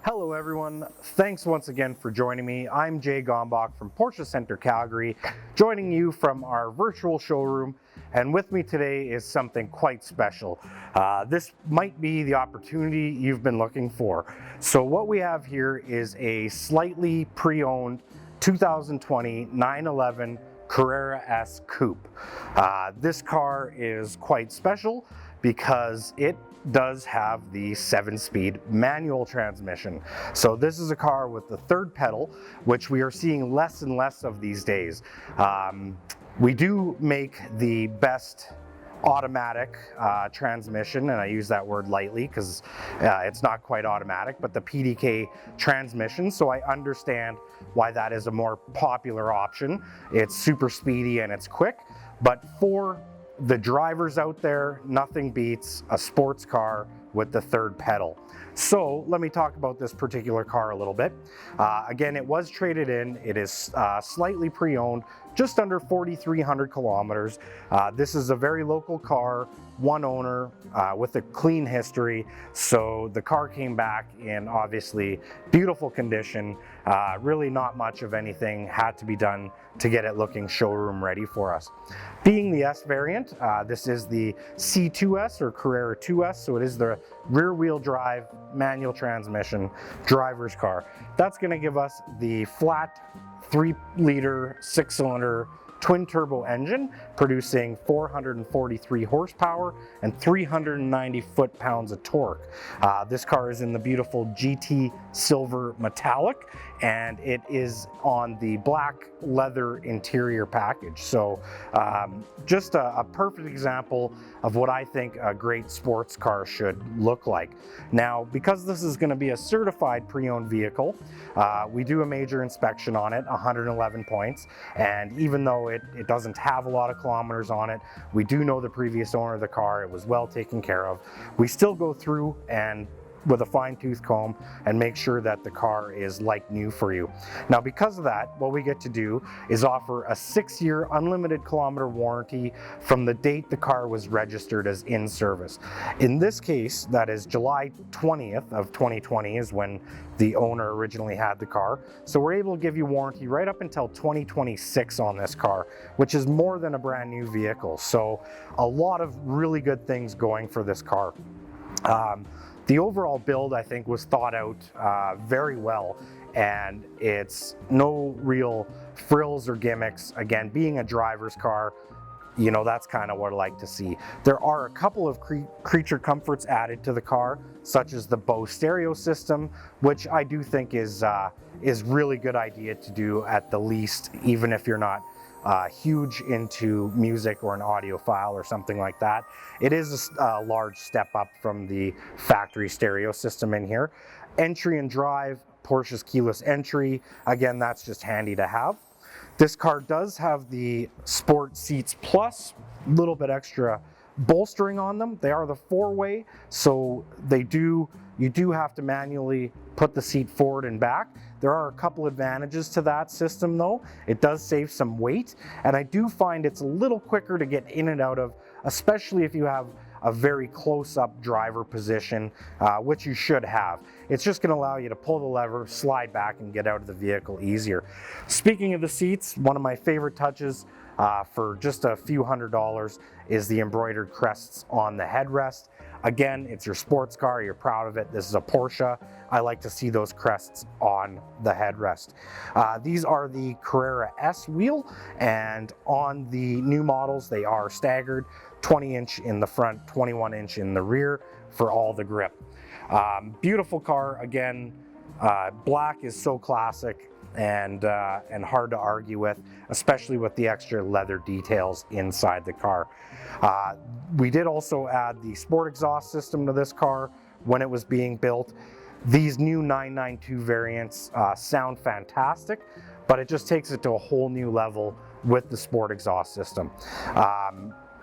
Hello everyone, thanks once again for joining me. I'm Jay Gombach from Porsche Center Calgary, joining you from our virtual showroom, and with me today is something quite special. This might be the opportunity you've been looking for. So what we have here is a slightly pre-owned 2020 911 Carrera S Coupe. This car is quite special because it does have the 7-speed manual transmission. So this is a car with the third pedal, which we are seeing less and less of these days. We do make the best automatic transmission, and I use that word lightly because it's not quite automatic, but the PDK transmission, so I understand why that is a more popular option. It's super speedy and it's quick, but for the drivers out there, nothing beats a sports car with the third pedal. So let me talk about this particular car a little bit. Again, it was traded in. It is slightly pre-owned, just under 4,300 kilometers. This is a very local car, one owner with a clean history. So the car came back in obviously beautiful condition. Really not much of anything had to be done to get it looking showroom ready for us. Being the S variant, this is the C2S or Carrera 2S, so it is the rear wheel drive manual transmission driver's car. That's going to give us the flat 3-liter 6-cylinder twin turbo engine producing 443 horsepower and 390 foot-pounds of torque. This car is in the beautiful GT silver metallic, and it is on the black leather interior package. So just a perfect example of what I think a great sports car should look like. Now, because this is going to be a certified pre-owned vehicle, we do a major inspection on it, 111 points, and even though it doesn't have a lot of kilometers on it, we do know the previous owner of the car, it was well taken care of. We still go through and with a fine-tooth comb and make sure that the car is like new for you. Now, because of that, what we get to do is offer a 6-year unlimited kilometer warranty from the date the car was registered as in service. In this case, that is July 20th of 2020 is when the owner originally had the car. So we're able to give you warranty right up until 2026 on this car, which is more than a brand new vehicle. So a lot of really good things going for this car. The overall build, I think, was thought out very well, and it's no real frills or gimmicks. Again, being a driver's car, you know, that's kind of what I like to see. There are a couple of creature comforts added to the car, such as the Bose stereo system, which I do think is really good idea to do at the least, even if you're not huge into music or an audiophile or something like that. It is a large step up from the factory stereo system in here. Entry and drive, Porsche's keyless entry. Again, that's just handy to have. This car does have the Sport Seats Plus, a little bit extra bolstering on them. They are the 4-way, so you do have to manually put the seat forward and back. There are a couple advantages to that system though. It does save some weight, and I do find it's a little quicker to get in and out of, especially if you have a very close-up driver position, which you should have. It's just going to allow you to pull the lever, slide back, and get out of the vehicle easier. Speaking of the seats, one of my favorite touches for just a few $100s is the embroidered crests on the headrest. Again, it's your sports car, you're proud of it. This is a Porsche. I like to see those crests on the headrest. These are the Carrera S wheel, and on the new models, they are staggered, 20-inch in the front, 21-inch in the rear for all the grip. Beautiful car. Again, black is so classic and hard to argue with, especially with the extra leather details inside the car. We did also add the sport exhaust system to this car when it was being built. These new 992 variants sound fantastic, but it just takes it to a whole new level with the sport exhaust system.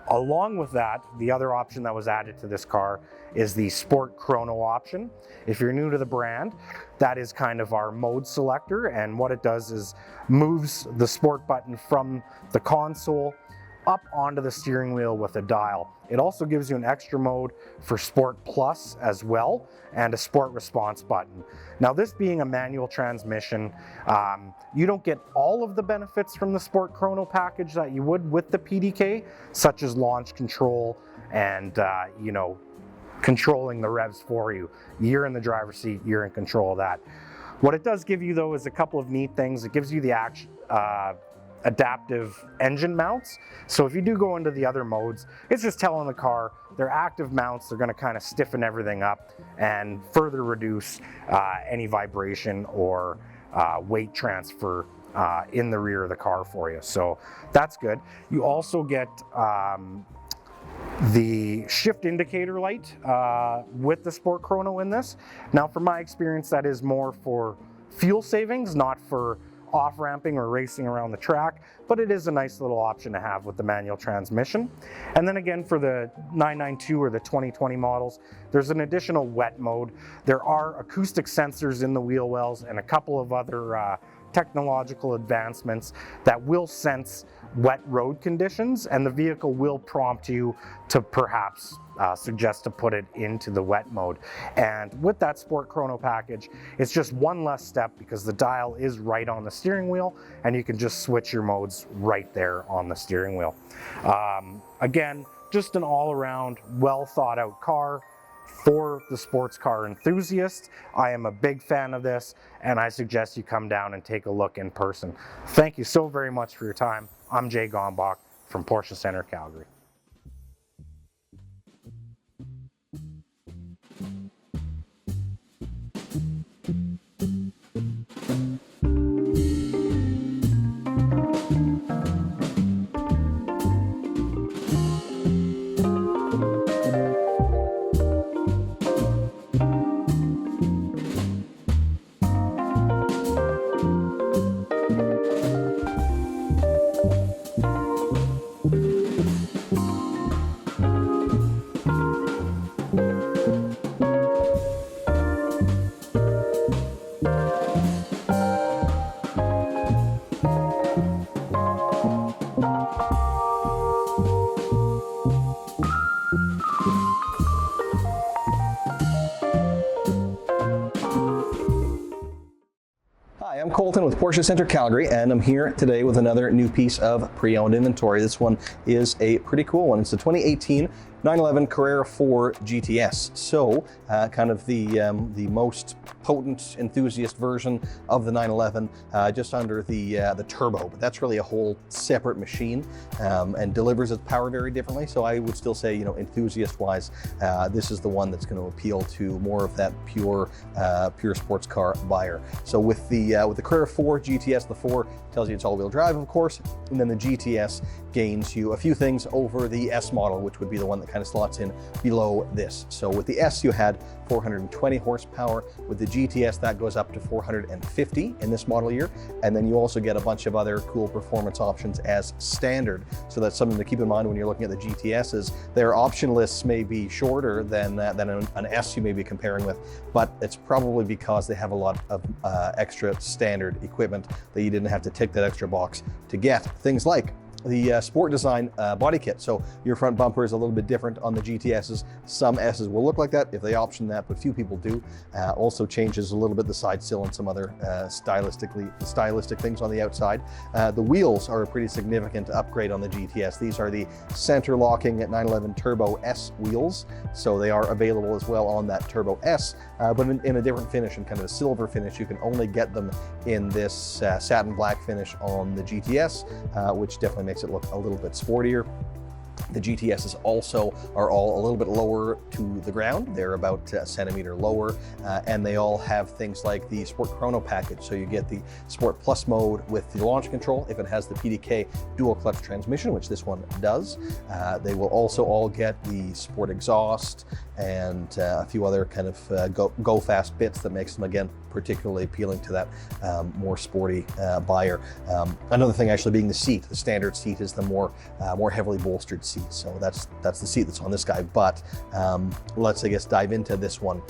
Along with that, the other option that was added to this car is the Sport Chrono option. If you're new to the brand, that is kind of our mode selector, and what it does is moves the Sport button from the console up onto the steering wheel with a dial. It also gives you an extra mode for Sport Plus as well, and a Sport Response button. Now, this being a manual transmission, you don't get all of the benefits from the Sport Chrono package that you would with the PDK, such as launch control and you know, controlling the revs for you. You're in the driver's seat, you're in control of that. What it does give you though is a couple of neat things. It gives you the adaptive engine mounts. So if you do go into the other modes, it's just telling the car they're active mounts. They're going to kind of stiffen everything up and further reduce any vibration or weight transfer in the rear of the car for you. So that's good. You also get the shift indicator light with the Sport Chrono in this. Now, from my experience, that is more for fuel savings, not for off-ramping or racing around the track, but it is a nice little option to have with the manual transmission. And then again, for the 992 or the 2020 models, there's an additional wet mode. There are acoustic sensors in the wheel wells and a couple of other technological advancements that will sense wet road conditions, and the vehicle will prompt you to perhaps suggest to put it into the wet mode. And with that Sport Chrono package, it's just one less step because the dial is right on the steering wheel and you can just switch your modes right there on the steering wheel. Again, just an all-around well thought out car for the sports car enthusiast. I am a big fan of this, and I suggest you come down and take a look in person. Thank you so very much for your time. I'm Jay Gombach from Porsche Center, Calgary. I'm Colton with Porsche Center Calgary, and I'm here today with another new piece of pre-owned inventory. This one is a pretty cool one. It's a 2018 911 Carrera 4 GTS. So kind of the most potent enthusiast version of the 911, just under the turbo, but that's really a whole separate machine and delivers its power very differently. So I would still say, you know, enthusiast-wise, this is the one that's going to appeal to more of that pure sports car buyer. So with the Carrera 4 GTS, the 4 tells you it's all-wheel drive, of course, and then the GTS gains you a few things over the S model, which would be the one that kind of slots in below this. So with the S, you had 420 horsepower. With the GTS, that goes up to 450 in this model year. And then you also get a bunch of other cool performance options as standard. So that's something to keep in mind when you're looking at the GTSs. Their option lists may be shorter than an S you may be comparing with, but it's probably because they have a lot of extra standard equipment that you didn't have to tick that extra box to get. Things like the Sport Design body kit. So your front bumper is a little bit different on the GTSs. Some S's will look like that if they option that, but few people do. Also changes a little bit the side sill and some other stylistic things on the outside. The wheels are a pretty significant upgrade on the GTS. These are the center locking 911 Turbo S wheels. So they are available as well on that Turbo S, but in a different finish, in kind of a silver finish. You can only get them in this satin black finish on the GTS, which definitely makes it look a little bit sportier. The GTSs also are all a little bit lower to the ground. They're about a centimeter lower, and they all have things like the Sport Chrono package. So you get the Sport Plus mode with the launch control if it has the PDK dual clutch transmission, which this one does. They will also all get the Sport exhaust and a few other kind of go fast bits that makes them, again, particularly appealing to that more sporty buyer. Another thing actually being the seat. The standard seat is the more heavily bolstered seat. So that's the seat that's on this guy. But let's, I guess, dive into this one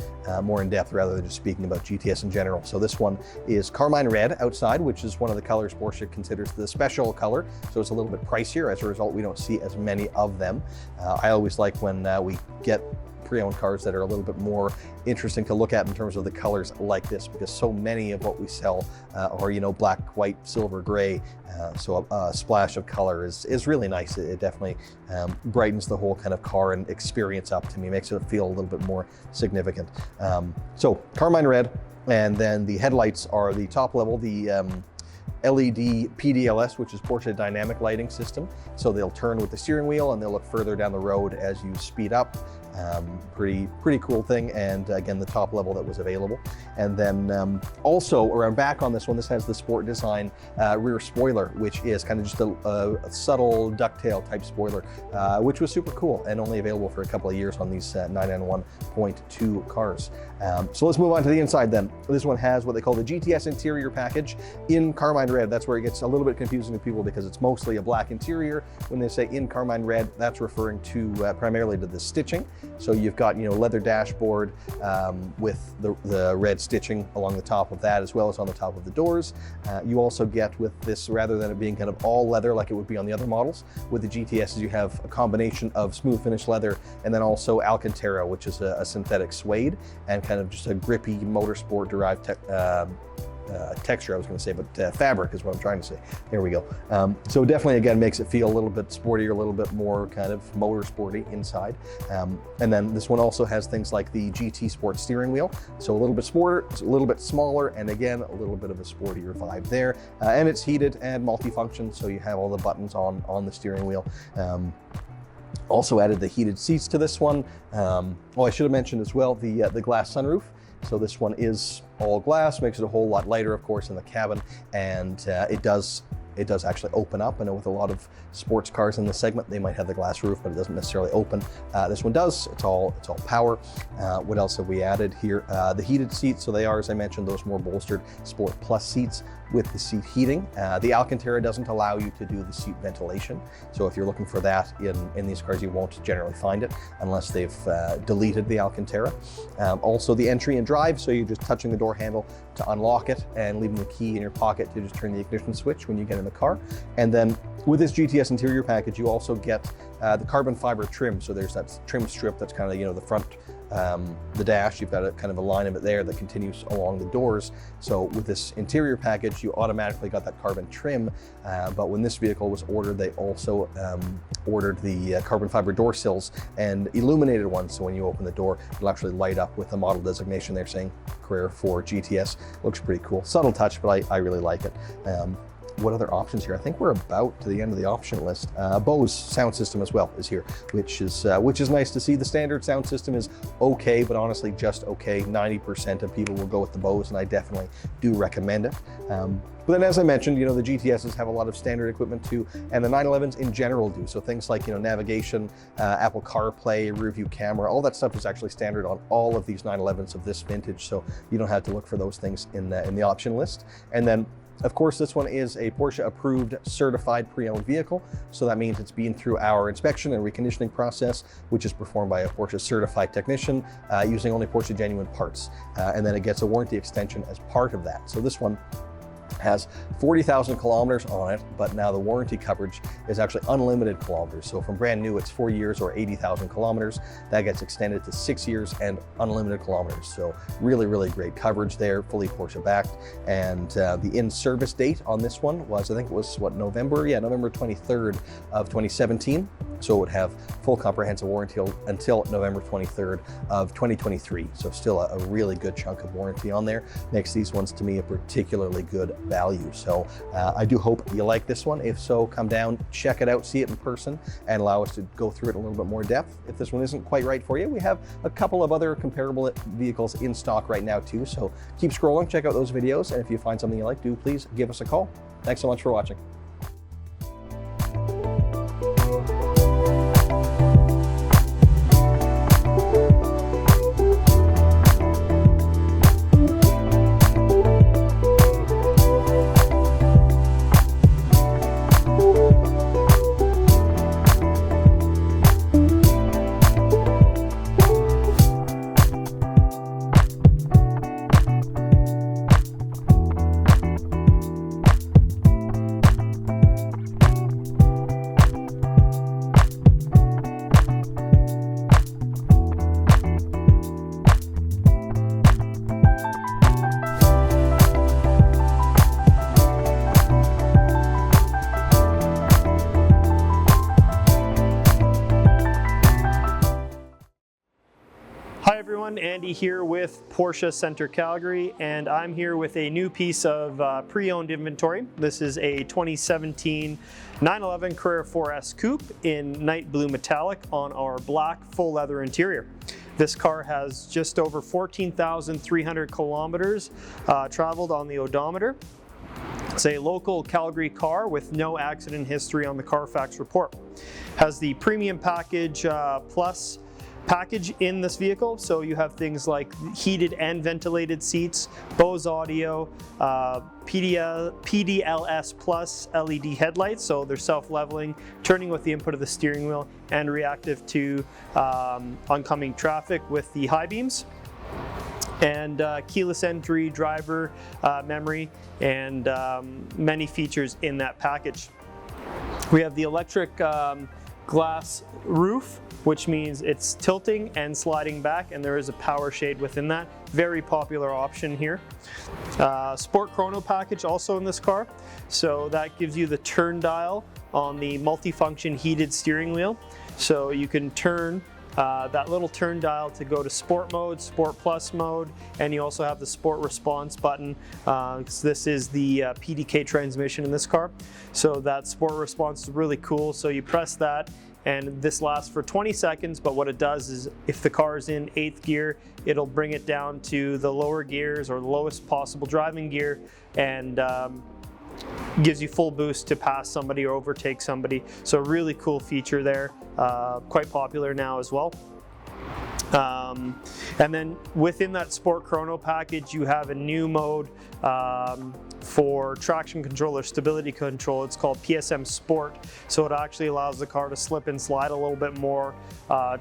more in depth rather than just speaking about GTS in general. So this one is carmine red outside, which is one of the colors Porsche considers the special color. So it's a little bit pricier. As a result, we don't see as many of them. I always like when we get pre-owned cars that are a little bit more interesting to look at in terms of the colors like this, because so many of what we sell are, you know, black, white, silver, gray. So a splash of color is really nice. It definitely brightens the whole kind of car and experience up to me, makes it feel a little bit more significant. So carmine red, and then the headlights are the top level, the LED PDLS, which is Porsche Dynamic Lighting System. So they'll turn with the steering wheel and they'll look further down the road as you speed up. Pretty cool thing. And again, the top level that was available. And then also around back on this one, this has the Sport Design rear spoiler, which is kind of just a subtle ducktail type spoiler, which was super cool and only available for a couple of years on these 991.2 cars. So let's move on to the inside then. This one has what they call the GTS interior package in carmine red. That's where it gets a little bit confusing to people because it's mostly a black interior. When they say in carmine red, that's referring to primarily to the stitching. So you've got, you know, leather dashboard with the red stitching along the top of that, as well as on the top of the doors. You also get with this, rather than it being kind of all leather like it would be on the other models, with the GTSs you have a combination of smooth finish leather and then also Alcantara, which is a synthetic suede and kind of just a grippy motorsport derived texture, I was going to say, but fabric is what I'm trying to say. There we go. So definitely, again, makes it feel a little bit sportier, a little bit more kind of motor sporty inside. And then this one also has things like the GT Sport steering wheel. So a little bit sporter, a little bit smaller, and again, a little bit of a sportier vibe there. And it's heated and multifunction, so you have all the buttons on the steering wheel. Also added the heated seats to this one. Oh, I should have mentioned as well the glass sunroof. So this one is all glass, makes it a whole lot lighter, of course, in the cabin, and it does actually open up. I know with a lot of sports cars in the segment, they might have the glass roof, but it doesn't necessarily open. This one does. It's all power. What else have we added here? The heated seats. So they are, as I mentioned, those more bolstered Sport Plus seats with the seat heating. The Alcantara doesn't allow you to do the seat ventilation. So if you're looking for that in these cars, you won't generally find it unless they've deleted the Alcantara. Also the entry and drive. So you're just touching the door handle to unlock it and leaving the key in your pocket to just turn the ignition switch when you get in the car. And then with this GTS interior package, you also get the carbon fiber trim. So there's that trim strip that's kind of, you know, the front, the dash. You've got a kind of a line of it there that continues along the doors. So with this interior package, you automatically got that carbon trim. But when this vehicle was ordered, they also ordered the carbon fiber door sills and illuminated ones. So when you open the door, it'll actually light up with the model designation there saying Carrera 4 GTS. Looks pretty cool. Subtle touch, but I really like it. What other options here? I think we're about to the end of the option list. Bose sound system as well is here, which is nice to see. The standard sound system is okay, but honestly just okay. 90% of people will go with the Bose, and I definitely do recommend it. But then, as I mentioned, you know, the GTSs have a lot of standard equipment too, and the 911s in general do. So things like, you know, navigation, Apple CarPlay, rear view camera, all that stuff is actually standard on all of these 911s of this vintage. So you don't have to look for those things in the option list. And then, of course, this one is a Porsche approved certified pre-owned vehicle. So that means it's been through our inspection and reconditioning process, which is performed by a Porsche certified technician using only Porsche genuine parts. And then it gets a warranty extension as part of that. So this one has 40,000 kilometers on it, but now the warranty coverage is actually unlimited kilometers. So from brand new, it's 4 years or 80,000 kilometers. That gets extended to 6 years and unlimited kilometers. So really, really great coverage there, fully Porsche backed. And the in-service date on this one was, I think it was what, November? Yeah, November 23rd of 2017. So it would have full comprehensive warranty until November 23rd of 2023. So still a really good chunk of warranty on there. Makes these ones to me a particularly good value. So I do hope you like this one. If so, come down, check it out, see it in person, and allow us to go through it in a little bit more depth. If this one isn't quite right for you, we have a couple of other comparable vehicles in stock right now too. So keep scrolling, check out those videos, and if you find something you like, do please give us a call. Thanks so much for watching. Andy here with Porsche Center Calgary, and I'm here with a new piece of pre-owned inventory. This is a 2017 911 Carrera 4S Coupe in night blue metallic on our black full leather interior. This car has just over 14,300 kilometers traveled on the odometer. It's a local Calgary car with no accident history on the Carfax report. Has the premium package plus package in this vehicle, so you have things like heated and ventilated seats, Bose audio, PDLS plus LED headlights, so they're self-leveling, turning with the input of the steering wheel, and reactive to oncoming traffic with the high beams, and keyless entry, driver memory, and many features in that package. We have the electric glass roof, which means it's tilting and sliding back, and there is a power shade within that. Very popular option here. Sport chrono package also in this car, so that gives you the turn dial on the multifunction heated steering wheel, so you can turn that little turn dial to go to sport mode, sport plus mode, and you also have the sport response button. This is the PDK transmission in this car, so that sport response is really cool. So you press that, and this lasts for 20 seconds, but what it does is if the car is in 8th gear, it'll bring it down to the lower gears or the lowest possible driving gear, and gives you full boost to pass somebody or overtake somebody. So really cool feature there, quite popular now as well. And then within that Sport Chrono package, you have a new mode for traction control or stability control. It's called PSM Sport. So it actually allows the car to slip and slide a little bit more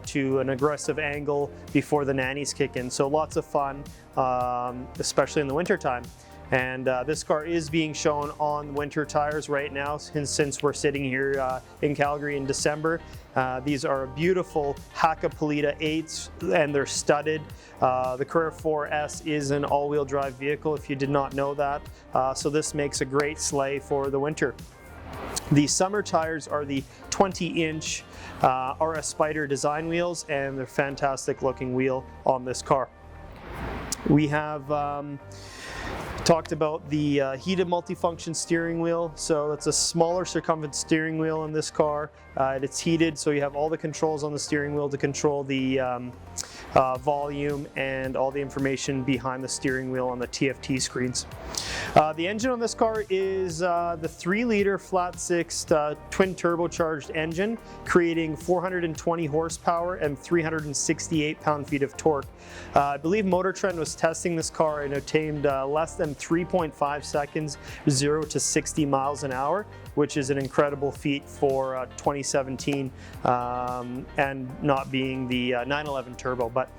to an aggressive angle before the nannies kick in. So lots of fun, especially in the winter time. And this car is being shown on winter tires right now since we're sitting here in Calgary in December. These are beautiful Hakkapeliitta 8s, and they're studded. The Carrera 4S is an all-wheel drive vehicle, if you did not know that. So this makes a great sleigh for the winter. The summer tires are the 20-inch RS Spyder design wheels, and they're fantastic looking wheel on this car. We have talked about the heated multifunction steering wheel. So it's a smaller circumference steering wheel in this car. It's heated, so you have all the controls on the steering wheel to control the volume and all the information behind the steering wheel on the TFT screens. The engine on this car is the 3-liter flat-sixed twin turbocharged engine, creating 420 horsepower and 368 pound-feet of torque. I believe Motor Trend was testing this car and obtained less than 3.5 seconds, 0 to 60 miles an hour, which is an incredible feat for 2017 and not being the 911 turbo. But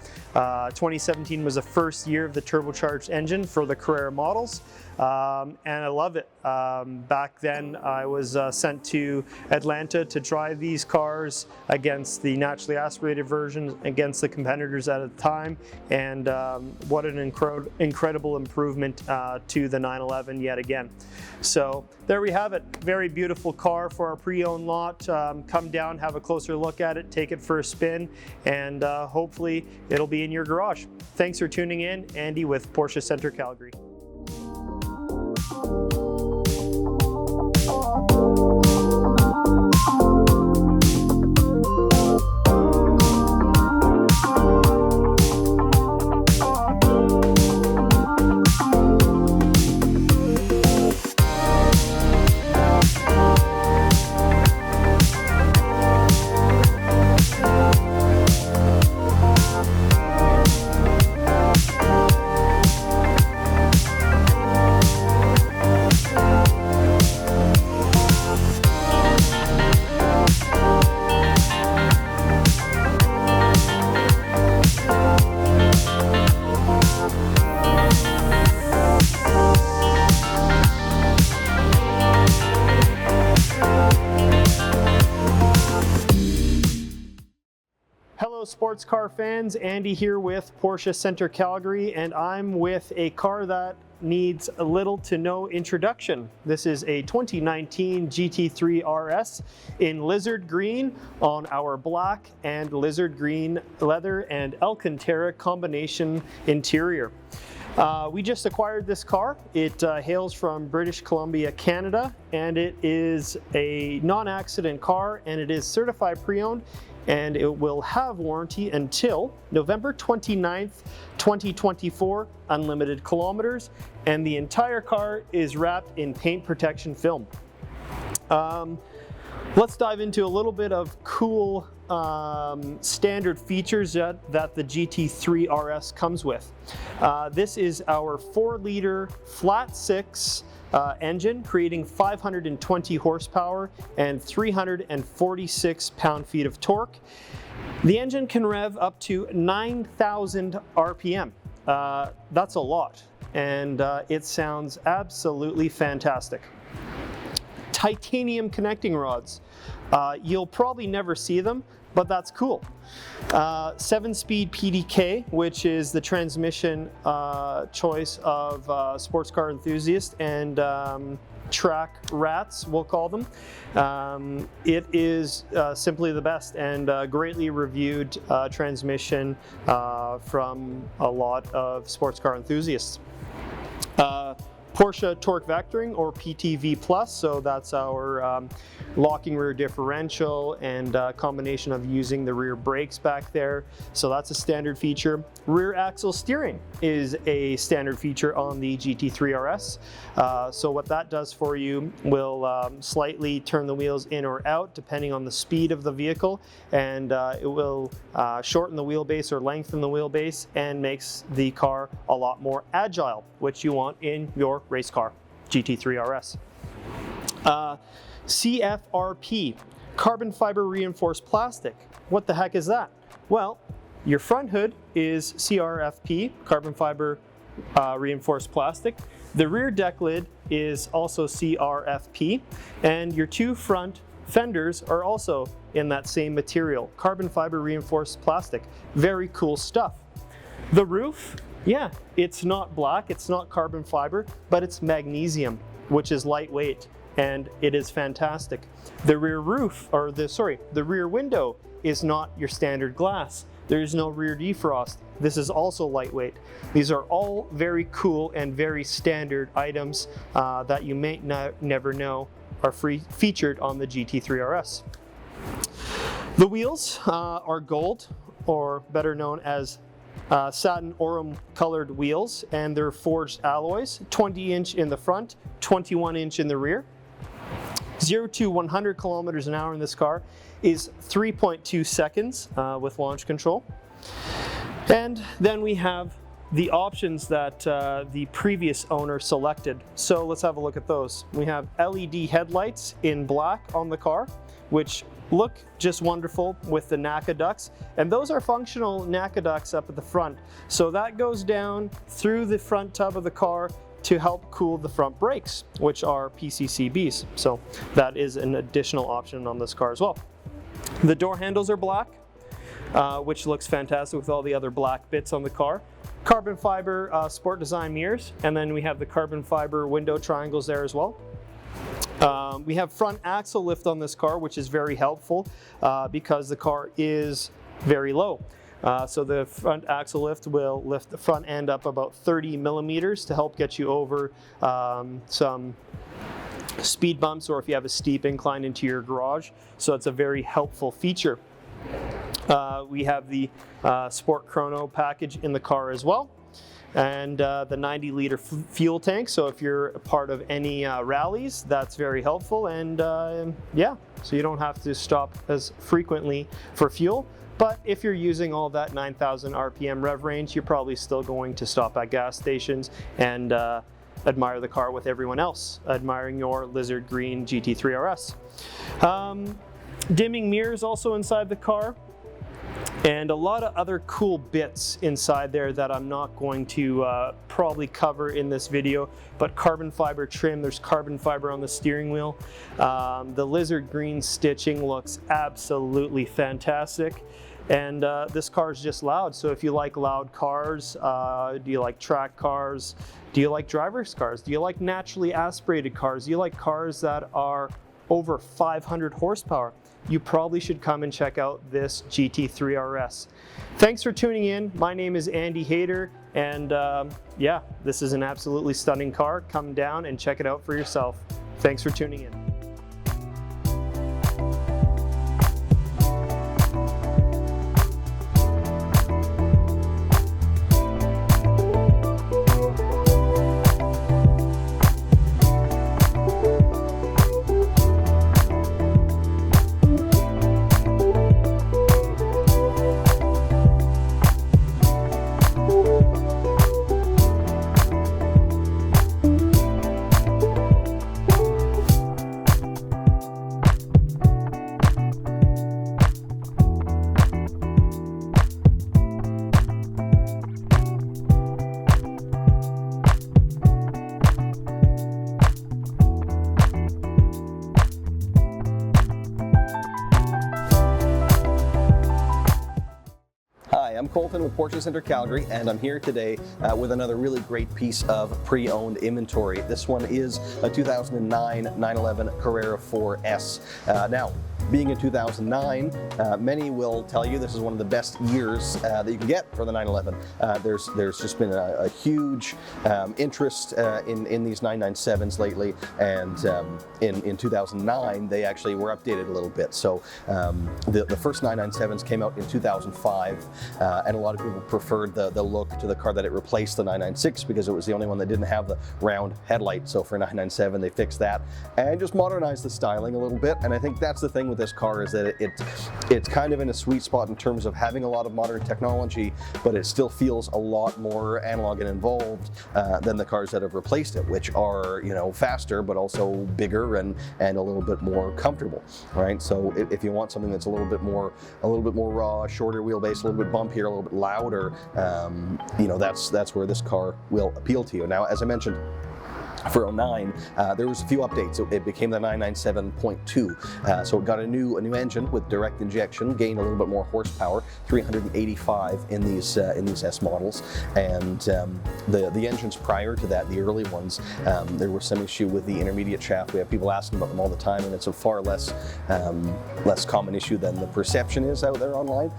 2017 was the first year of the turbocharged engine for the Carrera models, and I love it. Back then I was sent to Atlanta to drive these cars against the naturally aspirated version against the competitors at the time, and what an incredible improvement to the 911 yet again. So there we have it. Very beautiful car for our pre-owned lot. Come down, have a closer look at it, take it for a spin, and hopefully it'll be in your garage. Thanks for tuning in. Andy with Porsche Center Calgary. Hello sports car fans, Andy here with Porsche Center Calgary, and I'm with a car that needs a little to no introduction. This is a 2019 GT3 RS in lizard green on our black and lizard green leather and Alcantara combination interior. We just acquired this car. It hails from British Columbia, Canada, and it is a non-accident car, and it is certified pre-owned, and it will have warranty until November 29th, 2024, unlimited kilometers, and the entire car is wrapped in paint protection film. Let's dive into a little bit of cool standard features that the GT3 RS comes with. This is our 4-liter flat 6 engine, creating 520 horsepower and 346 pound-feet of torque. The engine can rev up to 9,000 RPM. That's a lot, and it sounds absolutely fantastic. Titanium connecting rods. You'll probably never see them, but that's cool. 7-speed PDK, which is the transmission choice of sports car enthusiasts and track rats, we'll call them. It is simply the best and greatly reviewed transmission from a lot of sports car enthusiasts. Porsche torque vectoring, or PTV plus, so that's our locking rear differential and combination of using the rear brakes back there, so that's a standard feature. Rear axle steering is a standard feature on the GT3 RS. So what that does for you will slightly turn the wheels in or out depending on the speed of the vehicle, and it will shorten the wheelbase or lengthen the wheelbase and makes the car a lot more agile, which you want in your race car, GT3 RS. CFRP, carbon fiber reinforced plastic. What the heck is that? Well, your front hood is CRFP, carbon fiber reinforced plastic. The rear deck lid is also CRFP, and your 2 front fenders are also in that same material, carbon fiber reinforced plastic. Very cool stuff. The roof, yeah, it's not black, it's not carbon fiber, but it's magnesium, which is lightweight, and it is fantastic. The rear roof, or the rear window is not your standard glass. There is no rear defrost. This is also lightweight. These are all very cool and very standard items that you may never know are featured on the GT3 RS. The wheels are gold, or better known as satin aurum colored wheels, and they're forged alloys, 20-inch in the front, 21-inch in the rear. 0 to 100 kilometers an hour in this car is 3.2 seconds with launch control. And then we have the options that the previous owner selected. So let's have a look at those. We have LED headlights in black on the car, which look just wonderful with the NACA ducts, and those are functional NACA ducts up at the front. So that goes down through the front tub of the car to help cool the front brakes, which are PCCBs. So that is an additional option on this car as well. The door handles are black, which looks fantastic with all the other black bits on the car. Carbon fiber sport design mirrors, and then we have the carbon fiber window triangles there as well. We have front axle lift on this car, which is very helpful because the car is very low. So the front axle lift will lift the front end up about 30 millimeters to help get you over some speed bumps, or if you have a steep incline into your garage. So it's a very helpful feature. We have the Sport Chrono package in the car as well, and the 90-liter fuel tank. So if you're a part of any rallies, that's very helpful, and yeah, so you don't have to stop as frequently for fuel. But if you're using all that 9,000 RPM rev range, you're probably still going to stop at gas stations and admire the car with everyone else, admiring your lizard green GT3 RS. Dimming mirrors also inside the car, and a lot of other cool bits inside there that I'm not going to probably cover in this video, but carbon fiber trim, there's carbon fiber on the steering wheel. The lizard green stitching looks absolutely fantastic. And this car is just loud. So if you like loud cars, do you like track cars? Do you like driver's cars? Do you like naturally aspirated cars? Do you like cars that are over 500 horsepower? You probably should come and check out this GT3 RS. Thanks for tuning in. My name is Andy Hayter, and yeah, this is an absolutely stunning car. Come down and check it out for yourself. Thanks for tuning in. I'm Colton with Porsche Center Calgary, and I'm here today with another really great piece of pre-owned inventory. This one is a 2009 911 Carrera 4S. Now, being in 2009, many will tell you this is one of the best years that you can get for the 911. There's just been a huge interest in these 997s lately, and in 2009 they actually were updated a little bit. So the first 997s came out in 2005, and a lot of people preferred the look to the car that it replaced, the 996, because it was the only one that didn't have the round headlight. So for 997 they fixed that and just modernized the styling a little bit, and I think that's the thing with this car, is that it's kind of in a sweet spot in terms of having a lot of modern technology, but it still feels a lot more analog and involved than the cars that have replaced it, which are, you know, faster but also bigger and a little bit more comfortable, right? So if you want something that's a little bit more raw, shorter wheelbase, a little bit bumpier, a little bit louder, you know, that's where this car will appeal to you. Now, as I mentioned, for 09, there was a few updates. It became the 997.2, so it got a new engine with direct injection, gained a little bit more horsepower, 385 in these S models, and the engines prior to that, the early ones, there was some issue with the intermediate shaft. We have people asking about them all the time, and it's a far less common issue than the perception is out there online,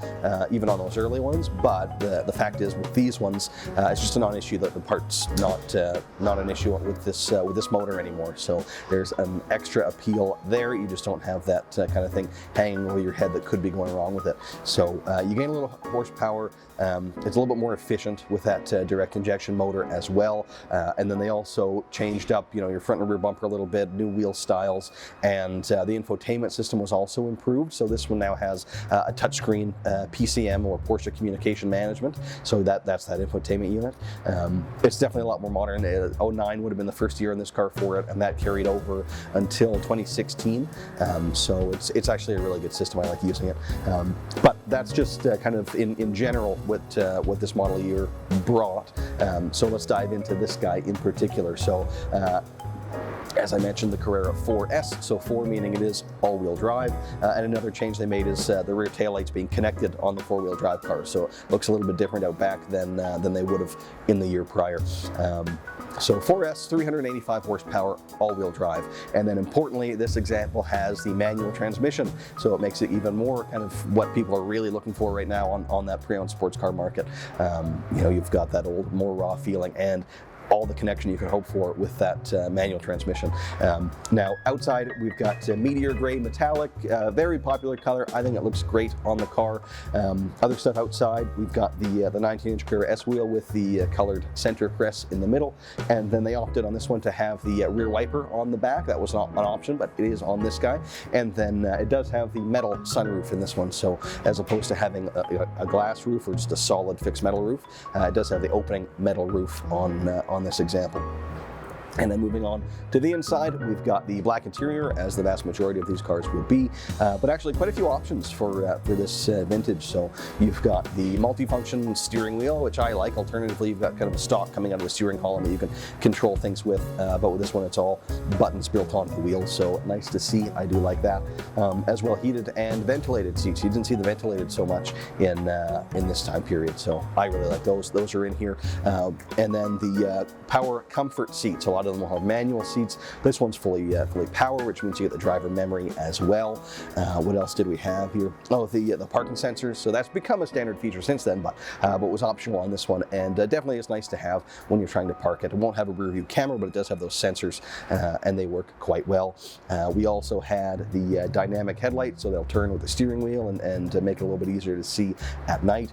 even on those early ones. But the fact is, with these ones, it's just a non-issue. That the part's not an issue with this motor anymore. So there's an extra appeal there. You just don't have that kind of thing hanging over your head that could be going wrong with it. So you gain a little horsepower. It's a little bit more efficient with that direct injection motor as well. And then they also changed up, you know, your front and rear bumper a little bit, new wheel styles, and the infotainment system was also improved. So this one now has a touchscreen PCM, or Porsche Communication Management. So that's that infotainment unit. It's definitely a lot more modern. 09 would have been the first year in this car for it, and that carried over until 2016. So it's actually a really good system. I like using it. But that's just kind of in general what this model year brought. So let's dive into this guy in particular. So as I mentioned, the Carrera 4S, so 4 meaning it is all-wheel drive, and another change they made is the rear taillights being connected on the 4-wheel drive car, so it looks a little bit different out back than they would have in the year prior. So 4S, 385 horsepower, all-wheel drive, and then importantly, this example has the manual transmission, so it makes it even more kind of what people are really looking for right now on that pre-owned sports car market. You know, you've got that old, more raw feeling, and all the connection you can hope for with that manual transmission. Now outside we've got Meteor Gray Metallic, very popular color. I think it looks great on the car. Other stuff outside, we've got the 19-inch Carrera S wheel with the colored center crest in the middle, and then they opted on this one to have the rear wiper on the back. That was not an option, but it is on this guy. And then it does have the metal sunroof in this one, so as opposed to having a glass roof or just a solid fixed metal roof, it does have the opening metal roof on this example. And then moving on to the inside, we've got the black interior, as the vast majority of these cars will be, but actually quite a few options for this vintage. So you've got the multifunction steering wheel, which I like. Alternatively, you've got kind of a stock coming out of the steering column that you can control things with, but with this one, it's all buttons built onto the wheel, so nice to see. I do like that. As well, heated and ventilated seats. You didn't see the ventilated so much in this time period, so I really like those. Those are in here. And then the power comfort seats. A lot of them will have manual seats. This one's fully power, which means you get the driver memory as well. What else did we have here? Oh, the parking sensors. So that's become a standard feature since then, but was optional on this one, and definitely is nice to have when you're trying to park it. It won't have a rear view camera, but it does have those sensors, and they work quite well. We also had the dynamic headlights, so they'll turn with the steering wheel and make it a little bit easier to see at night.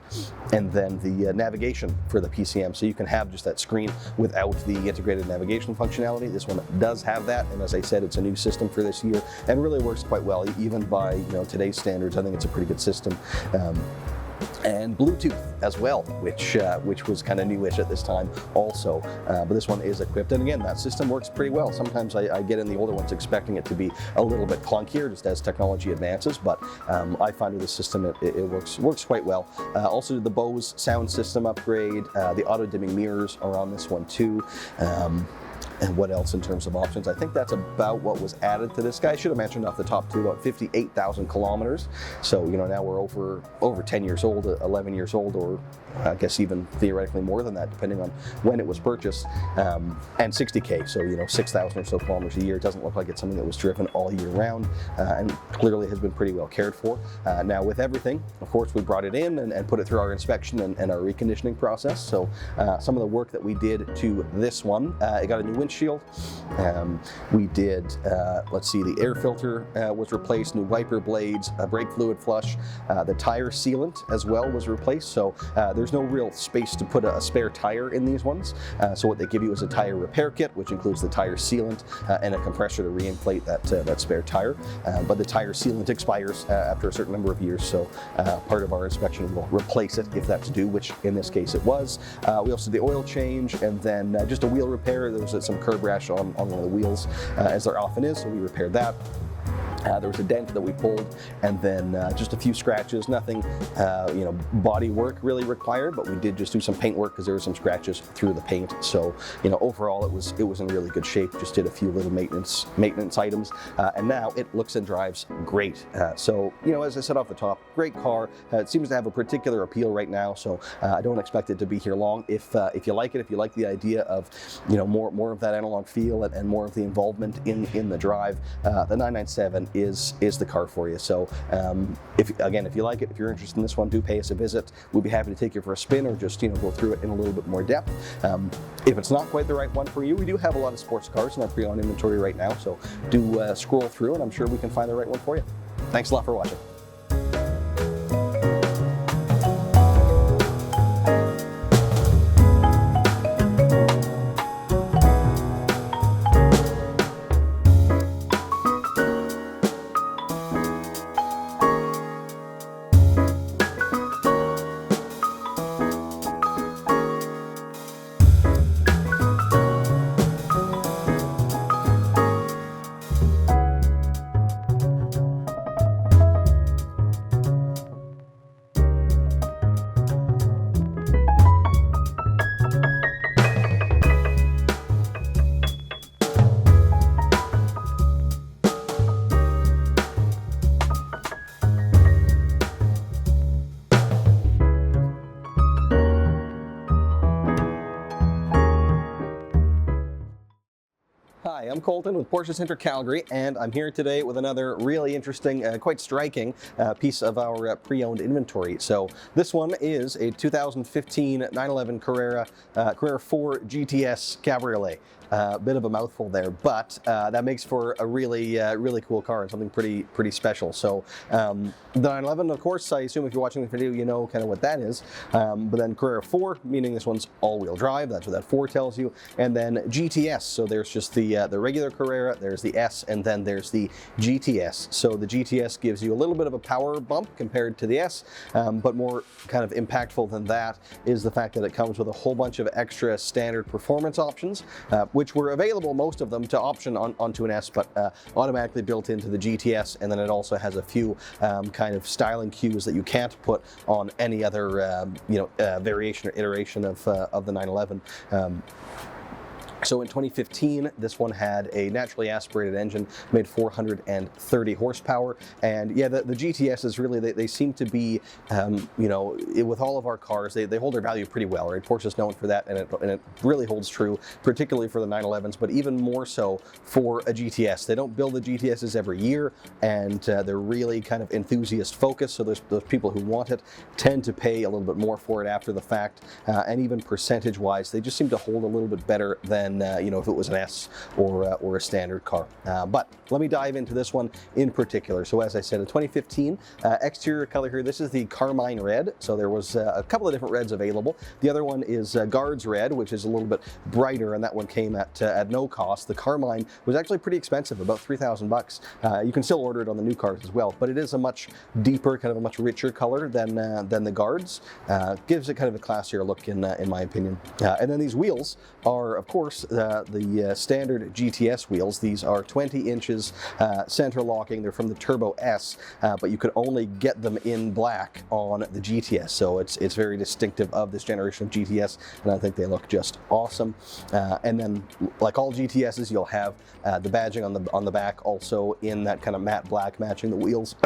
And then the navigation for the PCM, so you can have just that screen without the integrated navigation functionality. This one does have that, and as I said, it's a new system for this year and really works quite well, even by today's standards. I think it's a pretty good system. And Bluetooth as well, which was kind of newish at this time also, but this one is equipped, and again, that system works pretty well. Sometimes I get in the older ones expecting it to be a little bit clunkier just as technology advances, but I find with this system it works quite well. Also did the Bose sound system upgrade. The auto dimming mirrors are on this one too. And what else in terms of options? I think that's about what was added to this guy. I should have mentioned off the top too, about 58,000 kilometers. So, now we're over 10 years old, 11 years old, or I guess even theoretically more than that, depending on when it was purchased. And 60K, so 6,000 or so kilometers a year. It doesn't look like it's something that was driven all year round, and clearly has been pretty well cared for. Now with everything, of course, we brought it in and put it through our inspection and our reconditioning process. So some of the work that we did to this one, it got a new windshield. We did, let's see, the air filter was replaced, new wiper blades, brake fluid flush, the tire sealant as well was replaced. So there's no real space to put a spare tire in these ones. So what they give you is a tire repair kit, which includes the tire sealant and a compressor to reinflate that spare tire. But the tire sealant expires after a certain number of years, so part of our inspection will replace it if that's due, which in this case it was. We also did the oil change, and then just a wheel repair. There was some curb rash on one of the wheels, as there often is, so we repaired that. There was a dent that we pulled, and then just a few scratches, nothing body work really required, but we did just do some paint work because there were some scratches through the paint. So overall it was in really good shape. Just did a few little maintenance items, and now it looks and drives great. So as I said off the top, great car. It seems to have a particular appeal right now, so I don't expect it to be here long. If you like it, if you like the idea of more of that analog feel and more of the involvement in the drive, the 997 is the car for you. So if you like it, if you're interested in this one, do pay us a visit. We'll be happy to take you for a spin, or just go through it in a little bit more depth. If it's not quite the right one for you, we do have a lot of sports cars in our pre-owned inventory right now, so do scroll through, and I'm sure we can find the right one for you. Thanks a lot for watching. Hi, I'm Colton with Porsche Center Calgary, and I'm here today with another really interesting, quite striking piece of our pre-owned inventory. So this one is a 2015 911 Carrera 4 GTS Cabriolet. Bit of a mouthful there, but that makes for a really cool car and something pretty special. So the 911, of course, I assume if you're watching the video, you know kind of what that is. But then Carrera 4, meaning this one's all-wheel drive. That's what that 4 tells you. And then GTS. So there's just the regular Carrera, there's the S, and then there's the GTS. So the GTS gives you a little bit of a power bump compared to the S, but more kind of impactful than that is the fact that it comes with a whole bunch of extra standard performance options, which were available, most of them, to option onto an S, but automatically built into the GTS, and then it also has a few kind of styling cues that you can't put on any other variation or iteration of the 911. So in 2015, this one had a naturally aspirated engine, made 430 horsepower, and yeah, the GTSs really, they seem to be, with all of our cars, they hold their value pretty well, right? Porsche's known for that, and it really holds true, particularly for the 911s, but even more so for a GTS. They don't build the GTSs every year, and they're really kind of enthusiast focused, so those people who want it tend to pay a little bit more for it after the fact, and even percentage-wise, they just seem to hold a little bit better than if it was an S or a standard car. But let me dive into this one in particular. So as I said, a 2015 exterior color here, this is the Carmine Red. So there was a couple of different reds available. The other one is Guards Red, which is a little bit brighter, and that one came at no cost. The Carmine was actually pretty expensive, about $3,000. You can still order it on the new cars as well, but it is a much deeper, kind of a much richer color than the Guards. Gives it kind of a classier look in my opinion. And then these wheels are, of course, the standard GTS wheels. These are 20 inches center locking. They're from the Turbo S, but you could only get them in black on the GTS. So it's very distinctive of this generation of GTS, and I think they look just awesome. And then, like all GTSs, you'll have the badging on the back, also in that kind of matte black, matching the wheels.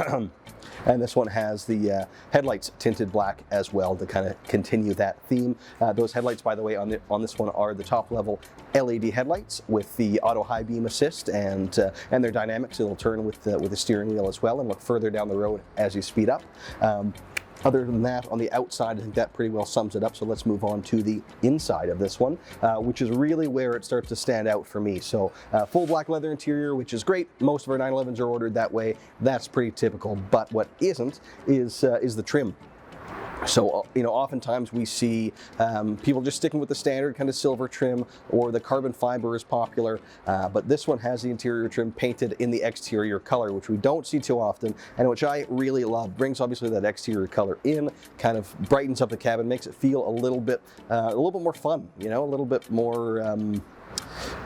And this one has the headlights tinted black as well to kind of continue that theme. Those headlights, by the way, on this one are the top level LED headlights with the auto high beam assist, and they're dynamic, so they'll turn with the steering wheel as well and look further down the road as you speed up. Other than that, on the outside, I think that pretty well sums it up. So let's move on to the inside of this one, which is really where it starts to stand out for me. So full black leather interior, which is great. Most of our 911s are ordered that way. That's pretty typical. But what isn't is the trim. So, oftentimes we see people just sticking with the standard kind of silver trim, or the carbon fiber is popular, but this one has the interior trim painted in the exterior color, which we don't see too often, and which I really love. Brings obviously that exterior color in, kind of brightens up the cabin, makes it feel a little bit more fun, a little bit more,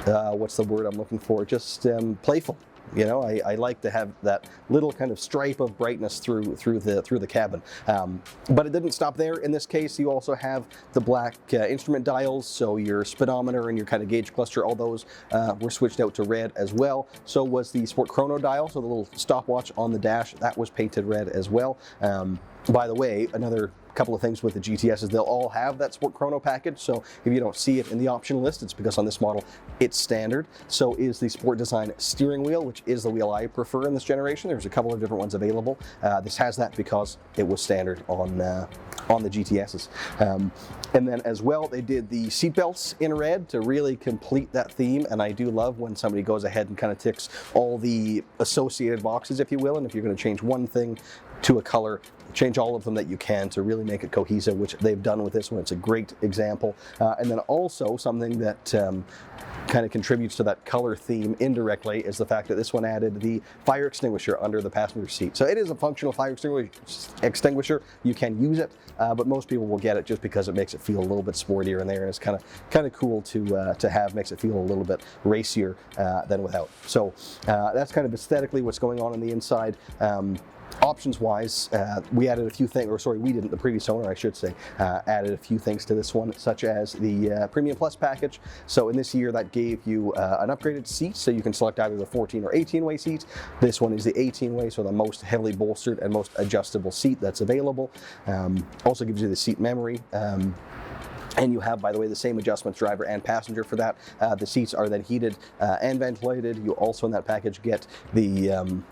what's the word I'm looking for? Just playful. I like to have that little kind of stripe of brightness through the cabin. But it didn't stop there. In this case, you also have the black instrument dials, so your speedometer and your kind of gauge cluster, all those were switched out to red as well. So was the Sport Chrono dial, so the little stopwatch on the dash, that was painted red as well. By the way, another couple of things with the GTSs, they'll all have that Sport Chrono package, so if you don't see it in the option list, it's because on this model it's standard. So is the Sport Design steering wheel, which is the wheel I prefer in this generation. There's a couple of different ones available. This has that because it was standard on the GTSs. And then as well, they did the seat belts in red to really complete that theme, and I do love when somebody goes ahead and kind of ticks all the associated boxes, if you will, and if you're going to change one thing to a color, change all of them that you can to really make it cohesive, which they've done with this one. It's a great example. And then also something that kind of contributes to that color theme indirectly is the fact that this one added the fire extinguisher under the passenger seat. So it is a functional fire extinguisher. You can use it, but most people will get it just because it makes it feel a little bit sportier in there, and it's kind of cool to have. Makes it feel a little bit racier than without. So that's kind of aesthetically what's going on the inside. Options wise, we added a few things, or sorry, we didn't, the previous owner I should say, added a few things to this one, such as the Premium Plus package. So in this year that gave you an upgraded seat, so you can select either the 14 or 18 way seat. This one is the 18 way, so the most heavily bolstered and most adjustable seat that's available. Also gives you the seat memory. And you have, by the way, the same adjustments, driver and passenger, for that. The seats are then heated and ventilated. You also in that package get the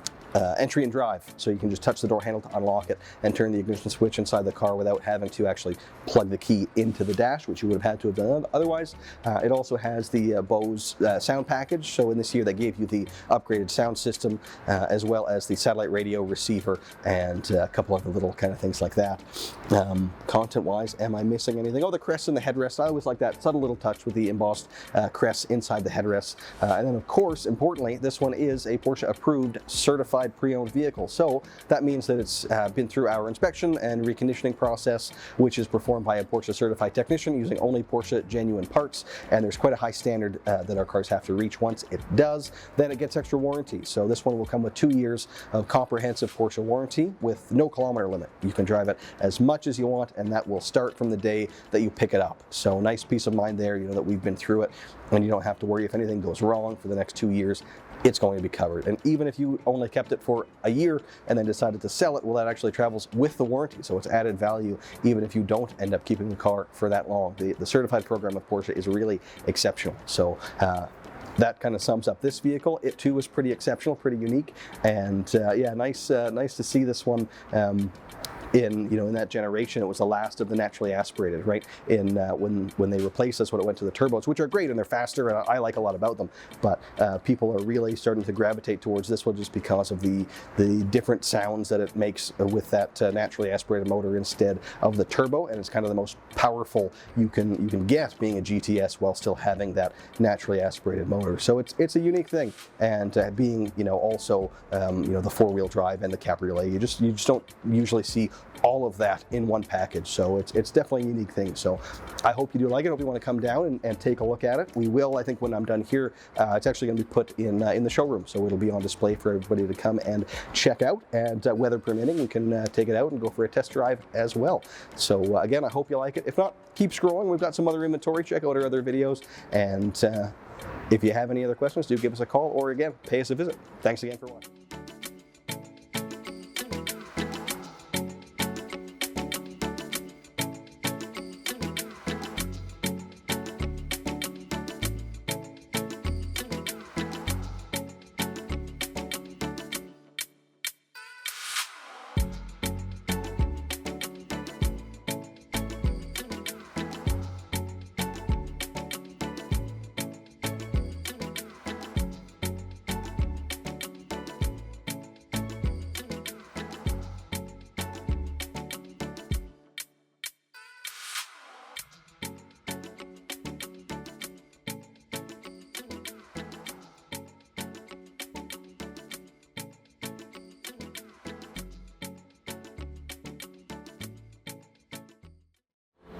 entry and drive, so you can just touch the door handle to unlock it and turn the ignition switch inside the car without having to actually plug the key into the dash, which you would have had to have done otherwise. It also has the Bose sound package, so in this year they gave you the upgraded sound system as well as the satellite radio receiver and a couple of little kind of things like that. Content wise, am I missing anything? Oh, the crest and the headrest. I always like that subtle little touch with the embossed crest inside the headrest. And then of course, importantly, this one is a Porsche approved certified certified pre-owned vehicle. So that means that it's been through our inspection and reconditioning process, which is performed by a Porsche certified technician using only Porsche genuine parts. And there's quite a high standard that our cars have to reach. Once it does, then it gets extra warranty. So this one will come with 2 years of comprehensive Porsche warranty with no kilometer limit. You can drive it as much as you want, and that will start from the day that you pick it up. So nice peace of mind there, you know that we've been through it, and you don't have to worry if anything goes wrong for the next 2 years. It's going to be covered. And even if you only kept it for a year and then decided to sell it, well, that actually travels with the warranty. So it's added value even if you don't end up keeping the car for that long. The certified program of Porsche is really exceptional. So that kind of sums up this vehicle. It too is pretty exceptional, pretty unique, and yeah, nice to see this one in that generation. It was the last of the naturally aspirated, right? When they replaced us, when it went to the turbos, which are great and they're faster, and I like a lot about them. But people are really starting to gravitate towards this one just because of the different sounds that it makes with that naturally aspirated motor instead of the turbo, and it's kind of the most powerful you can get being a GTS while still having that naturally aspirated motor. So it's a unique thing, and being also the four-wheel drive and the cabriolet, you just don't usually see all of that in one package. So it's definitely a unique thing. So I hope you do like it. I hope you want to come down and take a look at it. We will, I think, when I'm done here, it's actually going to be put in the showroom. So it'll be on display for everybody to come and check out. And weather permitting, we can take it out and go for a test drive as well. So again, I hope you like it. If not, keep scrolling. We've got some other inventory. Check out our other videos. And if you have any other questions, do give us a call, or again, pay us a visit. Thanks again for watching.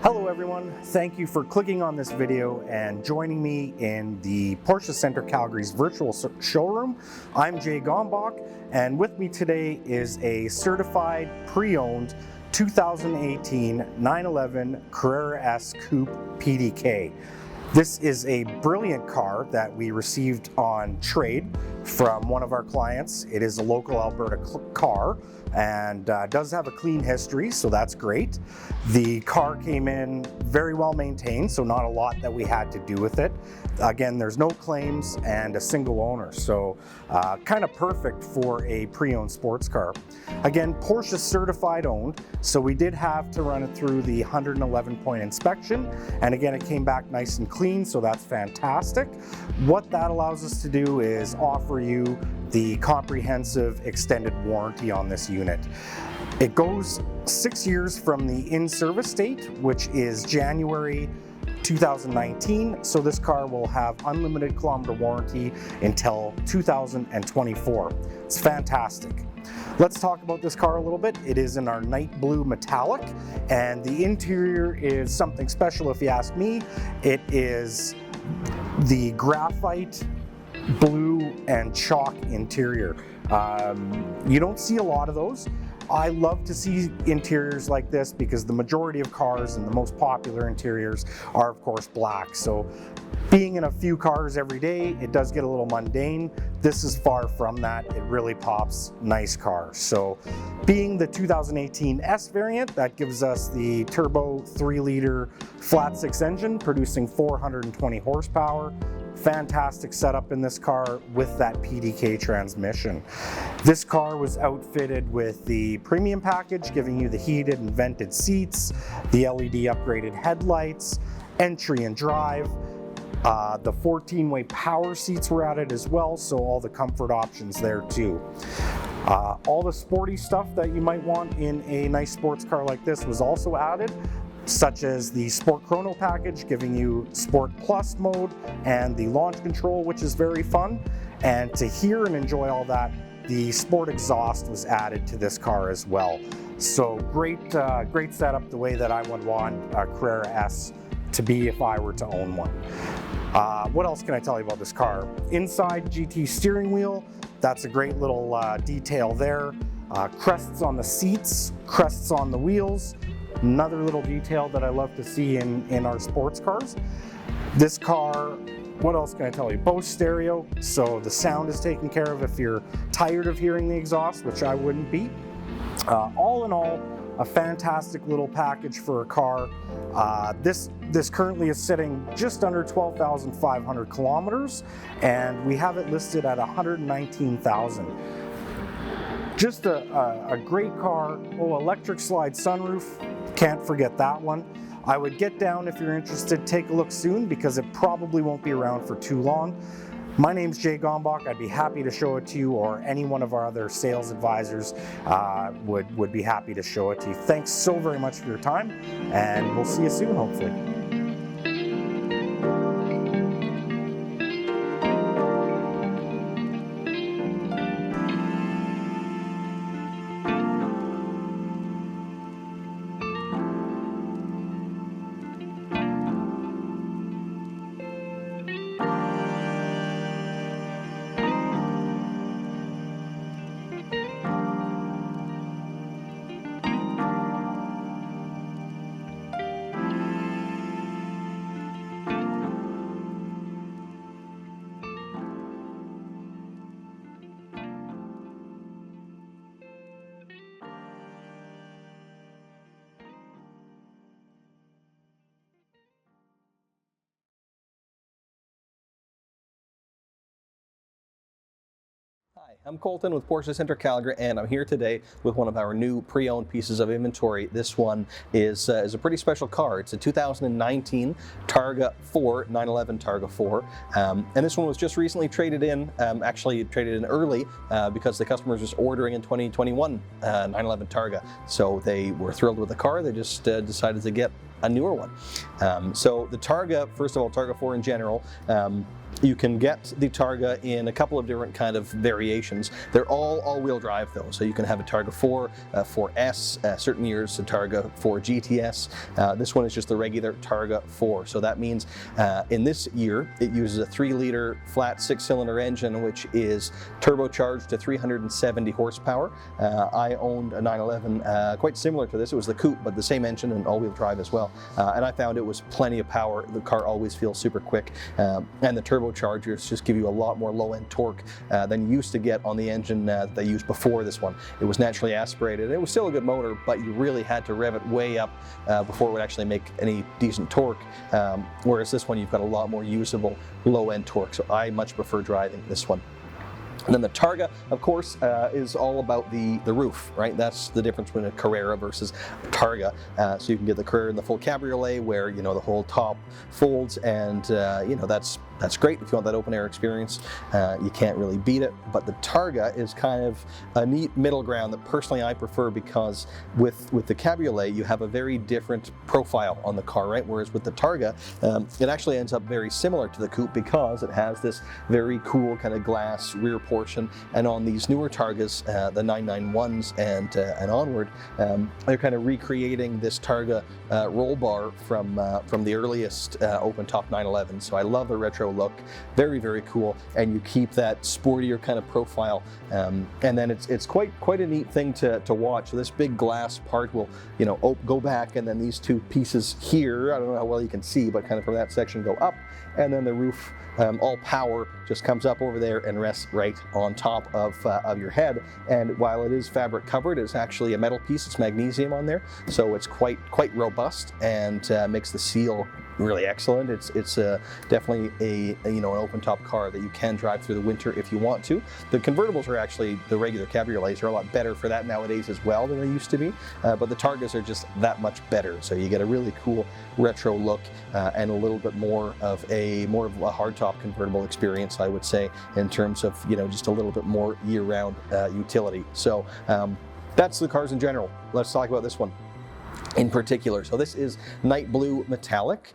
Hello everyone, thank you for clicking on this video and joining me in the Porsche Centre Calgary's virtual showroom. I'm Jay Gombach, and with me today is a certified pre-owned 2018 911 Carrera S Coupe PDK. This is a brilliant car that we received on trade from one of our clients. It is a local Alberta car and does have a clean history, so that's great. The car came in very well maintained, so not a lot that we had to do with it. Again, there's no claims and a single owner, so kind of perfect for a pre-owned sports car. Again, Porsche certified owned, so we did have to run it through the 111-point inspection, and again, it came back nice and clean, so that's fantastic. What that allows us to do is offer you the comprehensive extended warranty on this unit. It goes 6 years from the in-service date, which is January 2019, so this car will have unlimited kilometer warranty until 2024. It's fantastic. Let's talk about this car a little bit. It is in our night blue metallic, and the interior is something special if you ask me. It is the graphite blue and chalk interior. You don't see a lot of those. I love to see interiors like this because the majority of cars and the most popular interiors are of course black. So being in a few cars every day, it does get a little mundane. This is far from that. It really pops nice cars. So being the 2018 S variant, that gives us the turbo 3-liter flat 6 engine producing 420 horsepower. Fantastic setup in this car with that PDK transmission. This car was outfitted with the premium package, giving you the heated and vented seats, the LED upgraded headlights, entry and drive. The 14-way power seats were added as well, so all the comfort options there too. All the sporty stuff that you might want in a nice sports car like this was also added, such as the Sport Chrono package, giving you Sport Plus mode and the launch control, which is very fun. And to hear and enjoy all that, the sport exhaust was added to this car as well. So great setup, the way that I would want a Carrera S to be if I were to own one. What else can I tell you about this car? Inside GT steering wheel, that's a great little detail there. Crests on the seats, crests on the wheels. Another little detail that I love to see in our sports cars. This car, what else can I tell you? Bose stereo, so the sound is taken care of if you're tired of hearing the exhaust, which I wouldn't be. All in all, a fantastic little package for a car. This currently is sitting just under 12,500 kilometers, and we have it listed at 119,000. Just a great car. Oh, electric slide sunroof, can't forget that one. I would get down if you're interested, take a look soon because it probably won't be around for too long. My name's Jay Gombach. I'd be happy to show it to you, or any one of our other sales advisors would be happy to show it to you. Thanks so very much for your time, and we'll see you soon, hopefully. Hi, I'm Colton with Porsche Center Calgary, and I'm here today with one of our new pre-owned pieces of inventory. This one is a pretty special car. It's a 2019 Targa 4, 911 Targa 4, and this one was just recently traded in, actually traded in early because the customer was just ordering in 2021 911 Targa. So they were thrilled with the car. They just decided to get a newer one. So the Targa, first of all, Targa 4 in general, you can get the Targa in a couple of different kind of variations. They're all-wheel drive though, so you can have a Targa 4, 4S, certain years a Targa 4 GTS. This one is just the regular Targa 4. So that means in this year it uses a 3-liter flat 6-cylinder engine, which is turbocharged to 370 horsepower. I owned a 911 quite similar to this. It was the coupe, but the same engine and all-wheel drive as well. And I found it was plenty of power. The car always feels super quick, and the turbochargers just give you a lot more low-end torque than you used to get on the engine that they used before this one. It was naturally aspirated. It was still a good motor, but you really had to rev it way up before it would actually make any decent torque, whereas this one you've got a lot more usable low-end torque, so I much prefer driving this one. And then the Targa, of course, is all about the roof, right? That's the difference between a Carrera versus a Targa. So you can get the Carrera in the full cabriolet where, you know, the whole top folds, and, you know, that's great if you want that open air experience. You can't really beat it. But the Targa is kind of a neat middle ground that personally I prefer, because with the cabriolet, you have a very different profile on the car, right? Whereas with the Targa, it actually ends up very similar to the coupe because it has this very cool kind of glass rear portion. And on these newer Targas, the 991s and onward, they're kind of recreating this Targa roll bar from the earliest open top 911. So I love the retro look, very, very cool, and you keep that sportier kind of profile, and then it's quite a neat thing to watch. So this big glass part will, you know, go back, and then these two pieces here, I don't know how well you can see, but kind of from that section go up, and then the roof, all power, just comes up over there and rests right on top of your head. And while it is fabric covered, it's actually a metal piece. It's magnesium on there, so it's quite robust, and makes the seal really excellent. It's definitely an open top car that you can drive through the winter if you want to. The convertibles are actually, the regular cabriolets are a lot better for that nowadays as well than they used to be, but the Targas are just that much better. So you get a really cool retro look, and a little bit more of a hardtop convertible experience, I would say, in terms of, you know, just a little bit more year-round utility. So that's the cars in general. Let's talk about this one. in particular. So this is night blue metallic,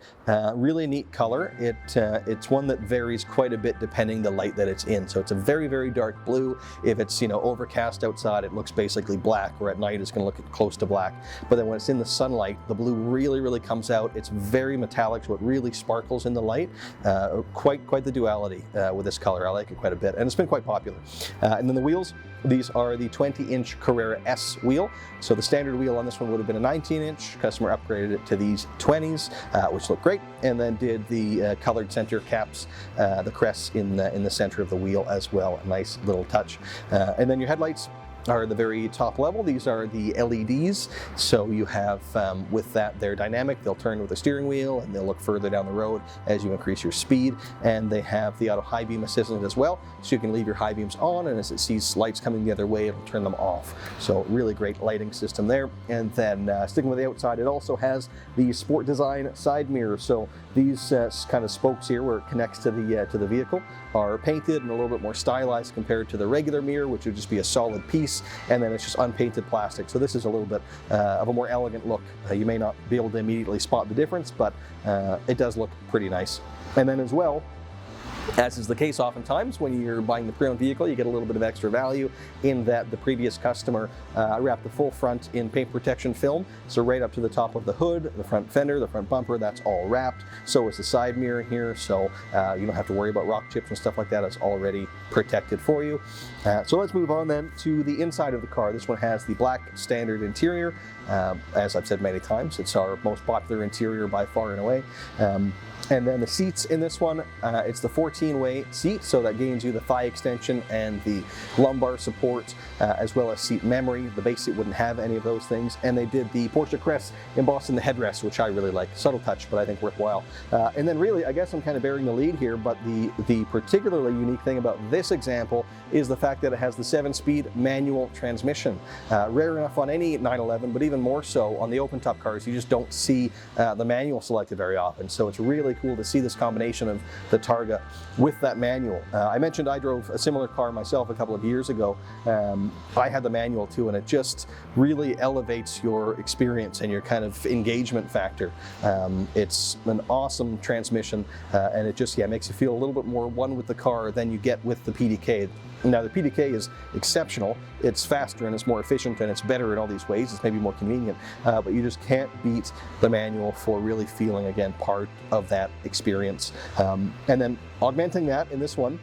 really neat color. It's one that varies quite a bit depending the light that it's in. So it's a very, very dark blue. If it's, overcast outside, it looks basically black, or at night it's going to look close to black. But then when it's in the sunlight, the blue really, really comes out. It's very metallic, so it really sparkles in the light. Quite the duality with this color. I like it quite a bit, and it's been quite popular. And then the wheels, these are the 20-inch Carrera S wheel. So the standard wheel on this one would have been a 19-inch. Customer upgraded it to these 20s, which look great, and then did the colored center caps, the crests in the center of the wheel as well. A nice little touch. And then your headlights are the very top level. These are the LEDs. So you have, with that, they're dynamic. They'll turn with the steering wheel, and they'll look further down the road as you increase your speed. And they have the auto high beam assistant as well. So you can leave your high beams on, and as it sees lights coming the other way, it'll turn them off. So really great lighting system there. And then sticking with the outside, it also has the Sport Design side mirrors. So these kind of spokes here where it connects to the vehicle are painted and a little bit more stylized compared to the regular mirror, which would just be a solid piece, and then it's just unpainted plastic. So this is a little bit of a more elegant look. You may not be able to immediately spot the difference, but it does look pretty nice. And then as well, as is the case oftentimes when you're buying the pre-owned vehicle, you get a little bit of extra value in that the previous customer wrapped the full front in paint protection film. So right up to the top of the hood, the front fender, the front bumper, that's all wrapped. So is the side mirror here, so you don't have to worry about rock chips and stuff like that. It's already protected for you. So let's move on then to the inside of the car. This one has the black standard interior. As I've said many times, it's our most popular interior by far and away. And then the seats in this one, it's the 14-way seat, so that gains you the thigh extension and the lumbar support, as well as seat memory. The base seat wouldn't have any of those things. And they did the Porsche crest embossed in the headrest, which I really like. Subtle touch, but I think worthwhile. And then really, I guess I'm kind of bearing the lead here, but the particularly unique thing about this example is the fact that it has the 7-speed manual transmission. Rare enough on any 911, but even more so on the open-top cars. You just don't see the manual selected very often. So it's really cool to see this combination of the Targa with that manual. I mentioned I drove a similar car myself a couple of years ago. I had the manual too, and it just really elevates your experience and your kind of engagement factor. It's an awesome transmission, and it just makes you feel a little bit more one with the car than you get with the PDK. Now the PDK is exceptional. It's faster and it's more efficient and it's better in all these ways. It's maybe more convenient, but you just can't beat the manual for really feeling, again, part of that experience. And then augmenting that in this one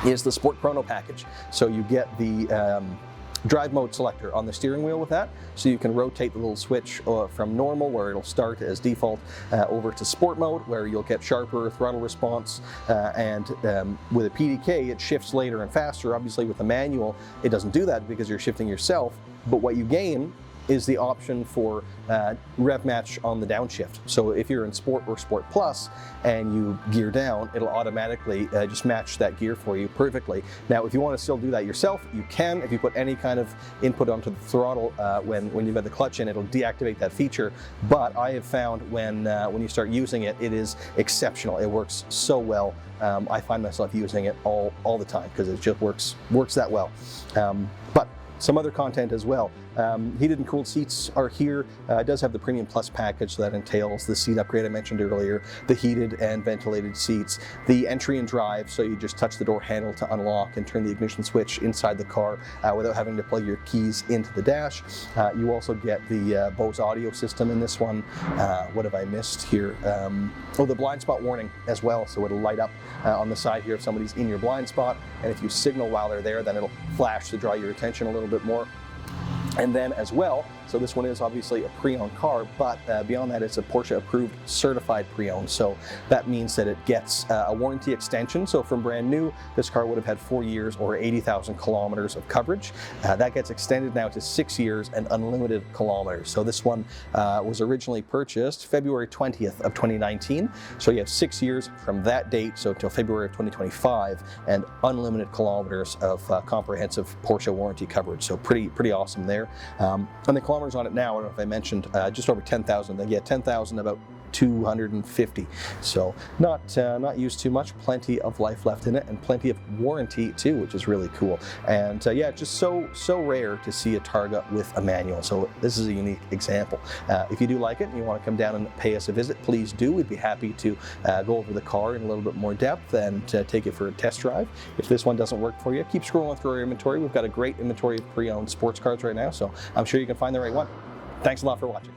is the Sport Chrono package. So you get the drive mode selector on the steering wheel with that, so you can rotate the little switch from normal, where it'll start as default, over to sport mode, where you'll get sharper throttle response, and with a PDK it shifts later and faster. Obviously with the manual it doesn't do that because you're shifting yourself, but what you gain is the option for rev match on the downshift. So if you're in Sport or Sport Plus and you gear down, it'll automatically just match that gear for you perfectly. Now, if you want to still do that yourself, you can. If you put any kind of input onto the throttle when you've got the clutch in, it'll deactivate that feature. But I have found when you start using it, it is exceptional. It works so well. I find myself using it all the time because it just works that well. But some other content as well. Heated and cooled seats are here. It does have the Premium Plus package, so that entails the seat upgrade I mentioned earlier, the heated and ventilated seats, the entry and drive, so you just touch the door handle to unlock and turn the ignition switch inside the car without having to plug your keys into the dash. You also get the Bose audio system in this one. What have I missed here? Oh, the blind spot warning as well, so it'll light up on the side here if somebody's in your blind spot, and if you signal while they're there, then it'll flash to draw your attention a little bit more. And then as well, so this one is obviously a pre-owned car, but beyond that, it's a Porsche approved certified pre-owned. So that means that it gets a warranty extension. So from brand new, this car would have had 4 years or 80,000 kilometers of coverage. That gets extended now to 6 years and unlimited kilometers. So this one was originally purchased February 20th of 2019. So you have 6 years from that date, so till February of 2025, and unlimited kilometers of comprehensive Porsche warranty coverage. So pretty awesome there. And the kilometers on it now, I don't know if I mentioned, just over 10,000. They get 10,000 about 250. So not used too much, plenty of life left in it, and plenty of warranty too, which is really cool. And yeah, just so rare to see a Targa with a manual. So this is a unique example. If you do like it and you want to come down and pay us a visit, please do. We'd be happy to go over the car in a little bit more depth and take it for a test drive. If this one doesn't work for you, keep scrolling through our inventory. We've got a great inventory of pre-owned sports cars right now, so I'm sure you can find the right one. Thanks a lot for watching.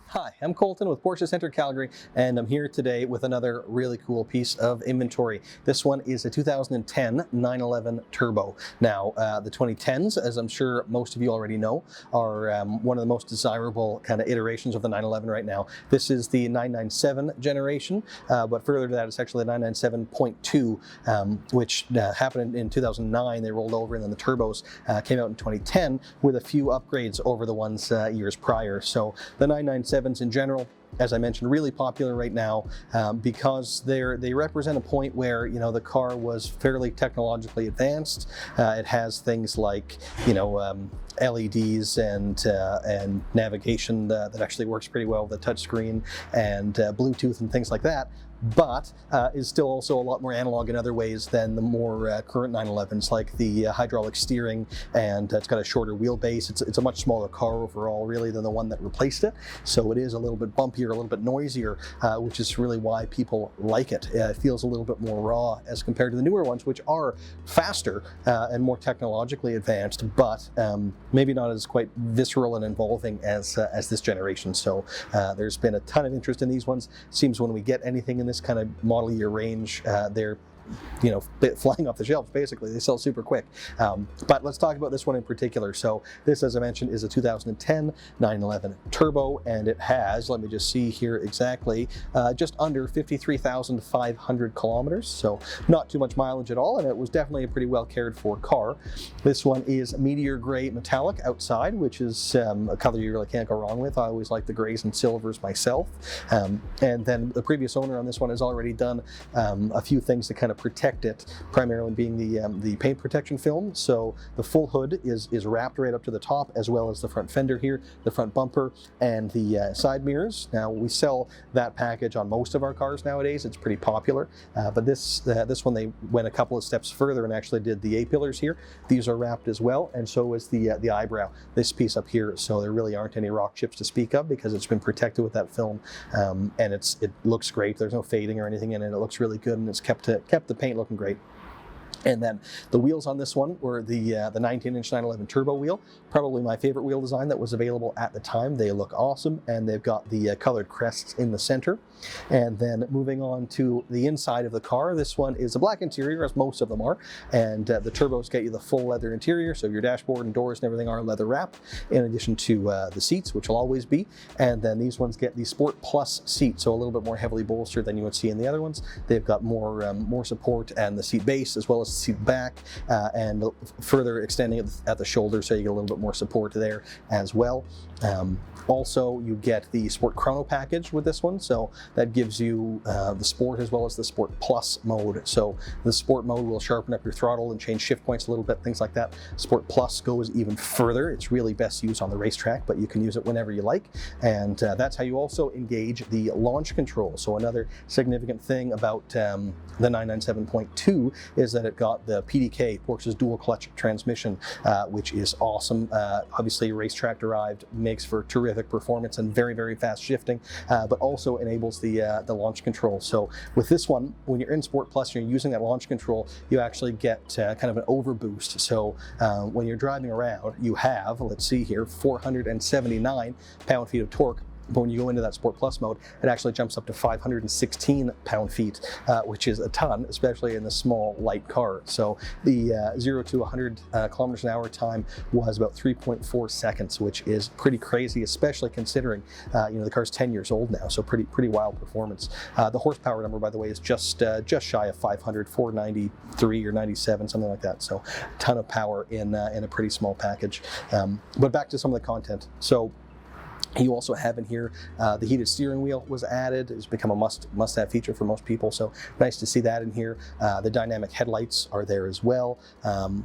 Hi, I'm Colton with Porsche Center Calgary, and I'm here today with another really cool piece of inventory. This one is a 2010 911 Turbo. Now, the 2010s, as I'm sure most of you already know, are one of the most desirable kind of iterations of the 911 right now. This is the 997 generation, but further to that, it's actually the 997.2, which happened in 2009. They rolled over, and then the turbos came out in 2010 with a few upgrades over the ones years prior. So the 997s in general, as I mentioned, really popular right now because they represent a point where, you know, the car was fairly technologically advanced. It has things like, you know, LEDs and navigation that actually works pretty well with a touchscreen, and Bluetooth and things like that, but is still also a lot more analog in other ways than the more current 911s, like the hydraulic steering, and it's got a shorter wheelbase. It's a much smaller car overall, really, than the one that replaced it. So it is a little bit bumpier, a little bit noisier, which is really why people like it. It feels a little bit more raw as compared to the newer ones, which are faster and more technologically advanced, but maybe not as quite visceral and involving as this generation. So there's been a ton of interest in these ones. Seems when we get anything in this kind of model year range, they're, you know, flying off the shelves, basically. They sell super quick. But let's talk about this one in particular. So this, as I mentioned, is a 2010 911 Turbo, and it has, let me just see here exactly, just under 53,500 kilometers. So not too much mileage at all, and it was definitely a pretty well cared for car. This one is meteor gray metallic outside, which is a color you really can't go wrong with. I always like the grays and silvers myself. And then the previous owner on this one has already done a few things to kind of protect it, primarily being the paint protection film. So the full hood is wrapped right up to the top, as well as the front fender here, the front bumper, and the side mirrors. Now, we sell that package on most of our cars nowadays. It's pretty popular, but this one, they went a couple of steps further and actually did the A-pillars here. These are wrapped as well, and so is the eyebrow, this piece up here. So there really aren't any rock chips to speak of because it's been protected with that film, and it looks great. There's no fading or anything in it. It looks really good, and it's kept the paint looking great. And then the wheels on this one were the 19-inch 911 turbo wheel, probably my favorite wheel design that was available at the time. They look awesome, and they've got the colored crests in the center. And then moving on to the inside of the car, this one is a black interior, as most of them are, and the turbos get you the full leather interior, so your dashboard and doors and everything are leather wrapped, in addition to the seats, which will always be. And then these ones get the Sport Plus seat, so a little bit more heavily bolstered than you would see in the other ones. They've got more support and the seat base, as well as seat back, and further extending at the shoulder, so you get a little bit more support there as well. Also, you get the Sport Chrono package with this one, so that gives you the Sport as well as the Sport Plus mode. So the Sport mode will sharpen up your throttle and change shift points a little bit, things like that. Sport Plus goes even further. It's really best used on the racetrack, but you can use it whenever you like. And that's how you also engage the launch control. So another significant thing about the 997.2 is that it got the PDK, Porsche's dual clutch transmission, which is awesome. Obviously racetrack derived, makes for terrific performance and very, very fast shifting, but also enables the launch control. So with this one, when you're in Sport Plus, you're using that launch control, you actually get kind of an overboost. So when you're driving around, you have, let's see here, 479 pound-feet of torque. But when you go into that Sport Plus mode, it actually jumps up to 516 pound-feet, which is a ton, especially in the small, light car. So the 0 to 100 kilometers an hour time was about 3.4 seconds, which is pretty crazy, especially considering the car's 10 years old now. So pretty wild performance. The horsepower number, by the way, is just shy of 500, 493 or 97, something like that. So a ton of power in a pretty small package. But back to some of the content. So you also have in here the heated steering wheel was added. It's become a must-have feature for most people, so nice to see that in here. The dynamic headlights are there as well.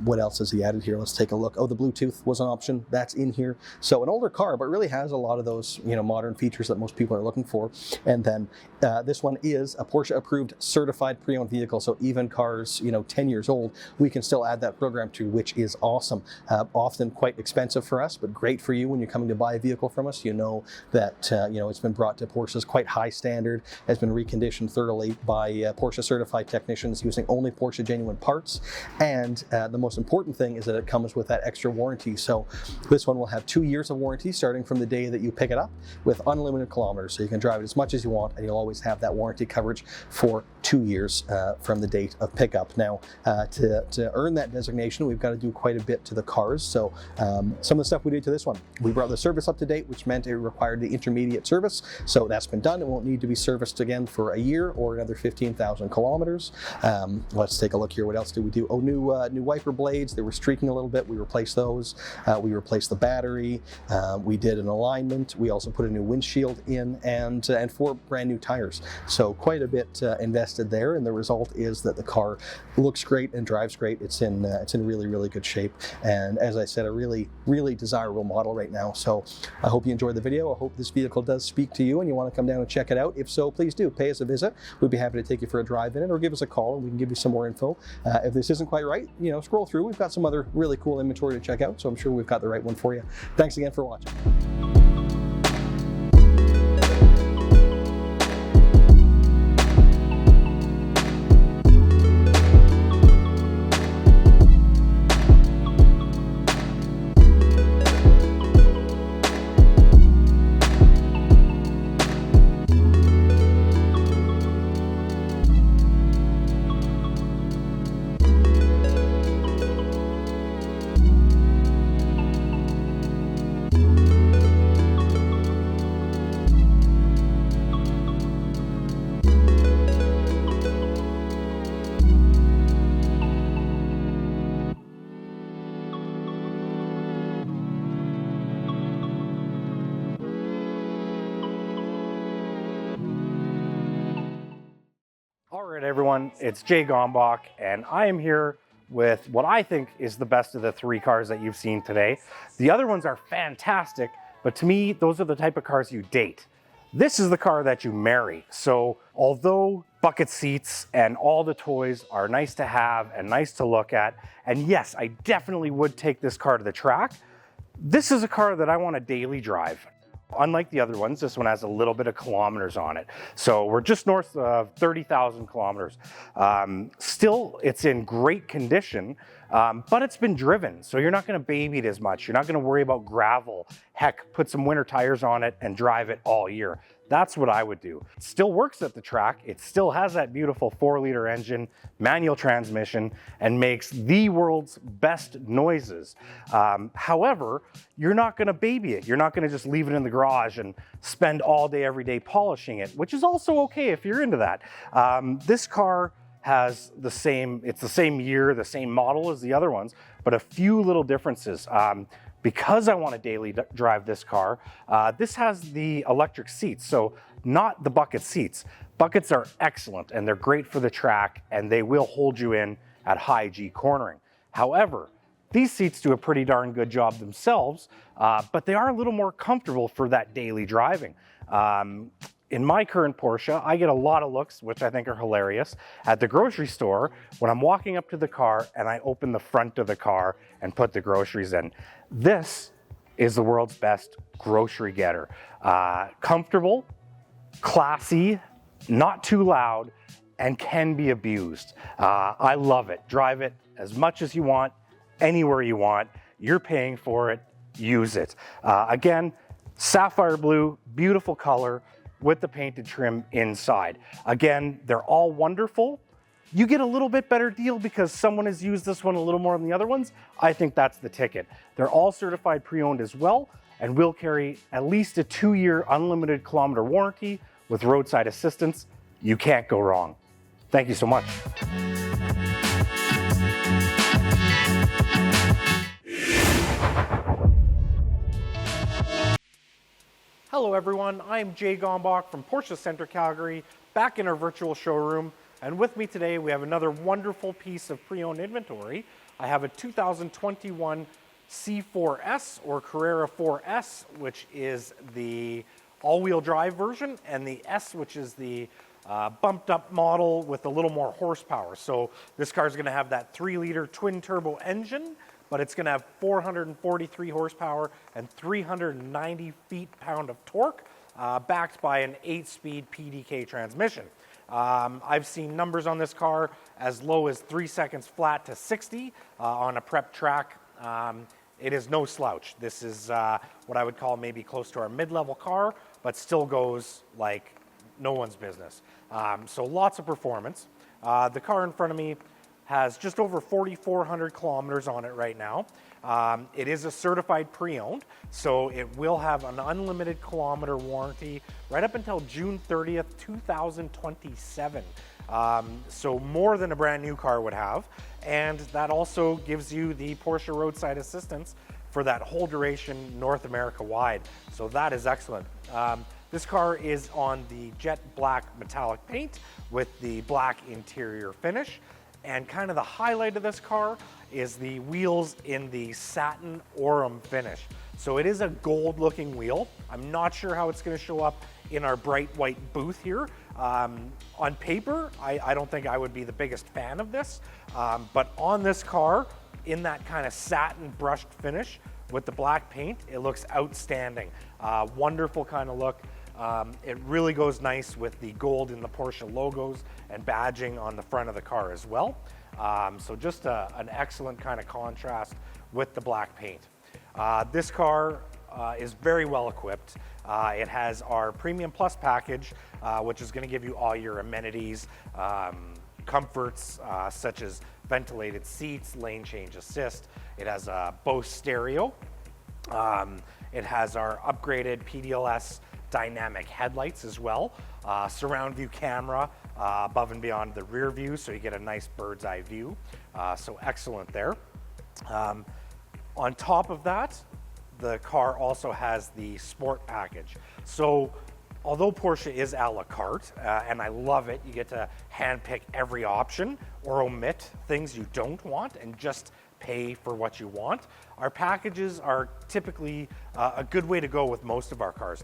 What else is he added here? Let's take a look. Oh, the Bluetooth was an option. That's in here. So an older car, but really has a lot of those modern features that most people are looking for. And then this one is a Porsche-approved certified pre-owned vehicle, so even cars 10 years old, we can still add that program to, which is awesome. Often quite expensive for us, but great for you when you're coming to buy a vehicle from us. You know that it's been brought to Porsche's quite high standard, has been reconditioned thoroughly by Porsche certified technicians using only Porsche genuine parts, and the most important thing is that it comes with that extra warranty. So this one will have 2 years of warranty starting from the day that you pick it up, with unlimited kilometers, so you can drive it as much as you want, and you'll always have that warranty coverage for 2 years from the date of pickup. Now to earn that designation, we've got to do quite a bit to the cars. So some of the stuff we did to this one, we brought the service up to date, which meant it required the intermediate service. So that's been done. It won't need to be serviced again for a year or another 15,000 kilometers. Let's take a look here. What else did we do? Oh, new wiper blades. They were streaking a little bit. We replaced those. We replaced the battery. We did an alignment. We also put a new windshield in, and 4 brand new tires. So quite a bit invested there, and the result is that the car looks great and drives great. It's in really, really good shape, and as I said, a really, really desirable model right now. So I hope you enjoyed the video. I hope this vehicle does speak to you and you want to come down and check it out. If so, please do pay us a visit. We'd be happy to take you for a drive in it, or give us a call and we can give you some more info. If this isn't quite right, scroll through. We've got some other really cool inventory to check out, so I'm sure we've got the right one for you. Thanks again for watching. Alright everyone, it's Jay Gombach, and I am here with what I think is the best of the 3 cars that you've seen today. The other ones are fantastic, but to me, those are the type of cars you date. This is the car that you marry. So although bucket seats and all the toys are nice to have and nice to look at, and yes, I definitely would take this car to the track, this is a car that I want to daily drive. Unlike the other ones, this one has a little bit of kilometers on it. So we're just north of 30,000 kilometers. Still, it's in great condition, but it's been driven. So you're not gonna baby it as much. You're not gonna worry about gravel. Heck, put some winter tires on it and drive it all year. That's what I would do. It still works at the track. It still has that beautiful 4-liter engine, manual transmission, and makes the world's best noises. However, you're not gonna baby it. You're not gonna just leave it in the garage and spend all day, every day polishing it, which is also okay if you're into that. This car has it's the same year, the same model as the other ones, but a few little differences. Because I want to daily drive this car, this has the electric seats, so not the bucket seats. Buckets are excellent and they're great for the track and they will hold you in at high G cornering. However, these seats do a pretty darn good job themselves, but they are a little more comfortable for that daily driving. In my current Porsche, I get a lot of looks, which I think are hilarious, at the grocery store when I'm walking up to the car and I open the front of the car and put the groceries in. This is the world's best grocery getter. Comfortable, classy, not too loud, and can be abused. I love it. Drive it as much as you want, anywhere you want. You're paying for it, use it. Again, sapphire blue, beautiful color, with the painted trim inside. Again, they're all wonderful. You get a little bit better deal because someone has used this one a little more than the other ones. I think that's the ticket. They're all certified pre-owned as well and will carry at least a 2-year unlimited kilometer warranty with roadside assistance. You can't go wrong. Thank you so much. Hello everyone, I'm Jay Gombach from Porsche Centre Calgary, back in our virtual showroom, and with me today we have another wonderful piece of pre-owned inventory. I have a 2021 C4S or Carrera 4S, which is the all-wheel drive version, and the S, which is the bumped up model with a little more horsepower. So this car is going to have that 3-liter twin turbo engine, but it's going to have 443 horsepower and 390 feet-pound of torque, backed by an 8-speed PDK transmission. I've seen numbers on this car as low as 3 seconds flat to 60 on a prep track. It is no slouch. This is what I would call maybe close to our mid-level car, but still goes like no one's business. So lots of performance. The car in front of me has just over 4,400 kilometers on it right now. It is a certified pre-owned, so it will have an unlimited kilometer warranty right up until June 30th, 2027. So more than a brand new car would have. And that also gives you the Porsche roadside assistance for that whole duration North America wide. So that is excellent. This car is on the jet black metallic paint with the black interior finish. And kind of the highlight of this car is the wheels in the satin Aurum finish. So it is a gold looking wheel. I'm not sure how it's going to show up in our bright white booth here. On paper, I don't think I would be the biggest fan of this, but on this car, in that kind of satin brushed finish with the black paint, it looks outstanding. Wonderful kind of look. It really goes nice with the gold in the Porsche logos and badging on the front of the car as well. So just an excellent kind of contrast with the black paint. This car is very well equipped. It has our Premium Plus package, which is going to give you all your amenities, comforts such as ventilated seats, lane change assist. It has a Bose stereo. It has our upgraded PDLS dynamic headlights as well, surround view camera above and beyond the rear view, so you get a nice bird's eye view. So excellent there. On top of that, the car also has the sport package. So although Porsche is a la carte, and I love it, you get to handpick every option or omit things you don't want and just pay for what you want. Our packages are typically a good way to go with most of our cars,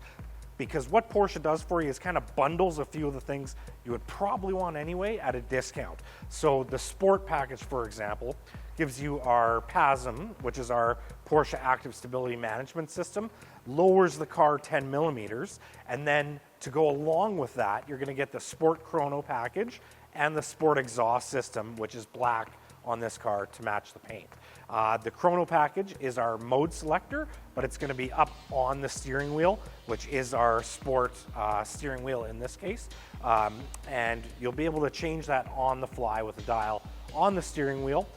because what Porsche does for you is kind of bundles a few of the things you would probably want anyway at a discount. So the Sport package, for example, gives you our PASM, which is our Porsche Active Stability Management System, lowers the car 10 millimeters, and then to go along with that, you're going to get the Sport Chrono package and the Sport exhaust system, which is black on this car to match the paint. The Chrono package is our mode selector, but it's going to be up on the steering wheel, which is our Sport steering wheel in this case. And you'll be able to change that on the fly with a dial on the steering wheel.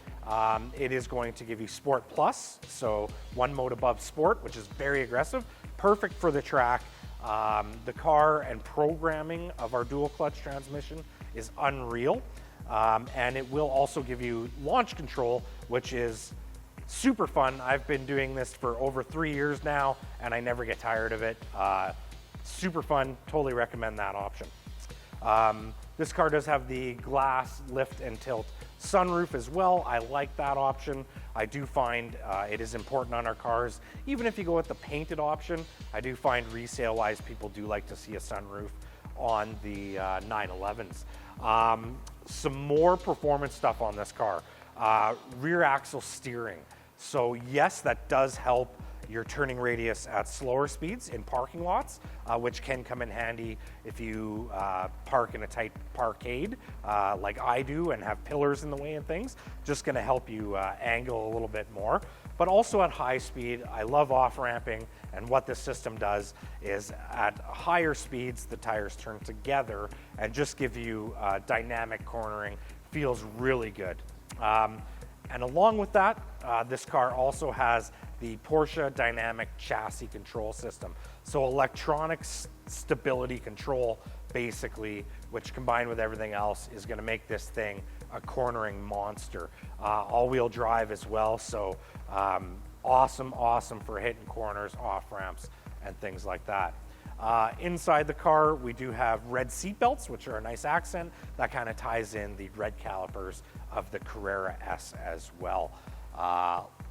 It is going to give you Sport Plus, so one mode above Sport, which is very aggressive, perfect for the track. The car and programming of our dual clutch transmission is unreal. And it will also give you launch control, which is super fun. I've been doing this for over 3 years now, and I never get tired of it. Super fun, totally recommend that option. This car does have the glass lift and tilt sunroof as well. I like that option. I do find it is important on our cars. Even if you go with the painted option, I do find resale-wise people do like to see a sunroof on the 911s. Some more performance stuff on this car. Rear axle steering. So yes, that does help your turning radius at slower speeds in parking lots, which can come in handy if you park in a tight parkade like I do and have pillars in the way and things. Just going to help you angle a little bit more. But also at high speed, I love off-ramping, and what this system does is at higher speeds, the tires turn together and just give you dynamic cornering. Feels really good. And along with that, this car also has the Porsche Dynamic Chassis Control System. So electronic stability control, basically, which combined with everything else is going to make this thing a cornering monster. All-wheel drive as well, so awesome for hitting corners, off-ramps, and things like that. Inside the car, we do have red seat belts, which are a nice accent. That kind of ties in the red calipers of the Carrera S as well.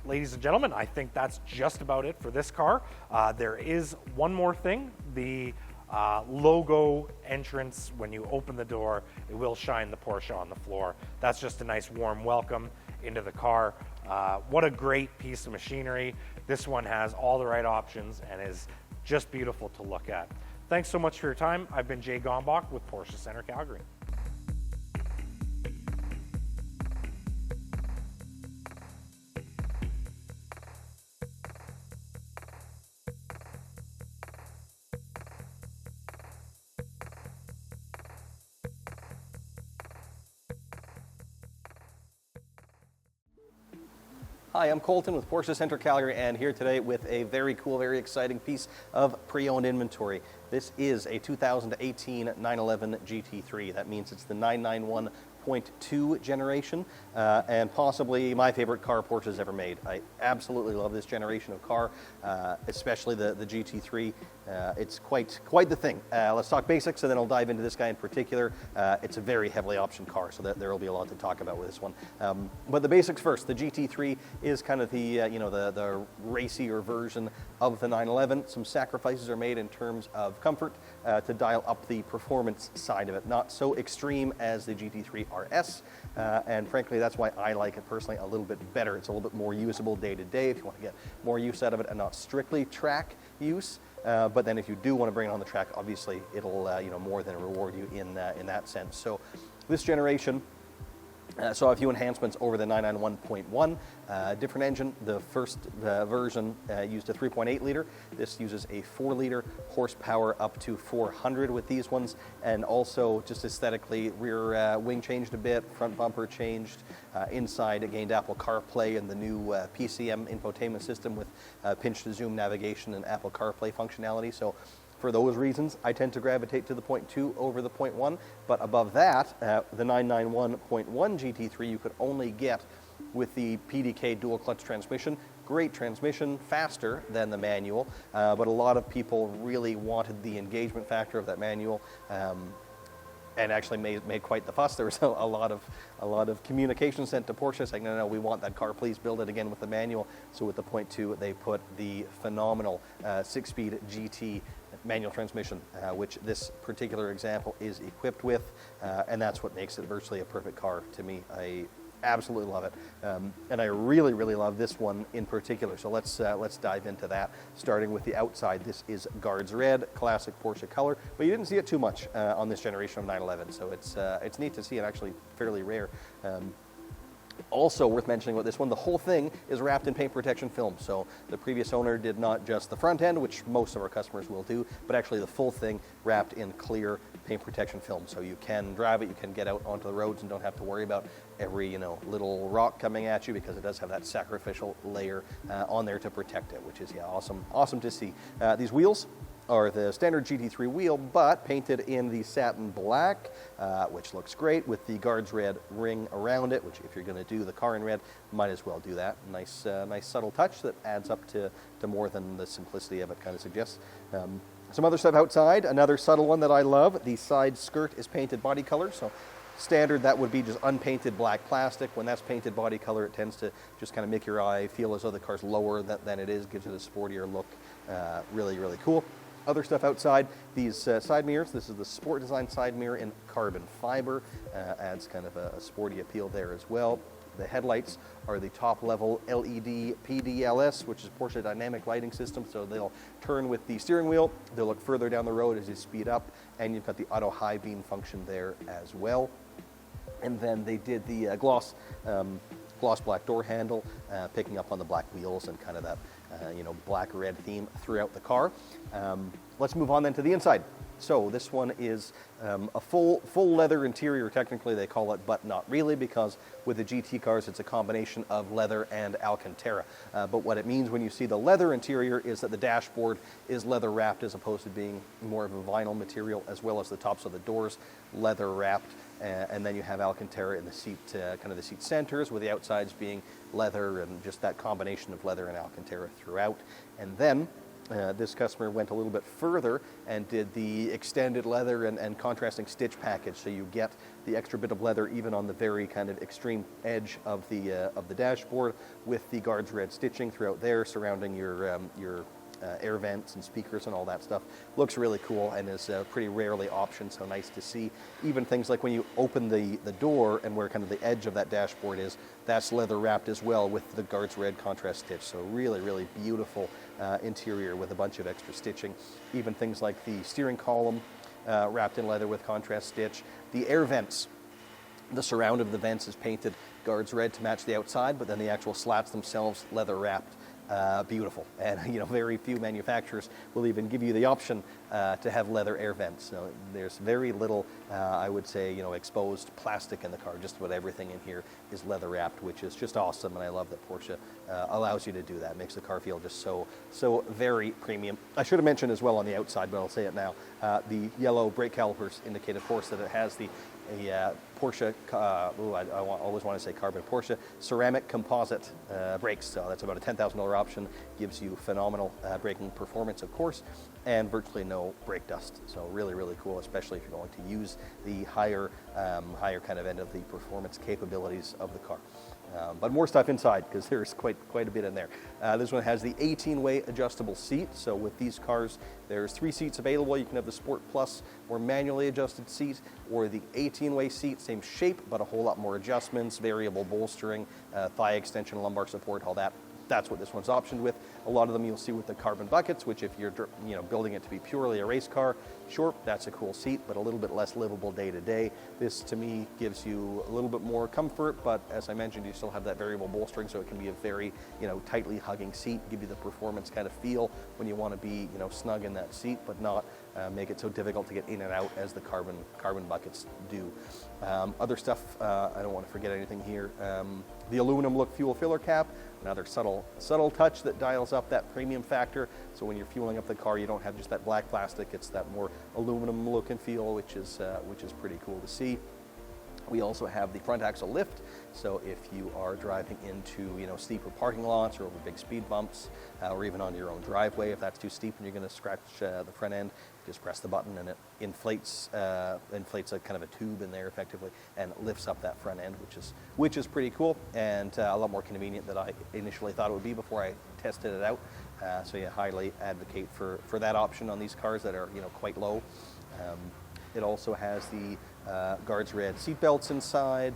Ladies and gentlemen, I think that's just about it for this car. There is one more thing. The logo entrance, when you open the door, it will shine the Porsche on the floor. That's just a nice warm welcome into the car. What a great piece of machinery. This one has all the right options and is just beautiful to look at. Thanks so much for your time. I've been Jay Gombach with Porsche Center Calgary. Hi, I'm Colton with Porsche Center Calgary, and here today with a very cool, very exciting piece of pre-owned inventory. This is a 2018 911 GT3. That means it's the 991.2 generation, and possibly my favorite car Porsche's ever made. I absolutely love this generation of car, especially the GT3. It's quite the thing. Let's talk basics, and then I'll dive into this guy in particular. It's a very heavily optioned car, so there will be a lot to talk about with this one. But the basics first. The GT3 is kind of the the racier version of the 911. Some sacrifices are made in terms of comfort to dial up the performance side of it. Not so extreme as the GT3 RS, and frankly, that's why I like it personally a little bit better. It's a little bit more usable day to day if you want to get more use out of it and not strictly track use. But then if you do want to bring it on the track, obviously it'll more than reward you in that sense. So this generation saw a few enhancements over the 991.1. Different engine. The first version used a 3.8 liter. This uses a 4 liter, horsepower up to 400 with these ones, and also just aesthetically, rear wing changed a bit, front bumper changed. Inside it gained Apple CarPlay and the new PCM infotainment system with pinch to zoom navigation and Apple CarPlay functionality. So for those reasons, I tend to gravitate to the 0.2 over the 0.1, but above that, the 991.1 GT3 you could only get with the PDK dual clutch transmission. Great transmission, faster than the manual, but a lot of people really wanted the engagement factor of that manual, and actually made quite the fuss. There was a lot of communication sent to Porsche saying, no, we want that car, please build it again with the manual. So with the 0.2, they put the phenomenal 6-speed GT manual transmission, which this particular example is equipped with, and that's what makes it virtually a perfect car to me. I absolutely love it, and I really, really love this one in particular. So let's dive into that. Starting with the outside, this is Guards Red, classic Porsche color, but you didn't see it too much on this generation of 911. So it's neat to see, and actually fairly rare. Also worth mentioning about this one, the whole thing is wrapped in paint protection film. So the previous owner did not just the front end, which most of our customers will do, but actually the full thing wrapped in clear paint protection film. So you can drive it, you can get out onto the roads and don't have to worry about every little rock coming at you, because it does have that sacrificial layer on there to protect it, which is awesome to see. These wheels are the standard GT3 wheel, but painted in the satin black, which looks great with the Guards Red ring around it, which if you're going to do the car in red, might as well do that. Nice subtle touch that adds up to more than the simplicity of it kind of suggests. Some other stuff outside, another subtle one that I love, the side skirt is painted body color. So standard, that would be just unpainted black plastic. When that's painted body color, it tends to just kind of make your eye feel as though the car's lower than it is, gives it a sportier look. Really, really cool. Other stuff outside, these side mirrors. This is the Sport Design side mirror in carbon fiber. Adds kind of a sporty appeal there as well. The headlights are the top level LED PDLS, which is Porsche Dynamic Lighting System. So they'll turn with the steering wheel. They'll look further down the road as you speed up. And you've got the auto high beam function there as well. And then they did the gloss black door handle, picking up on the black wheels and kind of that black-red theme throughout the car. Let's move on then to the inside. So this one is a full leather interior, technically they call it, but not really, because with the GT cars it's a combination of leather and Alcantara. But what it means when you see the leather interior is that the dashboard is leather wrapped as opposed to being more of a vinyl material, as well as the tops of the doors leather wrapped. And then you have Alcantara in the seat, kind of the seat centers, with the outsides being leather, and just that combination of leather and Alcantara throughout. And then this customer went a little bit further and did the extended leather and contrasting stitch package. So you get the extra bit of leather even on the very kind of extreme edge of the dashboard, with the Guards Red stitching throughout there, surrounding your air vents and speakers and all that stuff. Looks really cool and is pretty rarely optioned, so nice to see. Even things like when you open the door and where kind of the edge of that dashboard is, that's leather wrapped as well with the Guards Red contrast stitch. So really, really beautiful interior with a bunch of extra stitching. Even things like the steering column wrapped in leather with contrast stitch. The air vents, the surround of the vents is painted Guards Red to match the outside, but then the actual slats themselves leather wrapped. Beautiful, and very few manufacturers will even give you the option to have leather air vents. So there's very little, I would say, exposed plastic in the car. Just about everything in here is leather wrapped, which is just awesome, and I love that Porsche allows you to do that. It makes the car feel just so very premium. I should have mentioned as well on the outside, but I'll say it now. The yellow brake calipers indicate, of course, that it has the Porsche, I always want to say carbon, Porsche ceramic composite brakes. So that's about a $10,000 option. Gives you phenomenal braking performance, of course, and virtually no brake dust. So really, really cool, especially if you're going to use the higher kind of end of the performance capabilities of the car. But more stuff inside, because there's quite a bit in there. This one has the 18-way adjustable seat. So with these cars, there's 3 seats available. You can have the Sport Plus or manually adjusted seat, or the 18-way seat, same shape, but a whole lot more adjustments, variable bolstering, thigh extension, lumbar support, all that. That's what this one's optioned with. A lot of them you'll see with the carbon buckets, which if you're building it to be purely a race car, sure, that's a cool seat, but a little bit less livable day to day. This, to me, gives you a little bit more comfort, but as I mentioned, you still have that variable bolstering, so it can be a very, tightly hugging seat, give you the performance kind of feel when you want to be, snug in that seat, but not make it so difficult to get in and out as the carbon buckets do. Other stuff, I don't want to forget anything here. The aluminum look fuel filler cap, another subtle touch that dials up that premium factor. So when you're fueling up the car, you don't have just that black plastic, it's that more aluminum look and feel, which is pretty cool to see. We also have the front axle lift, so if you are driving into steeper parking lots or over big speed bumps, or even on your own driveway, if that's too steep and you're going to scratch the front end, just press the button and it inflates a kind of a tube in there effectively and lifts up that front end, which is pretty cool and a lot more convenient than I initially thought it would be before I tested it out. So you highly advocate for that option on these cars that are, you know, quite low. It also has the guards red seat belts inside.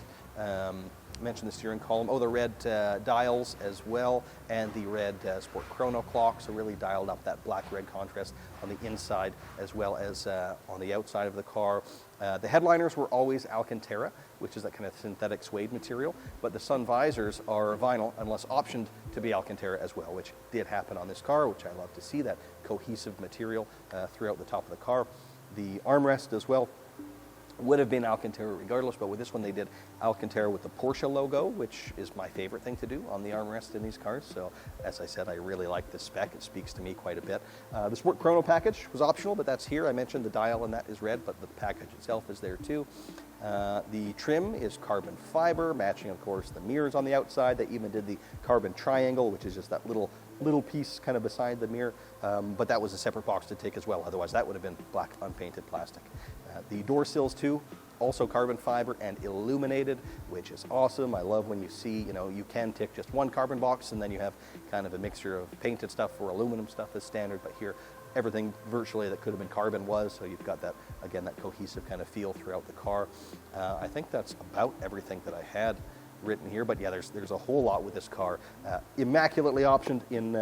Mentioned the steering column. Oh, the red dials as well, and the red sport chrono clock. So really dialed up that black-red contrast on the inside as well as on the outside of the car. The headliners were always Alcantara, which is that kind of synthetic suede material, but the sun visors are vinyl unless optioned to be Alcantara as well, which did happen on this car, which I love to see, that cohesive material throughout the top of the car. The armrest as well would have been Alcantara regardless, but with this one they did Alcantara with the Porsche logo, which is my favorite thing to do on the armrest in these cars. So as I said, I really like this spec. It speaks to me quite a bit. The Sport Chrono package was optional, but that's here. I mentioned the dial and that is red, but the package itself is there too. The trim is carbon fiber, matching of course the mirrors on the outside. They even did the carbon triangle, which is just that little piece kind of beside the mirror, but that was a separate box to take as well. Otherwise that would have been black unpainted plastic. The door sills too, also carbon fiber and illuminated, which is awesome. I love when you see, you know, you can tick just one carbon box and then you have kind of a mixture of painted stuff or aluminum stuff as standard, but here everything virtually that could have been carbon was, so you've got that, again, that cohesive kind of feel throughout the car. I think that's about everything that I had written here, but yeah, there's a whole lot with this car. Immaculately optioned in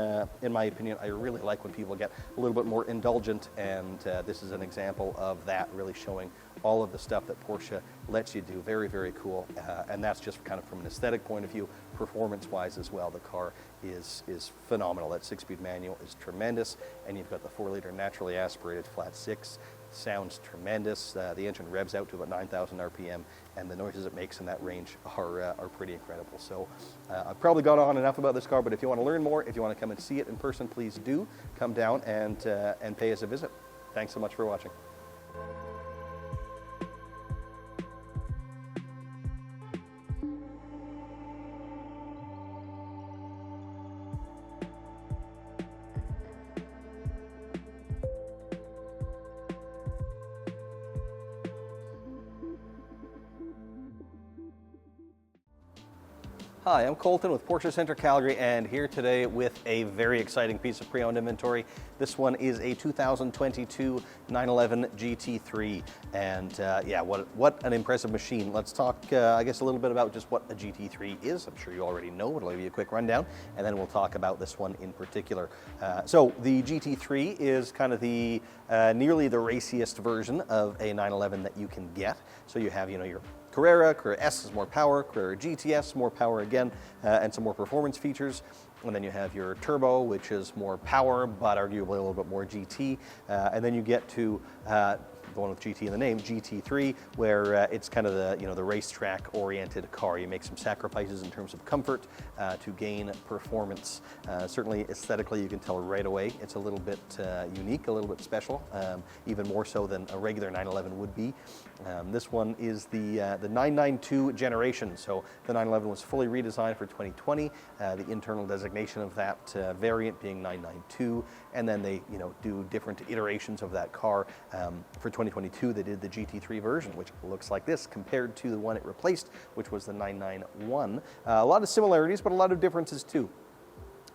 my opinion. I really like when people get a little bit more indulgent, and this is an example of that, really showing all of the stuff that Porsche lets you do. Very, very cool, and that's just kind of from an aesthetic point of view. Performance-wise as well, the car is phenomenal. That 6-speed manual is tremendous, and you've got the 4-liter naturally aspirated flat 6. Sounds tremendous. The engine revs out to about 9,000 RPM, and the noises it makes in that range are pretty incredible. So I've probably gone on enough about this car, but if you want to learn more, if you want to come and see it in person, please do come down and pay us a visit. Thanks so much for watching. Hi, I'm Colton with Porsche Centre Calgary, and here today with a very exciting piece of pre-owned inventory. This one is a 2022 911 GT3, and yeah, what an impressive machine. Let's talk, I guess, a little bit about just what a GT3 is. I'm sure you already know, but I'll give you a quick rundown, and then we'll talk about this one in particular. So the GT3 is kind of the nearly the raciest version of a 911 that you can get. So you have, you know, your Carrera S is more power, Carrera GTS more power again, and some more performance features. And then you have your Turbo, which is more power, but arguably a little bit more GT. And then you get to the one with GT in the name, GT3, where it's kind of the, you know, the racetrack oriented car. You make some sacrifices in terms of comfort to gain performance. Certainly aesthetically, you can tell right away it's a little bit unique, a little bit special, even more so than a regular 911 would be. This one is the 992 generation. So the 911 was fully redesigned for 2020. The internal designation of that variant being 992, and then they, you know, do different iterations of that car. For 2022, they did the GT3 version, which looks like this compared to the one it replaced, which was the 991. A lot of similarities, but a lot of differences too.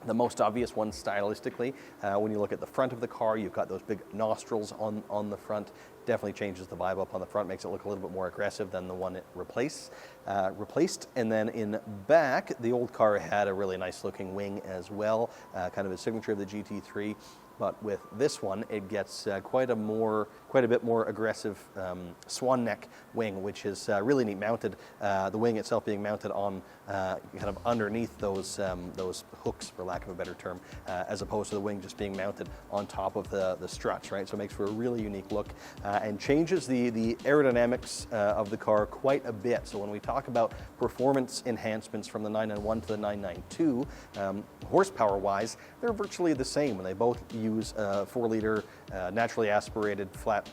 The most obvious one stylistically, when you look at the front of the car, you've got those big nostrils on the front. Definitely changes the vibe up on the front, makes it look a little bit more aggressive than the one it replaced. And then in back, the old car had a really nice looking wing as well, kind of a signature of the GT3. But with this one, it gets quite a bit more aggressive swan neck wing, which is really neat mounted. The wing itself being mounted on kind of underneath those hooks, for lack of a better term, as opposed to the wing just being mounted on top of the struts, right? So it makes for a really unique look and changes the aerodynamics of the car quite a bit. So when we talk about performance enhancements from the 991 to the 992, horsepower-wise, they're virtually the same, and they both use 4-liter naturally aspirated flat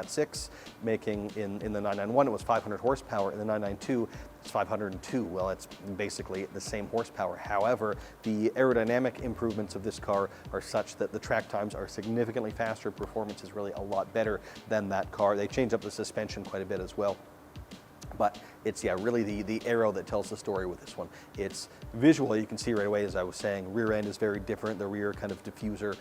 6, making in the 991 it was 500 horsepower. In the 992 it's 502. Well, it's basically the same horsepower. However, the aerodynamic improvements of this car are such that the track times are significantly faster. Performance is really a lot better than that car. They changed up the suspension quite a bit as well. But it's, yeah, really the arrow that tells the story with this one. It's visual, you can see right away, as I was saying, rear end is very different, the rear kind of diffuser,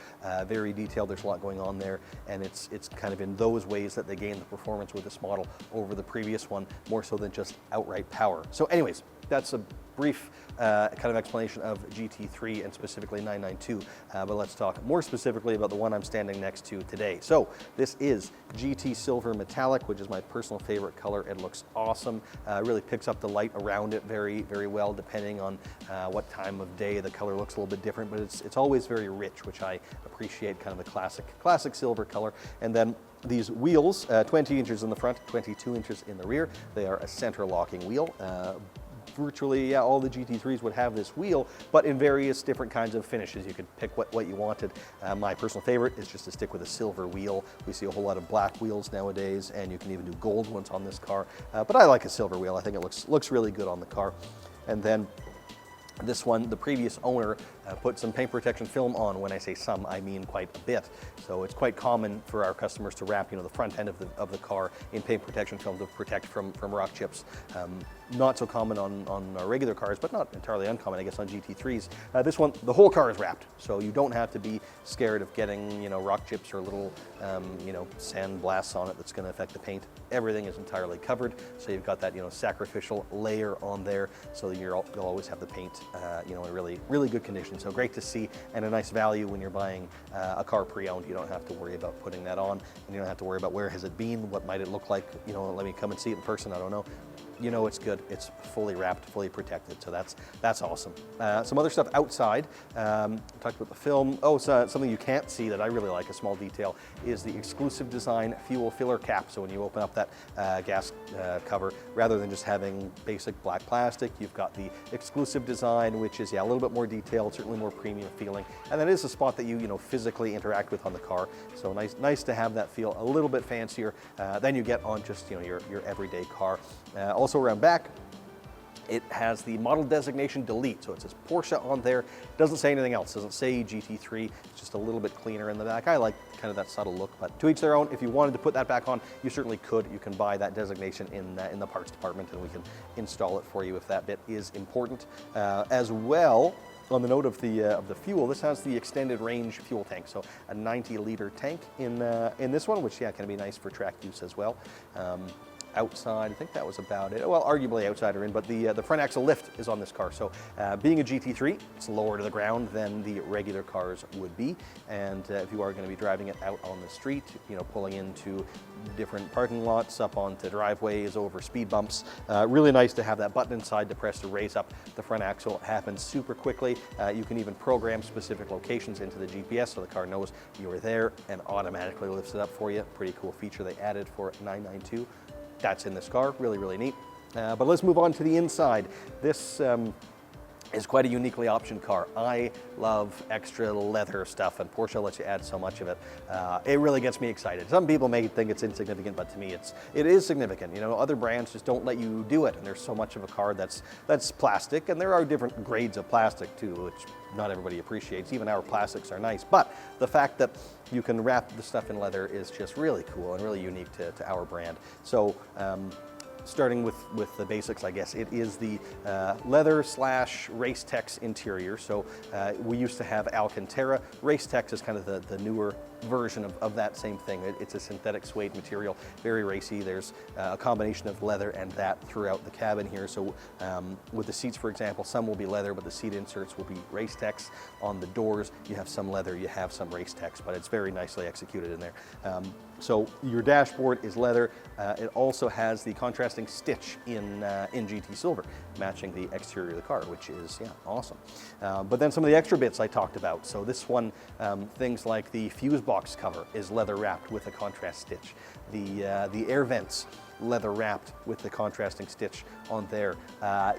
very detailed, there's a lot going on there, and it's kind of in those ways that they gain the performance with this model over the previous one, more so than just outright power. So anyways, that's a brief kind of explanation of GT3 and specifically 992, but let's talk more specifically about the one I'm standing next to today. So this is GT Silver Metallic, which is my personal favorite color. It looks awesome, really picks up the light around it very, very well, depending on what time of day. The color looks a little bit different, but it's always very rich, which I appreciate, kind of the classic silver color. And then these wheels, 20 inches in the front, 22 inches in the rear. They are a center locking wheel. Virtually, yeah, all the GT3s would have this wheel, but in various different kinds of finishes. You could pick what you wanted. My personal favorite is just to stick with a silver wheel. We see a whole lot of black wheels nowadays, and you can even do gold ones on this car. But I like a silver wheel. I think it looks really good on the car. And then this one, the previous owner put some paint protection film on. When I say some, I mean quite a bit. So it's quite common for our customers to wrap, the front end of the car in paint protection film to protect from rock chips. Not so common on our regular cars, but not entirely uncommon, I guess, on GT3s. This one, the whole car is wrapped, so you don't have to be scared of getting, rock chips or little, sand blasts on it that's going to affect the paint. Everything is entirely covered, so you've got that, sacrificial layer on there, so that you'll always have the paint, in really, really good condition. So great to see, and a nice value when you're buying a car pre-owned. You don't have to worry about putting that on, and you don't have to worry about where has it been, what might it look like. Let me come and see it in person. I don't know. It's good. It's fully wrapped, fully protected, so that's awesome. Some other stuff outside. Talked about the film. Oh, so something you can't see that I really like, a small detail, is the exclusive design fuel filler cap. So when you open up that gas cover, rather than just having basic black plastic, you've got the exclusive design, which is, a little bit more detailed, certainly more premium feeling, and that is a spot that you physically interact with on the car. So nice to have that feel a little bit fancier than you get on just your everyday car. Also around back, it has the model designation delete, so it says Porsche on there. Doesn't say anything else, doesn't say GT3, it's just a little bit cleaner in the back. I like kind of that subtle look, but to each their own. If you wanted to put that back on, you certainly could. You can buy that designation in the parts department, and we can install it for you if that bit is important. As well, on the note of the fuel, this has the extended range fuel tank, so a 90-liter tank in this one, which can be nice for track use as well. Outside, I think that was about it. Well, arguably outside or in, but the front axle lift is on this car. So being a GT3, it's lower to the ground than the regular cars would be. And if you are going to be driving it out on the street, pulling into different parking lots, up onto driveways, over speed bumps, really nice to have that button inside to press to raise up the front axle. It happens super quickly. You can even program specific locations into the GPS so the car knows you are there and automatically lifts it up for you. Pretty cool feature they added for 992. That's in this car, really, really neat. But let's move on to the inside. This is quite a uniquely optioned car. I love extra leather stuff, and Porsche lets you add so much of it. It really gets me excited. Some people may think it's insignificant, but to me it is significant. Other brands just don't let you do it, and there's so much of a car that's plastic, and there are different grades of plastic too, which not everybody appreciates. Even our plastics are nice, but the fact that you can wrap the stuff in leather is just really cool and really unique to our brand. So starting with the basics, I guess, it is the leather / Racetex interior. So we used to have Alcantara. Racetex is kind of the newer version of that same thing. It's a synthetic suede material, very racy. There's a combination of leather and that throughout the cabin here. So with the seats, for example, some will be leather, but the seat inserts will be Racetex. On the doors, you have some leather, you have some Racetex, but it's very nicely executed in there. So your dashboard is leather. It also has the contrasting stitch in GT Silver, matching the exterior of the car, which is awesome. But then some of the extra bits I talked about. So this one, things like the fuse box cover is leather wrapped with a contrast stitch. The air vents, leather wrapped with the contrasting stitch on there.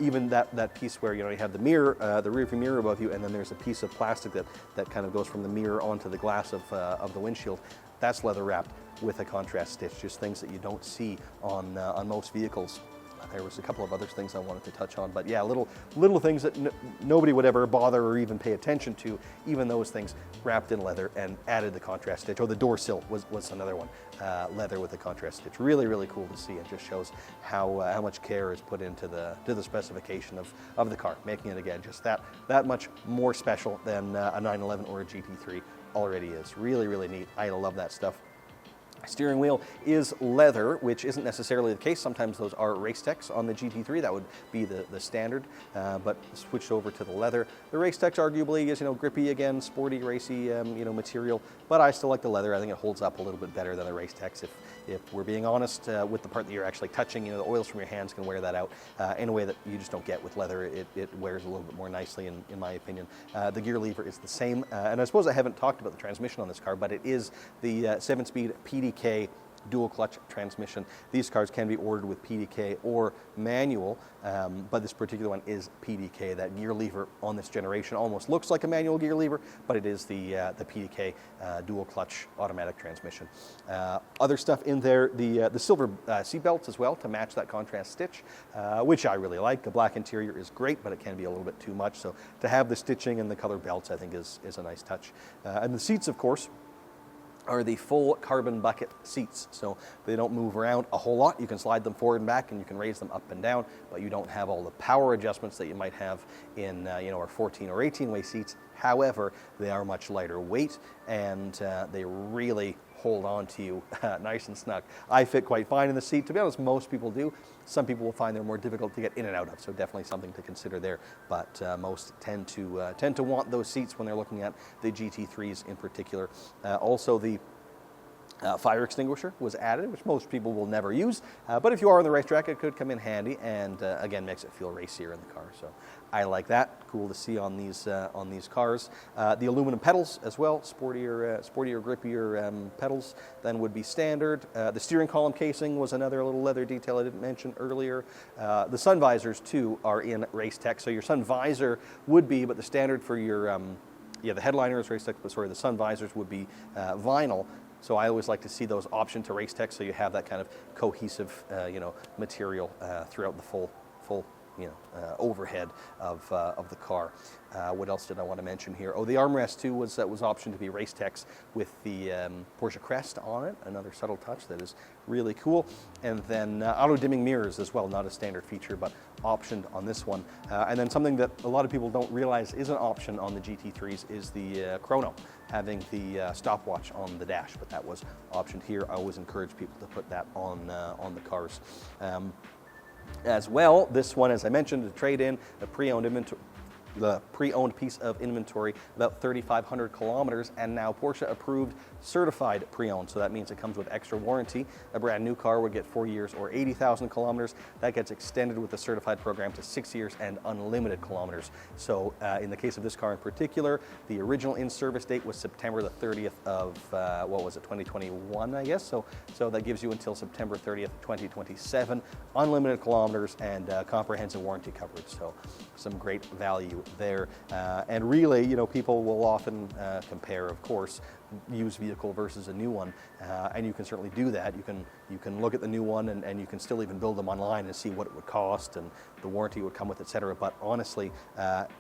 Even that piece where you have the mirror, the rear view mirror above you, and then there's a piece of plastic that kind of goes from the mirror onto the glass of the windshield. That's leather wrapped with a contrast stitch. Just things that you don't see on most vehicles. There was a couple of other things I wanted to touch on, but yeah, little things that nobody would ever bother or even pay attention to, even those things wrapped in leather and added the contrast stitch. Oh, the door sill was another one, leather with the contrast stitch. Really, really cool to see. It just shows how much care is put into the specification of the car, making it again just that much more special than a 911 or a GT3 already is. Really, really neat. I love that stuff. Steering wheel is leather, which isn't necessarily the case. Sometimes those are Racetechs on the GT3. That would be the standard, but switched over to the leather. The Racetechs arguably is, grippy again, sporty, racy, material, but I still like the leather. I think it holds up a little bit better than the Racetechs. If we're being honest, with the part that you're actually touching, the oils from your hands can wear that out in a way that you just don't get with leather. It wears a little bit more nicely, in my opinion. The gear lever is the same, and I suppose I haven't talked about the transmission on this car, but it is the 7-speed PDK dual clutch transmission. These cars can be ordered with PDK or manual, but this particular one is PDK. That gear lever on this generation almost looks like a manual gear lever, but it is the PDK dual clutch automatic transmission. Other stuff in there, the silver seat belts as well to match that contrast stitch, which I really like. The black interior is great, but it can be a little bit too much. So to have the stitching and the color belts, I think is a nice touch. And the seats, of course, are the full carbon bucket seats. So they don't move around a whole lot. You can slide them forward and back and you can raise them up and down, but you don't have all the power adjustments that you might have in our 14 or 18 way seats. However, they are much lighter weight and they really hold on to you nice and snug. I fit quite fine in the seat. To be honest, most people do. Some people will find they're more difficult to get in and out of, so definitely something to consider there. But most tend to want those seats when they're looking at the GT3s in particular. Also, the fire extinguisher was added, which most people will never use, but if you are on the racetrack, it could come in handy, and again, makes it feel racier in the car. So I like that. Cool to see on these cars. The aluminum pedals as well, sportier, grippier pedals than would be standard. The steering column casing was another little leather detail I didn't mention earlier. The sun visors too are in Racetech, so your sun visor would be, but the standard for your the headliner is Racetech, but sorry, the sun visors would be vinyl. So I always like to see those option to Racetech, so you have that kind of cohesive, material throughout the full overhead of the car. What else did I want to mention here? Oh, the armrest too was optioned to be Racetechs with the Porsche crest on it. Another subtle touch that is really cool. And then auto dimming mirrors as well, not a standard feature, but optioned on this one. And then something that a lot of people don't realize is an option on the GT3s is the chrono, having the stopwatch on the dash, but that was optioned here. I always encourage people to put that on the cars. As well, this one, as I mentioned, to trade in the pre-owned piece of inventory, about 3,500 kilometers, and now Porsche approved certified pre-owned. So that means it comes with extra warranty. A brand new car would get 4 years or 80,000 kilometers. That gets extended with the certified program to 6 years and unlimited kilometers. So in the case of this car in particular, the original in-service date was September the 30th of, 2021, I guess. So that gives you until September 30th, 2027, unlimited kilometers and comprehensive warranty coverage. So some great value there. And really, people will often compare, of course, used vehicle versus a new one, and you can certainly do that. You can look at the new one and you can still even build them online and see what it would cost and the warranty would come with, etc. But honestly,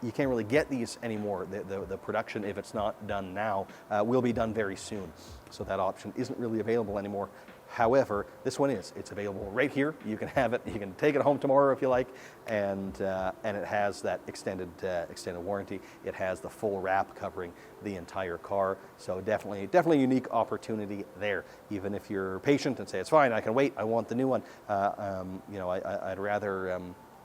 you can't really get these anymore. The production, if it's not done now, will be done very soon. So that option isn't really available anymore. However, this one is. It's available right here. You can have it. You can take it home tomorrow if you like, and it has that extended warranty. It has the full wrap covering the entire car. So definitely a unique opportunity there. Even if you're patient and say it's fine, I can wait. I want the new one. I'd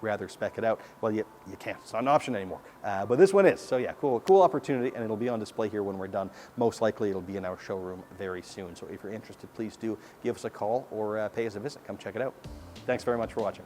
rather spec it out. Well, you can't. It's not an option anymore. But this one is. So yeah, cool opportunity, and it'll be on display here when we're done. Most likely it'll be in our showroom very soon. So if you're interested, please do give us a call or pay us a visit. Come check it out. Thanks very much for watching.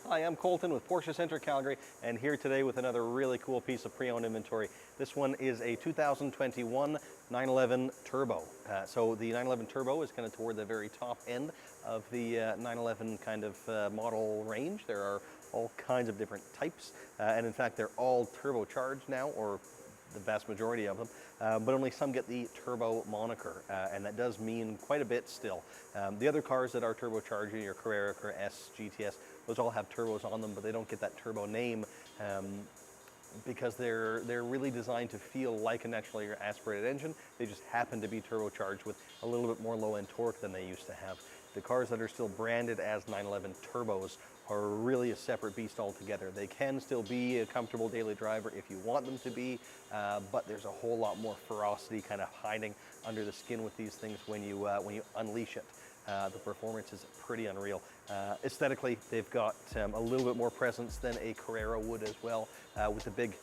Hi, I'm Colton with Porsche Center Calgary, and here today with another really cool piece of pre-owned inventory. This one is a 2021 911 Turbo. So the 911 Turbo is kind of toward the very top end of the 911 kind of model range. There are all kinds of different types, and in fact they're all turbocharged now, or the vast majority of them, but only some get the turbo moniker, and that does mean quite a bit still. The other cars that are turbocharged, your Carrera, Carrera S, GTS, those all have turbos on them, but they don't get that turbo name because they're really designed to feel like a naturally aspirated engine. They just happen to be turbocharged with a little bit more low-end torque than they used to have. The cars that are still branded as 911 turbos are really a separate beast altogether. They can still be a comfortable daily driver if you want them to be, but there's a whole lot more ferocity kind of hiding under the skin with these things when you unleash it. The performance is pretty unreal. Aesthetically, they've got a little bit more presence than a Carrera would as well, with the big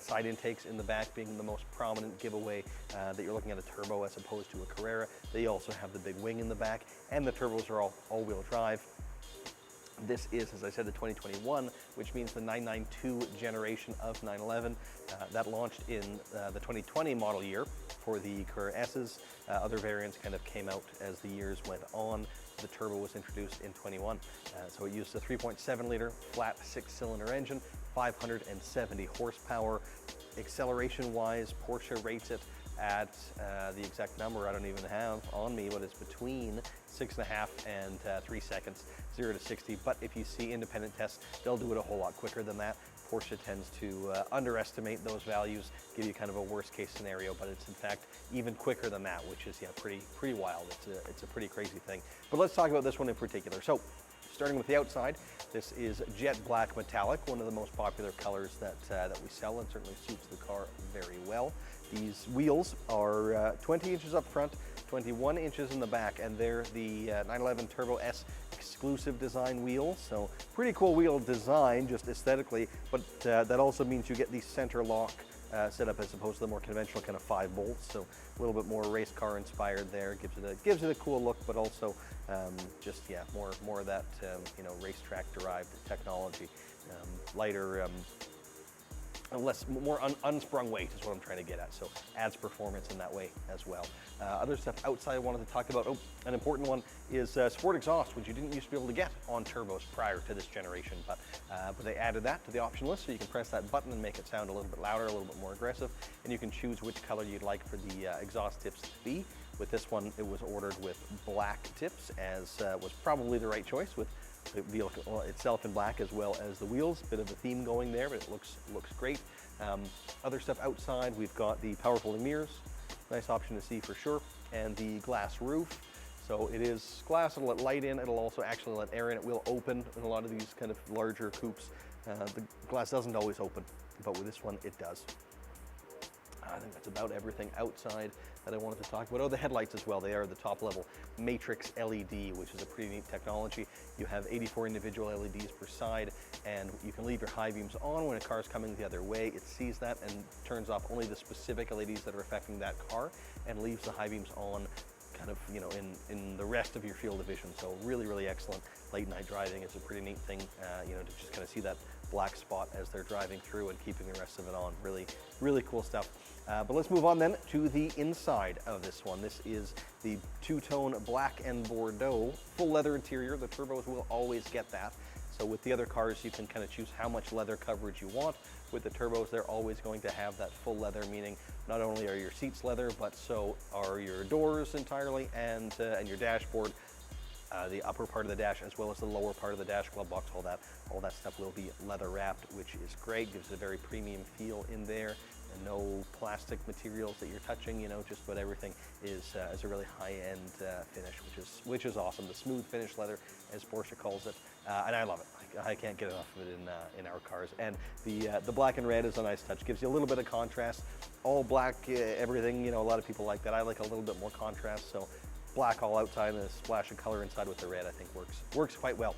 side intakes in the back being the most prominent giveaway that you're looking at a turbo as opposed to a Carrera. They also have the big wing in the back, and the turbos are all-wheel drive. This is, as I said, the 2021, which means the 992 generation of 911. That launched in the 2020 model year for the Carrera S's. Other variants kind of came out as the years went on. The turbo was introduced in 21. So it used a 3.7 liter flat 6-cylinder engine, 570 horsepower. Acceleration wise, Porsche rates it at the exact number I don't even have on me, but it's between 6.5 and 3 seconds, 0 to 60. But if you see independent tests, they'll do it a whole lot quicker than that. Porsche tends to underestimate those values, give you kind of a worst case scenario, but it's in fact even quicker than that, which is pretty wild. It's a pretty crazy thing. But let's talk about this one in particular. So, starting with the outside, this is jet black metallic, one of the most popular colors that we sell, and certainly suits the car very well. These wheels are 20 inches up front, 21 inches in the back, and they're the 911 Turbo S exclusive design wheels. So pretty cool wheel design, just aesthetically, but that also means you get the center lock setup as opposed to the more conventional kind of 5 bolts. So a little bit more race car inspired there. Gives it a cool look, but also just more of that racetrack derived technology. Lighter, more unsprung weight is what I'm trying to get at. So adds performance in that way as well. Other stuff outside I wanted to talk about. An important one is sport exhaust, which you didn't used to be able to get on turbos prior to this generation, but they added that to the option list, so you can press that button and make it sound a little bit louder, a little bit more aggressive, and you can choose which color you'd like for the exhaust tips to be. With this one, it was ordered with black tips, as was probably the right choice, with the vehicle itself in black as well as the wheels. Bit of a theme going there, but it looks great. Other stuff outside, we've got the power folding mirrors, nice option to see for sure, and the glass roof. So it is glass, it'll let light in, it'll also actually let air in. It will open in a lot of these kind of larger coupes. The glass doesn't always open, but with this one it does. I think that's about everything outside that I wanted to talk about. Oh, the headlights as well. They are the top level matrix LED, which is a pretty neat technology. You have 84 individual LEDs per side, and you can leave your high beams on when a car is coming the other way. It sees that and turns off only the specific LEDs that are affecting that car, and leaves the high beams on kind of, in the rest of your field of vision. So really excellent late night driving. It's a pretty neat thing, to just kind of see that black spot as they're driving through and keeping the rest of it on. Really cool stuff. But let's move on then to the inside of this one. This is the two-tone black and Bordeaux, full leather interior. The turbos will always get that. So with the other cars, you can kind of choose how much leather coverage you want. With the turbos, they're always going to have that full leather, meaning not only are your seats leather, but so are your doors entirely, and your dashboard. The upper part of the dash as well as the lower part of the dash glove box, all that stuff will be leather wrapped, which is great. Gives it a very premium feel in there, and no plastic materials that you're touching. Just about everything is a really high-end finish, which is awesome. The smooth finish leather, as Porsche calls it, and I love it. I can't get enough of it in our cars. And the black and red is a nice touch. Gives you a little bit of contrast. All black, everything. A lot of people like that. I like a little bit more contrast. So black all outside and a splash of color inside with the red, I think works quite well.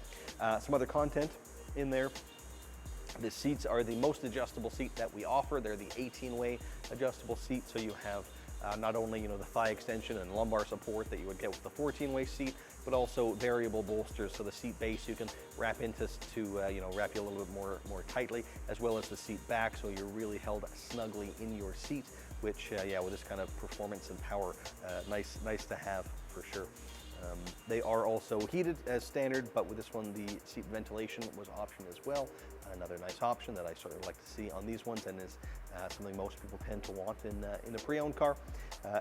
Some other content in there. The seats are the most adjustable seat that we offer. They're the 18-way adjustable seat, so you have Not only, you know, the thigh extension and lumbar support that you would get with the 14-way seat, but also variable bolsters, so the seat base you can wrap into you know, wrap you a little bit more tightly, as well as the seat back, so you're really held snugly in your seat, which yeah, with this kind of performance and power, nice to have for sure. They are also heated as standard, but with this one the seat ventilation was optioned as well. Another nice option that I sort of like to see on these ones, and is something most people tend to want in a pre-owned car.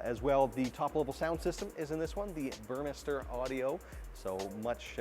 As well, the top-level sound system is in this one, the Burmester Audio, so much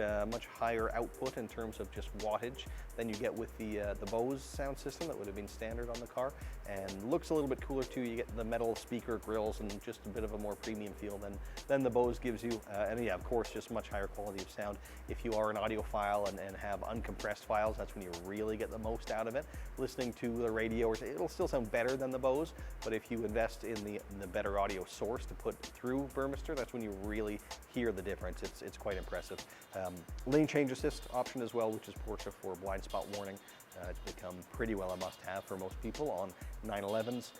higher output in terms of just wattage than you get with the Bose sound system that would have been standard on the car, and looks a little bit cooler too. You get the metal speaker grills and just a bit of a more premium feel than the Bose gives you, and yeah, of course, just much higher quality of sound. If you are an audiophile and have uncompressed files, that's when you really get the most out of it. Listening to the radio, it'll still sound better than the Bose, but if you invest in the better audio source to put through Burmester, that's when you really hear the difference. It's quite impressive. Lane change assist option as well, which is Porsche for blind spot warning. It's become pretty well a must-have for most people on 911s.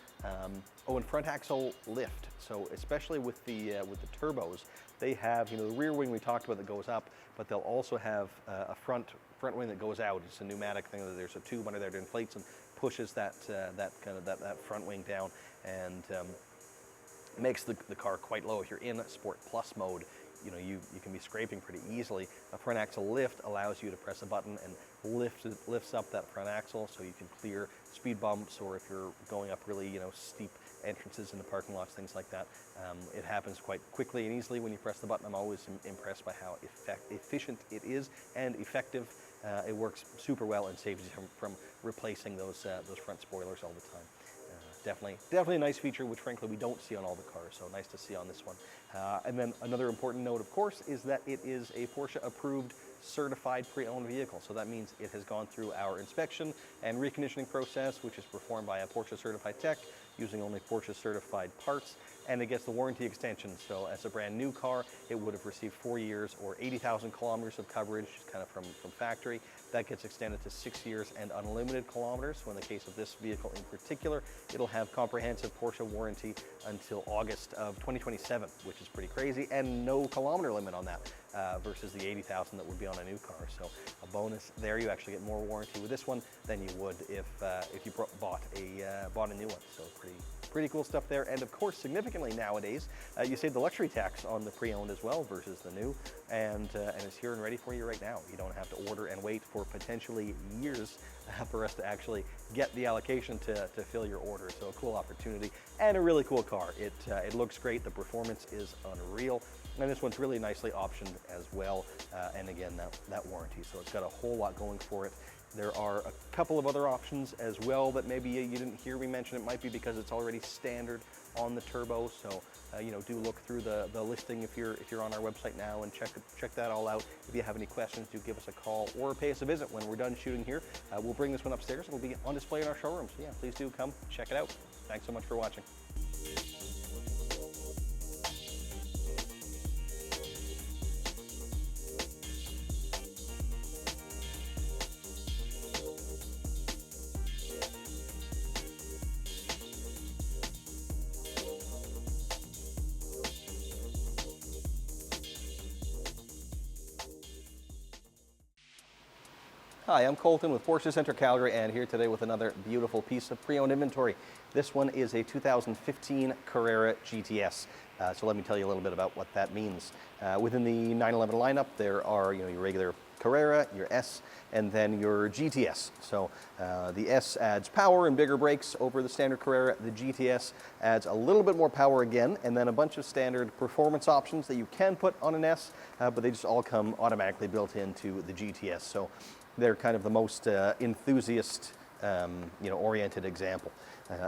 Oh, and front axle lift. So especially with the turbos, they have, you know, the rear wing we talked about that goes up, but they'll also have a front wing that goes out. It's a pneumatic thing. There's a tube under there that inflates and pushes that front wing down, and makes the car quite low. If you're in Sport Plus mode, you know, you can be scraping pretty easily. A front axle lift allows you to press a button and lifts up that front axle, so you can clear speed bumps, or if you're going up really, you know, steep entrances into parking lots, things like that. It happens quite quickly and easily when you press the button. I'm always impressed by how efficient it is and effective. It works super well and saves you from replacing those front spoilers all the time. Definitely a nice feature, which frankly we don't see on all the cars, so nice to see on this one. And then another important note, of course, is that it is a Porsche approved certified pre-owned vehicle. So that means it has gone through our inspection and reconditioning process, which is performed by a Porsche certified tech using only Porsche certified parts, and it gets the warranty extension. So as a brand new car, it would have received 4 years or 80,000 kilometers of coverage, kind of from factory. That gets extended to 6 years and unlimited kilometers. So in the case of this vehicle in particular, it'll have comprehensive Porsche warranty until August of 2027, which is pretty crazy, and no kilometer limit on that, versus the 80,000 that would be on a new car. So a bonus there. You actually get more warranty with this one than you would if you bought a new one. So pretty cool stuff there. And of course, significantly nowadays, you save the luxury tax on the pre-owned as well versus the new, and it's here and ready for you right now. You don't have to order and wait for potentially years for us to actually get the allocation to fill your order. So a cool opportunity and a really cool car. It looks great. The performance is unreal. And this one's really nicely optioned as well. And again, that warranty. So it's got a whole lot going for it. There are a couple of other options as well that maybe you didn't hear me mention. It might be because it's already standard on the turbo. So you know, do look through the listing if you're on our website now, and check that all out. If you have any questions, do give us a call or pay us a visit when we're done shooting here. We'll bring this one upstairs. It'll be on display in our showroom. So yeah, please do come check it out. Thanks so much for watching. Hi, I'm Colton with Porsche Center Calgary, and here today with another beautiful piece of pre-owned inventory. This one is a 2015 Carrera GTS. So let me tell you a little bit about what that means. Within the 911 lineup, there are, you know, your regular Carrera, your S, and then your GTS. So the S adds power and bigger brakes over the standard Carrera. The GTS adds a little bit more power again, and then a bunch of standard performance options that you can put on an S, but they just all come automatically built into the GTS. So they're kind of the most enthusiast, oriented example.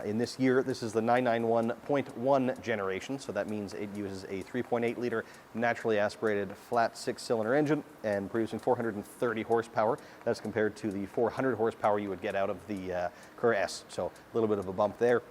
In this year, this is the 991.1 generation, so that means it uses a 3.8 liter naturally aspirated flat 6-cylinder engine and producing 430 horsepower. That's compared to the 400 horsepower you would get out of the Carrera S, so a little bit of a bump there.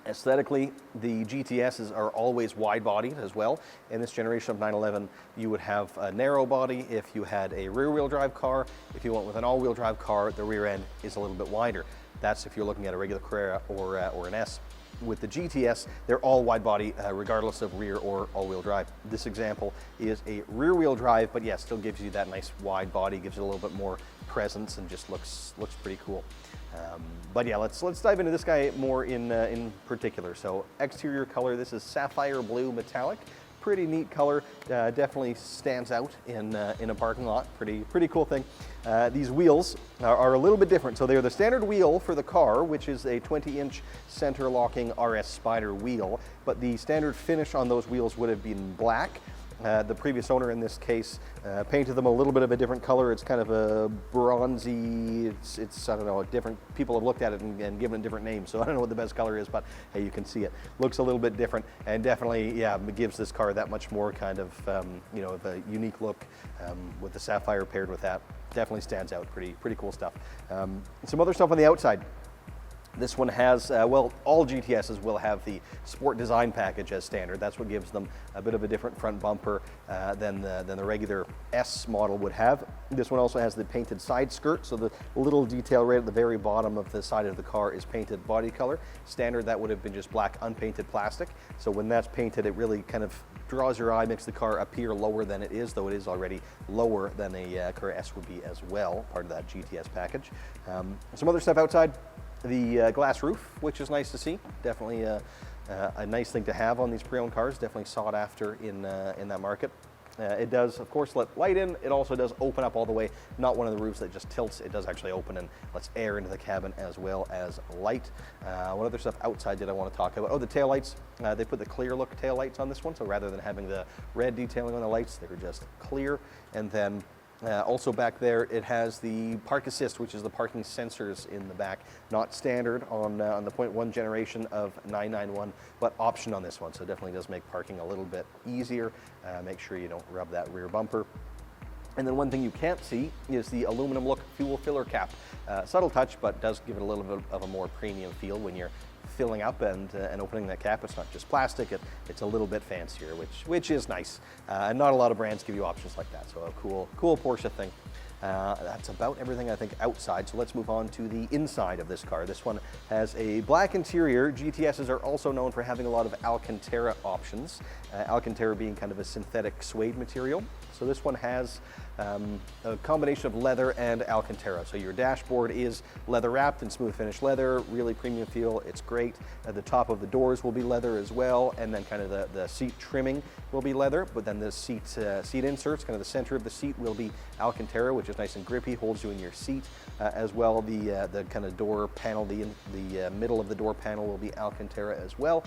Aesthetically, the GTSs are always wide-bodied as well. In this generation of 911, you would have a narrow body if you had a rear-wheel drive car. If you went with an all-wheel drive car, the rear end is a little bit wider. That's if you're looking at a regular Carrera or an S. with the GTS, they're all wide body, regardless of rear or all-wheel drive. This example is a rear-wheel drive, but yeah, still gives you that nice wide body, gives it a little bit more presence, and just looks pretty cool. But yeah, let's dive into this guy more in particular. So exterior color, this is sapphire blue metallic. Pretty neat color, definitely stands out in a parking lot. Pretty cool thing. These wheels are a little bit different. So they're the standard wheel for the car, which is a 20-inch center locking RS Spider wheel, but the standard finish on those wheels would have been black. The previous owner in this case painted them a little bit of a different color. It's kind of a bronzy, it's I don't know, different people have looked at it and given it different names, so I don't know what the best color is, but hey, you can see it. Looks a little bit different, and definitely, yeah, it gives this car that much more kind of, you know, of a unique look with the sapphire paired with that. Definitely stands out, pretty cool stuff. Some other stuff on the outside. This one has, well, all GTSs will have the Sport Design package as standard. That's what gives them a bit of a different front bumper than the regular S model would have. This one also has the painted side skirt, so the little detail right at the very bottom of the side of the car is painted body color. Standard, that would have been just black unpainted plastic. So when that's painted, it really kind of draws your eye, makes the car appear lower than it is, though it is already lower than a Carrera S would be as well, part of that GTS package. Some other stuff outside. The glass roof, which is nice to see. Definitely a nice thing to have on these pre-owned cars. Definitely sought after in that market. It does, of course, let light in. It also does open up all the way. Not one of the roofs that just tilts. It does actually open and lets air into the cabin as well as light. What other stuff outside did I want to talk about? Oh, the taillights. They put the clear look taillights on this one, so rather than having the red detailing on the lights, they were just clear. And then also back there, it has the park assist, which is the parking sensors in the back. Not standard on the 0.1 generation of 991, but option on this one. So it definitely does make parking a little bit easier. Make sure you don't rub that rear bumper. And then one thing you can't see is the aluminum look fuel filler cap. Subtle touch, but does give it a little bit of a more premium feel when you're filling up and opening that cap. It's not just plastic, it's a little bit fancier, which is nice. And not a lot of brands give you options like that, so a cool Porsche thing. That's about everything I think outside, so let's move on to the inside of this car. This one has a black interior. GTSs are also known for having a lot of Alcantara options, Alcantara being kind of a synthetic suede material. So this one has a combination of leather and Alcantara. So your dashboard is leather wrapped in smooth finish leather, really premium feel. It's great. At the top of the doors will be leather as well, and then kind of the seat trimming will be leather, but then the seat inserts, kind of the center of the seat will be Alcantara, which is nice and grippy, holds you in your seat. As well, the kind of door panel, the middle of the door panel will be Alcantara as well.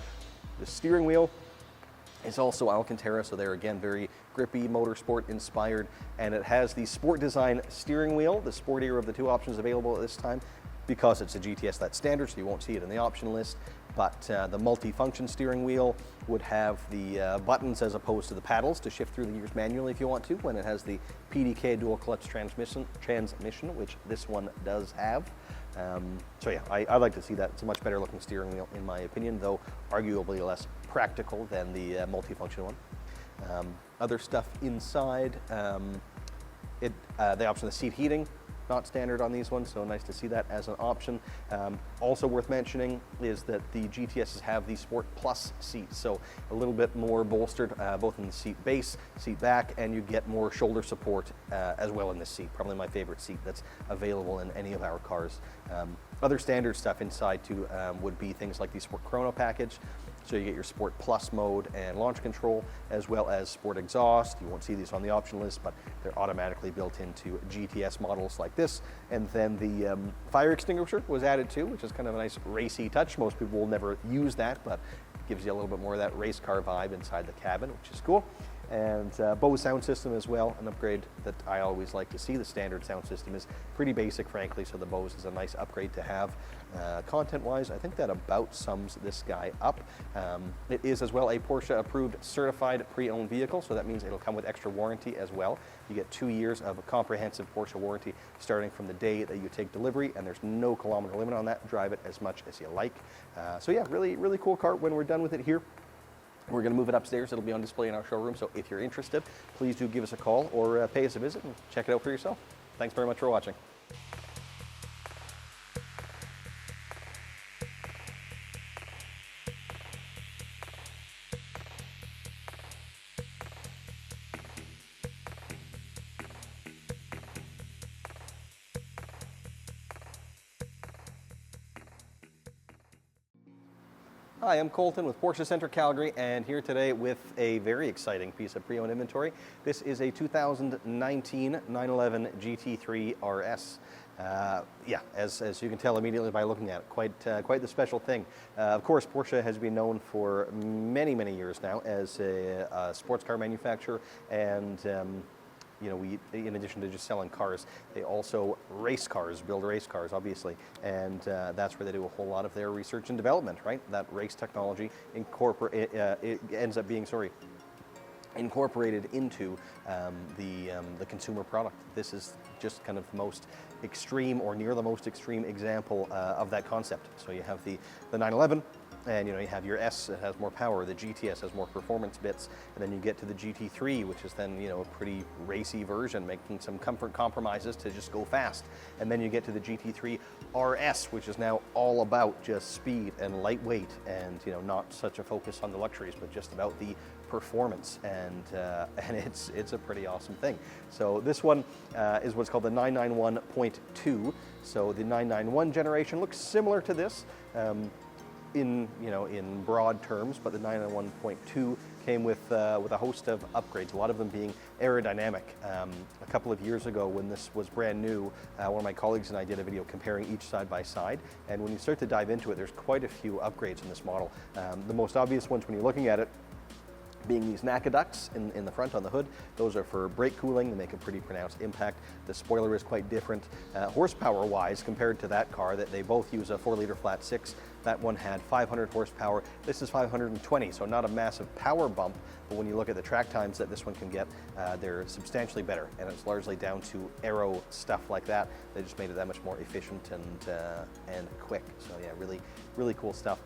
The steering wheel is also Alcantara, so they're again very grippy, motorsport inspired, and it has the Sport Design steering wheel, the sportier of the two options available at this time. Because it's a GTS, that's standard, so you won't see it in the option list. But the multi-function steering wheel would have the buttons as opposed to the paddles to shift through the gears manually if you want to, when it has the PDK dual clutch transmission, which this one does have. So yeah, I like to see that. It's a much better looking steering wheel in my opinion, though arguably less practical than the multifunction one. Other stuff inside, the option of seat heating, not standard on these ones, so nice to see that as an option. Also worth mentioning is that the GTSs have the Sport Plus seats, so a little bit more bolstered both in the seat base, seat back, and you get more shoulder support as well in this seat. Probably my favorite seat that's available in any of our cars. Other standard stuff inside too would be things like the Sport Chrono package. So you get your Sport Plus mode and launch control, as well as Sport Exhaust. You won't see these on the option list, but they're automatically built into GTS models like this. And then the fire extinguisher was added too, which is kind of a nice racy touch. Most people will never use that, but it gives you a little bit more of that race car vibe inside the cabin, which is cool. And Bose sound system as well, an upgrade that I always like to see. The standard sound system is pretty basic, frankly, so the Bose is a nice upgrade to have. Content-wise, I think that about sums this guy up. It is as well a Porsche-approved certified pre-owned vehicle, so that means it'll come with extra warranty as well. You get 2 years of a comprehensive Porsche warranty starting from the day that you take delivery, and there's no kilometer limit on that. Drive it as much as you like. So yeah, really cool car. When we're done with it here, we're going to move it upstairs. It'll be on display in our showroom, so if you're interested, please do give us a call or pay us a visit and check it out for yourself. Thanks very much for watching. Hi, I'm Colton with Porsche Center Calgary, and here today with a very exciting piece of pre-owned inventory. This is a 2019 911 GT3 RS. Yeah, as you can tell immediately by looking at it, quite the special thing. Of course, Porsche has been known for many years now as a sports car manufacturer, and you know, in addition to just selling cars, they also build race cars, obviously, and that's where they do a whole lot of their research and development, right? That race technology it ends up being, incorporated into the consumer product. This is just kind of the most extreme, or near the most extreme example of that concept. So you have the 911. And you have your S that has more power, the GTS has more performance bits, and then you get to the GT3, which is then a pretty racy version, making some comfort compromises to just go fast. And then you get to the GT3 RS, which is now all about just speed and lightweight, and not such a focus on the luxuries, but just about the performance, and it's a pretty awesome thing. So this one is what's called the 991.2. So the 991 generation looks similar to this. In broad terms, but the 991.2 came with a host of upgrades, a lot of them being aerodynamic. A couple of years ago, when this was brand new, one of my colleagues and I did a video comparing each side by side, and when you start to dive into it, there's quite a few upgrades in this model. The most obvious ones when you're looking at it being these NACA ducts in the front on the hood. Those are for brake cooling. They make a pretty pronounced impact. The spoiler is quite different. Horsepower-wise, compared to that car, that they both use a 4-liter flat 6. That one had 500 horsepower. This is 520, so not a massive power bump, but when you look at the track times that this one can get, they're substantially better, and it's largely down to aero stuff like that. They just made it that much more efficient and quick. So yeah, really cool stuff.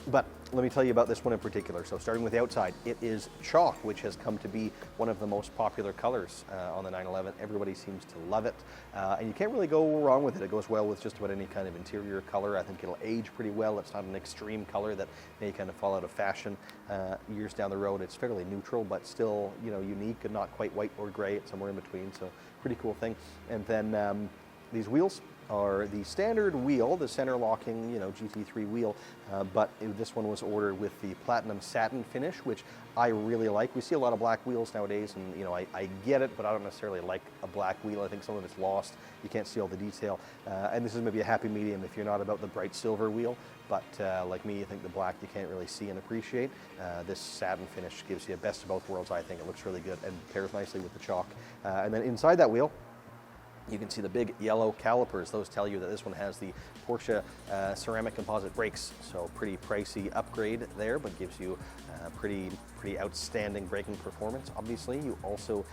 But let me tell you about this one in particular. So starting with the outside, it is chalk, which has come to be one of the most popular colors on the 911. Everybody seems to love it, and you can't really go wrong with it. It goes well with just about any kind of interior color. I think it'll age pretty well. It's not an extreme color that may kind of fall out of fashion years down the road. It's fairly neutral, but still unique and not quite white or gray. It's somewhere in between, so pretty cool thing. And then these wheels are the standard wheel, the center locking GT3 wheel, but this one was ordered with the platinum satin finish, which I really like. We see a lot of black wheels nowadays, and I get it, but I don't necessarily like a black wheel. I think some of it's lost. You can't see all the detail, and this is maybe a happy medium if you're not about the bright silver wheel, but like me, I think the black you can't really see and appreciate. This satin finish gives you a best of both worlds. I think it looks really good and pairs nicely with the chalk. And then inside that wheel, you can see the big yellow calipers. Those tell you that this one has the Porsche ceramic composite brakes. So pretty pricey upgrade there, but gives you pretty outstanding braking performance. Obviously, you also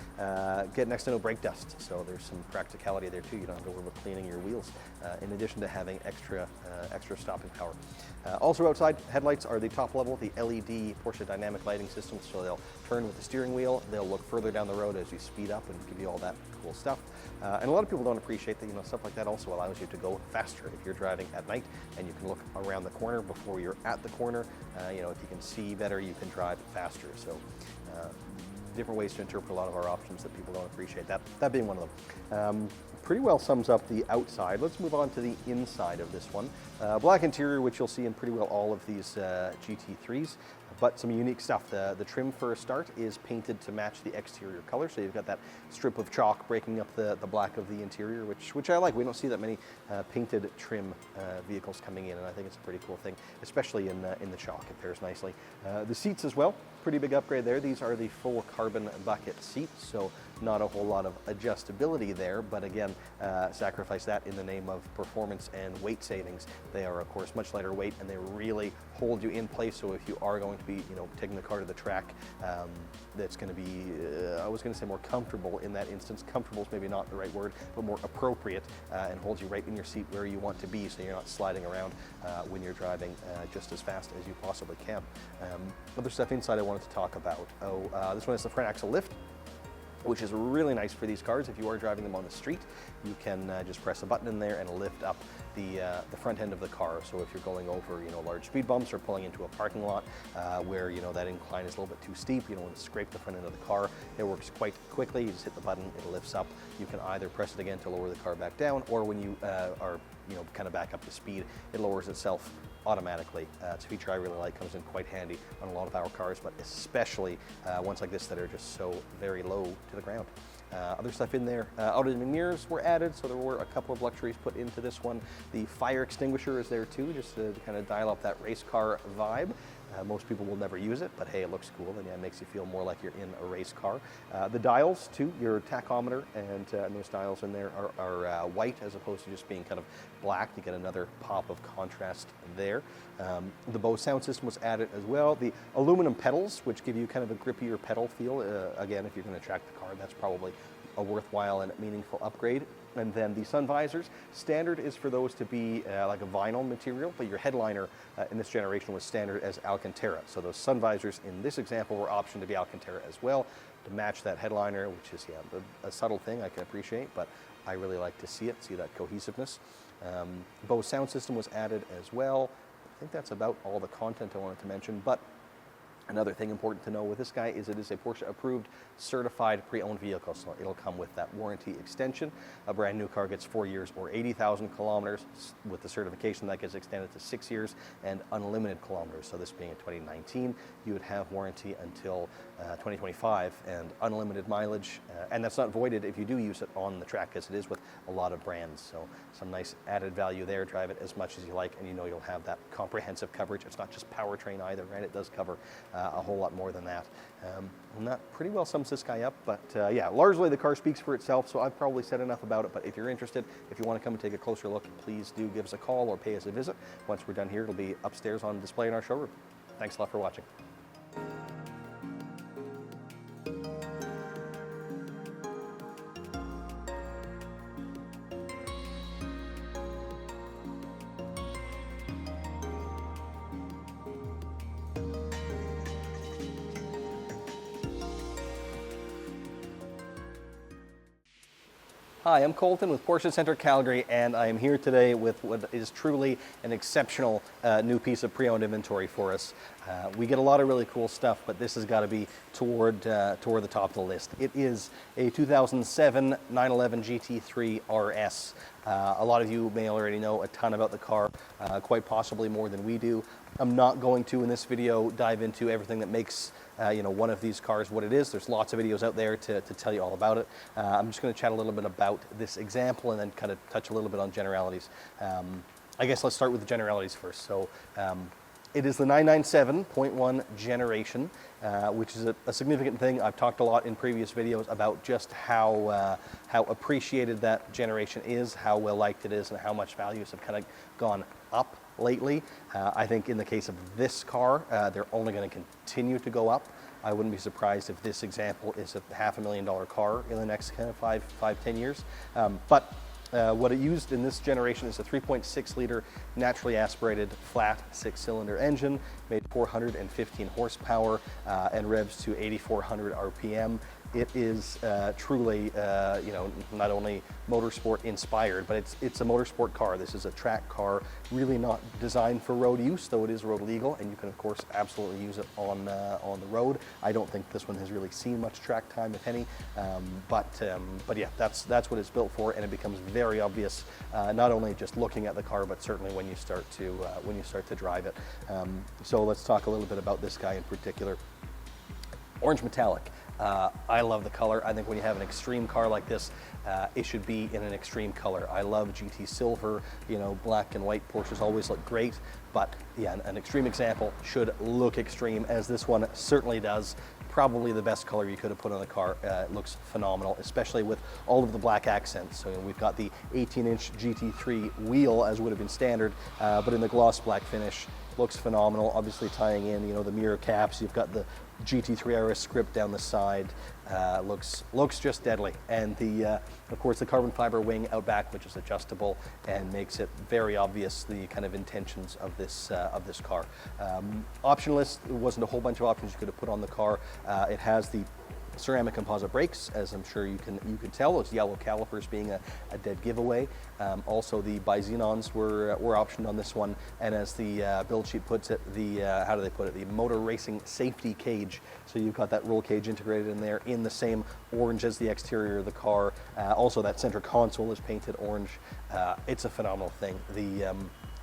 get next to no brake dust, so there's some practicality there too. You don't have to worry about cleaning your wheels, in addition to having extra stopping power. Also outside, headlights are the top level, the LED Porsche dynamic lighting system, so they'll turn with the steering wheel. They'll look further down the road as you speed up and give you all that cool stuff. And a lot of people don't appreciate that stuff like that also allows you to go faster if you're driving at night, and you can look around the corner before you're at the corner. If you can see better, you can drive faster. So different ways to interpret a lot of our options that people don't appreciate. That being one of them. Pretty well sums up the outside. Let's move on to the inside of this one. Black interior, which you'll see in pretty well all of these GT3s, but some unique stuff. The trim for a start is painted to match the exterior color, so you've got that strip of chalk breaking up the black of the interior, which I like. We don't see that many painted trim vehicles coming in, and I think it's a pretty cool thing, especially in the chalk. It pairs nicely. The seats as well, pretty big upgrade there. These are the full carbon bucket seats, so not a whole lot of adjustability there, but again, sacrifice that in the name of performance and weight savings. They are, of course, much lighter weight, and they really hold you in place. So if you are going to be, taking the car to the track, that's going to be, I was going to say more comfortable in that instance. Comfortable is maybe not the right word, but more appropriate, and holds you right in your seat where you want to be, so you're not sliding around when you're driving just as fast as you possibly can. Other stuff inside I wanted to talk about. This one has the front axle lift, which is really nice for these cars. If you are driving them on the street, you can just press a button in there and lift up the front end of the car. So if you're going over large speed bumps or pulling into a parking lot where that incline is a little bit too steep, you don't want to scrape the front end of the car, it works quite quickly. You just hit the button, it lifts up. You can either press it again to lower the car back down, or when you are kind of back up to speed, it lowers itself automatically. It's a feature I really like, comes in quite handy on a lot of our cars, but especially ones like this that are just so very low to the ground. Other stuff in there, auto-dimming mirrors were added, so there were a couple of luxuries put into this one. The fire extinguisher is there too, just to kind of dial up that race car vibe. Most people will never use it, but hey, it looks cool and yeah, it makes you feel more like you're in a race car. The dials too, your tachometer and those dials in there are white as opposed to just being kind of black. You get another pop of contrast there. The Bose sound system was added as well. The aluminum pedals, which give you kind of a grippier pedal feel. Again, if you're going to track the car, that's probably a worthwhile and meaningful upgrade. And then the sun visors, standard is for those to be like a vinyl material, but your headliner in this generation was standard as Alcantara. So those sun visors in this example were optioned to be Alcantara as well, to match that headliner, which is a subtle thing I can appreciate, but I really like to see that cohesiveness. Bose sound system was added as well. I think that's about all the content I wanted to mention, but another thing important to know with this guy is it is a Porsche approved certified pre-owned vehicle, so it'll come with that warranty extension. A brand new car gets 4 years or 80,000 kilometers. With the certification, that gets extended to 6 years and unlimited kilometers. So this being in 2019, you would have warranty until 2025 and unlimited mileage. And that's not voided if you do use it on the track, as it is with a lot of brands. So some nice added value there. Drive it as much as you like, and you know you'll have that comprehensive coverage. It's not just powertrain either, right? It does cover a whole lot more than that. And that pretty well sums this guy up, but yeah, largely the car speaks for itself, so I've probably said enough about it. But if you're interested, if you want to come and take a closer look, please do give us a call or pay us a visit. Once we're done here, it'll be upstairs on display in our showroom. Thanks a lot for watching. Hi, I'm Colton with Porsche Center Calgary, and I am here today with what is truly an exceptional new piece of pre-owned inventory for us. We get a lot of really cool stuff, but this has got to be toward the top of the list. It is a 2007 911 GT3 RS. A lot of you may already know a ton about the car, quite possibly more than we do. I'm not going to, in this video, dive into everything that makes one of these cars what it is. There's lots of videos out there to tell you all about it. I'm just going to chat a little bit about this example and then kind of touch a little bit on generalities. I guess let's start with the generalities first. So it is the 997.1 generation, which is a significant thing. I've talked a lot in previous videos about just how appreciated that generation is, how well liked it is, and how much values have kind of gone up lately. I think in the case of this car, they're only going to continue to go up. I wouldn't be surprised if this example is a $500,000 car in the next kind of 5-10 years. But what it used in this generation is a 3.6 liter naturally aspirated flat 6-cylinder engine, made 415 horsepower and revs to 8,400 RPM. It is truly, not only motorsport inspired, but it's a motorsport car. This is a track car, really not designed for road use, though it is road legal, and you can of course absolutely use it on the road. I don't think this one has really seen much track time, if any, but yeah, that's what it's built for, and it becomes very obvious, not only just looking at the car, but certainly when you start to drive it. So let's talk a little bit about this guy in particular. Orange metallic. I love the color. I think when you have an extreme car like this, it should be in an extreme color. I love GT silver, black and white Porsches always look great, but yeah, an extreme example should look extreme, as this one certainly does. Probably the best color you could have put on the car. It looks phenomenal, especially with all of the black accents. So we've got the 18-inch GT3 wheel, as would have been standard, but in the gloss black finish. Looks phenomenal, obviously tying in, the mirror caps. You've got the GT3 RS script down the side. Looks just deadly. And of course, the carbon fiber wing out back, which is adjustable and makes it very obvious the kind of intentions of this car. Option list, there wasn't a whole bunch of options you could have put on the car. It has the ceramic composite brakes, as I'm sure you can tell. Those yellow calipers being a dead giveaway. Also, the bi-xenons were optioned on this one, and as the build sheet puts it, how do they put it? The motor racing safety cage. So you've got that roll cage integrated in there in the same orange as the exterior of the car. Also, that center console is painted orange. It's a phenomenal thing.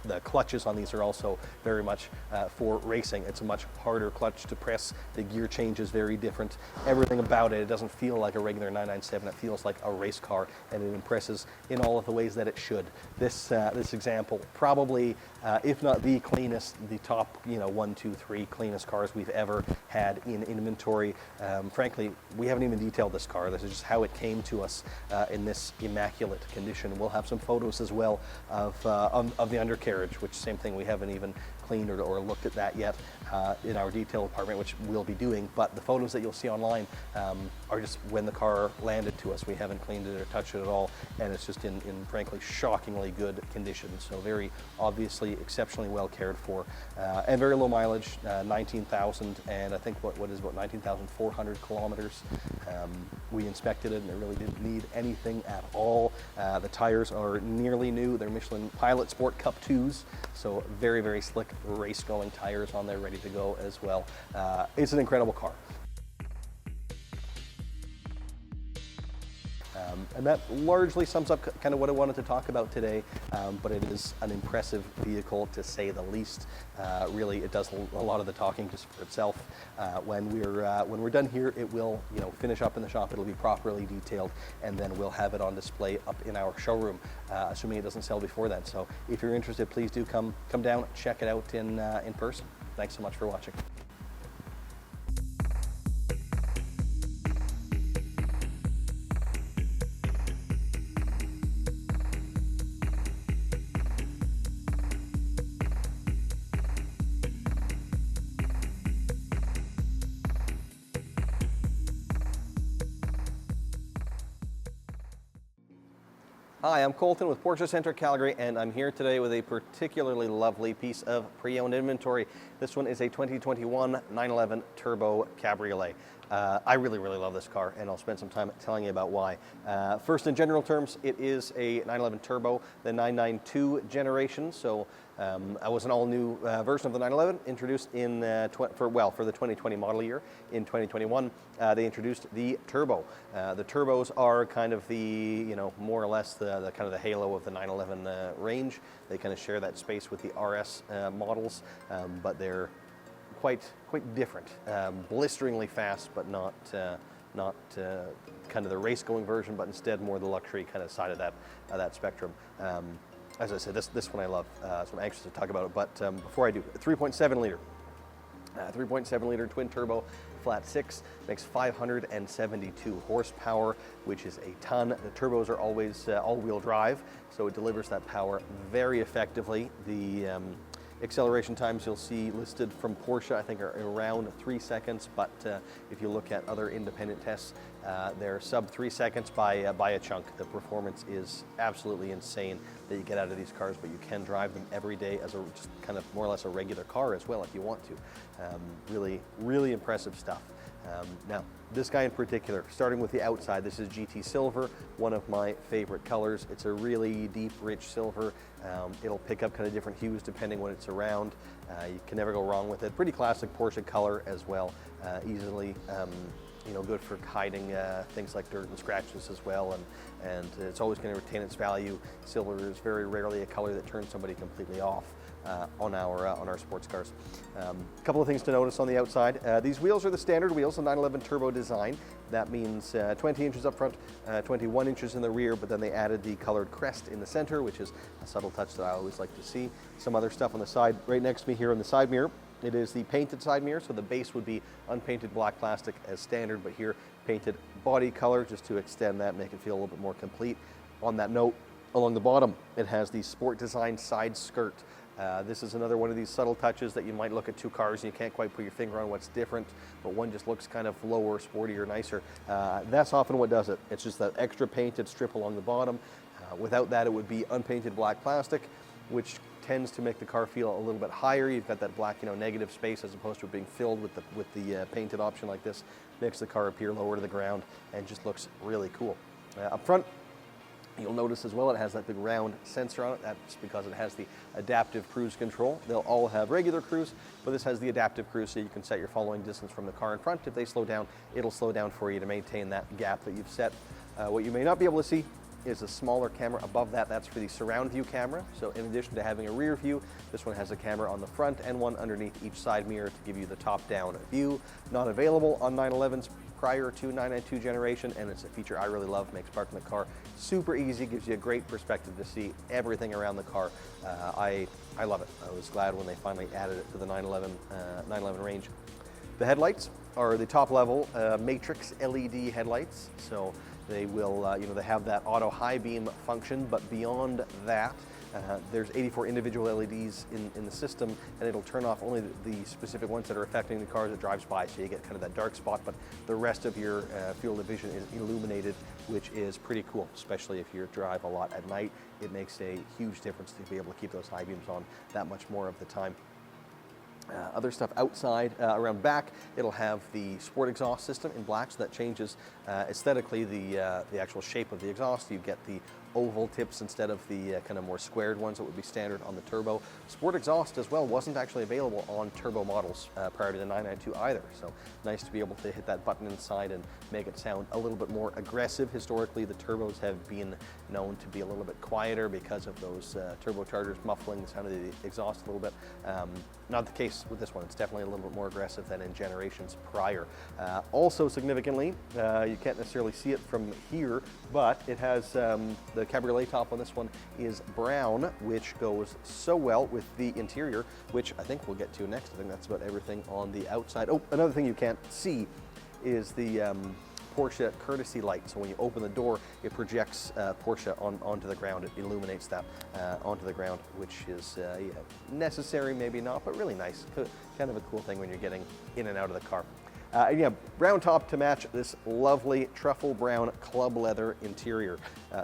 The clutches on these are also very much for racing. It's a much harder clutch to press. The gear change is very different. Everything about it doesn't feel like a regular 997. It feels like a race car, and it impresses in all of the ways that it should. This example, probably, if not the cleanest, the top 1, 2, 3 cleanest cars we've ever had in inventory. Frankly, we haven't even detailed this car. This is just how it came to us in this immaculate condition. We'll have some photos as well of the undercarriage, which same thing, we haven't even cleaned or looked at that yet in our detail department, which we'll be doing. But the photos that you'll see online are just when the car landed to us. We haven't cleaned it or touched it at all, and it's just in frankly shockingly good condition. So very obviously exceptionally well cared for, and very low mileage, 19,000, and I think what is about 19,400 kilometers. We inspected it, and it really didn't need anything at all. The tires are nearly new. They're Michelin Pilot Sport Cup 2s, so very, very slick race-going tires on there, ready to go as well. It's an incredible car. And that largely sums up kind of what I wanted to talk about today, but it is an impressive vehicle to say the least. Really, it does a lot of the talking just for itself. When we're done here, it will finish up in the shop. It'll be properly detailed, and then we'll have it on display up in our showroom, assuming it doesn't sell before then. So if you're interested, please do come down, check it out in person. Thanks so much for watching. Hi, I'm Colton with Porsche Centre Calgary, and I'm here today with a particularly lovely piece of pre-owned inventory. This one is a 2021 911 Turbo Cabriolet. I really love this car, and I'll spend some time telling you about why. First, in general terms, it is a 911 Turbo, the 992 generation, so it was an all-new version of the 911 introduced in for the 2020 model year. In 2021, they introduced the Turbo. The Turbos are kind of the more or less the kind of the halo of the 911 range. They kind of share that space with the RS models, but they're quite different. Blisteringly fast, but not kind of the race-going version, but instead more the luxury kind of side of that spectrum. As I said, this one I love, so I'm anxious to talk about it. But before I do, 3.7 liter. 3.7 liter twin turbo, flat 6, makes 572 horsepower, which is a ton. The turbos are always all-wheel drive, so it delivers that power very effectively. The acceleration times you'll see listed from Porsche, I think, are around 3 seconds, but if you look at other independent tests, they're sub 3 seconds by a chunk. The performance is absolutely insane that you get out of these cars, but you can drive them every day as just kind of more or less a regular car as well if you want to. Really impressive stuff. Now, this guy in particular, starting with the outside, this is GT Silver, one of my favorite colors. It's a really deep, rich silver. It'll pick up kind of different hues depending when it's around. You can never go wrong with it. Pretty classic Porsche color as well. Easily, good for hiding things like dirt and scratches as well, and it's always going to retain its value. Silver is very rarely a color that turns somebody completely off on our sports cars. A couple of things to notice on the outside. These wheels are the standard wheels, the 911 Turbo design. That means 20 inches up front, 21 inches in the rear, but then they added the colored crest in the center, which is a subtle touch that I always like to see. Some other stuff on the side. Right next to me here on the side mirror, it is the painted side mirror, so the base would be unpainted black plastic as standard, but here painted body color just to extend that, make it feel a little bit more complete. On that note, along the bottom, it has the sport design side skirt. This is another one of these subtle touches that you might look at two cars and you can't quite put your finger on what's different, but one just looks kind of lower, sportier, nicer. That's often what does it. It's just that extra painted strip along the bottom. Without that, it would be unpainted black plastic, which tends to make the car feel a little bit higher. You've got that black, negative space as opposed to it being filled with the painted option like this. Makes the car appear lower to the ground and just looks really cool. Up front, you'll notice as well it has that big round sensor on it. That's because it has the adaptive cruise control. They'll all have regular cruise, but this has the adaptive cruise, so you can set your following distance from the car in front. If they slow down, it'll slow down for you to maintain that gap that you've set. What you may not be able to see is a smaller camera above that. That's for the surround view camera. So in addition to having a rear view, this one has a camera on the front and one underneath each side mirror to give you the top-down view. Not available on 911s prior to 992 generation, and it's a feature I really love. Makes parking the car super easy, gives you a great perspective to see everything around the car. I love it. I was glad when they finally added it to the 911 range. The headlights are the top level matrix LED headlights. So they will, they have that auto high beam function, but beyond that, there's 84 individual LEDs in the system, and it'll turn off only the specific ones that are affecting the car as it drives by, so you get kind of that dark spot, but the rest of your field of vision is illuminated, which is pretty cool, especially if you drive a lot at night. It makes a huge difference to be able to keep those high beams on that much more of the time. Other stuff outside, around back, it'll have the sport exhaust system in black, so that changes aesthetically the actual shape of the exhaust. You get the oval tips instead of the kind of more squared ones that would be standard on the turbo. Sport exhaust as well wasn't actually available on turbo models prior to the 992 either, so nice to be able to hit that button inside and make it sound a little bit more aggressive. Historically, the turbos have been known to be a little bit quieter because of those turbochargers muffling the sound of the exhaust a little bit. Not the case with this one. It's definitely a little bit more aggressive than in generations prior. Also significantly, you can't necessarily see it from here, but it has the cabriolet top on this one is brown, which goes so well with the interior, which I think we'll get to next. I think that's about everything on the outside. Oh, another thing you can't see is the Porsche courtesy light. So when you open the door, it projects Porsche onto the ground. It illuminates that onto the ground, which is necessary, maybe not, but really nice. Kind of a cool thing when you're getting in and out of the car. Yeah, brown top to match this lovely truffle brown club leather interior.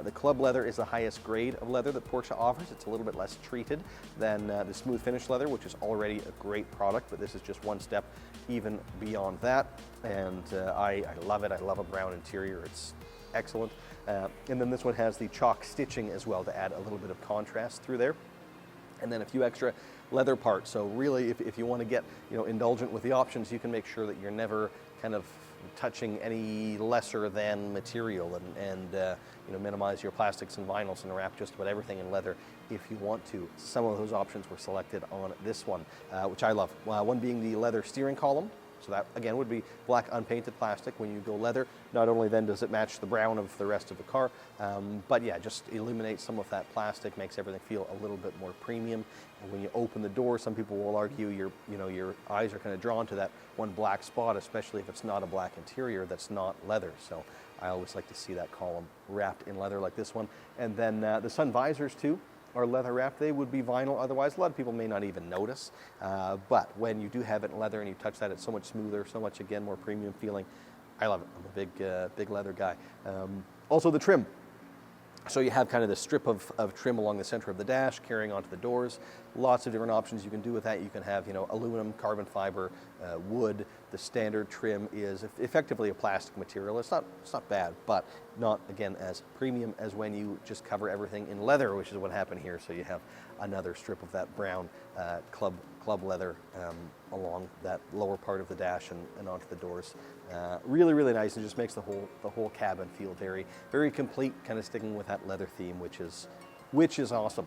The club leather is the highest grade of leather that Porsche offers. It's a little bit less treated than the smooth finish leather, which is already a great product, but this is just one step even beyond that. And I love it. I love a brown interior. It's excellent. And then this one has the chalk stitching as well to add a little bit of contrast through there. And then a few extra leather parts. So really, if you want to get indulgent with the options, you can make sure that you're never kind of touching any lesser than material and minimize your plastics and vinyls and wrap just about everything in leather if you want to. Some of those options were selected on this one, which I love. One being the leather steering column. So that, again, would be black unpainted plastic. When you go leather, not only then does it match the brown of the rest of the car, but yeah, just eliminates some of that plastic, makes everything feel a little bit more premium. And when you open the door, some people will argue your eyes are kind of drawn to that one black spot, especially if it's not a black interior that's not leather. So I always like to see that column wrapped in leather like this one. And then the sun visors too are leather wrapped. They would be vinyl otherwise. A lot of people may not even notice, but when you do have it in leather and you touch that, it's so much smoother, so much, again, more premium feeling. I love it. I'm a big leather guy. Also the trim. So you have kind of this strip of trim along the center of the dash, carrying onto the doors. Lots of different options you can do with that. You can have, aluminum, carbon fiber, wood. The standard trim is effectively a plastic material. It's not bad, but not, again, as premium as when you just cover everything in leather, which is what happened here. So you have another strip of that brown club leather along that lower part of the dash and onto the doors. Really, really nice, and just makes the whole cabin feel very, very complete, kind of sticking with that leather theme, which is awesome.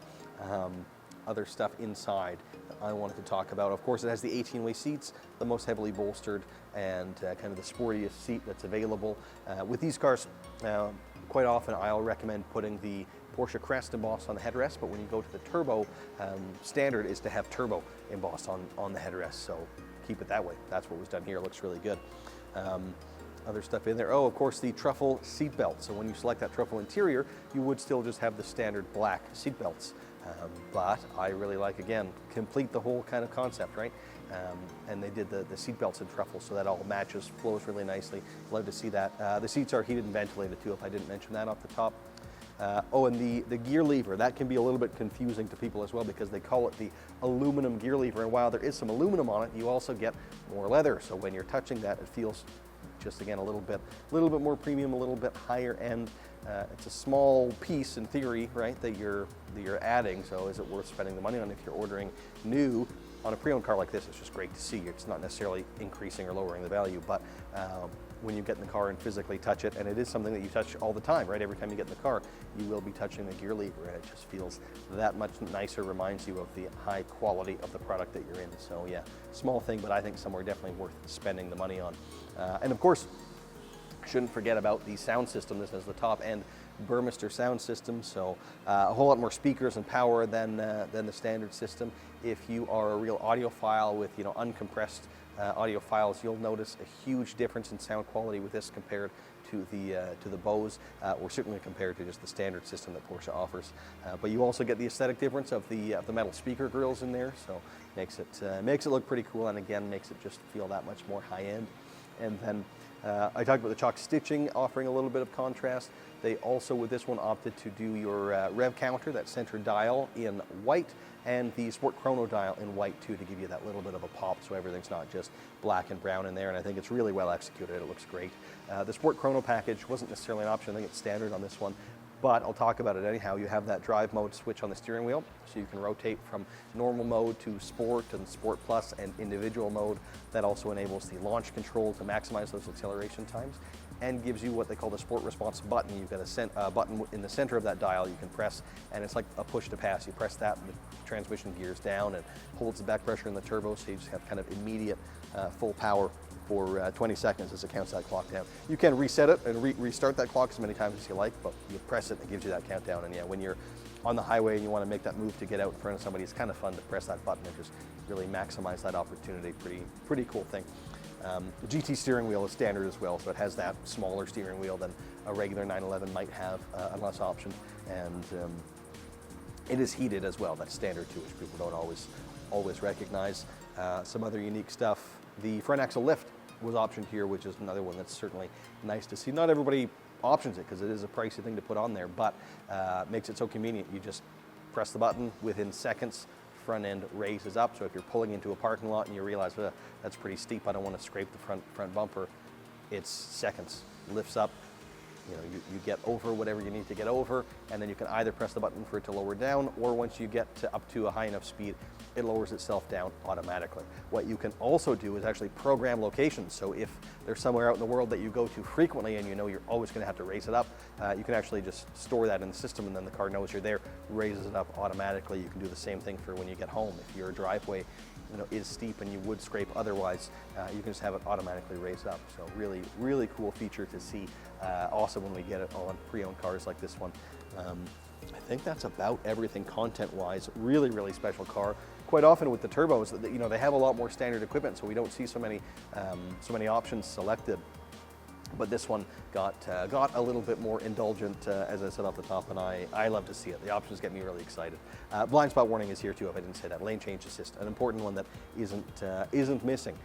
Other stuff inside that I wanted to talk about. Of course, it has the 18-way seats, the most heavily bolstered and kind of the sportiest seat that's available. With these cars, quite often I'll recommend putting the Porsche crest embossed on the headrest, but when you go to the turbo, standard is to have turbo embossed on the headrest, so keep it that way. That's what was done here. It looks really good. Other stuff in there. Oh, of course, the truffle seat belt. So when you select that truffle interior, you would still just have the standard black seat belts. But I really like, again, complete the whole kind of concept, right? And they did the seat belts in truffle, so that all matches, flows really nicely. Love to see that. The seats are heated and ventilated too, if I didn't mention that off the top. And the gear lever, that can be a little bit confusing to people as well because they call it the aluminum gear lever, and while there is some aluminum on it, you also get more leather. So when you're touching that, it feels just, again, a little bit more premium, a little bit higher end. It's a small piece in theory, right, that you're adding, so is it worth spending the money on if you're ordering new? On a pre-owned car like this, it's just great to see. It's not necessarily increasing or lowering the value, but when you get in the car and physically touch it, and it is something that you touch all the time, right? Every time you get in the car, you will be touching the gear lever, and it just feels that much nicer, reminds you of the high quality of the product that you're in. So yeah, small thing, but I think somewhere definitely worth spending the money on. And of course, shouldn't forget about the sound system. This has the top-end Burmester sound system, so a whole lot more speakers and power than the standard system. If you are a real audiophile with uncompressed audio files, you'll notice a huge difference in sound quality with this compared to the Bose, or certainly compared to just the standard system that Porsche offers. But you also get the aesthetic difference of the metal speaker grills in there, so makes it look pretty cool, and again makes it just feel that much more high end. And then I talked about the chalk stitching offering a little bit of contrast. They also, with this one, opted to do your rev counter, that center dial, in white, and the sport chrono dial in white too, to give you that little bit of a pop, so everything's not just black and brown in there. And I think it's really well executed. It looks great. The sport chrono package wasn't necessarily an option. I think it's standard on this one, but I'll talk about it anyhow. You have that drive mode switch on the steering wheel, so you can rotate from normal mode to sport and sport plus and individual mode. That also enables the launch control to maximize those acceleration times, and gives you what they call the sport response button. You've got a button in the center of that dial you can press, and it's like a push to pass. You press that and the transmission gears down and holds the back pressure in the turbo, so you just have kind of immediate full power for 20 seconds as it counts that clock down. You can reset it and restart that clock as many times as you like, but you press it and it gives you that countdown. And yeah, when you're on the highway and you want to make that move to get out in front of somebody, it's kind of fun to press that button and just really maximize that opportunity. Pretty cool thing. The GT steering wheel is standard as well, so it has that smaller steering wheel than a regular 911 might have, unless optioned, and it is heated as well. That's standard too, which people don't always recognize. Some other unique stuff: the front axle lift was optioned here, which is another one that's certainly nice to see. Not everybody options it because it is a pricey thing to put on there, but makes it so convenient. You just press the button, within seconds front end raises up, so if you're pulling into a parking lot and you realize that's pretty steep, I don't want to scrape the front bumper, it's seconds, lifts up, you get over whatever you need to get over, and then you can either press the button for it to lower down, or once you get up to a high enough speed, it lowers itself down automatically. What you can also do is actually program locations. So if there's somewhere out in the world that you go to frequently and you're always going to have to raise it up, you can actually just store that in the system, and then the car knows you're there, raises it up automatically. You can do the same thing for when you get home. If your driveway is steep and you would scrape otherwise, you can just have it automatically raised up. So really cool feature to see. Awesome when we get it on pre-owned cars like this one. I think that's about everything content-wise. Really special car. Quite often with the turbos, they have a lot more standard equipment, so we don't see so many options selected. But this one got a little bit more indulgent, as I said off the top, and I love to see it. The options get me really excited. Blind spot warning is here too, if I didn't say that. Lane change assist, an important one that isn't missing.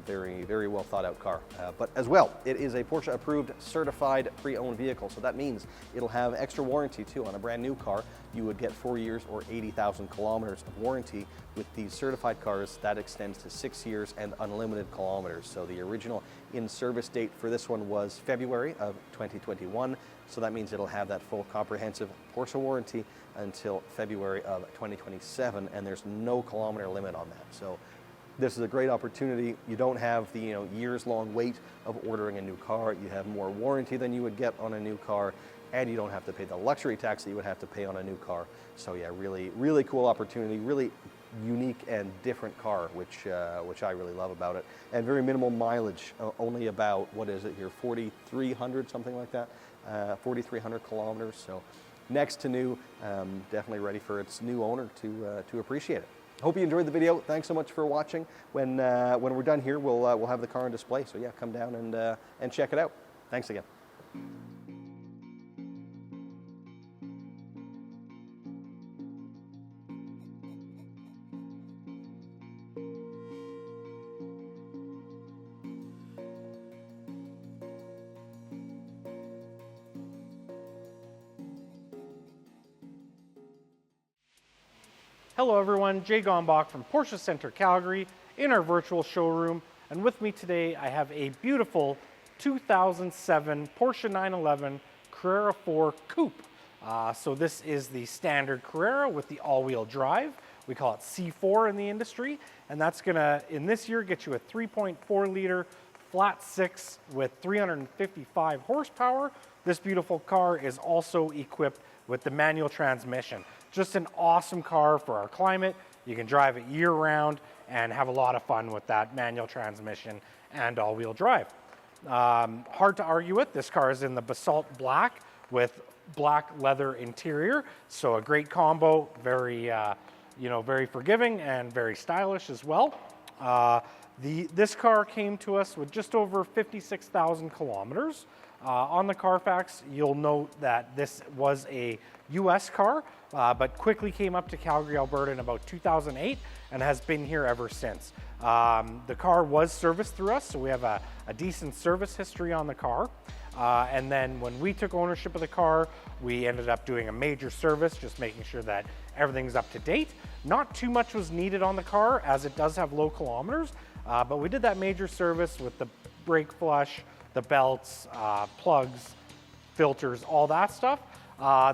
Very well thought out car. But as well, it is a Porsche approved certified pre-owned vehicle, so that means it'll have extra warranty too. On a brand new car, you would get 4 years or 80,000 kilometers of warranty. With these certified cars, that extends to 6 years and unlimited kilometers. So the original in-service date for this one was February of 2021. So that means it'll have that full comprehensive Porsche warranty until February of 2027, and there's no kilometer limit on that. So this is a great opportunity. You don't have the years-long wait of ordering a new car. You have more warranty than you would get on a new car, and you don't have to pay the luxury tax that you would have to pay on a new car. So yeah, really cool opportunity, really unique and different car, which I really love about it. And very minimal mileage, only about, what is it here, 4,300, something like that, 4,300 kilometers. So next to new, definitely ready for its new owner to appreciate it. Hope you enjoyed the video. Thanks so much for watching. When we're done here, we'll have the car on display. So yeah, come down and check it out. Thanks again. Hello everyone, Jay Gombach from Porsche Center Calgary in our virtual showroom, and with me today I have a beautiful 2007 Porsche 911 Carrera 4 Coupe. So this is the standard Carrera with the all-wheel drive. We call it C4 in the industry, and that's gonna, in this year, get you a 3.4 liter flat six with 355 horsepower. This beautiful car is also equipped with the manual transmission. Just an awesome car for our climate. You can drive it year round and have a lot of fun with that manual transmission and all-wheel drive. Hard to argue with. This car is in the basalt black with black leather interior, so a great combo. Very, very forgiving and very stylish as well. This car came to us with just over 56,000 kilometers. On the Carfax, you'll note that this was a US car, but quickly came up to Calgary, Alberta in about 2008 and has been here ever since. The car was serviced through us, so we have a decent service history on the car. And then when we took ownership of the car, we ended up doing a major service, just making sure that everything's up to date. Not too much was needed on the car, as it does have low kilometers, but we did that major service with the brake flush, the belts, plugs, filters, all that stuff.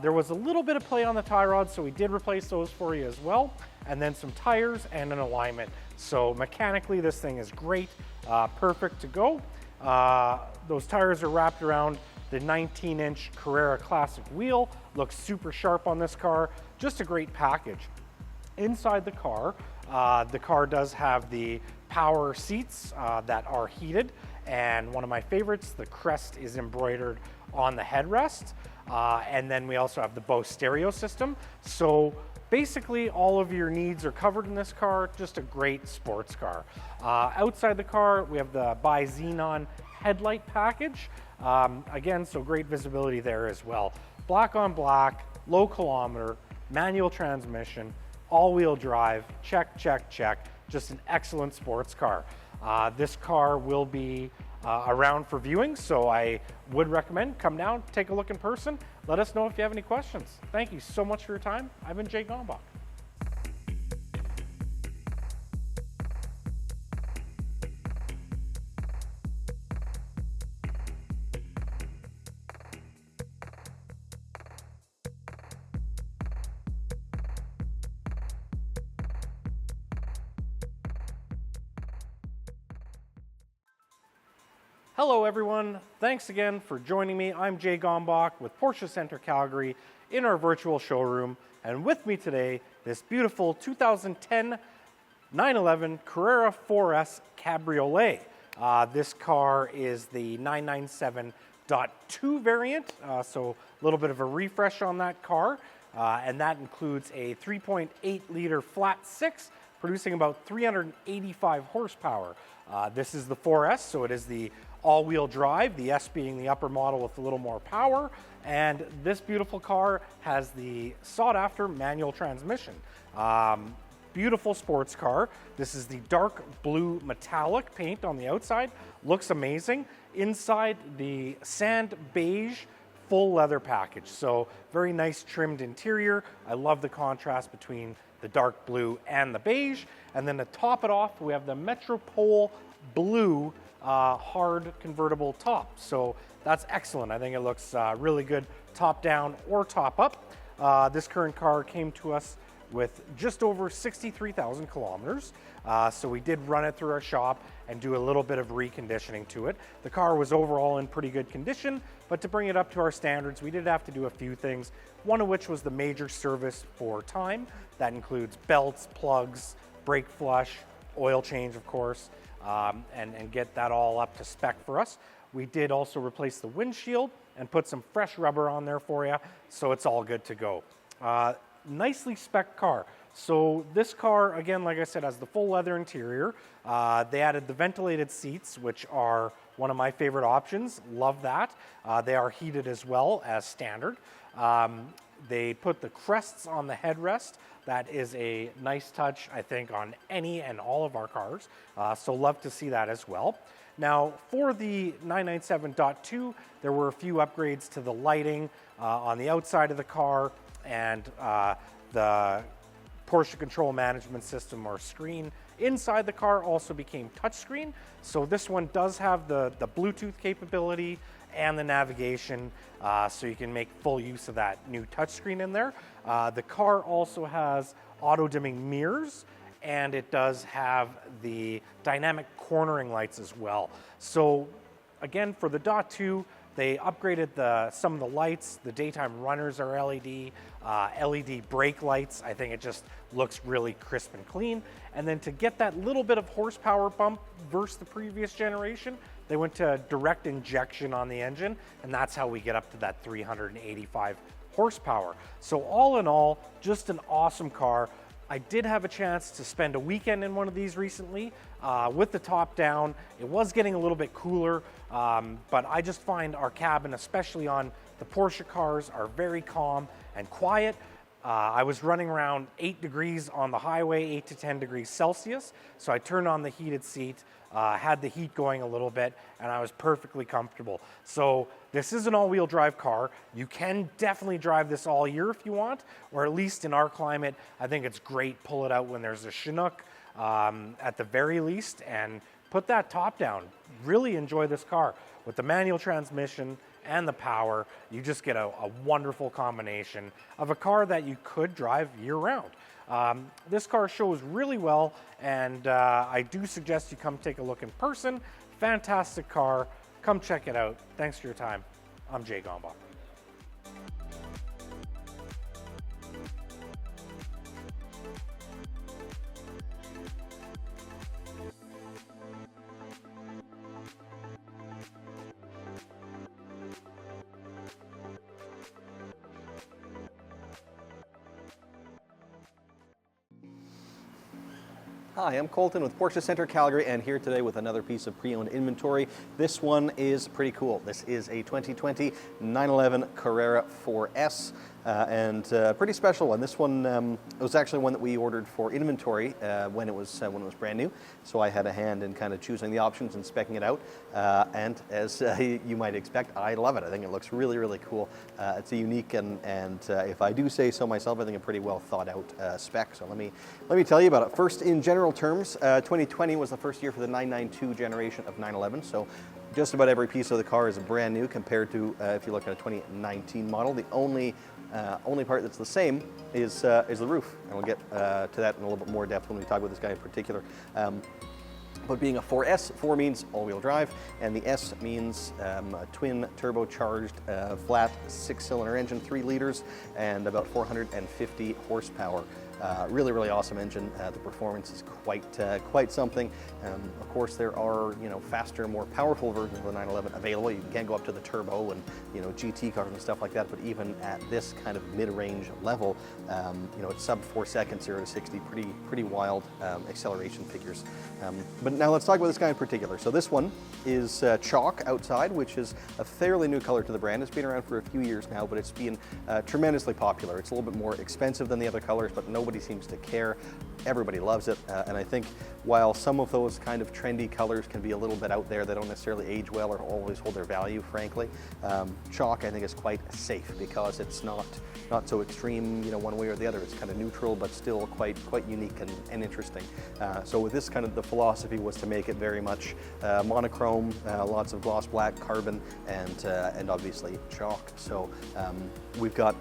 There was a little bit of play on the tie rods, so we did replace those for you as well, and then some tires and an alignment. So mechanically, this thing is great, perfect to go. Those tires are wrapped around the 19-inch Carrera Classic wheel. Looks super sharp on this car. Just a great package. Inside the car does have the power seats that are heated, and one of my favorites, the crest is embroidered on the headrest. And then we also have the Bose stereo system. So basically all of your needs are covered in this car. Just a great sports car. Outside the car, we have the bi-xenon headlight package. Again, so great visibility there as well. Black on black, low kilometer, manual transmission, all-wheel drive, check, check, check. Just an excellent sports car. This car will be around for viewing, so I would recommend come down, take a look in person. Let us know if you have any questions. Thank you so much for your time. I've been Jay Gombach. Hello everyone, thanks again for joining me. I'm Jay Gombach with Porsche Centre Calgary in our virtual showroom, and with me today, this beautiful 2010 911 Carrera 4S Cabriolet. This car is the 997.2 variant, so a little bit of a refresh on that car, and that includes a 3.8 liter flat six, producing about 385 horsepower. This is the 4S, so it is the all-wheel drive, the S being the upper model with a little more power, and this beautiful car has the sought-after manual transmission. Beautiful sports car. This is the dark blue metallic paint on the outside. Looks amazing. Inside, the sand beige full leather package. So very nice trimmed interior. I love the contrast between the dark blue and the beige. And then to top it off, we have the Metropole blue hard convertible top. So that's excellent. I think it looks really good top down or top up. This current car came to us with just over 63,000 kilometers. So we did run it through our shop and do a little bit of reconditioning to it. The car was overall in pretty good condition, but to bring it up to our standards, we did have to do a few things, one of which was the major service for time. That includes belts, plugs, brake flush, oil change, of course, and get that all up to spec for us. We did also replace the windshield and put some fresh rubber on there for you, so it's all good to go. Nicely spec car. So this car, again, like I said, has the full leather interior. They added the ventilated seats, which are one of my favorite options. Love that. They are heated as well as standard. They put the crests on the headrest. That is a nice touch, I think, on any and all of our cars. So love to see that as well. Now, for the 997.2, there were a few upgrades to the lighting on the outside of the car, and the Porsche control management system or screen inside the car also became touchscreen. So this one does have the Bluetooth capability and the navigation, so you can make full use of that new touchscreen in there. The car also has auto-dimming mirrors and it does have the dynamic cornering lights as well. So again, for the Dot 2, they upgraded some of the lights. The daytime runners are LED, LED brake lights. I think it just looks really crisp and clean. And then to get that little bit of horsepower bump versus the previous generation, they went to direct injection on the engine, and that's how we get up to that 385 horsepower. So all in all, just an awesome car. I did have a chance to spend a weekend in one of these recently with the top down. It was getting a little bit cooler, but I just find our cabin, especially on the Porsche cars, are very calm and quiet. I was running around 8 degrees on the highway, 8 to 10 degrees Celsius. So I turned on the heated seat, had the heat going a little bit, and I was perfectly comfortable. So this is an all-wheel drive car. You can definitely drive this all year if you want, or at least in our climate, I think it's great. Pull it out when there's a Chinook at the very least, and put that top down. Really enjoy this car. With the manual transmission and the power, you just get a wonderful combination of a car that you could drive year-round. This car shows really well, and I do suggest you come take a look in person. Fantastic car. Come check it out. Thanks for your time. I'm Jay Gombach. Hi, I'm Colton with Porsche Center Calgary, and here today with another piece of pre-owned inventory. This one is pretty cool. This is a 2020 911 Carrera 4S, and pretty special one. This one was actually one that we ordered for inventory when it was brand new. So I had a hand in kind of choosing the options and speccing it out. And as you might expect, I love it. I think it looks really, really cool. It's a unique and if I do say so myself, I think a pretty well thought out spec. So let me tell you about it. First, in general terms, 2020 was the first year for the 992 generation of 911. So just about every piece of the car is brand new compared to if you look at a 2019 model. The only part that's the same is the roof, and we'll get to that in a little bit more depth when we talk about this guy in particular. But being a 4S, 4 means all-wheel drive, and the S means a twin turbocharged flat 6-cylinder engine, 3 liters, and about 450 horsepower. Really, really awesome engine. The performance is quite something. Of course, there are faster, more powerful versions of the 911 available. You can go up to the turbo and GT cars and stuff like that. But even at this kind of mid-range level, it's sub 4 seconds 0 to 60. Pretty wild acceleration figures. But now let's talk about this guy in particular. So this one is chalk outside, which is a fairly new color to the brand. It's been around for a few years now, but it's been tremendously popular. It's a little bit more expensive than the other colors, but nobody seems to care. Everybody loves it, and I think while some of those kind of trendy colors can be a little bit out there, they don't necessarily age well or always hold their value, frankly. Chalk, I think, is quite safe because it's not so extreme, one way or the other. It's kind of neutral, but still quite unique and interesting. So with this kind of, the philosophy was to make it very much monochrome, lots of gloss black, carbon, and obviously chalk. So we've got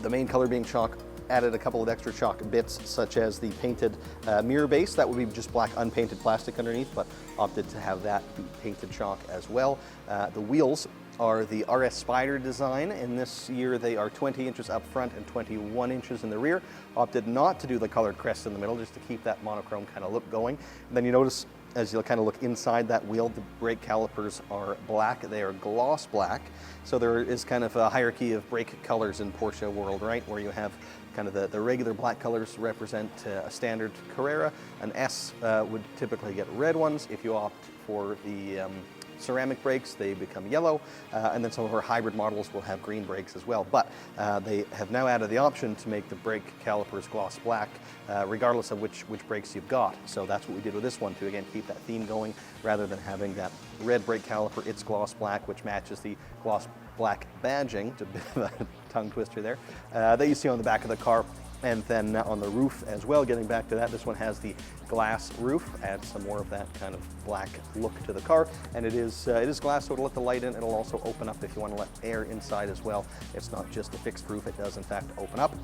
the main color being chalk. Added a couple of extra chalk bits, such as the painted mirror base. That would be just black unpainted plastic underneath, but opted to have that be painted chalk as well. The wheels are the RS Spider design. In this year, they are 20 inches up front and 21 inches in the rear. Opted not to do the colored crest in the middle, just to keep that monochrome kind of look going. And then you notice, as you'll kind of look inside that wheel, the brake calipers are black. They are gloss black. So there is kind of a hierarchy of brake colors in Porsche world, right? Where you have kind of the regular black colors represent a standard Carrera. An S would typically get red ones. If you opt for the ceramic brakes, they become yellow, and then some of our hybrid models will have green brakes as well. But they have now added the option to make the brake calipers gloss black, regardless of which brakes you've got. So that's what we did with this one to, again, keep that theme going. Rather than having that red brake caliper, it's gloss black, which matches the gloss black badging. It's a bit of a tongue twister there, that you see on the back of the car. And then on the roof as well, getting back to that, this one has the glass roof, adds some more of that kind of black look to the car. And it is glass, so it'll let the light in. It'll also open up if you want to let air inside as well. It's not just a fixed roof, it does in fact open up.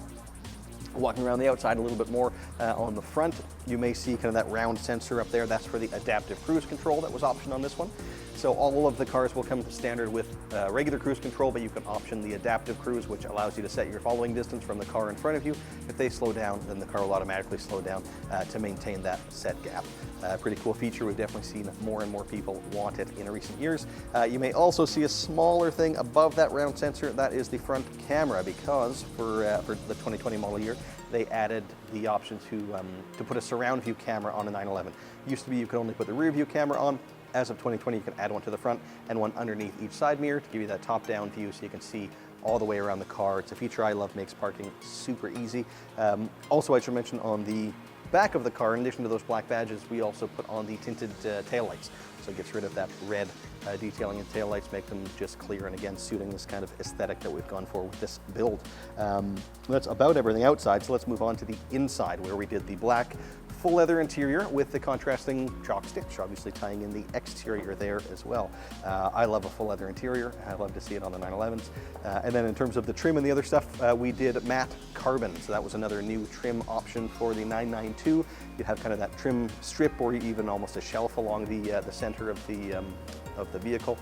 Walking around the outside a little bit more on the front, you may see kind of that round sensor up there. That's for the adaptive cruise control that was optioned on this one. So all of the cars will come standard with regular cruise control, but you can option the adaptive cruise, which allows you to set your following distance from the car in front of you. If they slow down, then the car will automatically slow down to maintain that set gap. Pretty cool feature. We've definitely seen more and more people want it in recent years. You may also see a smaller thing above that round sensor. That is the front camera, because for the 2020 model year, they added the option to put a surround view camera on a 911. It used to be you could only put the rear view camera on. As of 2020, you can add one to the front and one underneath each side mirror to give you that top-down view so you can see all the way around the car. It's a feature I love, makes parking super easy. Also, I should mention on the back of the car, in addition to those black badges, we also put on the tinted taillights. So it gets rid of that red detailing in taillights, make them just clear, and again, suiting this kind of aesthetic that we've gone for with this build. That's about everything outside, so let's move on to the inside, where we did the black full leather interior with the contrasting chalk stitch, obviously tying in the exterior there as well. I love a full leather interior. I love to see it on the 911s. And then in terms of the trim and the other stuff, we did matte carbon. So that was another new trim option for the 992. You'd have kind of that trim strip, or even almost a shelf along the center of the vehicle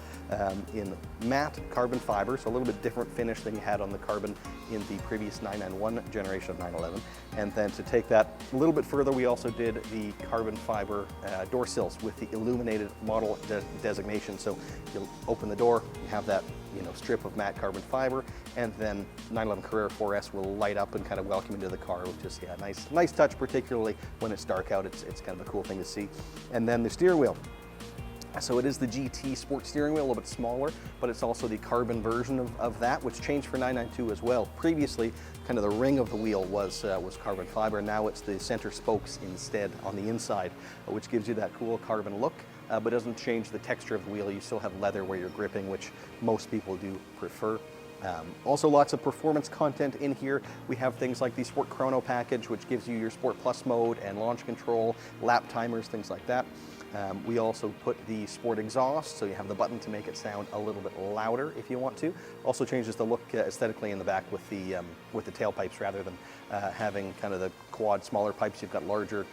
in matte carbon fiber, so a little bit different finish than you had on the carbon in the previous 991 generation of 911. And then to take that a little bit further, we also did the carbon fiber door sills with the illuminated model designation. So you'll open the door, you have that strip of matte carbon fiber, and then 911 Carrera 4S will light up and kind of welcome you to the car, which is nice touch, particularly when it's dark out. It's kind of a cool thing to see. And then the steering wheel. So it is the GT Sport steering wheel, a little bit smaller, but it's also the carbon version of that, which changed for 992 as well. Previously, kind of the ring of the wheel was carbon fiber. Now it's the center spokes instead on the inside, which gives you that cool carbon look, but doesn't change the texture of the wheel. You still have leather where you're gripping, which most people do prefer. Also lots of performance content in here. We have things like the Sport Chrono package, which gives you your Sport Plus mode and launch control, lap timers, things like that. We also put the Sport exhaust, so you have the button to make it sound a little bit louder if you want to. Also changes the look aesthetically in the back with the tailpipes, rather than having kind of the quad smaller pipes. You've got larger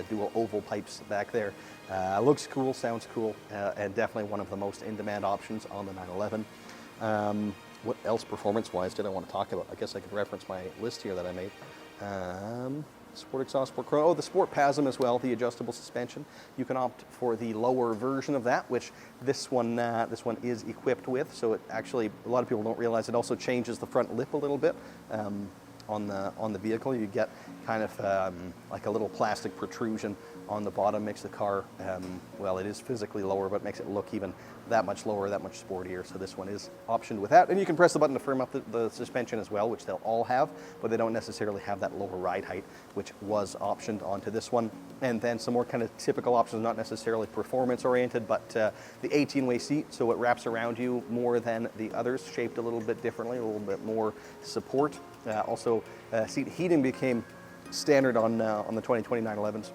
dual oval pipes back there. Looks cool, sounds cool, and definitely one of the most in-demand options on the 911. What else performance-wise did I want to talk about? I guess I could reference my list here that I made. Sport exhaust, Sport Chrono, the Sport PASM as well, the adjustable suspension. You can opt for the lower version of that, which this one is equipped with. So it actually, a lot of people don't realize, it also changes the front lip a little bit on the vehicle. You get kind of like a little plastic protrusion on the bottom, makes the car, well, it is physically lower, but makes it look even that much lower, that much sportier. So this one is optioned with that. And you can press the button to firm up the suspension as well, which they'll all have, but they don't necessarily have that lower ride height, which was optioned onto this one. And then some more kind of typical options, not necessarily performance oriented, but the 18-way seat, so it wraps around you more than the others, shaped a little bit differently, a little bit more support. Also, seat heating became standard on the 2020 911s.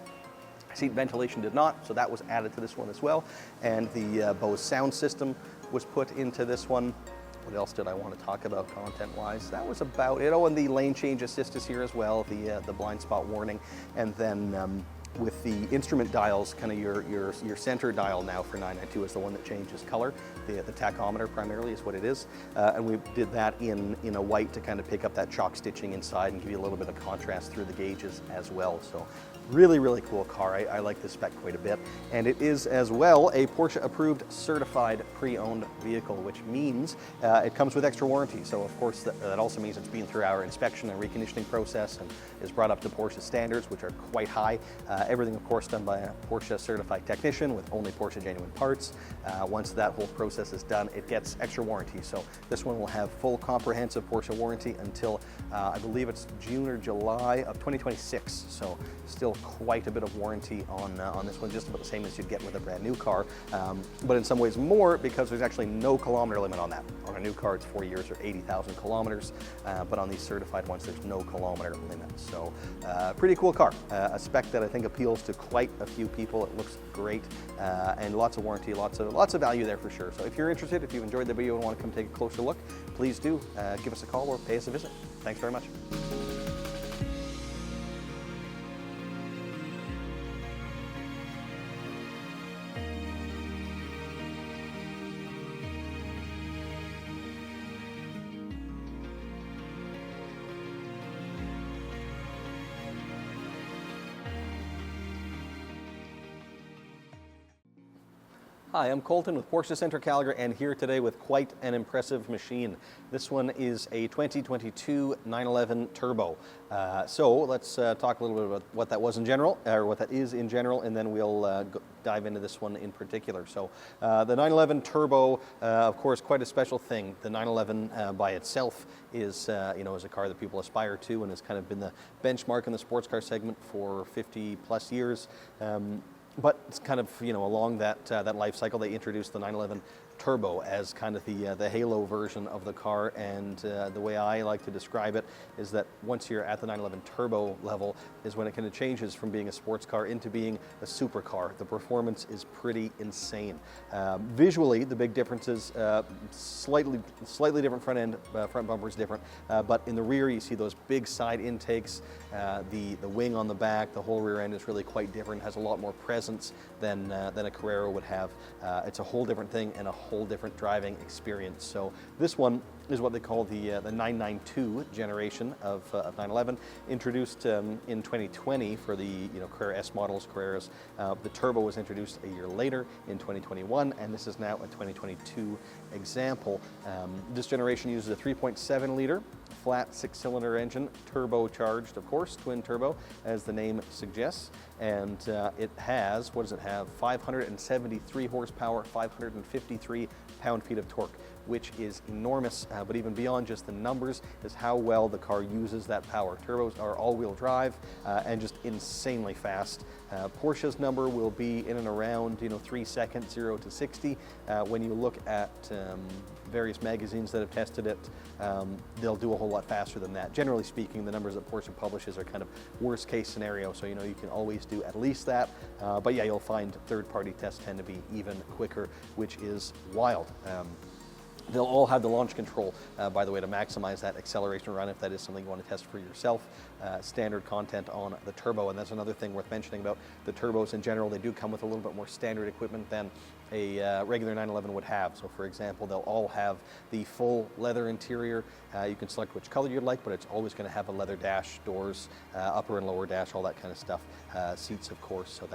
Seat ventilation did not, so that was added to this one as well. And the Bose sound system was put into this one. What else did I want to talk about content-wise? That was about it. Oh, and the lane change assist is here as well, the blind spot warning. And then with the instrument dials, kind of your center dial now for 992 is the one that changes color. The tachometer primarily is what it is. And we did that in a white to kind of pick up that chalk stitching inside and give you a little bit of contrast through the gauges as well. So really, really cool car. I like this spec quite a bit. And it is as well a Porsche approved certified pre-owned vehicle, which means it comes with extra warranty. So of course that also means it's been through our inspection and reconditioning process and is brought up to Porsche standards, which are quite high. Everything of course done by a Porsche certified technician with only Porsche genuine parts. Once that whole process is done, it gets extra warranty. So this one will have full comprehensive Porsche warranty until I believe it's June or July of 2026. So still quite a bit of warranty on this one, just about the same as you'd get with a brand new car, but in some ways more, because there's actually no kilometer limit on that. On a new car it's 4 years or 80,000 kilometers, but on these certified ones there's no kilometer limit. So pretty cool car, a spec that I think appeals to quite a few people. It looks great, and lots of warranty, lots of value there for sure. So if you're interested, if you've enjoyed the video and want to come take a closer look, please do give us a call or pay us a visit. Thanks very much. Hi, I'm Colton with Porsche Centre Calgary, and here today with quite an impressive machine. This one is a 2022 911 Turbo. So let's talk a little bit about what that was in general, or what that is in general, and then we'll dive into this one in particular. So the 911 Turbo, of course, quite a special thing. The 911 by itself is, is a car that people aspire to, and has kind of been the benchmark in the sports car segment for 50 plus years. But it's kind of, along that life cycle, they introduced the 911 Turbo as kind of the halo version of the car, and the way I like to describe it is that once you're at the 911 Turbo level is when it kind of changes from being a sports car into being a supercar. The performance is pretty insane. Visually, the big difference is slightly different front end, front bumper is different, but in the rear you see those big side intakes, the wing on the back, the whole rear end is really quite different, has a lot more presence than a Carrera would have. It's a whole different thing and a whole different driving experience. So this one is what they call the 992 generation of 911, introduced in 2020 for the Carrera S models, Carreras. The Turbo was introduced a year later in 2021, and this is now a 2022 example. This generation uses a 3.7 liter flat 6-cylinder engine, turbocharged, of course, twin turbo, as the name suggests. And it has, 573 horsepower, 553 pound-feet of torque, which is enormous, but even beyond just the numbers is how well the car uses that power. Turbos are all-wheel drive and just insanely fast. Porsche's number will be in and around 3 seconds, 0 to 60. When you look at various magazines that have tested it, they'll do a whole lot faster than that. Generally speaking, the numbers that Porsche publishes are kind of worst case scenario, so you can always do at least that. But yeah, you'll find third-party tests tend to be even quicker, which is wild. They'll all have the launch control, by the way, to maximize that acceleration run if that is something you want to test for yourself. Standard content on the Turbo, and that's another thing worth mentioning about the Turbos in general. They do come with a little bit more standard equipment than a regular 911 would have. So for example, they'll all have the full leather interior. You can select which color you'd like, but it's always going to have a leather dash, doors, upper and lower dash, all that kind of stuff. Seats, of course, so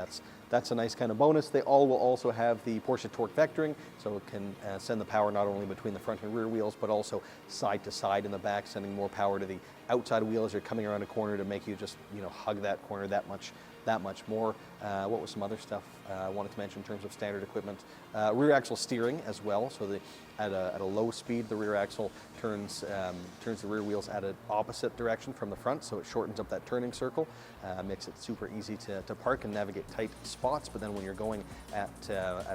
that's a nice kind of bonus. They all will also have the Porsche torque vectoring, so it can send the power not only between the front and rear wheels, but also side to side in the back, sending more power to the outside wheel as you're coming around a corner to make you just hug that corner that much more. What was some other stuff I wanted to mention in terms of standard equipment? Rear axle steering as well. So at a low speed, the rear axle turns the rear wheels at an opposite direction from the front, so it shortens up that turning circle, makes it super easy to park and navigate tight spots. But then when you're going at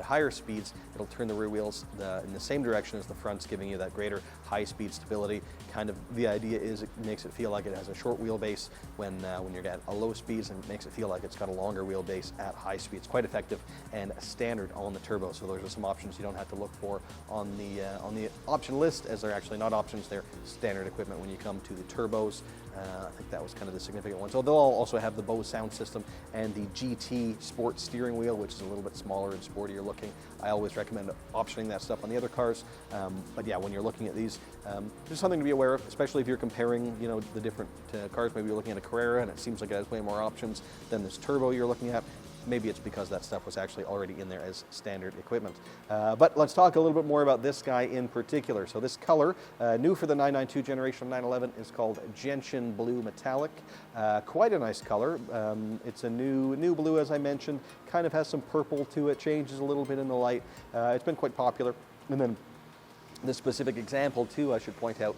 higher speeds, it'll turn the rear wheels in the same direction as the fronts, giving you that greater high-speed stability. Kind of the idea is it makes it feel like it has a short wheelbase when you're at a low speeds, and it makes it feel like it's got a longer wheelbase at high speeds. Quite effective and standard on the Turbo. So those are some options you don't have to look for on the option list, as they're actually not options, they're standard equipment when you come to the Turbos. I think that was kind of the significant one. So they'll also have the Bose sound system and the GT Sport steering wheel, which is a little bit smaller and sportier looking. I always recommend optioning that stuff on the other cars. But yeah, when you're looking at these, there's something to be aware of, especially if you're comparing, the different cars. Maybe you're looking at a Carrera and it seems like it has way more options than this Turbo you're looking at. Maybe it's because that stuff was actually already in there as standard equipment. But let's talk a little bit more about this guy in particular. So this color, new for the 992 generation of 911, is called Gentian Blue Metallic. Quite a nice color. It's a new blue, as I mentioned. Kind of has some purple to it, changes a little bit in the light. It's been quite popular. And then this specific example, too, I should point out,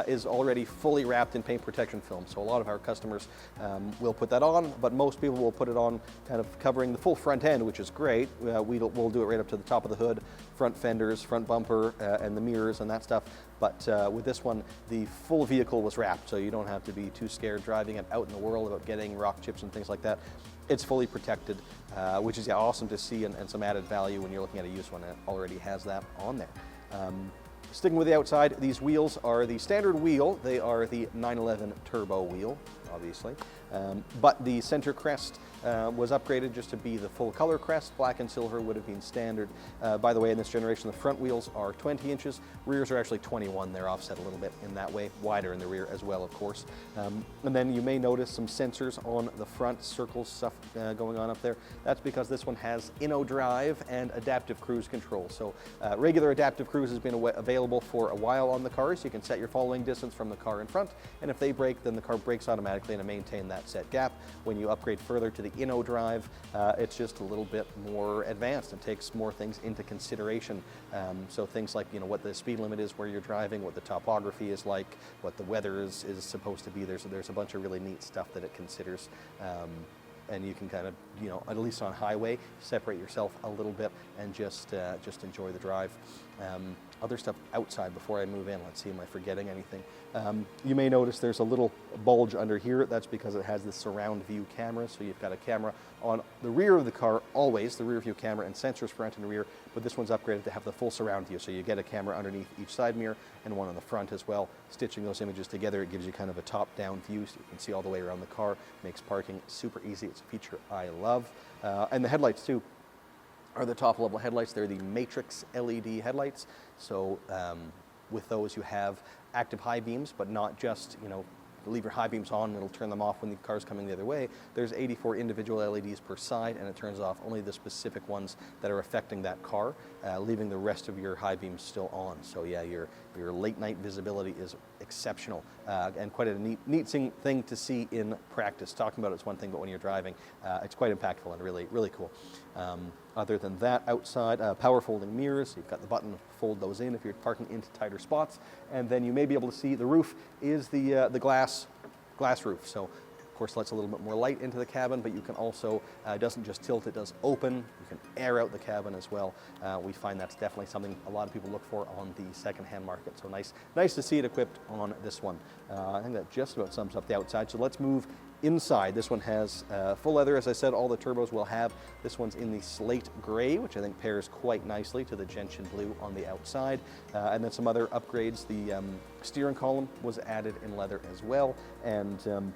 is already fully wrapped in paint protection film. So a lot of our customers will put that on, but most people will put it on kind of covering the full front end, which is great. We'll do it right up to the top of the hood, front fenders, front bumper, and the mirrors and that stuff. But with this one, the full vehicle was wrapped, so you don't have to be too scared driving it out in the world about getting rock chips and things like that. It's fully protected, which is awesome to see, and some added value when you're looking at a used one that already has that on there. Sticking with the outside, these wheels are the standard wheel. They are the 911 Turbo wheel obviously. But the center crest was upgraded just to be the full color crest. Black and silver would have been standard. By the way, in this generation, the front wheels are 20 inches. Rears are actually 21. They're offset a little bit in that way, wider in the rear as well, of course. And then you may notice some sensors on the front, circles, stuff going on up there. That's because this one has InnoDrive and adaptive cruise control. So regular adaptive cruise has been available for a while on the cars. You can set your following distance from the car in front, and if they brake, then the car brakes automatically and maintain that set gap. When you upgrade further to the InnoDrive, it's just a little bit more advanced and takes more things into consideration. So things like, you know, what the speed limit is where you're driving, what the topography is like, what the weather is supposed to be. There's a bunch of really neat stuff that it considers. And you can kind of, you know, at least on highway, separate yourself a little bit and just enjoy the drive. Other stuff outside before I move in, let's see, am I forgetting anything? You may notice there's a little bulge under here. That's because it has the surround view camera. So you've got a camera on the rear of the car, always, the rear view camera and sensors front and rear, but this one's upgraded to have the full surround view. So you get a camera underneath each side mirror and one on the front as well. Stitching those images together, it gives you kind of a top-down view so you can see all the way around the car. Makes parking super easy. It's a feature I love. And the headlights too are the top level headlights. They're the Matrix LED headlights. So with those you have active high beams, but not just, you know, leave your high beams on and it'll turn them off when the car's coming the other way. There's 84 individual LEDs per side, and it turns off only the specific ones that are affecting that car, leaving the rest of your high beams still on. So yeah, your late night visibility is exceptional, and quite a neat thing to see in practice. Talking about it's one thing, but when you're driving, it's quite impactful and really, really cool. Other than that, outside, power folding mirrors. You've got the button to fold those in if you're parking into tighter spots. And then you may be able to see the roof is the glass roof. So, of course, lets a little bit more light into the cabin, but you can also, it doesn't just tilt, it does open. You can air out the cabin as well. We find that's definitely something a lot of people look for on the secondhand market. So nice to see it equipped on this one. I think that just about sums up the outside. So let's move inside. This one has full leather, as I said, all the turbos will have. This one's in the slate gray, which I think pairs quite nicely to the gentian blue on the outside. And then some other upgrades. The steering column was added in leather as well. And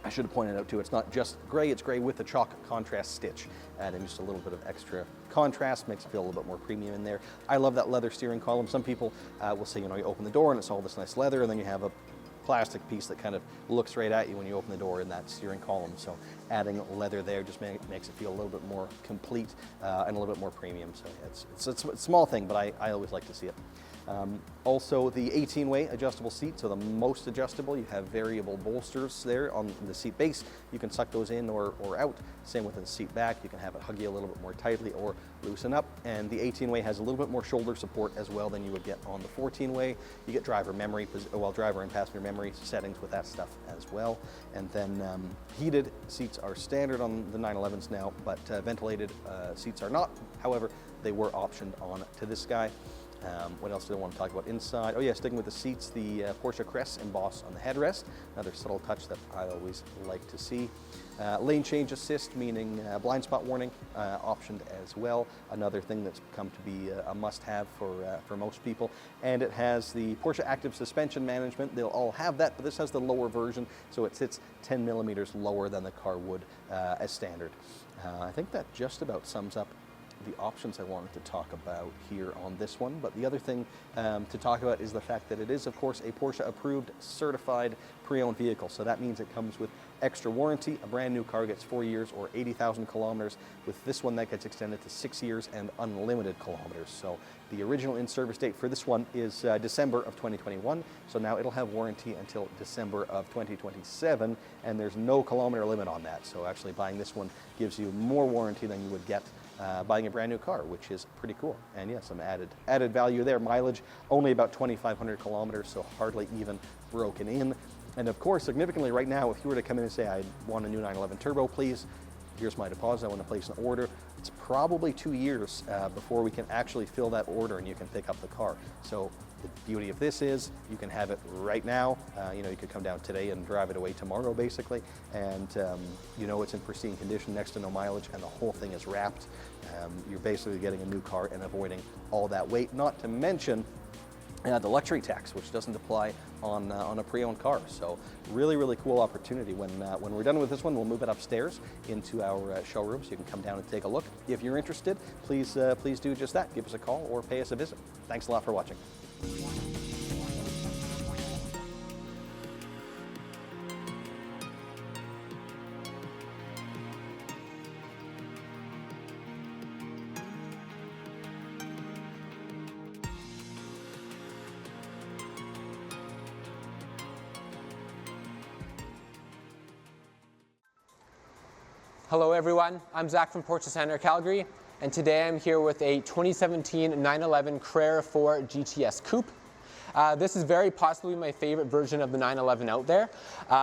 I should have pointed out too, it's not just gray, it's gray with the chalk contrast stitch. Adding just a little bit of extra contrast, makes it feel a little bit more premium in there. I love that leather steering column. Some people will say, you know, you open the door and it's all this nice leather, and then you have a plastic piece that kind of looks right at you when you open the door in that steering column. So adding leather there just makes it feel a little bit more complete and a little bit more premium. So it's a small thing, but I always like to see it. Also, the 18-way adjustable seat, so the most adjustable. You have variable bolsters there on the seat base. You can suck those in or out. Same with the seat back. You can have it hug you a little bit more tightly or loosen up. And the 18-way has a little bit more shoulder support as well than you would get on the 14-way. You get driver memory, driver and passenger memory settings with that stuff as well. And then heated seats are standard on the 911s now, but ventilated seats are not. However, they were optioned on to this guy. What else do I want to talk about inside? Oh yeah, sticking with the seats, the Porsche crest embossed on the headrest. Another subtle touch that I always like to see. Lane change assist, meaning blind spot warning, optioned as well. Another thing that's come to be a must-have for most people. And it has the Porsche active suspension management. They'll all have that, but this has the lower version, so it sits 10 millimeters lower than the car would as standard. I think that just about sums up the options I wanted to talk about here on this one. But the other thing to talk about is the fact that it is, of course, a Porsche approved certified pre-owned vehicle. So that means it comes with extra warranty. A brand new car gets 4 years or 80,000 kilometers. With this one, that gets extended to 6 years and unlimited kilometers. So the original in-service date for this one is December of 2021. So now it'll have warranty until December of 2027, and there's no kilometer limit on that. So actually buying this one gives you more warranty than you would get buying a brand new car, which is pretty cool. And yeah, some added value there. Mileage only about 2,500 kilometers, so hardly even broken in. And of course, significantly right now, if you were to come in and say, I want a new 911 Turbo, please, here's my deposit, I want to place an order, it's probably 2 years before we can actually fill that order and you can pick up the car. So the beauty of this is you can have it right now. You know, you could come down today and drive it away tomorrow, basically. And you know it's in pristine condition, next to no mileage, and the whole thing is wrapped. You're basically getting a new car and avoiding all that weight. Not to mention, the luxury tax, which doesn't apply on a pre-owned car. So really, really cool opportunity. When we're done with this one, we'll move it upstairs into our showroom, so you can come down and take a look. If you're interested, please do just that. Give us a call or pay us a visit. Thanks a lot for watching. Hello everyone, I'm Zach from Porsche Center Calgary, and today I'm here with a 2017 911 Carrera 4 GTS Coupe. This is very possibly my favorite version of the 911 out there.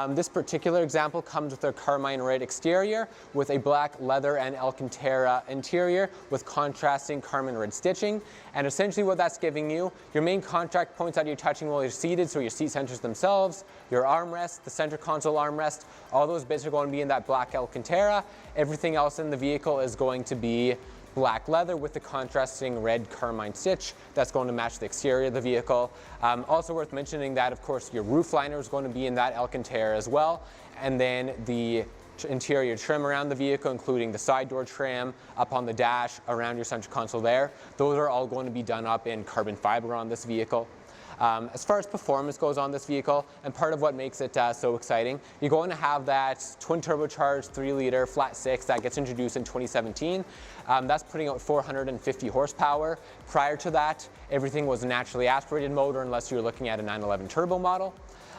This particular example comes with a carmine red exterior with a black leather and Alcantara interior with contrasting carmine red stitching. And essentially what that's giving you, your main contact points that you're touching while you're seated, so your seat centers themselves, your armrest, the center console armrest, all those bits are going to be in that black Alcantara. Everything else in the vehicle is going to be black leather with the contrasting red carmine stitch that's going to match the exterior of the vehicle. Also worth mentioning that, of course, your roof liner is going to be in that Alcantara as well, and then the interior trim around the vehicle, including the side door trim, up on the dash, around your center console there. Those are all going to be done up in carbon fiber on this vehicle. As far as performance goes on this vehicle, and part of what makes it so exciting, you're going to have that twin turbocharged 3-liter flat 6 that gets introduced in 2017. That's putting out 450 horsepower. Prior to that, everything was a naturally aspirated motor unless you were looking at a 911 turbo model.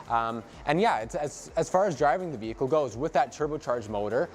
And yeah, as far as driving the vehicle goes, with that turbocharged motor,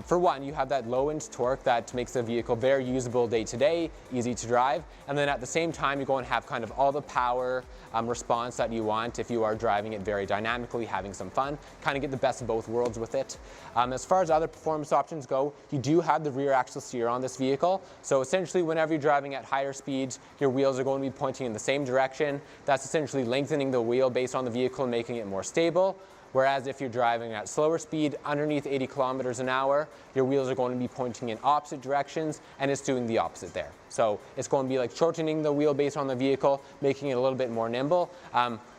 for one, you have that low end torque that makes the vehicle very usable day to day, easy to drive, and then at the same time, you're going to have kind of all the power response that you want if you are driving it very dynamically, having some fun, kind of get the best of both worlds with it. As far as other performance options go, you do have the rear axle steer on this vehicle, so essentially whenever you're driving at higher speeds, your wheels are going to be pointing in the same direction. That's essentially lengthening the wheelbase on the vehicle and making it more stable. Whereas if you're driving at slower speed, underneath 80 kilometers an hour, your wheels are going to be pointing in opposite directions, and it's doing the opposite there. So it's going to be like shortening the wheelbase on the vehicle, making it a little bit more nimble.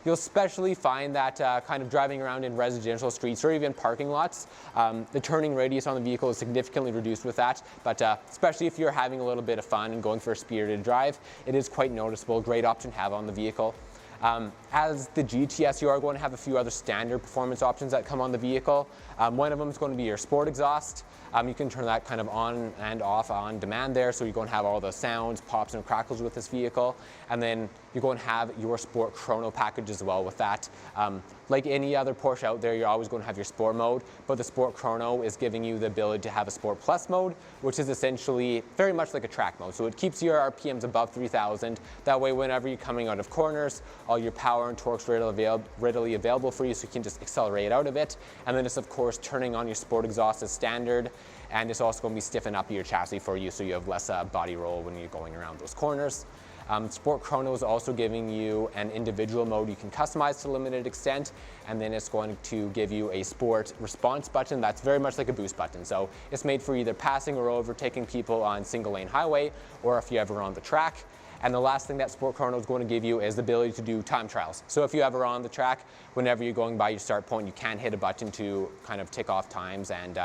You'll especially find that kind of driving around in residential streets or even parking lots, the turning radius on the vehicle is significantly reduced with that, but especially if you're having a little bit of fun and going for a spirited drive, it is quite noticeable, great option to have on the vehicle. As the GTS, you are going to have a few other standard performance options that come on the vehicle. One of them is going to be your sport exhaust. You can turn that kind of on and off on demand there, so you're going to have all the sounds, pops, and crackles with this vehicle. And then you're going to have your sport chrono package as well with that. Like any other Porsche out there, you're always going to have your sport mode, but the sport chrono is giving you the ability to have a sport plus mode, which is essentially very much like a track mode. So it keeps your RPMs above 3,000. That way, whenever you're coming out of corners, all your power and torque's readily available for you, so you can just accelerate out of it. And then it's, of course, turning on your sport exhaust as standard, and it's also going to be stiffening up your chassis for you, so you have less body roll when you're going around those corners. Sport Chrono is also giving you an individual mode you can customize to a limited extent, and then it's going to give you a sport response button that's very much like a boost button. So it's made for either passing or overtaking people on single lane highway, or if you're ever on the track. And the last thing that Sport Chrono is going to give you is the ability to do time trials. So if you ever are on the track, whenever you're going by your start point, you can hit a button to kind of tick off times and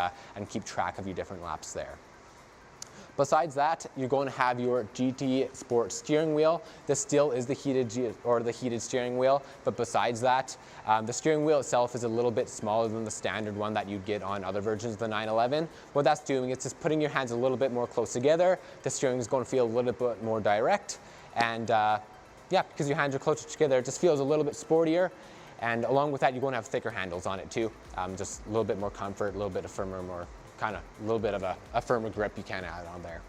keep track of your different laps there. Besides that, you're going to have your GT Sport steering wheel. This still is the heated steering wheel, but besides that, the steering wheel itself is a little bit smaller than the standard one that you'd get on other versions of the 911. What that's doing is just putting your hands a little bit more close together. The steering is going to feel a little bit more direct, and yeah, because your hands are closer together, it just feels a little bit sportier. And along with that, you're going to have thicker handles on it too. Just a little bit more comfort, a little bit of firmer, more kind of a little bit of a firmer grip you can add on there.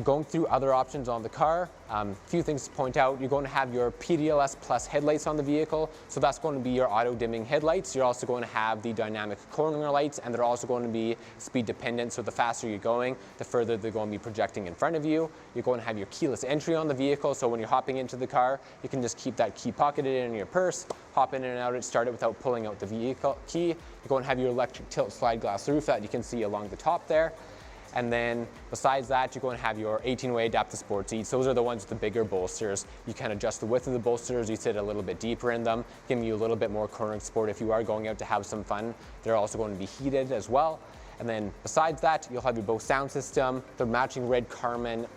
Going through other options on the car, a few things to point out. You're going to have your PDLS Plus headlights on the vehicle, so that's going to be your auto dimming headlights. You're also going to have the dynamic corner lights, and they're also going to be speed dependent, so the faster you're going, the further they're going to be projecting in front of you. You're going to have your keyless entry on the vehicle, so when you're hopping into the car, you can just keep that key pocketed in your purse, hop in and out and start it without pulling out the vehicle key. You're going to have your electric tilt slide glass roof that you can see along the top there. And then besides that, you're going to have your 18-way adaptive sport seats. Those are the ones with the bigger bolsters. You can adjust the width of the bolsters. You sit a little bit deeper in them, giving you a little bit more cornering support if you are going out to have some fun. They're also going to be heated as well. And then besides that, you'll have your Bose sound system, the matching Carmen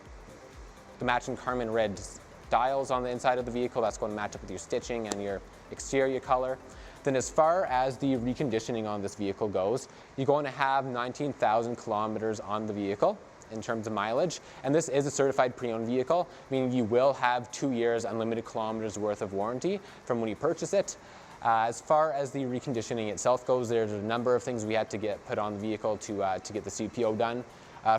red dials on the inside of the vehicle. That's going to match up with your stitching and your exterior color. Then as far as the reconditioning on this vehicle goes, you're going to have 19,000 kilometers on the vehicle in terms of mileage. And this is a certified pre-owned vehicle, meaning you will have 2 years unlimited kilometers worth of warranty from when you purchase it. As far as the reconditioning itself goes, there's a number of things we had to get put on the vehicle to get the CPO done.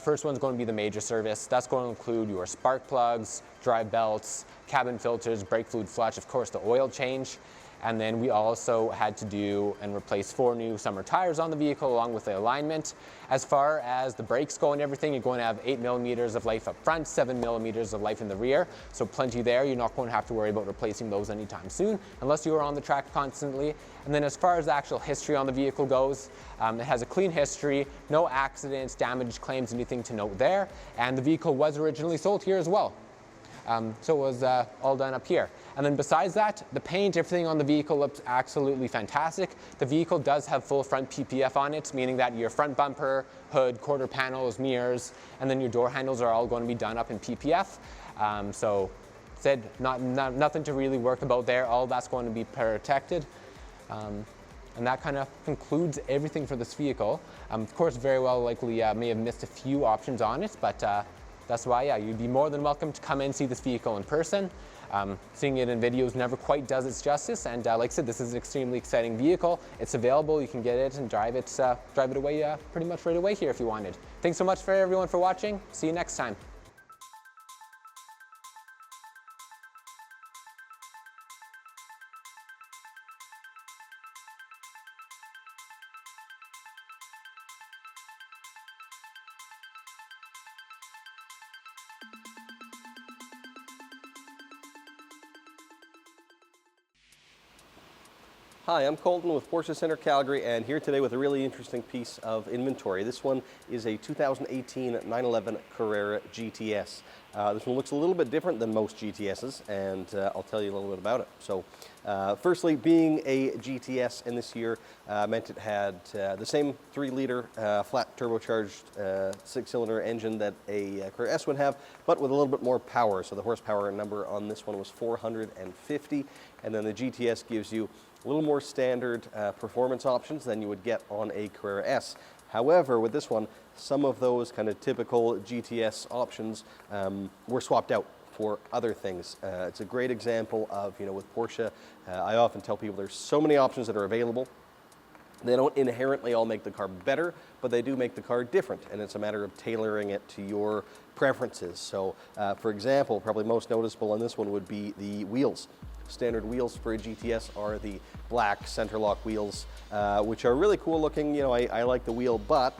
First one's going to be the major service. That's going to include your spark plugs, drive belts, cabin filters, brake fluid flush, of course the oil change. And then we also had to do and replace 4 new summer tires on the vehicle along with the alignment. As far as the brakes go and everything, you're going to have 8 millimeters of life up front, 7 millimeters of life in the rear. So plenty there. You're not going to have to worry about replacing those anytime soon unless you are on the track constantly. And then as far as the actual history on the vehicle goes, it has a clean history, no accidents, damage claims, anything to note there. And the vehicle was originally sold here as well. So it was all done up here. And then besides that, the paint, everything on the vehicle looks absolutely fantastic. The vehicle does have full front PPF on it, meaning that your front bumper, hood, quarter panels, mirrors, and then your door handles are all going to be done up in PPF. So said nothing to really work about there. All that's going to be protected. And that kind of concludes everything for this vehicle. Of course, very well likely may have missed a few options on it, but that's why, yeah, you'd be more than welcome to come and see this vehicle in person. Seeing it in videos never quite does its justice, and like I said, this is an extremely exciting vehicle. It's available, you can get it and drive it away pretty much right away here if you wanted. Thanks so much for everyone for watching. See you next time. Hi, I'm Colton with Porsche Center Calgary, and here today with a really interesting piece of inventory. This one is a 2018 911 Carrera GTS. This one looks a little bit different than most GTSs, and I'll tell you a little bit about it. So, firstly, being a GTS in this year meant it had the same 3-liter flat turbocharged 6-cylinder engine that a Carrera S would have, but with a little bit more power. So the horsepower number on this one was 450, and then the GTS gives you a little more standard performance options than you would get on a Carrera S. However, with this one, some of those kind of typical GTS options were swapped out for other things. It's a great example of, with Porsche, I often tell people there's so many options that are available. They don't inherently all make the car better, but they do make the car different, and it's a matter of tailoring it to your preferences. So, for example, probably most noticeable on this one would be the wheels. Standard wheels for a GTS are the black center lock wheels, which are really cool looking. I like the wheel, but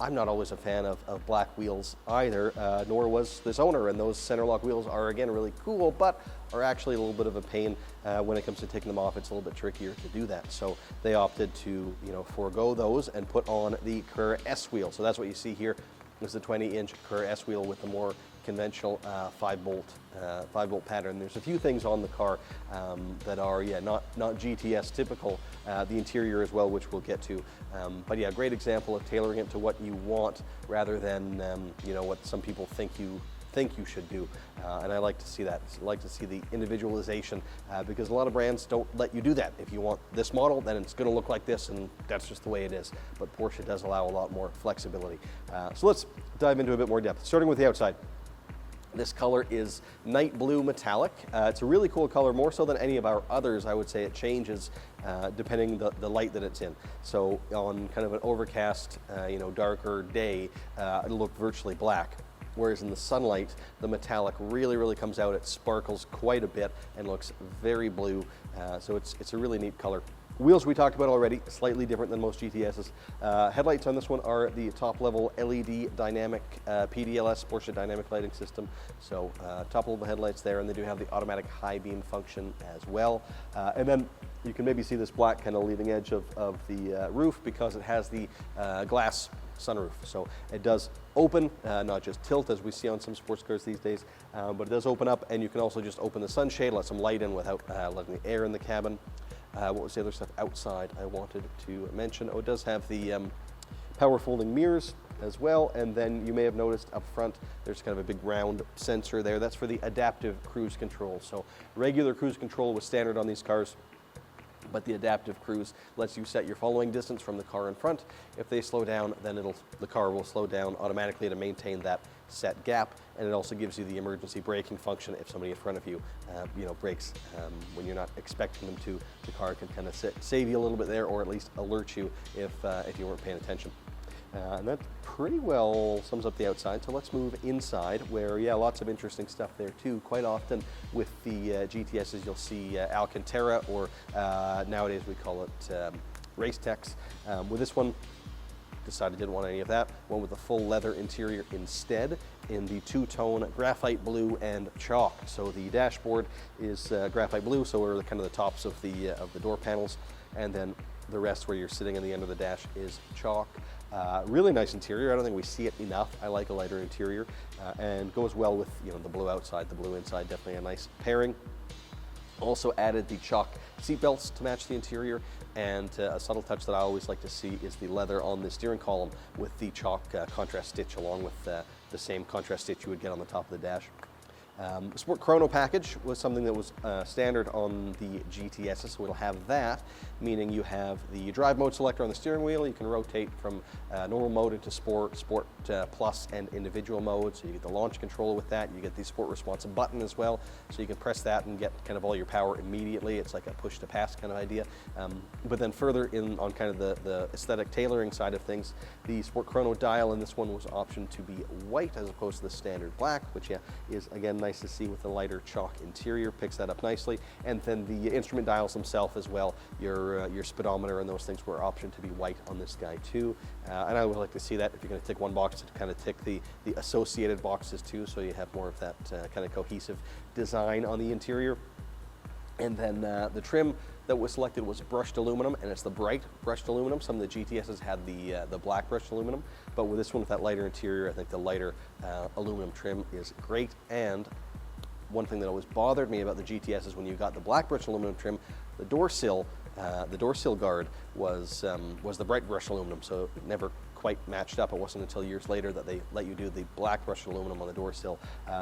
I'm not always a fan of black wheels either, nor was this owner. And those center lock wheels are, again, really cool, but are actually a little bit of a pain when it comes to taking them off. It's a little bit trickier to do that. So they opted to, forego those and put on the Carrera S wheel. So that's what you see here. This is the 20-inch Carrera S wheel with the more conventional 5-bolt pattern. There's a few things on the car that are, not GTS typical. The interior as well, which we'll get to. But yeah, great example of tailoring it to what you want rather than what some people think you should do. And I like to see that. I like to see the individualization because a lot of brands don't let you do that. If you want this model, then it's going to look like this, and that's just the way it is. But Porsche does allow a lot more flexibility. So let's dive into a bit more depth, starting with the outside. This color is night blue metallic. It's a really cool color, more so than any of our others. I would say it changes depending the light that it's in. So on kind of an overcast, darker day, it'll look virtually black. Whereas in the sunlight, the metallic really comes out. It sparkles quite a bit and looks very blue. So it's a really neat color. Wheels we talked about already, slightly different than most GTSs. Headlights on this one are the top level LED dynamic PDLS, Porsche Dynamic Lighting System. So top level headlights there, and they do have the automatic high beam function as well. And then you can maybe see this black kind of leading edge of the roof because it has the glass sunroof. So it does open, not just tilt as we see on some sports cars these days, but it does open up, and you can also just open the sunshade, let some light in without letting the air in the cabin. What was the other stuff outside I wanted to mention? Oh, it does have the power folding mirrors as well, and then you may have noticed up front there's kind of a big round sensor there. That's for the adaptive cruise control. So regular cruise control was standard on these cars, but the adaptive cruise lets you set your following distance from the car in front. If they slow down, then the car will slow down automatically to maintain that set gap, and it also gives you the emergency braking function if somebody in front of you, brakes when you're not expecting them to. The car can kind of save you a little bit there, or at least alert you if you weren't paying attention. And that pretty well sums up the outside. So let's move inside, where, yeah, lots of interesting stuff there too. Quite often with the GTSs, you'll see Alcantara, or nowadays we call it Race Tex. With this one, decided didn't want any of that. Went with the full leather interior instead, in the two-tone graphite blue and chalk. So the dashboard is graphite blue, so are kind of the tops of the door panels, and then the rest where you're sitting on the end of the dash is chalk. Really nice interior. I don't think we see it enough. I like a lighter interior, and goes well with the blue outside, the blue inside. Definitely a nice pairing. Also added the chalk seat belts to match the interior, and a subtle touch that I always like to see is the leather on the steering column with the chalk contrast stitch, along with the same contrast stitch you would get on the top of the dash. Sport Chrono package was something that was standard on the GTSs, so it'll have that, meaning you have the drive mode selector on the steering wheel. You can rotate from normal mode into sport, sport plus, and individual mode. So you get the launch controller with that. You get the sport responsive button as well, so you can press that and get kind of all your power immediately. It's like a push to pass kind of idea. But then further in on kind of the aesthetic tailoring side of things, the Sport Chrono dial in this one was optioned to be white as opposed to the standard black, which is again nice to see with the lighter chalk interior. Picks that up nicely. And then the instrument dials themselves as well, your speedometer and those things were optioned to be white on this guy too. And I would like to see that if you're going to tick one box, to kind of tick the associated boxes too, so you have more of that kind of cohesive design on the interior. And then the trim that was selected was brushed aluminum, and it's the bright brushed aluminum. Some of the GTSs had the black brushed aluminum, but with this one with that lighter interior, I think the lighter aluminum trim is great. And one thing that always bothered me about the GTS is when you got the black brushed aluminum trim, the door sill guard was the bright brushed aluminum, so it never quite matched up. It wasn't until years later that they let you do the black brushed aluminum on the door sill.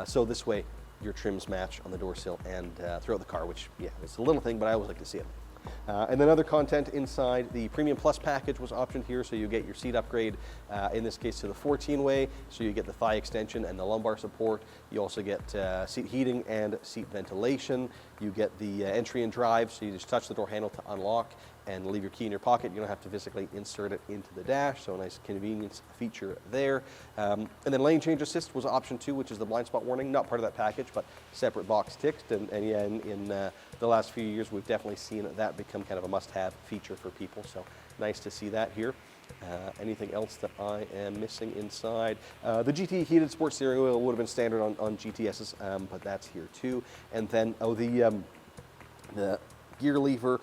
So this way, your trims match on the door sill and throughout the car, which, yeah, it's a little thing, but I always like to see it. And then other content inside, the Premium Plus package was optioned here, so you get your seat upgrade, in this case to the 14-way, so you get the thigh extension and the lumbar support. You also get seat heating and seat ventilation. You get the entry and drive, so you just touch the door handle to unlock and leave your key in your pocket. You don't have to physically insert it into the dash, so a nice convenience feature there. And then lane change assist was option 2, which is the blind spot warning, not part of that package, but separate box ticked. And yeah, in the last few years, we've definitely seen that become kind of a must-have feature for people, so nice to see that here. Anything else that I am missing inside? The GT heated sports steering wheel would have been standard on GTSs, but that's here too. And then, the gear lever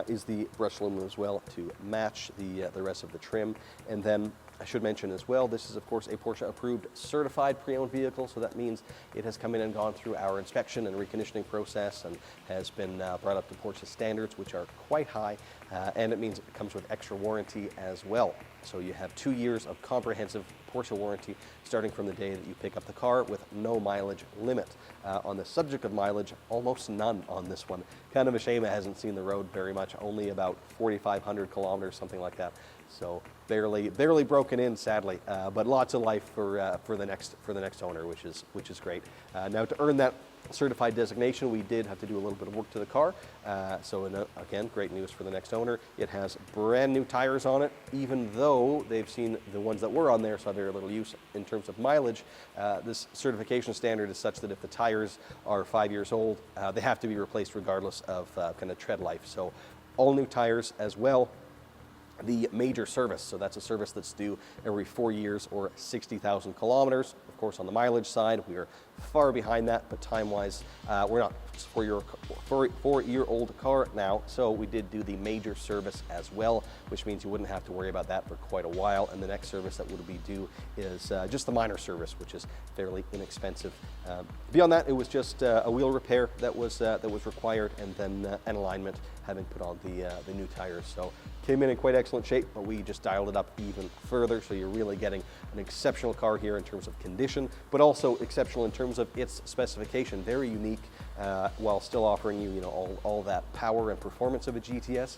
is the brushed aluminum as well to match the rest of the trim. And then I should mention as well, this is of course a Porsche approved certified pre-owned vehicle, so that means it has come in and gone through our inspection and reconditioning process and has been brought up to Porsche standards, which are quite high, and it means it comes with extra warranty as well. So you have 2 years of comprehensive Porsche warranty starting from the day that you pick up the car, with no mileage limit. On the subject of mileage, almost none on this one. Kind of a shame it hasn't seen the road very much, only about 4,500 kilometers, something like that. So barely broken in, sadly, but lots of life for the next owner, which is great. Now, to earn that certified designation, we did have to do a little bit of work to the car. Again, great news for the next owner. It has brand new tires on it, even though they've seen the ones that were on there saw very little use in terms of mileage. This certification standard is such that if the tires are 5 years old, they have to be replaced regardless of kind of tread life. So all new tires as well. the major service. So that's a service that's due every 4 years or 60,000 kilometers. Of course, on the mileage side, we are far behind that, but time-wise, we're not. It's a four-year-old car now, so we did do the major service as well, which means you wouldn't have to worry about that for quite a while. And the next service that would be due is just the minor service, which is fairly inexpensive. Beyond that, it was just a wheel repair that was required, and then an alignment, having put on the new tires. So came in quite excellent shape, but we just dialed it up even further. So you're really getting an exceptional car here in terms of condition, but also exceptional in terms of its specification. Very unique, while still offering you, all that power and performance of a GTS,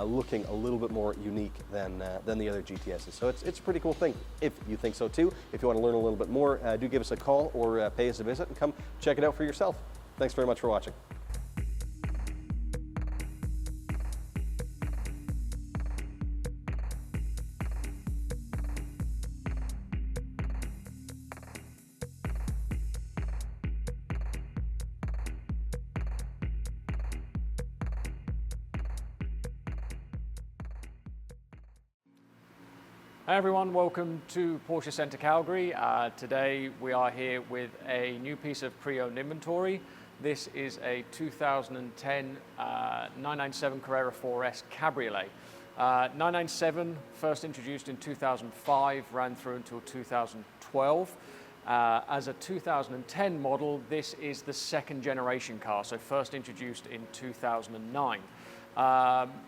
looking a little bit more unique than the other GTSs. So it's a pretty cool thing. If you think so too, if you want to learn a little bit more, do give us a call or pay us a visit and come check it out for yourself. Thanks very much for watching. Hi everyone, welcome to Porsche Centre Calgary. Today we are here with a new piece of pre-owned inventory. This is a 2010 997 Carrera 4S Cabriolet. 997 first introduced in 2005, ran through until 2012. As a 2010 model, this is the second generation car, so first introduced in 2009.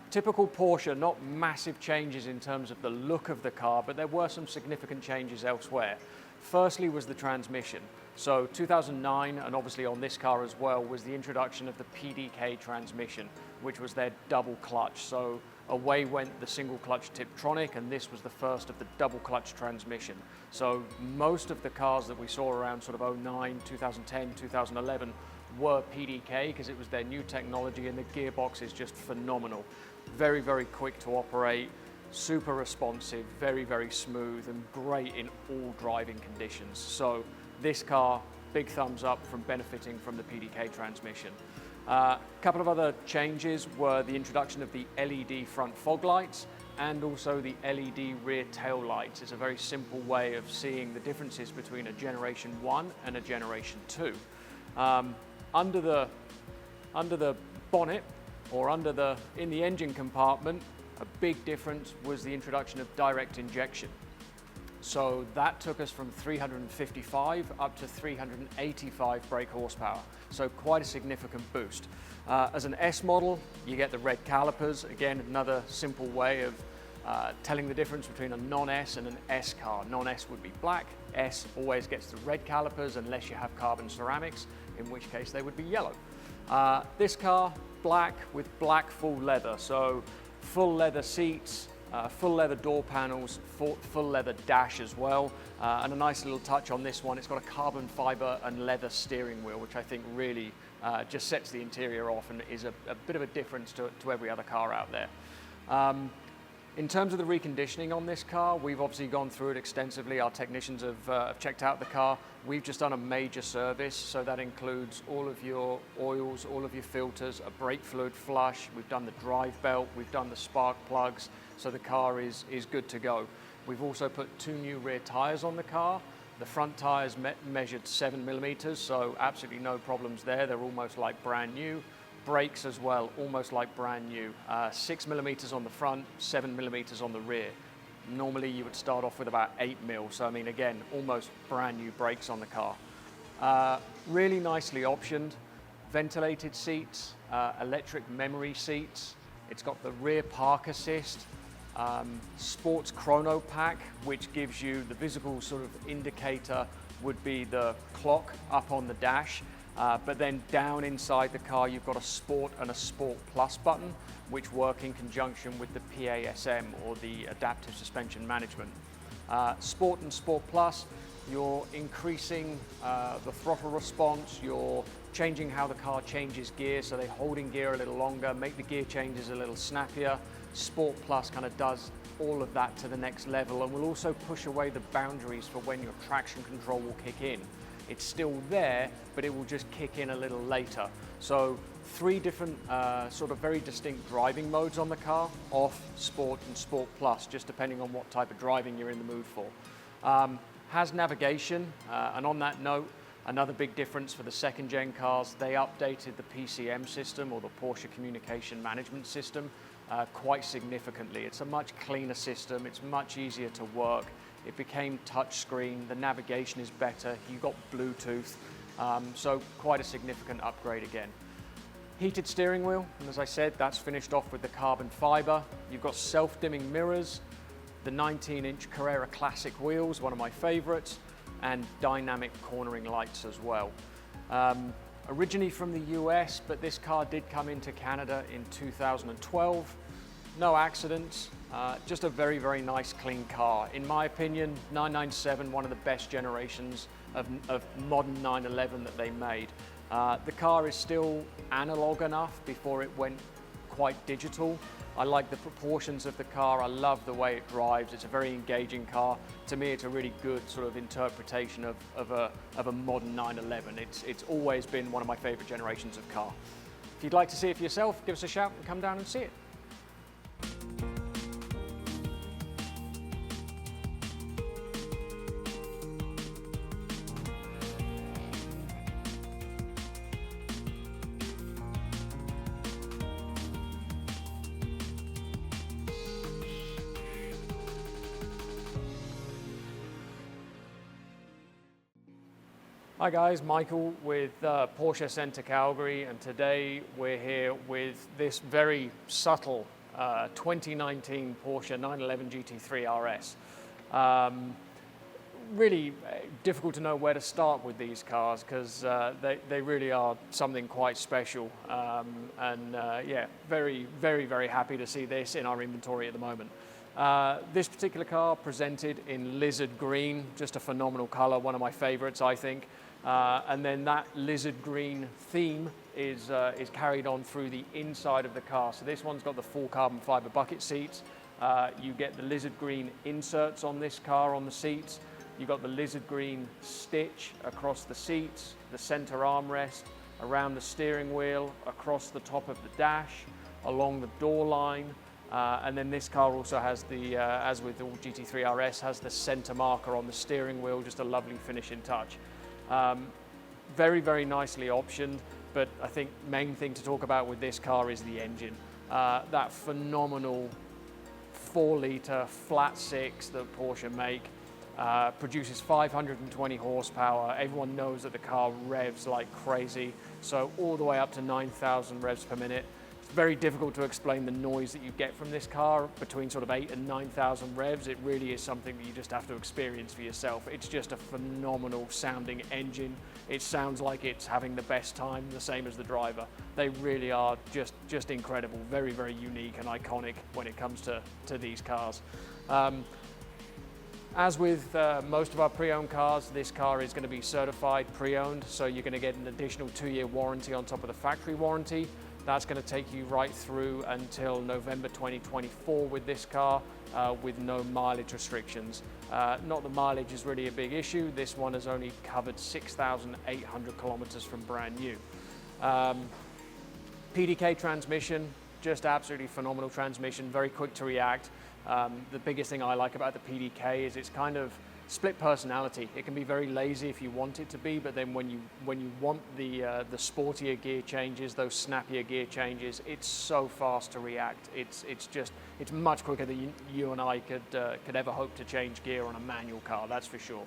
Typical Porsche, not massive changes in terms of the look of the car, but there were some significant changes elsewhere. Firstly was the transmission. So 2009, and obviously on this car as well, was the introduction of the PDK transmission, which was their double clutch. So away went the single clutch Tiptronic, and this was the first of the double clutch transmission. So most of the cars that we saw around sort of 09, 2010, 2011 were PDK because it was their new technology, and the gearbox is just phenomenal. Very, very quick to operate, super responsive, very, very smooth, and great in all driving conditions. So this car, big thumbs up from benefiting from the PDK transmission. A couple of other changes were the introduction of the LED front fog lights and also the LED rear tail lights. It's a very simple way of seeing the differences between a Generation 1 and a Generation 2. Under the bonnet, or in the engine compartment, a big difference was the introduction of direct injection. So that took us from 355 up to 385 brake horsepower. So quite a significant boost. As an S model, you get the red calipers. Again, another simple way of telling the difference between a non-S and an S car. Non-S would be black. S always gets the red calipers unless you have carbon ceramics, in which case they would be yellow. This car, black with black full leather. So full leather seats, full leather door panels, full leather dash as well. And a nice little touch on this one, it's got a carbon fiber and leather steering wheel, which I think really just sets the interior off and is a bit of a difference to every other car out there. In terms of the reconditioning on this car, we've obviously gone through it extensively. Our technicians have checked out the car. We've just done a major service, so that includes all of your oils, all of your filters, a brake fluid flush. We've done the drive belt, we've done the spark plugs, so the car is good to go. We've also put 2 new rear tires on the car. The front tires measured 7mm, so absolutely no problems there. They're almost like brand new. Brakes as well, almost like brand new. 6mm on the front, 7mm on the rear. Normally you would start off with about 8mm, so I mean again, almost brand new brakes on the car. Really nicely optioned, ventilated seats, electric memory seats. It's got the rear park assist, sports chrono pack, which gives you the visible sort of indicator would be the clock up on the dash. But then down inside the car, you've got a Sport and a Sport Plus button, which work in conjunction with the PASM, or the Adaptive Suspension Management. Sport and Sport Plus, you're increasing the throttle response, you're changing how the car changes gear, so they hold in gear a little longer, make the gear changes a little snappier. Sport Plus kind of does all of that to the next level, and will also push away the boundaries for when your traction control will kick in. It's still there, but it will just kick in a little later. So three different sort of very distinct driving modes on the car: off, sport, and sport plus, just depending on what type of driving you're in the mood for. Has navigation, and on that note, another big difference for the second gen cars, they updated the PCM system, or the Porsche Communication Management System, quite significantly. It's a much cleaner system, it's much easier to work. It became touchscreen, the navigation is better, you got Bluetooth, so quite a significant upgrade again. Heated steering wheel, and as I said, that's finished off with the carbon fiber. You've got self-dimming mirrors, the 19-inch Carrera Classic wheels, one of my favorites, and dynamic cornering lights as well. Originally from the US, but this car did come into Canada in 2012. No accidents, just a very, very nice clean car. In my opinion, 997, one of the best generations of modern 911 that they made. The car is still analog enough before it went quite digital. I like the proportions of the car, I love the way it drives, it's a very engaging car. To me, it's a really good sort of interpretation of a modern 911. It's always been one of my favorite generations of car. If you'd like to see it for yourself, give us a shout and come down and see it. Hi guys, Michael with Porsche Center Calgary, and today we're here with this very subtle 2019 Porsche 911 GT3 RS. Really difficult to know where to start with these cars because they really are something quite special, yeah, very, very, very happy to see this in our inventory at the moment. This particular car presented in lizard green, just a phenomenal color, one of my favorites I think. And then that lizard green theme is carried on through the inside of the car. So this one's got the full carbon fiber bucket seats. You get the lizard green inserts on this car on the seats. You've got the lizard green stitch across the seats, the center armrest, around the steering wheel, across the top of the dash, along the door line. And then this car also has the, as with all GT3 RS, has the center marker on the steering wheel, just a lovely finishing touch. Very, very nicely optioned, but I think main thing to talk about with this car is the engine. That phenomenal 4-litre flat six that Porsche make produces 520 horsepower. Everyone knows that the car revs like crazy, so all the way up to 9,000 revs per minute. It's very difficult to explain the noise that you get from this car between sort of 8,000 and 9,000 revs. It really is something that you just have to experience for yourself. It's just a phenomenal sounding engine. It sounds like it's having the best time, the same as the driver. They really are just incredible, very, very unique and iconic when it comes to these cars. As with most of our pre-owned cars, this car is going to be certified pre-owned, so you're going to get an additional 2-year warranty on top of the factory warranty. That's going to take you right through until November 2024 with this car, with no mileage restrictions. Not that mileage is really a big issue. This one has only covered 6,800 kilometers from brand new. PDK transmission, just absolutely phenomenal transmission, very quick to react. The biggest thing I like about the PDK is it's kind of split personality. It can be very lazy if you want it to be, but then when you want the sportier gear changes, those snappier gear changes, it's so fast to react. It's much quicker than you and I could ever hope to change gear on a manual car, that's for sure.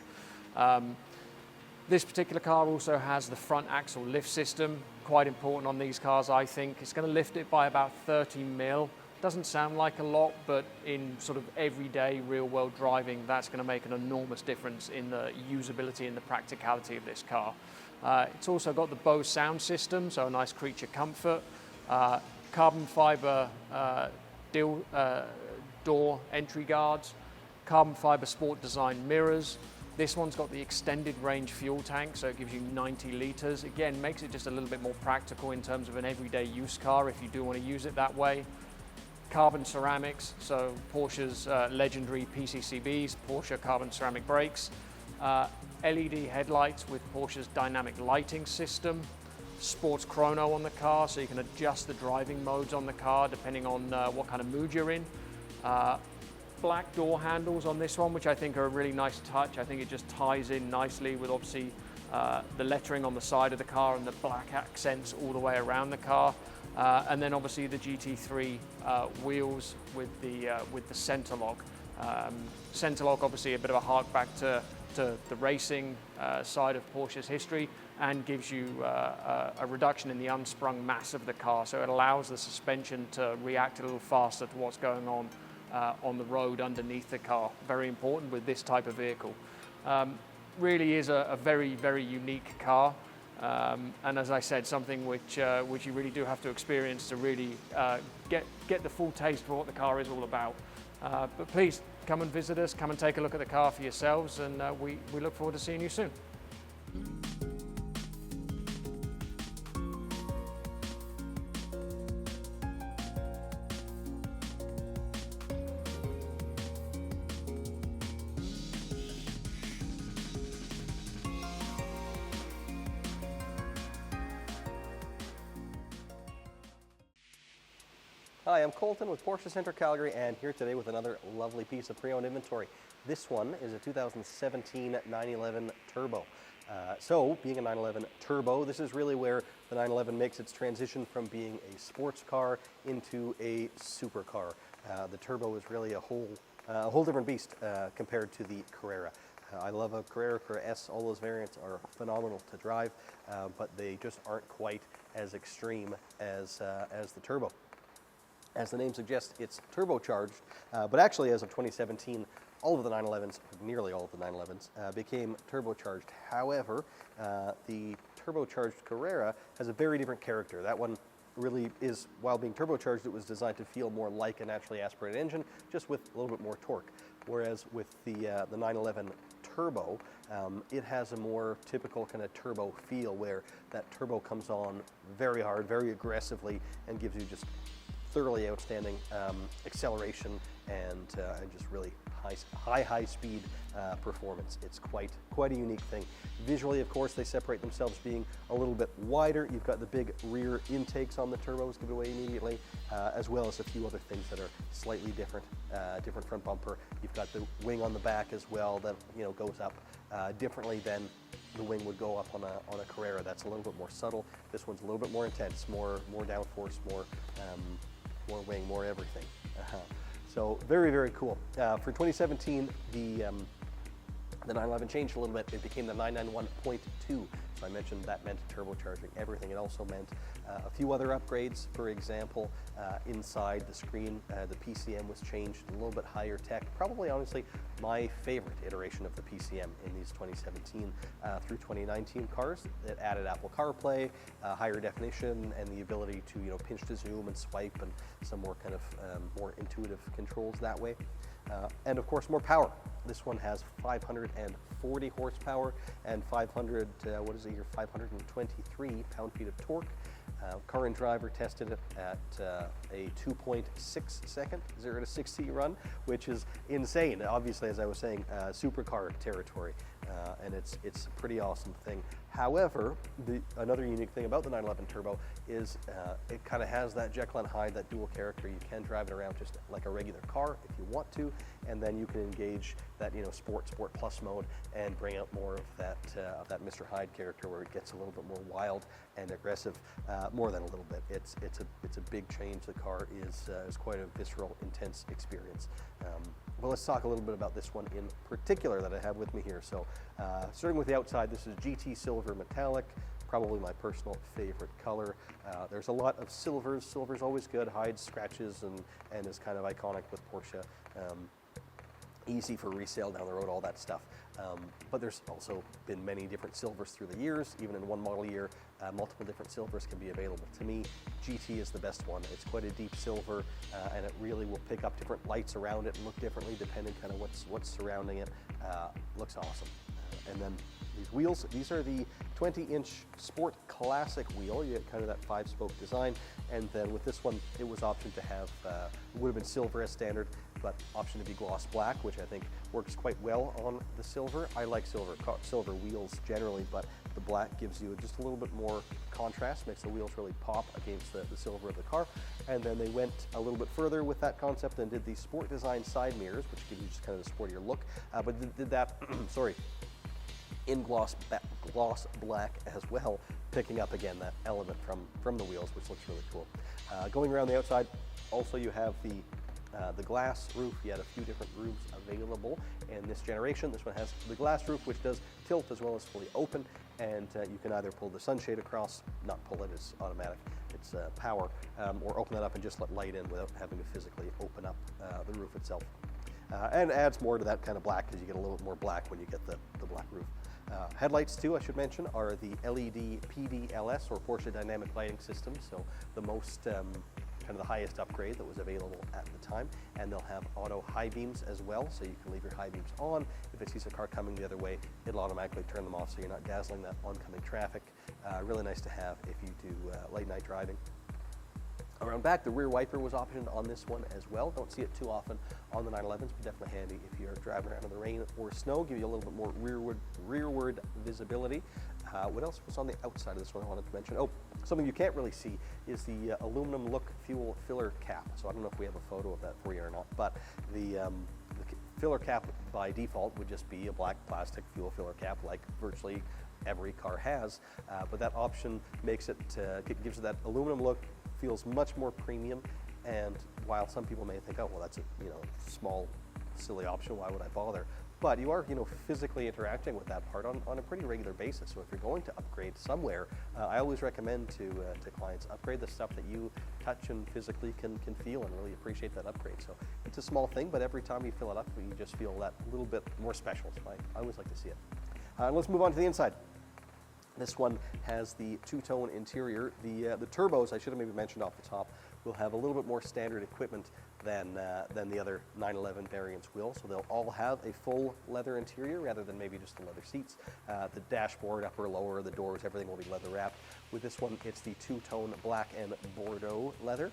This particular car also has the front axle lift system, quite important on these cars I think. It's going to lift it by about 30 mil. Doesn't sound like a lot, but in sort of everyday real-world driving, that's going to make an enormous difference in the usability and the practicality of this car. It's also got the Bose sound system, so a nice creature comfort. Carbon fiber door entry guards, carbon fiber sport design mirrors. This one's got the extended range fuel tank, so it gives you 90 litres. Again, makes it just a little bit more practical in terms of an everyday use car if you do want to use it that way. Carbon ceramics, so Porsche's legendary PCCBs, Porsche carbon ceramic brakes, LED headlights with Porsche's dynamic lighting system, sports chrono on the car, so you can adjust the driving modes on the car depending on what kind of mood you're in. Black door handles on this one, which I think are a really nice touch. I think it just ties in nicely with obviously the lettering on the side of the car and the black accents all the way around the car. And then obviously the GT3 wheels with the center lock. Center lock, obviously a bit of a hark back to the racing side of Porsche's history, and gives you a reduction in the unsprung mass of the car. So it allows the suspension to react a little faster to what's going on the road underneath the car. Very important with this type of vehicle. Really is a very, very unique car. And as I said, something which you really do have to experience to really get the full taste for what the car is all about. But please come and visit us, come and take a look at the car for yourselves, and we look forward to seeing you soon. Hi, I'm Colton with Porsche Center Calgary, and here today with another lovely piece of pre-owned inventory. This one is a 2017 911 Turbo. So, being a 911 Turbo, this is really where the 911 makes its transition from being a sports car into a supercar. The Turbo is really a whole different beast compared to the Carrera. I love a Carrera S. All those variants are phenomenal to drive, but they just aren't quite as extreme as the Turbo. As the name suggests, it's turbocharged, but actually as of 2017, all of the 911s, nearly all of the 911s, became turbocharged. However, the turbocharged Carrera has a very different character. That one really is, while being turbocharged, it was designed to feel more like a naturally aspirated engine, just with a little bit more torque. Whereas with the 911 Turbo, it has a more typical kind of turbo feel, where that turbo comes on very hard, very aggressively, and gives you just thoroughly outstanding acceleration and just really high speed performance. It's quite a unique thing. Visually, of course, they separate themselves being a little bit wider. You've got the big rear intakes on the turbos, give it away immediately, as well as a few other things that are slightly different. Different front bumper. You've got the wing on the back as well that goes up differently than the wing would go up on a Carrera. That's a little bit more subtle. This one's a little bit more intense, more downforce, more wing, more everything. So very, very cool. For 2017, the 911 changed a little bit. It became the 991.2. So I mentioned that meant turbocharging everything. It also meant a few other upgrades. For example, inside the screen, the PCM was changed, a little bit higher tech. Probably, honestly, my favorite iteration of the PCM in these 2017 through 2019 cars. It added Apple CarPlay, higher definition, and the ability to pinch to zoom and swipe, and some more kind of more intuitive controls that way. And of course, more power. This one has 540 horsepower and 523 pound-feet of torque. Car and Driver tested it at a 2.6 second 0 to 60 run, which is insane. Obviously, as I was saying, supercar territory, and it's a pretty awesome thing. However, another unique thing about the 911 Turbo is it kind of has that Jekyll and Hyde, that dual character. You can drive it around just like a regular car if you want to, and then you can engage that Sport Plus mode and bring out more of that Mr. Hyde character, where it gets a little bit more wild and aggressive, more than a little bit. It's a big change. The car is quite a visceral, intense experience. Well, let's talk a little bit about this one in particular that I have with me here. So, starting with the outside, this is GT Silver Metallic, probably my personal favorite color. There's a lot of silvers. Silver's always good, hides scratches, and is kind of iconic with Porsche. Easy for resale down the road, all that stuff. But there's also been many different silvers through the years. Even in one model year, multiple different silvers can be available. To me, GT is the best one. It's quite a deep silver, and it really will pick up different lights around it and look differently depending kind of what's surrounding it. Looks awesome. And then these wheels, these are the 20-inch Sport Classic wheel. You get kind of that 5-spoke design. And then with this one, it was optioned to have, it would have been silver as standard, but option to be gloss black, which I think works quite well on the silver. I like silver wheels generally, but the black gives you just a little bit more contrast, makes the wheels really pop against the silver of the car. And then they went a little bit further with that concept and did the sport design side mirrors, which give you just kind of the sportier look, but did that, sorry, in gloss black as well, picking up again that element from the wheels, which looks really cool. Going around the outside, also you have the glass roof. You had a few different roofs available in this generation. This one has the glass roof, which does tilt as well as fully open, and you can either pull the sunshade across, not pull it, it's automatic, it's power, or open that up and just let light in without having to physically open up the roof itself. And adds more to that kind of black, because you get a little bit more black when you get the black roof. Headlights too, I should mention, are the LED PDLS, or Porsche Dynamic Lighting System, so the most kind of the highest upgrade that was available at the time. And they'll have auto high beams as well, so you can leave your high beams on. If it sees a car coming the other way, it'll automatically turn them off, so you're not dazzling that oncoming traffic. Really nice to have if you do late night driving. Around back, the rear wiper was optioned on this one as well. Don't see it too often on the 911s, but definitely handy if you're driving around in the rain or snow. Give you a little bit more rearward visibility. What else was on the outside of this one I wanted to mention? Oh, something you can't really see is the aluminum look fuel filler cap. So I don't know if we have a photo of that for you or not, but the filler cap by default would just be a black plastic fuel filler cap, like virtually every car has. But that option makes it, gives it that aluminum look, feels much more premium. And while some people may think, oh, well, that's a small, silly option, why would I bother? But you are physically interacting with that part on a pretty regular basis. So if you're going to upgrade somewhere, I always recommend to clients, upgrade the stuff that you touch and physically can feel, and really appreciate that upgrade. So it's a small thing, but every time you fill it up, you just feel that little bit more special. So I always like to see it. Let's move on to the inside. This one has the two-tone interior. The turbos, I should have maybe mentioned off the top, will have a little bit more standard equipment than the other 911 variants will. So they'll all have a full leather interior rather than maybe just the leather seats. The dashboard, upper, lower, the doors, everything will be leather wrapped. With this one, it's the two-tone black and Bordeaux leather.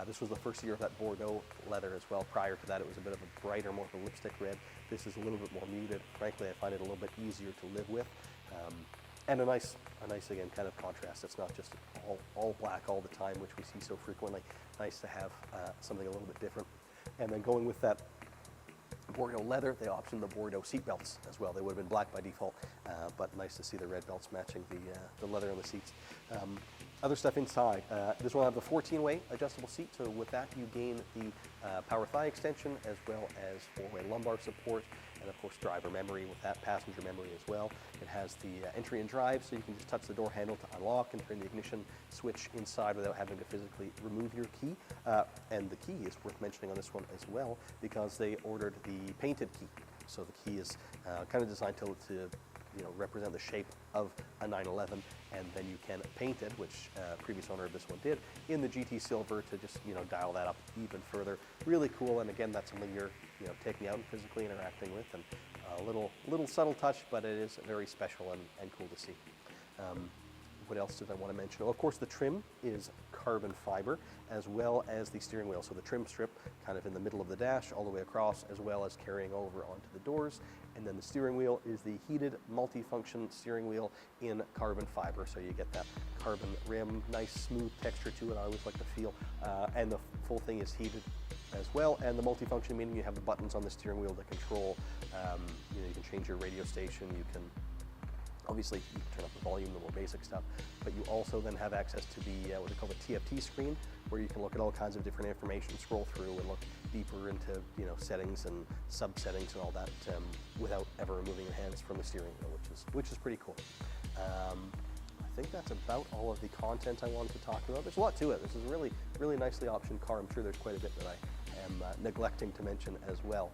This was the first year of that Bordeaux leather as well. Prior to that, it was a bit of a brighter, more of a lipstick red. This is a little bit more muted. Frankly, I find it a little bit easier to live with. And a nice again kind of contrast. It's not just all black all the time, which we see so frequently. Nice to have something a little bit different. And then going with that Bordeaux leather, they optioned the Bordeaux seat belts as well. They would have been black by default, but nice to see the red belts matching the leather on the seats. Other stuff inside. This will have the 14-way adjustable seat, so with that you gain the power thigh extension as well as 4-way lumbar support, and of course driver memory with that, passenger memory as well. It has the entry and drive, so you can just touch the door handle to unlock and turn the ignition switch inside without having to physically remove your key. And the key is worth mentioning on this one as well, because they ordered the painted key. So the key is kind of designed to represent the shape of a 911, and then you can paint it, which previous owner of this one did, in the GT Silver to just dial that up even further. Really cool, and again, that's something you're taking out and physically interacting with, and a little subtle touch, but it is very special and cool to see. What else did I want to mention? Oh, of course, the trim is carbon fiber, as well as the steering wheel. So the trim strip kind of in the middle of the dash all the way across, as well as carrying over onto the doors. And then the steering wheel is the heated multi-function steering wheel in carbon fiber. So you get that carbon rim, nice smooth texture to it, I always like to feel. And the full thing is heated as well. And the multi-function meaning you have the buttons on the steering wheel to control, you can change your radio station, you can obviously you can turn up the volume, the more basic stuff, but you also then have access to the what they call the TFT screen, where you can look at all kinds of different information, scroll through and look deeper into settings and sub-settings and all that without ever removing your hands from the steering wheel, which is pretty cool. I think that's about all of the content I wanted to talk about. There's a lot to it. This is a really, really nicely optioned car. I'm sure there's quite a bit that I am neglecting to mention as well.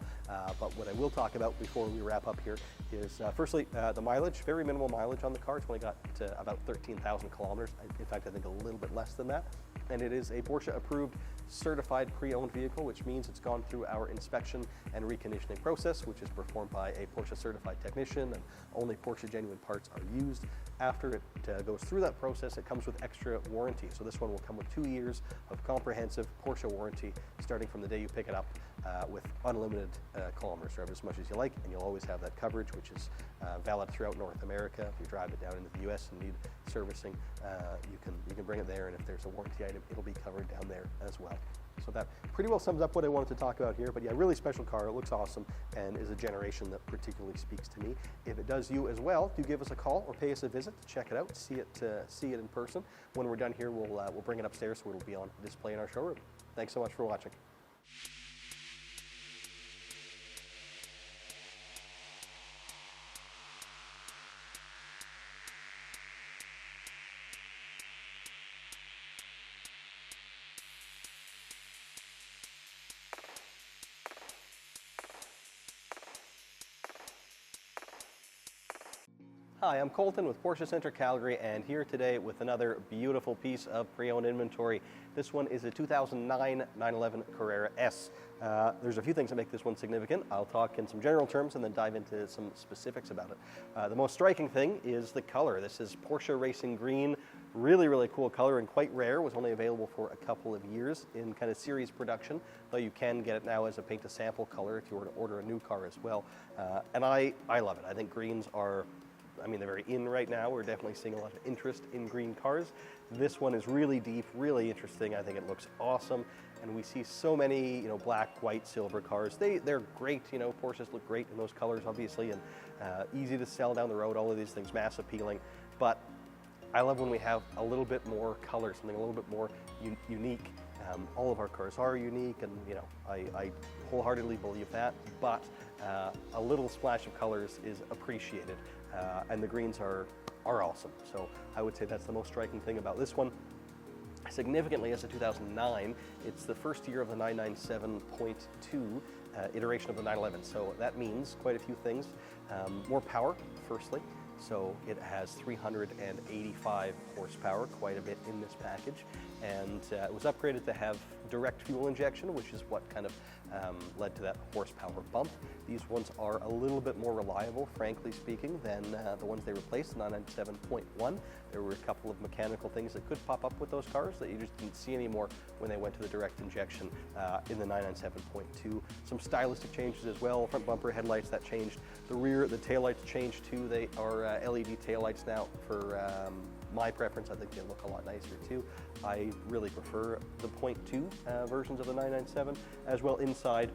But what I will talk about before we wrap up here is firstly the mileage. Very minimal mileage on the car. It's only got about 13,000 kilometers. In fact, I think a little bit less than that. And it is a Porsche approved certified pre-owned vehicle, which means it's gone through our inspection and reconditioning process, which is performed by a Porsche certified technician, and only Porsche genuine parts are used. After it goes through that process, it comes with extra warranty. So this one will come with 2 years of comprehensive Porsche warranty, starting from the day you pick it up with unlimited kilometers, drive as much as you like, and you'll always have that coverage, which is valid throughout North America. If you drive it down into the US and need servicing, you can bring it there, and if there's a warranty item, it'll be covered down there as well. So that pretty well sums up what I wanted to talk about here. But yeah, really special car. It looks awesome and is a generation that particularly speaks to me. If it does you as well, do give us a call or pay us a visit to check it out, see it in person. When we're done here, we'll bring it upstairs so it'll be on display in our showroom. Thanks so much for watching. Hi, I'm Colton with Porsche Centre Calgary, and here today with another beautiful piece of pre-owned inventory. This one is a 2009 911 Carrera S. There's a few things that make this one significant. I'll talk in some general terms and then dive into some specifics about it. The most striking thing is the color. This is Porsche Racing Green. Really, really cool color and quite rare. Was only available for a couple of years in kind of series production, though you can get it now as a paint to sample color if you were to order a new car as well. And I love it. I think greens are, I mean, they're very in right now. We're definitely seeing a lot of interest in green cars. This one is really deep, really interesting. I think it looks awesome. And we see so many, black, white, silver cars. They're great, Porsches look great in those colors, obviously, and easy to sell down the road, all of these things, mass appealing. But I love when we have a little bit more color, something a little bit more unique. All of our cars are unique, and I wholeheartedly believe that, but a little splash of colors is appreciated, and the greens are awesome. So I would say that's the most striking thing about this one. Significantly, as a 2009, it's the first year of the 997.2 iteration of the 911, so that means quite a few things. More power, firstly. So it has 385 horsepower, quite a bit in this package, and it was upgraded to have direct fuel injection, which is what kind of led to that horsepower bump. These ones are a little bit more reliable, frankly speaking, than the ones they replaced, 997.1. There were a couple of mechanical things that could pop up with those cars that you just didn't see anymore when they went to the direct injection in the 997.2. Some stylistic changes as well. Front bumper headlights, that changed. The rear, the taillights changed too. They are LED taillights now. For my preference, I think they look a lot nicer too. I really prefer the 0.2 versions of the 997. As well, inside,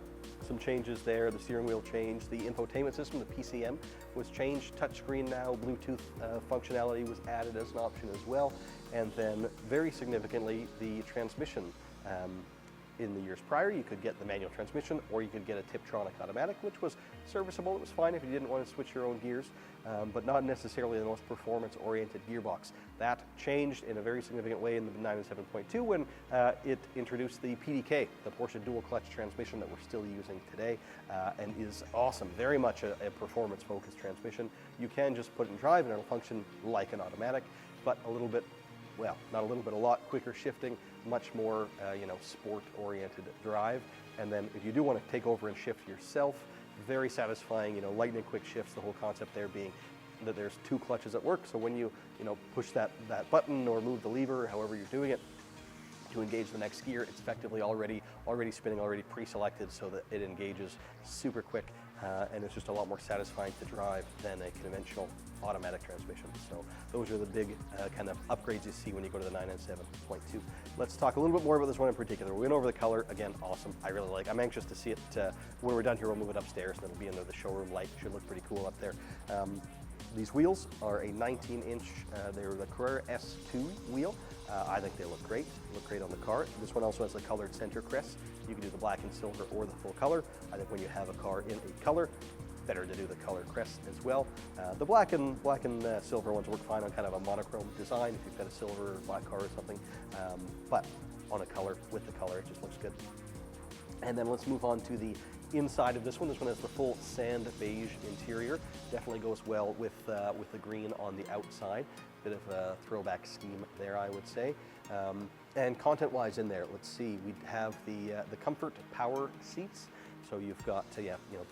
some changes there. The steering wheel changed. The infotainment system, the PCM, was changed. Touchscreen now. Bluetooth functionality was added as an option as well. And then, very significantly, the transmission. In the years prior, you could get the manual transmission, or you could get a Tiptronic automatic, which was serviceable. It was fine if you didn't want to switch your own gears, but not necessarily the most performance-oriented gearbox. That changed in a very significant way in the 997.2 when it introduced the PDK, the Porsche dual-clutch transmission that we're still using today, and is awesome. Very much a performance-focused transmission. You can just put it in drive, and it'll function like an automatic, but a little bit, well, not a little bit, a lot quicker shifting, much more, sport-oriented drive. And then if you do want to take over and shift yourself, very satisfying, lightning quick shifts. The whole concept there being that there's two clutches at work. So when you, push that button or move the lever, however you're doing it, to engage the next gear, it's effectively already spinning, already pre-selected, so that it engages super quick, and it's just a lot more satisfying to drive than a conventional automatic transmission. So those are the big kind of upgrades you see when you go to the 997.2. Let's talk a little bit more about this one in particular. We went over the color, again, awesome. I really like. I'm anxious to see it. When we're done here, we'll move it upstairs, and it'll be under the showroom light. Should look pretty cool up there. These wheels are a 19-inch, they're the Carrera S2 wheel. I think they look great on the car. This one also has the colored center crest. You can do the black and silver or the full color. I think when you have a car in a color, better to do the color crest as well. The black and silver ones work fine on kind of a monochrome design if you've got a silver or black car or something, but on a color, with the color, it just looks good. And then let's move on to the inside of this one. This one has the full sand beige interior. Definitely goes well with the green on the outside. Bit of a throwback scheme there, I would say. And content-wise in there, let's see, we have the comfort power seats. So you've got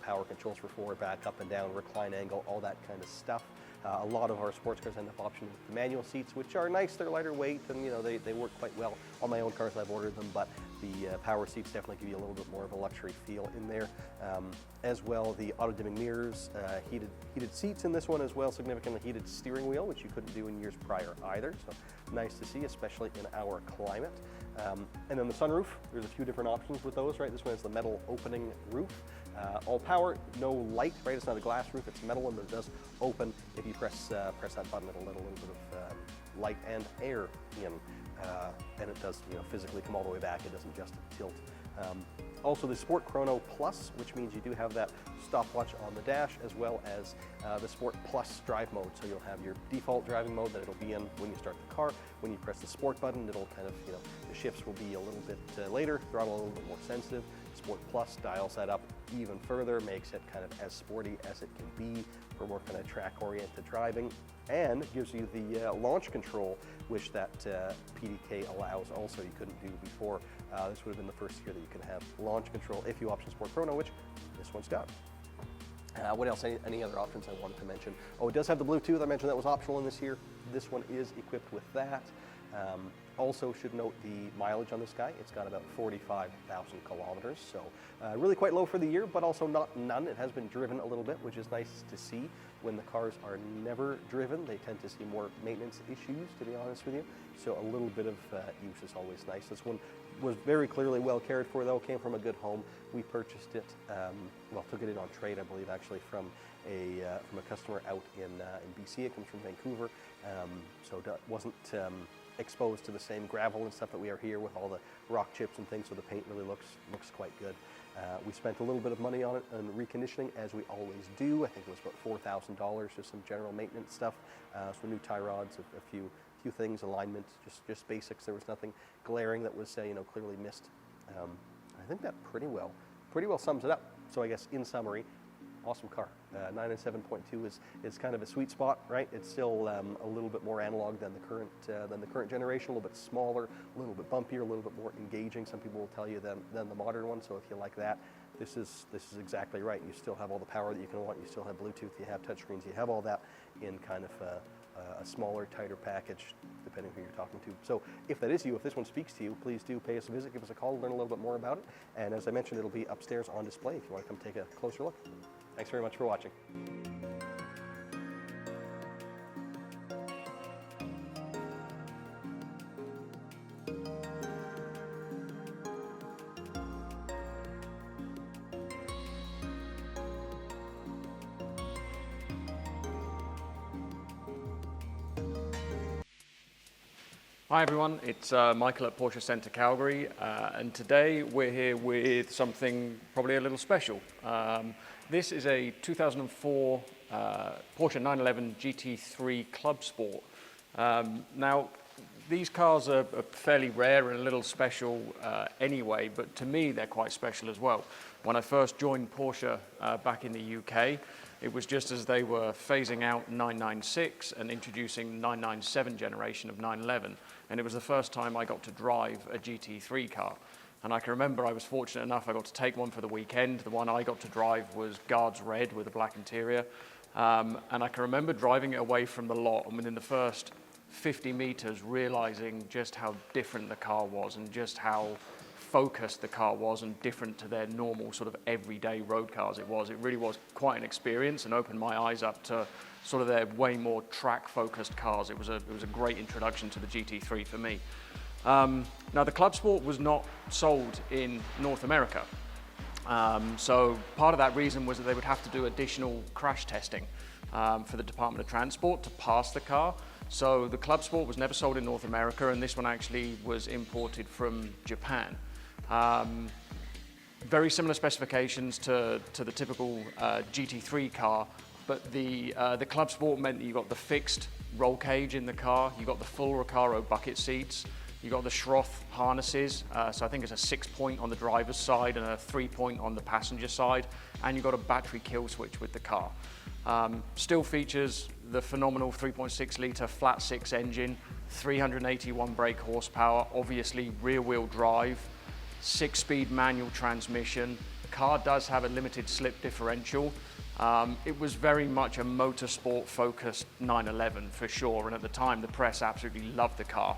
power controls for forward, back, up and down, recline angle, all that kind of stuff. A lot of our sports cars end up optioned with the manual seats, which are nice. They're lighter weight, and they work quite well on my own cars. I've ordered them, but the power seats definitely give you a little bit more of a luxury feel in there. As well, the auto-dimming mirrors, heated seats in this one as well, significantly heated steering wheel, which you couldn't do in years prior either. So nice to see, especially in our climate. And then the sunroof, there's a few different options with those, right? This one has the metal opening roof. All power, no light, right? It's not a glass roof, it's metal, and it does open. If you press that button, it'll let a little bit of light and air in, and it does, physically come all the way back. It doesn't just tilt. Also the Sport Chrono Plus, which means you do have that stopwatch on the dash, as well as the Sport Plus drive mode. So you'll have your default driving mode that it'll be in when you start the car. When you press the Sport button, it'll kind of, the shifts will be a little bit later, throttle a little bit more sensitive. Sport Plus dials that up even further, makes it kind of as sporty as it can be for more kind of track-oriented driving, and gives you the launch control, which that PDK allows also you couldn't do before. This would have been the first year that you can have launch control if you option Sport Chrono, which this one's got. What else? Any other options I wanted to mention? Oh, it does have the Bluetooth. I mentioned that was optional in this year. This one is equipped with that. Also should note the mileage on this guy. It's got about 45,000 kilometers, so really quite low for the year, but also not none. It has been driven a little bit, which is nice to see. When the cars are never driven, they tend to see more maintenance issues, to be honest with you. So a little bit of use is always nice. This one was very clearly well cared for, though. Came from a good home. We purchased it, took it in on trade, I believe, actually from a customer out in BC. It comes from Vancouver, so it wasn't exposed to the same gravel and stuff that we are here with all the rock chips and things, so the paint really looks quite good. We spent a little bit of money on it and reconditioning, as we always do. I think it was about $4,000, just some general maintenance stuff, some new tie rods, a few things, alignment, just basics. There was nothing glaring that was clearly missed. I think that pretty well sums it up. So I guess in summary, awesome car. 997.2 is kind of a sweet spot, right? It's still a little bit more analog than the current generation, a little bit smaller, a little bit bumpier, a little bit more engaging. Some people will tell you than the modern one. So if you like that, this is exactly right. You still have all the power that you can want. You still have Bluetooth. You have touchscreens. You have all that in kind of a smaller, tighter package, depending who you're talking to. So if that is you, if this one speaks to you, please do pay us a visit, give us a call, learn a little bit more about it. And as I mentioned, it'll be upstairs on display if you want to come take a closer look. Thanks very much for watching. Hi everyone, it's Michael at Porsche Centre Calgary, and today we're here with something probably a little special. This is a 2004 Porsche 911 GT3 Club Sport. Now, these cars are fairly rare and a little special anyway, but to me they're quite special as well. When I first joined Porsche back in the UK, it was just as they were phasing out 996 and introducing 997 generation of 911. And it was the first time I got to drive a GT3 car. And I can remember I was fortunate enough, I got to take one for the weekend. The one I got to drive was Guards Red with a black interior. And I can remember driving it away from the lot, and within the first 50 meters, realizing just how different the car was and just how focused the car was and different to their normal sort of everyday road cars it was. It really was quite an experience and opened my eyes up to sort of their way more track-focused cars. It was a great introduction to the GT3 for me. Now the Club Sport was not sold in North America. So part of that reason was that they would have to do additional crash testing for the Department of Transport to pass the car. So the Club Sport was never sold in North America, and this one actually was imported from Japan. Very similar specifications to the typical GT3 car, but the Club Sport meant that you got the fixed roll cage in the car, you got the full Recaro bucket seats, you got the Schroth harnesses, so I think it's a 6-point on the driver's side and a 3-point on the passenger side, and you got a battery kill switch with the car. Still features the phenomenal 3.6 litre flat 6 engine, 381 brake horsepower, obviously rear wheel drive, 6-speed manual transmission. The car does have a limited slip differential, It was very much a motorsport-focused 911 for sure, and at the time the press absolutely loved the car.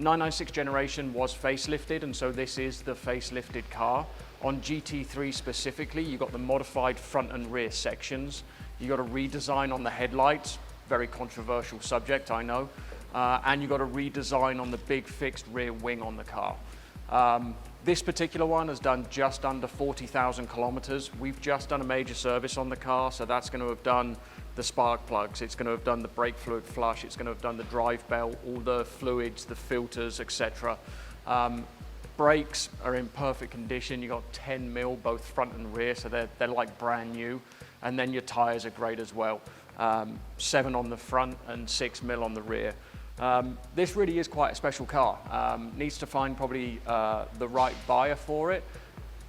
996 generation was facelifted, and so this is the facelifted car. On GT3 specifically, you got the modified front and rear sections. You got a redesign on the headlights, very controversial subject, I know, and you got a redesign on the big fixed rear wing on the car. This particular one has done just under 40,000 kilometers. We've just done a major service on the car, so that's going to have done the spark plugs, it's going to have done the brake fluid flush, it's going to have done the drive belt, all the fluids, the filters, etc. Brakes are in perfect condition. You got 10 mil both front and rear, so they're like brand new. And then your tires are great as well. 7 on the front and 6 mil on the rear. This really is quite a special car. Needs to find probably the right buyer for it.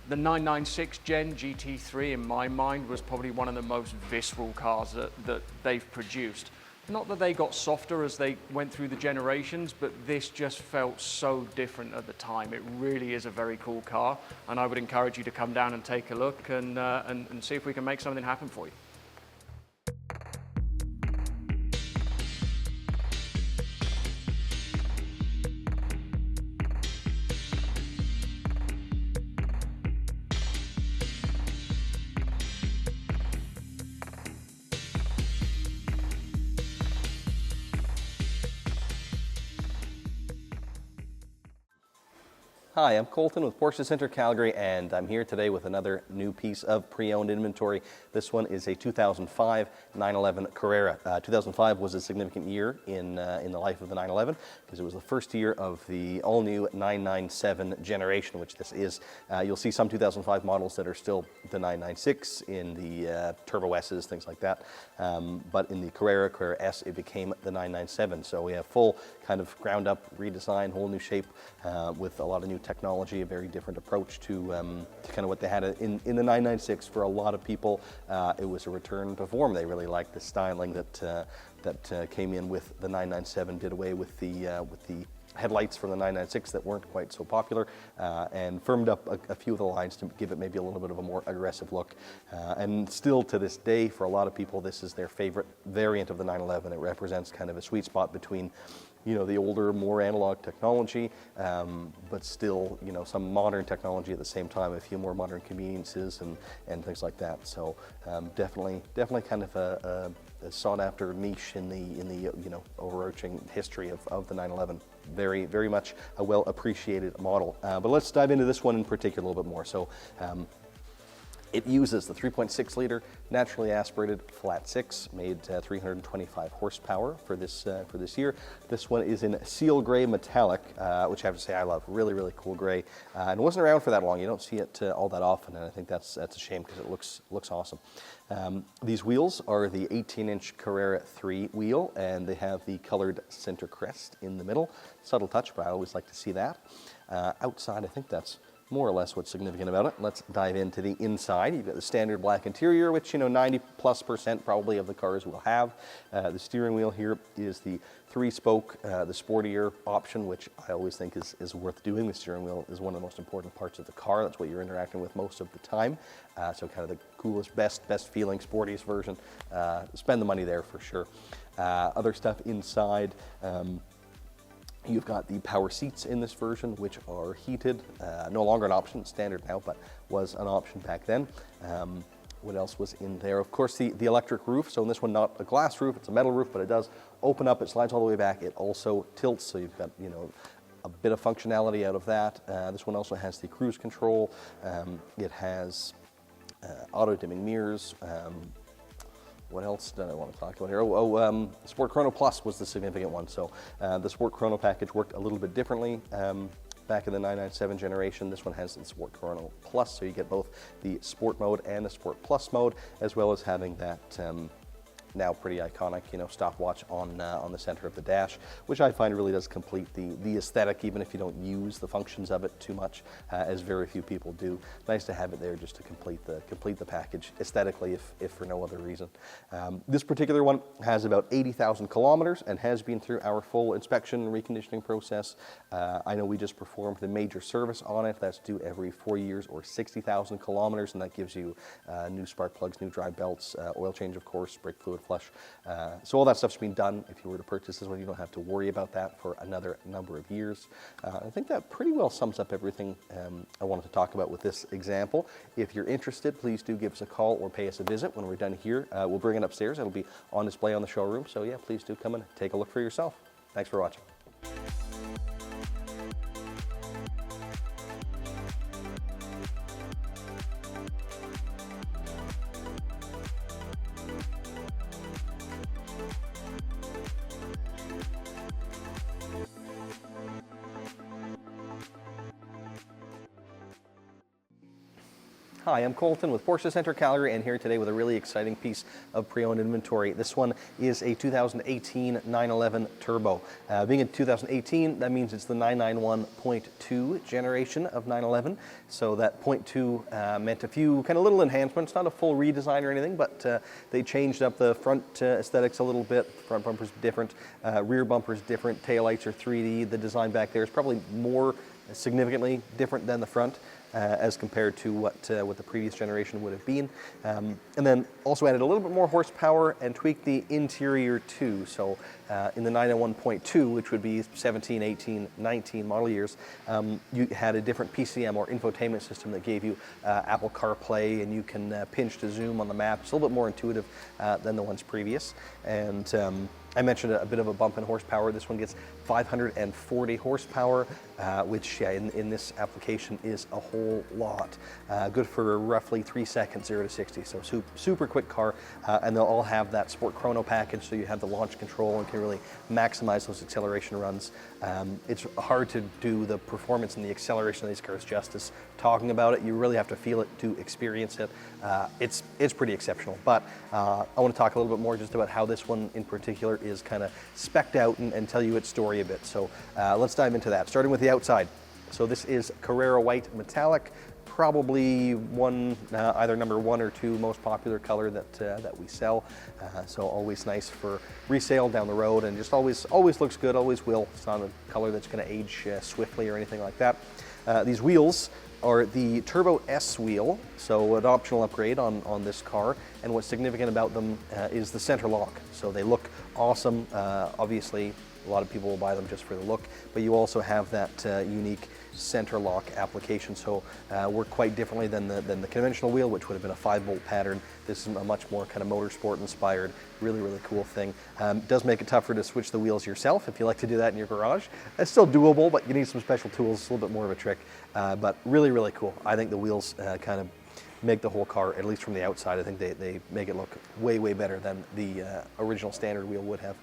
The 996 Gen GT3 in my mind was probably one of the most visceral cars that they've produced. Not that they got softer as they went through the generations, but this just felt so different at the time. It really is a very cool car, and I would encourage you to come down and take a look and see if we can make something happen for you. Hi, I'm Colton with Porsche Center Calgary, and I'm here today with another new piece of pre-owned inventory. This one is a 2005 911 Carrera. 2005 was a significant year in the life of the 911 because it was the first year of the all-new 997 generation, which this is. You'll see some 2005 models that are still the 996 in the Turbo S's, things like that. But in the Carrera S, it became the 997. So we have full kind of ground-up redesign, whole new shape with a lot of new technology, a very different approach to kind of what they had in the 996. For a lot of people, it was a return to form. They really liked the styling that came in with the 997, did away with the headlights from the 996 that weren't quite so popular, and firmed up a few of the lines to give it maybe a little bit of a more aggressive look. And still to this day, for a lot of people, this is their favorite variant of the 911. It represents kind of a sweet spot between, you know, the older, more analog technology, but still, you know, some modern technology at the same time, a few more modern conveniences and things like that. So definitely kind of a sought-after niche in the you know, overarching history of the 911. Very much a well-appreciated model. But let's dive into this one in particular a little bit more. So. It uses the 3.6 liter naturally aspirated flat six, made 325 horsepower for this year. This one is in seal gray metallic, which I have to say I love. Really cool gray, and it wasn't around for that long. You don't see it all that often, and I think that's a shame because it looks awesome. These wheels are the 18-inch Carrera 3 wheel, and they have the colored center crest in the middle. Subtle touch, but I always like to see that. Outside, I think that's more or less what's significant about it. Let's dive into the inside. You've got the standard black interior, which, you know, 90+% probably of the cars will have. The steering wheel here is the 3-spoke, the sportier option, which I always think is worth doing. The steering wheel is one of the most important parts of the car. That's what you're interacting with most of the time. So kind of the coolest, best feeling, sportiest version. Spend the money there for sure. Other stuff inside. You've got the power seats in this version, which are heated. No longer an option, standard now, but was an option back then. What else was in there? Of course, the electric roof. So in this one, not a glass roof, it's a metal roof, but it does open up, it slides all the way back. It also tilts, so you've got, you know, a bit of functionality out of that. This one also has the cruise control. It has auto-dimming mirrors. What else did I want to talk about here? Sport Chrono Plus was the significant one. So the Sport Chrono package worked a little bit differently back in the 997 generation. This one has the Sport Chrono Plus, so you get both the Sport mode and the Sport Plus mode, as well as having that now pretty iconic, stopwatch on the center of the dash, which I find really does complete the aesthetic, even if you don't use the functions of it too much, as very few people do. Nice to have it there just to complete the package aesthetically, if for no other reason. This particular one has about 80,000 kilometers and has been through our full inspection and reconditioning process. I know we just performed the major service on it. That's due every 4 years or 60,000 kilometers, and that gives you new spark plugs, new drive belts, oil change, of course, brake fluid flush. So all that stuff's been done. If you were to purchase this one, you don't have to worry about that for another number of years. I think that pretty well sums up everything I wanted to talk about with this example. If you're interested, please do give us a call or pay us a visit when we're done here. We'll bring it upstairs. It'll be on display on the showroom. So yeah, please do come and take a look for yourself. Thanks for watching. Hi, I'm Colton with Porsche Centre Calgary, and here today with a really exciting piece of pre-owned inventory. This one is a 2018 911 Turbo. Being a 2018, that means it's the 991.2 generation of 911. So that 0.2 meant a few kind of little enhancements, not a full redesign or anything, but they changed up the front aesthetics a little bit. Front bumper's different, rear bumper's different, taillights are 3D. The design back there is probably more significantly different than the front. As compared to what the previous generation would have been. And then also added a little bit more horsepower and tweaked the interior too. So in the 901.2, which would be 17, 18, 19 model years, you had a different PCM or infotainment system that gave you Apple CarPlay, and you can pinch to zoom on the map. It's a little bit more intuitive than the ones previous. And I mentioned a bit of a bump in horsepower. This one gets 540 horsepower, which in this application is a whole lot. Good for roughly 3 seconds, 0 to 60. So super quick car, and they'll all have that Sport Chrono package, so you have the launch control and can really maximize those acceleration runs. It's hard to do the performance and the acceleration of these cars justice talking about it. You really have to feel it to experience it. It's pretty exceptional. But I want to talk a little bit more just about how this one in particular is kind of specced out and tell you its story a bit. So let's dive into that, starting with the outside. So this is Carrera White Metallic, probably either number 1 or 2 most popular color that we sell. So always nice for resale down the road, and just always looks good, always will. It's not a color that's going to age swiftly or anything like that. These wheels are the Turbo S wheel, so an optional upgrade on this car. And what's significant about them is the center lock. So they look awesome. Obviously, a lot of people will buy them just for the look, but you also have that unique center lock application. So work quite differently than the conventional wheel, which would have been a 5-bolt pattern. This is a much more kind of motorsport inspired, really cool thing. Does make it tougher to switch the wheels yourself if you like to do that in your garage. It's still doable, but you need some special tools. It's a little bit more of a trick, but really cool. I think the wheels kind of make the whole car, at least from the outside, I think they make it look way better than the original standard wheel would have.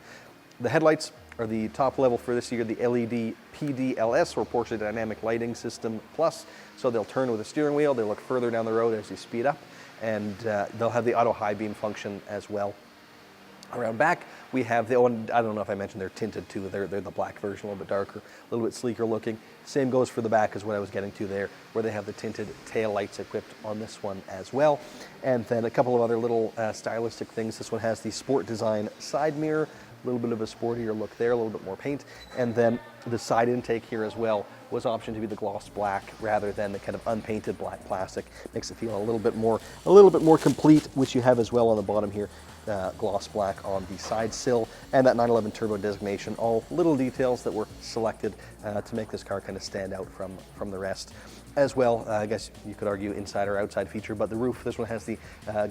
The headlights are the top level for this year, the LED PDLS, or Porsche Dynamic Lighting System Plus. So they'll turn with the steering wheel, they look further down the road as you speed up, and they'll have the auto high beam function as well. Around back, we have I don't know if I mentioned they're tinted too. They're the black version, a little bit darker, a little bit sleeker looking. Same goes for the back as what I was getting to there, where they have the tinted tail lights equipped on this one as well. And then a couple of other little stylistic things. This one has the Sport Design side mirror, a little bit of a sportier look there, a little bit more paint. And then the side intake here as well was optioned to be the gloss black rather than the kind of unpainted black plastic. Makes it feel a little bit more complete, which you have as well on the bottom here. Gloss black on the side sill, and that 911 Turbo designation. All little details that were selected to make this car kind of stand out from the rest. As well, I guess you could argue inside or outside feature, but the roof, this one has the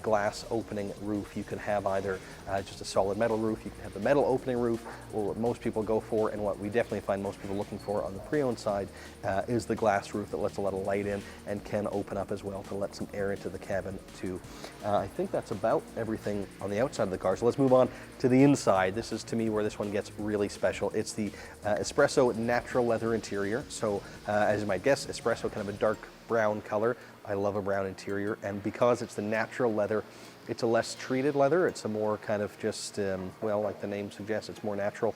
glass opening roof. You can have either just a solid metal roof, you can have the metal opening roof, or what most people go for, and what we definitely find most people looking for on the pre-owned side, is the glass roof that lets a lot of light in and can open up as well to let some air into the cabin too. I think that's about everything on the outside of the car. So let's move on to the inside. This is, to me, where this one gets really special. It's the espresso natural leather interior. So as you might guess, espresso, kind of a dark brown color. I love a brown interior, and because it's the natural leather, it's a less treated leather. It's a more kind of just, well, like the name suggests, it's more natural,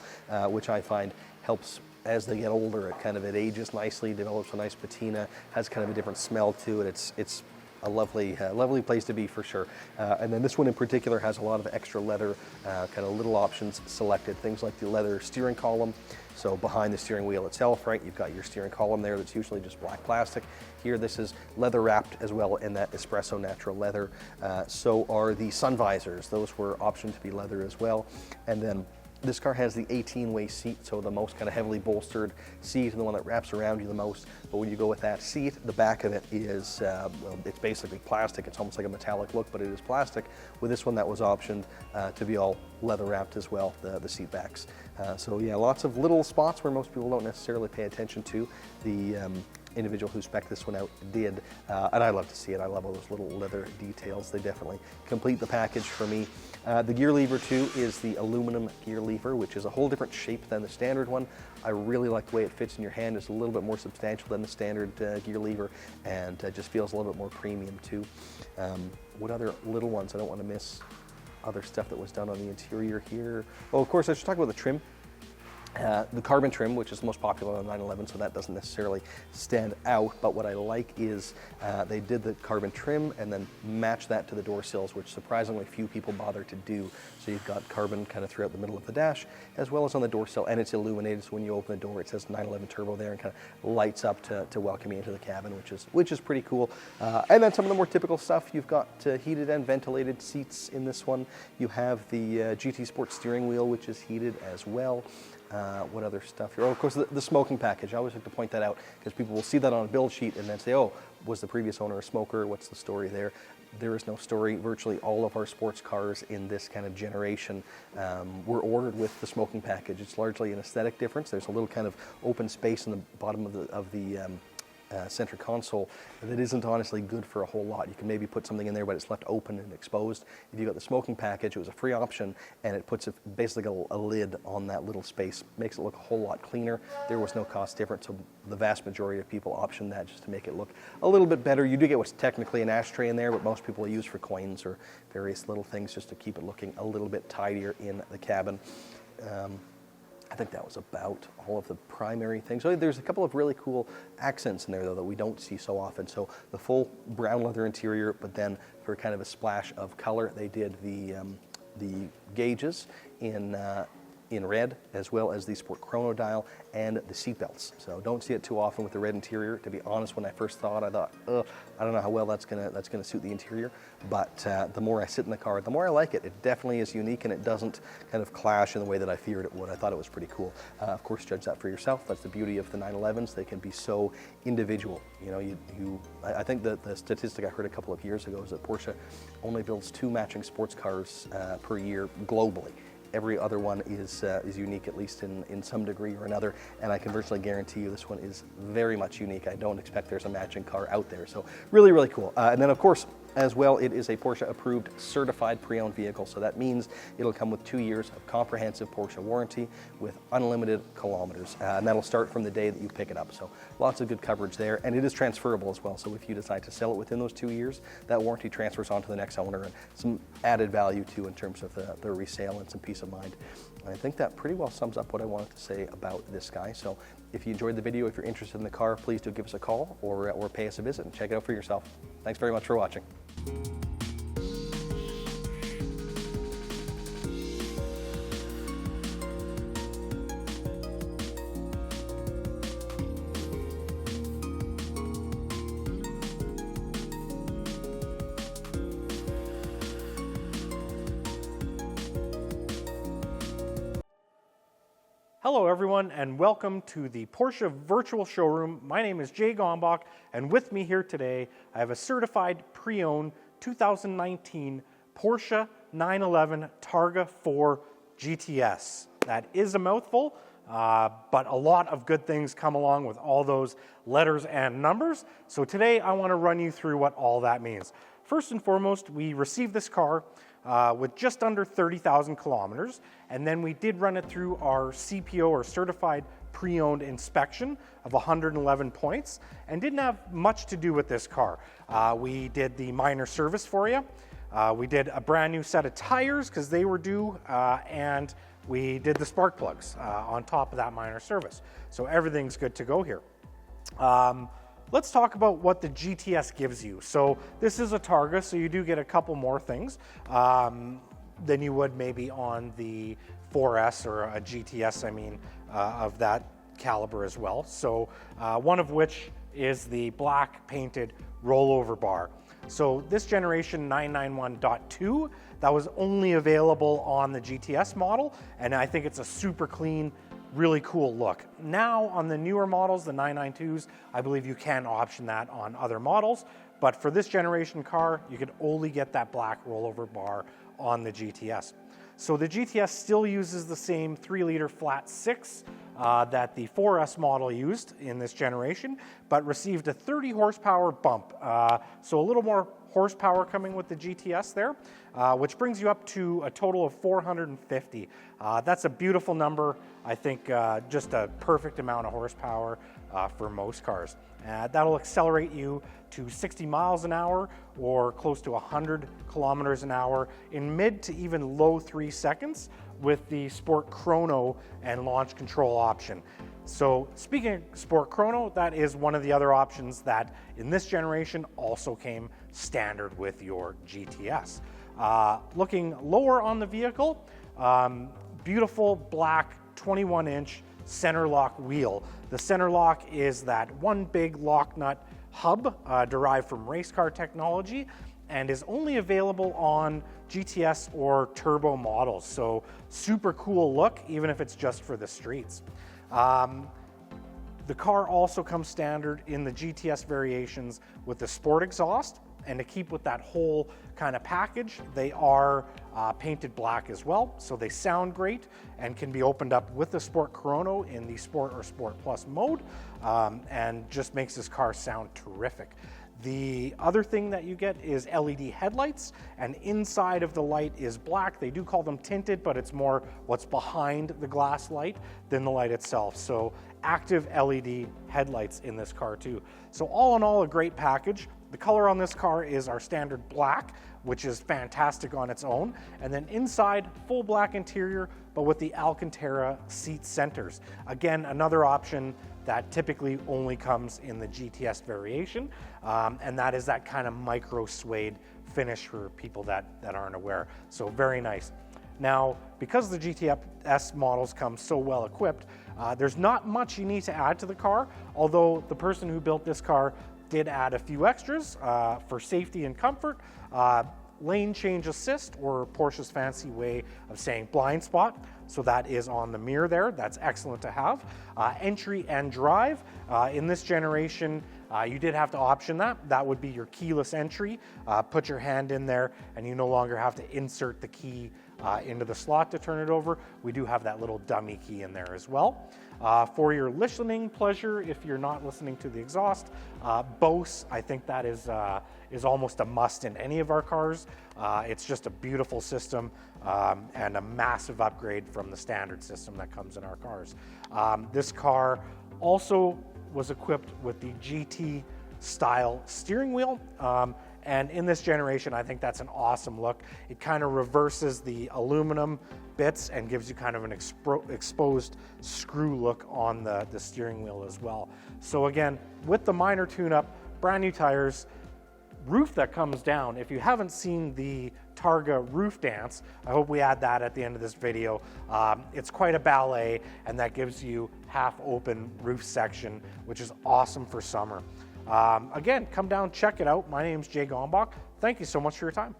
which I find helps as they get older. It ages nicely, develops a nice patina, has kind of a different smell to it. It's a lovely place to be for sure. And then this one in particular has a lot of extra leather, kind of little options selected. Things like the leather steering column. So behind the steering wheel itself, right, you've got your steering column there that's usually just black plastic. Here this is leather wrapped as well in that espresso natural leather. So are the sun visors. Those were optioned to be leather as well. And then this car has the 18-way seat, so the most kind of heavily bolstered seat and the one that wraps around you the most. But when you go with that seat, the back of it is, well, it's basically plastic. It's almost like a metallic look, but it is plastic. With this one that was optioned to be all leather wrapped as well, the seat backs. So yeah, lots of little spots where most people don't necessarily pay attention to. The individual who spec'd this one out did, and I love to see it. I love all those little leather details. They definitely complete the package for me. The gear lever too is the aluminum gear lever, which is a whole different shape than the standard one. I really like the way it fits in your hand. It's a little bit more substantial than the standard gear lever, and just feels a little bit more premium too. What other little ones? I don't want to miss other stuff that was done on the interior here. Oh, of course, I should talk about the trim. The carbon trim, which is the most popular on the 911, so that doesn't necessarily stand out, but what I like is they did the carbon trim and then match that to the door sills, which surprisingly few people bother to do. So you've got carbon kind of throughout the middle of the dash, as well as on the door sill, and it's illuminated, so when you open the door it says 911 Turbo there and kind of lights up to welcome you into the cabin, which is pretty cool. And then some of the more typical stuff, you've got heated and ventilated seats in this one. You have the GT Sport steering wheel, which is heated as well. What other stuff here? Oh, of course, the smoking package. I always like to point that out because people will see that on a build sheet and then say, oh, was the previous owner a smoker? What's the story there? There is no story. Virtually all of our sports cars in this kind of generation were ordered with the smoking package. It's largely an aesthetic difference. There's a little kind of open space in the bottom of the center console that isn't honestly good for a whole lot. You can maybe put something in there, but it's left open and exposed. If you got the smoking package, it was a free option, and it puts basically a lid on that little space. Makes it look a whole lot cleaner. There was no cost difference, so the vast majority of people option that just to make it look a little bit better. You do get what's technically an ashtray in there, but most people use for coins or various little things just to keep it looking a little bit tidier in the cabin. I think that was about all of the primary things. So there's a couple of really cool accents in there, though, that we don't see so often. So the full brown leather interior, but then for kind of a splash of color, they did the gauges in red, as well as the Sport Chrono dial and the seat belts. So don't see it too often with the red interior. To be honest, when I first thought, I thought, I don't know how well that's gonna suit the interior. But the more I sit in the car, the more I like it. It definitely is unique, and it doesn't kind of clash in the way that I feared it would. I thought it was pretty cool. Of course, judge that for yourself. That's the beauty of the 911s. They can be so individual. You know, I think that the statistic I heard a couple of years ago is that Porsche only builds 2 matching sports cars per year globally. Every other one is unique, at least in some degree or another, and I can virtually guarantee you this one is very much unique. I don't expect there's a matching car out there, so really, really cool. And then, of course, as well, it is a Porsche-approved certified pre-owned vehicle, so that means it'll come with 2 years of comprehensive Porsche warranty with unlimited kilometers, and that'll start from the day that you pick it up. So lots of good coverage there, and it is transferable as well. So if you decide to sell it within those 2 years, that warranty transfers on to the next owner, and some added value too in terms of the resale and some peace of mind. And I think that pretty well sums up what I wanted to say about this guy. So if you enjoyed the video, if you're interested in the car, please do give us a call or pay us a visit and check it out for yourself. Thanks very much for watching. Hello everyone, and welcome to the Porsche Virtual Showroom. My name is Jay Gombach, and with me here today, I have a certified pre-owned 2019 Porsche 911 Targa 4 GTS. That is a mouthful, but a lot of good things come along with all those letters and numbers. So today I want to run you through what all that means. First and foremost, we received this car with just under 30,000 kilometers, and then we did run it through our CPO, or Certified Pre-Owned Inspection, of 111 points, and didn't have much to do with this car. We did the minor service for you. We did a brand new set of tires because they were due, and we did the spark plugs on top of that minor service. So everything's good to go here. Let's talk about what the GTS gives you. So this is a Targa, so you do get a couple more things than you would maybe on the 4S or a GTS, I mean, of that caliber as well. So one of which is the black painted rollover bar. So this generation 991.2, that was only available on the GTS model, and I think it's a super clean, really cool look. Now on the newer models, the 992s, I believe you can option that on other models, but for this generation car, you could only get that black rollover bar on the GTS. So the GTS still uses the same 3-liter flat 6 that the 4S model used in this generation, but received a 30 horsepower bump. So a little more horsepower coming with the GTS there, which brings you up to a total of 450. That's a beautiful number. I think just a perfect amount of horsepower for most cars. That'll accelerate you to 60 miles an hour or close to 100 kilometers an hour in mid to even low 3 seconds with the Sport Chrono and launch control option. So speaking of Sport Chrono, that is one of the other options that in this generation also came standard with your GTS. Looking lower on the vehicle, beautiful black 21-inch center lock wheel. The center lock is that one big lock nut hub derived from race car technology and is only available on GTS or turbo models. So super cool look, even if it's just for the streets. The car also comes standard in the GTS variations with the sport exhaust, and to keep with that whole kind of package, they are painted black as well, so they sound great and can be opened up with the Sport Chrono in the Sport or Sport Plus mode, and just makes this car sound terrific. The other thing that you get is LED headlights, and inside of the light is black. They do call them tinted, but it's more what's behind the glass light than the light itself. So active LED headlights in this car too. So all in all, a great package. The color on this car is our standard black, which is fantastic on its own. And then inside, full black interior, but with the Alcantara seat centers. Again, another option that typically only comes in the GTS variation, and that is that kind of micro suede finish for people that aren't aware. So very nice. Now, because the GTS models come so well equipped, there's not much you need to add to the car, although the person who built this car did add a few extras for safety and comfort. Lane change assist, or Porsche's fancy way of saying blind spot. So that is on the mirror there. That's excellent to have. Entry and drive. In this generation, you did have to option that. That would be your keyless entry. Put your hand in there and you no longer have to insert the key into the slot to turn it over. We do have that little dummy key in there as well. For your listening pleasure, if you're not listening to the exhaust, Bose, I think that is almost a must in any of our cars. It's just a beautiful system and a massive upgrade from the standard system that comes in our cars. This car also was equipped with the GT style steering wheel. And in this generation, I think that's an awesome look. It kind of reverses the aluminum bits and gives you kind of an exposed screw look on the steering wheel as well. So again, with the minor tune-up, brand new tires, roof that comes down. If you haven't seen the Targa roof dance, I hope we add that at the end of this video. It's quite a ballet, and that gives you half open roof section, which is awesome for summer. Again, come down, check it out. My name is Jay Gombach. Thank you so much for your time.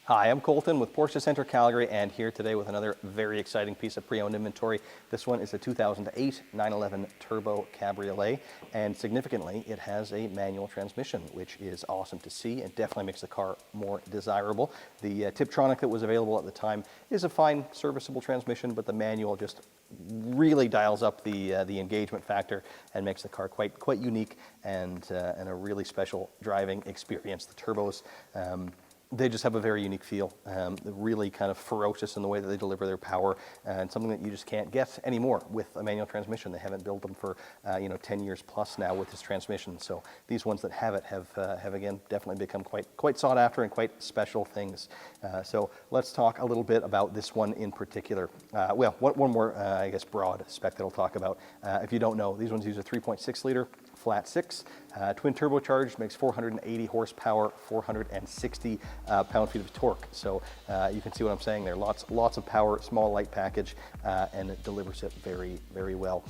Hi, I'm Colton with Porsche Center Calgary, and here today with another very exciting piece of pre-owned inventory. This one is a 2008 911 Turbo Cabriolet, and significantly, it has a manual transmission, which is awesome to see and definitely makes the car more desirable. The Tiptronic that was available at the time is a fine, serviceable transmission, but the manual just really dials up the engagement factor and makes the car quite unique and a really special driving experience. The turbos. They just have a very unique feel. They're really kind of ferocious in the way that they deliver their power, and something that you just can't get anymore with a manual transmission. They haven't built them for 10 years plus now with this transmission. So these ones that have it have again definitely become quite sought after and quite special things. So let's talk a little bit about this one in particular. Well, one more I guess broad spec that I'll talk about. If you don't know, these ones use a 3.6 liter flat six, twin turbocharged, makes 480 horsepower, 460 pound-feet of torque. So you can see what I'm saying there. Lots of power, small light package, and it delivers it very well.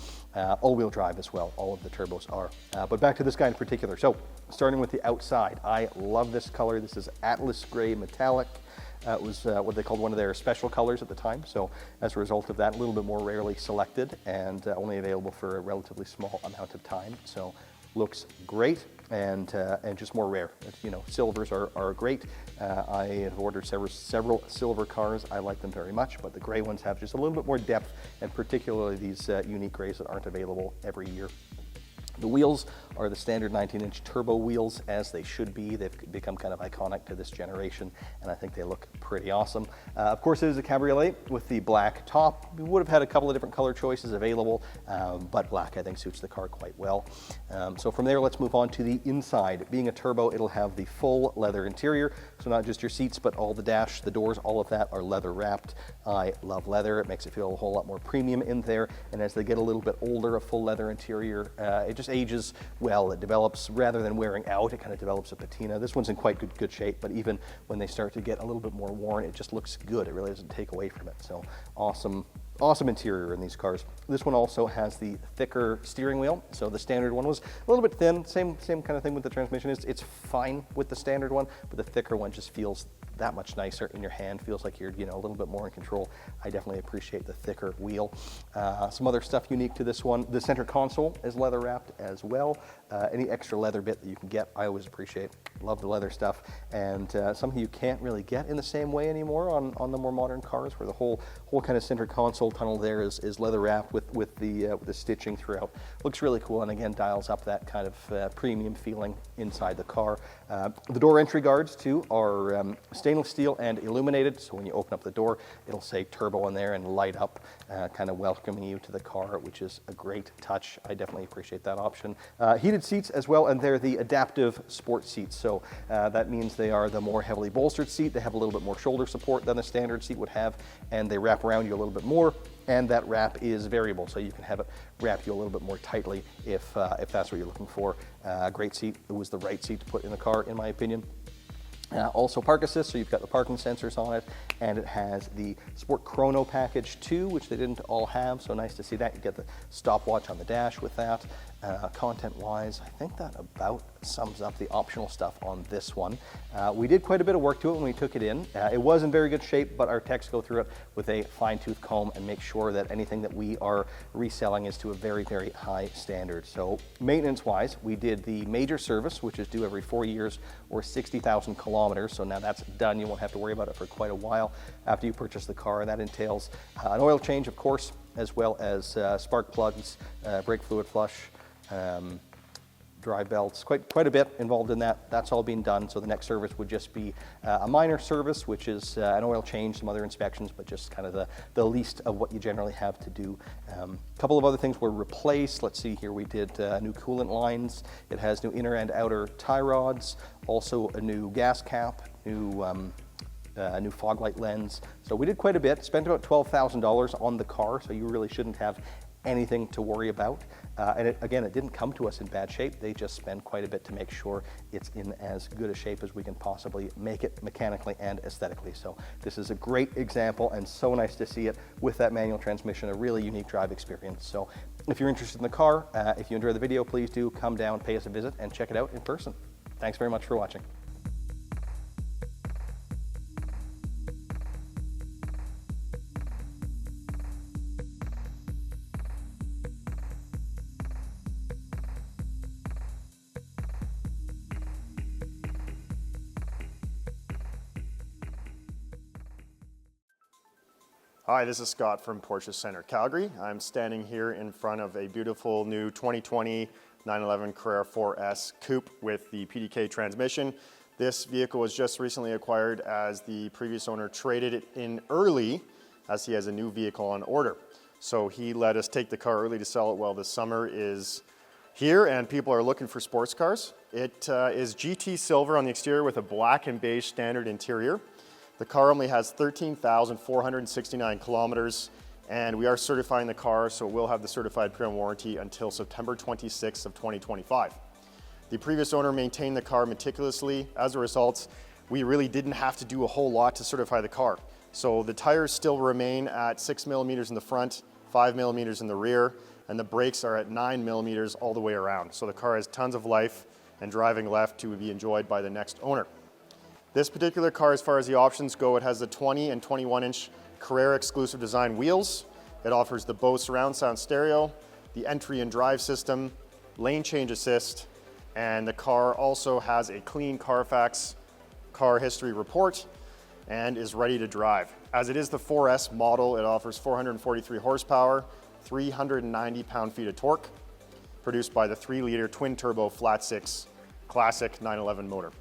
All-wheel drive as well. All of the turbos are. But back to this guy in particular. So starting with the outside, I love this color. This is Atlas Gray Metallic. It was what they called one of their special colors at the time. So as a result of that, a little bit more rarely selected and only available for a relatively small amount of time. So looks great and just more rare. Silvers are great. I have ordered several silver cars. I like them very much, but the gray ones have just a little bit more depth, and particularly these unique grays that aren't available every year. The wheels are the standard 19-inch turbo wheels, as they should be. They've become kind of iconic to this generation, and I think they look pretty awesome. Of course, it is a cabriolet with the black top. We would have had a couple of different color choices available, but black, I think, suits the car quite well. So from there, let's move on to the inside. Being a turbo, it'll have the full leather interior, so not just your seats, but all the dash, the doors, all of that are leather wrapped. I love leather. It makes it feel a whole lot more premium in there, and as they get a little bit older, a full leather interior, it just ages well. It develops, rather than wearing out, it kind of develops a patina. This one's in quite good shape, but even when they start to get a little bit more worn, it just looks good. It really doesn't take away from it. So awesome interior in these cars. This one also has the thicker steering wheel. So the standard one was a little bit thin. Same kind of thing with the transmission. It's fine with the standard one, but the thicker one just feels that much nicer in your hand. Feels like you're a little bit more in control. I definitely appreciate the thicker wheel. Some other stuff unique to this one. The center console is leather wrapped as well. Any extra leather bit that you can get, I always appreciate. Love the leather stuff, and something you can't really get in the same way anymore on the more modern cars, where the whole kind of center console tunnel there is leather wrapped with the stitching throughout. Looks really cool, and again dials up that kind of premium feeling inside the car. The door entry guards too are stainless steel and illuminated, so when you open up the door, it'll say turbo in there and light up, kind of welcoming you to the car, which is a great touch. I definitely appreciate that option. Heated seats as well, and they're the adaptive sport seats. So that means they are the more heavily bolstered seat. They have a little bit more shoulder support than the standard seat would have, and they wrap around you a little bit more. And that wrap is variable, so you can have it wrap you a little bit more tightly if that's what you're looking for. Great seat. It was the right seat to put in the car, in my opinion. Also park assist, so you've got the parking sensors on it, and it has the Sport Chrono package too, which they didn't all have, so nice to see that. You get the stopwatch on the dash with that. Content-wise, I think that about sums up the optional stuff on this one. We did quite a bit of work to it when we took it in. It was in very good shape, but our techs go through it with a fine-tooth comb and make sure that anything that we are reselling is to a very high standard. So maintenance-wise, we did the major service, which is due every 4 years or 60,000 kilometers. So now that's done. You won't have to worry about it for quite a while after you purchase the car. And that entails an oil change, of course, as well as spark plugs, brake fluid flush, dry belts, quite a bit involved in that. That's all being done. So the next service would just be a minor service, which is an oil change, some other inspections, but just kind of the least of what you generally have to do. A couple of other things were replaced. Let's see here. We did new coolant lines. It has new inner and outer tie rods, also a new gas cap, new fog light lens. So we did quite a bit. Spent about $12,000 on the car, so you really shouldn't have anything to worry about. And again, it didn't come to us in bad shape. They just spend quite a bit to make sure it's in as good a shape as we can possibly make it mechanically and aesthetically. So this is a great example, and so nice to see it with that manual transmission, a really unique drive experience. So if you're interested in the car, if you enjoy the video, please do come down, pay us a visit, and check it out in person. Thanks very much for watching. Hi, this is Scott from Porsche Center Calgary. I'm standing here in front of a beautiful new 2020 911 Carrera 4S Coupe with the PDK transmission. This vehicle was just recently acquired as the previous owner traded it in early as he has a new vehicle on order. So he let us take the car early to sell it while the summer is here and people are looking for sports cars. It is GT silver on the exterior with a black and beige standard interior. The car only has 13,469 kilometers, and we are certifying the car, so it will have the certified pre-owned warranty until September 26th of 2025. The previous owner maintained the car meticulously. As a result, we really didn't have to do a whole lot to certify the car. So the tires still remain at 6 millimeters in the front, 5 millimeters in the rear, and the brakes are at 9 millimeters all the way around. So the car has tons of life and driving left to be enjoyed by the next owner. This particular car, as far as the options go, it has the 20 and 21-inch Carrera exclusive design wheels. It offers the Bose surround sound stereo, the entry and drive system, lane change assist, and the car also has a clean Carfax car history report and is ready to drive. As it is the 4S model, it offers 443 horsepower, 390 pound-feet of torque, produced by the 3-liter twin-turbo flat-six classic 911 motor.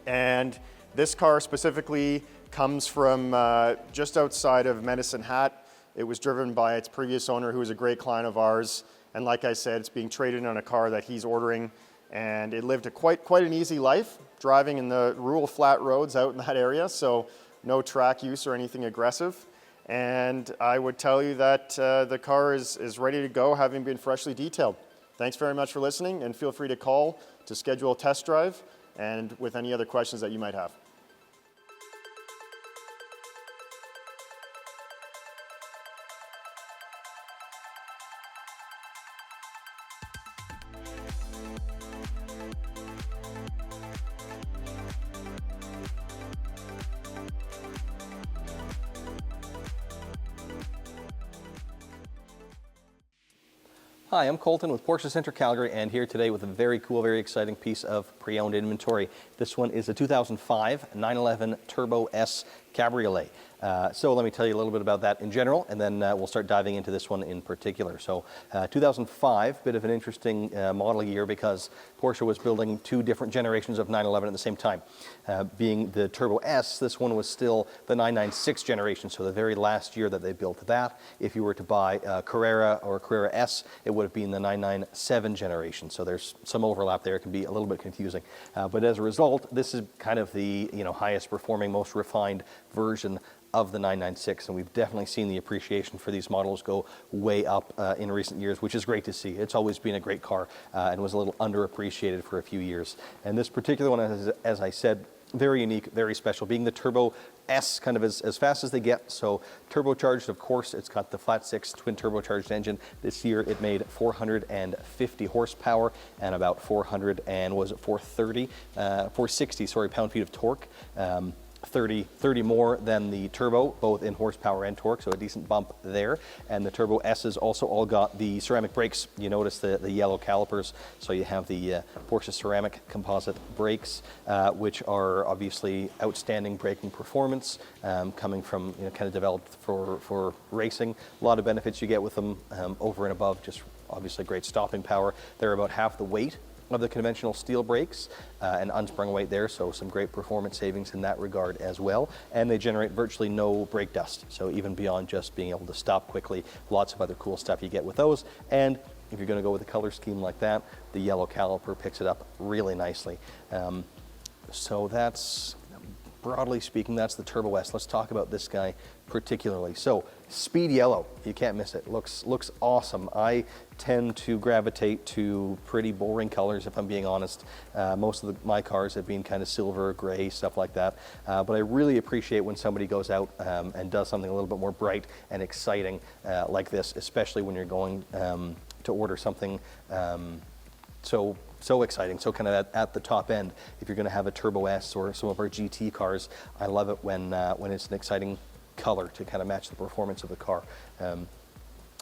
And this car specifically comes from just outside of Medicine Hat. It was driven by its previous owner, who was a great client of ours. And like I said, it's being traded on a car that he's ordering. And it lived a quite an easy life, driving in the rural flat roads out in that area. So no track use or anything aggressive. And I would tell you that the car is ready to go, having been freshly detailed. Thanks very much for listening, and feel free to call to schedule a test drive and with any other questions that you might have. Hi, I'm Colton with Porsche Center Calgary, and here today with a very cool, very exciting piece of pre-owned inventory. This one is a 2005 911 Turbo S Cabriolet. So let me tell you a little bit about that in general, and then we'll start diving into this one in particular. So 2005, bit of an interesting model year because Porsche was building two different generations of 911 at the same time. Being the Turbo S, this one was still the 996 generation, so the very last year that they built that. If you were to buy Carrera or Carrera S, it would have been the 997 generation. So there's some overlap there. It can be a little bit confusing. But as a result, this is kind of the highest performing, most refined version of the 996, and we've definitely seen the appreciation for these models go way up in recent years, which is great to see. It's always been a great car and was a little underappreciated for a few years. And this particular one, as I said, very unique, very special, being the Turbo S, kind of as fast as they get. So turbocharged, of course, it's got the flat-six twin turbocharged engine. This year it made 450 horsepower and about 460 pound-feet of torque. 30 more than the Turbo, both in horsepower and torque, so a decent bump there. And the Turbo S's also all got the ceramic brakes. You notice the yellow calipers, so you have the Porsche ceramic composite brakes, which are obviously outstanding braking performance, coming from, kind of developed for racing. A lot of benefits you get with them over and above just obviously great stopping power. They're about half the weight of the conventional steel brakes and unsprung weight there, so some great performance savings in that regard as well. And they generate virtually no brake dust, so even beyond just being able to stop quickly, lots of other cool stuff you get with those. And if you're going to go with a color scheme like that, the yellow caliper picks it up really nicely. So that's, broadly speaking, that's the Turbo S. Let's talk about this guy particularly. So speed yellow, you can't miss it. Looks awesome. I tend to gravitate to pretty boring colors, if I'm being honest. Most of my cars have been kind of silver, gray, stuff like that. But I really appreciate when somebody goes out and does something a little bit more bright and exciting like this, especially when you're going to order something so exciting, so kind of at the top end. If you're going to have a Turbo S or some of our GT cars, I love it when it's an exciting color to kind of match the performance of the car.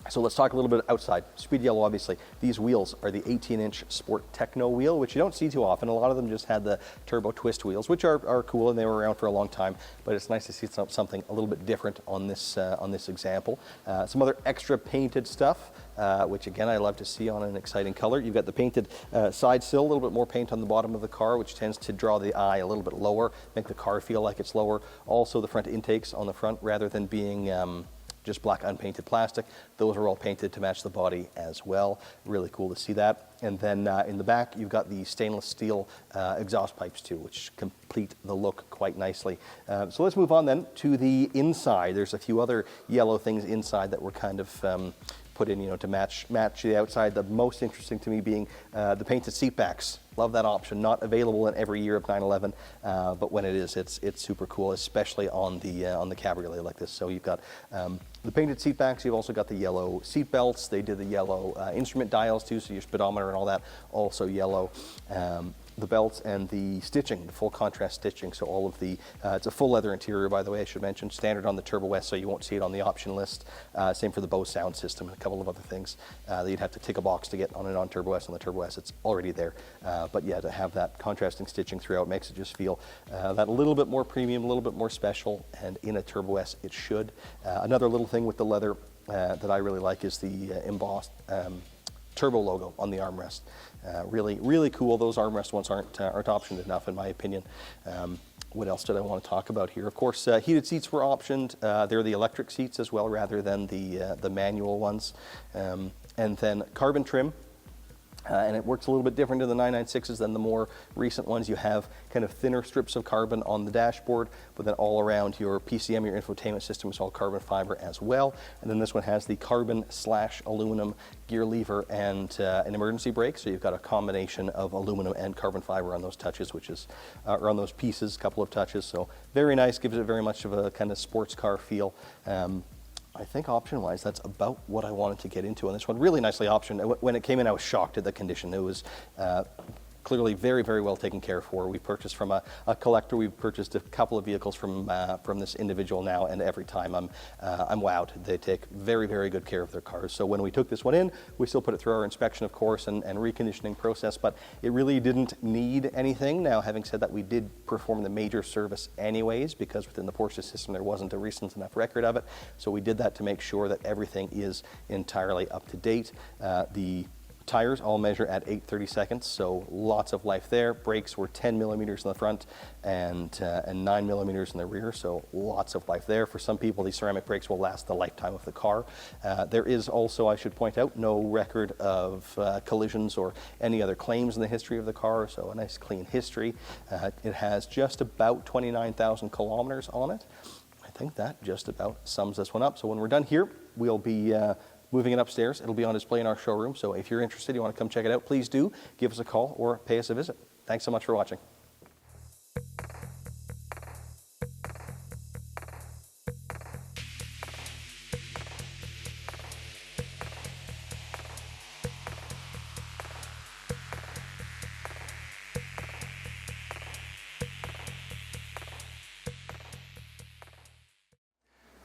So let's talk a little bit outside. Speed yellow, obviously. These wheels are the 18-inch Sport Techno wheel, which you don't see too often. A lot of them just had the turbo twist wheels, which are cool, and they were around for a long time. But it's nice to see something a little bit different on this example. Some other extra painted stuff, which again I love to see on an exciting color. You've got the painted side sill, a little bit more paint on the bottom of the car, which tends to draw the eye a little bit lower, make the car feel like it's lower. Also, the front intakes on the front, rather than being just black unpainted plastic, those are all painted to match the body as well. Really cool to see that. And then in the back, you've got the stainless steel exhaust pipes too, which complete the look quite nicely. So let's move on then to the inside. There's a few other yellow things inside that were kind of put in, to match the outside. The most interesting to me being the painted seat backs. Love that option. Not available in every year of 911, but when it is, it's super cool, especially on the cabriolet like this. So you've got the painted seat backs. You've also got the yellow seat belts. They did the yellow instrument dials too, so your speedometer and all that also yellow. The belts and the stitching, the full contrast stitching. So all of the, it's a full leather interior, by the way, I should mention, standard on the Turbo S, so you won't see it on the option list. Same for the Bose sound system and a couple of other things that you'd have to tick a box to get on and on Turbo S. On the Turbo S, it's already there. But yeah, to have that contrasting stitching throughout makes it just feel that a little bit more premium, a little bit more special, and in a Turbo S it should. Another little thing with the leather that I really like is the embossed Turbo logo on the armrest. Really cool. Those armrest ones aren't optioned enough, in my opinion. What else did I want to talk about here? Of course, heated seats were optioned. They're the electric seats as well, rather than the manual ones. And then carbon trim. And it works a little bit different in the 996s than the more recent ones. You have kind of thinner strips of carbon on the dashboard, but then all around your PCM, your infotainment system, is all carbon fiber as well. And then this one has the carbon/aluminum gear lever and an emergency brake. So you've got a combination of aluminum and carbon fiber on those touches, which is, or on those pieces, a couple of touches. So very nice, gives it very much of a kind of sports car feel. I think option-wise, that's about what I wanted to get into on this one. Really nicely optioned. When it came in, I was shocked at the condition. It was clearly very well taken care for. We purchased from a collector. We've purchased a couple of vehicles from this individual now, and every time I'm wowed. They take very good care of their cars. So when we took this one in, we still put it through our inspection, of course, and reconditioning process, but it really didn't need anything. Now, having said that, we did perform the major service anyways, because within the Porsche system there wasn't a recent enough record of it. So we did that to make sure that everything is entirely up to date. The tires all measure at 8/32, so lots of life there. Brakes were 10 millimeters in the front and 9 millimeters in the rear, so lots of life there. For some people, these ceramic brakes will last the lifetime of the car. There is also, I should point out, no record of collisions or any other claims in the history of the car, so a nice clean history. It has just about 29,000 kilometers on it. I think that just about sums this one up. So when we're done here, we'll be moving it upstairs. It'll be on display in our showroom, so if you're interested, you want to come check it out, please do give us a call or pay us a visit. Thanks so much for watching.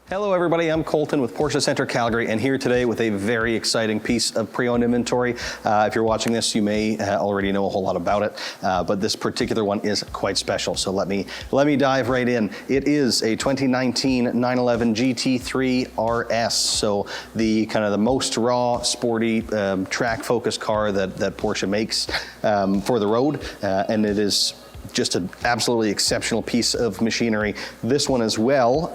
Hello everybody, I'm Colton with Porsche Centre Calgary, and here today with a very exciting piece of pre-owned inventory. If you're watching this, you may already know a whole lot about it, but this particular one is quite special. So let me dive right in. It is a 2019 911 GT3 RS, so the kind of the most raw, sporty, track-focused car that Porsche makes for the road, and it is just an absolutely exceptional piece of machinery. This one as well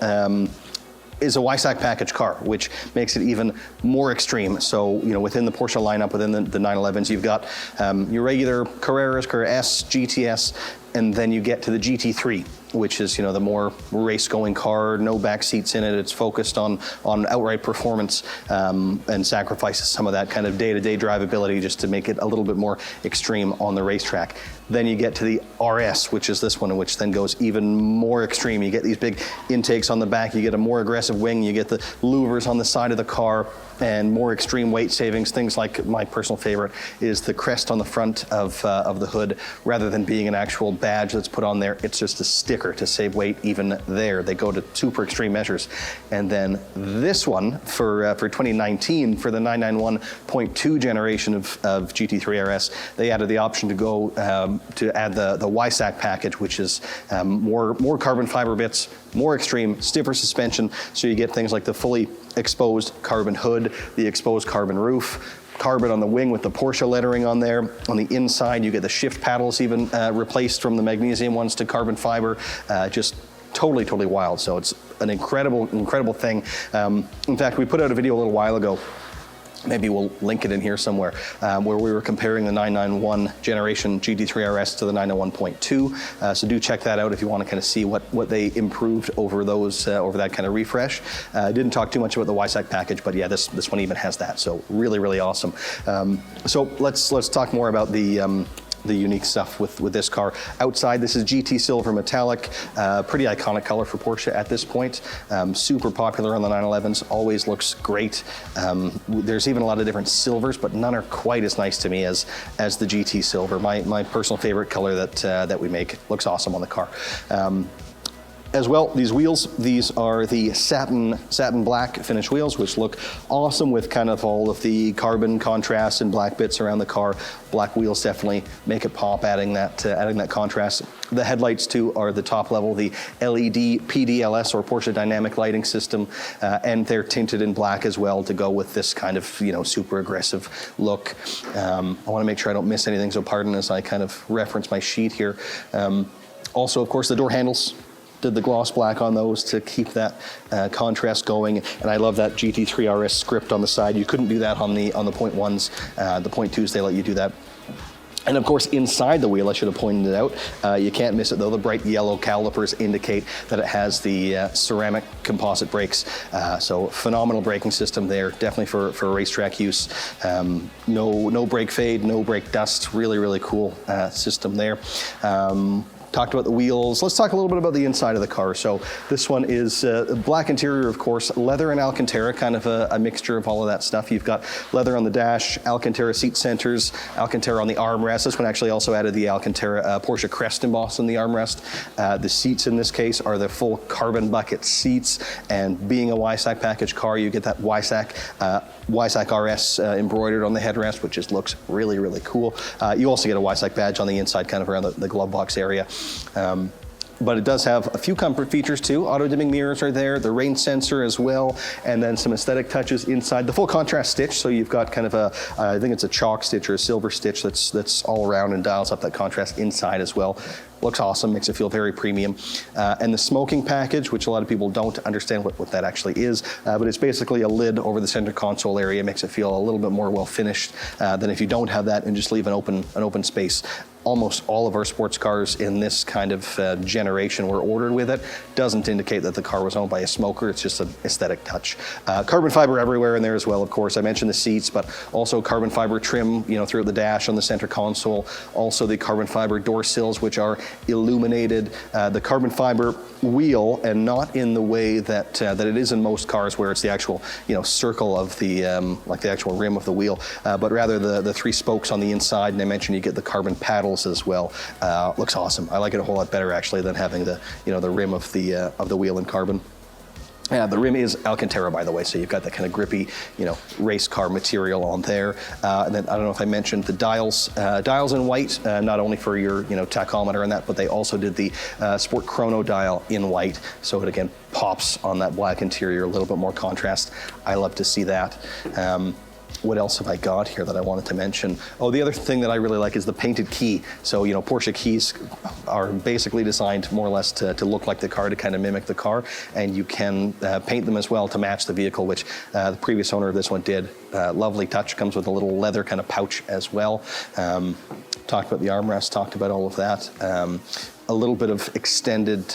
is a YSAC package car, which makes it even more extreme. So, within the Porsche lineup, within the 911s, you've got your regular Carreras, Carrera S, GTS, and then you get to the GT3, which is, the more race-going car, no back seats in it. It's focused on outright performance and sacrifices some of that kind of day-to-day drivability just to make it a little bit more extreme on the racetrack. Then you get to the RS, which is this one, which then goes even more extreme. You get these big intakes on the back, you get a more aggressive wing, you get the louvers on the side of the car, and more extreme weight savings. Things like my personal favorite is the crest on the front of the hood. Rather than being an actual badge that's put on there, it's just a stiff thicker to save weight even there. They go to super extreme measures. And then this one for 2019, for the 991.2 generation of GT3 RS, they added the option to go to add the YSAC package, which is more carbon fiber bits, more extreme, stiffer suspension. So you get things like the fully exposed carbon hood, the exposed carbon roof, carbon on the wing with the Porsche lettering on there. On the inside, you get the shift paddles even replaced from the magnesium ones to carbon fiber. Just totally wild. So it's an incredible thing. In fact, we put out a video a little while ago. Maybe we'll link it in here somewhere, where we were comparing the 991 generation GT3 RS to the 991.2. So do check that out if you want to kind of see what they improved over those over that kind of refresh. Didn't talk too much about the YSAC package, but yeah, this one even has that. So really awesome. So let's talk more about the unique stuff with this car. Outside, this is GT Silver Metallic, pretty iconic color for Porsche at this point. Super popular on the 911s, always looks great. There's even a lot of different silvers, but none are quite as nice to me as the GT Silver. My personal favorite color that we make. Looks awesome on the car. As well, these wheels, these are the satin black finish wheels, which look awesome with kind of all of the carbon contrast and black bits around the car. Black wheels definitely make it pop, adding that contrast. The headlights too are the top level, the LED PDLS or Porsche Dynamic Lighting System, and they're tinted in black as well to go with this kind of super aggressive look. I want to make sure I don't miss anything, so pardon as I kind of reference my sheet here. Also, of course, the door handles. Did the gloss black on those to keep that contrast going, and I love that GT3 RS script on the side. You couldn't do that on the point ones. The point twos, they let you do that. And of course, inside the wheel, I should have pointed it out. You can't miss it though. The bright yellow calipers indicate that it has the ceramic composite brakes. So phenomenal braking system there, definitely for racetrack use. No brake fade, no brake dust. Really cool system there. Talked about the wheels. Let's talk a little bit about the inside of the car. So this one is black interior, of course, leather and Alcantara, kind of a mixture of all of that stuff. You've got leather on the dash, Alcantara seat centers, Alcantara on the armrest. This one actually also added the Alcantara Porsche crest embossed on the armrest. The seats in this case are the full carbon bucket seats, and being a YSAC package car, you get that YSAC RS embroidered on the headrest, which just looks really cool. You also get a YSAC badge on the inside, kind of around the glove box area. But it does have a few comfort features too. Auto dimming mirrors are there, the rain sensor as well, and then some aesthetic touches inside. The full contrast stitch, so you've got kind of I think it's a chalk stitch or a silver stitch that's all around and dials up that contrast inside as well. Looks awesome, makes it feel very premium. And the smoking package, which a lot of people don't understand what that actually is, but it's basically a lid over the center console area, makes it feel a little bit more well finished than if you don't have that and just leave an open space. Almost all of our sports cars in this kind of generation were ordered with it. Doesn't indicate that the car was owned by a smoker, it's just an aesthetic touch. Carbon fiber everywhere in there as well, of course. I mentioned the seats, but also carbon fiber trim, throughout the dash on the center console. Also the carbon fiber door sills, which are illuminated. The carbon fiber wheel, and not in the way that it is in most cars where it's the actual circle of the like the actual rim of the wheel, but rather the three spokes on the inside. And I mentioned you get the carbon paddles as well. Looks awesome. I like it a whole lot better actually than having the the rim of the wheel in carbon. The rim is Alcantara, by the way, so you've got that kind of grippy, race car material on there. And then I don't know if I mentioned the dials in white, not only for your, tachometer and that, but they also did the Sport Chrono dial in white. So it again pops on that black interior, a little bit more contrast. I love to see that. What else have I got here that I wanted to mention? Oh, the other thing that I really like is the painted key. So, Porsche keys are basically designed more or less to look like the car, to kind of mimic the car, and you can paint them as well to match the vehicle, which the previous owner of this one did. Lovely touch, comes with a little leather kind of pouch as well. Talked about the armrest, talked about all of that. A little bit of extended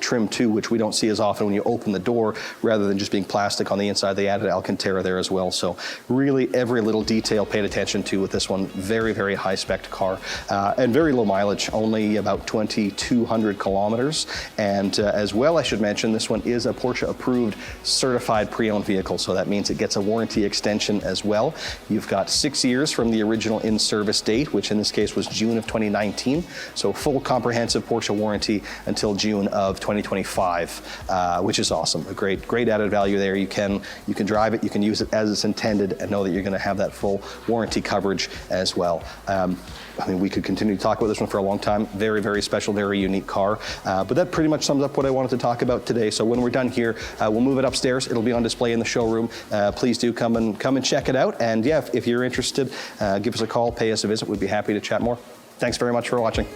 trim too, which we don't see as often when you open the door, rather than just being plastic on the inside. They added Alcantara there as well. So really every little detail paid attention to with this one. Very high spec car, and very low mileage, only about 2,200 kilometers. And as well, I should mention, this one is a Porsche approved certified pre-owned vehicle. So that means it gets a warranty extension as well. You've got 6 years from the original in-service date, which in this case was June of 2019. So full comprehensive extensive Porsche warranty until June of 2025, which is awesome. A great added value there. You can drive it, you can use it as it's intended, and know that you're going to have that full warranty coverage as well. I mean, we could continue to talk about this one for a long time. Very, very special, very unique car. But that pretty much sums up what I wanted to talk about today. So when we're done here, we'll move it upstairs. It'll be on display in the showroom. Please do come and check it out. And yeah, if you're interested, give us a call, pay us a visit. We'd be happy to chat more. Thanks very much for watching.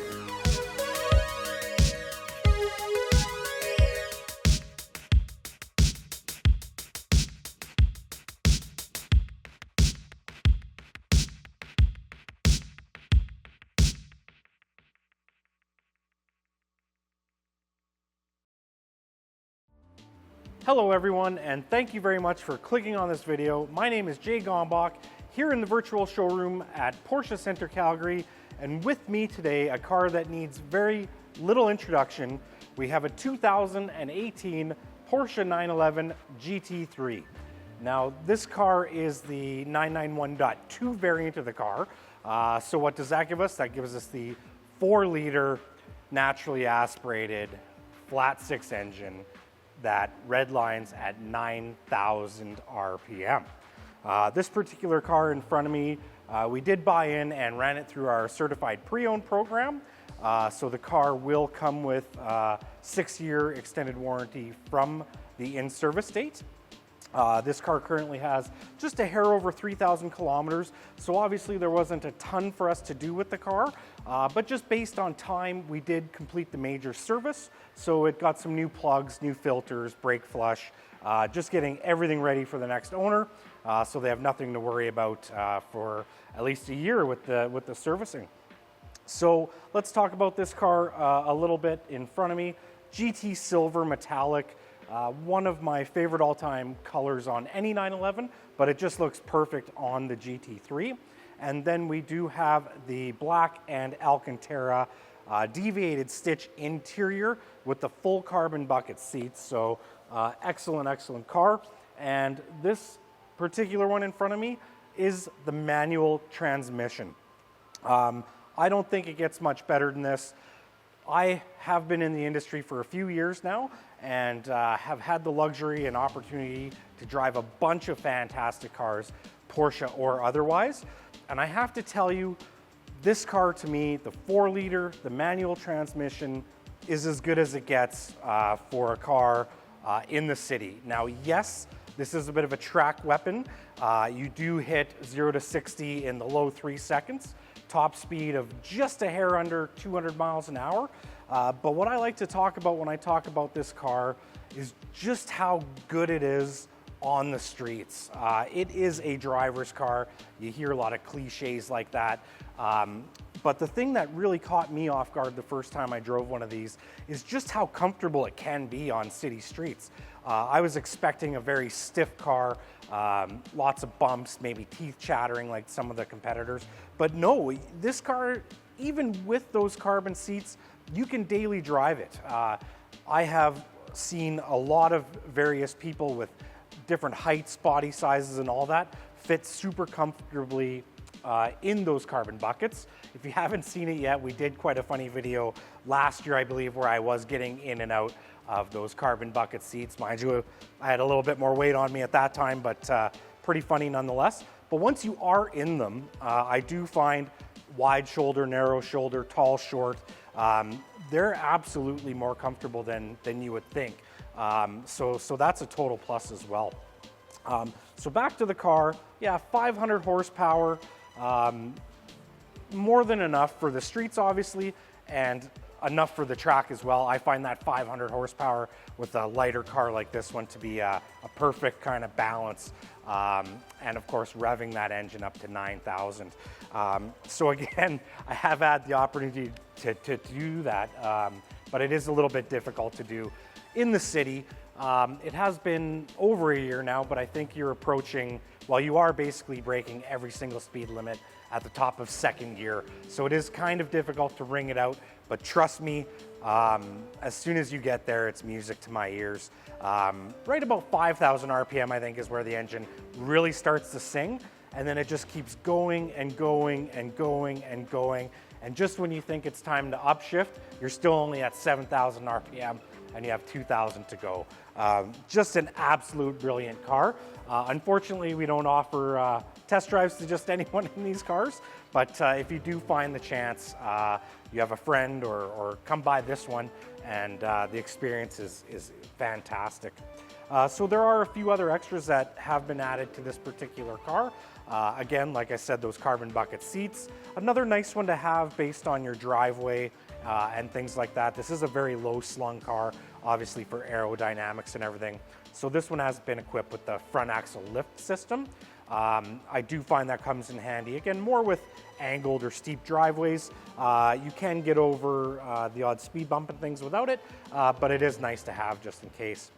Hello everyone, and thank you very much for clicking on this video. My name is Jay Gombach, here in the virtual showroom at Porsche Centre Calgary, and with me today, a car that needs very little introduction. We have a 2018 Porsche 911 GT3. Now, this car is the 991.2 variant of the car. So what does that give us? That gives us the 4-liter naturally aspirated flat 6 engine that redlines at 9,000 RPM. This particular car in front of me, we did buy in and ran it through our certified pre-owned program. So the car will come with a 6-year extended warranty from the in-service date. This car currently has just a hair over 3,000 kilometers, so obviously there wasn't a ton for us to do with the car, but just based on time, we did complete the major service, so it got some new plugs, new filters, brake flush, just getting everything ready for the next owner, so they have nothing to worry about for at least a year with the servicing. So let's talk about this car a little bit in front of me. GT Silver Metallic. One of my favorite all-time colors on any 911, but it just looks perfect on the GT3. And then we do have the black and Alcantara deviated stitch interior with the full carbon bucket seats. So excellent car. And this particular one in front of me is the manual transmission. I don't think it gets much better than this. I have been in the industry for a few years now and have had the luxury and opportunity to drive a bunch of fantastic cars, Porsche or otherwise. And I have to tell you, this car to me, the 4-liter, the manual transmission, is as good as it gets for a car in the city. Now, yes, this is a bit of a track weapon. You do hit 0 to 60 in the low 3 seconds. Top speed of just a hair under 200 miles an hour. But what I like to talk about when I talk about this car is just how good it is on the streets. It is a driver's car. You hear a lot of cliches like that. But the thing that really caught me off guard the first time I drove one of these is just how comfortable it can be on city streets. I was expecting a very stiff car, lots of bumps, maybe teeth chattering like some of the competitors. But no, this car, even with those carbon seats, you can daily drive it. I have seen a lot of various people with different heights, body sizes, and all that fit super comfortably in those carbon buckets. If you haven't seen it yet, we did quite a funny video last year, I believe, where I was getting in and out of those carbon bucket seats. Mind you, I had a little bit more weight on me at that time, but pretty funny nonetheless. But once you are in them, I do find wide shoulder, narrow shoulder, tall, short, they're absolutely more comfortable than you would think. So that's a total plus as well. So back to the car, yeah, 500 horsepower, more than enough for the streets, obviously, and enough for the track as well. I find that 500 horsepower with a lighter car like this one to be a perfect kind of balance. And of course, revving that engine up to 9,000. So again, I have had the opportunity to do that, but it is a little bit difficult to do in the city. It has been over a year now, but I think you're approaching, well, you are basically breaking every single speed limit at the top of second gear. So it is kind of difficult to ring it out, but trust me, as soon as you get there, it's music to my ears. Right about 5,000 RPM, I think, is where the engine really starts to sing. And then it just keeps going and going and going and going. And just when you think it's time to upshift, you're still only at 7,000 RPM and you have 2,000 to go. Just an absolute brilliant car. Unfortunately, we don't offer test drives to just anyone in these cars, but if you do find the chance, you have a friend or come by this one, and the experience is fantastic. So there are a few other extras that have been added to this particular car. Again, like I said, those carbon bucket seats. Another nice one to have based on your driveway and things like that. This is a very low slung car, obviously for aerodynamics and everything. So this one has been equipped with the front axle lift system. I do find that comes in handy, again, more with angled or steep driveways. You can get over the odd speed bump and things without it, but it is nice to have just in case.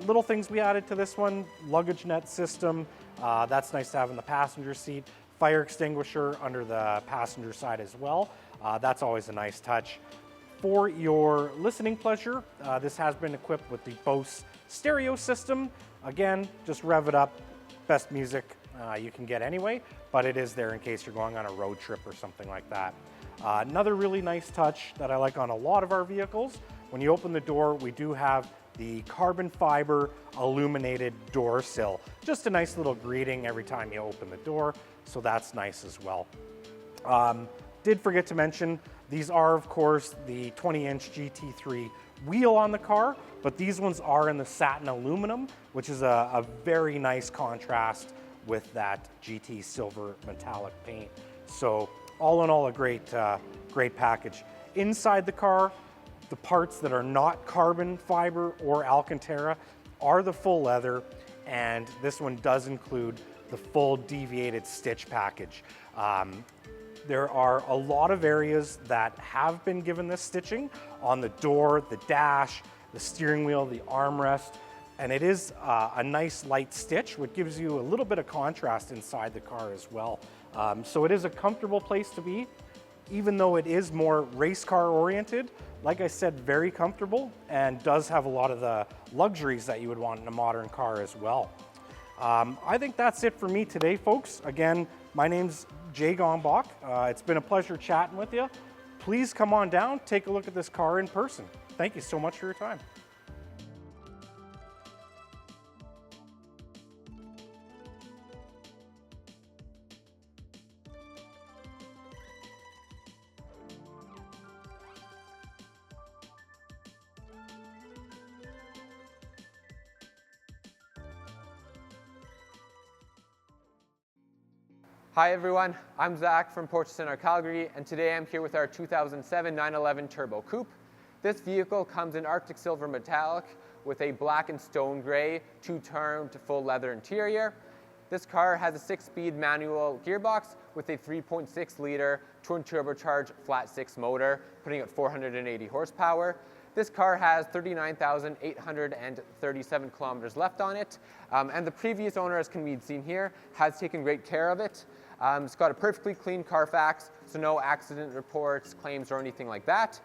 Little things we added to this one: luggage net system. That's nice to have in the passenger seat. Fire extinguisher under the passenger side as well. That's always a nice touch. For your listening pleasure, this has been equipped with the Bose stereo system. Again, just rev it up. Best music you can get anyway, but it is there in case you're going on a road trip or something like that. Another really nice touch that I like on a lot of our vehicles, when you open the door, we do have the carbon fiber illuminated door sill. Just a nice little greeting every time you open the door, so that's nice as well. Did forget to mention, these are of course the 20-inch GT3 wheel on the car, but these ones are in the satin aluminum, which is a very nice contrast with that GT silver metallic paint. So all in all, a great package. Inside the car, the parts that are not carbon fiber or Alcantara are the full leather, and this one does include the full deviated stitch package. There are a lot of areas that have been given this stitching on the door, the dash, the steering wheel, the armrest, and it is a nice light stitch, which gives you a little bit of contrast inside the car as well. So it is a comfortable place to be, even though it is more race car oriented. Like I said, very comfortable, and does have a lot of the luxuries that you would want in a modern car as well. I think that's it for me today, folks. Again, my name's Jay Gombach. It's been a pleasure chatting with you. Please come on down, take a look at this car in person. Thank you so much for your time. Hi everyone, I'm Zach from Porsche Center Calgary, and today I'm here with our 2007 911 Turbo Coupe. This vehicle comes in Arctic Silver Metallic with a black and stone gray, two-tone to full leather interior. This car has a 6-speed manual gearbox with a 3.6-liter twin turbocharged flat 6 motor, putting out 480 horsepower. This car has 39,837 kilometers left on it, and the previous owner, as can be seen here, has taken great care of it. It's got a perfectly clean Carfax, so no accident reports, claims, or anything like that.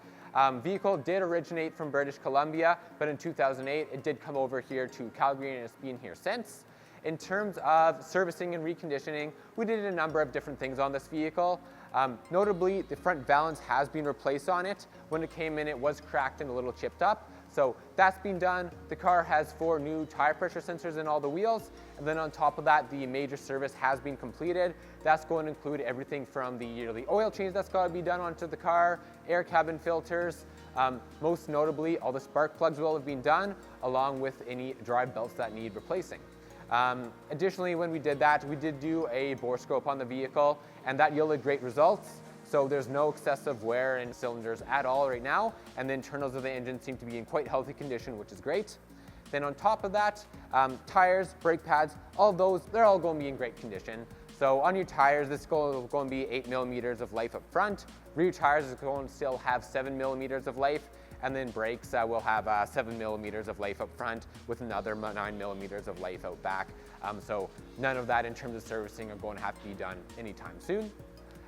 Vehicle did originate from British Columbia, but in 2008 it did come over here to Calgary, and it's been here since. In terms of servicing and reconditioning, we did a number of different things on this vehicle. Notably, the front valance has been replaced on it. When it came in, it was cracked and a little chipped up. So that's been done. The car has 4 new tire pressure sensors in all the wheels. And then on top of that, the major service has been completed. That's going to include everything from the yearly oil change that's got to be done onto the car, air cabin filters. Most notably, all the spark plugs will have been done, along with any drive belts that need replacing. Additionally, when we did that, we did do a bore scope on the vehicle, and that yielded great results. So there's no excessive wear in cylinders at all right now, and the internals of the engine seem to be in quite healthy condition, which is great. Then on top of that, tires, brake pads, all of those, they're all going to be in great condition. So on your tires, this is going to be 8 millimeters of life up front. Rear tires is going to still have 7 millimeters of life, and then brakes will have 7 millimeters of life up front with another 9 millimeters of life out back. So none of that in terms of servicing are going to have to be done anytime soon.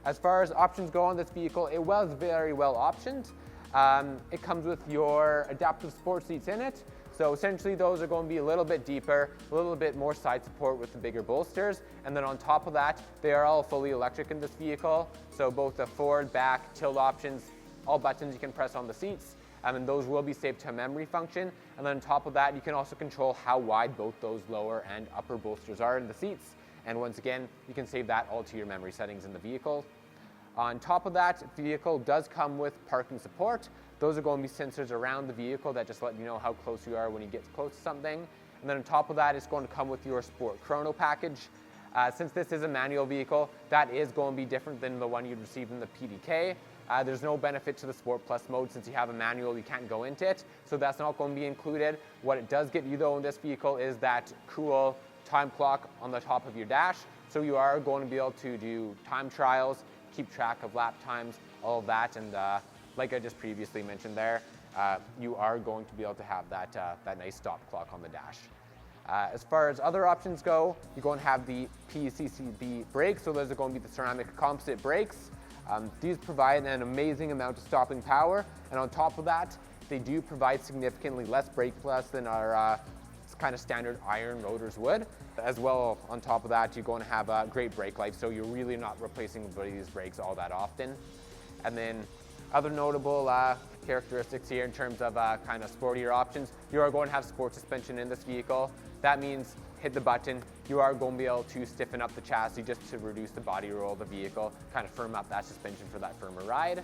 As far as options go on this vehicle, it was very well optioned. It comes with your adaptive sport seats in it. So essentially those are going to be a little bit deeper, a little bit more side support with the bigger bolsters. And then on top of that, they are all fully electric in this vehicle. So both the forward, back, tilt options, all buttons you can press on the seats. And those will be saved to a memory function. And then on top of that, you can also control how wide both those lower and upper bolsters are in the seats. And once again, you can save that all to your memory settings in the vehicle. On top of that, the vehicle does come with parking support. Those are going to be sensors around the vehicle that just let you know how close you are when you get close to something. And then on top of that, it's going to come with your Sport Chrono package. Since this is a manual vehicle, that is going to be different than the one you'd receive in the PDK. There's no benefit to the Sport Plus mode. Since you have a manual, you can't go into it, so that's not going to be included. What it does get you though in this vehicle is that cool time clock on the top of your dash, so you are going to be able to do time trials, keep track of lap times, all of that, and like I just previously mentioned there, you are going to be able to have that nice stop clock on the dash. As far as other options go, you're going to have the PCC brakes, so those are going to be the ceramic composite brakes. These provide an amazing amount of stopping power, and on top of that, they do provide significantly less brake plus than our kind of standard iron rotors would. As well, on top of that, you're going to have a great brake life, so you're really not replacing these brakes all that often. And then other notable characteristics here in terms of kind of sportier options, you are going to have sport suspension in this vehicle. That means hit the button, you are going to be able to stiffen up the chassis just to reduce the body roll of the vehicle, kind of firm up that suspension for that firmer ride.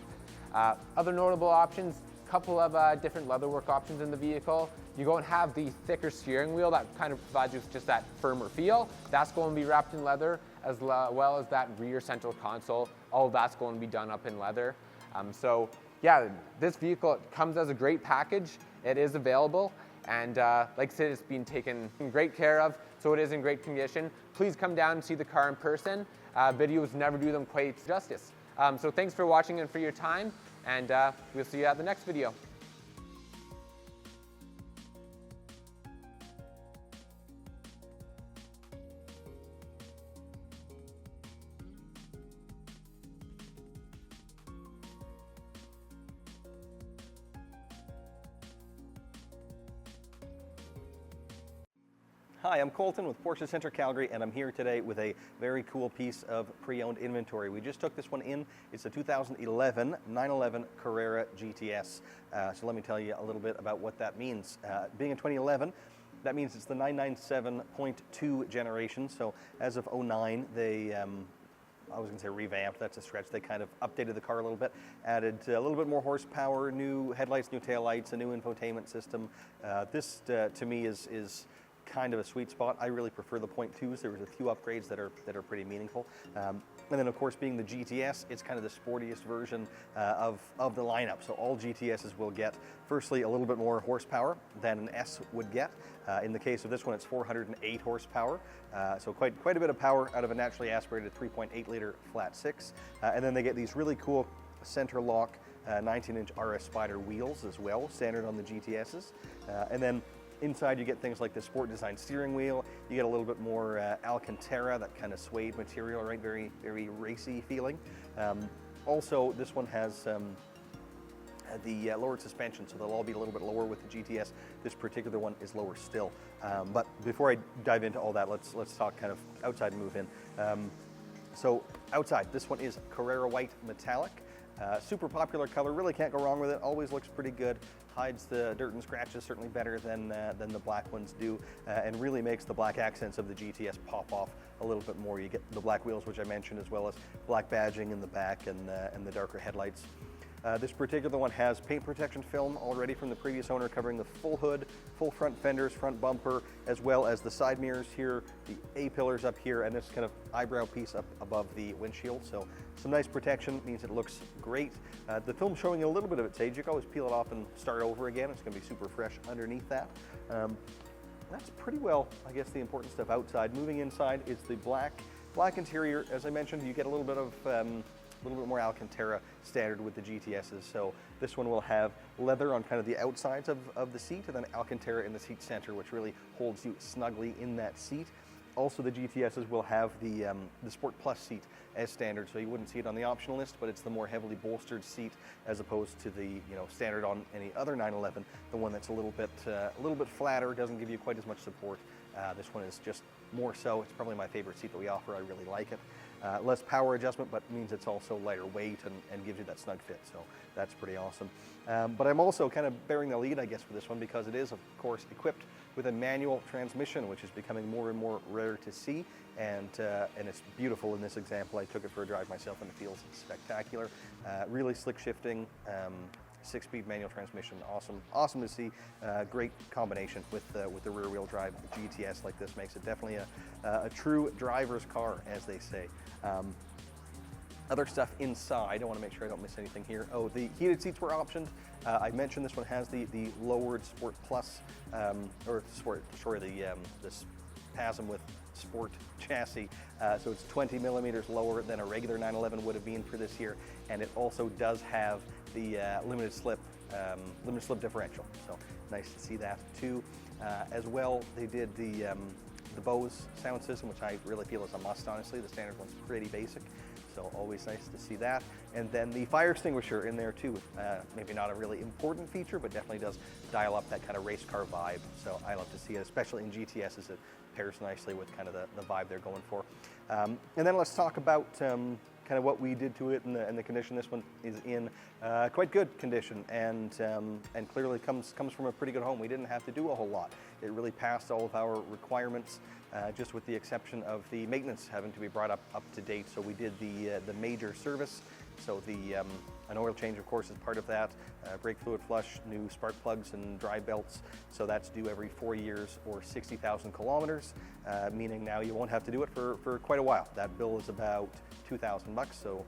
Other notable options, couple of different leatherwork options in the vehicle. You're going to have the thicker steering wheel that kind of provides you with just that firmer feel. That's going to be wrapped in leather, as well as that rear central console. All of that's going to be done up in leather. So yeah, this vehicle comes as a great package. It is available, and like I said, it's been taken great care of, so it is in great condition. Please come down and see the car in person. Videos never do them quite justice. So thanks for watching and for your time, and we'll see you at the next video. Hi, I'm Colton with Porsche Center Calgary, and I'm here today with a very cool piece of pre-owned inventory. We just took this one in. It's a 2011 911 Carrera GTS. So let me tell you a little bit about what that means. Being a 2011, that means it's the 997.2 generation. So as of 09, they I was going to say revamped, that's a stretch. They kind of updated the car a little bit, added a little bit more horsepower, new headlights, new taillights, a new infotainment system. This, to me, is kind of a sweet spot. I really prefer the .2s. There was a few upgrades that are pretty meaningful. And then, of course, being the GTS, it's kind of the sportiest version of the lineup. So all GTSs will get, firstly, a little bit more horsepower than an S would get. In the case of this one, it's 408 horsepower. So quite a bit of power out of a naturally aspirated 3.8 liter flat six. And then they get these really cool center lock 19-inch RS Spyder wheels as well, standard on the GTSs. And then inside you get things like the sport design steering wheel. You get a little bit more Alcantara, that kind of suede material, right? Very, very racy feeling. Also, this one has the lowered suspension, so they'll all be a little bit lower with the GTS. This particular one is lower still. But before I dive into all that, let's talk kind of outside and move in. So outside, this one is Carrera White Metallic. Super popular color, really can't go wrong with it. Always looks pretty good. Hides the dirt and scratches certainly better than the black ones do, and really makes the black accents of the GTS pop off a little bit more. You get the black wheels, which I mentioned, as well as black badging in the back and the darker headlights. This particular one has paint protection film already from the previous owner, covering the full hood, full front fenders, front bumper, as well as the side mirrors here, the A-pillars up here, and this kind of eyebrow piece up above the windshield. So some nice protection, means it looks great. The film's showing you a little bit of its age. You can always peel it off and start over again. It's going to be super fresh underneath that. That's pretty well, I guess, the important stuff outside. Moving inside is the black interior. As I mentioned, you get a little bit more Alcantara standard with the GTSs. So this one will have leather on kind of the outsides of the seat, and then Alcantara in the seat center, which really holds you snugly in that seat. Also, the GTSs will have the Sport Plus seat as standard, so you wouldn't see it on the optional list, but it's the more heavily bolstered seat as opposed to the standard on any other 911. The one that's a little bit flatter, doesn't give you quite as much support. This one is just more so. It's probably my favorite seat that we offer. I really like it. Less power adjustment, but means it's also lighter weight and gives you that snug fit, so that's pretty awesome. But I'm also kind of bearing the lead, I guess, for this one because it is, of course, equipped with a manual transmission, which is becoming more and more rare to see, and it's beautiful in this example. I took it for a drive myself and it feels spectacular. Really slick shifting, 6-speed manual transmission, awesome to see. Great combination with the rear wheel drive GTS like this. Makes it definitely a true driver's car, as they say. Other stuff inside, I want to make sure I don't miss anything here. Oh, the heated seats were optioned. I mentioned this one has the lowered Sport Plus, this PASM with Sport chassis. So it's 20 millimeters lower than a regular 911 would have been for this year, and it also does have the limited slip differential. So nice to see that too. As well, they did the Bose sound system, which I really feel is a must. Honestly, the standard one's pretty basic. So always nice to see that. And then the fire extinguisher in there too. Maybe not a really important feature, but definitely does dial up that kind of race car vibe. So I love to see it, especially in GTS, as it pairs nicely with kind of the vibe they're going for. And then let's talk about kind of what we did to it and the condition. This one is in quite good condition and clearly comes from a pretty good home. We didn't have to do a whole lot. It really passed all of our requirements, just with the exception of the maintenance having to be brought up to date. So we did the major service. So an oil change, of course, is part of that. Brake fluid flush, new spark plugs and dry belts. So that's due every 4 years or 60,000 kilometers, meaning now you won't have to do it for quite a while. That bill is about $2,000. So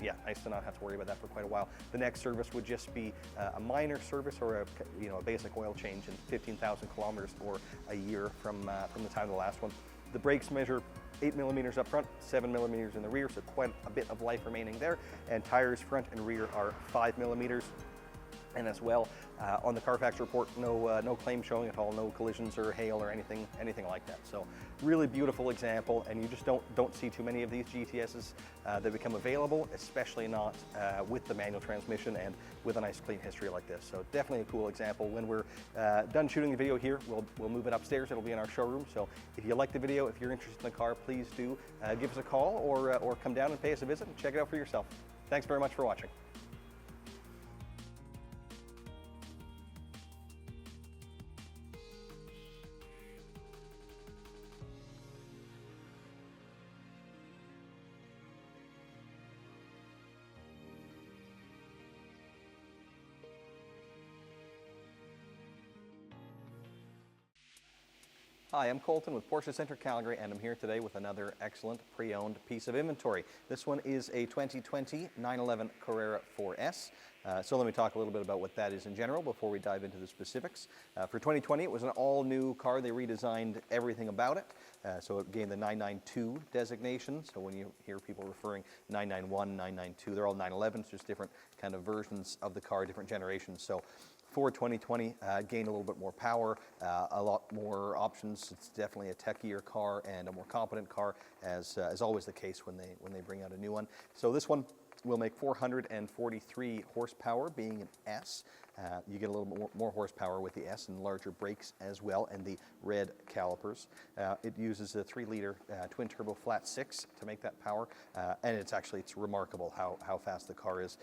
yeah, nice to not have to worry about that for quite a while. The next service would just be a minor service or a basic oil change in 15,000 kilometers or a year from the time of the last one. The brakes measure 8 millimeters up front, 7 millimeters in the rear, so quite a bit of life remaining there. And tires front and rear are 5 millimeters. And as well, on the Carfax report, no claim showing at all, no collisions or hail or anything like that. So really beautiful example, and you just don't see too many of these GTSs that become available, especially not with the manual transmission and with a nice clean history like this. So definitely a cool example. When we're done shooting the video here, we'll move it upstairs. It'll be in our showroom. So if you like the video, if you're interested in the car, please do give us a call or come down and pay us a visit and check it out for yourself. Thanks very much for watching. Hi, I'm Colton with Porsche Centre Calgary, and I'm here today with another excellent pre-owned piece of inventory. This one is a 2020 911 Carrera 4S. So let me talk a little bit about what that is in general before we dive into the specifics. For 2020, it was an all-new car. They redesigned everything about it. So it gained the 992 designation. So when you hear people referring 991, 992, they're all 911s, just different kind of versions of the car, different generations. So for 2020, gained a little bit more power, a lot more options. It's definitely a techier car and a more competent car, as always the case when they bring out a new one. So this one will make 443 horsepower, being an S. You get a little more horsepower with the S and larger brakes as well, and the red calipers. It uses a 3-liter twin-turbo flat 6 to make that power, and it's remarkable how fast the car is.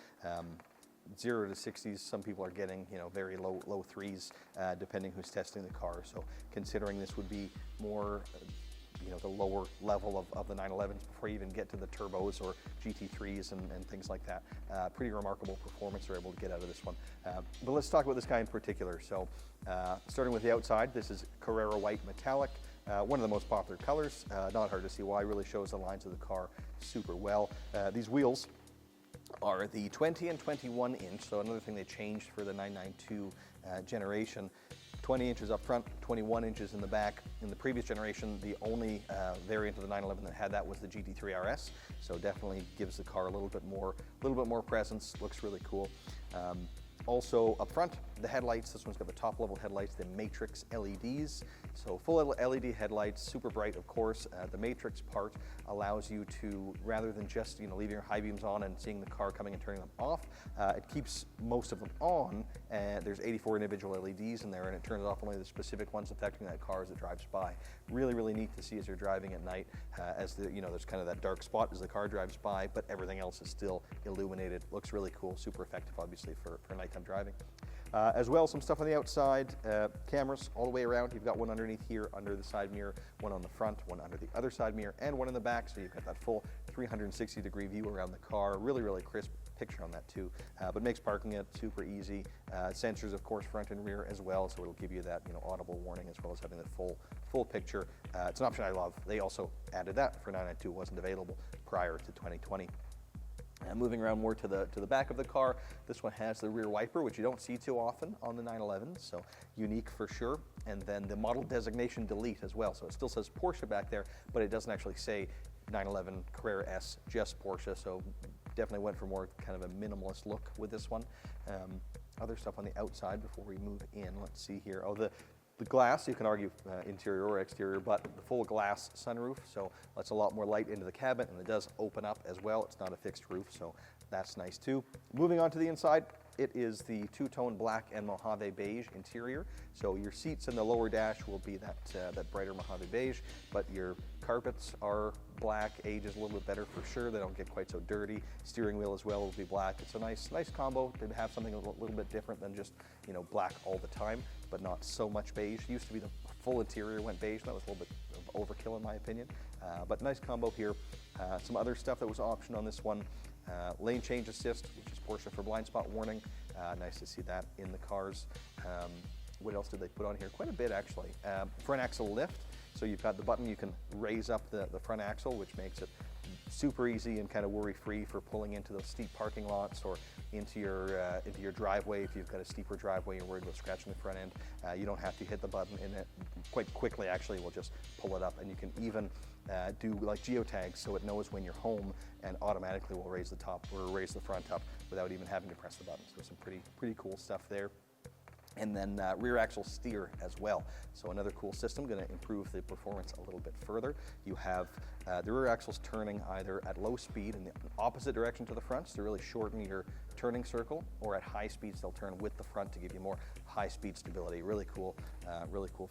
0 to 60s, some people are getting very low 3s, depending who's testing the car. So considering this would be more the lower level of the 911s before you even get to the turbos or GT3s and things like that. Pretty remarkable performance they're able to get out of this one. But let's talk about this guy in particular. So starting with the outside, this is Carrera White Metallic. One of the most popular colors. Not hard to see why. Really shows the lines of the car super well. These wheels are the 20 and 21 inch, so another thing they changed for the 992 generation. 20 inches up front, 21 inches in the back. In the previous generation, the only variant of the 911 that had that was the GT3 RS, so definitely gives the car a little bit more presence. Looks really cool. Also up front, the headlights. This one's got the top level headlights, the Matrix LEDs. So full LED headlights, super bright, of course. The matrix part allows you to, rather than just leaving your high beams on and seeing the car coming and turning them off, it keeps most of them on. And there's 84 individual LEDs in there, and it turns off only the specific ones affecting that car as it drives by. Really, really neat to see as you're driving at night, as there's kind of that dark spot as the car drives by, but everything else is still illuminated. Looks really cool, super effective, obviously, for nighttime driving. As well, some stuff on the outside, cameras all the way around. You've got one underneath here under the side mirror, one on the front, one under the other side mirror, and one in the back, so you've got that full 360-degree view around the car. Really, really crisp picture on that too, but makes parking it super easy. Sensors, of course, front and rear as well, so it'll give you that audible warning as well as having the full picture. It's an option I love. They also added that for 992. It wasn't available prior to 2020. Moving around more to the back of the car, this one has the rear wiper, which you don't see too often on the 911, so unique for sure. And then the model designation delete as well, so it still says Porsche back there, but it doesn't actually say 911 Carrera S, just Porsche, so definitely went for more kind of a minimalist look with this one. Other stuff on the outside before we move in, let's see here. Oh, the glass, you can argue interior or exterior, but the full glass sunroof, so lets a lot more light into the cabin, and it does open up as well. It's not a fixed roof, so that's nice too. Moving on to the inside, it is the two-tone black and Mojave beige interior. So your seats in the lower dash will be that brighter Mojave beige, but your carpets are black, ages a little bit better for sure. They don't get quite so dirty. Steering wheel as well will be black. It's a nice combo to have something a little bit different than just black all the time, but not so much beige. Used to be the full interior went beige. That was a little bit of overkill in my opinion, but nice combo here. Some other stuff that was optioned on this one. Lane change assist, which is Porsche for blind spot warning. Nice to see that in the cars. What else did they put on here? Quite a bit actually. Front axle lift. So you've got the button, you can raise up the front axle, which makes it super easy and kind of worry-free for pulling into those steep parking lots or into your driveway. If you've got a steeper driveway, you're worried about scratching the front end, you don't have to hit the button, and it quite quickly actually will just pull it up. And you can even do like geotags, so it knows when you're home and automatically will raise the top or raise the front up without even having to press the button. So some pretty cool stuff there. And then rear axle steer as well. So another cool system, going to improve the performance a little bit further. You have the rear axles turning either at low speed in the opposite direction to the front, so to really shorten your turning circle, or at high speeds they'll turn with the front to give you more high speed stability. Really cool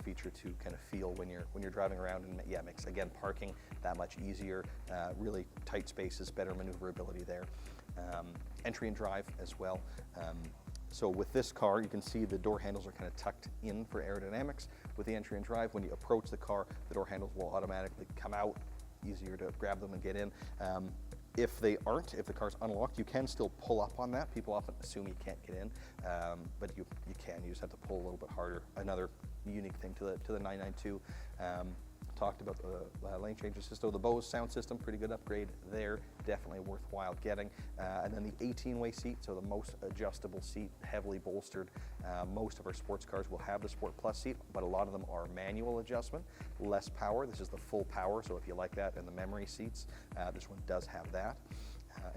feature to kind of feel when you're driving around, and yeah, makes again parking that much easier. Really tight spaces, better maneuverability there. Entry and drive as well. So with this car, you can see the door handles are kind of tucked in for aerodynamics. With the entry and drive, when you approach the car, the door handles will automatically come out, easier to grab them and get in. If they aren't, if the car's unlocked, you can still pull up on that. People often assume you can't get in, but you can. You just have to pull a little bit harder. Another unique thing to the 992. Talked about the lane change assist. So the Bose sound system, pretty good upgrade there, definitely worthwhile getting. And then the 18-way seat, so the most adjustable seat, heavily bolstered. Most of our sports cars will have the Sport Plus seat, but a lot of them are manual adjustment, less power. This is the full power, so if you like that, and the memory seats, this one does have that.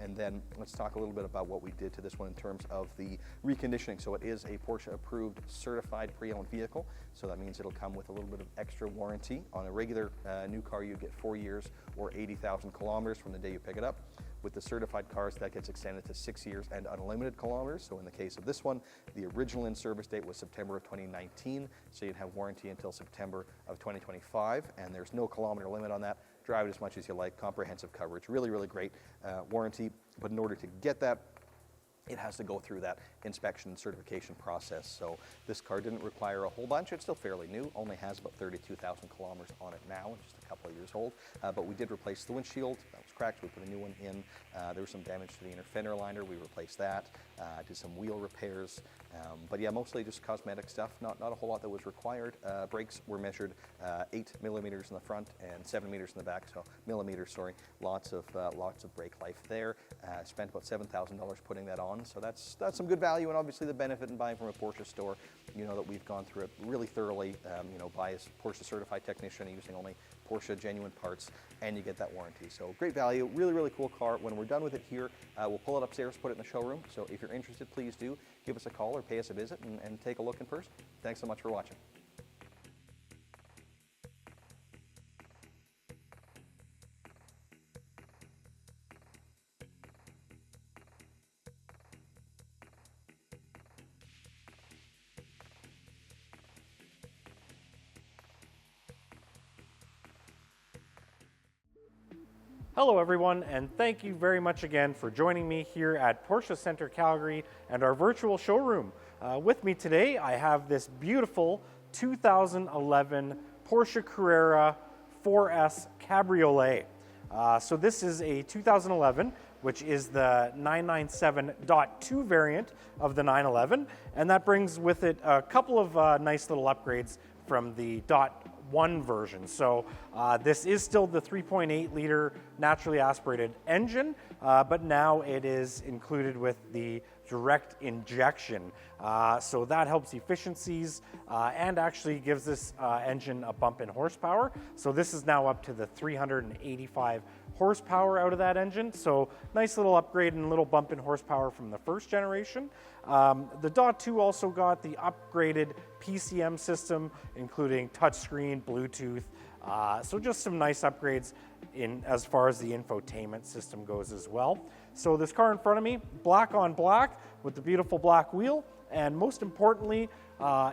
And then let's talk a little bit about what we did to this one in terms of the reconditioning. So it is a Porsche approved certified pre-owned vehicle. So that means it'll come with a little bit of extra warranty. On a regular new car, you get 4 years or 80,000 kilometers from the day you pick it up. With the certified cars, that gets extended to 6 years and unlimited kilometers. So in the case of this one, the original in-service date was September of 2019. So you'd have warranty until September of 2025, and there's no kilometer limit on that. Drive it as much as you like, comprehensive coverage, really great warranty. But in order to get that, it has to go through that inspection and certification process. So this car didn't require a whole bunch. It's still fairly new, only has about 32,000 kilometers on it now, just a couple of years old. But we did replace the windshield. That was cracked. We put a new one in. There was some damage to the inner fender liner. We replaced that. Did some wheel repairs. But yeah, mostly just cosmetic stuff. Not a whole lot that was required. Brakes were measured 8 millimeters in the front and 7 meters in the back. So millimeters, sorry. Lots of brake life there. Spent about $7,000 putting that on. So that's some good value, and obviously the benefit in buying from a Porsche store, you know that we've gone through it really thoroughly, by a Porsche certified technician using only Porsche genuine parts, and you get that warranty. So great value, really cool car. When we're done with it here, we'll pull it upstairs, put it in the showroom. So if you're interested, please do give us a call or pay us a visit and take a look in person. Thanks so much for watching. Hello everyone, and thank you very much again for joining me here at Porsche Center Calgary and our virtual showroom. With me today I have this beautiful 2011 Porsche Carrera 4S Cabriolet. So this is a 2011, which is the 997.2 variant of the 911, and that brings with it a couple of nice little upgrades from the .1 version. So this is still the 3.8 liter naturally aspirated engine, but now it is included with the direct injection. So that helps efficiencies and actually gives this engine a bump in horsepower. So this is now up to the 385 horsepower out of that engine. So nice little upgrade and little bump in horsepower from the first generation. The .2 also got the upgraded PCM system, including touchscreen, Bluetooth. So just some nice upgrades in as far as the infotainment system goes as well. So this car in front of me, black on black with the beautiful black wheel, and most importantly,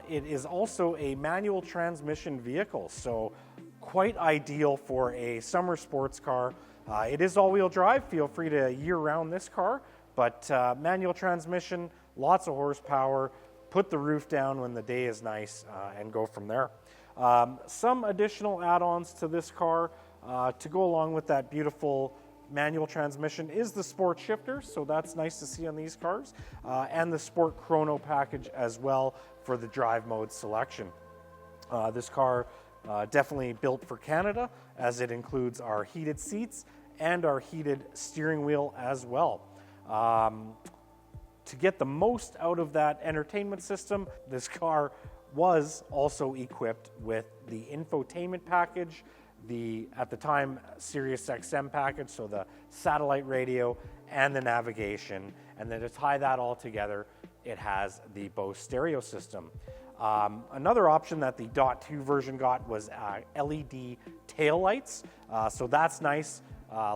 it is also a manual transmission vehicle. So quite ideal for a summer sports car. It is all-wheel drive. Feel free to year-round this car, but manual transmission, lots of horsepower. Put the roof down when the day is nice and go from there. Some additional add-ons to this car to go along with that beautiful manual transmission is the sport shifter, so that's nice to see on these cars, and the sport chrono package as well for the drive mode selection. This car definitely built for Canada, as it includes our heated seats and our heated steering wheel as well. To get the most out of that entertainment system, this car was also equipped with the infotainment package, the, at the time, Sirius XM package, so the satellite radio and the navigation. And then to tie that all together, it has the Bose stereo system. Another option that the .2 version got was LED taillights. So that's nice.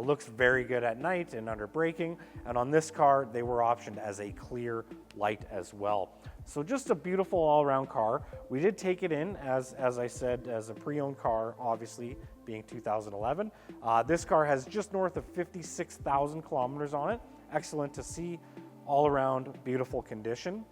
Looks very good at night and under braking. And on this car, they were optioned as a clear light as well. So just a beautiful all-around car. We did take it in, as I said, as a pre-owned car, obviously, being 2011. This car has just north of 56,000 kilometers on it. Excellent to see, all-around beautiful condition.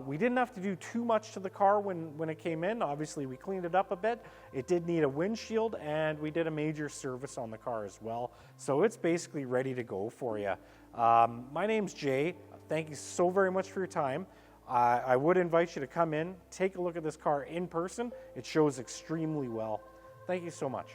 We didn't have to do too much to the car when it came in. Obviously, we cleaned it up a bit. It did need a windshield, and we did a major service on the car as well. So it's basically ready to go for you. My name's Jay. Thank you so very much for your time. I would invite you to come in, take a look at this car in person. It shows extremely well. Thank you so much.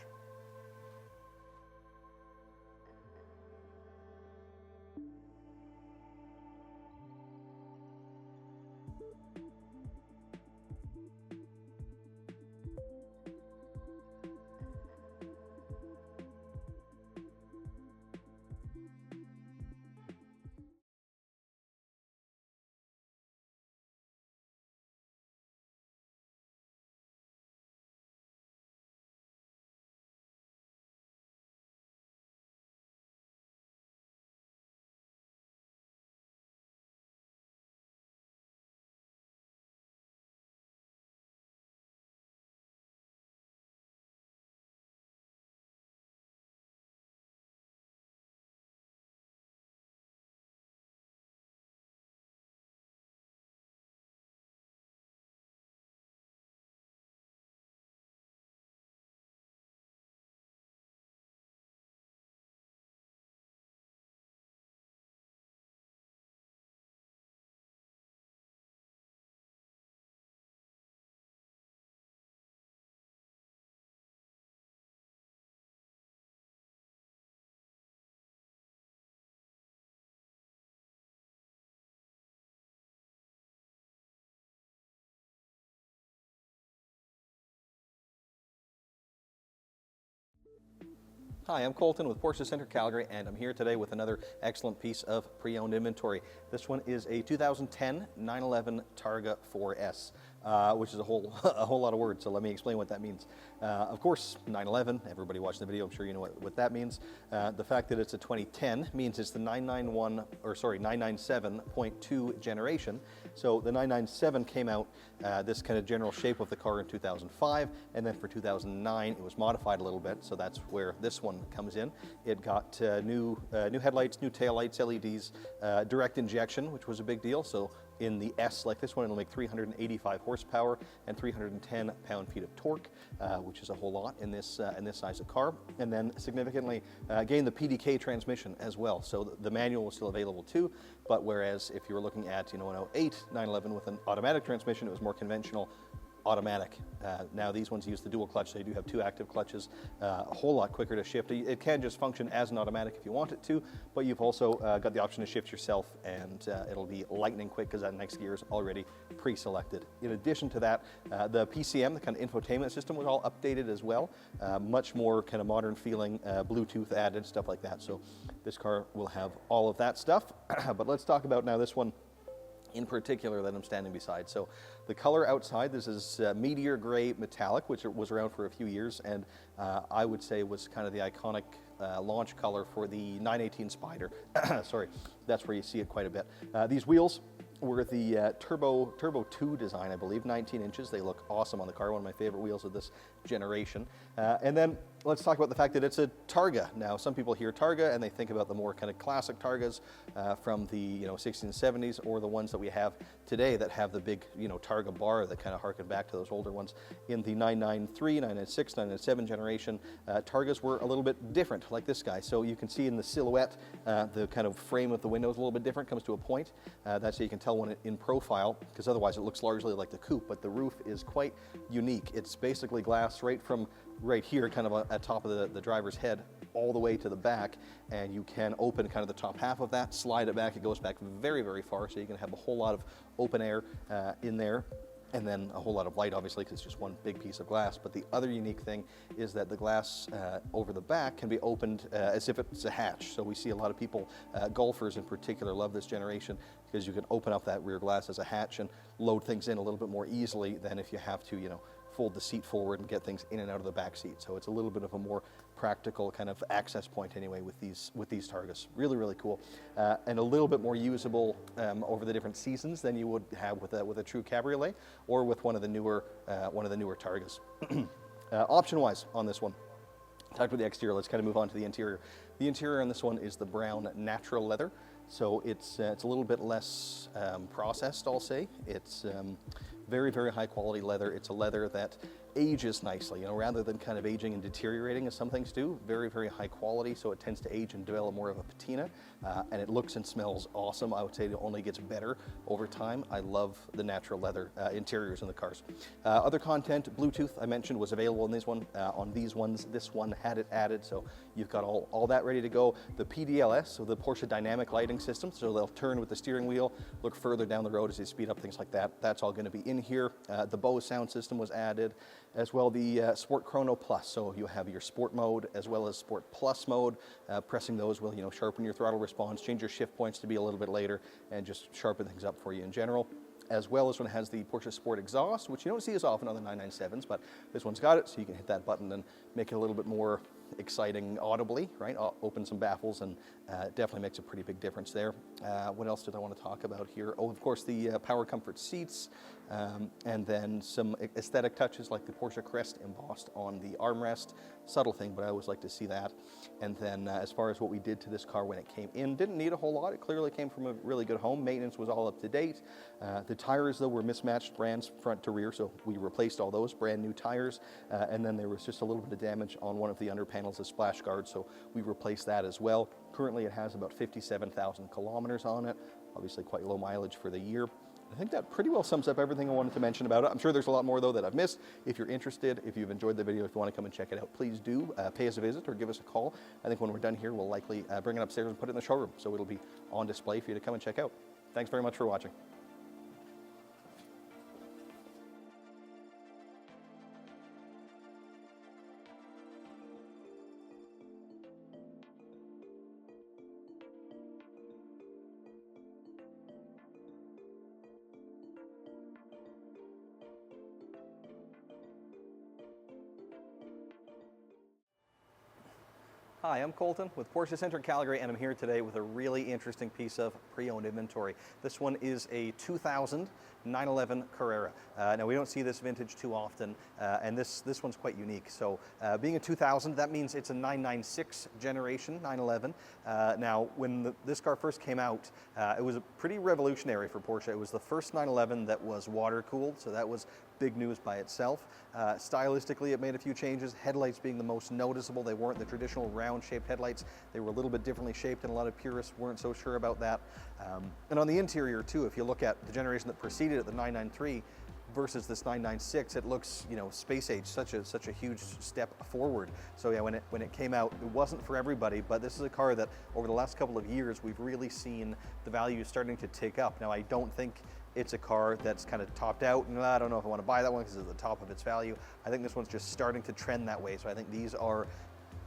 Hi, I'm Colton with Porsche Center Calgary, and I'm here today with another excellent piece of pre-owned inventory. This one is a 2010 911 Targa 4S. which is a whole a whole lot of words. So let me explain what that means. Of course, 911. Everybody watching the video, I'm sure you know what that means. The fact that it's a 2010 means it's the 997.2 generation. So the 997 came out this kind of general shape of the car in 2005, and then for 2009 it was modified a little bit. So that's where this one comes in. It got new headlights, new taillights, LEDs, direct injection, which was a big deal. So in the S, like this one, it'll make 385 horsepower and 310 pound-feet of torque, which is a whole lot in this size of car. And then significantly gained the PDK transmission as well. So the manual was still available too, but whereas if you were looking at an 08 911 with an automatic transmission, it was more conventional automatic. Now these ones use the dual clutch, so you do have 2 active clutches, a whole lot quicker to shift. It can just function as an automatic if you want it to, but you've also got the option to shift yourself, and it'll be lightning quick because that next gear is already pre-selected. In addition to that, the PCM, the kind of infotainment system, was all updated as well. Much more kind of modern feeling, Bluetooth added, stuff like that. So this car will have all of that stuff. But let's talk about now this one in particular that I'm standing beside. So the color outside, this is meteor gray metallic, which was around for a few years, and I would say was kind of the iconic launch color for the 918 Spider. Sorry, that's where you see it quite a bit. These wheels were the Turbo 2 design, I believe, 19 inches. They look awesome on the car, one of my favorite wheels of this generation. And then let's talk about the fact that it's a Targa. Now, some people hear Targa and they think about the more kind of classic Targas from the 60s and 70s, or the ones that we have today that have the big Targa bar that kind of harken back to those older ones. In the 993, 996, 997 generation, Targas were a little bit different, like this guy. So you can see in the silhouette, the kind of frame of the window is a little bit different, comes to a point. That's how you can tell when in profile, because otherwise it looks largely like the coupe, but the roof is quite unique. It's basically glass right from right here, kind of at top of the driver's head, all the way to the back, and you can open kind of the top half of that, slide it back. It goes back very, very far, so you can have a whole lot of open air in there, and then a whole lot of light, obviously, because it's just one big piece of glass. But the other unique thing is that the glass over the back can be opened as if it's a hatch. So we see a lot of people, golfers in particular, love this generation because you can open up that rear glass as a hatch and load things in a little bit more easily than if you have to, fold the seat forward and get things in and out of the back seat. So it's a little bit of a more practical kind of access point anyway with these Targas. Really, really cool, and a little bit more usable over the different seasons than you would have with a true cabriolet or with one of the newer Targas. Option-wise on this one, talked about the exterior. Let's kind of move on to the interior. The interior on this one is the brown natural leather. So it's a little bit less processed, I'll say. It's very, very high quality leather. It's a leather that ages nicely, rather than kind of aging and deteriorating as some things do. Very, very high quality, so it tends to age and develop more of a patina, and it looks and smells awesome. I would say it only gets better over time. I love the natural leather interiors in the cars. Other content, Bluetooth, I mentioned, was available in this one. On these ones, this one had it added, so you've got all that ready to go. The PDLS, so the Porsche Dynamic Lighting System, so they'll turn with the steering wheel, look further down the road as they speed up, things like that. That's all going to be in here. The Bose sound system was added, as well the Sport Chrono Plus. So you have your Sport mode as well as Sport Plus mode. Pressing those will sharpen your throttle response, change your shift points to be a little bit later, and just sharpen things up for you in general. As well as one has the Porsche Sport exhaust, which you don't see as often on the 997s, but this one's got it, so you can hit that button and make it a little bit more exciting audibly, right? Open some baffles, and definitely makes a pretty big difference there. What else did I want to talk about here? Oh, of course, the power comfort seats, and then some aesthetic touches like the Porsche crest embossed on the armrest. Subtle thing, but I always like to see that. And then as far as what we did to this car when it came in, didn't need a whole lot. It clearly came from a really good home. Maintenance was all up to date. The tires, though, were mismatched brands front to rear, so we replaced all those, brand new tires. And then there was just a little bit of damage on one of the under panels of splash guard, so we replaced that as well. Currently it has about 57,000 kilometers on it, obviously quite low mileage for the year. I think that pretty well sums up everything I wanted to mention about it. I'm sure there's a lot more, though, that I've missed. If you're interested, if you've enjoyed the video, if you want to come and check it out, please do pay us a visit or give us a call. I think when we're done here, we'll likely bring it upstairs and put it in the showroom, so it'll be on display for you to come and check out. Thanks very much for watching. Hi, I'm Colton with Porsche Center Calgary, and I'm here today with a really interesting piece of pre-owned inventory. This one is a 2000 911 Carrera. Now we don't see this vintage too often, and this one's quite unique. So being a 2000, that means it's a 996 generation 911. Now when this car first came out, it was pretty revolutionary for Porsche. It was the first 911 that was water cooled, so that was big news by itself. Stylistically, it made a few changes, headlights being the most noticeable. They weren't the traditional round-shaped headlights. They were a little bit differently shaped, and a lot of purists weren't so sure about that. And on the interior, too, if you look at the generation that preceded it, the 993, versus this 996, it looks, you know, space age, such a huge step forward. So yeah, when it came out, it wasn't for everybody, but this is a car that over the last couple of years, we've really seen the value starting to tick up. Now, I don't think it's a car that's kind of topped out, and I don't know if I want to buy that one because it's at the top of its value. I think this one's just starting to trend that way. So I think these are,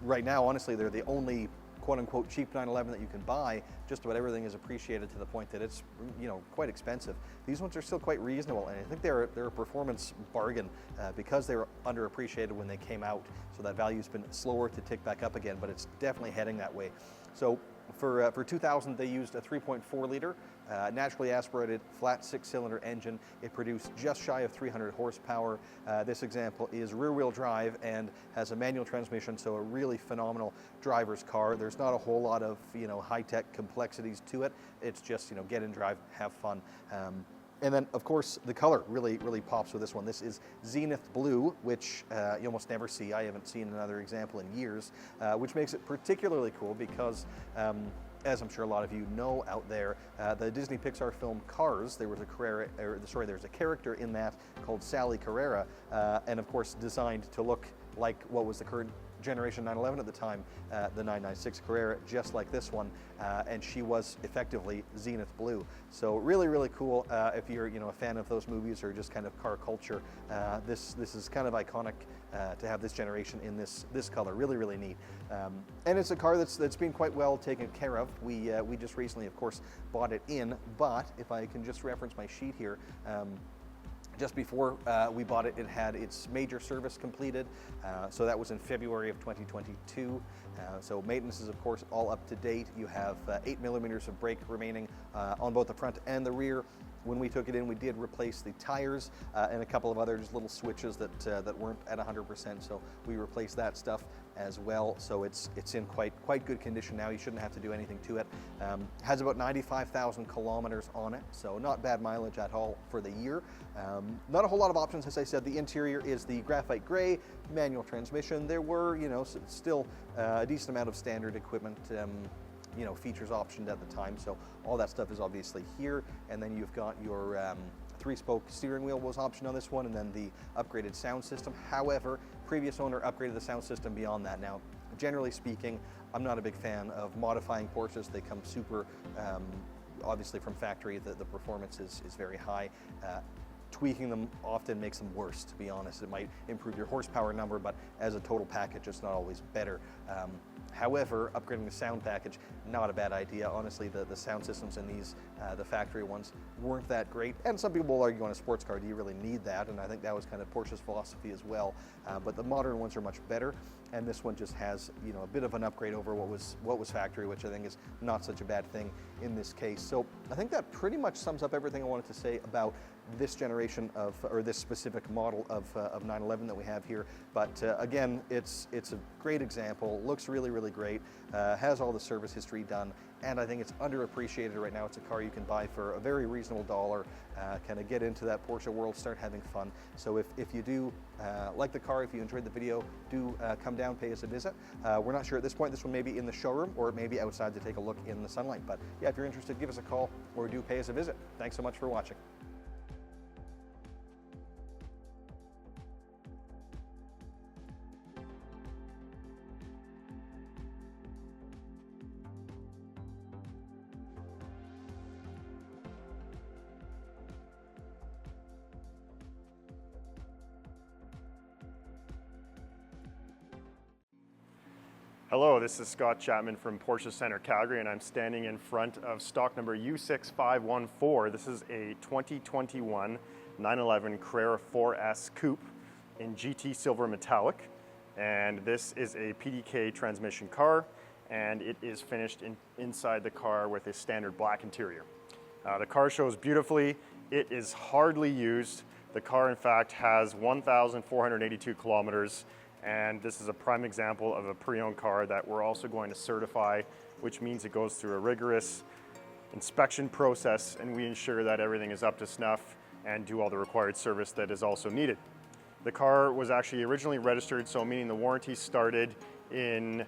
right now, honestly, they're the only quote-unquote cheap 911 that you can buy. Just about everything is appreciated to the point that it's, you know, quite expensive. These ones are still quite reasonable, and I think they're a performance bargain because they were underappreciated when they came out. So that value's been slower to tick back up again, but it's definitely heading that way. So for 2000, they used a 3.4 liter naturally aspirated flat 6-cylinder engine. It produced just shy of 300 horsepower. This example is rear-wheel drive and has a manual transmission, so a really phenomenal driver's car. There's not a whole lot of, you know, high-tech complexities to it. It's just, you know, get in, drive, have fun. And then, of course, the color really pops with this one. This is Zenith Blue, which you almost never see. I haven't seen another example in years, which makes it particularly cool because, as I'm sure a lot of you know out there, the Disney Pixar film Cars, there was a character in that called Sally Carrera, and of course designed to look like what was the current generation 911 at the time, the 996 Carrera, just like this one, and she was effectively Zenith Blue. So really cool. If you're, you know, a fan of those movies or just kind of car culture, this is kind of iconic to have this generation in this color. Really neat. And it's a car that's been quite well taken care of. We just recently, of course, bought it in, but if I can just reference my sheet here. Just before we bought it, it had its major service completed, so that was in February of 2022. So maintenance is, of course, all up to date. You have 8 millimeters of brake remaining on both the front and the rear. When we took it in, we did replace the tires and a couple of other just little switches that weren't at 100%. So we replaced that stuff as well. So it's in quite good condition now. You shouldn't have to do anything to it. Has about 95,000 kilometers on it, so not bad mileage at all for the year. Not a whole lot of options, as I said. The interior is the graphite gray manual transmission. There were, you know, still a decent amount of standard equipment. You know, features optioned at the time, so all that stuff is obviously here. And then you've got your 3-spoke steering wheel was optioned on this one, and then the upgraded sound system. However, previous owner upgraded the sound system beyond that. Now, generally speaking, I'm not a big fan of modifying Porsches. They come super, obviously from factory, the performance is very high. Tweaking them often makes them worse, to be honest. It might improve your horsepower number, but as a total package, it's not always better. However, upgrading the sound package, not a bad idea. Honestly, the sound systems in these, the factory ones, weren't that great. And some people will argue on a sports car, do you really need that? And I think that was kind of Porsche's philosophy as well. But the modern ones are much better. And this one just has, you know, a bit of an upgrade over what was factory, which I think is not such a bad thing in this case. So I think that pretty much sums up everything I wanted to say about this generation of, or this specific model of 911 that we have here. But again, it's a great example. Looks really great. Has all the service history done, and I think it's underappreciated right now. It's a car you can buy for a very reasonable dollar. Kind of get into that Porsche world, start having fun. So if you do like the car, if you enjoyed the video, do come down, pay us a visit. We're not sure at this point. This one may be in the showroom or it may be outside to take a look in the sunlight. But yeah, if you're interested, give us a call or do pay us a visit. Thanks so much for watching. Hello, this is Scott Chapman from Porsche Center Calgary, and I'm standing in front of stock number U6514. This is a 2021 911 Carrera 4S Coupe in GT Silver Metallic. And this is a PDK transmission car, and it is finished inside the car with a standard black interior. The car shows beautifully. It is hardly used. The car, in fact, has 1,482 kilometers, and this is a prime example of a pre-owned car that we're also going to certify, which means it goes through a rigorous inspection process, and we ensure that everything is up to snuff and do all the required service that is also needed. The car was actually originally registered, so meaning the warranty started in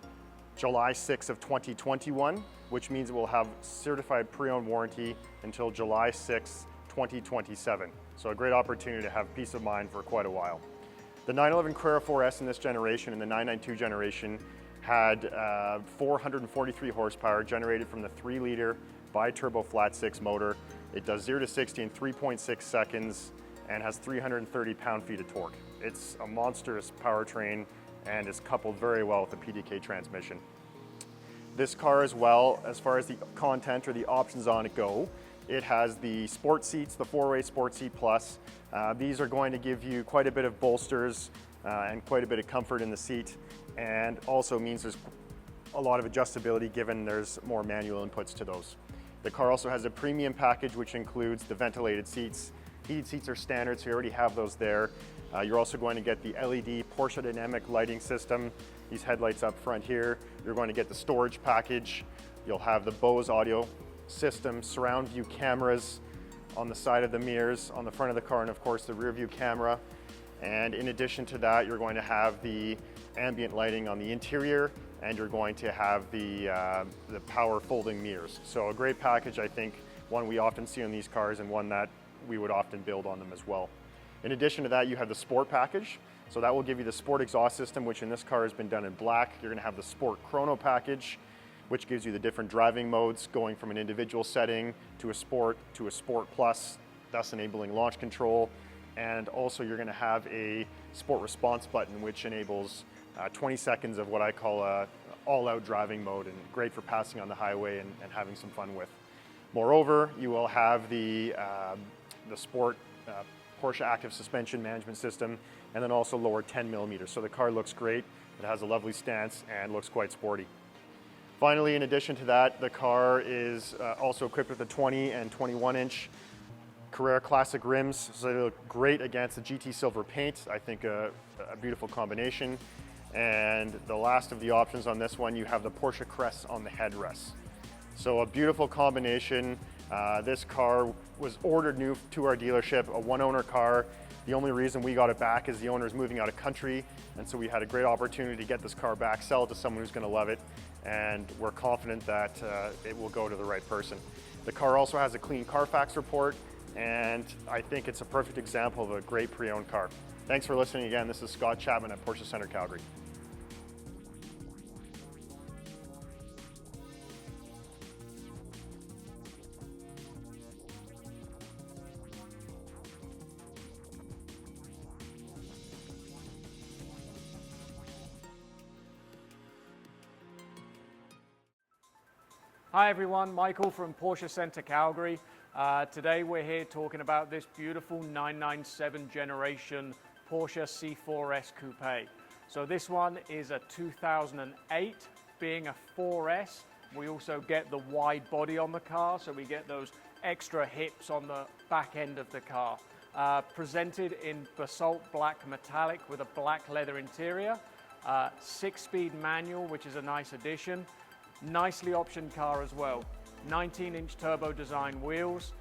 July 6 of 2021, which means it will have certified pre-owned warranty until July 6, 2027. So a great opportunity to have peace of mind for quite a while. The 911 Carrera 4S in this generation and the 992 generation had 443 horsepower generated from the 3-liter bi-turbo flat-six motor. It does 0 to 60 in 3.6 seconds and has 330 pound-feet of torque. It's a monstrous powertrain and is coupled very well with the PDK transmission. This car as well, as far as the content or the options on it go, it has the sport seats, the 4-way Sport Seat Plus. These are going to give you quite a bit of bolsters and quite a bit of comfort in the seat, and also means there's a lot of adjustability given there's more manual inputs to those. The car also has a premium package which includes the ventilated seats. Heated seats are standard, so you already have those there. You're also going to get the LED Porsche dynamic lighting system, these headlights up front here. You're going to get the storage package. You'll have the Bose audio system, surround view cameras on the side of the mirrors, on the front of the car, and of course the rear view camera. And in addition to that, you're going to have the ambient lighting on the interior, and you're going to have the power folding mirrors. So a great package, I think, one we often see on these cars and one that we would often build on them as well. In addition to that, you have the Sport package. So that will give you the Sport exhaust system, which in this car has been done in black. You're going to have the Sport Chrono package, which gives you the different driving modes, going from an individual setting to a Sport Plus, thus enabling launch control. And also you're going to have a Sport response button, which enables 20 seconds of what I call a all-out driving mode, and great for passing on the highway and having some fun with. Moreover, you will have the Sport Porsche active suspension management system, and then also lower 10 millimeters. So the car looks great. It has a lovely stance and looks quite sporty. Finally, in addition to that, the car is also equipped with a 20 and 21 inch Carrera Classic rims, so they look great against the GT Silver paint. I think a beautiful combination. And the last of the options on this one, you have the Porsche crest on the headrest. So a beautiful combination. This car was ordered new to our dealership, a one-owner car. The only reason we got it back is the owner is moving out of country, and so we had a great opportunity to get this car back, sell it to someone who's going to love it, and we're confident that it will go to the right person. The car also has a clean Carfax report, and I think it's a perfect example of a great pre-owned car. Thanks for listening again. This is Scott Chapman at Porsche Centre Calgary. Hi everyone, Michael from Porsche Centre Calgary. Today we're here talking about this beautiful 997 generation Porsche C4S Coupe. So this one is a 2008, being a 4S. We also get the wide body on the car, so we get those extra hips on the back end of the car. Presented in basalt black metallic with a black leather interior. 6-speed manual, which is a nice addition. Nicely optioned car as well. 19-inch turbo design wheels,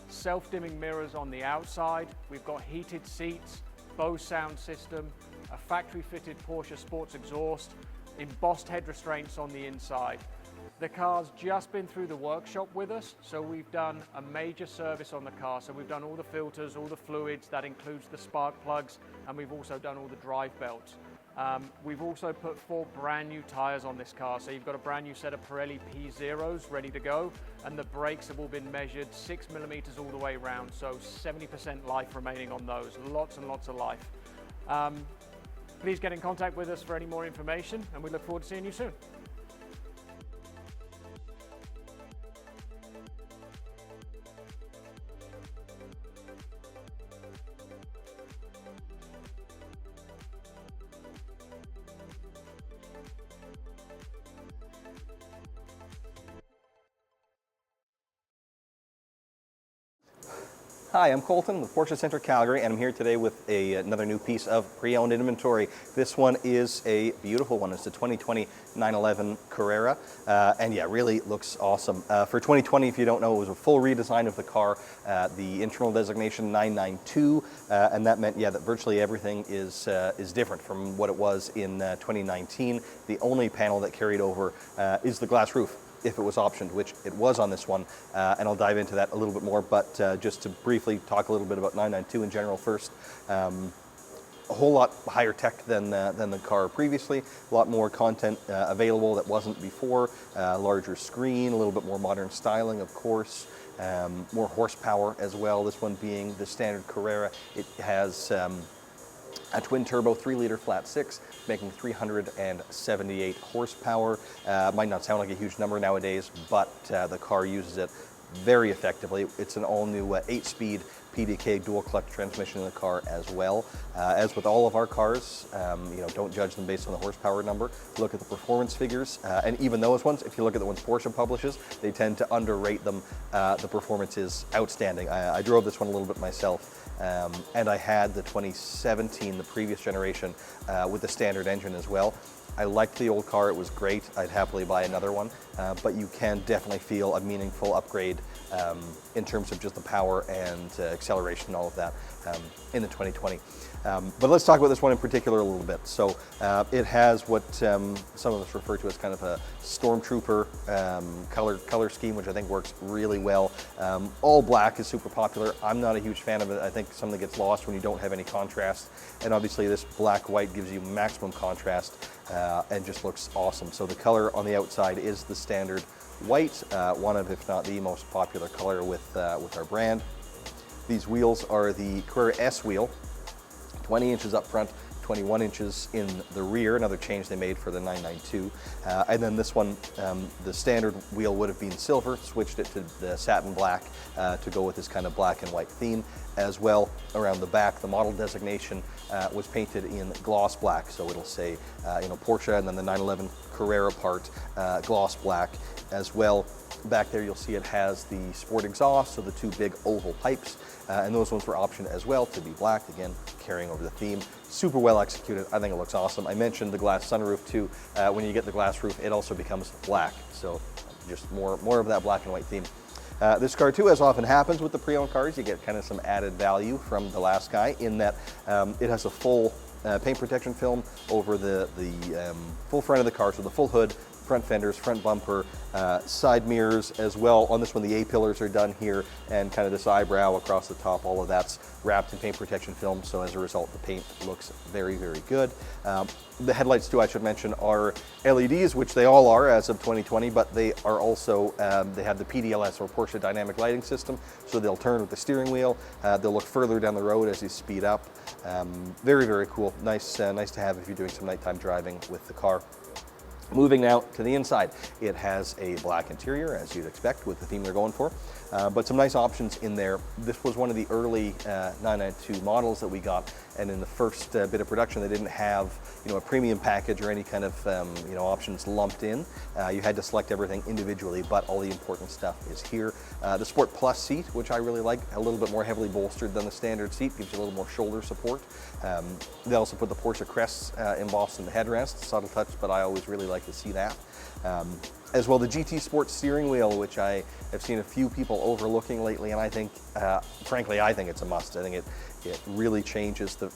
self-dimming mirrors on the outside. We've got heated seats, Bose sound system, a factory-fitted Porsche sports exhaust, embossed head restraints on the inside. The car's just been through the workshop with us, so we've done a major service on the car. So we've done all the filters, all the fluids, that includes the spark plugs, and we've also done all the drive belts. We've also put 4 brand new tires on this car, so you've got a brand new set of Pirelli P0s ready to go, and the brakes have all been measured 6 millimeters all the way around, so 70% life remaining on those. Lots and lots of life. Please get in contact with us for any more information, and we look forward to seeing you soon. Hi, I'm Colton with Porsche Center Calgary, and I'm here today with another new piece of pre-owned inventory. This one is a beautiful one. It's the 2020 911 Carrera, and yeah, really looks awesome. For 2020, if you don't know, it was a full redesign of the car, the internal designation 992, and that meant, yeah, that virtually everything is different from what it was in 2019. The only panel that carried over is the glass roof, if it was optioned, which it was on this one, and I'll dive into that a little bit more, but just to briefly talk a little bit about 992 in general first. A whole lot higher tech than the car previously, a lot more content available that wasn't before, larger screen, a little bit more modern styling, of course, more horsepower as well, this one being the standard Carrera. It has a twin turbo 3-liter flat six, making 378 horsepower. Might not sound like a huge number nowadays, but the car uses it very effectively. It's an all-new 8-speed PDK dual clutch transmission in the car as well. As with all of our cars, don't judge them based on the horsepower number. Look at the performance figures, and even those ones, if you look at the ones Porsche publishes, they tend to underrate them. The performance is outstanding. I drove this one a little bit myself. And I had the 2017, the previous generation, with the standard engine as well. I liked the old car, it was great. I'd happily buy another one, but you can definitely feel a meaningful upgrade in terms of just the power and acceleration and all of that in the 2020. But let's talk about this one in particular a little bit. So it has what some of us refer to as kind of a stormtrooper color scheme, which I think works really well. All black is super popular. I'm not a huge fan of it. I think something gets lost when you don't have any contrast. And obviously this black-white gives you maximum contrast and just looks awesome. So the color on the outside is the standard white, one of, if not the most popular color with our brand. These wheels are the Carrera S wheel, 20 inches up front, 21 inches in the rear, another change they made for the 992. And then this one, the standard wheel would have been silver, switched it to the satin black to go with this kind of black and white theme. As well, around the back, the model designation was painted in gloss black, so it'll say Porsche and then the 911 Carrera part, gloss black as well. Back there you'll see it has the sport exhaust, so the two big oval pipes, and those ones were optioned as well to be black, again carrying over the theme. Super well executed, I think it looks awesome. I mentioned the glass sunroof too. When you get the glass roof, it also becomes black, so just more of that black and white theme. This car too, as often happens with the pre-owned cars, you get kind of some added value from the last guy in that it has a full paint protection film over the full front of the car, so the full hood, front fenders, front bumper, side mirrors as well. On this one, the A-pillars are done here, and kind of this eyebrow across the top, all of that's wrapped in paint protection film, so as a result, the paint looks very, very good. The headlights too, I should mention, are LEDs, which they all are as of 2020, but they are also, they have the PDLS, or Porsche Dynamic Lighting System, so they'll turn with the steering wheel. They'll look further down the road as you speed up. Very, very cool. Nice to have if you're doing some nighttime driving with the car. Moving now to the inside, it has a black interior, as you'd expect with the theme they're going for, but some nice options in there. This was one of the early 992 models that we got, and in the first bit of production they didn't have a premium package or any kind of options lumped in. You had to select everything individually, but all the important stuff is here. The Sport Plus seat, which I really like, a little bit more heavily bolstered than the standard seat, gives you a little more shoulder support. They also put the Porsche crests embossed in the headrest, subtle touch, but I always really like to see that. As well, the GT Sport steering wheel, which I have seen a few people overlooking lately, and I think, frankly, I think it's a must. I think it really changes the,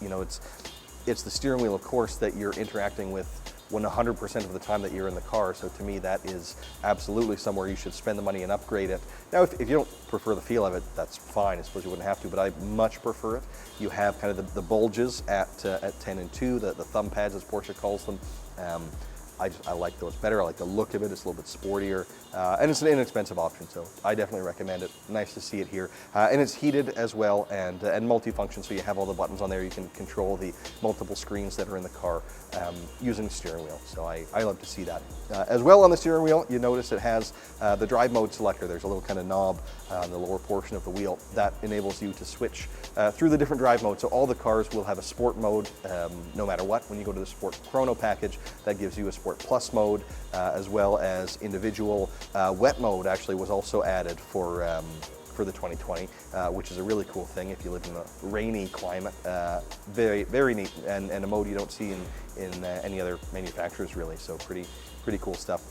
it's the steering wheel, of course, that you're interacting with 100% of the time that you're in the car. So to me, that is absolutely somewhere you should spend the money and upgrade it. Now, if you don't prefer the feel of it, that's fine. I suppose you wouldn't have to, but I much prefer it. You have kind of the bulges at 10 and 2, the thumb pads, as Porsche calls them. I like those better. I like the look of it. It's a little bit sportier, and it's an inexpensive option, so I definitely recommend it. Nice to see it here. And it's heated as well, and multifunction, so you have all the buttons on there. You can control the multiple screens that are in the car using the steering wheel, so I love to see that. As well, on the steering wheel, you notice it has the drive mode selector. There's a little kind of knob on the lower portion of the wheel that enables you to switch through the different drive modes. So all the cars will have a sport mode no matter what. When you go to the Sport Chrono package, that gives you a Sport Plus mode, as well as individual. Wet mode actually was also added for for the 2020, which is a really cool thing if you live in a rainy climate. Very, very neat, and a mode you don't see in any other manufacturers really, so pretty cool stuff.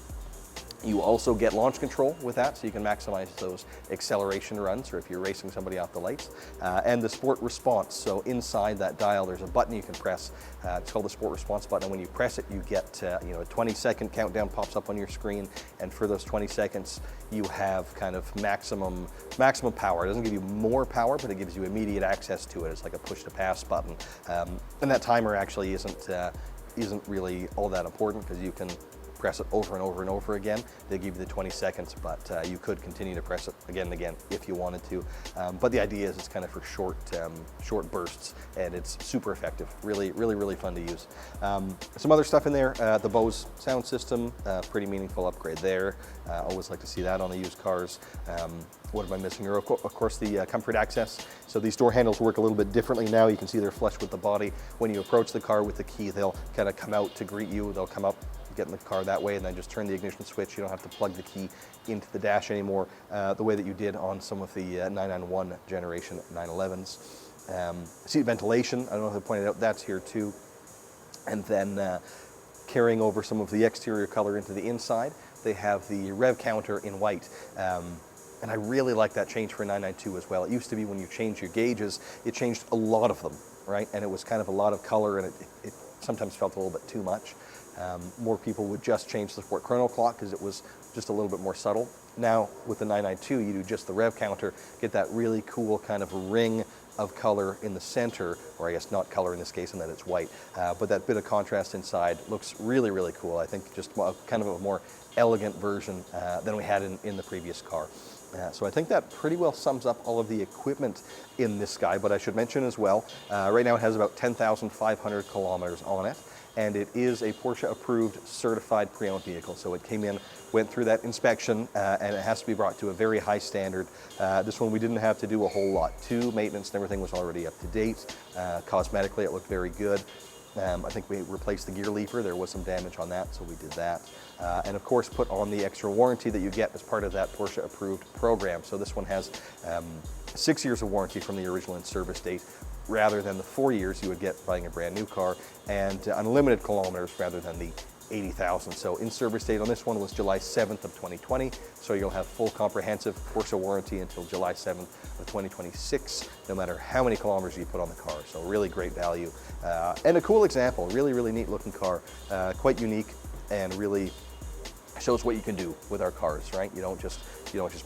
You also get launch control with that, so you can maximize those acceleration runs, or if you're racing somebody off the lights. And the sport response, so inside that dial there's a button you can press. It's called the sport response button, and when you press it you get a 20-second countdown pops up on your screen, and for those 20 seconds you have kind of maximum power. It doesn't give you more power, but it gives you immediate access to it. It's like a push to pass button. And that timer actually isn't really all that important, because you can press it over and over and over again. They give you the 20 seconds, but you could continue to press it again and again if you wanted to. But the idea is it's kind of for short bursts, and it's super effective. Really, really, really fun to use. Some other stuff in there, the Bose sound system, pretty meaningful upgrade there. Always like to see that on the used cars. What am I missing here? Of course, the comfort access. So these door handles work a little bit differently now. You can see they're flush with the body. When you approach the car with the key, they'll kind of come out to greet you. They'll come up, get in the car that way, and then just turn the ignition switch. You don't have to plug the key into the dash anymore, the way that you did on some of the 991 generation 911s. Seat ventilation, I don't know if I pointed out, that's here too. And then carrying over some of the exterior color into the inside, they have the rev counter in white. And I really like that change for a 992 as well. It used to be when you change your gauges, it changed a lot of them, right? And it was kind of a lot of color, and it sometimes felt a little bit too much. More people would just change the sport chrono clock because it was just a little bit more subtle. Now with the 992, you do just the rev counter, get that really cool kind of ring of color in the center, or I guess not color in this case in that it's white, but that bit of contrast inside looks really, really cool. I think just kind of a more elegant version than we had in the previous car. So I think that pretty well sums up all of the equipment in this guy, but I should mention as well, right now it has about 10,500 kilometers on it, and it is a Porsche approved certified pre-owned vehicle. So it came in, went through that inspection, and it has to be brought to a very high standard. This one we didn't have to do a whole lot to. Maintenance and everything was already up to date. Cosmetically it looked very good. I think we replaced the gear lever. There was some damage on that, so we did that. And of course put on the extra warranty that you get as part of that Porsche approved program. So this one has 6 years of warranty from the original in-service date, rather than the 4 years you would get buying a brand new car, and unlimited kilometers rather than the 80,000. So in-service date on this one was July 7th of 2020. So you'll have full comprehensive Porsche warranty until July 7th of 2026, no matter how many kilometers you put on the car. So really great value. And a cool example, really, really neat looking car, quite unique, and really shows what you can do with our cars, right? You don't just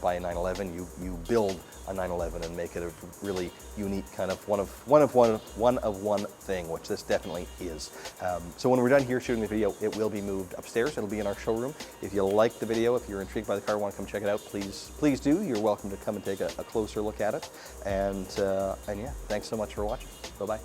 buy a 911, you build a 911 and make it a really unique kind of one of one thing, which this definitely is. So when we're done here shooting the video, it will be moved upstairs. It'll be in our showroom. If you like the video, if you're intrigued by the car, want to come check it out, please do. You're welcome to come and take a closer look at it. And yeah, thanks so much for watching. Bye-bye.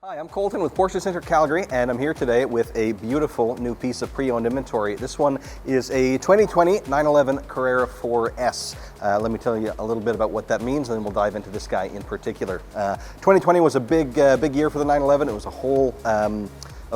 Hi, I'm Colton with Porsche Center Calgary, and I'm here today with a beautiful new piece of pre-owned inventory. This one is a 2020 911 Carrera 4S. Let me tell you a little bit about what that means, and then we'll dive into this guy in particular. 2020 was a big year for the 911. It was a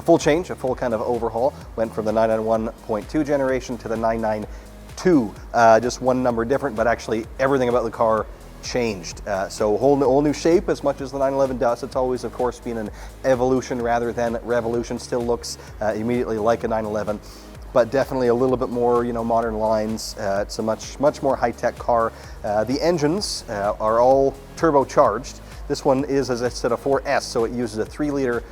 full change, a full kind of overhaul. Went from the 991.2 generation to the 992. Just one number different, but actually everything about the car changed. So whole new shape, as much as the 911 does. It's always, of course, been an evolution rather than revolution. Still looks immediately like a 911, but definitely a little bit more, modern lines. It's a much more high-tech car. The engines are all turbocharged. This one is, as I said, a 4S, so it uses a 3-liter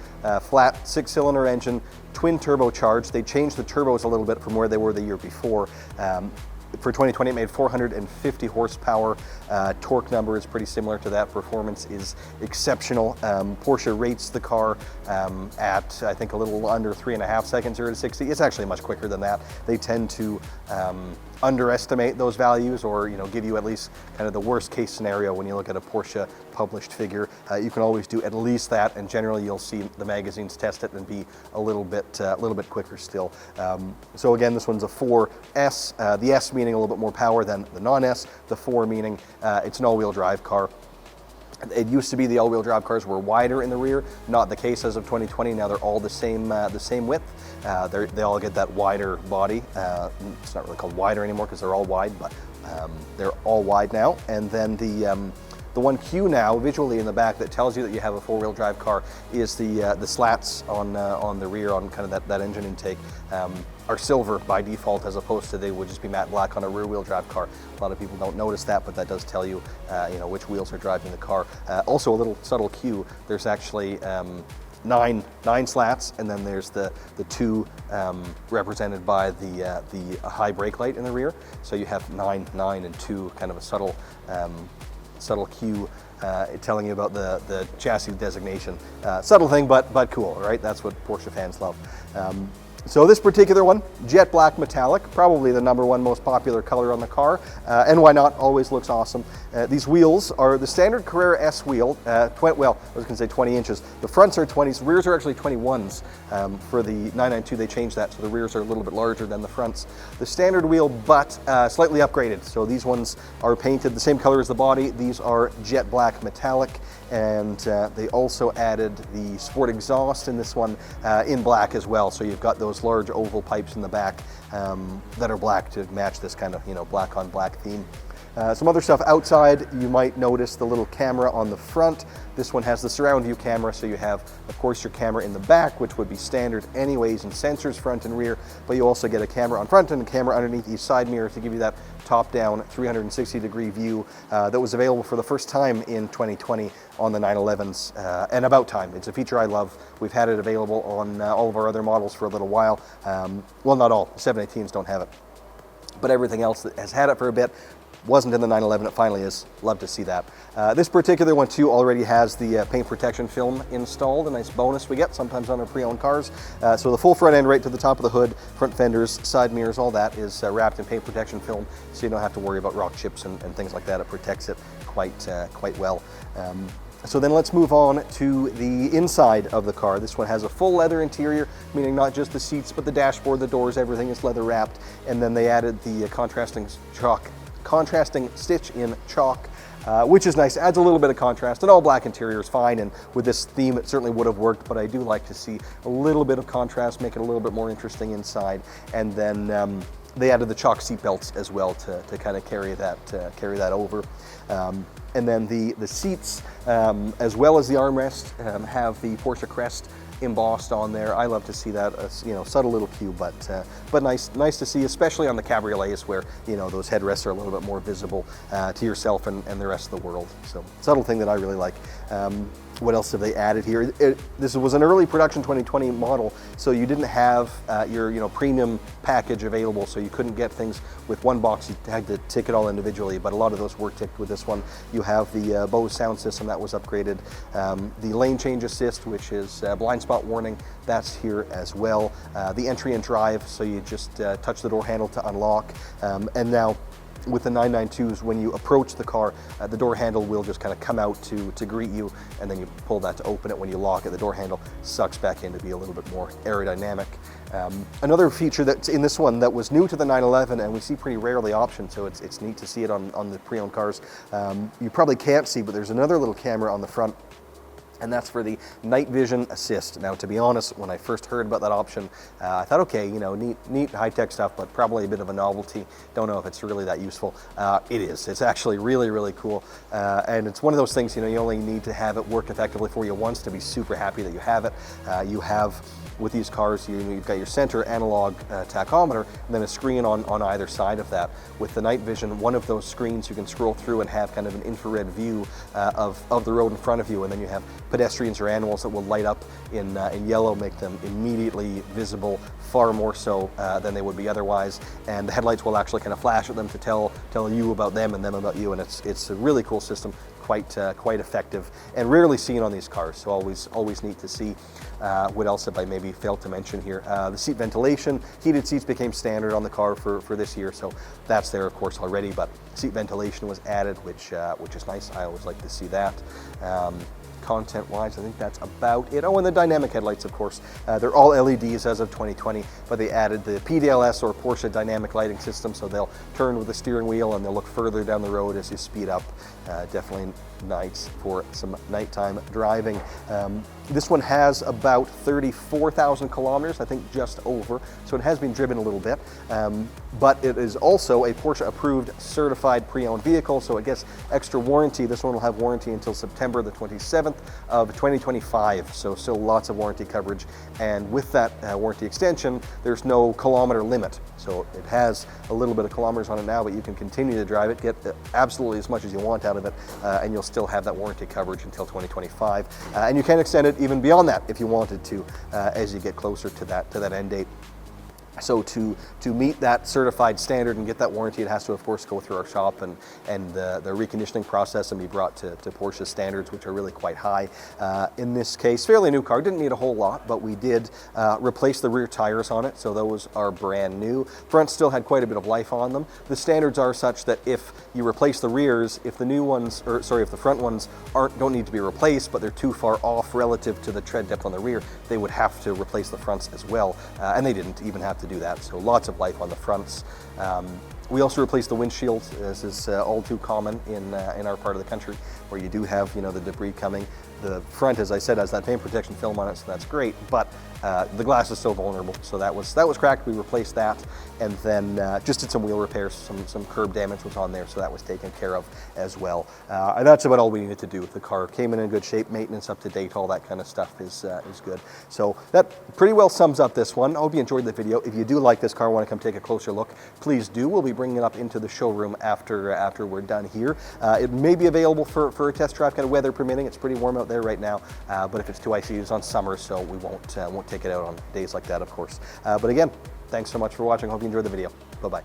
flat 6-cylinder engine, twin turbocharged. They changed the turbos a little bit from where they were the year before. For 2020, it made 450 horsepower. Torque number is pretty similar to that. Performance is exceptional. Porsche rates the car at, I think, a little under 3.5 seconds, 0 to 60. It's actually much quicker than that. They tend to underestimate those values, or give you at least kind of the worst case scenario when you look at a Porsche published figure. You can always do at least that, and generally you'll see the magazines test it and be a little bit quicker still. So again, this one's a 4S. The S meaning a little bit more power than the non-S. The 4 meaning it's an all-wheel drive car. It used to be the all-wheel drive cars were wider in the rear. Not the case as of 2020. Now they're all the same width. They all get that wider body. It's not really called wider anymore because they're all wide, but they're all wide now. And then the one cue now visually in the back that tells you that you have a 4-wheel drive car is the slats on the rear on kind of that engine intake. Are silver by default, as opposed to they would just be matte black on a rear-wheel drive car. A lot of people don't notice that, but that does tell you, which wheels are driving the car. Also, a little subtle cue. There's actually nine slats, and then there's the 2 represented by the high brake light in the rear. So you have 9, and 2, kind of a subtle cue telling you about the chassis designation. Subtle thing, but cool, right? That's what Porsche fans love. So this particular one, jet black metallic, probably the #1 most popular color on the car, and why not? Always looks awesome. These wheels are the standard Carrera S wheel. I was going to say 20 inches. The fronts are 20s, rears are actually 21s. For the 992, they changed that, so the rears are a little bit larger than the fronts. The standard wheel, but slightly upgraded. So these ones are painted the same color as the body. These are jet black metallic, and they also added the sport exhaust in this one in black as well. So you've got those large oval pipes in the back that are black to match this kind of black on black theme. Some other stuff outside, you might notice the little camera on the front. This one has the surround view camera, so you have, of course, your camera in the back, which would be standard anyways, and sensors front and rear, but you also get a camera on front and a camera underneath each side mirror to give you that top-down 360-degree view that was available for the first time in 2020 on the 911s, and about time. It's a feature I love. We've had it available on all of our other models for a little while. Well, not all. 718s don't have it, but everything else that has had it for a bit. Wasn't in the 911, it finally is. Love to see that. This particular one too already has the paint protection film installed, a nice bonus we get sometimes on our pre-owned cars. So the full front end right to the top of the hood, front fenders, side mirrors, all that is wrapped in paint protection film, so you don't have to worry about rock chips and things like that. It protects it quite well. So then let's move on to the inside of the car. This one has a full leather interior, meaning not just the seats, but the dashboard, the doors, everything is leather wrapped. And then they added the contrasting stitch in chalk, which is nice. Adds a little bit of contrast. An all black interior is fine, and with this theme it certainly would have worked, but I do like to see a little bit of contrast, make it a little bit more interesting inside. And then they added the chalk seat belts as well to kind of carry that over. And then the seats, as well as the armrest, have the Porsche crest embossed on there. I love to see that, subtle little cue, but nice to see, especially on the cabriolets where those headrests are a little bit more visible to yourself and the rest of the world. So subtle thing that I really like. What else have they added here? This was an early production 2020 model, so you didn't have your premium package available, so you couldn't get things with one box. You had to tick it all individually, but a lot of those were ticked with this one. You have the Bose sound system that was upgraded, the lane change assist, which is blind spot warning, that's here as well. The entry and drive, so you just touch the door handle to unlock, and now with the 992s, when you approach the car, the door handle will just kind of come out to greet you, and then you pull that to open it. When you lock it, the door handle sucks back in to be a little bit more aerodynamic. Another feature that's in this one that was new to the 911, and we see pretty rarely optioned, so it's neat to see it on the pre-owned cars. You probably can't see, but there's another little camera on the front and that's for the night vision assist. Now, to be honest, when I first heard about that option, I thought, okay, you know, neat high-tech stuff, but probably a bit of a novelty. Don't know if it's really that useful. It is. It's actually really cool, and it's one of those things, you know, you only need to have it work effectively for you once to be super happy that you have it. You have, with these cars, you've got your center analog tachometer, and then a screen on either side of that. With the night vision, one of those screens you can scroll through and have kind of an infrared view of the road in front of you, and then you have pedestrians or animals that will light up in yellow, make them immediately visible, far more so than they would be otherwise. And the headlights will actually kind of flash at them to tell you about them and them about you, and it's a really cool system. Quite effective, and rarely seen on these cars, so always neat to see. What else have I maybe failed to mention here? The seat ventilation, heated seats became standard on the car for this year, so that's there of course already, but seat ventilation was added, which is nice. I always like to see that. Content-wise, I think that's about it. Oh, and the dynamic headlights, of course. They're all LEDs as of 2020, but they added the PDLS, or Porsche Dynamic Lighting System, so they'll turn with the steering wheel and they'll look further down the road as you speed up. Definitely nice for some nighttime driving. This one has about 34,000 kilometers, I think just over, so it has been driven a little bit, but it is also a Porsche approved certified pre-owned vehicle, so it gets extra warranty. This one will have warranty until September the 27th of 2025, so still lots of warranty coverage, and with that warranty extension, there's no kilometer limit. So it has a little bit of kilometers on it now, but you can continue to drive it, get absolutely as much as you want out of it, and you'll still have that warranty coverage until 2025. And you can extend it even beyond that if you wanted to, as you get closer to that end date. So to meet that certified standard and get that warranty, it has to, of course, go through our shop and the reconditioning process and be brought to Porsche standards, which are really quite high. In this case, fairly new car, didn't need a whole lot, but we did replace the rear tires on it, so those are brand new. Front still had quite a bit of life on them. The standards are such that if you replace the rears, if the new ones, or sorry, if the front ones don't need to be replaced, but they're too far off relative to the tread depth on the rear, they would have to replace the fronts as well, and they didn't even have to do that, so lots of life on the fronts. We also replaced the windshield. This is all too common in our part of the country, where you do have, you know, the debris coming. The front, as I said, has that paint protection film on it, so that's great, but the glass is still vulnerable, so that was cracked. We replaced that, and then just did some wheel repairs. Some curb damage was on there, so that was taken care of as well. And that's about all we needed to do. The car came in good shape, maintenance up to date, all that kind of stuff is good. So that pretty well sums up this one. I hope you enjoyed the video. If you do like this car and want to come take a closer look, please do. We'll be bringing it up into the showroom after we're done here. It may be available for a test drive, kind of weather permitting. It's pretty warm out there right now, but if it's too icy, it's on summer, so we won't take it out on days like that, of course. But again, thanks so much for watching. Hope you enjoyed the video. Bye-bye.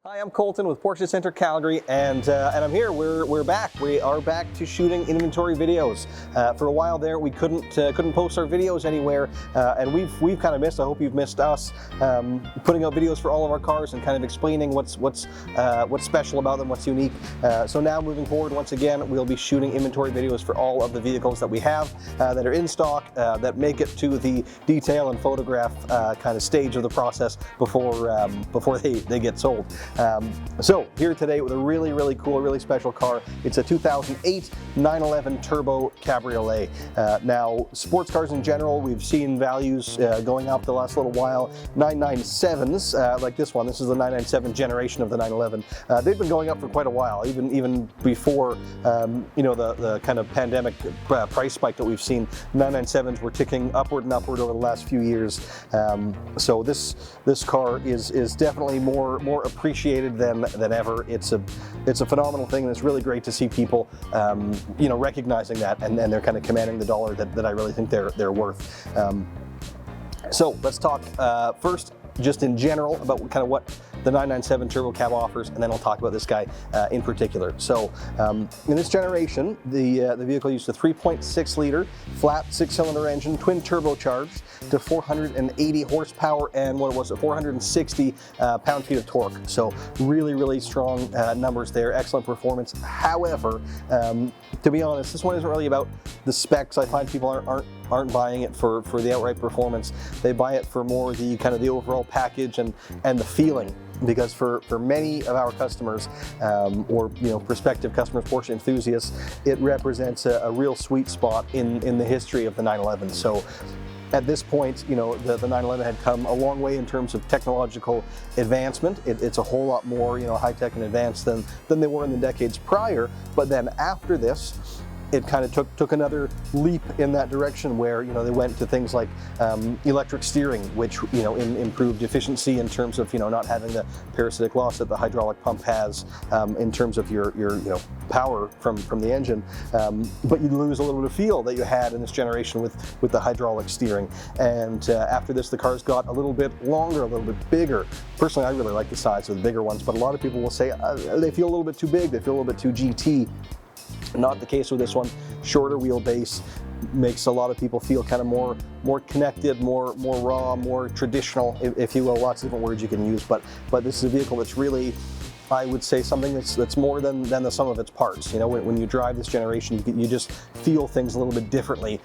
Hi, I'm Colton with Porsche Center Calgary, and I'm here. We're back. We are back to shooting inventory videos. For a while there, we couldn't post our videos anywhere, and we've kind of missed. I hope you've missed us putting out videos for all of our cars and kind of explaining what's special about them, what's unique. So now, moving forward, once again, we'll be shooting inventory videos for all of the vehicles that we have that are in stock, that make it to the detail and photograph kind of stage of the process before they get sold. So here today with a really cool, really special car. It's a 2008 911 Turbo Cabriolet. Now, sports cars in general, we've seen values going up the last little while. 997s, like this one. This is the 997 generation of the 911. They've been going up for quite a while, even before you know, the kind of pandemic price spike that we've seen. 997s were ticking upward and upward over the last few years. So this car is definitely more appreciated than ever. It's a phenomenal thing, and it's really great to see people you know, recognizing that, and they're kind of commanding the dollar that I really think they're worth. So let's talk first just in general about kind of what the 997 turbo cab offers, and then I'll talk about this guy in particular. So in this generation, the vehicle used a 3.6 liter flat 6-cylinder engine, twin turbocharged to 480 horsepower and what was it, 460 pound-feet of torque. So really, really strong numbers there, excellent performance. However, to be honest, this one isn't really about the specs. I find people aren't buying it for the outright performance. They buy it for more the kind of the overall package and the feeling. Because for many of our customers, or prospective customers, Porsche enthusiasts, it represents a real sweet spot in the history of the 911. So at this point, the 911 had come a long way in terms of technological advancement. It's a whole lot more high-tech and advanced than they were in the decades prior. But then after this, it kind of took another leap in that direction where they went to things like electric steering, which improved efficiency in terms of not having the parasitic loss that the hydraulic pump has in terms of your power from the engine, but you lose a little bit of feel that you had in this generation with the hydraulic steering. And after this, the cars got a little bit longer, a little bit bigger. Personally, I really like the size of the bigger ones, but a lot of people will say they feel a little bit too big, they feel a little bit too GT. Not the case with this one. Shorter wheelbase makes a lot of people feel kind of more connected, more raw, more traditional, if you will. Lots of different words you can use, but this is a vehicle that's really, I would say, something that's more than the sum of its parts. When you drive this generation, you just feel things a little bit differently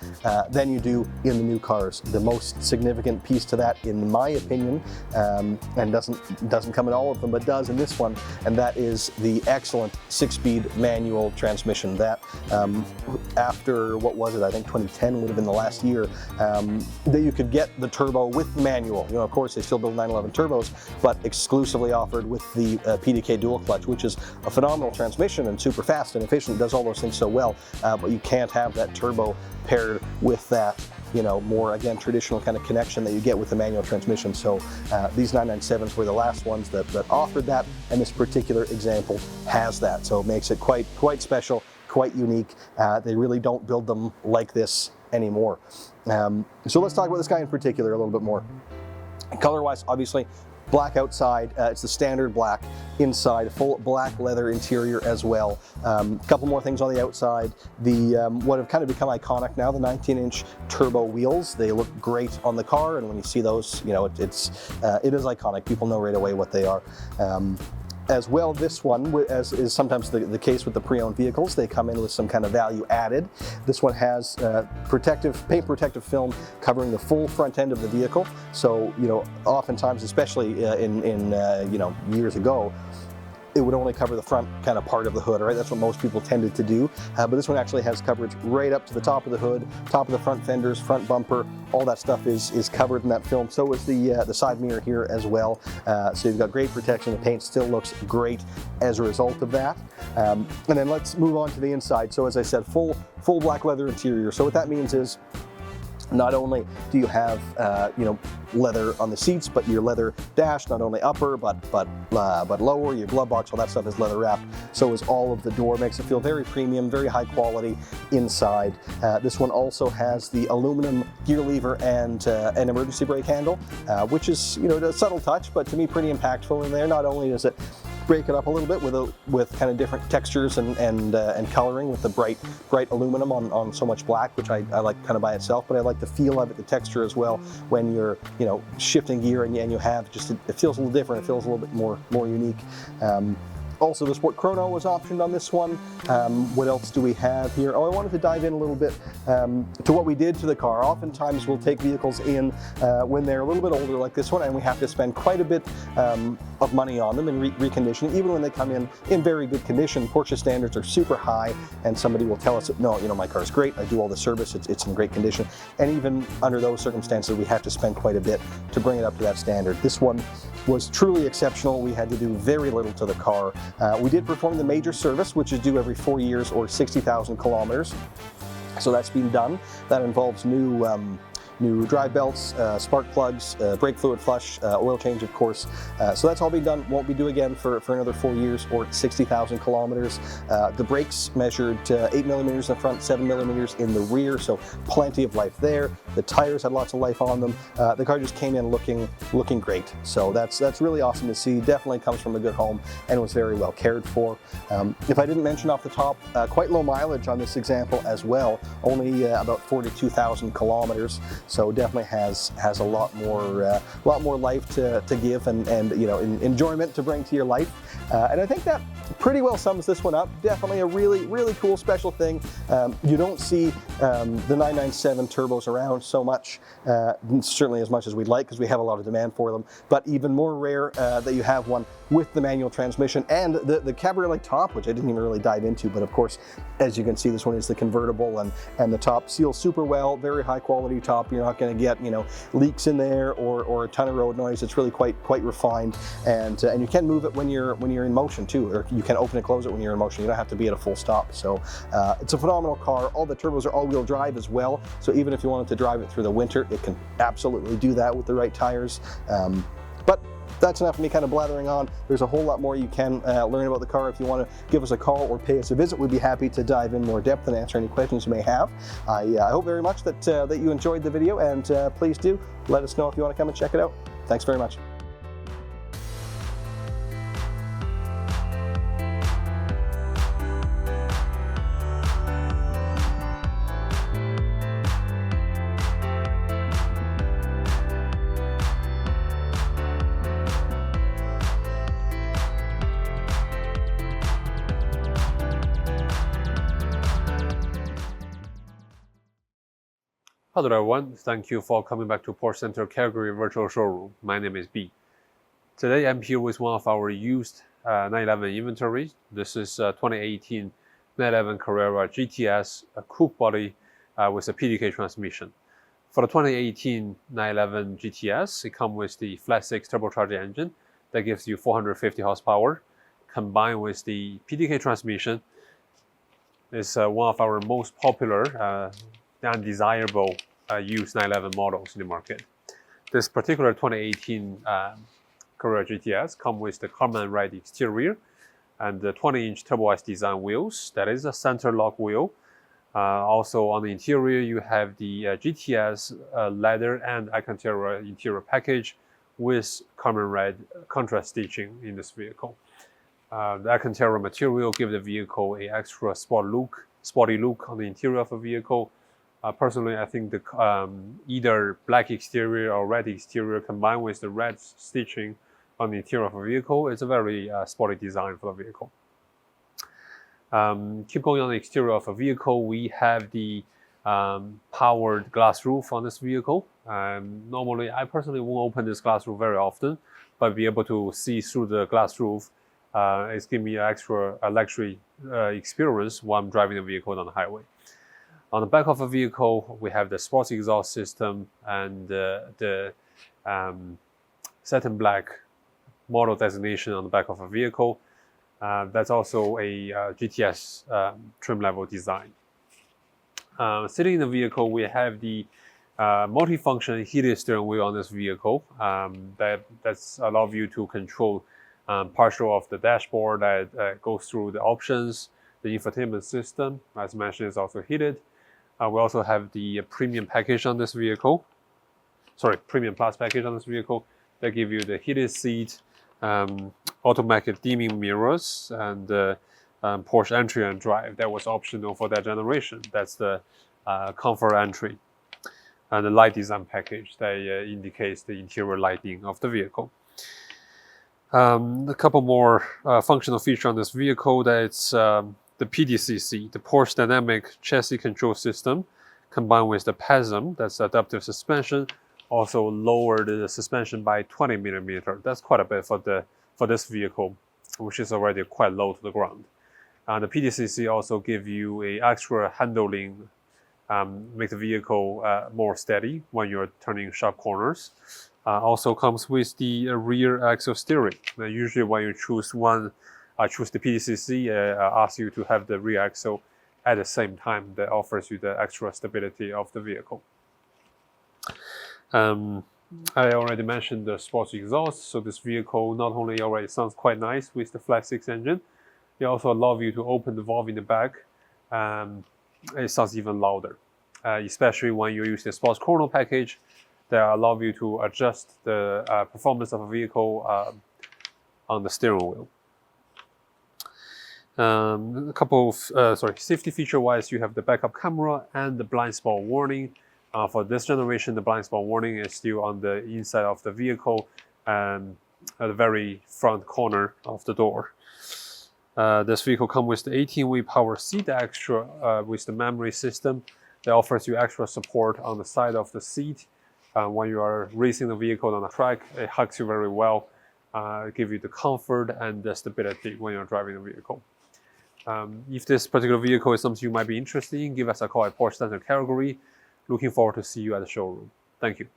than you do in the new cars. The most significant piece to that, in my opinion, and doesn't come in all of them, but does in this one, and that is the excellent 6-speed manual transmission. That after, what was it, I think 2010 would have been the last year, that you could get the turbo with the manual. Of course, they still build 911 turbos, but exclusively offered with the PDK dual clutch, which is a phenomenal transmission and super fast and efficient, does all those things so well, but you can't have that turbo paired with that more, again, traditional kind of connection that you get with the manual transmission. So these 997s were the last ones that offered that, and this particular example has that. So it makes it quite special, quite unique. They really don't build them like this anymore. So let's talk about this guy in particular a little bit more. Color-wise, obviously, black outside, it's the standard black inside, full black leather interior as well. A couple more things on the outside. The what have kind of become iconic now, the 19-inch turbo wheels. They look great on the car, and when you see those, it is iconic. People know right away what they are. As well, this one, as is sometimes the case with the pre-owned vehicles, they come in with some kind of value added. This one has paint protective film covering the full front end of the vehicle. So, oftentimes, especially in years ago, it would only cover the front kind of part of the hood, right? That's what most people tended to do. But this one actually has coverage right up to the top of the hood, top of the front fenders, front bumper. All that stuff is covered in that film. So is the side mirror here as well. So you've got great protection. The paint still looks great as a result of that. And then let's move on to the inside. So as I said, full black leather interior. So what that means is, not only do you have leather on the seats, but your leather dash, not only upper but lower, your glove box, all that stuff is leather wrapped. So is all of the door. Makes it feel very premium, very high quality inside. This one also has the aluminum gear lever and an emergency brake handle, which is a subtle touch, but to me pretty impactful in there. Not only does it break it up a little bit with kind of different textures and coloring with the bright aluminum on so much black, which I like kind of by itself, but I like the feel of it, the texture as well, when you're shifting gear and you have just, it feels a little different, it feels a little bit more unique. Also, the Sport Chrono was optioned on this one. What else do we have here? Oh, I wanted to dive in a little bit to what we did to the car. Oftentimes we'll take vehicles in when they're a little bit older like this one, and we have to spend quite a bit of money on them and reconditioning. Even when they come in very good condition, Porsche standards are super high, and somebody will tell us, no, my car's great, I do all the service, it's in great condition. And even under those circumstances, we have to spend quite a bit to bring it up to that standard. This one was truly exceptional. We had to do very little to the car. We did perform the major service, which is due every 4 years or 60,000 kilometers. So that's been done. That involves new new drive belts, spark plugs, brake fluid flush, oil change, of course. So that's all being done. Won't be due again for another 4 years or 60,000 kilometers. The brakes measured 8 millimeters in the front, 7 millimeters in the rear, so plenty of life there. The tires had lots of life on them. The car just came in looking great. So that's really awesome to see. Definitely comes from a good home and was very well cared for. If I didn't mention off the top, quite low mileage on this example as well, only about 42,000 kilometers. So definitely has a lot more life to give and you know, enjoyment to bring to your life. And I think that pretty well sums this one up. Definitely a really cool special thing. You don't see the 997 turbos around so much, certainly as much as we'd like, because we have a lot of demand for them, but even more rare that you have one with the manual transmission and the cabriolet top, which I didn't even really dive into, but of course, as you can see, this one is the convertible, and the top seals super well, very high quality top. You're not going to get, you know, leaks in there or a ton of road noise. It's really quite refined, and you can move it when you're in motion too, or you can open and close it when you're in motion. You don't have to be at a full stop. So it's a phenomenal car. All the turbos are all-wheel drive as well, so even if you wanted to drive it through the winter, it can absolutely do that with the right tires. But that's enough of me kind of blathering on. There's a whole lot more you can learn about the car. If you want to give us a call or pay us a visit, we'd be happy to dive in more depth and answer any questions you may have. I hope very much that you enjoyed the video, and please do let us know if you want to come and check it out. Thanks very much. Hello everyone, thank you for coming back to Porsche Center Calgary virtual showroom. My name is B. Today I'm here with one of our used 911 inventory. This is 2018 911 Carrera GTS, a coupe body with a PDK transmission. For the 2018 911 GTS, it comes with the flat 6 turbocharged engine that gives you 450 horsepower, combined with the PDK transmission. It's one of our most popular and desirable used 911 models in the market. This particular 2018 Carrera GTS comes with the carbon red exterior and the 20-inch Turbo S design wheels. That is a center lock wheel. Also on the interior, you have the GTS leather and Alcantara interior package with carbon red contrast stitching in this vehicle. The Alcantara material gives the vehicle an extra sporty look on the interior of the vehicle. Personally, I think the either black exterior or red exterior combined with the red stitching on the interior of a vehicle is a very sporty design for the vehicle. Keep going on the exterior of a vehicle, we have the powered glass roof on this vehicle. Normally, I personally won't open this glass roof very often, but be able to see through the glass roof it's giving me an extra luxury experience while I'm driving the vehicle on the highway. On the back of the vehicle, we have the sports exhaust system and the satin black model designation on the back of a vehicle. That's also a GTS trim level design. Sitting in the vehicle, we have the multifunction heated steering wheel on this vehicle. That's allows you to control partial of the dashboard that goes through the options. The infotainment system, as mentioned, is also heated. We also have the premium package on this vehicle. Premium plus package on this vehicle that give you the heated seat, automatic dimming mirrors, and Porsche entry and drive. That was optional for that generation. That's the comfort entry. And the light design package that indicates the interior lighting of the vehicle. A couple more functional features on this vehicle. That's the PDCC, the Porsche Dynamic Chassis Control System, combined with the PASM, that's adaptive suspension, also lowered the suspension by 20 millimeters. That's quite a bit for this vehicle, which is already quite low to the ground. The PDCC also give you a extra handling, make the vehicle more steady when you're turning sharp corners. Also comes with the rear axle steering. Usually when you choose one, choose the PCC, asks you to have the rear axle at the same time. That offers you the extra stability of the vehicle. I already mentioned the sports exhaust, so this vehicle not only already sounds quite nice with the flat 6 engine, it also allows you to open the valve in the back. It sounds even louder, especially when you're using the sports chrono package that allow you to adjust the performance of a vehicle on the steering wheel. A couple of safety feature wise, you have the backup camera and the blind spot warning. For this generation, the blind spot warning is still on the inside of the vehicle at the very front corner of the door. This vehicle comes with the 18-way power seat extra with the memory system that offers you extra support on the side of the seat. When you are racing the vehicle on a track, it hugs you very well, give you the comfort and the stability when you're driving the vehicle. If this particular vehicle is something you might be interested in, give us a call at Porsche Center Calgary. Looking forward to see you at the showroom. Thank you.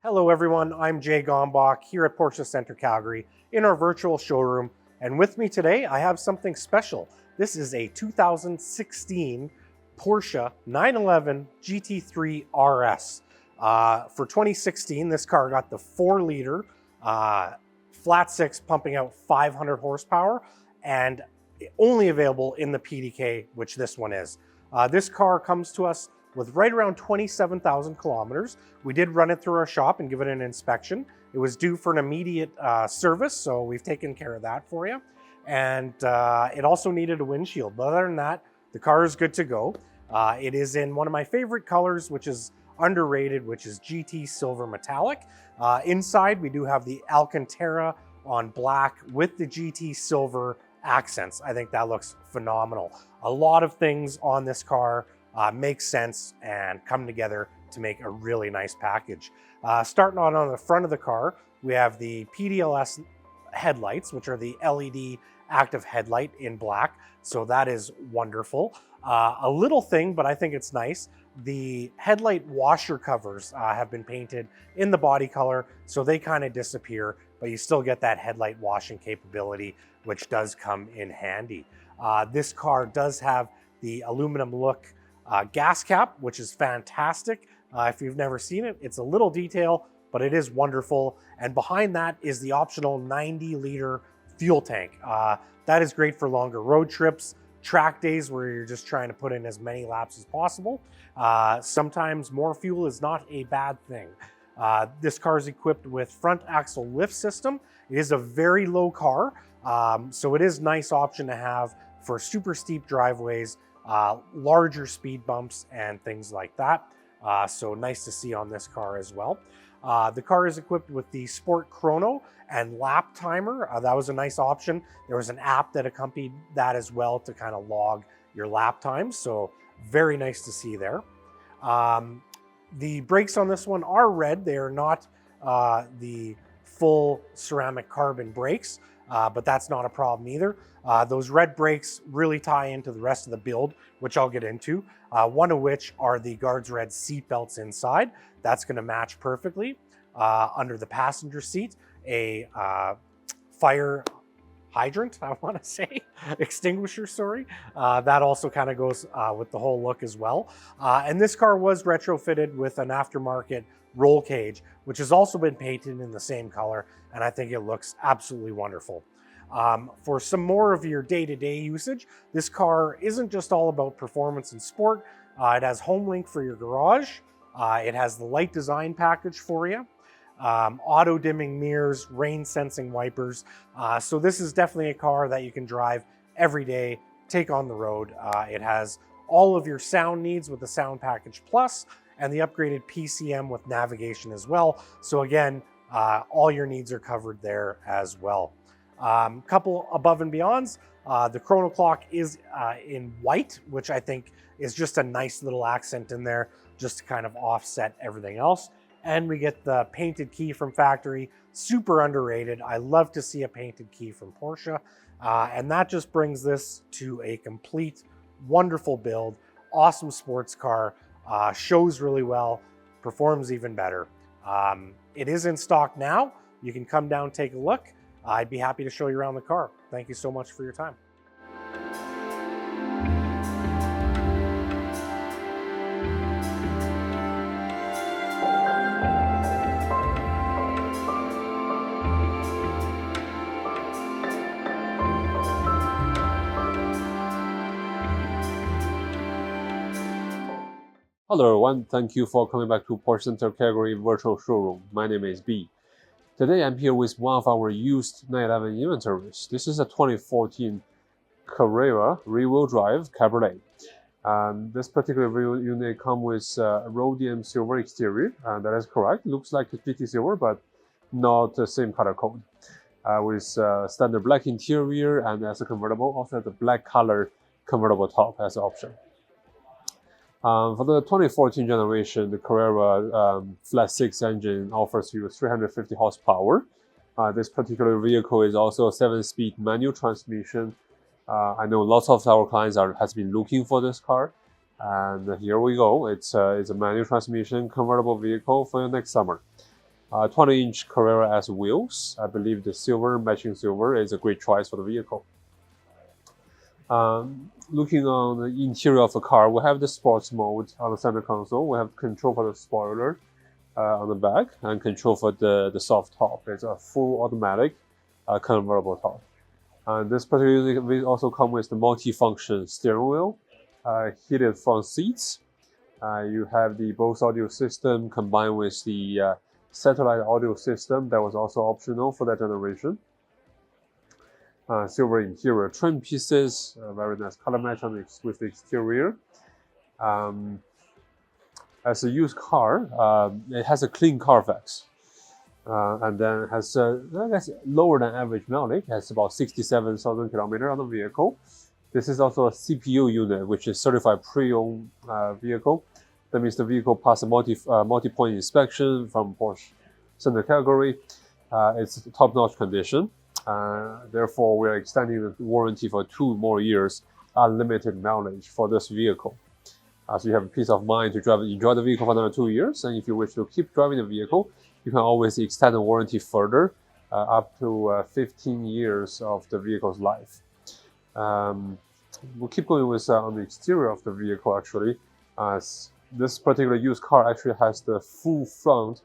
Hello everyone, I'm Jay Gombach here at Porsche Center Calgary in our virtual showroom, and with me today I have something special. This is a 2016 Porsche 911 GT3 RS. For 2016, this car got the 4-liter flat 6 pumping out 500 horsepower and only available in the PDK, which this one is. This car comes to us with right around 27,000 kilometers. We did run it through our shop and give it an inspection. It was due for an immediate service, so we've taken care of that for you. And it also needed a windshield. But other than that, the car is good to go. It is in one of my favorite colors, which is underrated, which is GT Silver Metallic. Inside, we do have the Alcantara on black with the GT Silver accents. I think that looks phenomenal. A lot of things on this car make sense and come together to make a really nice package. Starting on the front of the car, we have the PDLS headlights, which are the LED active headlight in black. So that is wonderful. A little thing, but I think it's nice. The headlight washer covers have been painted in the body color, so they kind of disappear, but you still get that headlight washing capability, which does come in handy. This car does have the aluminum look gas cap, which is fantastic. If you've never seen it, it's a little detail, but it is wonderful. And behind that is the optional 90-liter fuel tank. That is great for longer road trips, track days where you're just trying to put in as many laps as possible. Sometimes more fuel is not a bad thing. This car is equipped with front axle lift system. It is a very low car, so it is a nice option to have for super steep driveways, larger speed bumps and things like that. So nice to see on this car as well. The car is equipped with the Sport Chrono and lap timer. That was a nice option. There was an app that accompanied that as well to kind of log your lap times. So very nice to see there. The brakes on this one are red. They are not the full ceramic carbon brakes, but that's not a problem either. Those red brakes really tie into the rest of the build, which I'll get into. One of which are the Guards Red seat belts inside. That's going to match perfectly. Under the passenger seat, a fire hydrant, I want to say, extinguisher, sorry. That also kind of goes with the whole look as well. And this car was retrofitted with an aftermarket roll cage, which has also been painted in the same color, and I think it looks absolutely wonderful. For some more of your day-to-day usage, this car isn't just all about performance and sport. It has HomeLink for your garage. It has the light design package for you. Auto dimming mirrors, rain sensing wipers. So this is definitely a car that you can drive every day, take on the road. It has all of your sound needs with the Sound Package Plus and the upgraded PCM with navigation as well. So again, all your needs are covered there as well. Couple above and beyonds. The chrono clock is in white, which I think is just a nice little accent in there, just to kind of offset everything else. And we get the painted key from factory, super underrated. I love to see a painted key from Porsche. And that just brings this to a complete, wonderful build. awesome sports car, shows really well, performs even better. It is in stock now. You can come down, take a look. I'd be happy to show you around the car. Thank you so much for your time. Hello everyone, thank you for coming back to Porsche Center Calgary virtual showroom. My name is B. Today I'm here with one of our used 911 inventories. This is a 2014 Carrera rear-wheel drive Cabriolet. This particular unit comes with a rhodium silver exterior, and that is correct. Looks like a GT silver, but not the same color code. With standard black interior and as a convertible, also the black color convertible top as an option. For the 2014 generation, the Carrera flat 6 engine offers you 350 horsepower. This particular vehicle is also a 7-speed manual transmission. I know lots of our clients has been looking for this car, and here we go. It's a manual transmission convertible vehicle for your next summer. 20-inch Carrera S wheels. I believe the silver, matching silver, is a great choice for the vehicle. Looking on the interior of the car, we have the sports mode on the center console. We have control for the spoiler on the back and control for the soft top. It's a full automatic convertible top. And this particular unit will also come with the multi-function steering wheel, heated front seats. You have the Bose audio system combined with the satellite audio system that was also optional for that generation. Silver interior trim pieces, very nice color match with the exterior. As a used car, it has a clean Carfax, and then has I guess lower than average mileage. It has about 67,000 kilometers on the vehicle. This is also a CPU unit, which is certified pre-owned vehicle. That means the vehicle passed a multi-point inspection from Porsche Center Calgary. It's top-notch condition. Therefore, we are extending the warranty for 2 more years, unlimited mileage for this vehicle. So you have peace of mind to enjoy the vehicle for another 2 years. And if you wish to keep driving the vehicle, you can always extend the warranty further, up to 15 years of the vehicle's life. We'll keep going with on the exterior of the vehicle actually. This particular used car actually has the full front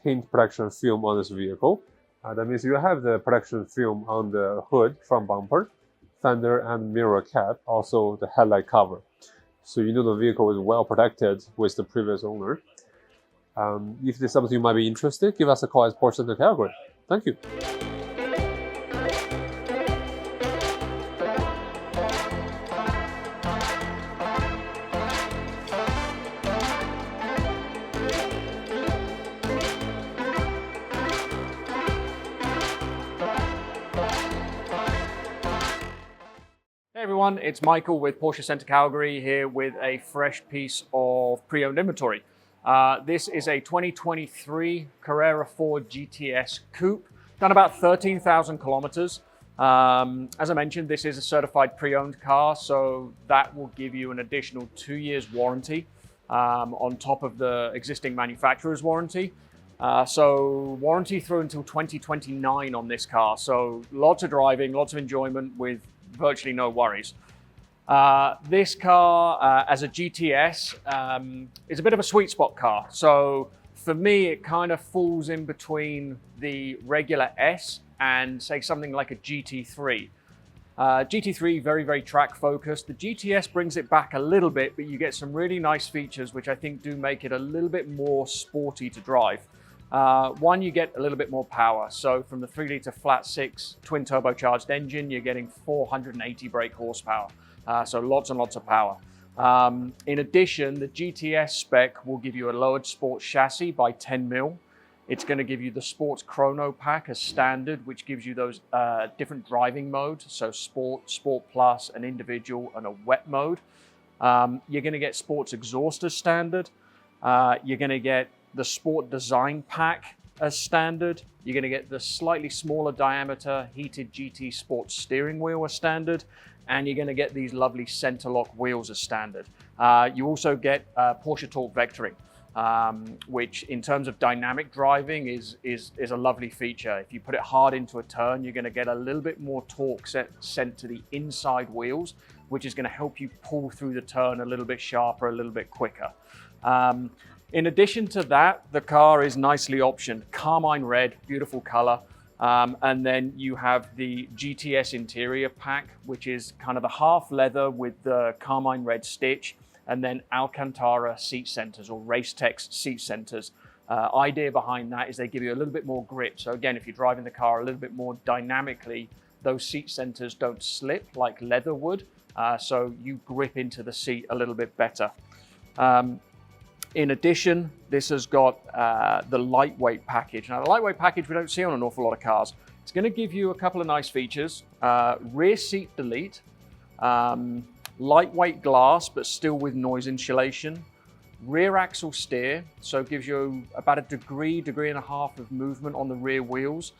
paint protection film on this vehicle. That means you have the protection film on the hood, front bumper, fender and mirror cap, also the headlight cover. So you know the vehicle is well protected with the previous owner. If this is something you might be interested, give us a call at Porsche Center Calgary. Thank you. Hey everyone, it's Michael with Porsche Center Calgary here with a fresh piece of pre-owned inventory. This is a 2023 Carrera 4 GTS Coupe, done about 13,000 kilometers. As I mentioned, this is a certified pre-owned car, so that will give you an additional 2 years warranty on top of the existing manufacturer's warranty. So warranty through until 2029 on this car. So lots of driving, lots of enjoyment with virtually no worries. This car, as a GTS, is a bit of a sweet spot car. So for me, it kind of falls in between the regular S and say something like a GT3. GT3, very, very track focused. The GTS brings it back a little bit, but you get some really nice features, which I think do make it a little bit more sporty to drive. One, you get a little bit more power. So from the 3-litre flat 6 twin turbocharged engine, you're getting 480 brake horsepower. So lots and lots of power. In addition, the GTS spec will give you a lowered sports chassis by 10 mil. It's going to give you the sports chrono pack as standard, which gives you those different driving modes. So sport, sport plus, an individual, and a wet mode. You're going to get sports exhaust as standard. You're going to get the sport design pack as standard. You're going to get the slightly smaller diameter heated GT Sport steering wheel as standard. And you're going to get these lovely center lock wheels as standard. You also get Porsche torque vectoring, which in terms of dynamic driving is a lovely feature. If you put it hard into a turn, you're going to get a little bit more torque sent to the inside wheels, which is going to help you pull through the turn a little bit sharper, a little bit quicker. In addition to that, the car is nicely optioned. Carmine red, beautiful color. And then you have the GTS interior pack, which is kind of a half leather with the carmine red stitch, and then Alcantara seat centers or Racetex seat centers. Idea behind that is they give you a little bit more grip. So again, if you're driving the car a little bit more dynamically, those seat centers don't slip like leather would. So you grip into the seat a little bit better. In addition, this has got the lightweight package. Now, the lightweight package we don't see on an awful lot of cars. It's going to give you a couple of nice features. Rear seat delete, lightweight glass, but still with noise insulation. Rear axle steer, so it gives you about a degree and a half of movement on the rear wheels,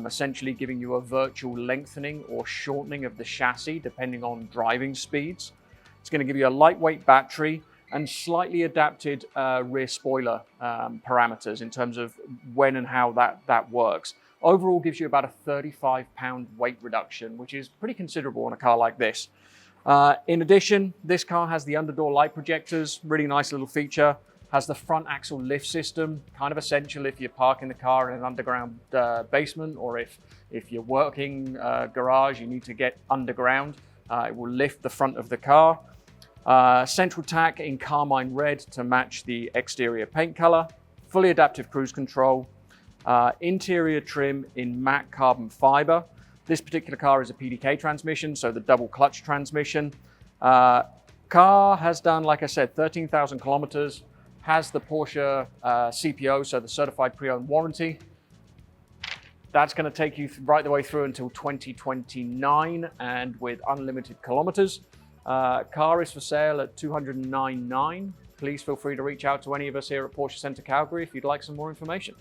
essentially giving you a virtual lengthening or shortening of the chassis depending on driving speeds. It's going to give you a lightweight battery and slightly adapted rear spoiler parameters in terms of when and how that works. Overall gives you about a 35-pound weight reduction, which is pretty considerable on a car like this. In addition, this car has the underdoor light projectors, really nice little feature. Has the front axle lift system, kind of essential if you're parking the car in an underground basement, or if you're working garage, you need to get underground. It will lift the front of the car. Central tack in carmine red to match the exterior paint color. Fully adaptive cruise control. Interior trim in matte carbon fiber. This particular car is a PDK transmission, so the double clutch transmission. Car has done, like I said, 13,000 kilometers, has the Porsche CPO, so the certified pre-owned warranty. That's going to take you right the way through until 2029 and with unlimited kilometers. Car is for sale at $209,900. Please feel free to reach out to any of us here at Porsche Center Calgary if you'd like some more information.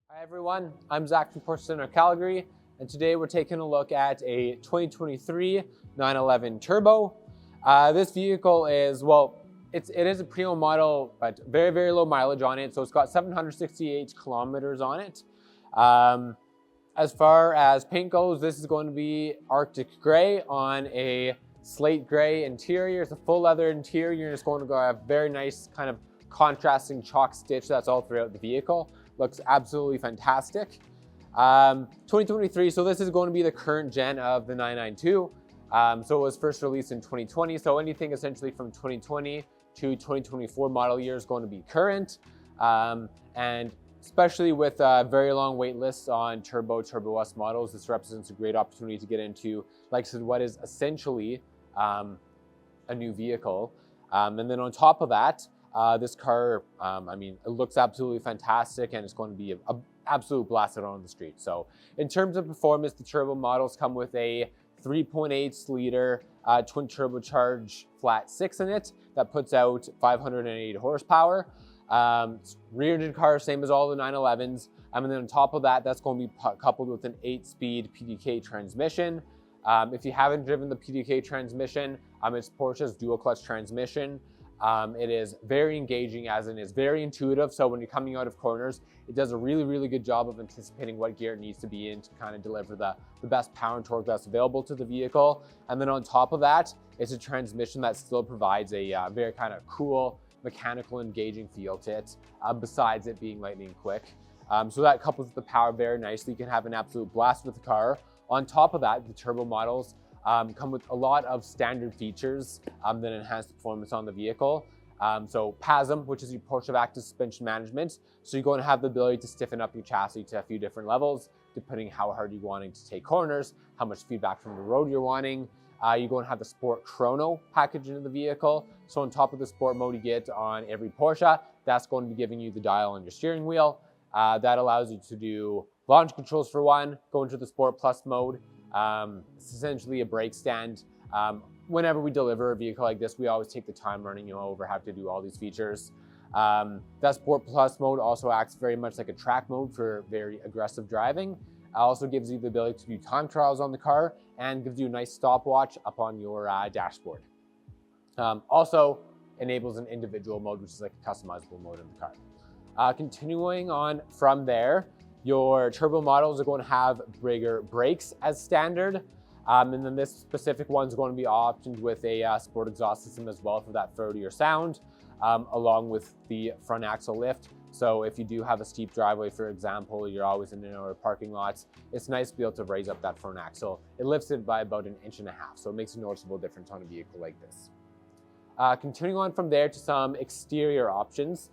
Hi everyone, I'm Zach from Porsche Center Calgary, and today we're taking a look at a 2023 911 Turbo. This vehicle is, well, it is a pre-owned model, but very, very low mileage on it. So it's got 768 kilometers on it. As far as paint goes, this is going to be Arctic gray on a slate gray interior. It's a full leather interior, and it's going to go have very nice kind of contrasting chalk stitch that's all throughout the vehicle. Looks absolutely fantastic. 2023, so this is going to be the current gen of the 992. So it was first released in 2020. So anything essentially from 2020 to 2024 model year is going to be current. And especially with very long wait lists on Turbo S models, this represents a great opportunity to get into, like I said, what is essentially a new vehicle. And then on top of that, this car, I mean, it looks absolutely fantastic, and it's going to be an absolute blast out on the street. So in terms of performance, the Turbo models come with a 3.8 liter twin turbocharged flat 6 in it that puts out 508 horsepower. Rear engine car, same as all the 911s. And then on top of that, that's going to be coupled with an 8-speed PDK transmission. If you haven't driven the PDK transmission, it's Porsche's dual clutch transmission. It is very engaging, as in is very intuitive. So when you're coming out of corners, it does a really, really good job of anticipating what gear it needs to be in to kind of deliver the best power and torque that's available to the vehicle. And then on top of that, it's a transmission that still provides a very kind of cool, mechanical, engaging feel to it, besides it being lightning quick. So that couples with the power very nicely. You can have an absolute blast with the car. On top of that, the Turbo models come with a lot of standard features that enhance the performance on the vehicle. So PASM, which is your Porsche Active Suspension Management. So you're going to have the ability to stiffen up your chassis to a few different levels, depending how hard you're wanting to take corners, how much feedback from the road you're wanting. You're going to have the Sport Chrono package into the vehicle. So on top of the Sport mode you get on every Porsche, that's going to be giving you the dial on your steering wheel. That allows you to do launch controls for one, go into the Sport Plus mode, It's essentially a brake stand. Whenever we deliver a vehicle like this, we always take the time running you over how to do all these features. That Sport Plus mode also acts very much like a track mode for very aggressive driving. It also gives you the ability to do time trials on the car and gives you a nice stopwatch up on your dashboard. Also enables an individual mode, which is like a customizable mode in the car. Continuing on from there, your turbo models are going to have bigger brakes as standard. And then this specific one's going to be optioned with a sport exhaust system as well for that throatier sound, along with the front axle lift. So if you do have a steep driveway, for example, you're always in and out of parking lots, it's nice to be able to raise up that front axle. It lifts it by about 1.5 inches, so it makes a noticeable difference on a vehicle like this. Continuing on from there to some exterior options,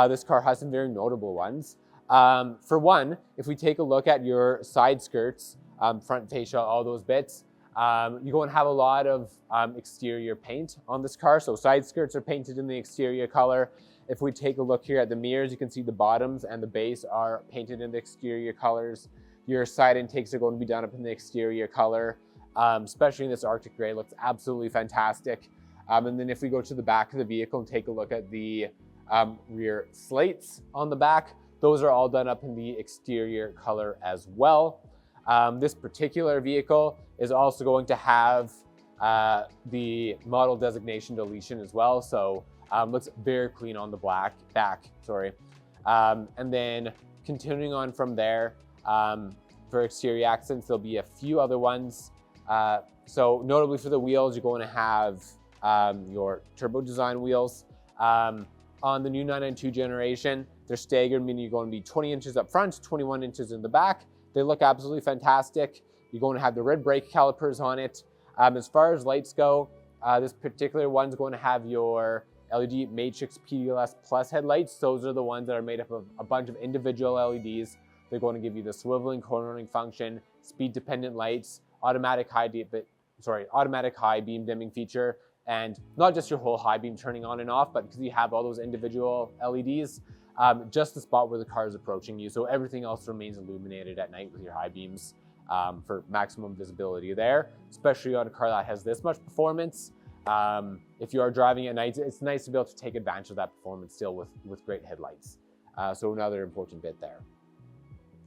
this car has some very notable ones. For one, if we take a look at your side skirts, front fascia, all those bits, you're going to have a lot of exterior paint on this car. So side skirts are painted in the exterior color. If we take a look here at the mirrors, you can see the bottoms and the base are painted in the exterior colors. Your side intakes are going to be done up in the exterior color, especially in this Arctic gray. It looks absolutely fantastic. And then if we go to the back of the vehicle and take a look at the rear slates on the back, those are all done up in the exterior color as well. This particular vehicle is also going to have the model designation deletion as well. So looks very clean on the back, sorry. And then continuing on from there, for exterior accents, there'll be a few other ones. So notably for the wheels, you're going to have your turbo design wheels. On the new 992 generation, they're staggered, meaning you're going to be 20 inches up front, 21 inches in the back. They look absolutely fantastic. You're going to have the red brake calipers on it. As far as lights go, this particular one's going to have your LED Matrix PDLS Plus headlights. Those are the ones that are made up of a bunch of individual LEDs. They're going to give you the swiveling cornering function, speed-dependent lights, automatic high beam dimming feature, and not just your whole high beam turning on and off, but because you have all those individual LEDs, just the spot where the car is approaching you. So everything else remains illuminated at night with your high beams for maximum visibility there, especially on a car that has this much performance. If you are driving at night, it's nice to be able to take advantage of that performance still with great headlights. So another important bit there.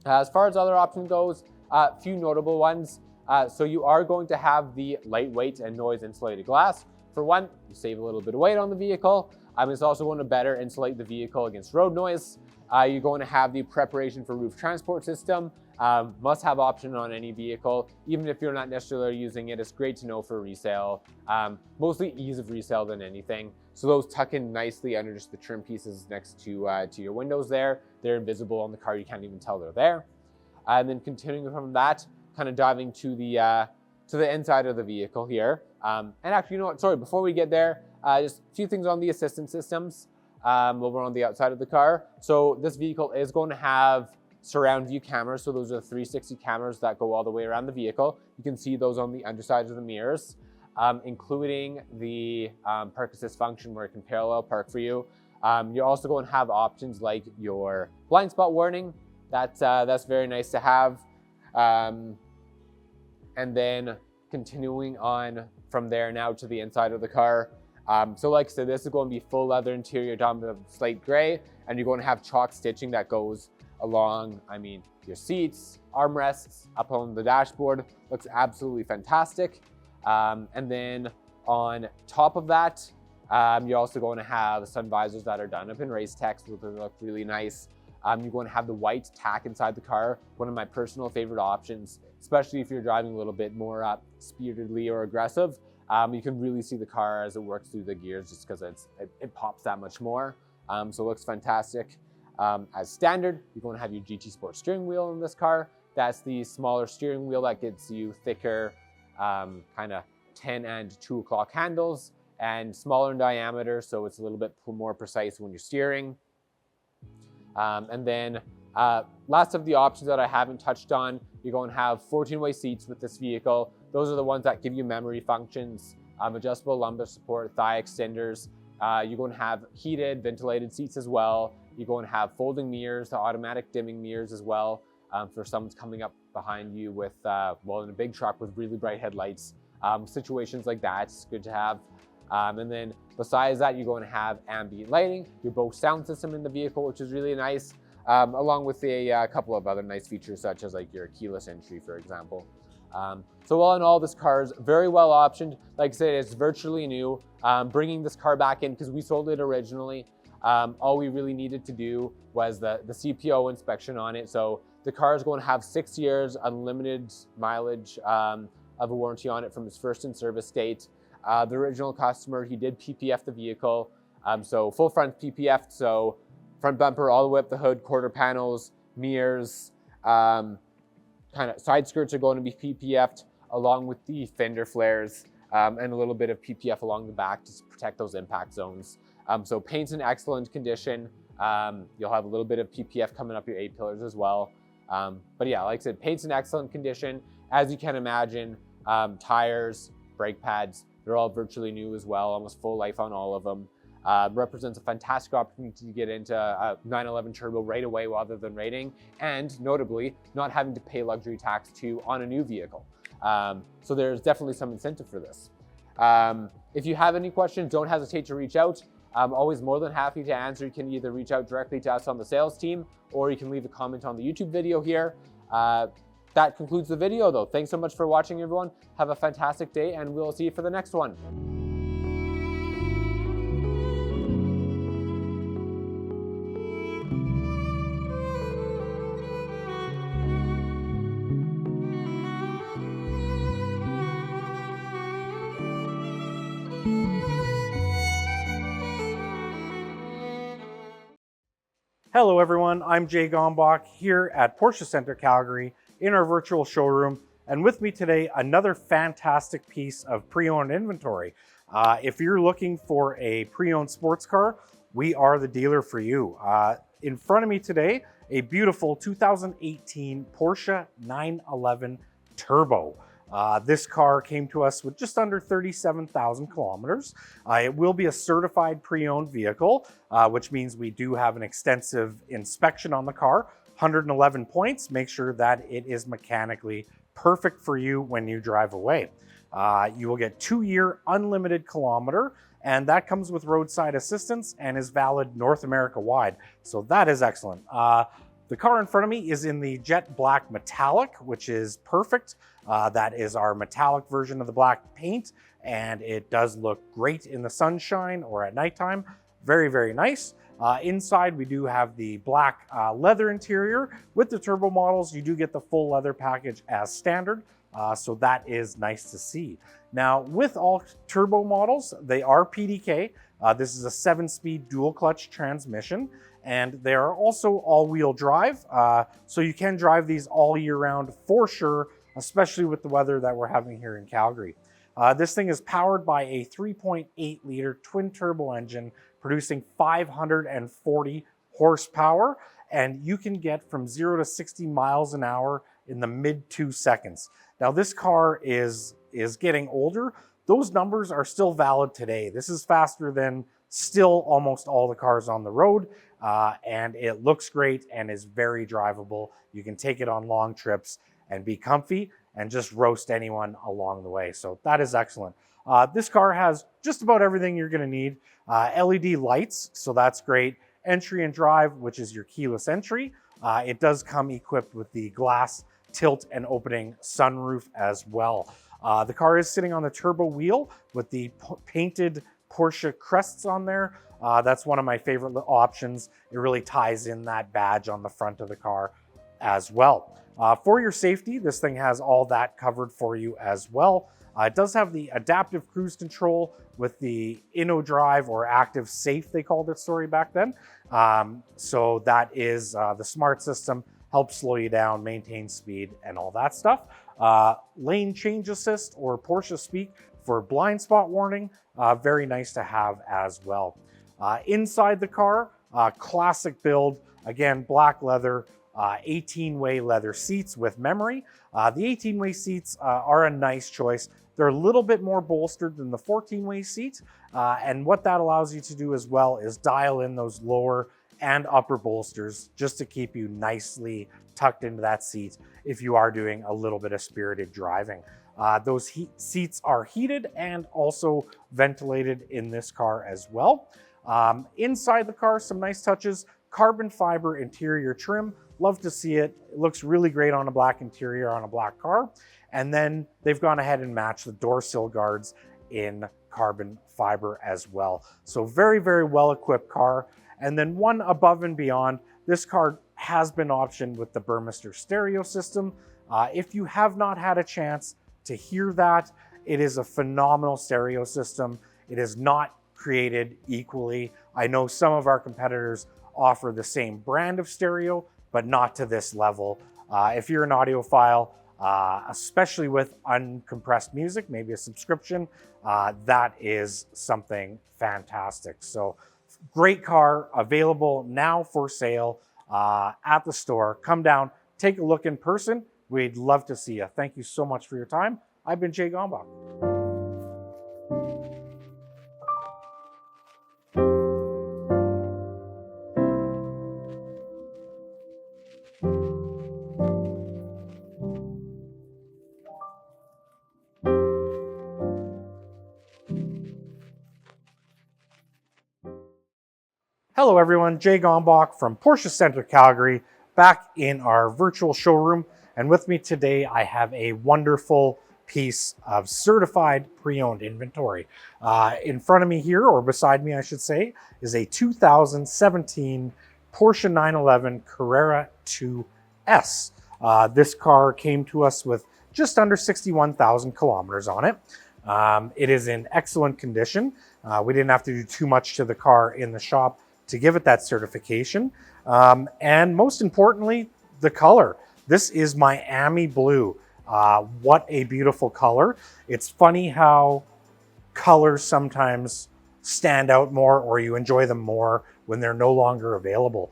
As far as other options goes, a few notable ones. So you are going to have the lightweight and noise insulated glass. For one, you save a little bit of weight on the vehicle. It's also going to better insulate the vehicle against road noise. You're going to have the preparation for roof transport system. Must-have option on any vehicle. Even if you're not necessarily using it, it's great to know for resale. Mostly ease of resale than anything. So those tuck in nicely under just the trim pieces next to your windows there. They're invisible on the car. You can't even tell they're there. And then continuing from that, kind of diving to the inside of the vehicle here. And actually, you know what? Sorry, before we get there, just a few things on the assistance systems over on the outside of the car. So this vehicle is going to have surround view cameras. So those are 360 cameras that go all the way around the vehicle. You can see those on the undersides of the mirrors, including the park assist function where it can parallel park for you. You're also going to have options like your blind spot warning. That's very nice to have. And then continuing on from there now to the inside of the car. So like I said, this is going to be full leather interior down to slate gray, and you're going to have chalk stitching that goes along, your seats, armrests, up on the dashboard. Looks absolutely fantastic. And then on top of that, you're also going to have sun visors that are done up in race text, which look really nice. You're going to have the white tack inside the car, one of my personal favorite options, especially if you're driving a little bit more spiritedly or aggressive. You can really see the car as it works through the gears just because it pops that much more. So it looks fantastic. As standard, you're going to have your GT Sport steering wheel in this car. That's the smaller steering wheel that gives you thicker kind of 10 and 2 o'clock handles and smaller in diameter, so it's a little bit more precise when you're steering. And then last of the options that I haven't touched on, you're going to have 14-way seats with this vehicle. Those are the ones that give you memory functions, adjustable lumbar support, thigh extenders. You're going to have heated, ventilated seats as well. You're going to have folding mirrors, the automatic dimming mirrors as well. for someone's coming up behind you with, well, in a big truck with really bright headlights. Situations like that, it's good to have. And then besides that, you're going to have ambient lighting, your Bose sound system in the vehicle, which is really nice, along with a couple of other nice features such as like your keyless entry, for example. So all in all, this car is very well optioned. Like I said, it's virtually new. Bringing this car back in, because we sold it originally, all we really needed to do was the CPO inspection on it. So the car is going to have 6 years, unlimited mileage of a warranty on it from its first in service date. The original customer, he did PPF the vehicle. So full front PPF, so front bumper all the way up the hood, quarter panels, mirrors, kind of side skirts are going to be PPF'd along with the fender flares, and a little bit of PPF along the back to protect those impact zones. So paint's in excellent condition. You'll have a little bit of PPF coming up your A-pillars as well. But yeah, like I said, paint's in excellent condition. As you can imagine, tires, brake pads, they're all virtually new as well, almost full life on all of them. Represents a fantastic opportunity to get into a 911 turbo right away rather than rating, and notably, not having to pay luxury tax too on a new vehicle. So there's definitely some incentive for this. If you have any questions, don't hesitate to reach out. I'm always more than happy to answer. You can either reach out directly to us on the sales team, or you can leave a comment on the YouTube video here. That concludes the video though. Thanks so much for watching, everyone. Have a fantastic day, and we'll see you for the next one. Hello everyone, I'm Jay Gombach here at Porsche Center Calgary in our virtual showroom, and with me today another fantastic piece of pre-owned inventory. If you're looking for a pre-owned sports car, we are the dealer for you. In front of me today, a beautiful 2018 Porsche 911 Turbo. This car came to us with just under 37,000 kilometers. It will be a certified pre-owned vehicle, which means we do have an extensive inspection on the car. 111 points, make sure that it is mechanically perfect for you when you drive away. You will get 2-year unlimited kilometer, and that comes with roadside assistance and is valid North America wide. So that is excellent. The car in front of me is in the jet black metallic, which is perfect. That is our metallic version of the black paint, and it does look great in the sunshine or at nighttime. Very, very nice. Inside, we do have the black leather interior. With the turbo models, you do get the full leather package as standard, so that is nice to see. Now, with all turbo models, they are PDK. This is a 7-speed dual clutch transmission, and they are also all-wheel drive, so you can drive these all year round for sure, especially with the weather that we're having here in Calgary. This thing is powered by a 3.8 liter twin turbo engine producing 540 horsepower, and you can get from 0 to 60 miles an hour in the mid 2 seconds. Now this car is getting older. Those numbers are still valid today. This is faster than still almost all the cars on the road, and it looks great and is very drivable. You can take it on long trips and be comfy and just roast anyone along the way. So that is excellent. This car has just about everything you're gonna need. LED lights, so that's great. Entry and drive, which is your keyless entry. It does come equipped with the glass tilt and opening sunroof as well. The car is sitting on the turbo wheel with the painted Porsche crests on there. That's one of my favorite options. It really ties in that badge on the front of the car as well. For your safety, this thing has all that covered for you as well. It does have the adaptive cruise control with the InnoDrive or Active Safe, they called it, sorry, back then. So that is the smart system, helps slow you down, maintain speed, and all that stuff. Lane change assist, or Porsche speak for blind spot warning, very nice to have as well. Inside the car, classic build, again, black leather, 18-way leather seats with memory. The 18-way seats are a nice choice. They're a little bit more bolstered than the 14-way seat, and what that allows you to do as well is dial in those lower and upper bolsters just to keep you nicely tucked into that seat if you are doing a little bit of spirited driving. Those seats are heated and also ventilated in this car as well. Inside the car, some nice touches. Carbon fiber interior trim. Love to see it. It looks really great on a black interior on a black car. And then they've gone ahead and matched the door sill guards in carbon fiber as well. So very, very well equipped car. And then one above and beyond, this car has been optioned with the Burmester stereo system. If you have not had a chance to hear that, it is a phenomenal stereo system. It is not created equally. I know some of our competitors offer the same brand of stereo, but not to this level. If you're an audiophile, especially with uncompressed music, maybe a subscription, that is something fantastic. So great car, available now for sale at the store. Come down, take a look in person. We'd love to see you. Thank you so much for your time. I've been Jay Gombach. Hello everyone, Jay Gombach from Porsche Centre Calgary, back in our virtual showroom. And with me today, I have a wonderful piece of certified pre-owned inventory. In front of me here, or beside me I should say, is a 2017 Porsche 911 Carrera 2S. This car came to us with just under 61,000 kilometers on it. It is in excellent condition. We didn't have to do too much to the car in the shop to give it that certification. And most importantly, the color. This is Miami blue. What a beautiful color. It's funny how colors sometimes stand out more, or you enjoy them more when they're no longer available.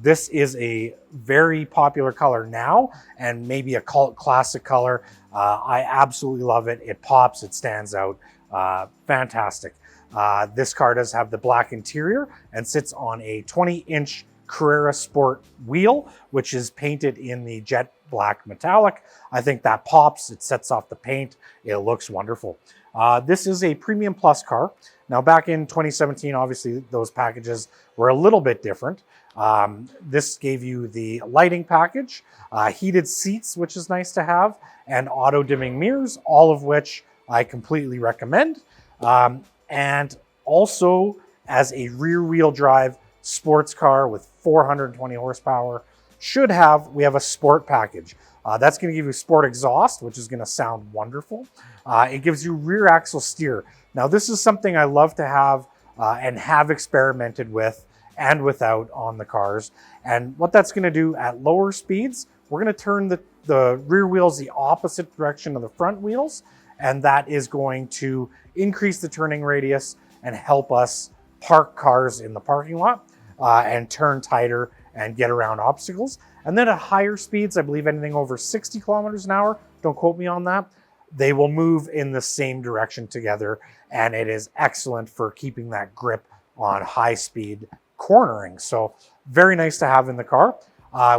This is a very popular color now, and maybe a cult classic color. I absolutely love it. It pops, it stands out. Fantastic. This car does have the black interior and sits on a 20-inch Carrera Sport wheel, which is painted in the jet black metallic. I think that pops, it sets off the paint, it looks wonderful. This is a Premium Plus car. Now back in 2017, obviously those packages were a little bit different. This gave you the lighting package, heated seats, which is nice to have, and auto dimming mirrors, all of which I completely recommend. And also as a rear wheel drive sports car with 420 horsepower, we have a sport package. That's going to give you sport exhaust, which is going to sound wonderful. It gives you rear axle steer. Now this is something I love to have and have experimented with and without on the cars. And what that's going to do at lower speeds, we're going to turn the rear wheels the opposite direction of the front wheels, and that is going to increase the turning radius and help us park cars in the parking lot and turn tighter and get around obstacles. And then at higher speeds, I believe anything over 60 kilometers an hour, don't quote me on that, they will move in the same direction together, and it is excellent for keeping that grip on high speed cornering. So very nice to have in the car.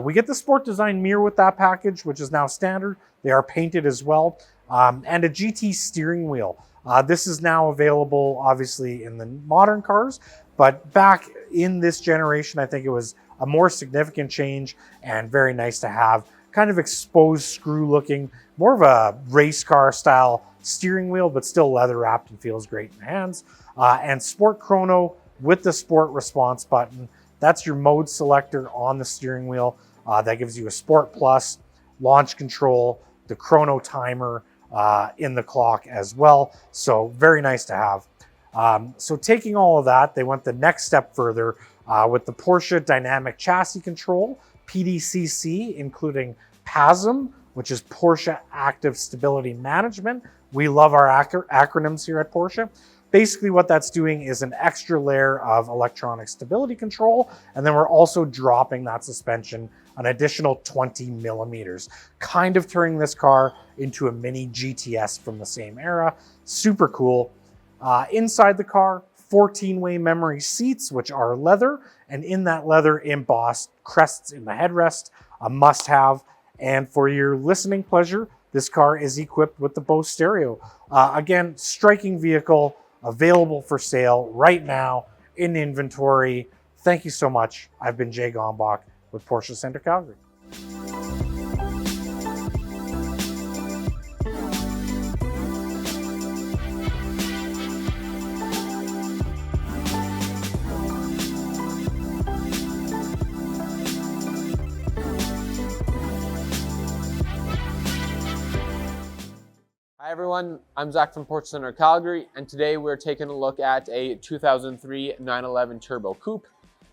We get the Sport Design mirror with that package, which is now standard. They are painted as well, and a GT steering wheel. This is now available obviously in the modern cars, but back in this generation, I think it was a more significant change and very nice to have. Kind of exposed screw looking, more of a race car style steering wheel, but still leather wrapped and feels great in the hands. And Sport Chrono with the Sport Response button. That's your mode selector on the steering wheel. That gives you a Sport Plus, launch control, the chrono timer in the clock as well. So very nice to have. So taking all of that, they went the next step further with the Porsche Dynamic Chassis Control, PDCC, including PASM, which is Porsche Active Stability Management. We love our acronyms here at Porsche. Basically what that's doing is an extra layer of electronic stability control, and then we're also dropping that suspension an additional 20 millimeters, kind of turning this car into a mini GTS from the same era. Super cool. Inside the car, 14-way memory seats, which are leather, and in that leather embossed crests in the headrest, a must-have. And for your listening pleasure, this car is equipped with the Bose stereo. Again, striking vehicle, available for sale right now in inventory. Thank you so much. I've been Jay Gombach with Porsche Center Calgary. Hi everyone, I'm Zach from Porsche Center Calgary, and today we're taking a look at a 2003 911 Turbo Coupe.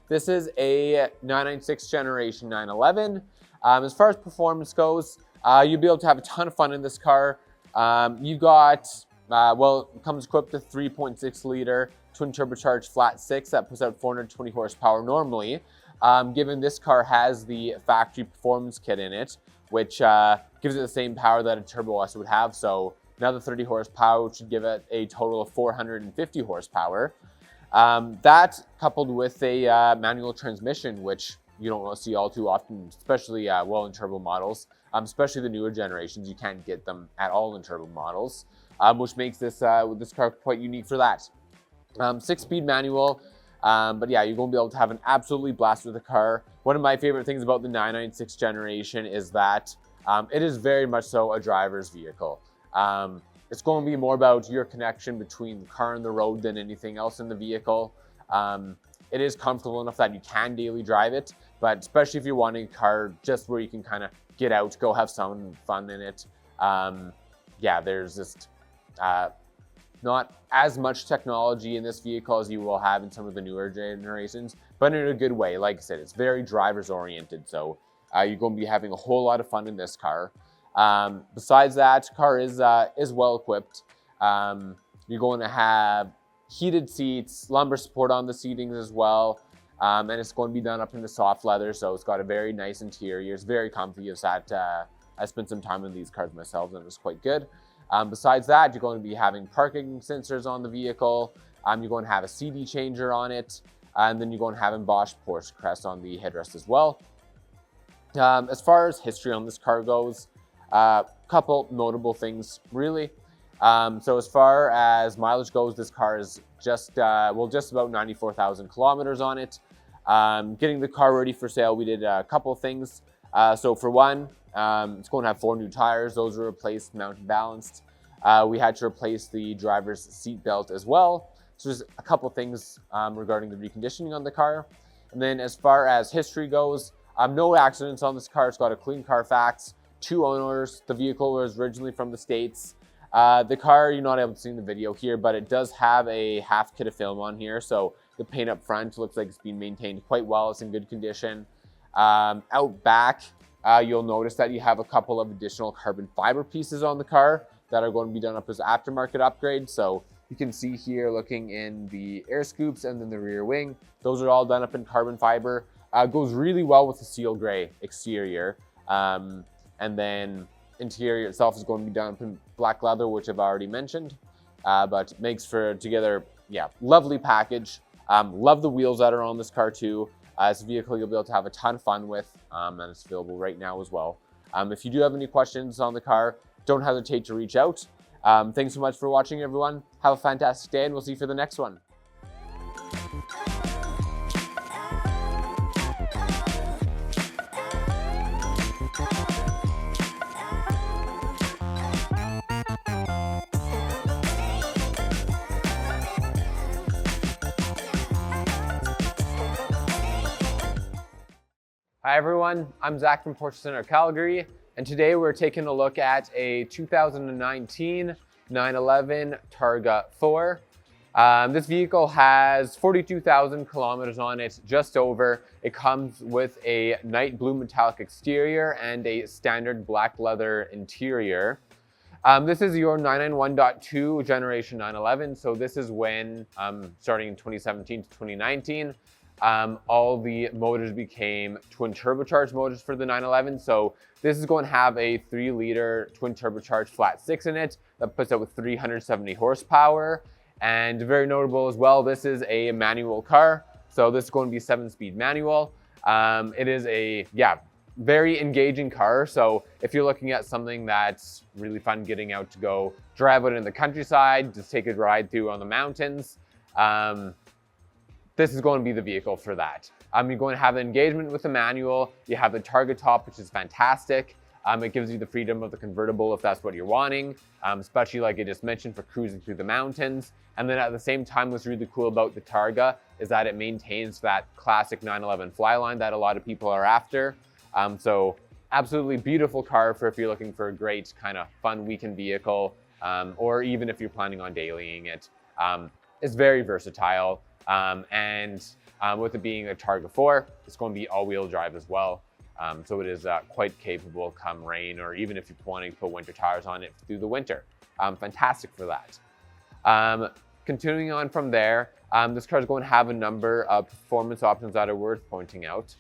This is a 996 generation 911. As far as performance goes, you'll be able to have a ton of fun in this car. You got, well, it comes equipped with 3.6 liter twin turbocharged flat six that puts out 420 horsepower normally. Given this car has the factory performance kit in it, which gives it the same power that a Turbo S would have. So another 30 horsepower, which should give it a total of 450 horsepower. That coupled with a manual transmission, which you don't see all too often, especially well in turbo models, especially the newer generations. You can't get them at all in turbo models, which makes this this car quite unique for that. 6-speed manual, but yeah, you're going to be able to have an absolutely blast with the car. One of my favorite things about the 996 generation is that it is very much so a driver's vehicle. It's going to be more about your connection between the car and the road than anything else in the vehicle. It is comfortable enough that you can daily drive it, but especially if you're wanting a car just where you can kind of get out, go have some fun in it. Yeah, there's just not as much technology in this vehicle as you will have in some of the newer generations, but in a good way. Like I said, it's very driver's oriented, so you're going to be having a whole lot of fun in this car. Besides that, car is well equipped. You're going to have heated seats, lumbar support on the seatings as well, and it's going to be done up in the soft leather, so it's got a very nice interior. It's very comfy. I spent some time in these cars myself, and it was quite good. Besides that, you're going to be having parking sensors on the vehicle. You're going to have a CD changer on it, and then you're going to have embossed Porsche crest on the headrest as well. As far as history on this car goes, couple notable things really. So as far as mileage goes, this car is just about 94,000 kilometers on it. Getting the car ready for sale, we did a couple things. So for one, it's going to have 4 new tires. Those were replaced, mounted, balanced. We had to replace the driver's seat belt as well. So there's a couple things regarding the reconditioning on the car. And then as far as history goes, no accidents on this car. It's got a clean Carfax, 2 owners. The vehicle was originally from the States. The car, you're not able to see in the video here, but it does have a half kit of film on here. So the paint up front looks like it's being maintained quite well. It's in good condition. Out back, you'll notice that you have a couple of additional carbon fiber pieces on the car that are going to be done up as aftermarket upgrades. So you can see here looking in the air scoops and then the rear wing, those are all done up in carbon fiber. Goes really well with the seal gray exterior. And then interior itself is going to be done up in black leather, which I've already mentioned, but makes for together, yeah, lovely package. Love the wheels that are on this car too. It's a vehicle you'll be able to have a ton of fun with, and it's available right now as well. If you do have any questions on the car, don't hesitate to reach out. Thanks so much for watching, everyone. Have a fantastic day, and we'll see you for the next one. Hi everyone, I'm Zach from Porsche Center Calgary, and today we're taking a look at a 2019 911 Targa 4. This vehicle has 42,000 kilometers on it, just over. It comes with a night blue metallic exterior and a standard black leather interior. This is your 991.2 generation 911, so this is when, starting in 2017 to 2019, all the motors became twin turbocharged motors for the 911. So this is going to have a 3-liter twin turbocharged flat six in it that puts out with 370 horsepower. And very notable as well, this is a manual car. So this is going to be 7-speed manual. It is a, very engaging car. So if you're looking at something that's really fun getting out to go drive out in the countryside, just take a ride through on the mountains, this is going to be the vehicle for that. You're going to have an engagement with the manual. You have the target top, which is fantastic. It gives you the freedom of the convertible if that's what you're wanting, especially like I just mentioned for cruising through the mountains. And then at the same time, what's really cool about the Targa is that it maintains that classic 911 flyline that a lot of people are after. So absolutely beautiful car for if you're looking for a great kind of fun weekend vehicle, or even if you're planning on dailying it. It's very versatile, and with it being a Targa 4, it's going to be all-wheel drive as well. So it is quite capable come rain, or even if you're wanting to put winter tires on it through the winter. Fantastic for that. Continuing on from there, this car is going to have a number of performance options that are worth pointing out.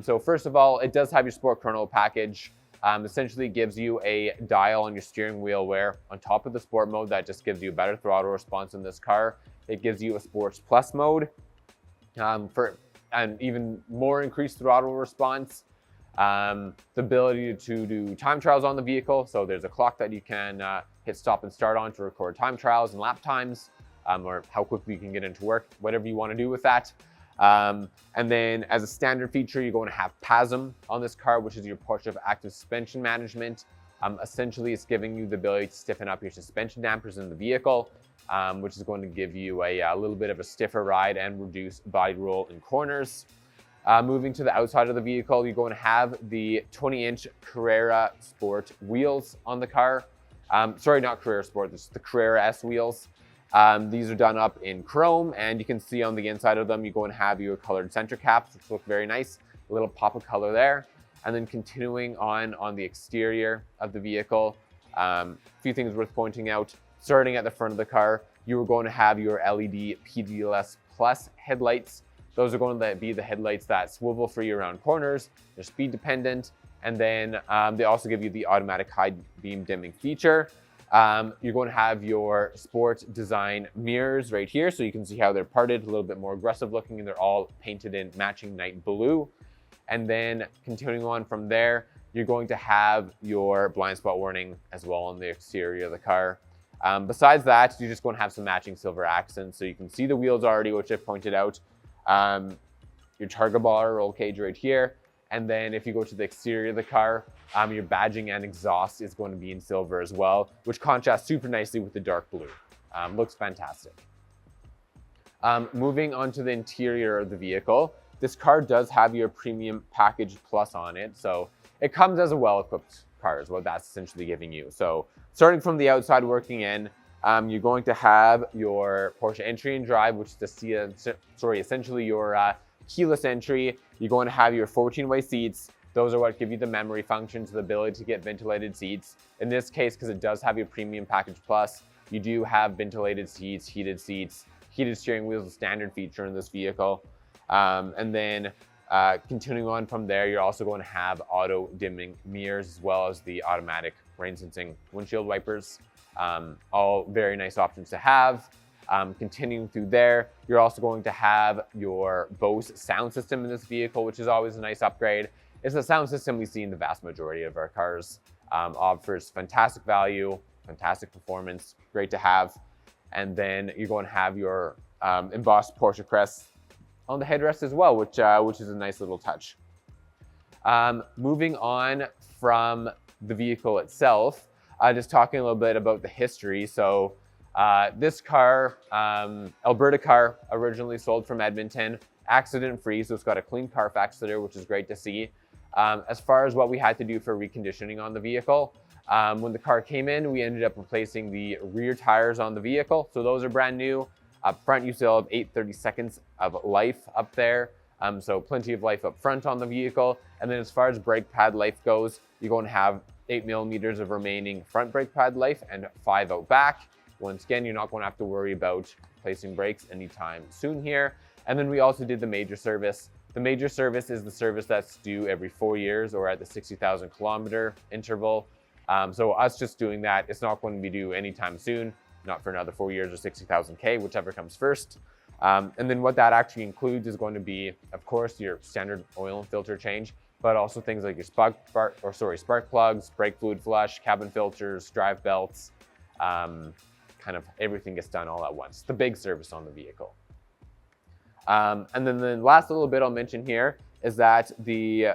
So first of all, it does have your Sport Chrono package. Essentially gives you a dial on your steering wheel where on top of the Sport mode that just gives you a better throttle response in this car. It gives you a Sports Plus mode for an even more increased throttle response. The ability to do time trials on the vehicle. So there's a clock that you can hit stop and start on to record time trials and lap times, or how quickly you can get into work, whatever you want to do with that. And then as a standard feature, you're going to have PASM on this car, which is your Porsche Active Suspension Management. Essentially, it's giving you the ability to stiffen up your suspension dampers in the vehicle, which is going to give you a little bit of a stiffer ride and reduce body roll in corners. Moving to the outside of the vehicle, you're going to have the 20-inch Carrera Sport wheels on the car. Sorry, not Carrera Sport, this is the Carrera S wheels. These are done up in chrome, and you can see on the inside of them, you're going to have your colored center caps, which look very nice. A little pop of color there. And then continuing on the exterior of the vehicle, a few things worth pointing out. Starting at the front of the car, you are going to have your LED PDLS Plus headlights. Those are going to be the headlights that swivel for you around corners. They're speed dependent. And then they also give you the automatic high beam dimming feature. You're going to have your sport design mirrors right here. So you can see how they're parted, a little bit more aggressive looking, and they're all painted in matching night blue. And then continuing on from there, you're going to have your blind spot warning as well on the exterior of the car. Besides that, you're just going to have some matching silver accents. So you can see the wheels already, which I've pointed out. Your Targa bar roll cage right here. And then if you go to the exterior of the car, your badging and exhaust is going to be in silver as well, which contrasts super nicely with the dark blue. Looks fantastic. Moving on to the interior of the vehicle, this car does have your Premium Package Plus on it. So it comes as a well-equipped car is what that's essentially giving you. So starting from the outside working in, you're going to have your Porsche Entry and Drive, which is essentially your keyless entry. You're going to have your 14-way seats. Those are what give you the memory functions, the ability to get ventilated seats. In this case, because it does have your Premium Package Plus, you do have ventilated seats, heated steering wheels, a standard feature in this vehicle. And then continuing on from there, you're also going to have auto dimming mirrors as well as the automatic rain sensing windshield wipers. All very nice options to have. Continuing through there, you're also going to have your Bose sound system in this vehicle, which is always a nice upgrade. It's a sound system we see in the vast majority of our cars. Offers fantastic value, fantastic performance, great to have. And then you're going to have your embossed Porsche crest on the headrest as well, which is a nice little touch. Moving on from the vehicle itself, just talking a little bit about the history. So this car, Alberta car, originally sold from Edmonton, accident-free, so it's got a clean Carfax sticker, which is great to see. As far as what we had to do for reconditioning on the vehicle, when the car came in, we ended up replacing the rear tires on the vehicle. So those are brand new. Up front, you still have 8/32 of life up there. So plenty of life up front on the vehicle. And then as far as brake pad life goes, you're going to have 8 millimeters of remaining front brake pad life and 5 out back. Once again, you're not going to have to worry about placing brakes anytime soon here. And then we also did the major service. The major service is the service that's due every 4 years or at the 60,000 kilometer interval. So us just doing that, it's not going to be due anytime soon. not for another 4 years or 60,000 K, whichever comes first. And then what that actually includes is going to be, of course, your standard oil and filter change, but also things like your spark plugs, brake fluid flush, cabin filters, drive belts, kind of everything gets done all at once. The big service on the vehicle. And then the last little bit I'll mention here is that the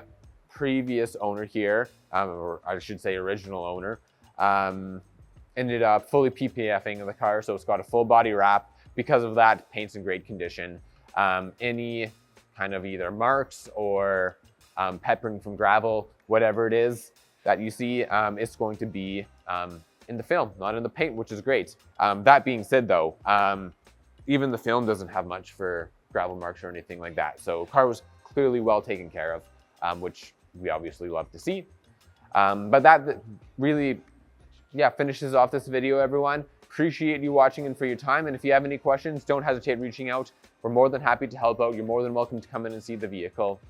previous owner here, or I should say original owner, ended up fully PPFing the car, so it's got a full body wrap. Because of that, paint's in great condition. Any kind of either marks or peppering from gravel, whatever it is that you see, it's going to be in the film, not in the paint, which is great. That being said though, even the film doesn't have much for gravel marks or anything like that. So car was clearly well taken care of, which we obviously love to see. But that really, finishes off this video, everyone. Appreciate you watching and for your time. And if you have any questions, don't hesitate reaching out. We're more than happy to help out. You're more than welcome to come in and see the vehicle.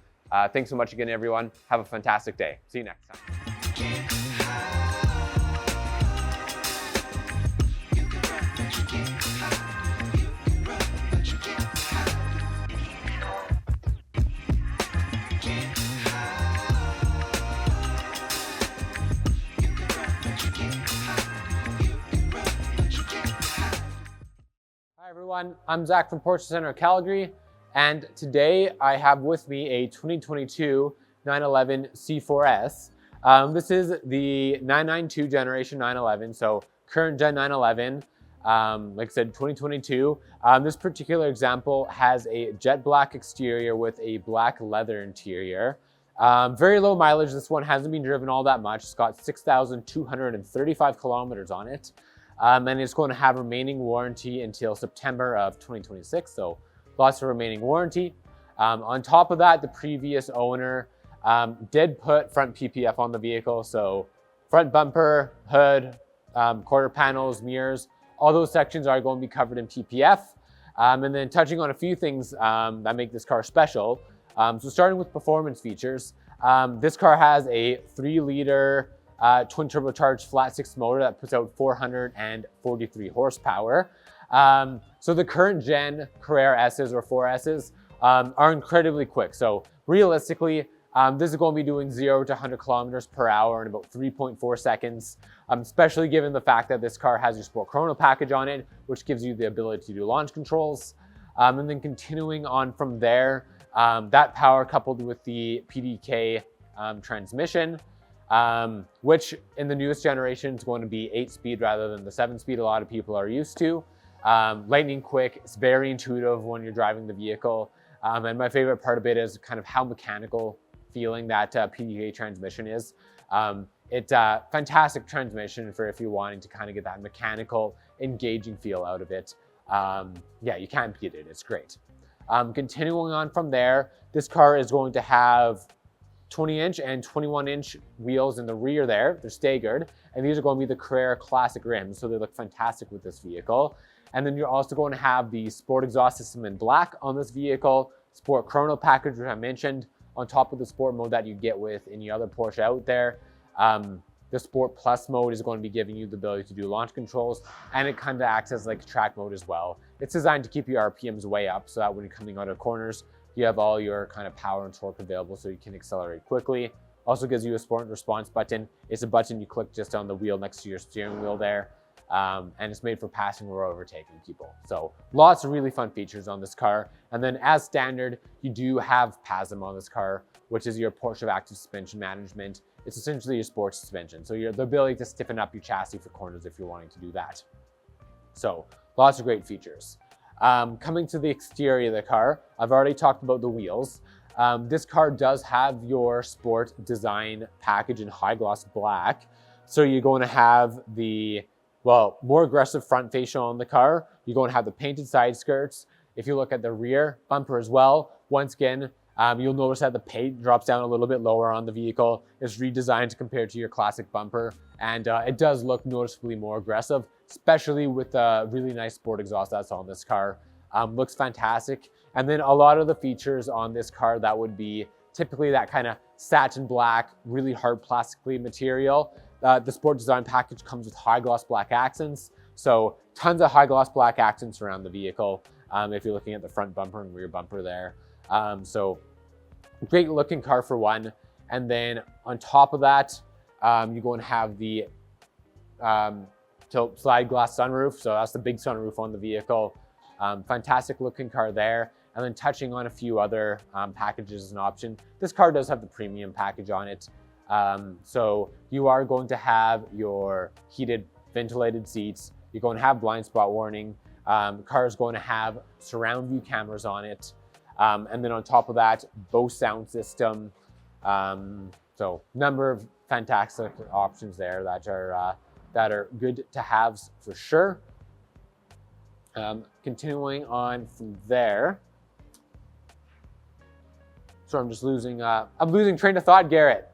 Thanks so much again, everyone. Have a fantastic day. See you next time. Hi everyone, I'm Zach from Porsche Center Calgary, and today I have with me a 2022 911 C4S. This is the 992 generation 911, so current gen 911, like I said, 2022. This particular example has a jet black exterior with a black leather interior. Very low mileage. This one hasn't been driven all that much. It's got 6,235 kilometers on it. And it's going to have remaining warranty until September of 2026, so lots of remaining warranty. On top of that, the previous owner did put front PPF on the vehicle, so front bumper, hood, quarter panels, mirrors, all those sections are going to be covered in PPF. And then touching on a few things that make this car special. So starting with performance features, this car has a 3-liter twin turbocharged flat 6 motor that puts out 443 horsepower. So the current gen Carrera S's or 4S's are incredibly quick. So realistically, this is going to be doing 0 to 100 kilometers per hour in about 3.4 seconds, especially given the fact that this car has your Sport Chrono package on it, which gives you the ability to do launch controls. And then continuing on from there, that power coupled with the PDK transmission, which in the newest generation is going to be 8-speed rather than the 7-speed a lot of people are used to. Lightning quick, it's very intuitive when you're driving the vehicle. And my favorite part of it is kind of how mechanical feeling that PDK transmission is. It's a fantastic transmission for if you're wanting to kind of get that mechanical, engaging feel out of it. Yeah, you can't beat it, it's great. Continuing on from there, this car is going to have 20-inch and 21-inch wheels in the rear there. They're staggered, and these are going to be the Carrera Classic rims, so they look fantastic with this vehicle. And then you're also going to have the Sport exhaust system in black on this vehicle, Sport Chrono package, which I mentioned, on top of the Sport mode that you get with any other Porsche out there. The Sport Plus mode is going to be giving you the ability to do launch controls, and it kind of acts as like track mode as well. It's designed to keep your RPMs way up so that when you're coming out of corners, you have all your kind of power and torque available so you can accelerate quickly. Also gives you a sport response button. It's a button you click just on the wheel next to your steering wheel there. And it's made for passing or overtaking people. So lots of really fun features on this car. And then as standard, you do have PASM on this car, which is your Porsche Active Suspension Management. It's essentially your sports suspension. So the ability to stiffen up your chassis for corners if you're wanting to do that. So lots of great features. Coming to the exterior of the car, I've already talked about the wheels. This car does have your sport design package in high gloss black. So you're going to have the, well, more aggressive front fascia on the car. You're going to have the painted side skirts. If you look at the rear bumper as well, once again, you'll notice that the paint drops down a little bit lower on the vehicle. It's redesigned compared to your classic bumper, and it does look noticeably more aggressive, especially with the really nice sport exhaust that's on this car. Looks fantastic. And then a lot of the features on this car that would be typically that kind of satin black, really hard plastically material. The sport design package comes with high gloss black accents. So tons of high gloss black accents around the vehicle if you're looking at the front bumper and rear bumper there. So great looking car for one. And then on top of that, you go and have the tilt slide glass sunroof. So that's the big sunroof on the vehicle. Fantastic looking car there. And then touching on a few other packages as an option, this car does have the premium package on it. So you are going to have your heated ventilated seats. You're going to have blind spot warning. The car is going to have surround view cameras on it. And then on top of that, Bose sound system. So number of fantastic options there that are good to have for sure. Continuing on from there. So I'm just losing, I'm losing train of thought, Garrett.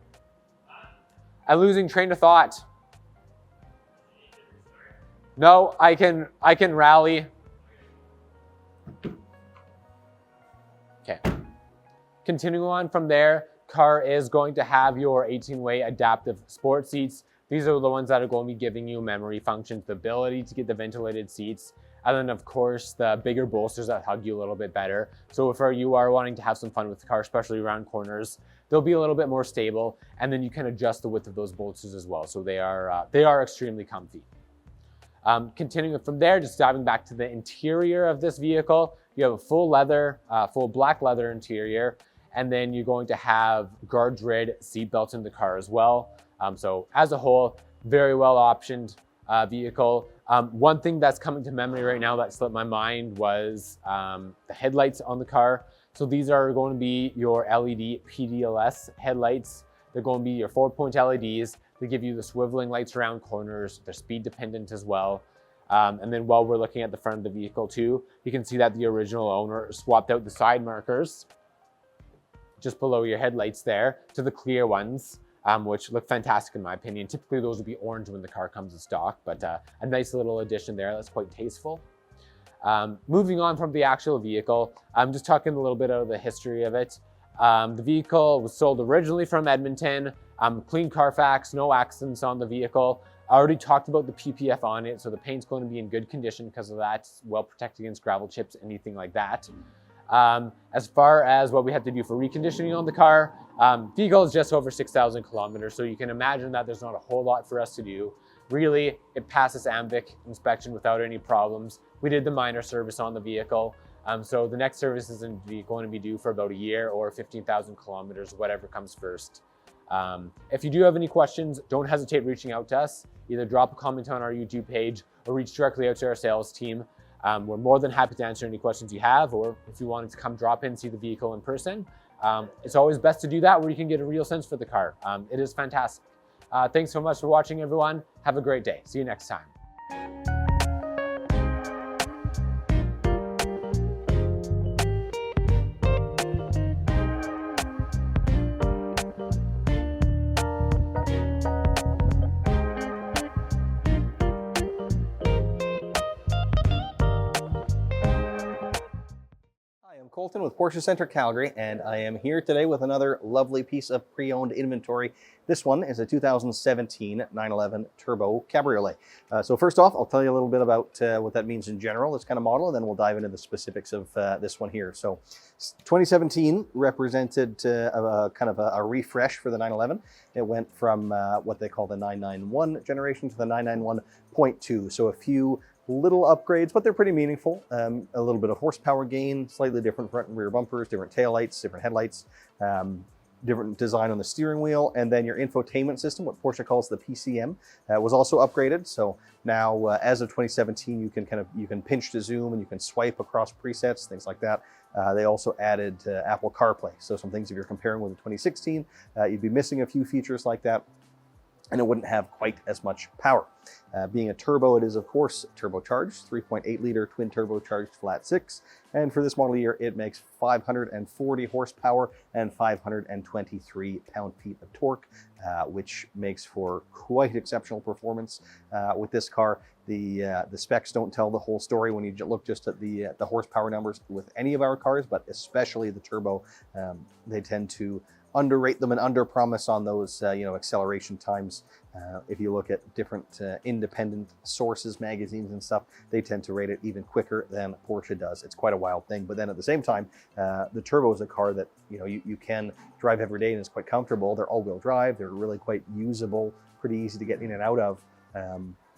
I'm losing train of thought. No, I can rally. Okay. Continuing on from there, car is going to have your 18-way adaptive sport seats. These are the ones that are going to be giving you memory functions, the ability to get the ventilated seats, and then of course the bigger bolsters that hug you a little bit better. So if you are wanting to have some fun with the car, especially around corners, they'll be a little bit more stable, and then you can adjust the width of those bolsters as well. So they are extremely comfy. Continuing from there, just diving back to the interior of this vehicle, you have a full black leather interior, and then you're going to have guard-rid seat belts in the car as well. So as a whole, very well optioned vehicle. One thing that's coming to memory right now that slipped my mind was the headlights on the car. So these are going to be your LED PDLS headlights. They're going to be your 4-point LEDs. They give you the swiveling lights around corners. They're speed dependent as well. And then while we're looking at the front of the vehicle too, you can see that the original owner swapped out the side markers just below your headlights there to the clear ones, which look fantastic in my opinion. Typically those will be orange when the car comes in stock, but a nice little addition there that's quite tasteful. Moving on from the actual vehicle, I'm just talking a little bit of the history of it. The vehicle was sold originally from Edmonton, clean Carfax, no accidents on the vehicle. I already talked about the PPF on it, so the paint's going to be in good condition because of that. It's well protected against gravel chips, anything like that. As far as what we have to do for reconditioning on the car, vehicle is just over 6,000 kilometers, so you can imagine that there's not a whole lot for us to do. Really, it passes AMVIC inspection without any problems. We did the minor service on the vehicle, so the next service is going to be due for about a year or 15,000 kilometers, whatever comes first. If you do have any questions, don't hesitate reaching out to us. Either drop a comment on our YouTube page or reach directly out to our sales team. We're more than happy to answer any questions you have, or if you wanted to come drop in, see the vehicle in person. It's always best to do that where you can get a real sense for the car. It is fantastic. Thanks so much for watching, everyone. Have a great day. See you next time. Colton with Porsche Center Calgary, and I am here today with another lovely piece of pre-owned inventory. This one is a 2017 911 Turbo Cabriolet. So first off, I'll tell you a little bit about what that means in general, this kind of model, and then we'll dive into the specifics of this one here. So 2017 represented kind of a refresh for the 911. It went from what they call the 991 generation to the 991.2. So a few little upgrades, but they're pretty meaningful. A little bit of horsepower gain, slightly different front and rear bumpers, different taillights, different headlights, different design on the steering wheel, and then your infotainment system, what Porsche calls the PCM, was also upgraded. So now, as of 2017, you can pinch to zoom and you can swipe across presets, things like that. They also added Apple CarPlay. So some things, if you're comparing with the 2016, you'd be missing a few features like that, and it wouldn't have quite as much power. Being a turbo, it is of course turbocharged, 3.8 liter twin turbocharged flat six. And for this model year, it makes 540 horsepower and 523 pound-feet of torque, which makes for quite exceptional performance with this car. The specs don't tell the whole story when you look just at the horsepower numbers with any of our cars, but especially the turbo. They tend to underrate them and under-promise on those, acceleration times. If you look at different independent sources, magazines and stuff, they tend to rate it even quicker than Porsche does. It's quite a wild thing. But then at the same time, the Turbo is a car that you can drive every day and it's quite comfortable. They're all-wheel drive. They're really quite usable, pretty easy to get in and out of.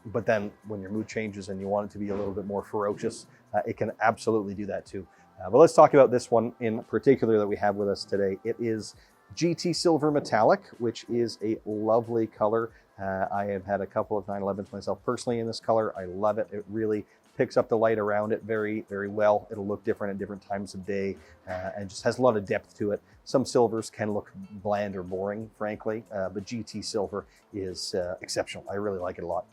But then when your mood changes and you want it to be a little bit more ferocious, it can absolutely do that too. But let's talk about this one in particular that we have with us today. It is GT Silver Metallic, which is a lovely color. I have had a couple of 911s myself personally in this color. I love it. It really picks up the light around it very, very well. It'll look different at different times of day and just has a lot of depth to it. Some silvers can look bland or boring, frankly, but GT Silver is exceptional. I really like it a lot.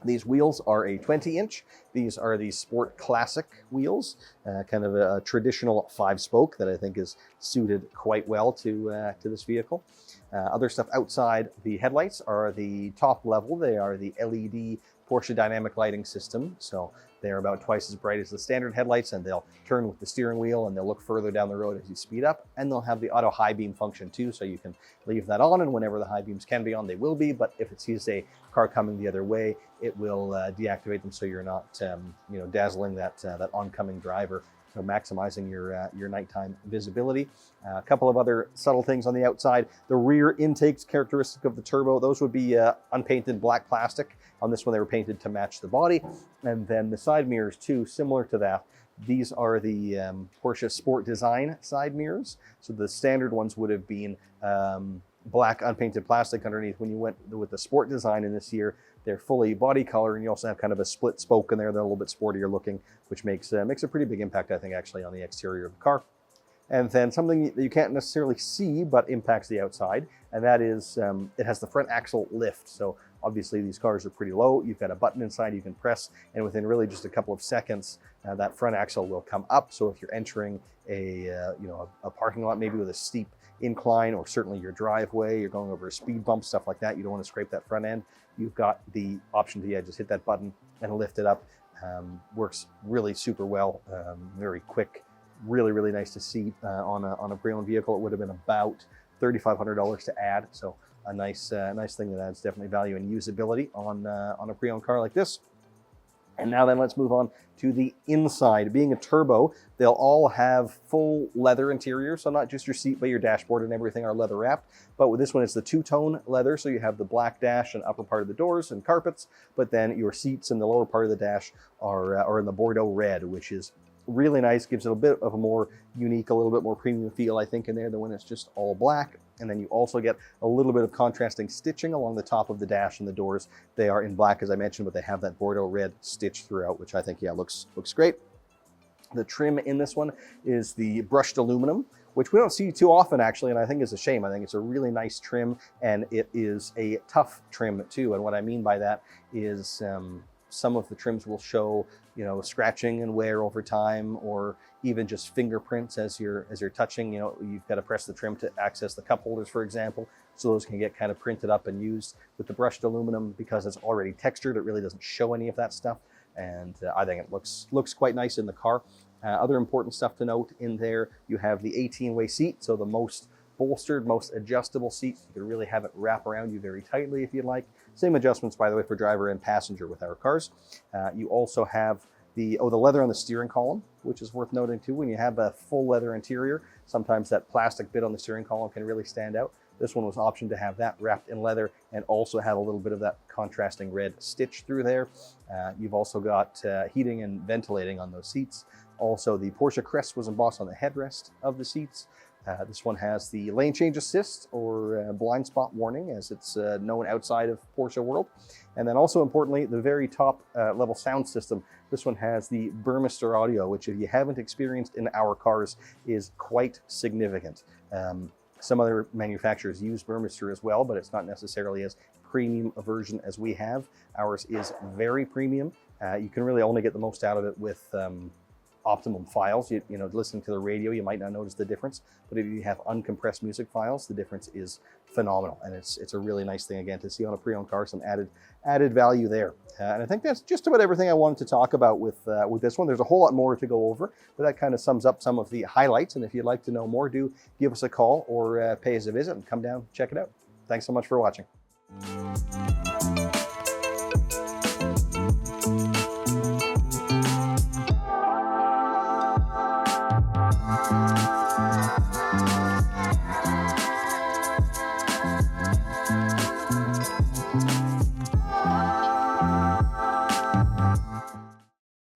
These wheels are a 20-inch. These are the Sport Classic wheels, kind of a traditional 5-spoke that I think is suited quite well to this vehicle. Other stuff outside the headlights are the top level. They are the LED Porsche dynamic lighting system. So they're about twice as bright as the standard headlights, and they'll turn with the steering wheel and they'll look further down the road as you speed up. And they'll have the auto high beam function too, so you can leave that on, and whenever the high beams can be on, they will be. But if it sees a car coming the other way, it will deactivate them so you're not dazzling that oncoming driver. So maximizing your nighttime visibility. A couple of other subtle things on the outside. The rear intakes characteristic of the Turbo, those would be unpainted black plastic. On this one, they were painted to match the body. And then the side mirrors too, similar to that. These are the Porsche Sport Design side mirrors. So the standard ones would have been black unpainted plastic underneath. When you went with the Sport Design in this year, they're fully body color, and you also have kind of a split spoke in there. They're a little bit sportier looking, which makes a pretty big impact, I think, actually, on the exterior of the car. And then something that you can't necessarily see, but impacts the outside, and that is it has the front axle lift. So obviously these cars are pretty low. You've got a button inside you can press, and within really just a couple of seconds, that front axle will come up. So if you're entering a parking lot, maybe with a steep incline, or certainly your driveway, you're going over a speed bump, stuff like that, you don't want to scrape that front end, you've got the option to just hit that button and lift it up. Works really super well, very quick, really nice to see on a pre-owned vehicle. It would have been about $3,500 to add, so a nice thing that adds definitely value and usability on a pre-owned car like this. And now then, let's move on to the inside. Being a Turbo, they'll all have full leather interior, so not just your seat, but your dashboard and everything are leather wrapped. But with this one, it's the two-tone leather, so you have the black dash and upper part of the doors and carpets, but then your seats and the lower part of the dash are in the Bordeaux red, which is really nice, gives it a bit of a more unique, a little bit more premium feel, I think, in there than when it's just all black. And then you also get a little bit of contrasting stitching along the top of the dash and the doors. They are in black, as I mentioned, but they have that Bordeaux red stitch throughout, which I think, looks great. The trim in this one is the brushed aluminum, which we don't see too often, actually, and I think is a shame. I think it's a really nice trim, and it is a tough trim too. And what I mean by that is some of the trims will show, scratching and wear over time, or even just fingerprints as you're touching. You've got to press the trim to access the cup holders, for example. So those can get kind of printed up and used. With the brushed aluminum, because it's already textured, it really doesn't show any of that stuff. And I think it looks quite nice in the car. Other important stuff to note in there, you have the 18-way seat, so the most bolstered, most adjustable seat. You can really have it wrap around you very tightly if you'd like. Same adjustments, by the way, for driver and passenger with our cars. You also have the leather on the steering column, which is worth noting too. When you have a full leather interior, sometimes that plastic bit on the steering column can really stand out. This one was optioned to have that wrapped in leather and also have a little bit of that contrasting red stitch through there. You've also got heating and ventilating on those seats. Also, the Porsche crest was embossed on the headrest of the seats. This one has the lane change assist, or blind spot warning, as it's known outside of Porsche world. And then also importantly, the very top level sound system. This one has the Burmester audio, which if you haven't experienced in our cars is quite significant. Some other manufacturers use Burmester as well, but it's not necessarily as premium a version as we have. Ours is very premium. You can really only get the most out of it with optimum files. You know, listening to the radio, you might not notice the difference, but if you have uncompressed music files, the difference is phenomenal. And it's a really nice thing, again, to see on a pre-owned car, some added value there. And I think that's just about everything I wanted to talk about with this one. There's a whole lot more to go over, but that kind of sums up some of the highlights. And if you'd like to know more, do give us a call or pay us a visit and come down, check it out. Thanks so much for watching.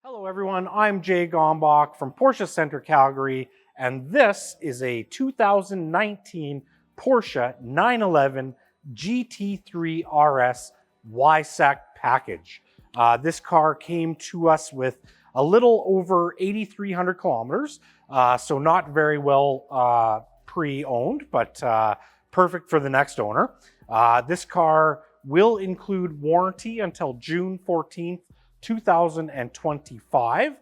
Hello everyone, I'm Jay Gombach from Porsche Center Calgary, and this is a 2019 Porsche 911 GT3 RS YSAC package. This car came to us with a little over 8,300 kilometers, so not very well pre-owned, but perfect for the next owner. This car will include warranty until June 14th, 2025,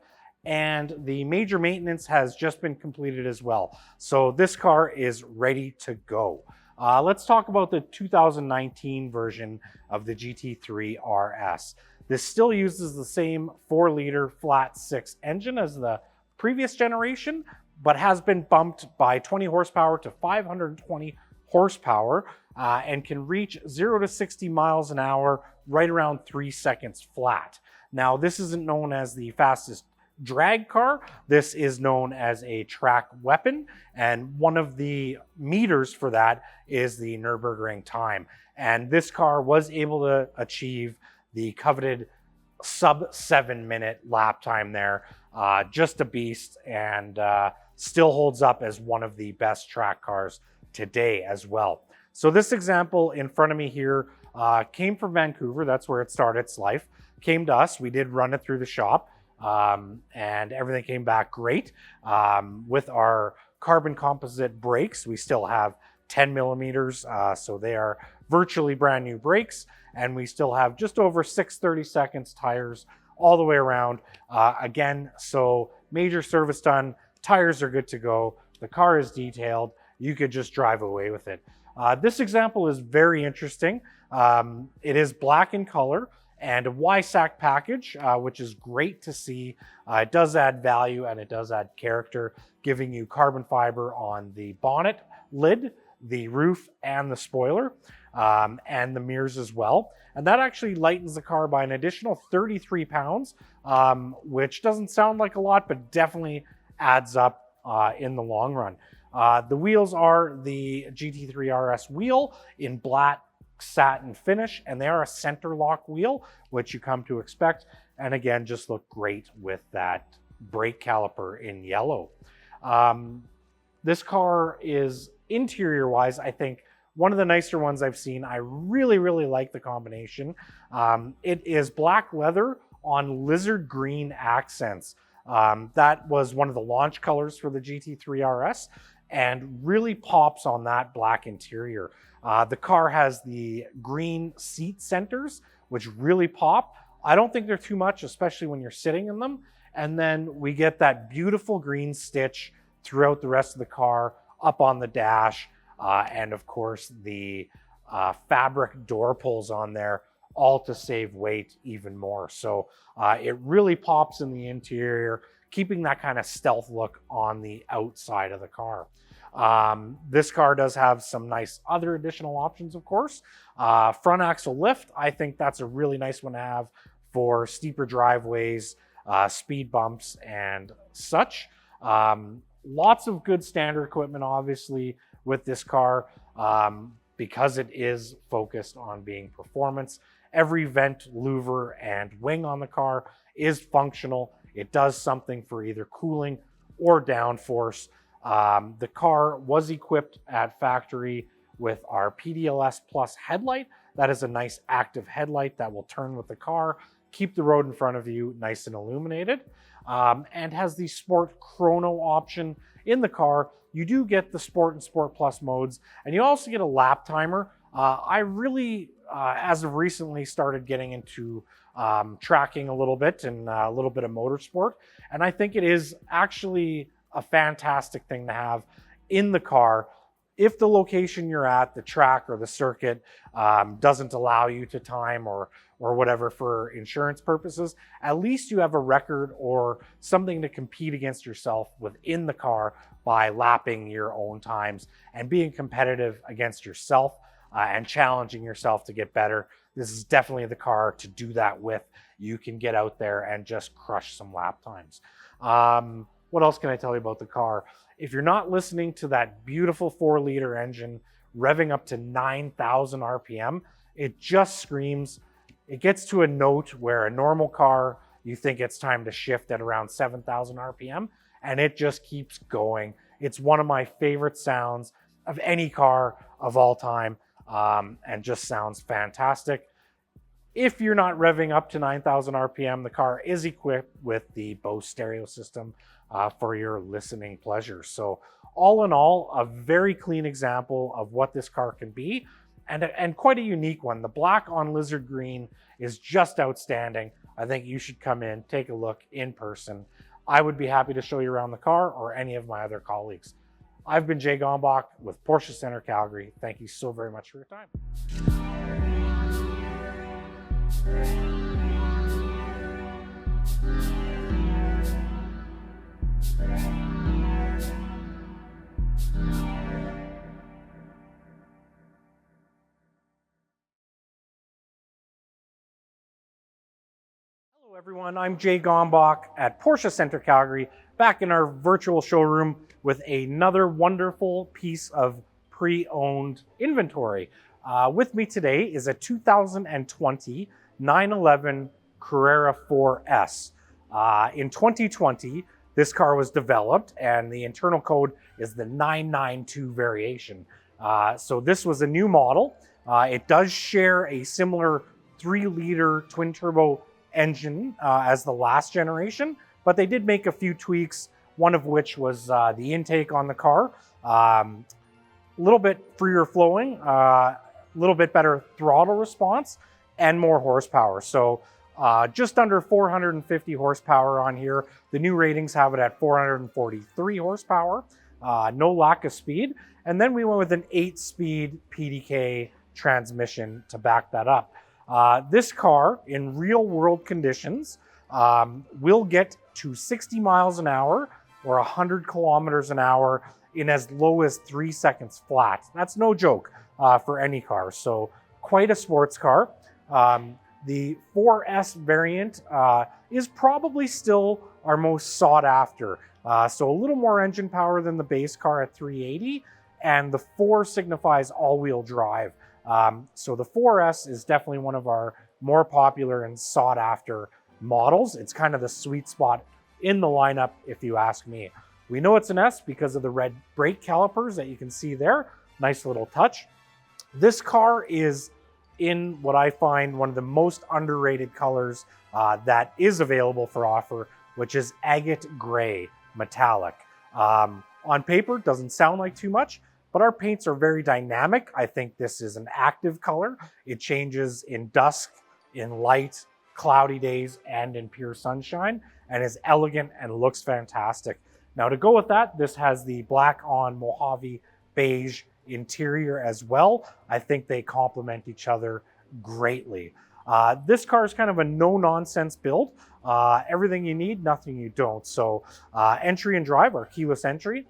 and the major maintenance has just been completed as well. So this car is ready to go. Let's talk about the 2019 version of the GT3 RS. This still uses the same 4-liter flat 6 engine as the previous generation, but has been bumped by 20 horsepower to 520 horsepower and can reach 0 to 60 miles an hour right around 3 seconds flat. Now, this isn't known as the fastest drag car. This is known as a track weapon, and one of the meters for that is the Nürburgring time. And this car was able to achieve the coveted sub 7-minute lap time there. Just a beast, and still holds up as one of the best track cars today as well. So this example in front of me here came from Vancouver. That's where it started its life. Came to us. We did run it through the shop, and everything came back great. With our carbon composite brakes, we still have 10 millimeters, so they are virtually brand new brakes, and we still have just over 630 seconds tires all the way around. Again, so major service done, tires are good to go, the car is detailed, you could just drive away with it. This example is very interesting. It is black in color and a YSAC package, which is great to see. It does add value and it does add character, giving you carbon fiber on the bonnet lid, the roof, and the spoiler, and the mirrors as well. And that actually lightens the car by an additional 33 pounds, which doesn't sound like a lot, but definitely adds up in the long run. The wheels are the GT3 RS wheel in black satin finish, and they are a center lock wheel, which you come to expect, and again just look great with that brake caliper in yellow. This car is, interior wise, I think one of the nicer ones I've seen. I really like the combination. It is black leather on lizard green accents. That was one of the launch colors for the GT3 RS and really pops on that black interior. The car has the green seat centers, which really pop. I don't think they're too much, especially when you're sitting in them. And then we get that beautiful green stitch throughout the rest of the car, up on the dash, and of course the fabric door pulls on there, all to save weight even more. So it really pops in the interior, keeping that kind of stealth look on the outside of the car. This car does have some nice other additional options, of course. Front axle lift, I think that's a really nice one to have for steeper driveways, speed bumps, and such. Lots of good standard equipment, obviously, with this car, because it is focused on being performance. Every vent, louver, and wing on the car is functional. It does something for either cooling or downforce. The car was equipped at factory with our PDLS Plus headlight. That is a nice active headlight that will turn with the car, keep the road in front of you nice and illuminated, and has the Sport Chrono option in the car. You do get the Sport and Sport Plus modes, and you also get a lap timer. I really as of recently started getting into tracking a little bit and a little bit of motorsport. And I think it is actually a fantastic thing to have in the car. If the location you're at, the track or the circuit, doesn't allow you to time or whatever for insurance purposes, at least you have a record or something to compete against yourself within the car by lapping your own times and being competitive against yourself and challenging yourself to get better. This is definitely the car to do that with. You can get out there and just crush some lap times. What else can I tell you about the car? If you're not listening to that beautiful 4-liter engine revving up to 9,000 RPM, it just screams. It gets to a note where a normal car, you think it's time to shift at around 7,000 RPM, and it just keeps going. It's one of my favorite sounds of any car of all time, and just sounds fantastic. If you're not revving up to 9,000 RPM, the car is equipped with the Bose stereo system for your listening pleasure. So all in all, a very clean example of what this car can be, and quite a unique one. The black on lizard green is just outstanding. I think you should come in, take a look in person. I would be happy to show you around the car, or any of my other colleagues. I've been Jay Gombach with Porsche Center Calgary. Thank you so very much for your time. Hello everyone, I'm Jay Gombach at Porsche Center Calgary, back in our virtual showroom with another wonderful piece of pre-owned inventory. With me today is a 2020 911 Carrera 4S. In 2020, this car was developed and the internal code is the 992 variation. So this was a new model. It does share a similar 3-liter twin turbo engine as the last generation, but they did make a few tweaks, one of which was the intake on the car. A little bit freer flowing, a little bit better throttle response, and more horsepower. So just under 450 horsepower on here. The new ratings have it at 443 horsepower, no lack of speed. And then we went with an 8-speed PDK transmission to back that up. This car, in real world conditions, will get to 60 miles an hour or 100 kilometers an hour in as low as 3 seconds flat. That's no joke for any car. So quite a sports car. The 4S variant is probably still our most sought after. So a little more engine power than the base car at 380, and the 4 signifies all-wheel drive. So the 4S is definitely one of our more popular and sought after models. It's kind of the sweet spot in the lineup, if you ask me. We know it's an S because of the red brake calipers that you can see there. Nice little touch. This car is in what I find one of the most underrated colors that is available for offer, which is agate gray metallic. On paper, doesn't sound like too much, but our paints are very dynamic. I think this is an active color. It changes in dusk, in light, cloudy days, and in pure sunshine, and is elegant and looks fantastic. Now to go with that, this has the black on Mojave beige interior as well. I think they complement each other greatly. This car is kind of a no-nonsense build. Everything you need, nothing you don't. So entry and drive are keyless entry.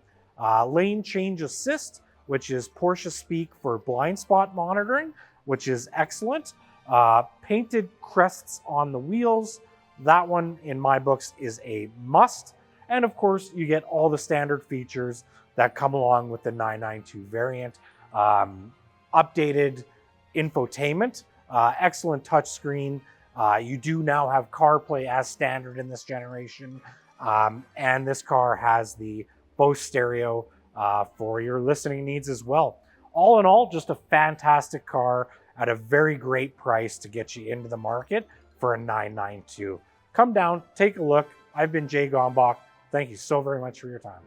Lane change assist, which is Porsche speak for blind spot monitoring, which is excellent. Painted crests on the wheels. That one, in my books, is a must. And of course, you get all the standard features that come along with the 992 variant. Updated infotainment, excellent touchscreen. You do now have CarPlay as standard in this generation. And this car has the Bose stereo for your listening needs as well. All in all, just a fantastic car at a very great price to get you into the market for a 992. Come down, take a look. I've been Jay Gombach. Thank you so very much for your time.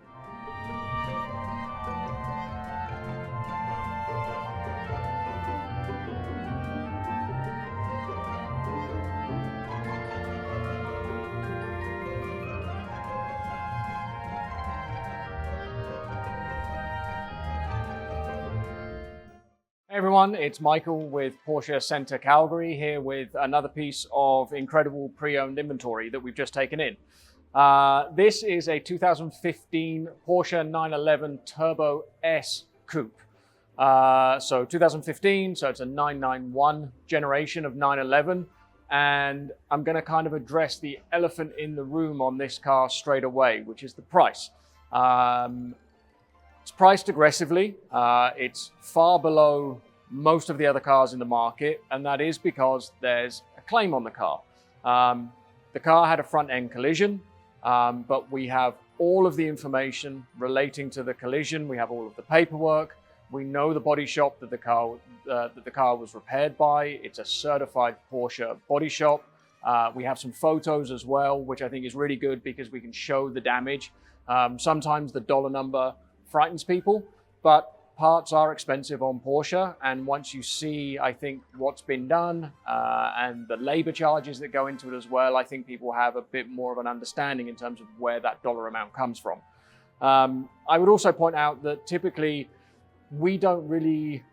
Everyone, it's Michael with Porsche Center Calgary here with another piece of incredible pre-owned inventory that we've just taken in. This is a 2015 Porsche 911 Turbo S Coupe. So 2015, so it's a 991 generation of 911. And I'm going to kind of address the elephant in the room on this car straight away, which is the price. It's priced aggressively. It's far below most of the other cars in the market, and that is because there's a claim on the car. The car had a front-end collision, but we have all of the information relating to the collision. We have all of the paperwork. We know the body shop that the car was repaired by. It's a certified Porsche body shop. We have some photos as well, which I think is really good because we can show the damage. Sometimes the dollar number frightens people, but parts are expensive on Porsche. And once you see, I think, what's been done and the labor charges that go into it as well, I think people have a bit more of an understanding in terms of where that dollar amount comes from. I would also point out that typically we don't really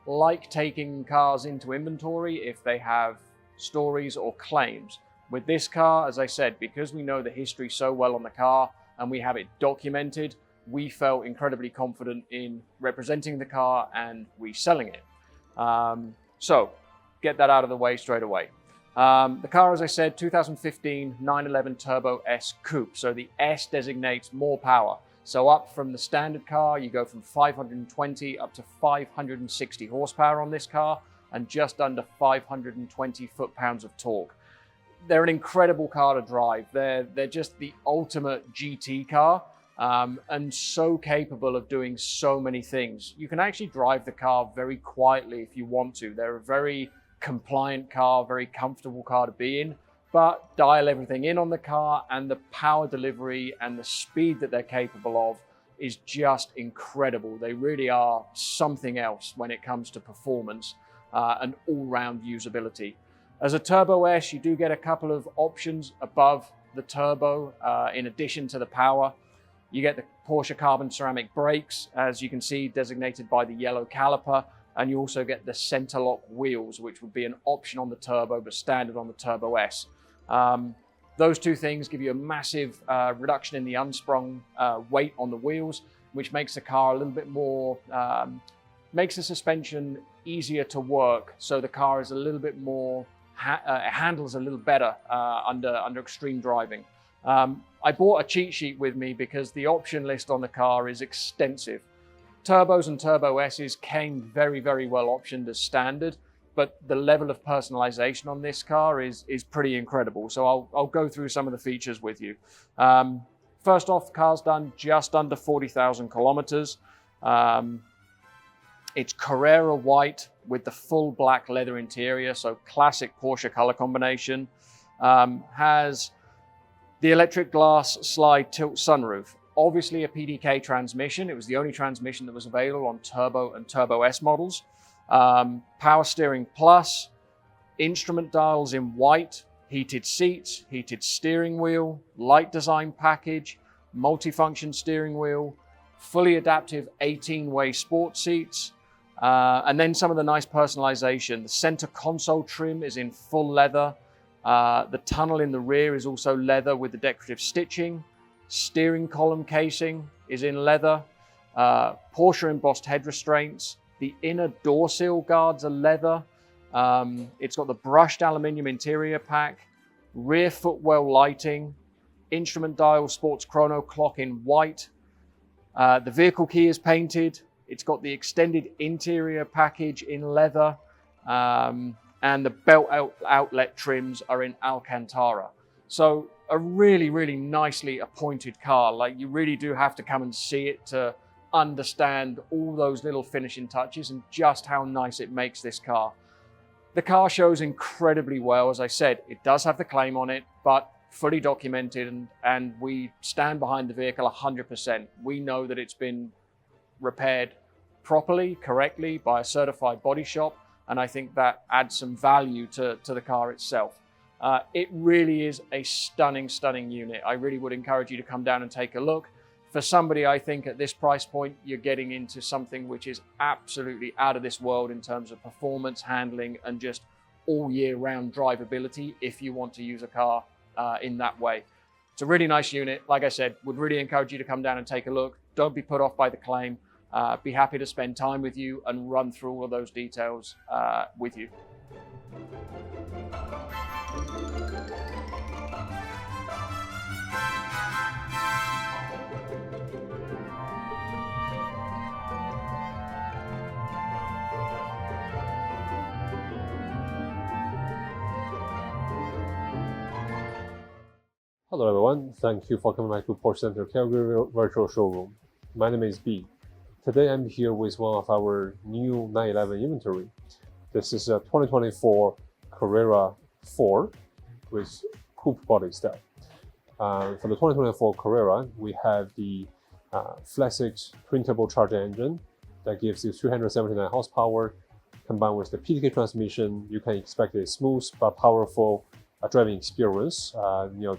like taking cars into inventory if they have stories or claims. With this car, as I said, because we know the history so well on the car and we have it documented, we felt incredibly confident in representing the car and reselling it. So get that out of the way straight away. The car, as I said, 2015 911 Turbo S Coupe. So the S designates more power. So up from the standard car, you go from 520 up to 560 horsepower on this car and just under 520 foot-pounds of torque. They're an incredible car to drive. They're just the ultimate GT car and so capable of doing so many things. You can actually drive the car very quietly if you want to. They're a very compliant car, very comfortable car to be in. But dial everything in on the car, and the power delivery and the speed that they're capable of is just incredible. They really are something else when it comes to performance and all-round usability. As a Turbo S, you do get a couple of options above the turbo in addition to the power. You get the Porsche carbon ceramic brakes, as you can see, designated by the yellow caliper, and you also get the center lock wheels, which would be an option on the turbo but standard on the Turbo S. Those two things give you a massive reduction in the unsprung weight on the wheels, which makes the car a little bit more, makes the suspension easier to work. So the car is a little bit more, handles a little better under extreme driving. I bought a cheat sheet with me because the option list on the car is extensive. Turbos and Turbo S's came very, very well optioned as standard, but the level of personalization on this car is pretty incredible. So I'll go through some of the features with you. First off, the car's done just under 40,000 kilometers. It's Carrera white with the full black leather interior, so classic Porsche color combination. Has the electric glass slide tilt sunroof. Obviously a PDK transmission. It was the only transmission that was available on Turbo and Turbo S models. Power steering plus, instrument dials in white, heated seats, heated steering wheel, light design package, multifunction steering wheel, fully adaptive 18-way sport seats, and then some of the nice personalization. The center console trim is in full leather. The tunnel in the rear is also leather with the decorative stitching. Steering column casing is in leather. Porsche embossed head restraints. The inner door sill guards are leather. It's got the brushed aluminium interior pack, rear footwell lighting, instrument dial sports chrono clock in white. The vehicle key is painted. It's got the extended interior package in leather, and the belt outlet trims are in Alcantara. So a really, really nicely appointed car. Like, you really do have to come and see it to understand all those little finishing touches and just how nice it makes this car. The car shows incredibly well. As I said, it does have the claim on it, but fully documented, and we stand behind the vehicle 100%. We know that it's been repaired properly, correctly by a certified body shop, and I think that adds some value to the car itself. It really is a stunning, stunning unit. I really would encourage you to come down and take a look. for somebody, I think at this price point, you're getting into something which is absolutely out of this world in terms of performance, handling, and just all year round drivability if you want to use a car in that way. It's a really nice unit. Like I said, would really encourage you to come down and take a look. Don't be put off by the claim. Be happy to spend time with you and run through all of those details with you. Hello everyone, thank you for coming back to Porsche Center Calgary virtual showroom. My name is B. Today I'm here with one of our new 911 inventory. This is a 2024 Carrera 4 with coupe body style. For the 2024 Carrera, we have the Flex twin turbocharged engine that gives you 379 horsepower. Combined with the PDK transmission, you can expect a smooth but powerful driving experience,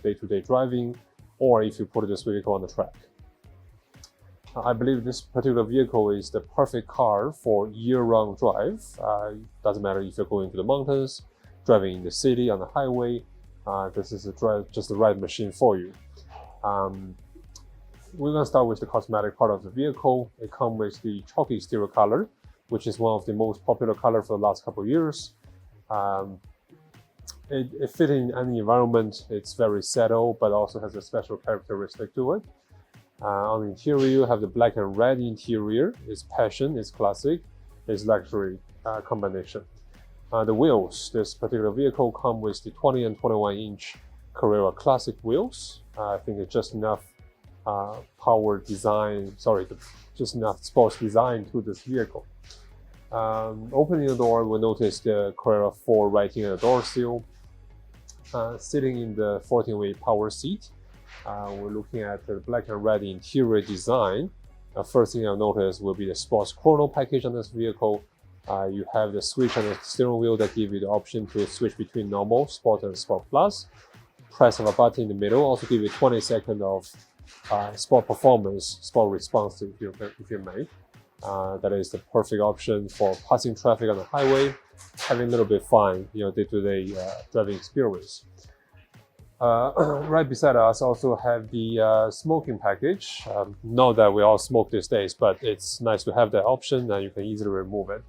day-to-day driving, or if you put this vehicle on the track. I believe this particular vehicle is the perfect car for year-round drive. Doesn't matter if you're going to the mountains, driving in the city, on the highway. This is just the right machine for you. We're going to start with the cosmetic part of the vehicle. It comes with the chalky exterior color, which is one of the most popular colors for the last couple of years. It fits in any environment. It's very settled, but also has a special characteristic to it. On the interior, you have the black and red interior. It's passion, it's classic, it's luxury combination. The wheels, this particular vehicle comes with the 20 and 21 inch Carrera Classic wheels. I think it's just enough just enough sports design to this vehicle. Opening the door, we'll notice the Carrera 4 writing on the door seal. Sitting in the 14-way power seat, we're looking at the black and red interior design. First thing I'll notice will be the sports chrono package on this vehicle. You have the switch on the steering wheel that gives you the option to switch between normal, sport, and sport plus. Press of a button in the middle also give you 20 seconds of sport performance, sport response, if you may. That is the perfect option for passing traffic on the highway, having a little bit fun, day-to-day driving experience. Right beside us also have the smoking package. Not that we all smoke these days, but it's nice to have that option and you can easily remove it.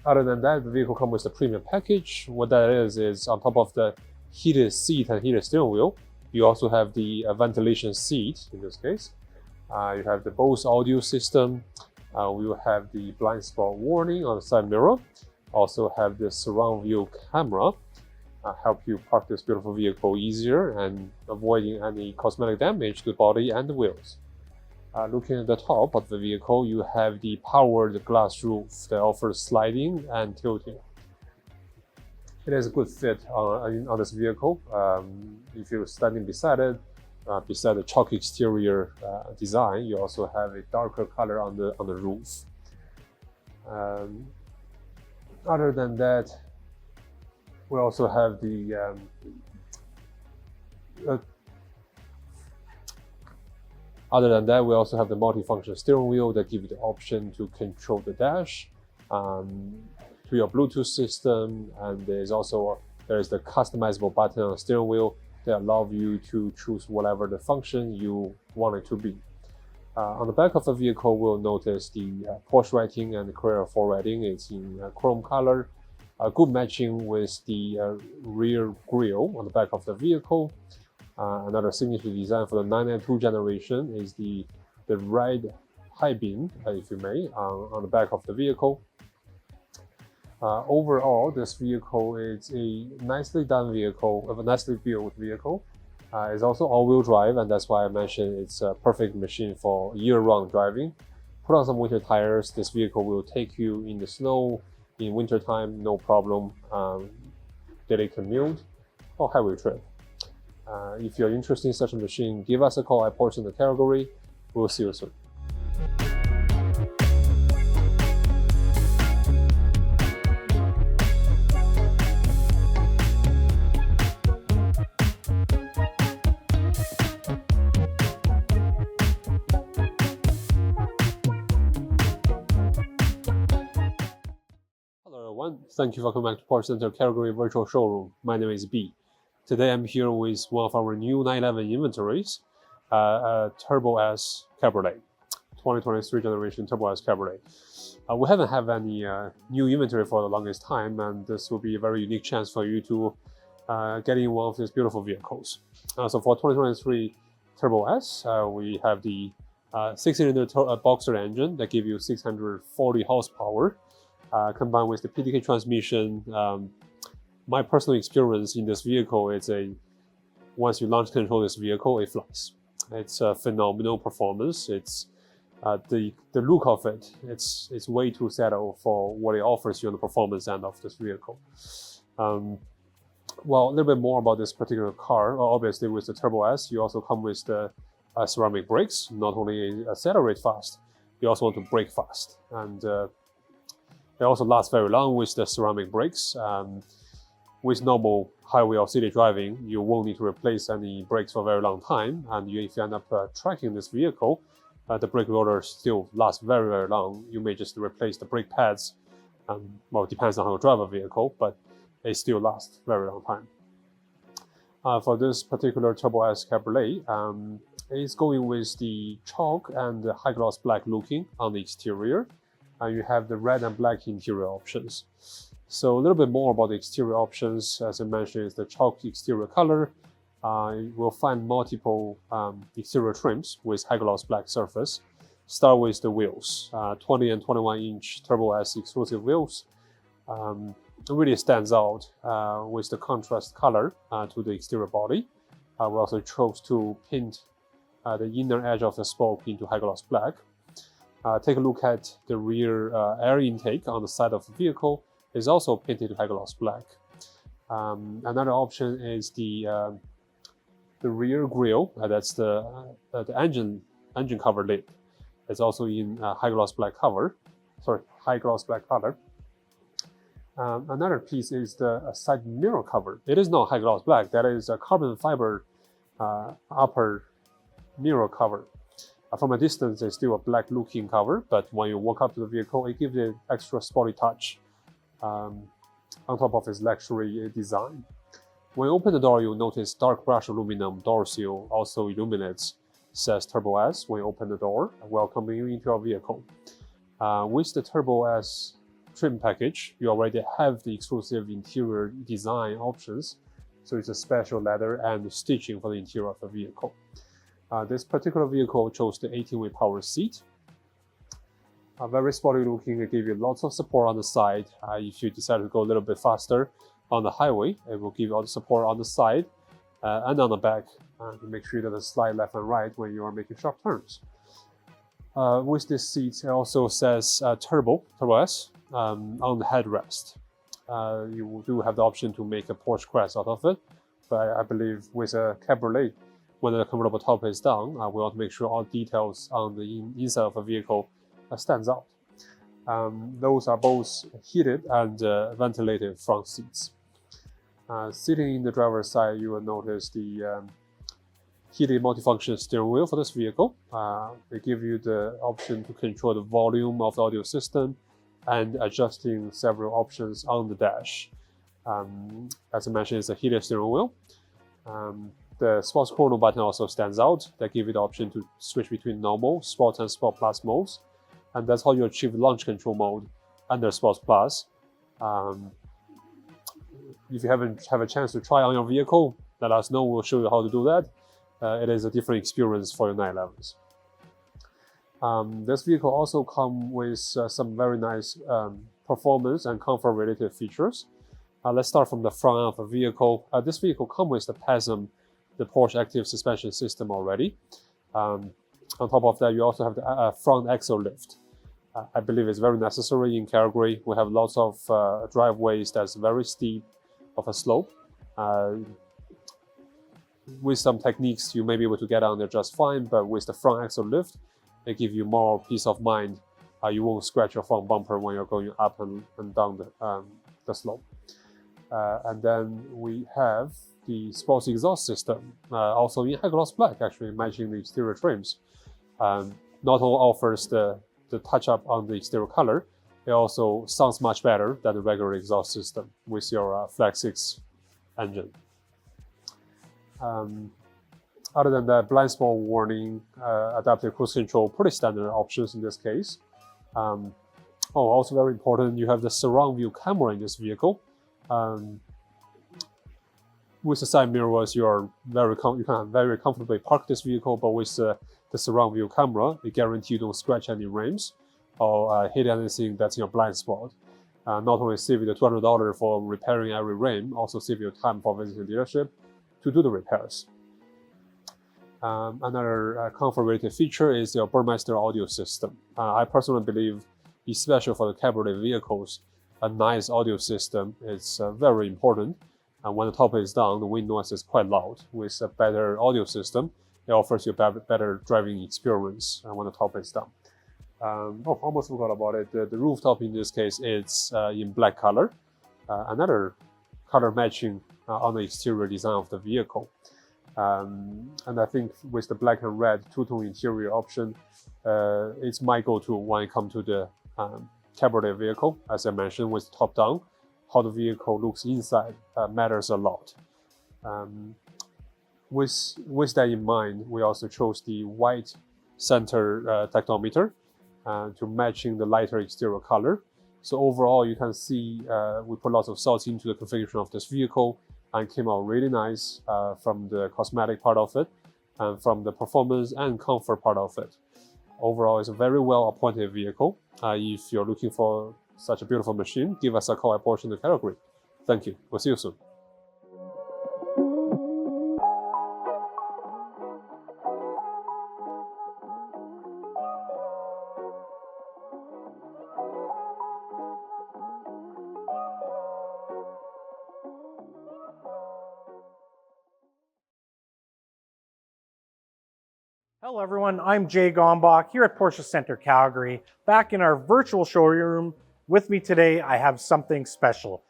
Other than that, the vehicle comes with the premium package. What that is on top of the heated seat and heated steering wheel, you also have the ventilation seat in this case. You have the Bose audio system. We will have the blind spot warning on the side mirror. Also have the surround view camera. Help you park this beautiful vehicle easier and avoiding any cosmetic damage to the body and the wheels. Looking at the top of the vehicle, you have the powered glass roof that offers sliding and tilting. It is a good fit on this vehicle. If you're standing beside it, beside the chalky exterior design, you also have a darker color on the roof. Other than that, we also have the multifunction steering wheel that gives you the option to control the dash to your Bluetooth system, and there is the customizable button on the steering wheel that allows you to choose whatever the function you want it to be. On the back of the vehicle, we'll notice the Porsche writing and the Carrera 4 writing. It's in chrome color. Good matching with the rear grille on the back of the vehicle. Another signature design for the 992 generation is the ride high beam, if you may, on the back of the vehicle. Overall, this vehicle is a nicely done vehicle, a nicely built vehicle. It's also all-wheel drive, and that's why I mentioned it's a perfect machine for year-round driving. Put on some winter tires, this vehicle will take you in the snow in wintertime, no problem, daily commute or highway trip. If you're interested in such a machine, give us a call at Porsche Center Calgary. We'll see you soon. everyone. Thank you for coming back to Porsche Center Calgary Virtual Showroom. My name is B. Today I'm here with one of our new 911 inventories, Turbo S Cabriolet, 2023 generation Turbo S Cabriolet. We haven't had any new inventory for the longest time, and this will be a very unique chance for you to get in one of these beautiful vehicles. So for 2023 Turbo S, we have the 6-cylinder boxer engine that gives you 640 horsepower, combined with the PDK transmission. My personal experience in this vehicle is once you launch control this vehicle, it flies. It's a phenomenal performance. It's the look of it. It's way too settled for what it offers you on the performance end of this vehicle. Well, a little bit more about this particular car. Obviously, with the Turbo S, you also come with the ceramic brakes. Not only accelerate fast, you also want to brake fast, and it also lasts very long with the ceramic brakes. With normal highway or city driving, you won't need to replace any brakes for a very long time, and if you end up tracking this vehicle, the brake rollers still last very, very long. You may just replace the brake pads. Well, it depends on how you drive a vehicle, but it still lasts a very long time. For this particular Turbo S Cabriolet, it's going with the chalk and the high gloss black looking on the exterior, and you have the red and black interior options. So a little bit more about the exterior options. As I mentioned, is the chalk exterior color. You will find multiple exterior trims with high gloss black surface. Start with the wheels, 20 and 21 inch Turbo S exclusive wheels. It really stands out with the contrast color to the exterior body. We also chose to paint the inner edge of the spoke into high gloss black. Take a look at the rear air intake on the side of the vehicle. Is also painted high gloss black. Another option is the rear grille. That's the engine cover lid. It's also in high gloss black color. Another piece is the side mirror cover. It is not high gloss black. That is a carbon fiber upper mirror cover. From a distance, it's still a black looking cover, but when you walk up to the vehicle, it gives it extra sporty touch on top of its luxury design. When you open the door, you'll notice dark brushed aluminum door seal also illuminates, says Turbo S when you open the door, welcoming you into your vehicle. With the Turbo S trim package, you already have the exclusive interior design options, so it's a special leather and stitching for the interior of the vehicle. This particular vehicle chose the 18-way power seat. Very sporty looking. It gives you lots of support on the side. If you decide to go a little bit faster on the highway, it will give you all the support on the side and on the back to make sure that it slide left and right when you are making sharp turns. With this seat, it also says Turbo S on the headrest. You do have the option to make a Porsche crest out of it, but I believe with a Cabriolet, when the convertible top is down, we want to make sure all details on the inside of the vehicle stands out. Those are both heated and ventilated front seats. Sitting in the driver's side, you will notice the heated multifunction steering wheel for this vehicle. They give you the option to control the volume of the audio system and adjusting several options on the dash. As I mentioned, it's a heated steering wheel. The Sports Chrono button also stands out. They give you the option to switch between normal, Sport, and Sport Plus modes. And that's how you achieve launch control mode under Sports Plus. If you haven't have a chance to try on your vehicle, let us know. We'll show you how to do that. It is a different experience for your 911s. This vehicle also comes with some very nice performance and comfort related features. Let's start from the front of the vehicle. This vehicle comes with the PASM, the Porsche Active Suspension System already. On top of that, you also have the front axle lift. I believe it's very necessary in Calgary. We have lots of driveways that's very steep of a slope. With some techniques, you may be able to get on there just fine, but with the front axle lift, it gives you more peace of mind. You won't scratch your front bumper when you're going up and down the slope. And then we have the sports exhaust system, also in high gloss black, actually matching the exterior trims. Not only offers the touch up on the exterior color, It also sounds much better than the regular exhaust system with your Flex 6 engine. Other than that, blind spot warning, adaptive cruise control, pretty standard options in this case. Also very important, you have the surround view camera in this vehicle. With the side mirrors, you can very comfortably park this vehicle, but with the surround view camera, it guarantees you don't scratch any rims or hit anything that's in your blind spot. Not only save you the $200 for repairing every rim, also save you time for visiting the dealership to do the repairs. Another comfort-related feature is your Burmester audio system. I personally believe, especially for the cabriolet vehicles, a nice audio system is very important. And when the top is down, the wind noise is quite loud. With a better audio system, it offers you a better driving experience when the top is down. Almost forgot about it. The rooftop in this case is in black color. Another color matching on the exterior design of the vehicle. And I think with the black and red two-tone interior option, it's my go-to when it comes to the cabriolet vehicle. As I mentioned, with top down, how the vehicle looks inside matters a lot. With that in mind, we also chose the white center tachometer to matching the lighter exterior color. So overall, you can see we put lots of thought into the configuration of this vehicle, and came out really nice from the cosmetic part of it, and from the performance and comfort part of it. Overall, it's a very well-appointed vehicle. If you're looking for such a beautiful machine, give us a call at Porsche Center Calgary. Thank you. We'll see you soon. Hello everyone, I'm Jay Gombach here at Porsche Center Calgary, back in our virtual showroom. With me today, I have something special.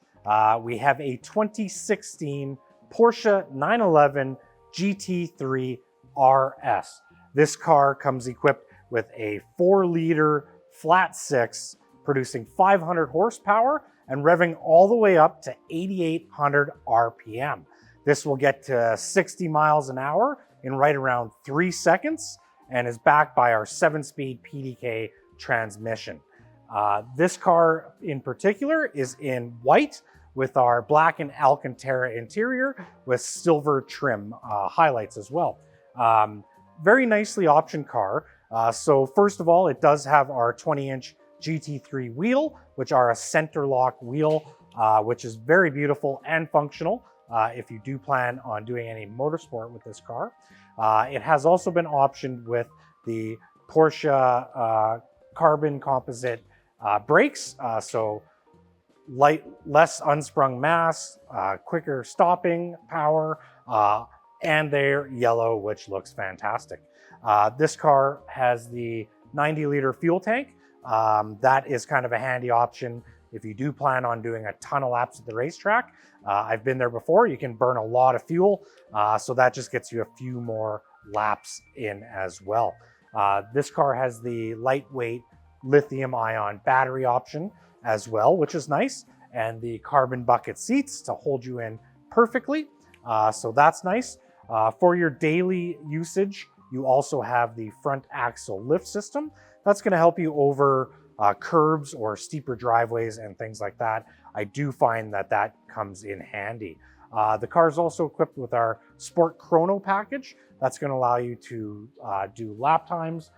We have a 2016 Porsche 911 GT3 RS. This car comes equipped with a 4-liter flat 6, producing 500 horsepower and revving all the way up to 8,800 RPM. This will get to 60 miles an hour in right around 3 seconds and is backed by our 7-speed PDK transmission. This car in particular is in white with our black and Alcantara interior with silver trim highlights as well. Very nicely optioned car. So first of all, it does have our 20-inch GT3 wheel, which are a center lock wheel, which is very beautiful and functional. If you do plan on doing any motorsport with this car. It has also been optioned with the Porsche carbon composite brakes, so less unsprung mass, quicker stopping power, and they're yellow, which looks fantastic. This car has the 90-liter fuel tank. That is kind of a handy option if you do plan on doing a ton of laps at the racetrack. I've been there before. You can burn a lot of fuel, so that just gets you a few more laps in as well. This car has the lightweight lithium-ion battery option as well, which is nice, and the carbon bucket seats to hold you in perfectly, so that's nice. For your daily usage, you also have the front axle lift system. That's going to help you over curbs or steeper driveways and things like that. I do find that that comes in handy. The car is also equipped with our Sport Chrono package. That's going to allow you to do lap times,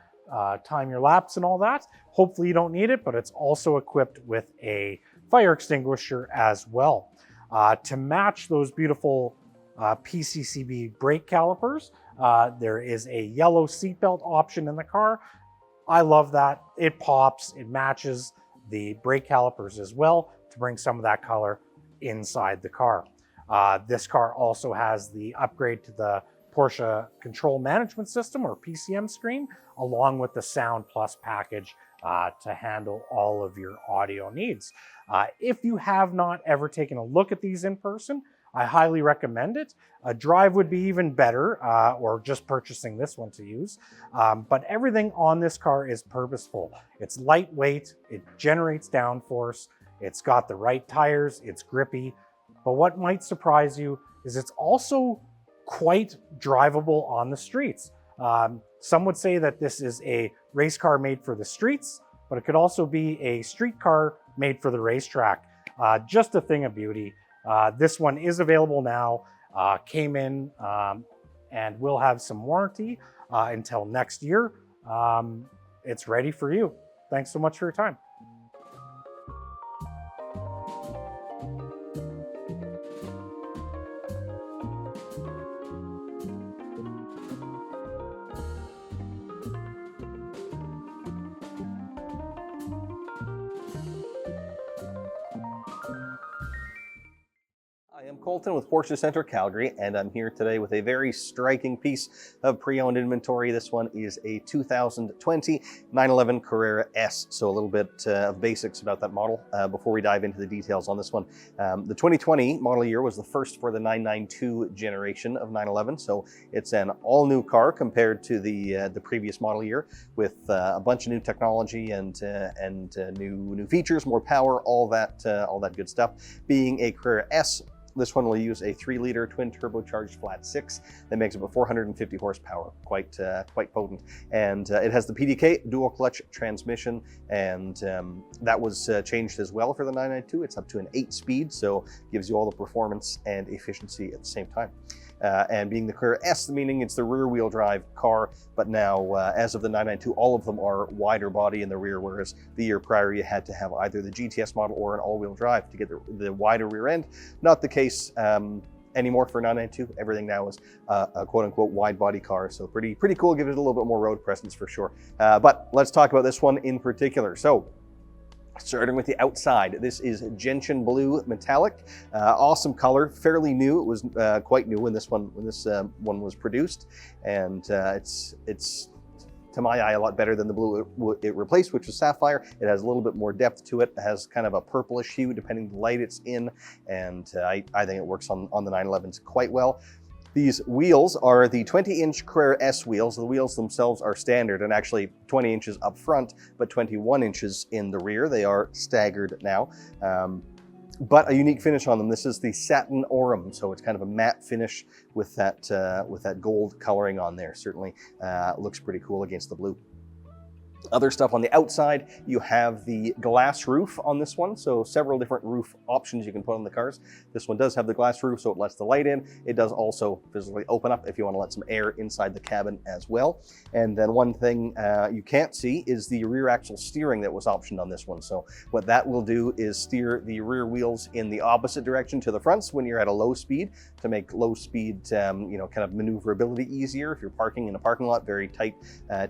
time your laps and all that. Hopefully you don't need it, but it's also equipped with a fire extinguisher as well. To match those beautiful PCCB brake calipers, there is a yellow seatbelt option in the car. I love that. It pops, it matches the brake calipers as well to bring some of that color inside the car. This car also has the upgrade to the Porsche Control Management System, or PCM screen, along with the Sound Plus package to handle all of your audio needs. If you have not ever taken a look at these in person, I highly recommend it. A drive would be even better, or just purchasing this one to use. But everything on this car is purposeful. It's lightweight, it generates downforce, it's got the right tires, it's grippy. But what might surprise you is it's also quite drivable on the streets. Some would say that this is a race car made for the streets, but it could also be a street car made for the racetrack. Just a thing of beauty. This one is available now, came in and will have some warranty until next year. It's ready for you. Thanks so much for your time. I am Colton with Porsche Center Calgary, and I'm here today with a very striking piece of pre-owned inventory. This one is a 2020 911 Carrera S. So a little bit of basics about that model before we dive into the details on this one. The 2020 model year was the first for the 992 generation of 911, so it's an all-new car compared to the previous model year, with a bunch of new technology and new features, more power, all that good stuff. Being a Carrera S, this one will use a 3-liter twin turbocharged flat 6 that makes up 450 horsepower, quite potent. And it has the PDK dual clutch transmission, and that was changed as well for the 992. It's up to an 8-speed, so gives you all the performance and efficiency at the same time. And being the Carrera S, meaning it's the rear-wheel drive car, but now, as of the 992, all of them are wider body in the rear, whereas the year prior you had to have either the GTS model or an all-wheel drive to get the wider rear end. Not the case anymore for 992. Everything now is a quote-unquote wide-body car, so pretty cool. Give it a little bit more road presence for sure. But let's talk about this one in particular. So, starting with the outside, this is gentian blue metallic, awesome color, fairly new. It was quite new when this one was produced, and it's to my eye a lot better than the blue it replaced, which was sapphire. It has a little bit more depth to it. It has kind of a purplish hue depending on the light it's in, and I think it works on the 911s quite well. These wheels are the 20-inch Carrera S wheels. The wheels themselves are standard and actually 20 inches up front, but 21 inches in the rear. They are staggered now, but a unique finish on them. This is the satin aurum, so it's kind of a matte finish with that gold coloring on there. Certainly looks pretty cool against the blue. Other stuff on the outside, you have the glass roof on this one, so several different roof options you can put on the cars. This one does have the glass roof, so it lets the light in. It does also physically open up if you want to let some air inside the cabin as well. And then one thing you can't see is the rear axle steering that was optioned on this one. So what that will do is steer the rear wheels in the opposite direction to the fronts when you're at a low speed, to make low speed kind of maneuverability easier if you're parking in a parking lot, very tight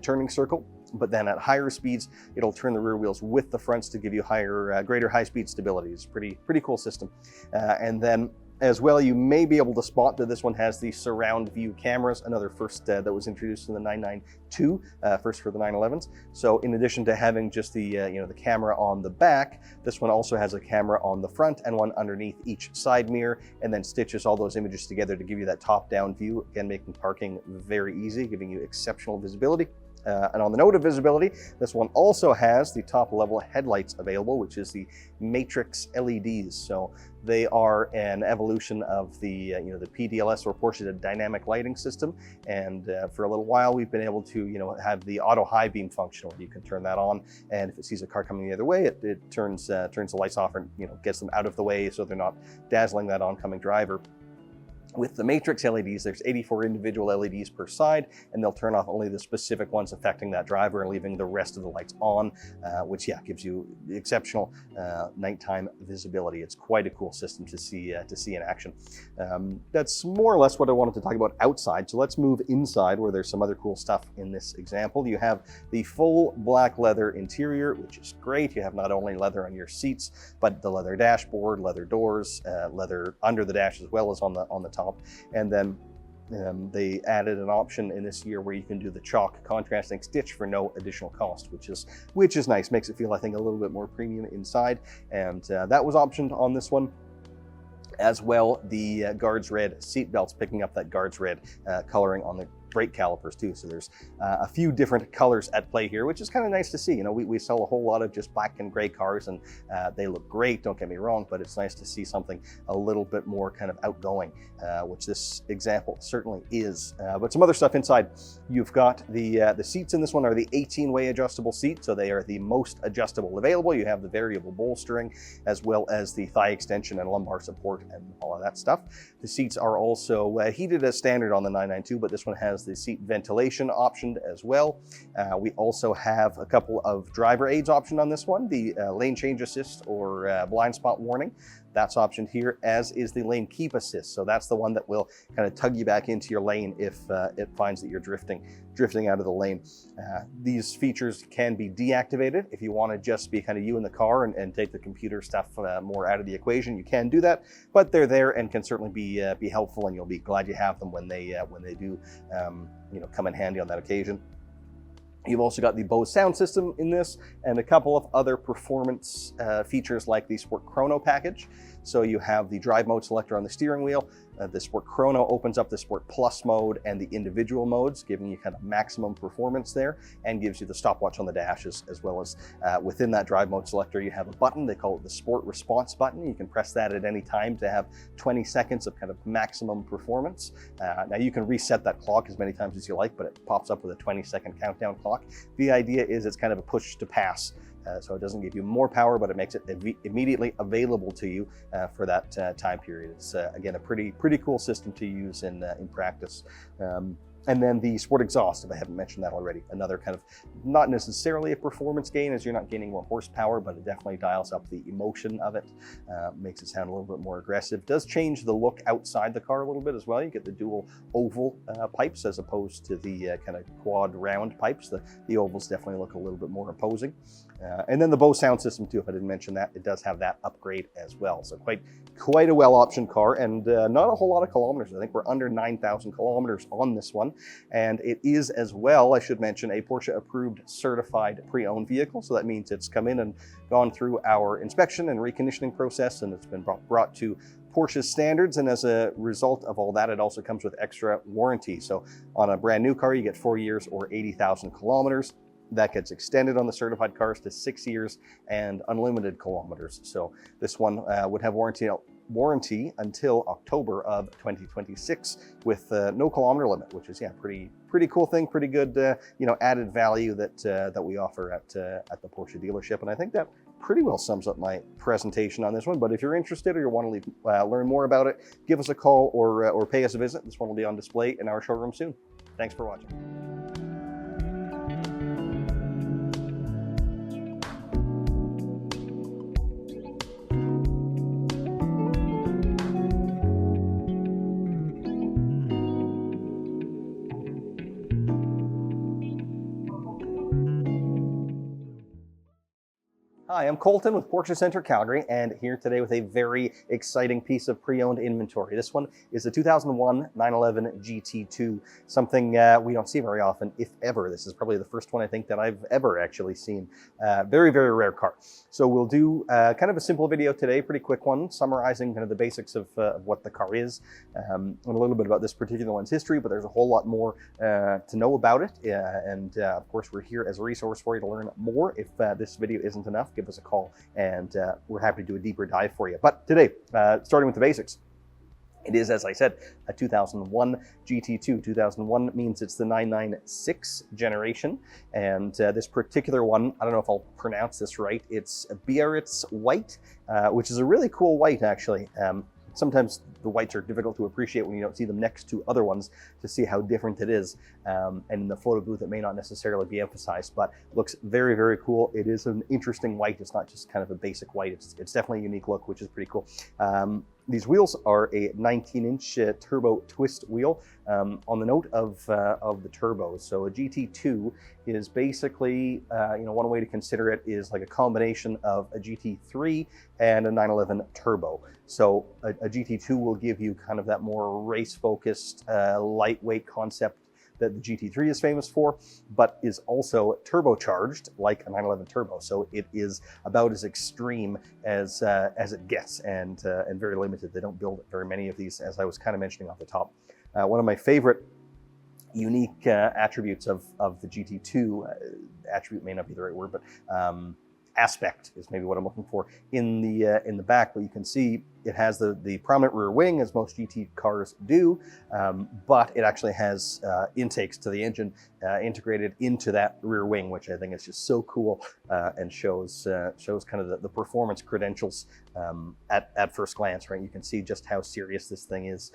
turning circle. But then at higher speeds, it'll turn the rear wheels with the fronts to give you greater high-speed stability. It's pretty cool system. And then as well, you may be able to spot that this one has the surround view cameras, another first that was introduced in the 992, first for the 911s. So in addition to having just the the camera on the back, this one also has a camera on the front and one underneath each side mirror, and then stitches all those images together to give you that top-down view, again making parking very easy, giving you exceptional visibility. And on the note of visibility, this one also has the top level headlights available, which is the Matrix LEDs. So they are an evolution of the the PDLS, or Porsche dynamic lighting system. And for a little while, we've been able to have the auto high beam function, where you can turn that on, and if it sees a car coming the other way, it turns the lights off, and gets them out of the way so they're not dazzling that oncoming driver. With the Matrix LEDs, there's 84 individual LEDs per side, and they'll turn off only the specific ones affecting that driver and leaving the rest of the lights on, which gives you exceptional nighttime visibility. It's quite a cool system to see in action. That's more or less what I wanted to talk about outside. So let's move inside, where there's some other cool stuff in this example. You have the full black leather interior, which is great. You have not only leather on your seats, but the leather dashboard, leather doors, leather under the dash as well as on the top. And then they added an option in this year where you can do the chalk contrasting stitch for no additional cost, which is nice. Makes it feel, I think, a little bit more premium inside. And that was optioned on this one. As well, the guards red seat belts, picking up that guards red coloring on the brake calipers too. So there's a few different colors at play here, which is kind of nice to see. You know, we sell a whole lot of just black and gray cars, and they look great, don't get me wrong, but it's nice to see something a little bit more kind of outgoing, which this example certainly is. But some other stuff inside. You've got the seats in this one are the 18-way adjustable seat, so they are the most adjustable available. You have the variable bolstering, as well as the thigh extension and lumbar support and all of that stuff. The seats are also heated as standard on the 992, but this one has the seat ventilation optioned as well. We also have a couple of driver aids optioned on this one, the lane change assist or blind spot warning. That's optioned here, as is the lane keep assist. So that's the one that will kind of tug you back into your lane if it finds that you're drifting out of the lane. These features can be deactivated. If you want to just be kind of you in the car and take the computer stuff more out of the equation, you can do that, but they're there and can certainly be helpful, and you'll be glad you have them when they do you know, come in handy on that occasion. You've also got the Bose sound system in this, and a couple of other performance features like the Sport Chrono package. So you have the drive mode selector on the steering wheel. The Sport Chrono opens up the Sport Plus mode and the individual modes, giving you kind of maximum performance there, and gives you the stopwatch on the dash, as well as within that drive mode selector, you have a button. They call it the Sport Response button. You can press that at any time to have 20 seconds of kind of maximum performance. Now you can reset that clock as many times as you like, but it pops up with a 20-second countdown clock. The idea is it's kind of a push to pass. So it doesn't give you more power, but it makes it immediately available to you for that time period. It's again a pretty cool system to use in practice. And then the Sport Exhaust, if I haven't mentioned that already, another kind of not necessarily a performance gain, as you're not gaining more horsepower, but it definitely dials up the emotion of it, makes it sound a little bit more aggressive. Does change the look outside the car a little bit as well. You get the dual oval pipes as opposed to the kind of quad round pipes. The ovals definitely look a little bit more imposing. And then the Bose sound system too, if I didn't mention that, it does have that upgrade as well. So quite a well-optioned car, and not a whole lot of kilometers. I think we're under 9,000 kilometers on this one. And it is as well, I should mention, a Porsche approved certified pre-owned vehicle. So that means it's come in and gone through our inspection and reconditioning process, and it's been brought to Porsche's standards, and as a result of all that, it also comes with extra warranty. So on a brand new car, you get 4 years or 80,000 kilometers. That gets extended on the certified cars to 6 years and unlimited kilometers. So this one would have warranty until October of 2026 with no kilometer limit, which is pretty cool thing, pretty good you know, added value that we offer at the Porsche dealership. And I think that pretty well sums up my presentation on this one. But if you're interested or you want to learn more about it, give us a call or pay us a visit. This one will be on display in our showroom soon. Thanks for watching. Hi, I'm Colton with Porsche Center Calgary, and here today with a very exciting piece of pre-owned inventory. This one is the 2001 911 GT2, something we don't see very often, if ever. This is probably the first one I think that I've ever actually seen. Very, very rare car. So we'll do kind of a simple video today, pretty quick one, summarizing kind of the basics of what the car is, and a little bit about this particular one's history, but there's a whole lot more to know about it. And of course, we're here as a resource for you to learn more. If this video isn't enough, give us a call, and we're happy to do a deeper dive for you. But today, starting with the basics, it is, as I said, a 2001 GT2. 2001 means it's the 996 generation, and this particular one, I don't know if I'll pronounce this right, it's Biarritz White, which is a really cool white, actually. Sometimes the whites are difficult to appreciate when you don't see them next to other ones to see how different it is. And in the photo booth, it may not necessarily be emphasized, but looks very, very cool. It is an interesting white. It's not just kind of a basic white. It's definitely a unique look, which is pretty cool. These wheels are a 19-inch turbo twist wheel on the note of the turbo. So a GT2 is basically, one way to consider it is like a combination of a GT3 and a 911 turbo. So a GT2 will give you kind of that more race-focused, lightweight concept that the GT3 is famous for, but is also turbocharged like a 911 Turbo. So it is about as extreme as it gets, and very limited. They don't build very many of these, as I was kind of mentioning off the top. One of my favorite unique attributes of the GT2, attribute may not be the right word, but aspect is maybe what I'm looking for, in the back. But you can see it has the prominent rear wing, as most GT cars do, but it actually has intakes to the engine integrated into that rear wing, which I think is just so cool, and shows kind of the performance credentials at first glance, right? You can see just how serious this thing is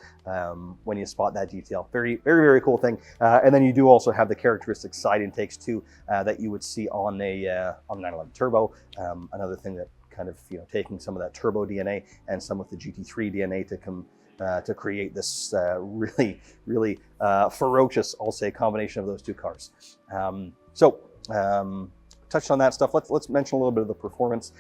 when you spot that detail. Very, very, very cool thing. And then you do also have the characteristic side intakes too that you would see on a 911 Turbo. Another thing that kind of, taking some of that turbo DNA and some of the GT3 DNA to create this really, really ferocious, I'll say, combination of those two cars. Touched on that stuff. Let's mention a little bit of the performance.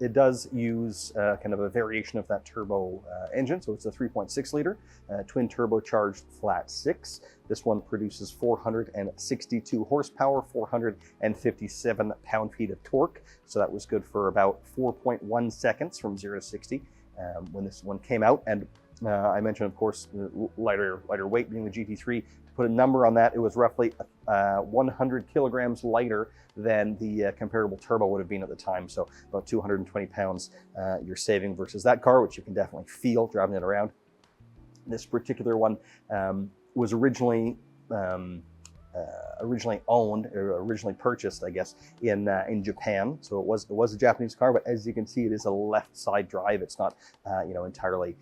It does use kind of a variation of that turbo engine. So it's a 3.6 liter twin turbocharged flat six. This one produces 462 horsepower, 457 pound-feet of torque. So that was good for about 4.1 seconds from 0 to 60 when this one came out. And I mentioned, of course, lighter weight being the GT3. To put a number on that, it was roughly 100 kilograms lighter than the comparable turbo would have been at the time. So about 220 pounds you're saving versus that car, which you can definitely feel driving it around. This particular one was originally owned, or originally purchased, I guess, in Japan. So it was a Japanese car, but as you can see, it is a left side drive. It's not entirely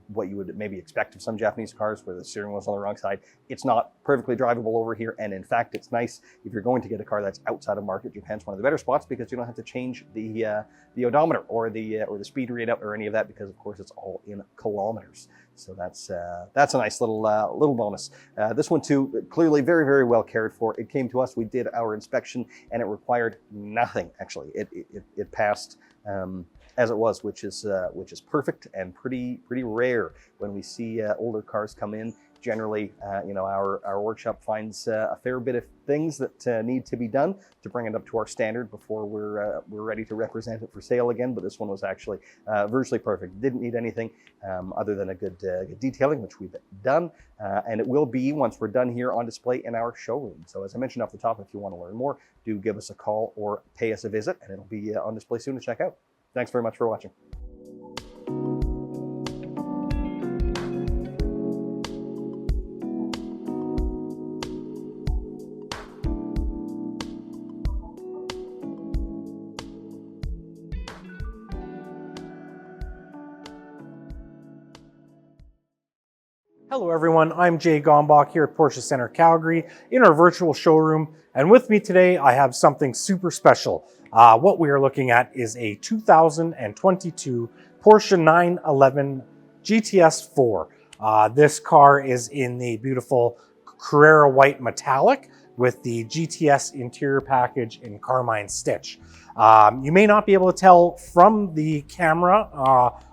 what you would maybe expect of some Japanese cars, where the steering wheel's on the wrong side. It's not perfectly drivable over here, and in fact, it's nice if you're going to get a car that's outside of market. Japan's one of the better spots because you don't have to change the odometer or the speed readout or any of that, because of course it's all in kilometers. So that's a nice little bonus. This one too, clearly very, very well cared for. It came to us, we did our inspection, and it required nothing. Actually, it passed as it was, which is perfect and pretty rare when we see older cars come in. Generally, our workshop finds a fair bit of things that need to be done to bring it up to our standard before we're ready to represent it for sale again. But this one was actually virtually perfect. Didn't need anything other than a good detailing, which we've done, and it will be, once we're done here, on display in our showroom. So as I mentioned off the top, if you want to learn more, do give us a call or pay us a visit, and it'll be on display soon to check out. Thanks very much for watching. Hello everyone, I'm Jay Gombach here at Porsche Centre Calgary in our virtual showroom, and with me today I have something super special. What we are looking at is a 2022 Porsche 911 GTS 4. This car is in the beautiful Carrera white metallic with the GTS interior package in carmine stitch. You may not be able to tell from the camera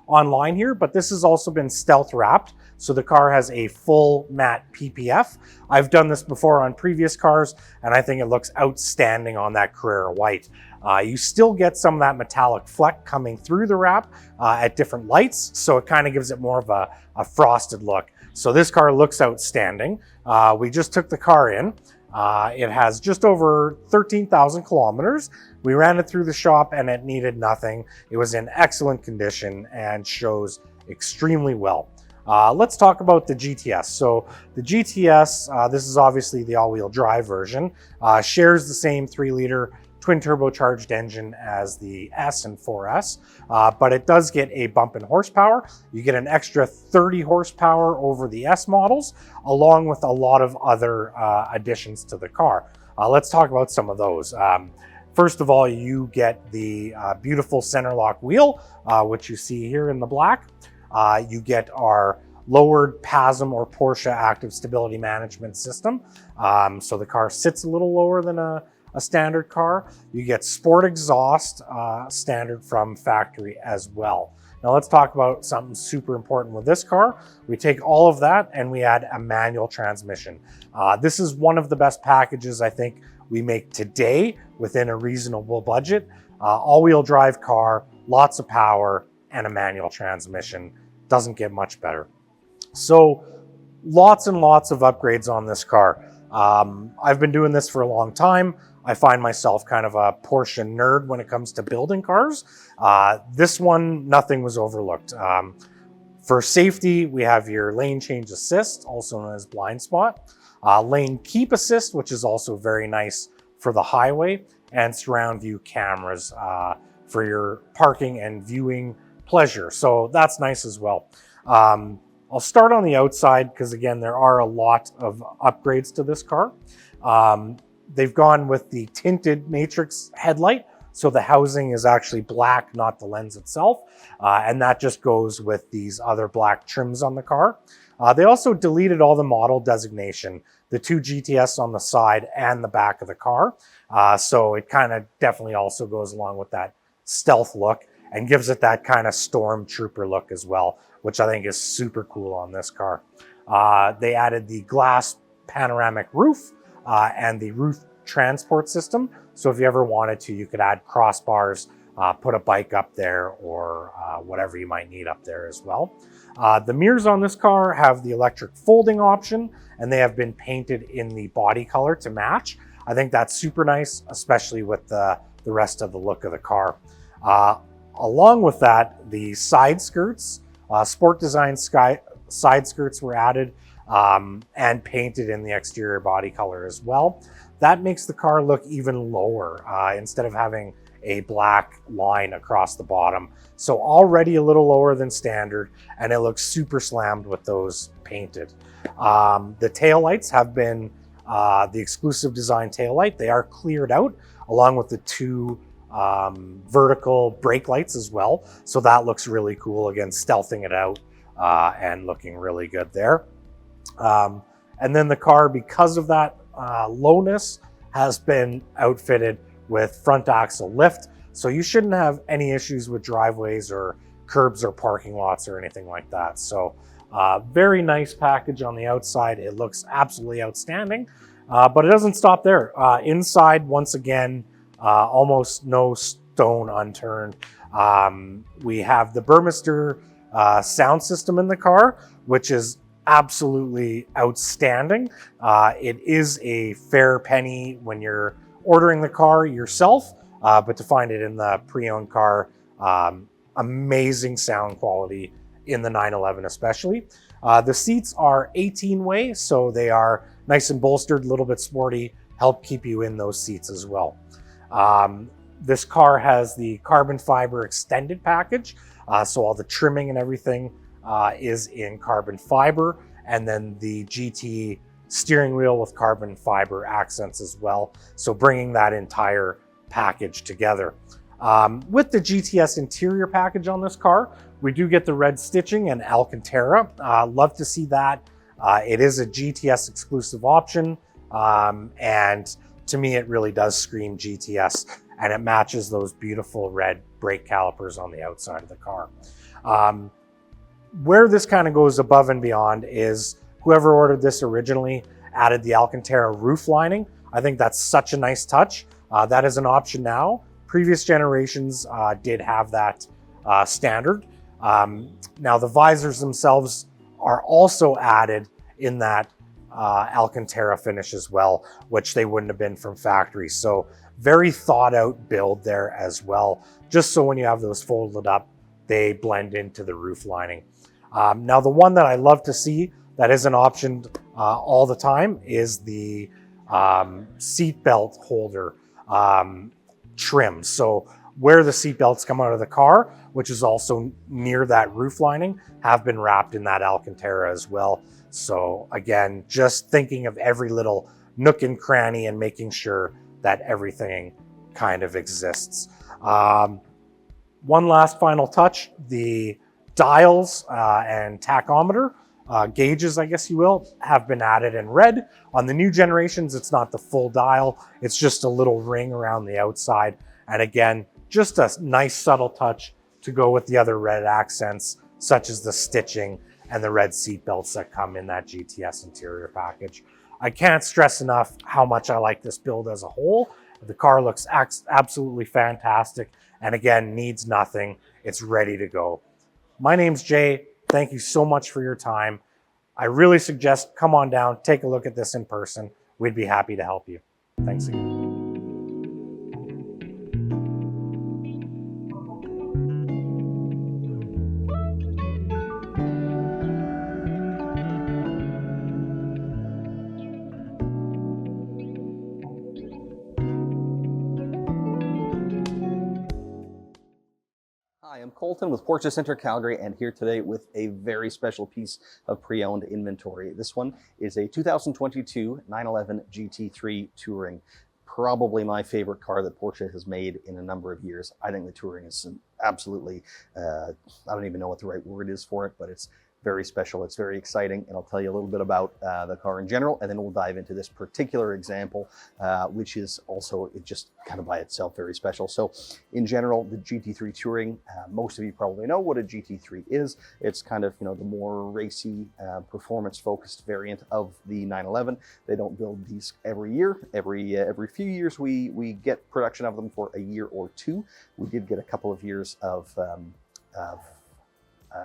online here, but this has also been stealth wrapped. So the car has a full matte PPF. I've done this before on previous cars, and I think it looks outstanding on that Carrera white. You still get some of that metallic fleck coming through the wrap at different lights, so it kind of gives it more of a frosted look. So this car looks outstanding. We just took the car in. It has just over 13,000 kilometers. We ran it through the shop and it needed nothing. It was in excellent condition and shows extremely well. Let's talk about the GTS. So the GTS, this is obviously the all-wheel drive version, shares the same 3-liter twin turbocharged engine as the S and 4S, but it does get a bump in horsepower. You get an extra 30 horsepower over the S models, along with a lot of other additions to the car. Let's talk about some of those. First of all, you get the beautiful center lock wheel, which you see here in the black. You get our lowered PASM or Porsche Active Stability Management System. So the car sits a little lower than a standard car. You get sport exhaust standard from factory as well. Now let's talk about something super important with this car. We take all of that and we add a manual transmission. This is one of the best packages I think we make today within a reasonable budget. All-wheel drive car, lots of power, and a manual transmission. Doesn't get much better. So lots and lots of upgrades on this car. I've been doing this for a long time. I find myself kind of a Porsche nerd when it comes to building cars. This one, nothing was overlooked. For safety, we have your lane change assist, also known as blind spot, lane keep assist, which is also very nice for the highway, and surround view cameras for your parking and viewing pleasure. So that's nice as well. I'll start on the outside because again, there are a lot of upgrades to this car. They've gone with the tinted matrix headlight. So the housing is actually black, not the lens itself. And that just goes with these other black trims on the car. They also deleted all the model designation, the 2 GTS on the side and the back of the car. So it kind of definitely also goes along with that stealth look and gives it that kind of stormtrooper look as well, which I think is super cool on this car. They added the glass panoramic roof and the roof transport system. So if you ever wanted to, you could add crossbars, put a bike up there or whatever you might need up there as well. The mirrors on this car have the electric folding option and they have been painted in the body color to match. I think that's super nice, especially with the rest of the look of the car. Along with that, the side skirts, sport design side skirts were added and painted in the exterior body color as well. That makes the car look even lower instead of having a black line across the bottom. So already a little lower than standard, and it looks super slammed with those painted. The taillights have been the exclusive design taillight. They are cleared out along with the 2 vertical brake lights as well. So that looks really cool. Again, stealthing it out and looking really good there. And then the car, because of that lowness, has been outfitted with front axle lift. So you shouldn't have any issues with driveways or curbs or parking lots or anything like that. So very nice package on the outside. It looks absolutely outstanding, but it doesn't stop there. Inside, once again, almost no stone unturned. We have the Burmester sound system in the car, which is absolutely outstanding. It is a fair penny when you're ordering the car yourself, but to find it in the pre-owned car, amazing sound quality in the 911 especially. The seats are 18-way, so they are nice and bolstered, a little bit sporty, help keep you in those seats as well. This car has the carbon fiber extended package, so all the trimming and everything is in carbon fiber, and then the GT steering wheel with carbon fiber accents as well. So bringing that entire package together. With the GTS interior package on this car, we do get the red stitching and Alcantara. Love to see that. It is a GTS exclusive option, and to me it really does scream GTS, and it matches those beautiful red brake calipers on the outside of the car. Where this kind of goes above and beyond is whoever ordered this originally added the Alcantara roof lining. I think that's such a nice touch. That is an option now. Previous generations did have that standard. Now the visors themselves are also added in that Alcantara finish as well, which they wouldn't have been from factory. So very thought out build there as well, just so when you have those folded up, they blend into the roof lining. Now the one that I love to see that isn't optioned all the time is the seat belt holder trim. So where the seat belts come out of the car, which is also near that roof lining, have been wrapped in that Alcantara as well. So again, just thinking of every little nook and cranny and making sure that everything kind of exists. One last final touch, the dials and tachometer gauges, I guess you will, have been added in red. On the new generations, it's not the full dial, it's just a little ring around the outside. And again, just a nice subtle touch to go with the other red accents, such as the stitching and the red seat belts that come in that GTS interior package. I can't stress enough how much I like this build as a whole. The car looks absolutely fantastic, and again, needs nothing. It's ready to go. My name's Jay. Thank you so much for your time. I really suggest come on down, take a look at this in person. We'd be happy to help you. Thanks again. Hi, I'm Colton with Porsche Center Calgary, and here today with a very special piece of pre-owned inventory. This one is a 2022 911 GT3 Touring. Probably my favorite car that Porsche has made in a number of years. I think the Touring is absolutely, I don't even know what the right word is for it, but it's very special. It's very exciting, and I'll tell you a little bit about the car in general, and then we'll dive into this particular example, which is also just kind of by itself very special. So in general, the GT3 Touring, most of you probably know what a GT3 is. It's kind of, you know, the more racy, performance-focused variant of the 911. They don't build these every year. Every few years, we get production of them for a year or two. We did get a couple of years of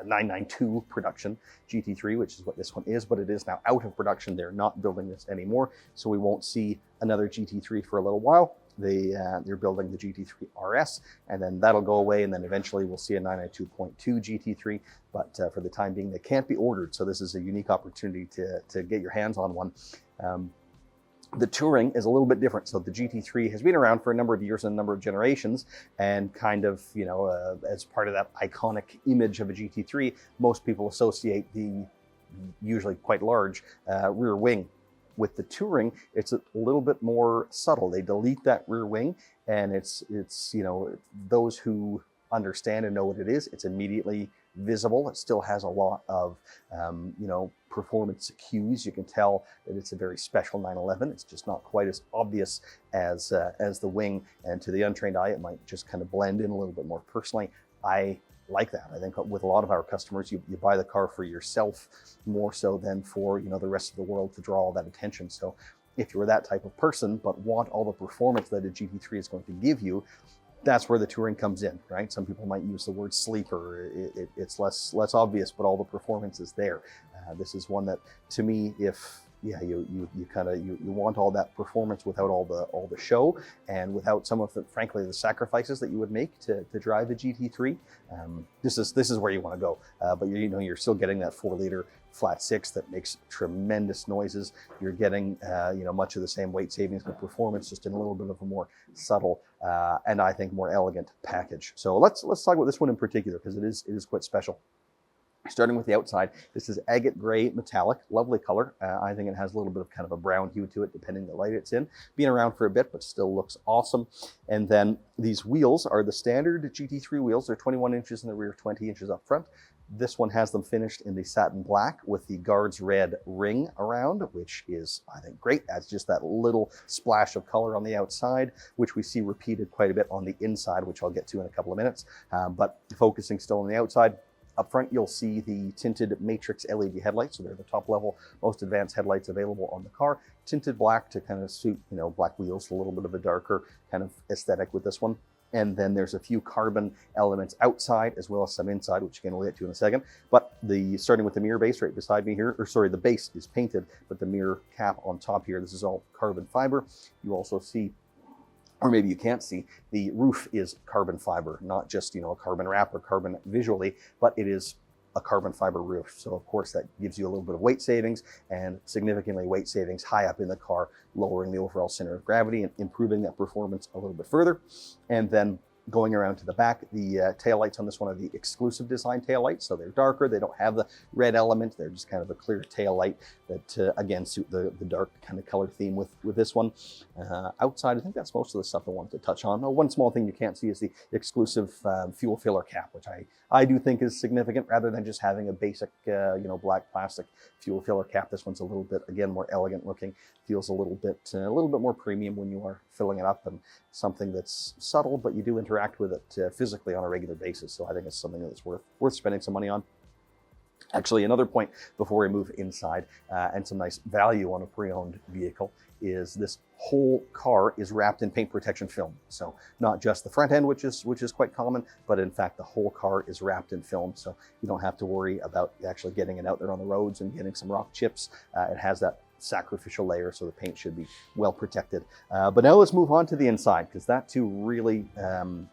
992 production GT3, which is what this one is, but it is now out of production. They're not building this anymore, so we won't see another GT3 for a little while. They're building the GT3 RS, and then that'll go away, and then eventually we'll see a 992.2 GT3, but for the time being, they can't be ordered, so this is a unique opportunity to get your hands on one. The Touring is a little bit different. So the GT3 has been around for a number of years and a number of generations, and kind of, you know, as part of that iconic image of a GT3, most people associate the usually quite large rear wing. With the Touring, it's a little bit more subtle. They delete that rear wing, and it's you know, those who understand and know what it is, it's immediately visible. It still has a lot of you know, performance cues. You can tell that it's a very special 911. It's just not quite as obvious as the wing, and to the untrained eye, it might just kind of blend in a little bit more. Personally, I like that. I think with a lot of our customers, you buy the car for yourself more so than for, you know, the rest of the world to draw all that attention. So if you're that type of person but want all the performance that a GT3 is going to give you, that's where the Touring comes in, right? Some people might use the word sleeper. It's less obvious, but all the performance is there. This is one that, to me, if you want all that performance without all the show, and without some of the, frankly, the sacrifices that you would make to drive a GT3. This is where you want to go. But you're still getting that 4-liter flat six that makes tremendous noises. You're getting much of the same weight savings but performance, just in a little bit of a more subtle and I think more elegant package. So let's talk about this one in particular, because it is quite special. Starting with the outside, this is agate gray metallic, lovely color. I think it has a little bit of kind of a brown hue to it, depending on the light it's in. Been around for a bit, but still looks awesome. And then these wheels are the standard GT3 wheels. They're 21 inches in the rear, 20 inches up front. This one has them finished in the satin black with the guards red ring around, which is, I think, great. Adds just that little splash of color on the outside, which we see repeated quite a bit on the inside, which I'll get to in a couple of minutes. But focusing still on the outside, up front, you'll see the tinted matrix LED headlights. So they're the top level, most advanced headlights available on the car. Tinted black to kind of suit, black wheels, a little bit of a darker kind of aesthetic with this one. And then there's a few carbon elements outside as well as some inside, which again, we'll get to in a second. But starting with the mirror base right beside me here, the base is painted, but the mirror cap on top here, this is all carbon fiber. You also see, or maybe you can't see, the roof is carbon fiber, not just, a carbon wrap or carbon visually, but it is a carbon fiber roof. So of course that gives you a little bit of weight savings, and significantly weight savings high up in the car, lowering the overall center of gravity and improving that performance a little bit further. And then going around to the back, the taillights on this one are the exclusive design taillights. So they're darker, they don't have the red element, they're just kind of a clear taillight that again suit the dark kind of color theme with this one. Outside, I think that's most of the stuff I wanted to touch on. Oh, one small thing you can't see is the exclusive fuel filler cap, which I do think is significant, rather than just having a basic black plastic fuel filler cap. This one's a little bit, again, more elegant looking, feels a little bit more premium when you are filling it up, and something that's subtle, but you do interact interact with it physically on a regular basis. So I think it's something that's worth spending some money on. Actually, another point before we move inside, and some nice value on a pre-owned vehicle, is this whole car is wrapped in paint protection film. So not just the front end, which is quite common, but in fact the whole car is wrapped in film. So you don't have to worry about actually getting it out there on the roads and getting some rock chips. It has that sacrificial layer, so the paint should be well protected. But now let's move on to the inside, because that too really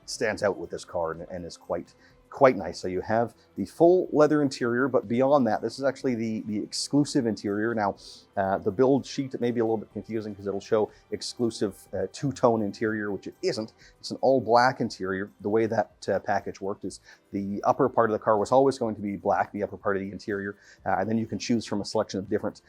stands out with this car and is quite nice. So you have the full leather interior, but beyond that, this is actually the exclusive interior. Now, the build sheet may be a little bit confusing because it'll show exclusive two-tone interior, which it isn't. It's an all black interior. The way that package worked is the upper part of the car was always going to be black, the upper part of the interior, and then you can choose from a selection of different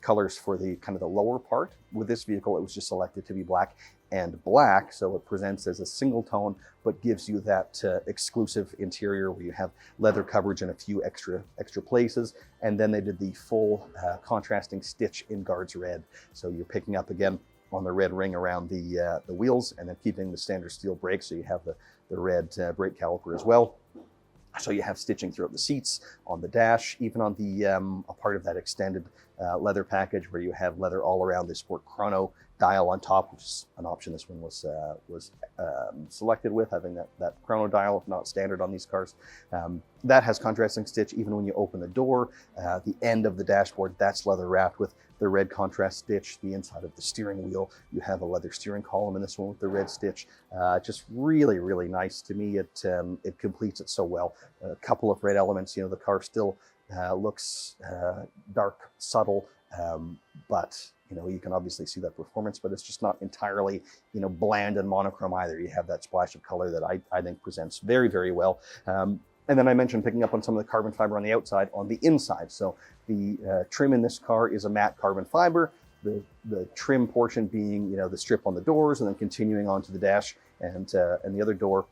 colors for the kind of the lower part. With this vehicle, it was just selected to be black and black, so it presents as a single tone, but gives you that exclusive interior where you have leather coverage in a few extra places. And then they did the full contrasting stitch in guards red. So you're picking up again on the red ring around the wheels, and then keeping the standard steel brakes. So you have the red brake caliper as well. So you have stitching throughout the seats, on the dash, even on the a part of that extended leather package where you have leather all around the Sport Chrono dial on top, which is an option this one was selected with, having that chrono dial, not standard on these cars. That has contrasting stitch even when you open the door. The end of the dashboard, that's leather wrapped with the red contrast stitch. The inside of the steering wheel, you have a leather steering column in this one with the red stitch. Just really, really nice. To me, it completes it so well. A couple of red elements, you know, the car still looks dark, subtle, but you know, you can obviously see that performance, but it's just not entirely, you know, bland and monochrome either. You have that splash of color that I think presents very, very well. And then I mentioned picking up on some of the carbon fiber on the outside, on the inside. So the trim in this car is a matte carbon fiber. The trim portion being, you know, the strip on the doors, and then continuing on to the dash and the other door.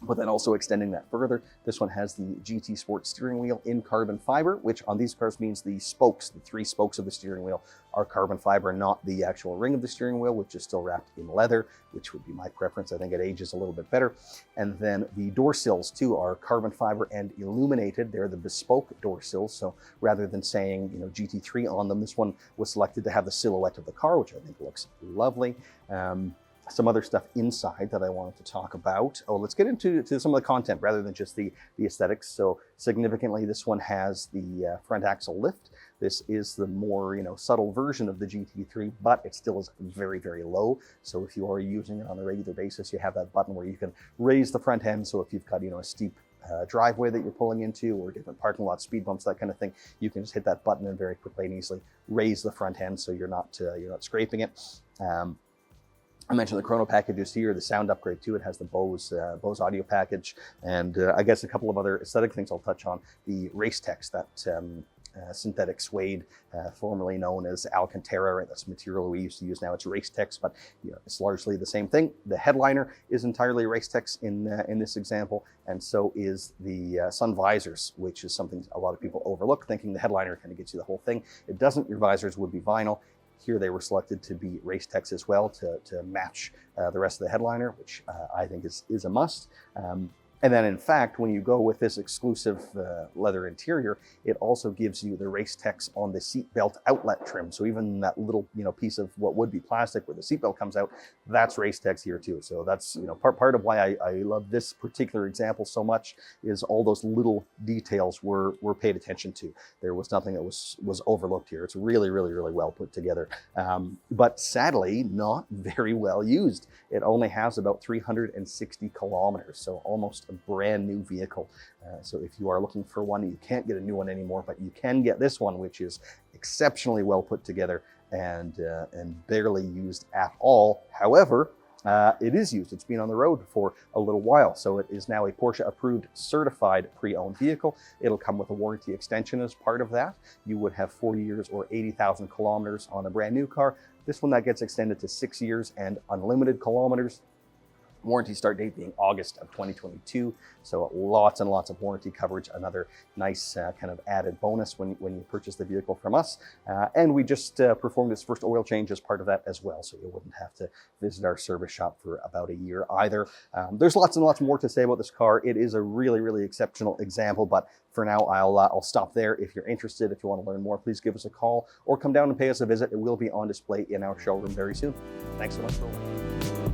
But then also extending that further, this one has the GT Sport steering wheel in carbon fiber, which on these cars means the spokes, the three spokes of the steering wheel, are carbon fiber, not the actual ring of the steering wheel, which is still wrapped in leather, which would be my preference. I think it ages a little bit better. And then the door sills too are carbon fiber and illuminated. They're the bespoke door sills. So rather than saying, you know, GT3 on them, this one was selected to have the silhouette of the car, which I think looks lovely. Some other stuff inside that I wanted to talk about. Oh, let's get into some of the content rather than just the aesthetics. So significantly, this one has the front axle lift. This is the more, you know, subtle version of the GT3, but it still is very, very low. So if you are using it on a regular basis, you have that button where you can raise the front end. So if you've got, you know, a steep driveway that you're pulling into, or different parking lots, speed bumps, that kind of thing, you can just hit that button and very quickly and easily raise the front end so you're not scraping it. I mentioned the chrono packages here, the sound upgrade too. It has the Bose audio package, and I guess a couple of other aesthetic things I'll touch on. The race text, that synthetic suede, formerly known as Alcantara, right? That's the material we used to use. Now it's race text, but you know, it's largely the same thing. The headliner is entirely race text in this example, and so is the sun visors, which is something a lot of people overlook, thinking the headliner kind of gets you the whole thing. It doesn't. Your visors would be vinyl. Here they were selected to be race text as well to match the rest of the headliner, which I think is a must. And then in fact, when you go with this exclusive leather interior, it also gives you the race text on the seatbelt outlet trim. So even that little, you know, piece of what would be plastic where the seatbelt comes out, that's race text here too. So that's, you know, part of why I love this particular example so much, is all those little details were paid attention to. There was nothing that was overlooked here. It's really, really, really well put together. But sadly, not very well used. It only has about 360 kilometers, so almost a brand new vehicle. So if you are looking for one, you can't get a new one anymore, but you can get this one, which is exceptionally well put together and barely used at all. However, it is used. It's been on the road for a little while. So it is now a Porsche approved certified pre-owned vehicle. It'll come with a warranty extension as part of that. You would have 4 years or 80,000 kilometers on a brand new car. This one that gets extended to 6 years and unlimited kilometers. Warranty start date being August of 2022. So lots and lots of warranty coverage, another nice kind of added bonus when you purchase the vehicle from us. And we just performed its first oil change as part of that as well. So you wouldn't have to visit our service shop for about a year either. There's lots and lots more to say about this car. It is a really, really exceptional example, but for now, I'll stop there. If you're interested, if you want to learn more, please give us a call or come down and pay us a visit. It will be on display in our showroom very soon. Thanks so much for watching.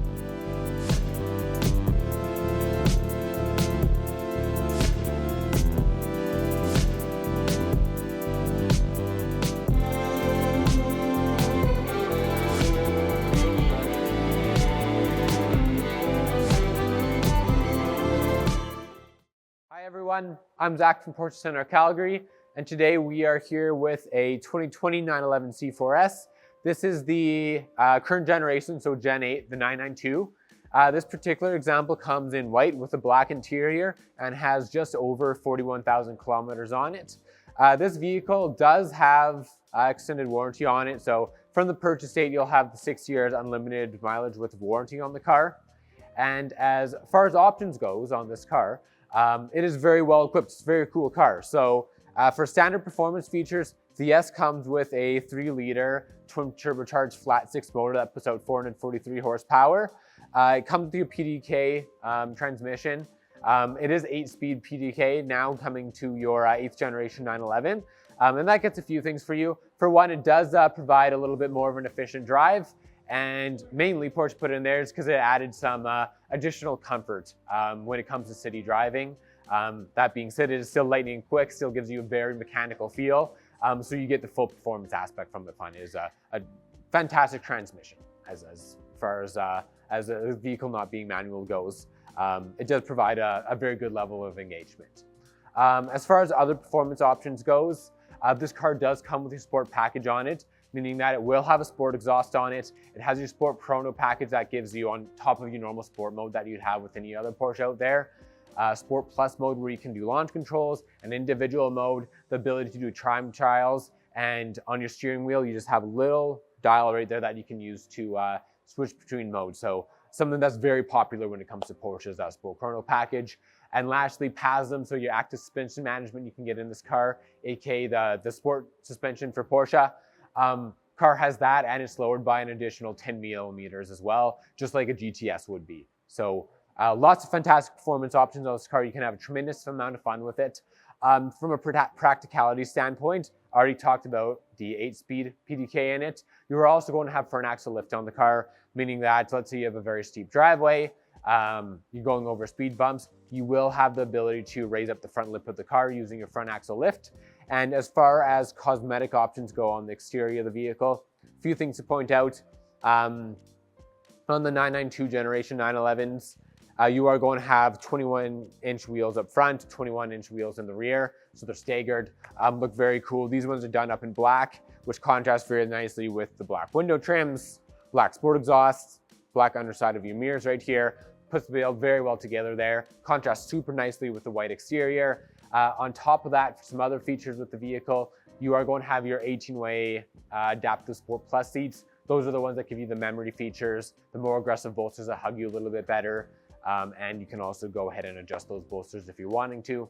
Hi everyone, I'm Zach from Porsche Center Calgary, and today we are here with a 2020 911 C4S. This is the current generation, so Gen 8, the 992. This particular example comes in white with a black interior and has just over 41,000 kilometers on it. This vehicle does have extended warranty on it, so from the purchase date you'll have the 6 years unlimited mileage with warranty on the car. And as far as options goes on this car, it is very well equipped. It's a very cool car. So for standard performance features, the S comes with a 3-liter twin turbocharged flat 6 motor that puts out 443 horsepower. It comes with your PDK transmission. It is 8-speed PDK now coming to your 8th generation 911. And that gets a few things for you. For one, it does provide a little bit more of an efficient drive. And mainly Porsche put in there is because it added some additional comfort when it comes to city driving. That being said, it is still lightning quick, still gives you a very mechanical feel. So you get the full performance aspect from the fun. It is a fantastic transmission as far as a vehicle not being manual goes. It does provide a very good level of engagement. As far as other performance options goes, this car does come with a sport package on it, meaning that it will have a sport exhaust on it. It has your sport chrono package that gives you on top of your normal sport mode that you'd have with any other Porsche out there. Sport Plus mode where you can do launch controls, an individual mode, the ability to do time trials, and on your steering wheel you just have a little dial right there that you can use to switch between modes. So something that's very popular when it comes to Porsche's sport chrono package. And lastly, PASM, so your active suspension management you can get in this car, aka the sport suspension for Porsche. Car has that, and it's lowered by an additional 10 millimeters as well, just like a GTS would be. So lots of fantastic performance options on this car. You can have a tremendous amount of fun with it. From a practicality standpoint, I already talked about the 8-speed PDK in it. You're also going to have front axle lift on the car, meaning that let's say you have a very steep driveway, you're going over speed bumps, you will have the ability to raise up the front lip of the car using your front axle lift. And as far as cosmetic options go on the exterior of the vehicle, a few things to point out. On the 992 generation 911s, you are going to have 21-inch wheels up front, 21-inch wheels in the rear, so they're staggered, look very cool. These ones are done up in black, which contrasts very nicely with the black window trims, black sport exhausts, black underside of your mirrors right here. Puts the wheel very well together there. Contrasts super nicely with the white exterior. On top of that, for some other features with the vehicle, you are going to have your 18-way adaptive Sport Plus seats. Those are the ones that give you the memory features, the more aggressive bolsters that hug you a little bit better. And you can also go ahead and adjust those bolsters if you're wanting to.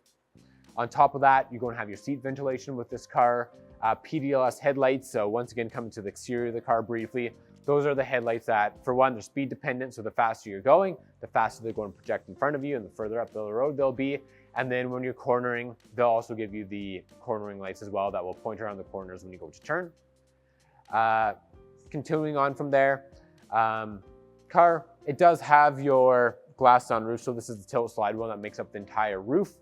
On top of that, you're going to have your seat ventilation with this car, PDLS headlights. So once again, coming to the exterior of the car briefly, those are the headlights that, for one, they're speed dependent. So the faster you're going, the faster they're going to project in front of you and the further up the road they'll be. And then when you're cornering, they'll also give you the cornering lights as well that will point around the corners when you go to turn. Continuing on from there, car, it does have your glass sunroof. So this is the tilt slide one that makes up the entire roof.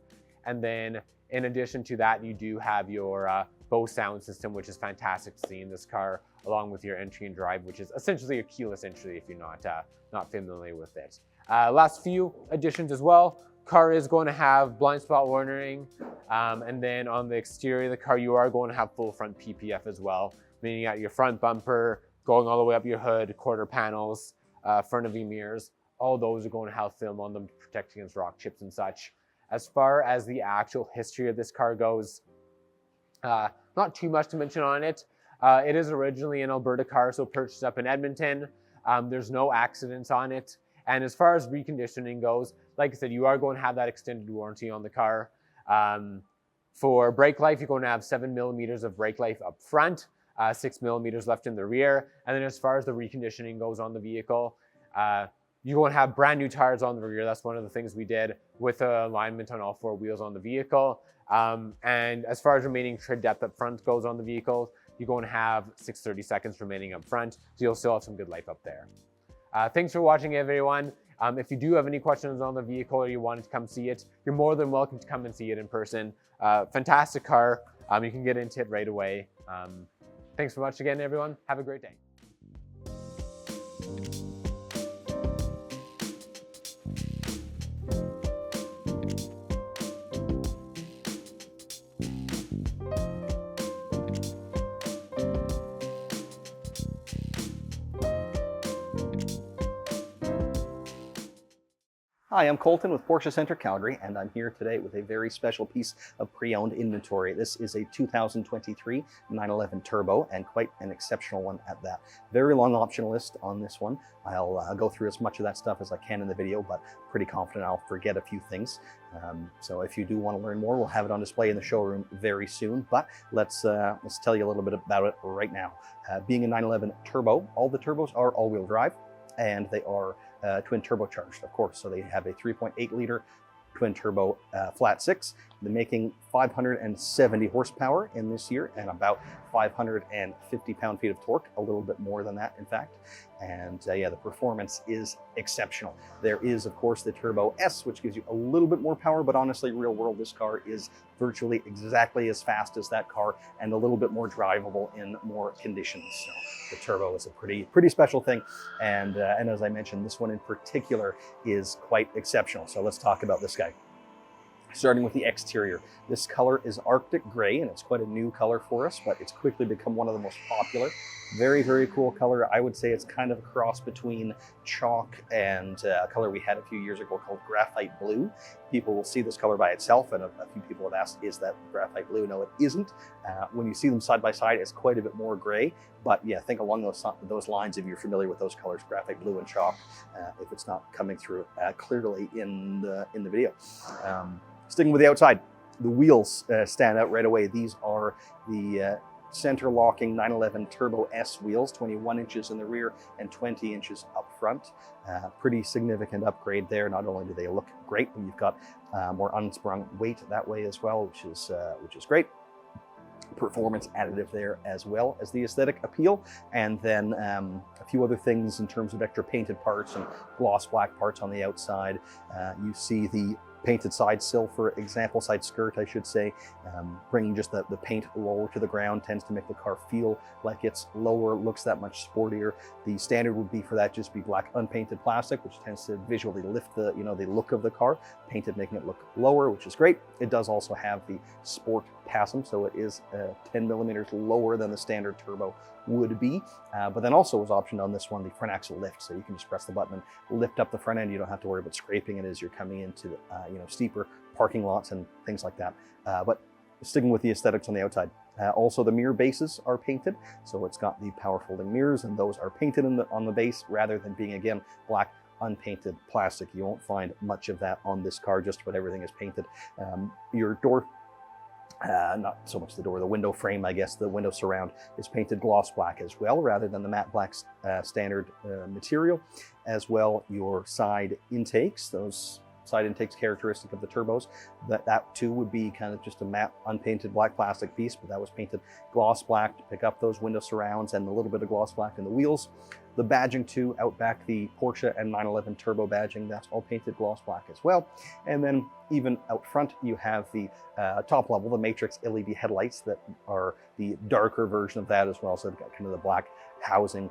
And then in addition to that, you do have your Bose sound system, which is fantastic to see in this car, along with your entry and drive, which is essentially a keyless entry if you're not familiar with it. Last few additions as well. Car is going to have blind spot warning, and then on the exterior of the car, you are going to have full front PPF as well, meaning at your front bumper, going all the way up your hood, quarter panels, front of your mirrors, all those are going to have film on them to protect against rock chips and such. As far as the actual history of this car goes, not too much to mention on it. It is originally an Alberta car, so purchased up in Edmonton. There's no accidents on it. And as far as reconditioning goes, like I said, you are going to have that extended warranty on the car. For brake life, you're going to have 7 millimeters of brake life up front, 6 millimeters left in the rear. And then as far as the reconditioning goes on the vehicle, you're going to have brand new tires on the rear. That's one of the things we did with alignment on all 4 wheels on the vehicle. And as far as remaining tread depth up front goes on the vehicle, you're going to have 6/32 remaining up front. So you'll still have some good life up there. Thanks for watching, everyone. If you do have any questions on the vehicle or you wanted to come see it, you're more than welcome to come and see it in person. Fantastic car. You can get into it right away. Thanks so much again, everyone. Have a great day. Hi, I'm Colton with Porsche Center Calgary, and I'm here today with a very special piece of pre-owned inventory. This is a 2023 911 Turbo, and quite an exceptional one at that. Very long option list on this one. I'll go through as much of that stuff as I can in the video, but pretty confident I'll forget a few things. So if you do want to learn more, we'll have it on display in the showroom very soon. But let's tell you a little bit about it right now. Being a 911 Turbo, all the turbos are all-wheel drive, and they are twin turbocharged, of course. So they have a 3.8 liter twin turbo flat six. They're making 570 horsepower in this year and about 550 pound-feet of torque, a little bit more than that, in fact. And yeah, the performance is exceptional. There is, of course, the Turbo S, which gives you a little bit more power, but honestly, real world, this car is virtually exactly as fast as that car and a little bit more drivable in more conditions. So the Turbo is a pretty special thing. And as I mentioned, this one in particular is quite exceptional. So let's talk about this guy. Starting with the exterior, this color is Arctic Gray, and it's quite a new color for us, but it's quickly become one of the most popular. Very, very cool color. I would say it's kind of a cross between chalk and a color we had a few years ago called graphite blue. People will see this color by itself, and a few people have asked, is that graphite blue? No, it isn't. When you see them side by side, it's quite a bit more gray, but yeah, think along those lines if you're familiar with those colors, graphite blue and chalk, if it's not coming through clearly in the video. Sticking with the outside, the wheels stand out right away. These are the center locking 911 Turbo S wheels, 21 inches in the rear and 20 inches up front. Pretty significant upgrade there. Not only do they look great, but you've got more unsprung weight that way as well, which is great. Performance additive there, as well as the aesthetic appeal. And then a few other things in terms of extra painted parts and gloss black parts on the outside. You see the painted side sill, for example, side skirt, I should say, bringing just the paint lower to the ground tends to make the car feel like it's lower, looks that much sportier. The standard would be for that just be black unpainted plastic, which tends to visually lift the look of the car. Painted making it look lower, which is great. It does also have the sport PASM, so it is 10 millimeters lower than the standard Turbo would be, but then also was optioned on this one the front axle lift, so you can just press the button and lift up the front end. You don't have to worry about scraping it as you're coming into steeper parking lots and things like that. But sticking with the aesthetics on the outside, also the mirror bases are painted, so it's got the power folding mirrors, and those are painted on the base rather than being, again, black unpainted plastic. You won't find much of that on this car. Just about everything is painted. Your door, not so much the door, the window frame, I guess, the window surround is painted gloss black as well, rather than the matte black standard material. As well, your side intakes, those side intakes characteristic of the turbos, that too would be kind of just a matte unpainted black plastic piece, but that was painted gloss black to pick up those window surrounds and a little bit of gloss black in the wheels. The badging too, out back, the Porsche and 911 Turbo badging, that's all painted gloss black as well. And then even out front, you have the top level, the Matrix LED headlights that are the darker version of that as well. So they've got kind of the black housing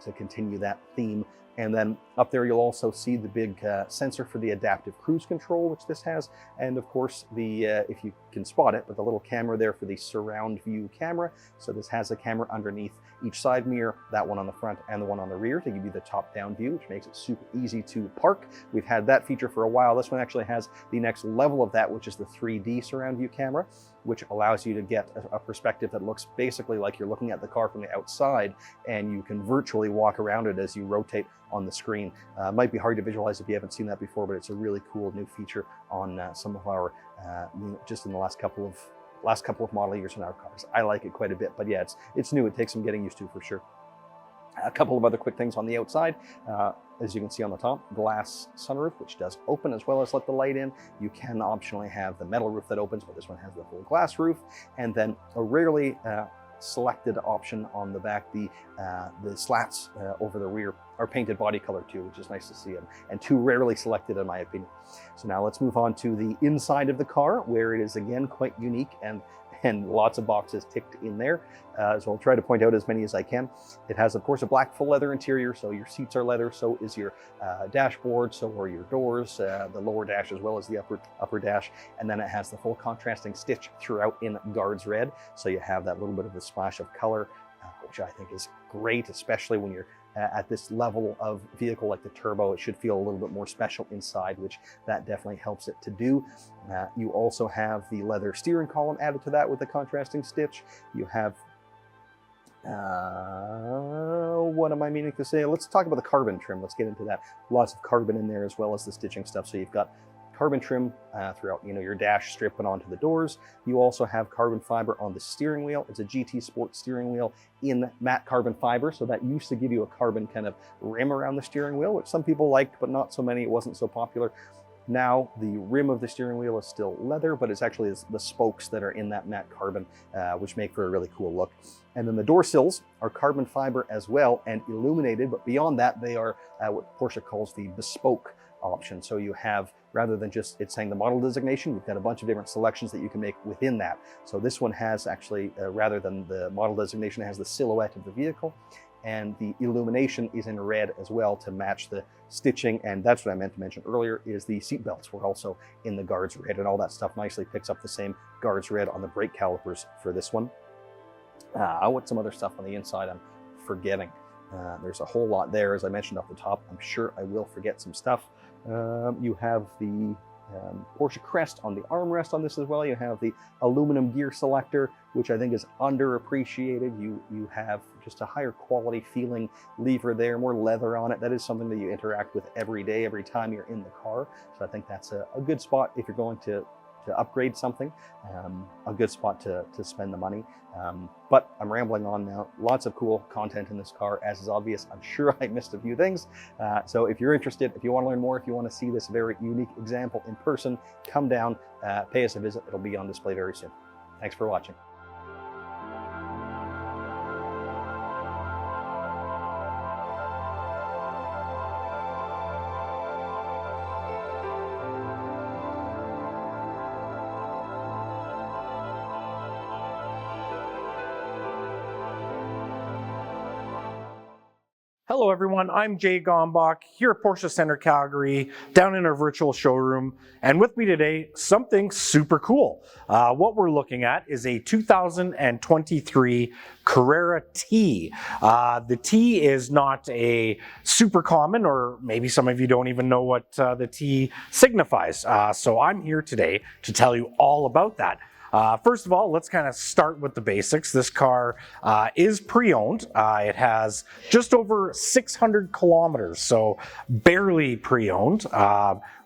to continue that theme. And then up there, you'll also see the big sensor for the adaptive cruise control, which this has. And of course, the if you can spot it, but the little camera there for the surround view camera. So this has a camera underneath each side mirror, that one on the front and the one on the rear, to give you the top-down view, which makes it super easy to park. We've had that feature for a while. This one actually has the next level of that, which is the 3D surround view camera, which allows you to get a perspective that looks basically like you're looking at the car from the outside, and you can virtually walk around it as you rotate on the screen. Might be hard to visualize if you haven't seen that before, but it's a really cool new feature on some of our, just in the last couple of model years in our cars. I like it quite a bit, but yeah, it's new. It takes some getting used to for sure. A couple of other quick things on the outside. As you can see on the top, glass sunroof, which does open as well as let the light in. You can optionally have the metal roof that opens, but this one has the full glass roof. And then a rarely selected option on the back, the slats over the rear are painted body color too, which is nice to see, and too rarely selected in my opinion. So now let's move on to the inside of the car, where it is again quite unique and lots of boxes ticked in there. So I'll try to point out as many as I can. It has, of course, a black full leather interior, so your seats are leather, so is your dashboard, so are your doors, the lower dash as well as the upper dash, and then it has the full contrasting stitch throughout in guards red, so you have that little bit of a splash of color, which I think is great, especially when you're at this level of vehicle like the turbo. It should feel a little bit more special inside, which that definitely helps it to do. You also have the leather steering column added to that with the contrasting stitch. You have, what am I meaning to say? Let's talk about the carbon trim. Let's get into that. Lots of carbon in there as well as the stitching stuff. So you've got carbon trim throughout, your dash strip and onto the doors. You also have carbon fiber on the steering wheel. It's a GT Sport steering wheel in matte carbon fiber, so that used to give you a carbon kind of rim around the steering wheel, which some people liked, but not so many. It wasn't so popular. Now the rim of the steering wheel is still leather, but it's actually the spokes that are in that matte carbon, which make for a really cool look. And then the door sills are carbon fiber as well and illuminated, but beyond that, they are what Porsche calls the bespoke option. So you have, rather than just it saying the model designation, you've got a bunch of different selections that you can make within that. So this one has actually, rather than the model designation, it has the silhouette of the vehicle, and the illumination is in red as well to match the stitching. And that's what I meant to mention earlier, is the seat belts were also in the guards red, and all that stuff nicely picks up the same guards red on the brake calipers for this one. What's some other stuff on the inside I'm forgetting? There's a whole lot there, as I mentioned off the top. I'm sure I will forget some stuff. You have the Porsche crest on the armrest on this as well. You have the aluminum gear selector, which I think is underappreciated. You have just a higher quality feeling lever there, more leather on it. That is something that you interact with every day, every time you're in the car. So I think that's a good spot if you're going to upgrade something, a good spot to spend the money. But I'm rambling on now. Lots of cool content in this car, as is obvious. I'm sure I missed a few things. So if you're interested, if you want to learn more, if you want to see this very unique example in person, come down, pay us a visit. It'll be on display very soon. Thanks for watching. Hello everyone, I'm Jay Gombach here at Porsche Center Calgary, down in our virtual showroom, and with me today, something super cool. What we're looking at is a 2023 Carrera T. The T is not a super common, or maybe some of you don't even know what the T signifies. So I'm here today to tell you all about that. First of all, let's kind of start with the basics. This car is pre-owned. It has just over 600 kilometers, so barely pre-owned.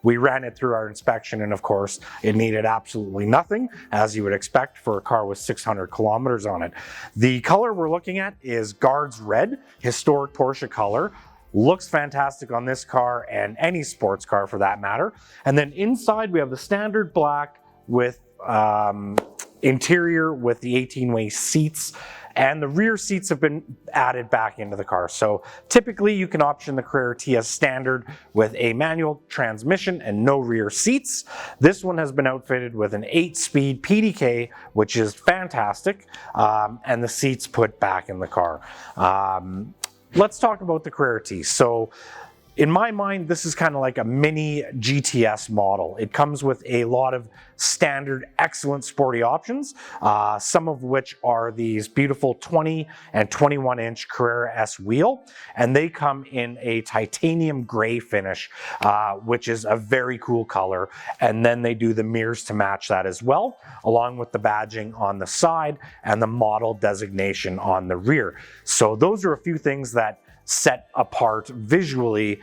We ran it through our inspection, and of course, it needed absolutely nothing, as you would expect for a car with 600 kilometers on it. The color we're looking at is Guards Red, historic Porsche color. Looks fantastic on this car and any sports car for that matter. And then inside we have the standard black with interior with the 18-way seats, and the rear seats have been added back into the car. So typically you can option the Carrera T as standard with a manual transmission and no rear seats. This one has been outfitted with an 8-speed PDK, which is fantastic, and the seats put back in the car. Let's talk about the Carrera T. So in my mind, this is kind of like a mini GTS model. It comes with a lot of standard, excellent sporty options, some of which are these beautiful 20 and 21-inch Carrera S wheel, and they come in a titanium gray finish, which is a very cool color. And then they do the mirrors to match that as well, along with the badging on the side and the model designation on the rear. So those are a few things that set apart visually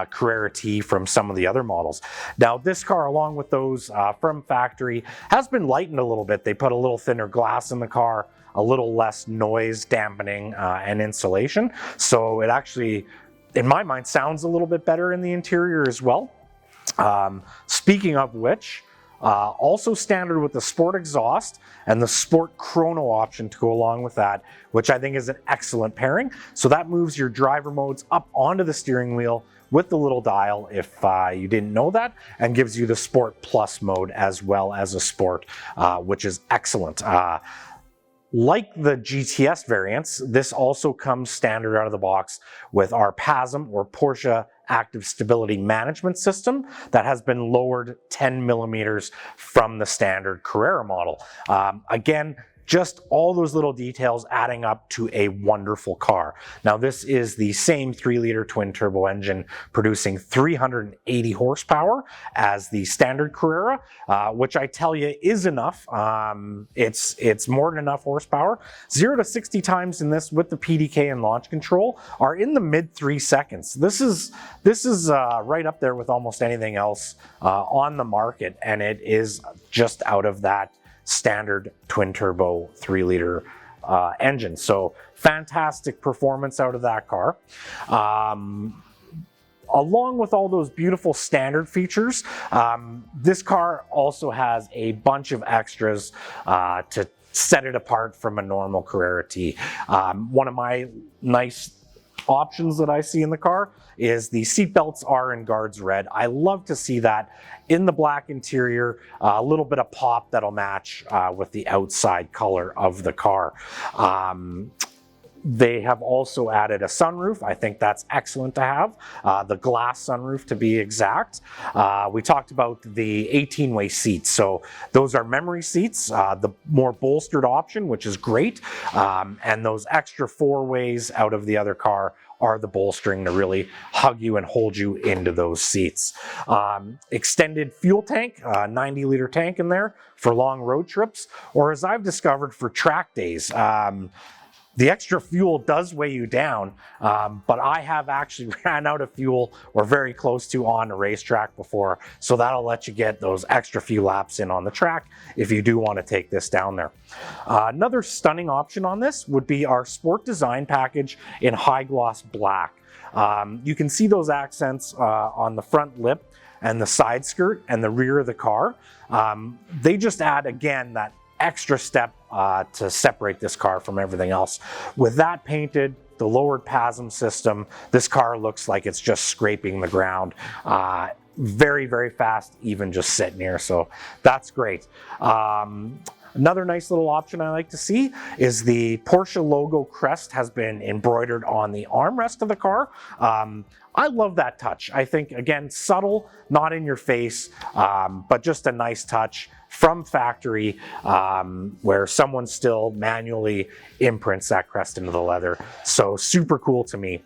Carrera T from some of the other models. Now this car, along with those from factory, has been lightened a little bit. They put a little thinner glass in the car, a little less noise dampening and insulation. So it actually, in my mind, sounds a little bit better in the interior as well. Speaking of which, also standard with the Sport exhaust and the Sport Chrono option to go along with that, which I think is an excellent pairing. So that moves your driver modes up onto the steering wheel with the little dial, if you didn't know that, and gives you the Sport Plus mode as well as a Sport, which is excellent. Like the GTS variants, this also comes standard out of the box with our PASM, or Porsche Active Stability Management System, that has been lowered 10 millimeters from the standard Carrera model. Again, just all those little details adding up to a wonderful car. Now this is the same 3-liter twin turbo engine producing 380 horsepower as the standard Carrera, which I tell you is enough. It's more than enough horsepower. 0 to 60 times in this with the PDK and launch control are in the mid 3 seconds. This is right up there with almost anything else on the market, and it is just out of that standard twin turbo 3-liter engine. So fantastic performance out of that car. Along with all those beautiful standard features, this car also has a bunch of extras to set it apart from a normal Carrera T. One of my nice options that I see in the car is the seat belts are in guards red. I love to see that in the black interior, a little bit of pop that'll match with the outside color of the car. They have also added a sunroof. I think that's excellent to have. The glass sunroof to be exact. We talked about the 18-way seats. So those are memory seats, the more bolstered option, which is great. And those extra 4 ways out of the other car are the bolstering to really hug you and hold you into those seats. Extended fuel tank, 90-liter tank in there for long road trips, or as I've discovered, for track days. The extra fuel does weigh you down, but I have actually ran out of fuel or very close to on a racetrack before, so that'll let you get those extra few laps in on the track if you do want to take this down there. Another stunning option on this would be our Sport Design package in high gloss black. You can see those accents on the front lip and the side skirt and the rear of the car. They just add, again, that extra step to separate this car from everything else. With that painted, the lowered PASM system, this car looks like it's just scraping the ground. Very, very fast, even just sitting here, so that's great. Another nice little option I like to see is the Porsche logo crest has been embroidered on the armrest of the car. I love that touch. I think, again, subtle, not in your face, but just a nice touch from factory, where someone still manually imprints that crest into the leather. So super cool to me.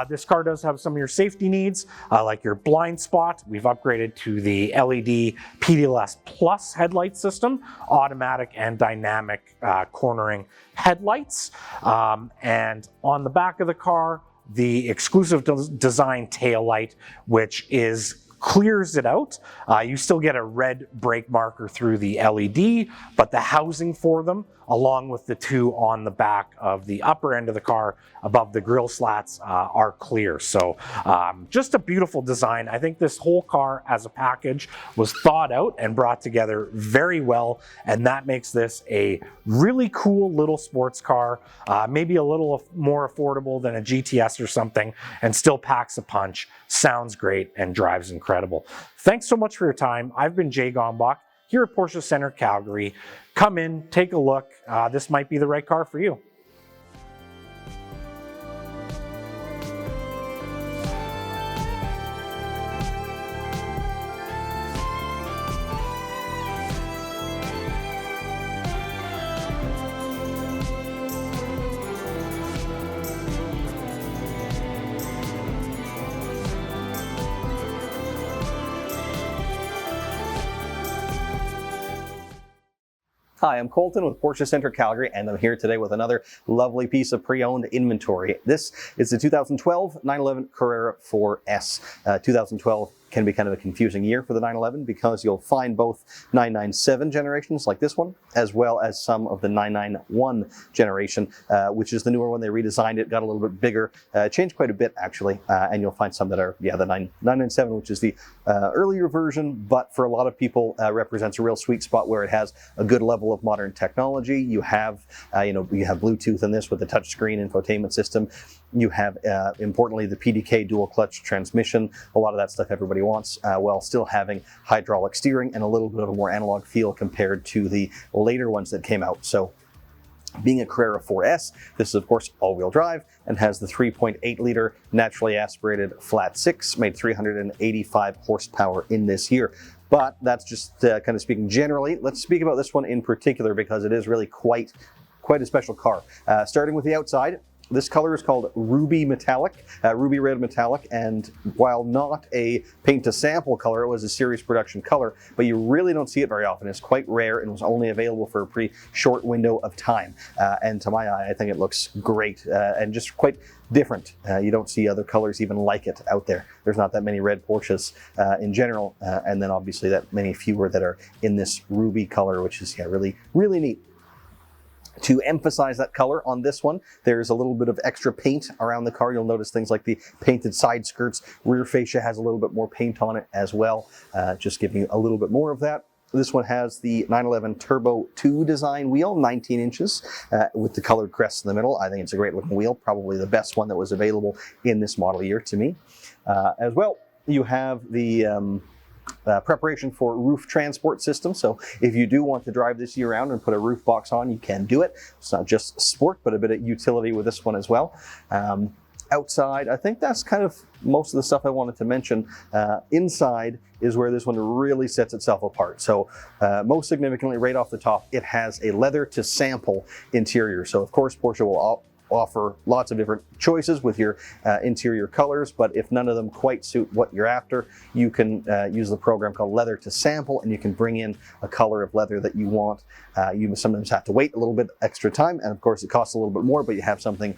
This car does have some of your safety needs, like your blind spot. We've upgraded to the LED PDLS Plus headlight system, automatic and dynamic cornering headlights. And on the back of the car, the exclusive design tail light, which clears it out. You still get a red brake marker through the LED, but the housing for them, along with the 2 on the back of the upper end of the car above the grille slats, are clear. So just a beautiful design. I think this whole car as a package was thought out and brought together very well, and that makes this a really cool little sports car, maybe a little more affordable than a GTS or something, and still packs a punch, sounds great, and drives incredible. Thanks so much for your time. I've been Jay Gombach here at Porsche Center Calgary. Come in, take a look. This might be the right car for you. Hi, I'm Colton with Porsche Center Calgary, and I'm here today with another lovely piece of pre-owned inventory. This is the 2012 911 Carrera 4S. 2012 can be kind of a confusing year for the 911 because you'll find both 997 generations like this one, as well as some of the 991 generation, which is the newer one. They redesigned it, got a little bit bigger, changed quite a bit actually, and you'll find some that are, the 997, which is the earlier version, but for a lot of people represents a real sweet spot where it has a good level of modern technology. You have, you have Bluetooth in this with the touchscreen infotainment system. You have, importantly, the PDK dual clutch transmission. A lot of that stuff everybody wants, while still having hydraulic steering and a little bit of a more analog feel compared to the later ones that came out. So being a Carrera 4S, this is of course all-wheel drive and has the 3.8 liter naturally aspirated flat six, made 385 horsepower in this year. But that's just kind of speaking generally. Let's speak about this one in particular because it is really quite a special car. Starting with the outside, this color is called Ruby Metallic, Ruby Red Metallic, and while not a paint to sample color, it was a series production color, but you really don't see it very often. It's quite rare and was only available for a pretty short window of time. And to my eye, I think it looks great and just quite different. You don't see other colors even like it out there. There's not that many red Porsches in general, and then obviously that many fewer that are in this ruby color, which is really, really neat. To emphasize that color on this one, there's a little bit of extra paint around the car. You'll notice things like the painted side skirts. Rear fascia has a little bit more paint on it as well, just giving you a little bit more of that. This one has the 911 Turbo 2 design wheel, 19 inches, with the colored crest in the middle. I think it's a great looking wheel, probably the best one that was available in this model year to me. As well, you have the preparation for roof transport system. So if you do want to drive this year round and put a roof box on, you can do it. It's not just sport, but a bit of utility with this one as well. Outside, I think that's kind of most of the stuff I wanted to mention. Inside is where this one really sets itself apart. So most significantly, right off the top, it has a leather to sample interior. So of course, Porsche will offer lots of different choices with your interior colors, but if none of them quite suit what you're after, you can use the program called Leather to Sample, and you can bring in a color of leather that you want. You sometimes have to wait a little bit extra time, and of course it costs a little bit more, but you have something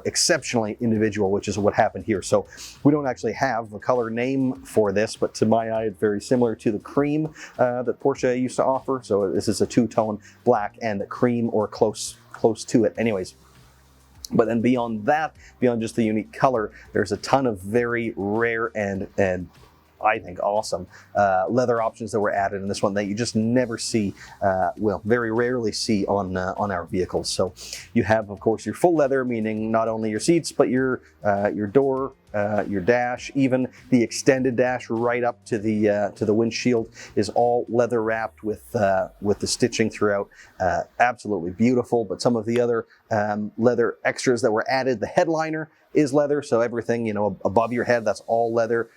exceptionally individual, which is what happened here. So we don't actually have a color name for this, but to my eye, it's very similar to the cream that Porsche used to offer. So this is a two-tone black and cream, or close to it anyways. But then beyond that, beyond just the unique color, there's a ton of very rare and I think awesome leather options that were added in this one that you just never see, very rarely see on our vehicles. So you have, of course, your full leather, meaning not only your seats, but your door, your dash, even the extended dash right up to the windshield is all leather wrapped with the stitching throughout. Absolutely beautiful. But some of the other leather extras that were added, the headliner is leather, so everything above your head, that's all leather,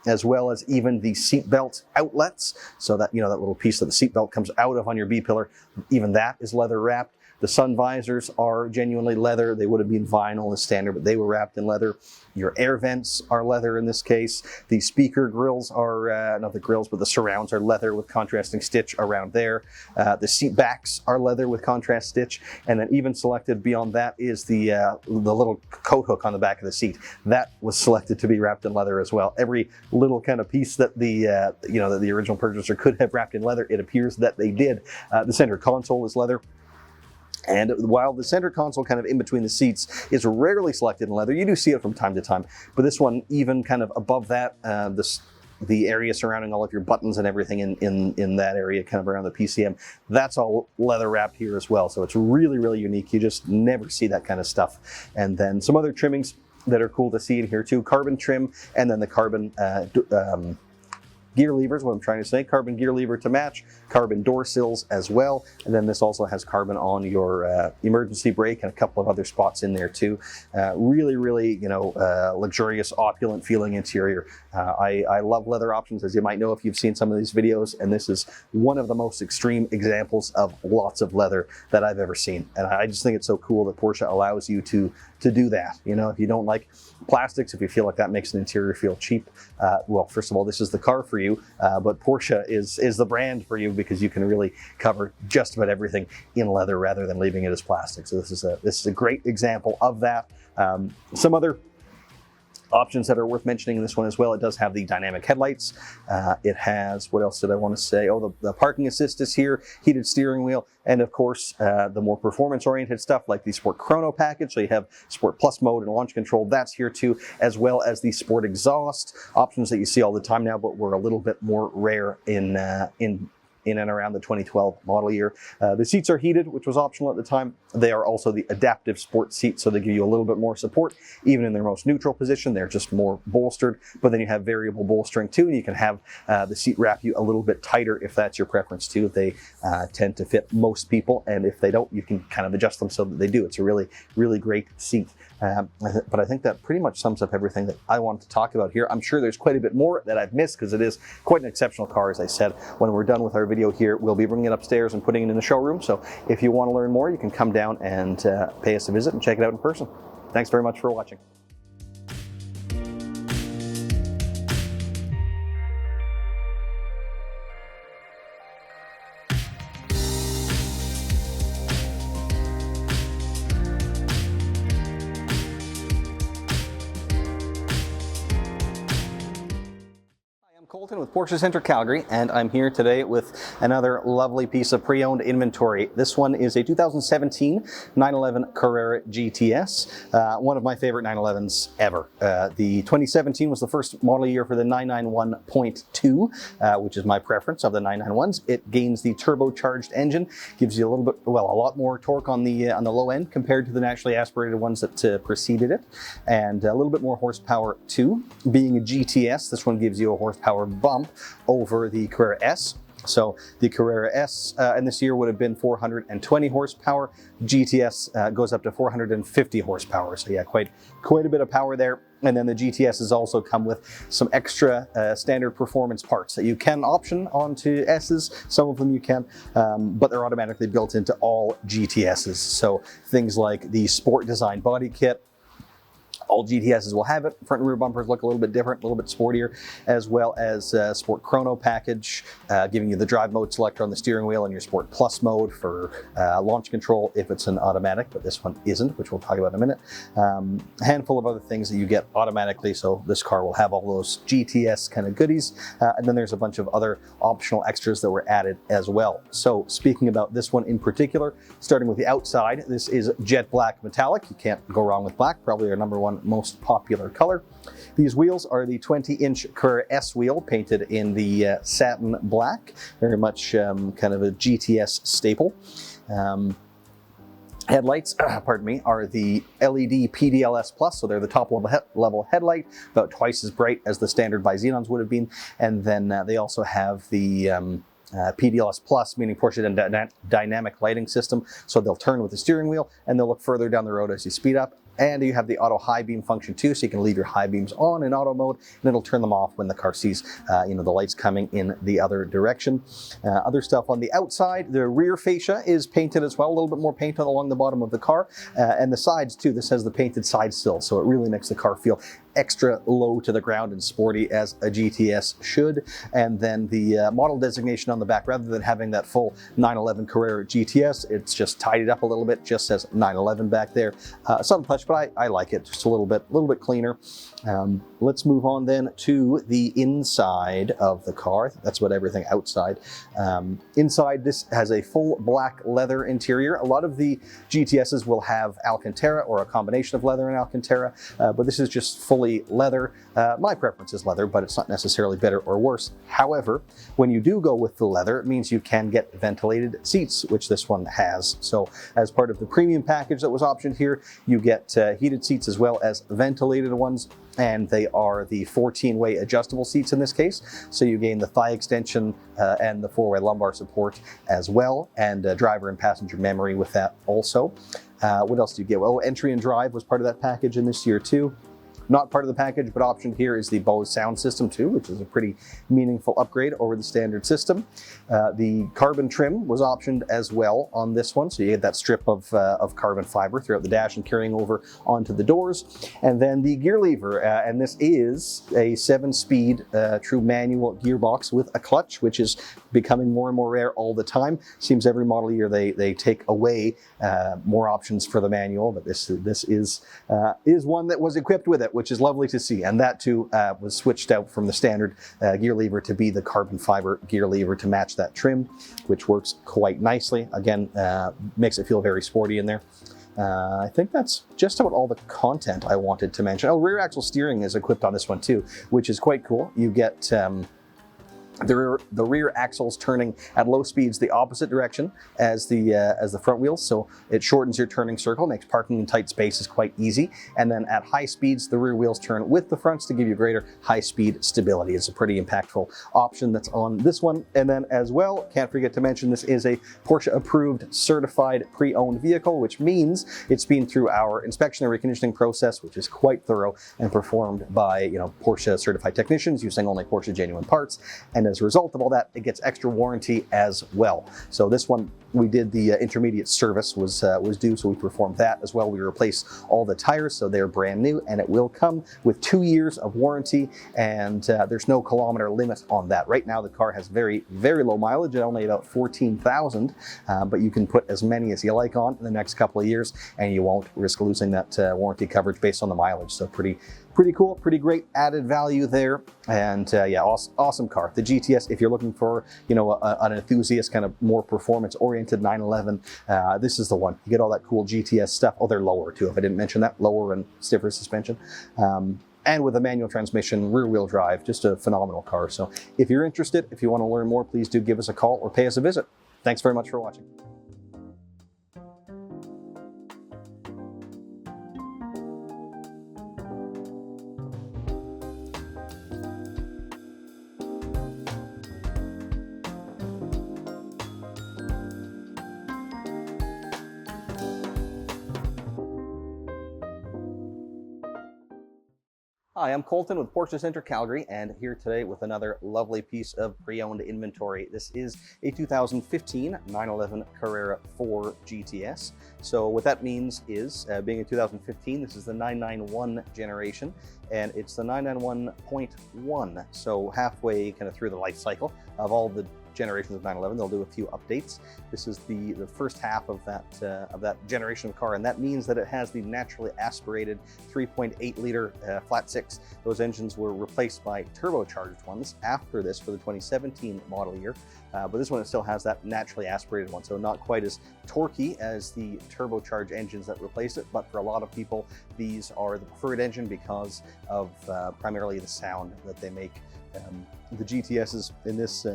as well as even the seatbelt outlets. So that that little piece that the seatbelt comes out of on your B-pillar, even that is leather wrapped. The sun visors are genuinely leather. They would have been vinyl as standard, but they were wrapped in leather. Your air vents are leather in this case. The speaker grills are, not the grills, but the surrounds are leather with contrasting stitch around there. The seat backs are leather with contrast stitch. And then even selected beyond that is the little coat hook on the back of the seat. That was selected to be wrapped in leather as well. Every little kind of piece that that the original purchaser could have wrapped in leather, it appears that they did. The center console is leather. And while the center console kind of in between the seats is rarely selected in leather, you do see it from time to time. But this one, even kind of above that, the area surrounding all of your buttons and everything in that area, kind of around the PCM, that's all leather wrapped here as well. So it's really, really unique. You just never see that kind of stuff. And then some other trimmings that are cool to see in here too. Carbon trim, and then the carbon gear levers, what I'm trying to say, carbon gear lever to match, carbon door sills as well, and then this also has carbon on your emergency brake and a couple of other spots in there too. Really, really, luxurious, opulent feeling interior. I love leather options, as you might know if you've seen some of these videos, and this is one of the most extreme examples of lots of leather that I've ever seen. And I just think it's so cool that Porsche allows you to to do that. You know, if you don't like plastics, if you feel like that makes an interior feel cheap, well, first of all, this is the car for you, but Porsche is the brand for you, because you can really cover just about everything in leather rather than leaving it as plastic. So this is a great example of that. Some other options that are worth mentioning in this one as well: it does have the dynamic headlights. It has, what else did I want to say? Oh, the parking assist is here, heated steering wheel, and of course the more performance-oriented stuff like the Sport Chrono package. So you have Sport Plus mode and launch control, that's here too, as well as the Sport exhaust options that you see all the time now, but were a little bit more rare in and around the 2012 model year. The seats are heated, which was optional at the time. They are also the adaptive sport seats, so they give you a little bit more support. Even in their most neutral position, they're just more bolstered, but then you have variable bolstering too, and you can have the seat wrap you a little bit tighter if that's your preference too. They tend to fit most people, and if they don't, you can kind of adjust them so that they do. It's a really, really great seat. But I think that pretty much sums up everything that I wanted to talk about here. I'm sure there's quite a bit more that I've missed, because it is quite an exceptional car. As I said, when we're done with our video here, we'll be bringing it upstairs and putting it in the showroom. So if you want to learn more, you can come down and pay us a visit and check it out in person. Thanks very much for watching. Colton with Porsche Centre Calgary, and I'm here today with another lovely piece of pre-owned inventory. This one is a 2017 911 Carrera GTS, one of my favorite 911s ever. The 2017 was the first model year for the 991.2, which is my preference of the 991s. It gains the turbocharged engine, gives you a little bit, well, a lot more torque on the low end compared to the naturally aspirated ones that preceded it, and a little bit more horsepower too. Being a GTS, this one gives you a horsepower bump over the Carrera S. So the Carrera S in this year would have been 420 horsepower. GTS goes up to 450 horsepower. So yeah, quite a bit of power there. And then the GTSs also come with some extra standard performance parts that you can option onto S's. Some of them you can, but they're automatically built into all GTSs. So things like the Sport Design body kit, all GTSs will have it. Front and rear bumpers look a little bit different, a little bit sportier, as well as Sport Chrono package, giving you the drive mode selector on the steering wheel and your Sport Plus mode for launch control if it's an automatic, but this one isn't, which we'll talk about in a minute. A handful of other things that you get automatically, so this car will have all those GTS kind of goodies, and then there's a bunch of other optional extras that were added as well. So speaking about this one in particular, starting with the outside, this is jet black metallic. You can't go wrong with black, probably our #1 most popular color. These wheels are the 20-inch Carrera S wheel, painted in the satin black, very much kind of a GTS staple. Headlights, pardon me, are the LED PDLS Plus, so they're the top level headlight, about twice as bright as the standard by Xenons would have been. And then they also have the PDLS Plus, meaning Porsche dynamic lighting system, so they'll turn with the steering wheel and they'll look further down the road as you speed up. And you have the auto high beam function too, so you can leave your high beams on in auto mode, and it'll turn them off when the car sees the lights coming in the other direction. Other stuff on the outside, the rear fascia is painted as well, a little bit more paint along the bottom of the car, and the sides too. This has the painted side sill, so it really makes the car feel extra low to the ground and sporty, as a GTS should. And then the model designation on the back, rather than having that full 911 Carrera GTS, it's just tidied up a little bit, just says 911 back there. Some touch, but I like it just a little bit cleaner. Let's move on then to the inside of the car. That's about everything outside. Inside, this has a full black leather interior. A lot of the GTSs will have Alcantara or a combination of leather and Alcantara, but this is just fully leather. My preference is leather, but it's not necessarily better or worse. However, when you do go with the leather, it means you can get ventilated seats, which this one has. So as part of the premium package that was optioned here, you get heated seats as well as ventilated ones, and they are the 14-way adjustable seats in this case. So you gain the thigh extension and the 4-way lumbar support as well, and driver and passenger memory with that also. What else do you get? Well, entry and drive was part of that package in this year too. not part of the package, but optioned here is the Bose sound system too, which is a pretty meaningful upgrade over the standard system. The carbon trim was optioned as well on this one, so you get that strip of carbon fiber throughout the dash and carrying over onto the doors. And then the gear lever, and this is a 7-speed true manual gearbox with a clutch, which is becoming more and more rare all the time. Seems every model year they take away more options for the manual, but this is one that was equipped with it, which is lovely to see. And that too was switched out from the standard gear lever to be the carbon fiber gear lever to match that trim, which works quite nicely. Again, makes it feel very sporty in there. I think that's just about all the content I wanted to mention. Oh, rear axle steering is equipped on this one too, which is quite cool. You get the rear axles turning at low speeds the opposite direction as the front wheels, so it shortens your turning circle, makes parking in tight spaces quite easy. And then at high speeds, the rear wheels turn with the fronts to give you greater high-speed stability. It's a pretty impactful option that's on this one. And then as well, can't forget to mention, this is a Porsche-approved, certified, pre-owned vehicle, which means it's been through our inspection and reconditioning process, which is quite thorough and performed by Porsche certified technicians using only Porsche genuine parts. And as a result of all that, it gets extra warranty as well. So this one, we did the intermediate service was due, so we performed that as well. We replaced all the tires, so they're brand new, and it will come with 2 years of warranty, and there's no kilometer limit on that. Right now, the car has very, very low mileage at only about 14,000, but you can put as many as you like on in the next couple of years, and you won't risk losing that warranty coverage based on the mileage. So pretty cool, pretty great added value there. And yeah, awesome car. The GTS, if you're looking for, an enthusiast, kind of more performance-oriented 911, this is the one. You get all that cool GTS stuff. Oh, they're lower too, if I didn't mention that. Lower and stiffer suspension. And with a manual transmission, rear-wheel drive, just a phenomenal car. So if you're interested, if you want to learn more, please do give us a call or pay us a visit. Thanks very much for watching. Hi, I'm Colton with Porsche Center Calgary, and here today with another lovely piece of pre-owned inventory. This is a 2015 911 Carrera 4 GTS. So what that means is, being a 2015, this is the 991 generation, and it's the 991.1, so halfway kind of through the life cycle of all the generations of 911. They'll do a few updates. This is the first half of that generation of car, and that means that it has the naturally aspirated 3.8 liter flat six. Those engines were replaced by turbocharged ones after this for the 2017 model year, but this one, it still has that naturally aspirated one, so not quite as torquey as the turbocharged engines that replaced it, but for a lot of people, these are the preferred engine because of primarily the sound that they make. The GTSs in this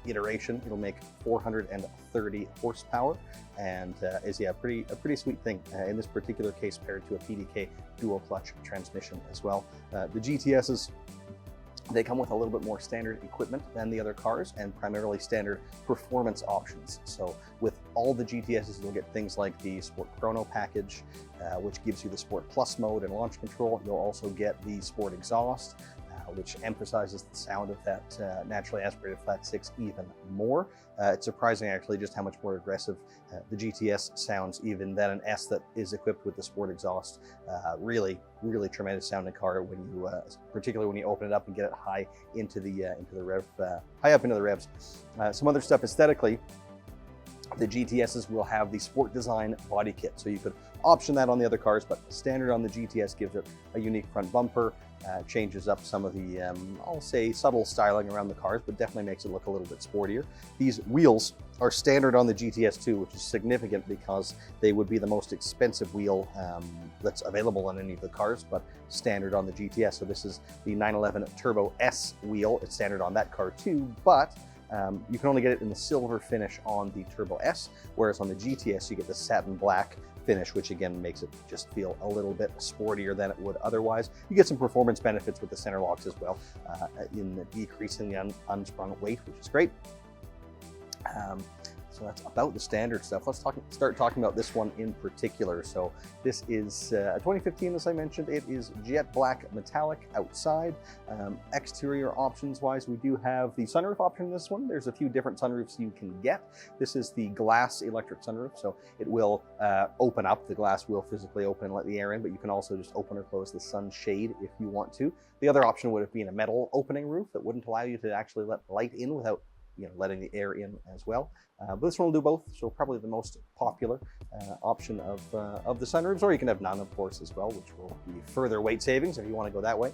iteration, it'll make 430 horsepower, and is a pretty sweet thing in this particular case, paired to a PDK dual clutch transmission as well. The GTSs, they come with a little bit more standard equipment than the other cars, and primarily standard performance options. So with all the GTSs, you'll get things like the Sport Chrono package, which gives you the Sport Plus mode and launch control. You'll also get the Sport Exhaust, which emphasizes the sound of that naturally aspirated flat six even more. It's surprising actually just how much more aggressive the GTS sounds even than an S that is equipped with the Sport Exhaust. Really tremendous sounding car when you, particularly when you open it up and get it high into the rev, high up into the revs. Some other stuff aesthetically. The GTSs will have the Sport Design body kit, so you could option that on the other cars, but standard on the GTS gives it a unique front bumper, changes up some of the, I'll say, subtle styling around the cars, but definitely makes it look a little bit sportier. These wheels are standard on the GTS too, which is significant because they would be the most expensive wheel that's available on any of the cars, but standard on the GTS. So this is the 911 Turbo S wheel. It's standard on that car too, but you can only get it in the silver finish on the Turbo S, whereas on the GTS you get the satin black finish, which again makes it just feel a little bit sportier than it would otherwise. You get some performance benefits with the center locks as well, in decreasing the unsprung weight, which is great. So that's about the standard stuff. Let's start talking about this one in particular. So this is a 2015, as I mentioned. It is jet black metallic outside. Exterior options wise, we do have the sunroof option in this one. There's a few different sunroofs you can get. This is the glass electric sunroof, so it will open up. The glass will physically open and let the air in, but you can also just open or close the sunshade if you want to. The other option would have been a metal opening roof that wouldn't allow you to actually let light in without letting the air in as well. But this one will do both, so probably the most popular option of the sunroofs, or you can have none, of course, as well, which will be further weight savings if you want to go that way.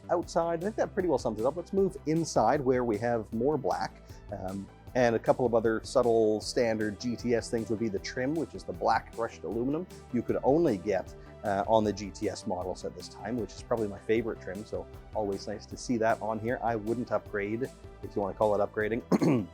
Outside, I think that pretty well sums it up. Let's move inside where we have more black. And a couple of other subtle standard GTS things would be the trim, which is the black brushed aluminum. You could only get on the GTS models at this time, which is probably my favorite trim, so always nice to see that on here. I wouldn't upgrade, if you want to call it upgrading,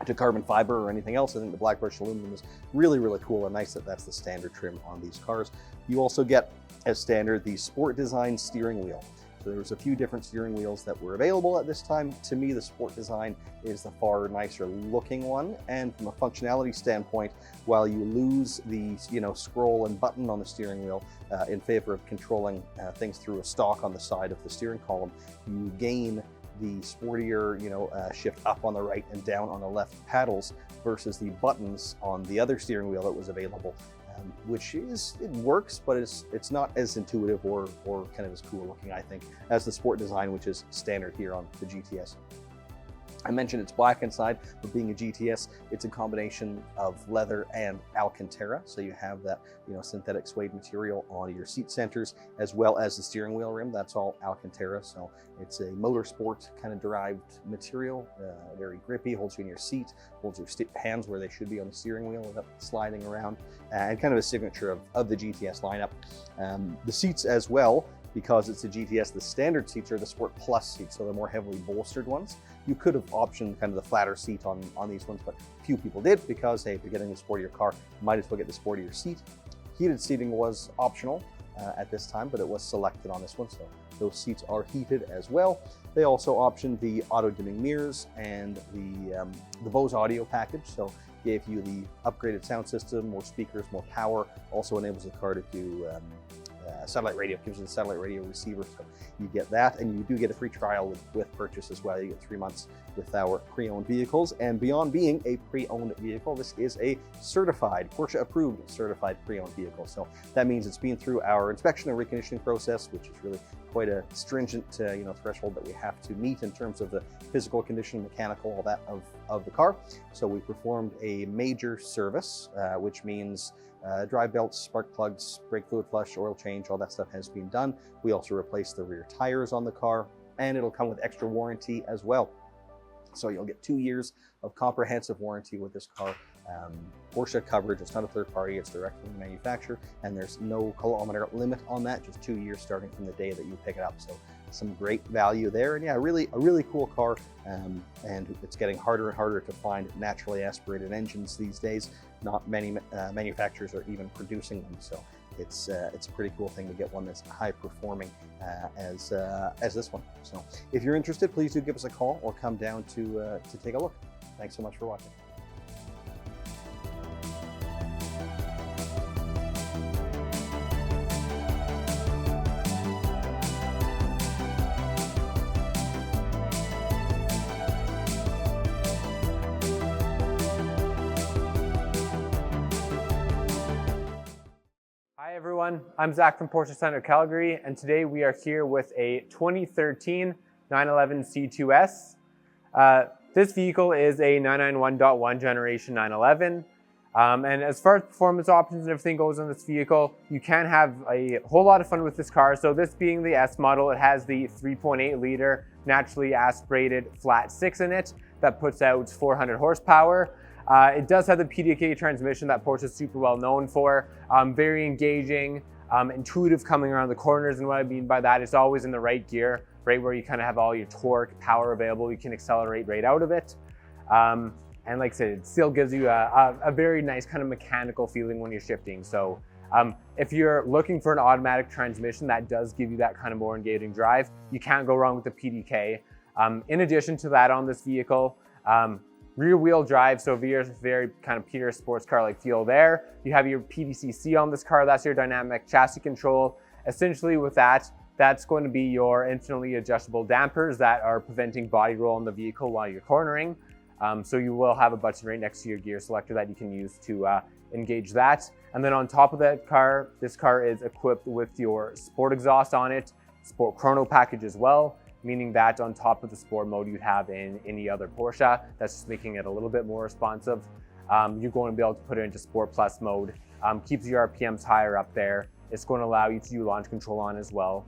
to carbon fiber or anything else. I think the black brushed aluminum is really, really cool and nice that that's the standard trim on these cars. You also get, as standard, the Sport Design steering wheel. So there was a few different steering wheels that were available at this time. To me, the Sport Design is the far nicer looking one. And from a functionality standpoint, while you lose the scroll and button on the steering wheel in favor of controlling things through a stalk on the side of the steering column, you gain the sportier, shift up on the right and down on the left paddles versus the buttons on the other steering wheel that was available. Which it works, but it's not as intuitive or kind of as cool looking, I think, as the Sport Design, which is standard here on the GTS. I mentioned it's black inside, but being a GTS, it's a combination of leather and Alcantara. So you have that, synthetic suede material on your seat centers, as well as the steering wheel rim. That's all Alcantara. So it's a motorsport kind of derived material, very grippy, holds you in your seat, holds your hands where they should be on the steering wheel without sliding around, and kind of a signature of the GTS lineup. The seats as well, because it's a GTS, the standard seats are the Sport Plus seats, so they're more heavily bolstered ones. You could have optioned kind of the flatter seat on these ones, but few people did because, hey, if you're getting the sportier car, you might as well get the sportier seat. Heated seating was optional at this time, but it was selected on this one, so those seats are heated as well. They also optioned the auto-dimming mirrors and the Bose audio package, so gave you the upgraded sound system, more speakers, more power, also enables the car to do satellite radio, gives you the satellite radio receiver, so you get that, and you do get a free trial with purchase as well. You get 3 months with our pre-owned vehicles, and beyond being a pre-owned vehicle, this is a certified, Porsche approved certified pre-owned vehicle. So that means it's been through our inspection and reconditioning process, which is really quite a stringent threshold that we have to meet in terms of the physical condition, mechanical, all that of the car. So we performed a major service, which means drive belts, spark plugs, brake fluid flush, oil change, all that stuff has been done. We also replaced the rear tires on the car, and it'll come with extra warranty as well. So you'll get 2 years of comprehensive warranty with this car. Porsche coverage, it's not a third party, it's direct from the manufacturer, and there's no kilometer limit on that, just 2 years starting from the day that you pick it up. So some great value there, and yeah, a really cool car, and it's getting harder and harder to find naturally aspirated engines these days. Not many manufacturers are even producing them, so it's a pretty cool thing to get one that's high performing as this one. So if you're interested, please do give us a call or come down to take a look. Thanks so much for watching. Hi everyone, I'm Zach from Porsche Center Calgary, and today we are here with a 2013 911 C2S. This vehicle is a 991.1 generation 911, and as far as performance options and everything goes on this vehicle, you can have a whole lot of fun with this car. So this being the S model, it has the 3.8 liter naturally aspirated flat 6 in it that puts out 400 horsepower. It does have the PDK transmission that Porsche is super well known for. Very engaging, intuitive coming around the corners, and what I mean by that is always in the right gear, right where you kind of have all your torque, power available. You can accelerate right out of it. And like I said, it still gives you a very nice kind of mechanical feeling when you're shifting. So if you're looking for an automatic transmission that does give you that kind of more engaging drive, you can't go wrong with the PDK. In addition to that, on this vehicle, Rear wheel drive, so very kind of pure sports car like feel there. You have your PCC on this car, that's your dynamic chassis control. Essentially with that, that's going to be your infinitely adjustable dampers that are preventing body roll in the vehicle while you're cornering. So you will have a button right next to your gear selector that you can use to engage that. And then on top of that car, this car is equipped with your sport exhaust on it, sport chrono package as well, meaning that on top of the sport mode you'd have in any other Porsche. That's just making it a little bit more responsive. You're going to be able to put it into Sport Plus mode, keeps your RPMs higher up there. It's going to allow you to do launch control on as well.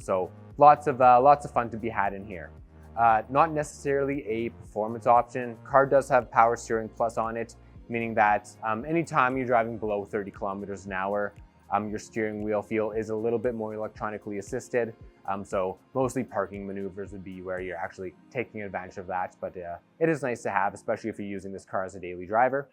So lots of fun to be had in here. Not necessarily a performance option. Car does have Power Steering Plus on it, meaning that anytime you're driving below 30 kilometers an hour, your steering wheel feel is a little bit more electronically assisted. So mostly parking maneuvers would be where you're actually taking advantage of that, but it is nice to have, especially if you're using this car as a daily driver.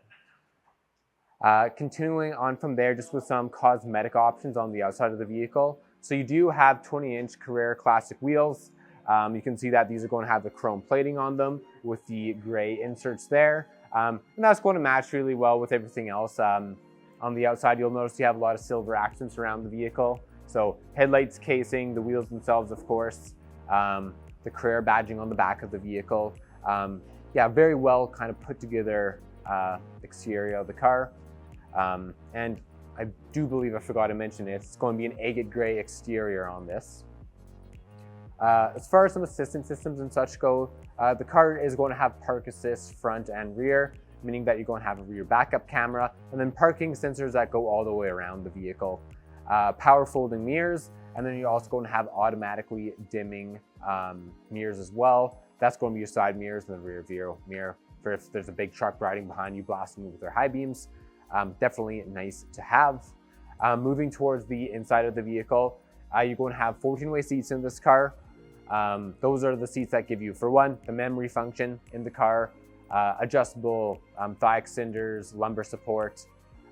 Continuing on from there, just with some cosmetic options on the outside of the vehicle. So you do have 20-inch Carrera Classic wheels. You can see that these are going to have the chrome plating on them with the gray inserts there. And that's going to match really well with everything else. On the outside, you'll notice you have a lot of silver accents around the vehicle. So headlights, casing, the wheels themselves, of course, the Carrera badging on the back of the vehicle. Yeah, very well kind of put together exterior of the car. And I do believe I forgot to mention it. It's going to be an agate gray exterior on this. As far as some assistance systems and such go, the car is going to have park assist front and rear, meaning that you're going to have a rear backup camera, and then parking sensors that go all the way around the vehicle. Power folding mirrors, and then you're also going to have automatically dimming mirrors as well. That's going to be your side mirrors and the rear view mirror for if there's a big truck riding behind you blasting you with their high beams. Definitely nice to have. Moving towards the inside of the vehicle, you're going to have 14-way seats in this car. Those are the seats that give you, for one, the memory function in the car, adjustable thigh extenders, lumbar support,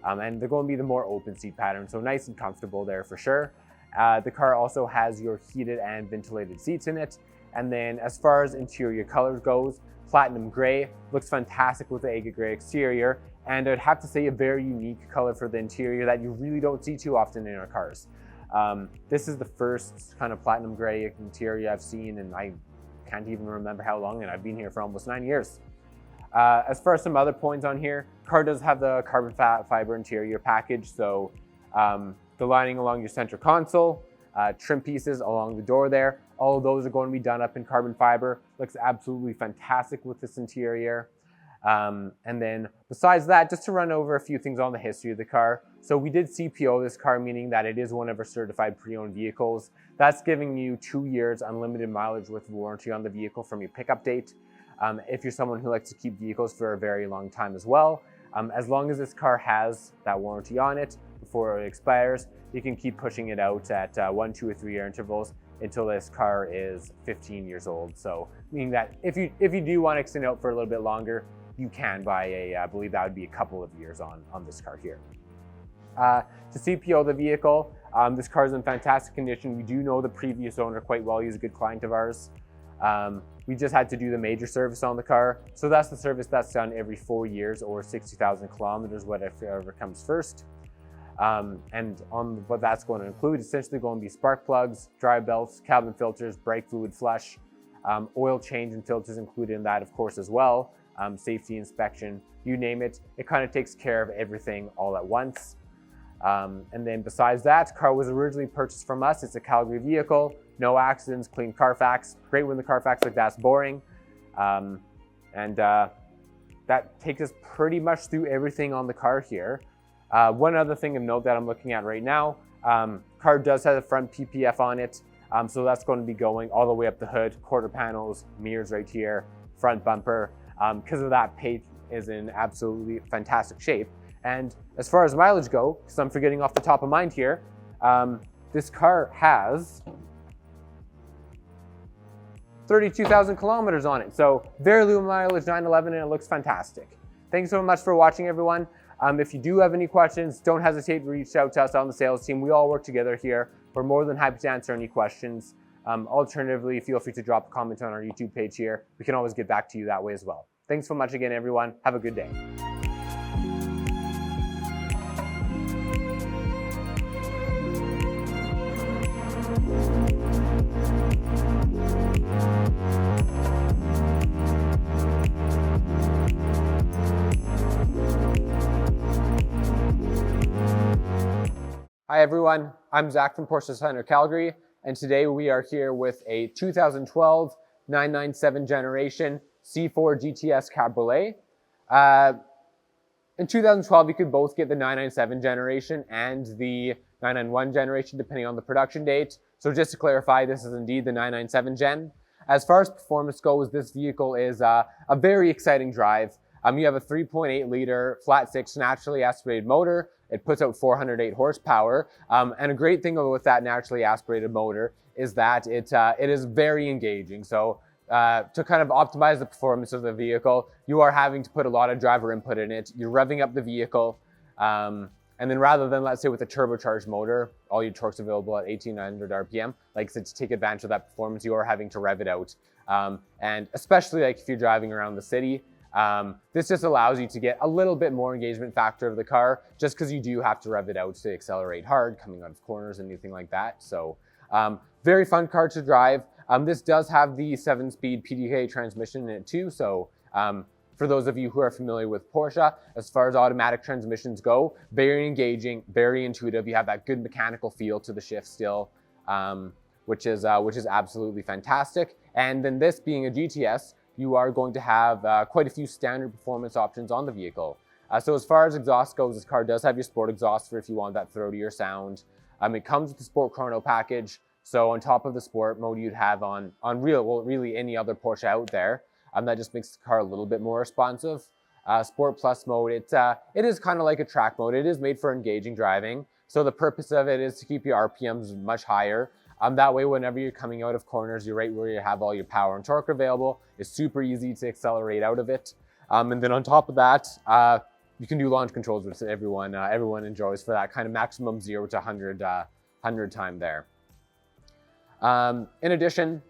and they're going to be the more open seat pattern, so nice and comfortable there for sure. The car also has your heated and ventilated seats in it. And then as far as interior colors goes, platinum gray looks fantastic with the agate gray exterior, and I'd have to say a very unique color for the interior that you really don't see too often in our cars. This is the first kind of platinum gray interior I've seen, and I can't even remember how long, and I've been here for almost 9 years. As far as some other points on here, car does have the carbon fiber interior package, so the lining along your center console, trim pieces along the door there, all of those are going to be done up in carbon fiber. Looks absolutely fantastic with this interior. And then besides that, just to run over a few things on the history of the car. So we did CPO this car, meaning that it is one of our certified pre-owned vehicles. That's giving you 2 years unlimited mileage with warranty on the vehicle from your pickup date. If you're someone who likes to keep vehicles for a very long time as well, as long as this car has that warranty on it before it expires, you can keep pushing it out at 1, 2, or 3 year intervals until this car is 15 years old. So meaning that if you do want to extend it out for a little bit longer, you can buy I believe that would be a couple of years on this car here. To CPO the vehicle, this car is in fantastic condition. We do know the previous owner quite well. He's a good client of ours. We just had to do the major service on the car. So that's the service that's done every 4 years or 60,000 kilometers, whatever comes first. And on what that's going to include, essentially going to be spark plugs, dry belts, cabin filters, brake fluid flush, oil change and filters included in that, of course, as well. Safety inspection, you name it. It kind of takes care of everything all at once. And then besides that, car was originally purchased from us. It's a Calgary vehicle, no accidents, clean Carfax. Great when the Carfax like that's boring. That takes us pretty much through everything on the car here. One other thing of note that I'm looking at right now, car does have a front PPF on it. So that's going to be going all the way up the hood, quarter panels, mirrors right here, front bumper. Because of that, paint is in absolutely fantastic shape. And as far as mileage go, because I'm forgetting off the top of mind here, this car has 32,000 kilometers on it. So very low mileage 911, and it looks fantastic. Thanks so much for watching, everyone. If you do have any questions, don't hesitate to reach out to us on the sales team. We all work together here. We're more than happy to answer any questions. Alternatively, feel free to drop a comment on our YouTube page here. We can always get back to you that way as well. Thanks so much again, everyone. Have a good day. Hi everyone, I'm Zach from Porsche Center Calgary, and today we are here with a 2012 997 generation C4 GTS Cabriolet. In 2012, you could both get the 997 generation and the 991 generation, depending on the production date. So just to clarify, this is indeed the 997 gen. As far as performance goes, this vehicle is a very exciting drive. You have a 3.8 liter flat six naturally aspirated motor. It puts out 408 horsepower. And a great thing with that naturally aspirated motor is that it is very engaging. So to kind of optimize the performance of the vehicle, you are having to put a lot of driver input in it. You're revving up the vehicle. And then rather than, let's say, with a turbocharged motor, all your torque's available at 1800 RPM, like I said, to take advantage of that performance, you are having to rev it out. And especially like if you're driving around the city, this just allows you to get a little bit more engagement factor of the car, just because you do have to rev it out to accelerate hard coming out of corners and anything like that. So very fun car to drive. This does have the 7-speed PDK transmission in it too. So for those of you who are familiar with Porsche, as far as automatic transmissions go, very engaging, very intuitive. You have that good mechanical feel to the shift still, which is absolutely fantastic. And then this being a GTS, you are going to have quite a few standard performance options on the vehicle. So as far as exhaust goes, this car does have your sport exhaust for if you want that throatier sound. It comes with the Sport Chrono package. So on top of the sport mode, you'd have on really any other Porsche out there. That just makes the car a little bit more responsive. Sport Plus mode, it is kind of like a track mode. It is made for engaging driving. So the purpose of it is to keep your RPMs much higher. That way, whenever you're coming out of corners, you're right where you have all your power and torque available. It's super easy to accelerate out of it. And then on top of that, you can do launch controls, which everyone enjoys for that kind of maximum 0 to 100 time there. In addition,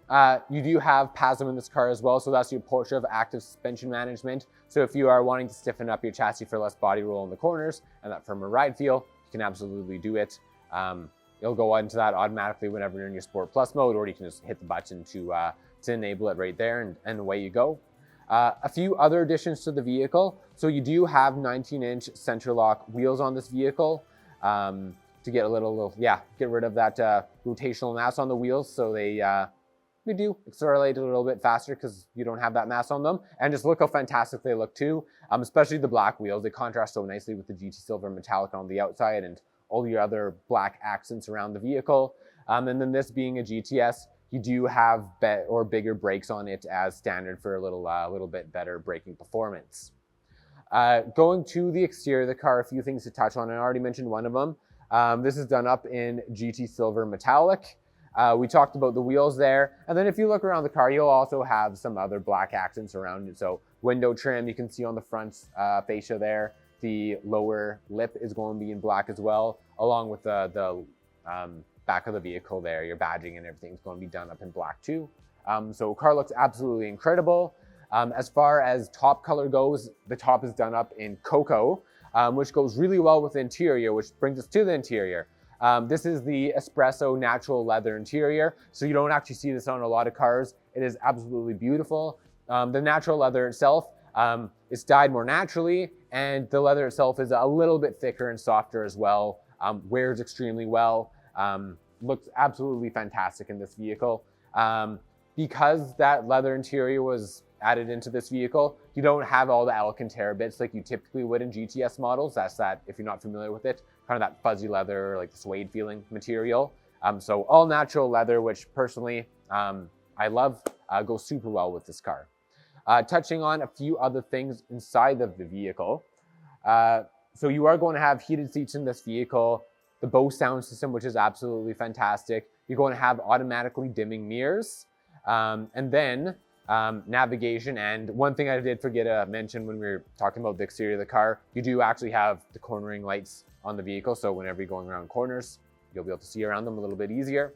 you do have PASM in this car as well, so that's your Porsche of active suspension management. So if you are wanting to stiffen up your chassis for less body roll in the corners and that firmer ride feel, you can absolutely do it. It'll go into that automatically whenever you're in your Sport Plus mode, or you can just hit the button to enable it right there, and away you go. A few other additions to the vehicle. So you do have 19-inch center lock wheels on this vehicle to get get rid of that rotational mass on the wheels. So they do accelerate a little bit faster because you don't have that mass on them. And just look how fantastic they look too, especially the black wheels. They contrast so nicely with the GT Silver metallic on the outside and all your other black accents around the vehicle. And then this being a GTS, you do have bigger brakes on it as standard for a little bit better braking performance. Going to the exterior of the car, a few things to touch on. I already mentioned one of them. This is done up in GT Silver metallic. We talked about the wheels there. And then if you look around the car, you'll also have some other black accents around it. So window trim, you can see on the front fascia there. The lower lip is going to be in black as well, along with the back of the vehicle there. Your badging and everything is going to be done up in black too. So car looks absolutely incredible. As far as top color goes, the top is done up in cocoa, which goes really well with the interior, which brings us to the interior. This is the espresso natural leather interior, so you don't actually see this on a lot of cars. It is absolutely beautiful. The natural leather itself, it's dyed more naturally, and the leather itself is a little bit thicker and softer as well. Wears extremely well. Looks absolutely fantastic in this vehicle. Because that leather interior was added into this vehicle, you don't have all the Alcantara bits like you typically would in GTS models. That's that, if you're not familiar with it, kind of that fuzzy leather, like the suede feeling material. So all natural leather, which personally I love, goes super well with this car. Touching on a few other things inside of the vehicle. So you are going to have heated seats in this vehicle, the Bose sound system, which is absolutely fantastic. You're going to have automatically dimming mirrors, and then navigation. And one thing I did forget to mention when we were talking about the exterior of the car, you do actually have the cornering lights on the vehicle. So whenever you're going around corners, you'll be able to see around them a little bit easier.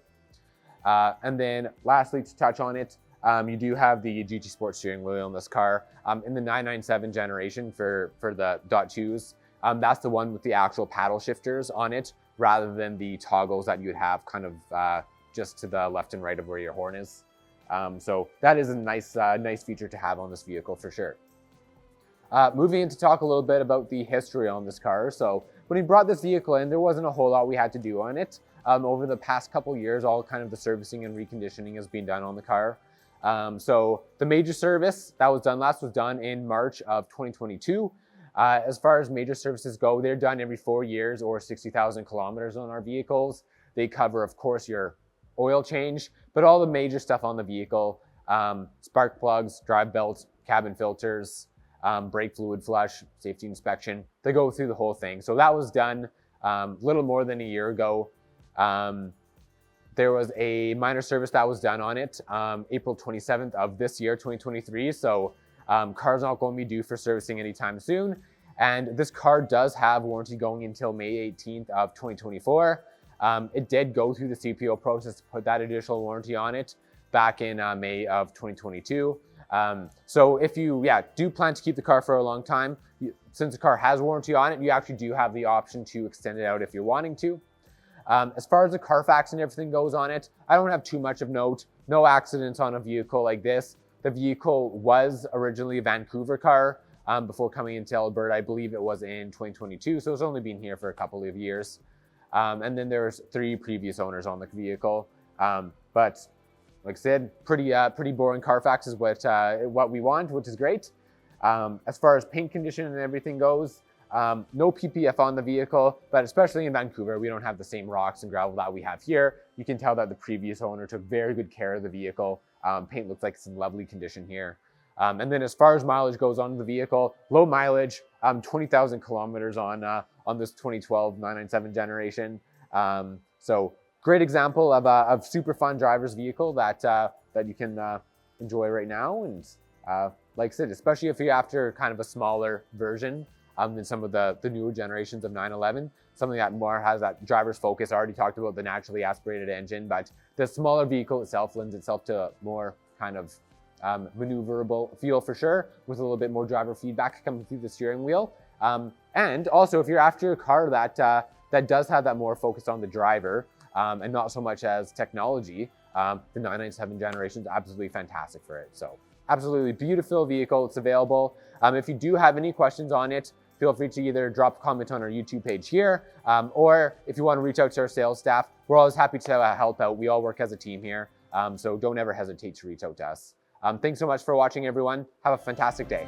And then lastly, to touch on it, You do have the GT Sport steering wheel in this car. In the 997 generation for the .2s, that's the one with the actual paddle shifters on it, rather than the toggles that you'd have kind of just to the left and right of where your horn is. So that is a nice feature to have on this vehicle for sure. Moving in to talk a little bit about the history on this car. So when we brought this vehicle in, there wasn't a whole lot we had to do on it. Over the past couple years, all kind of the servicing and reconditioning has been done on the car. So the major service that was done last was done in March of 2022. As far as major services go, they're done every 4 years or 60,000 kilometers on our vehicles. They cover, of course, your oil change, but all the major stuff on the vehicle, spark plugs, drive belts, cabin filters, brake fluid flush, safety inspection, they go through the whole thing. So that was done little more than a year ago. There was a minor service that was done on it April 27th of this year, 2023. So car's not going to be due for servicing anytime soon. And this car does have warranty going until May 18th of 2024. It did go through the CPO process to put that additional warranty on it back in May of 2022. So if you do plan to keep the car for a long time, since the car has warranty on it, you actually do have the option to extend it out if you're wanting to. As far as the Carfax and everything goes on it, I don't have too much of note. No accidents on a vehicle like this. The vehicle was originally a Vancouver car before coming into Alberta. I believe it was in 2022, so it's only been here for a couple of years. And then there's 3 previous owners on the vehicle. But like I said, pretty boring Carfax is what we want, which is great. As far as paint condition and everything goes, no PPF on the vehicle, but especially in Vancouver, we don't have the same rocks and gravel that we have here. You can tell that the previous owner took very good care of the vehicle. Paint looks like it's in lovely condition here. And then as far as mileage goes on the vehicle, low mileage, 20,000 kilometers on this 2012 997 generation. So great example of super fun driver's vehicle that you can enjoy right now. And like I said, especially if you're after kind of a smaller version than some of the newer generations of 911, something that more has that driver's focus. I already talked about the naturally aspirated engine, but the smaller vehicle itself lends itself to a more kind of maneuverable feel for sure, with a little bit more driver feedback coming through the steering wheel. And also, if you're after a car that does have that more focus on the driver and not so much as technology, the 997 generation is absolutely fantastic for it. So absolutely beautiful vehicle. It's available. If you do have any questions on it, feel free to either drop a comment on our YouTube page here, or if you want to reach out to our sales staff, we're always happy to help out. We all work as a team here, so don't ever hesitate to reach out to us. Thanks so much for watching, everyone. Have a fantastic day.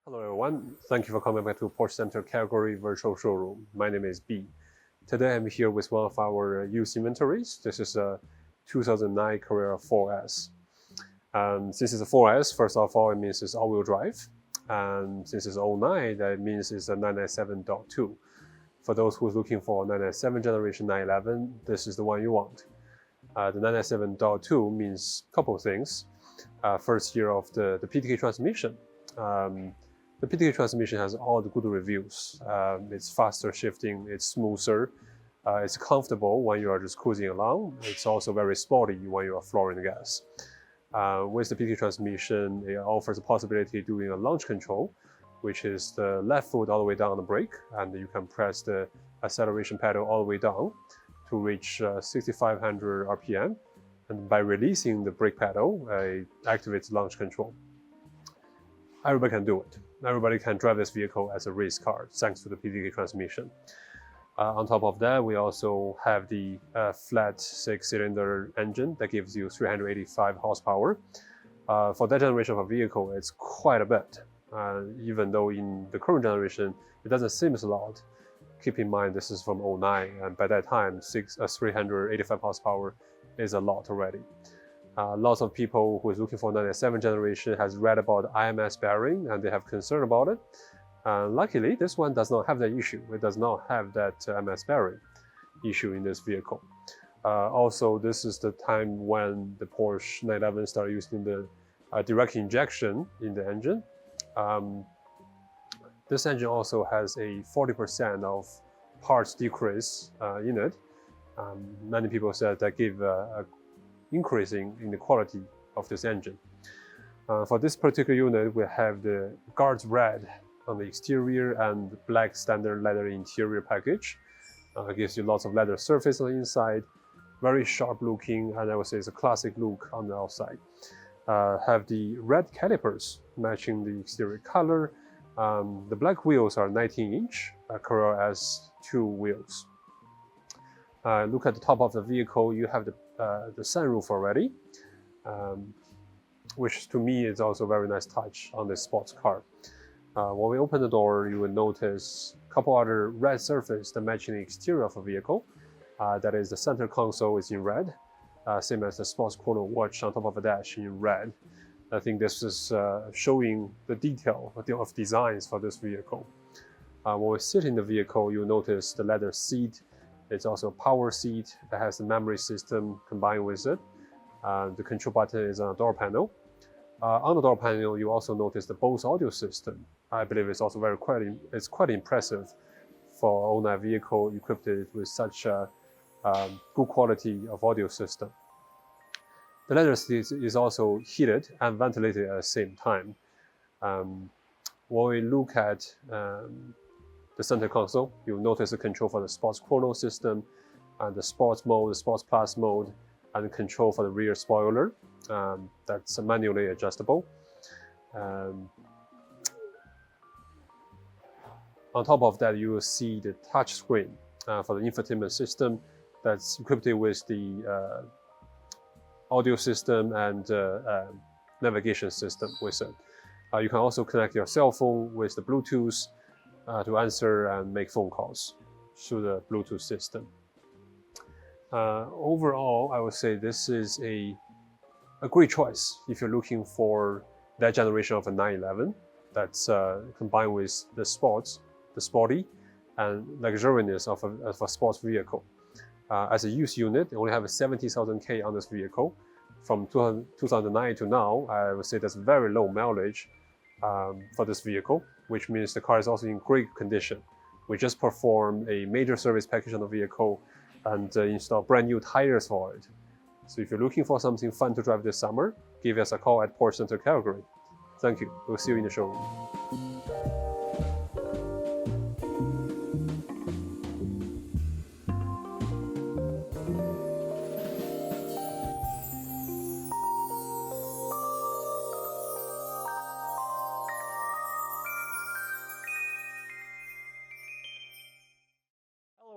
Hello everyone, thank you for coming back to Porsche Center Calgary virtual showroom. My name is B. Today I'm here with one of our used inventories. This is a 2009 Carrera 4S. Since it's a 4S, first of all, it means it's all-wheel drive. And since it's 09, that means it's a 997.2. For those who's looking for 997 generation 911, this is the one you want. The 997.2 means a couple of things. First year of the PTK transmission. The PTK transmission has all the good reviews. It's faster shifting, it's smoother, it's comfortable when you are just cruising along. It's also very sporty when you are flooring the gas. With the PTK transmission, it offers the possibility of doing a launch control, which is the left foot all the way down on the brake, and you can press the acceleration pedal all the way down to reach 6,500 RPM. And by releasing the brake pedal, it activates launch control. Everybody can do it. Everybody can drive this vehicle as a race car, thanks to the PTK transmission. On top of that, we also have the flat 6-cylinder engine that gives you 385 horsepower. For that generation of a vehicle, it's quite a bit. Even though in the current generation, it doesn't seem as a lot. Keep in mind, this is from 09, and by that time, 385 horsepower is a lot already. Lots of people who is looking for 997 generation has read about IMS bearing and they have concern about it. Luckily, this one does not have that issue. It does not have that IMS bearing issue in this vehicle. Also, this is the time when the Porsche 911 started using the direct injection in the engine. This engine also has a 40% of parts decrease in it. Many people said that gave a increasing in the quality of this engine. For this particular unit, we have the guards red on the exterior and black standard leather interior package. It gives you lots of leather surface on the inside, very sharp looking, and I would say it's a classic look on the outside. Have the red calipers matching the exterior color. The black wheels are 19-inch Carrera S2 wheels. Look at the top of the vehicle, you have the sunroof already, which to me is also a very nice touch on this sports car. When we open the door, you will notice a couple other red surface that match the exterior of the vehicle. That is, the center console is in red, same as the sports chrono watch on top of the dash in red. I think this is showing the detail of designs for this vehicle. When we sit in the vehicle, you'll notice the leather seat. It's also a power seat that has a memory system combined with it. The control button is on the door panel. On the door panel, you also notice the Bose audio system. I believe it's also it's quite impressive for owning a vehicle equipped with such a good quality of audio system. The leather seat is also heated and ventilated at the same time. When we look at the center console, you'll notice the control for the sports chrono system, and the sports mode, the sports plus mode, and the control for the rear spoiler. That's manually adjustable. On top of that, you will see the touch screen for the infotainment system that's equipped with the audio system and navigation system with it. You can also connect your cell phone with the Bluetooth to answer and make phone calls through the Bluetooth system. Overall, I would say this is a great choice if you're looking for that generation of a 911 that's combined with the sporty, and luxuriousness of a sports vehicle. As a used unit, they only have a 70,000 K on this vehicle. From 2009 to now, I would say that's very low mileage for this vehicle, which means the car is also in great condition. We just performed a major service package on the vehicle and installed brand new tires for it. So if you're looking for something fun to drive this summer, give us a call at Porsche Center Calgary. Thank you. We'll see you in the showroom.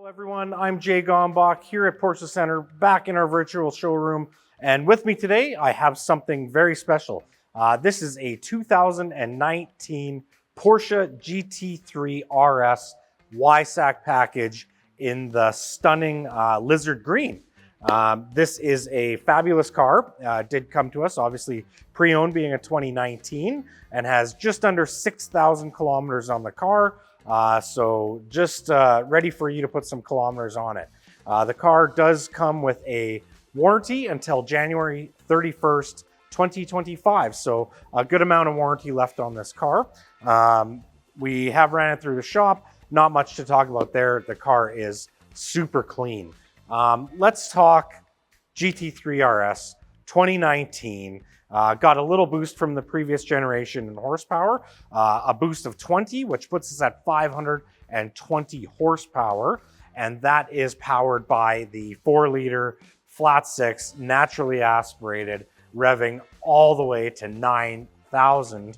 Everyone, I'm Jay Gombach here at Porsche Center, back in our virtual showroom, and with me today I have something very special. This is a 2019 Porsche GT3 RS YSAC package in the stunning lizard green. This is a fabulous car. Did come to us, obviously pre-owned, being a 2019, and has just under 6,000 kilometers on the car. So just ready for you to put some kilometers on it. The car does come with a warranty until January 31st, 2025. So a good amount of warranty left on this car. We have ran it through the shop. Not much to talk about there. The car is super clean. Let's talk GT3 RS 2019. Got a little boost from the previous generation in horsepower, a boost of 20, which puts us at 520 horsepower. And that is powered by the 4-liter flat 6 naturally aspirated, revving all the way to 9,000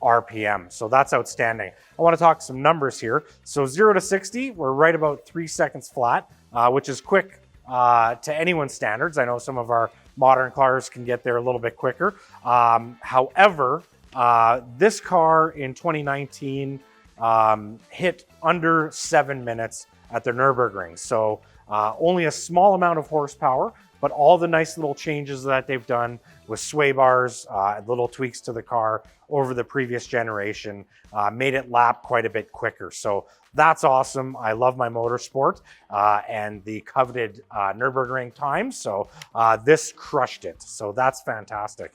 RPM. So that's outstanding. I want to talk some numbers here. So 0 to 60, we're right about 3 seconds flat, which is quick to anyone's standards. I know some of our modern cars can get there a little bit quicker. However, this car in 2019 hit under 7 minutes at the Nürburgring. So only a small amount of horsepower, but all the nice little changes that they've done with sway bars, little tweaks to the car over the previous generation made it lap quite a bit quicker. So that's awesome. I love my motorsport and the coveted Nürburgring times. So this crushed it. So that's fantastic.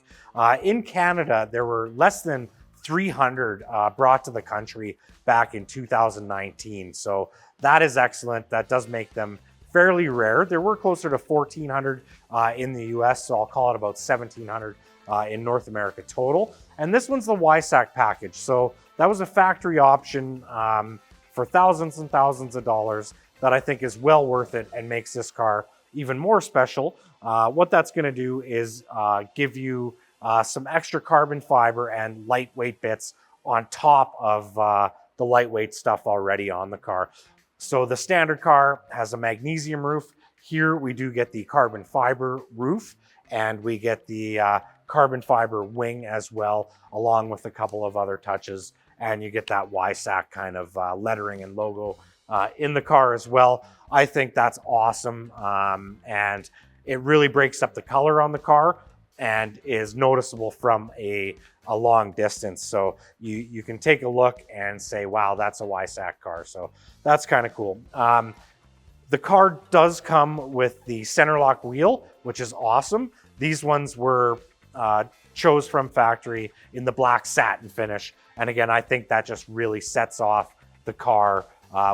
In Canada, there were less than 300 brought to the country back in 2019. So that is excellent. That does make them fairly rare. There were closer to 1,400 in the US, so I'll call it about 1,700 in North America total. And this one's the YSAC package. So that was a factory option for thousands and thousands of dollars that I think is well worth it and makes this car even more special. What that's going to do is give you some extra carbon fiber and lightweight bits on top of the lightweight stuff already on the car. So the standard car has a magnesium roof. Here we do get the carbon fiber roof, and we get the carbon fiber wing as well, along with a couple of other touches. And you get that YSAC kind of lettering and logo in the car as well. I think that's awesome. And it really breaks up the color on the car and is noticeable from a long distance. So you can take a look and say, wow, that's a YSAC car. So that's kind of cool. The car does come with the center lock wheel, which is awesome. These ones were chose from factory in the black satin finish. And again, I think that just really sets off the car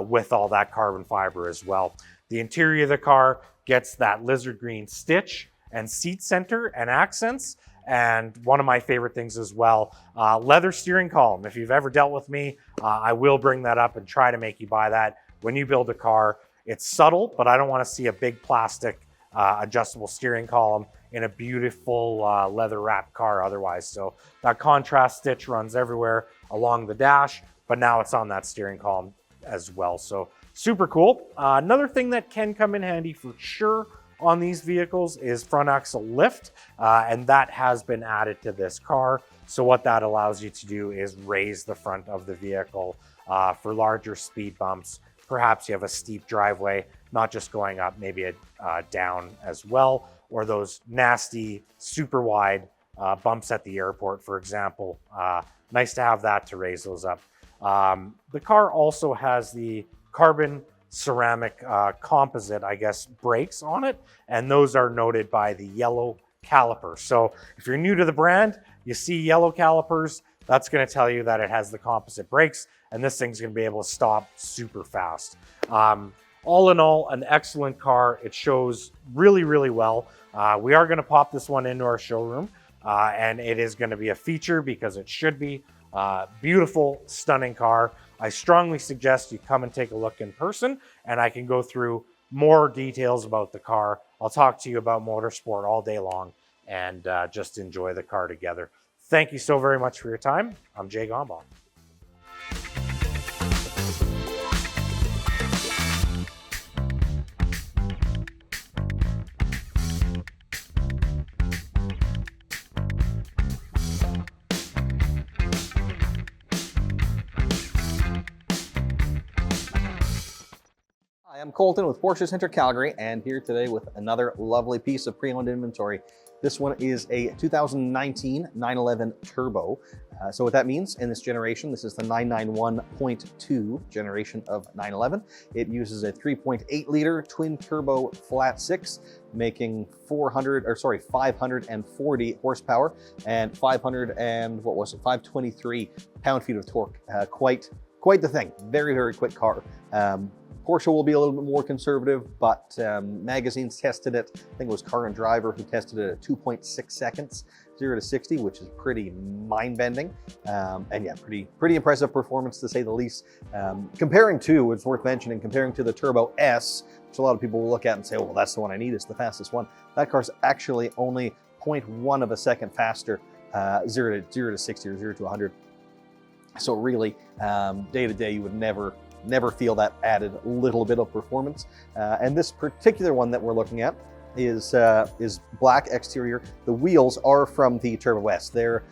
with all that carbon fiber as well. The interior of the car gets that lizard green stitch and seat center and accents. And one of my favorite things as well, leather steering column. If you've ever dealt with me, I will bring that up and try to make you buy that when you build a car. It's subtle, but I don't want to see a big plastic adjustable steering column in a beautiful leather wrapped car otherwise. So that contrast stitch runs everywhere along the dash, but now it's on that steering column as well. So super cool. Another thing that can come in handy for sure on these vehicles is front axle lift, and that has been added to this car. So what that allows you to do is raise the front of the vehicle for larger speed bumps. Perhaps you have a steep driveway, not just going up, maybe down as well, or those nasty, super wide bumps at the airport, for example. Nice to have that to raise those up. The car also has the carbon ceramic composite, I guess, brakes on it, and those are noted by the yellow caliper. So if you're new to the brand, you see yellow calipers, that's going to tell you that it has the composite brakes, and this thing's going to be able to stop super fast. All in all, an excellent car. It shows really, really well. We are going to pop this one into our showroom, and it is going to be a feature because it should be. Beautiful, stunning car. I strongly suggest you come and take a look in person, and I can go through more details about the car. I'll talk to you about motorsport all day long and just enjoy the car together. Thank you so very much for your time. I'm Jay Gombach. I'm Colton with Porsche Center Calgary, and here today with another lovely piece of pre-owned inventory. This one is a 2019 911 Turbo. So what that means in this generation, this is the 991.2 generation of 911. It uses a 3.8 liter twin turbo flat six, making 540 horsepower and 523 pound-feet of torque. Quite the thing. Very, very quick car. Porsche will be a little bit more conservative, but magazines tested it. I think it was Car and Driver who tested it at 2.6 seconds, 0 to 60, which is pretty mind-bending. And yeah, pretty impressive performance to say the least. Comparing to, it's worth mentioning, comparing to the Turbo S, which a lot of people will look at and say, oh, well, that's the one I need, it's the fastest one. That car's actually only 0.1 of a second faster, 0 to 60 or 0 to 100. So really, day to day, you would never feel that added little bit of performance. And this particular one that we're looking at is black exterior. The wheels are from the Turbo S. They're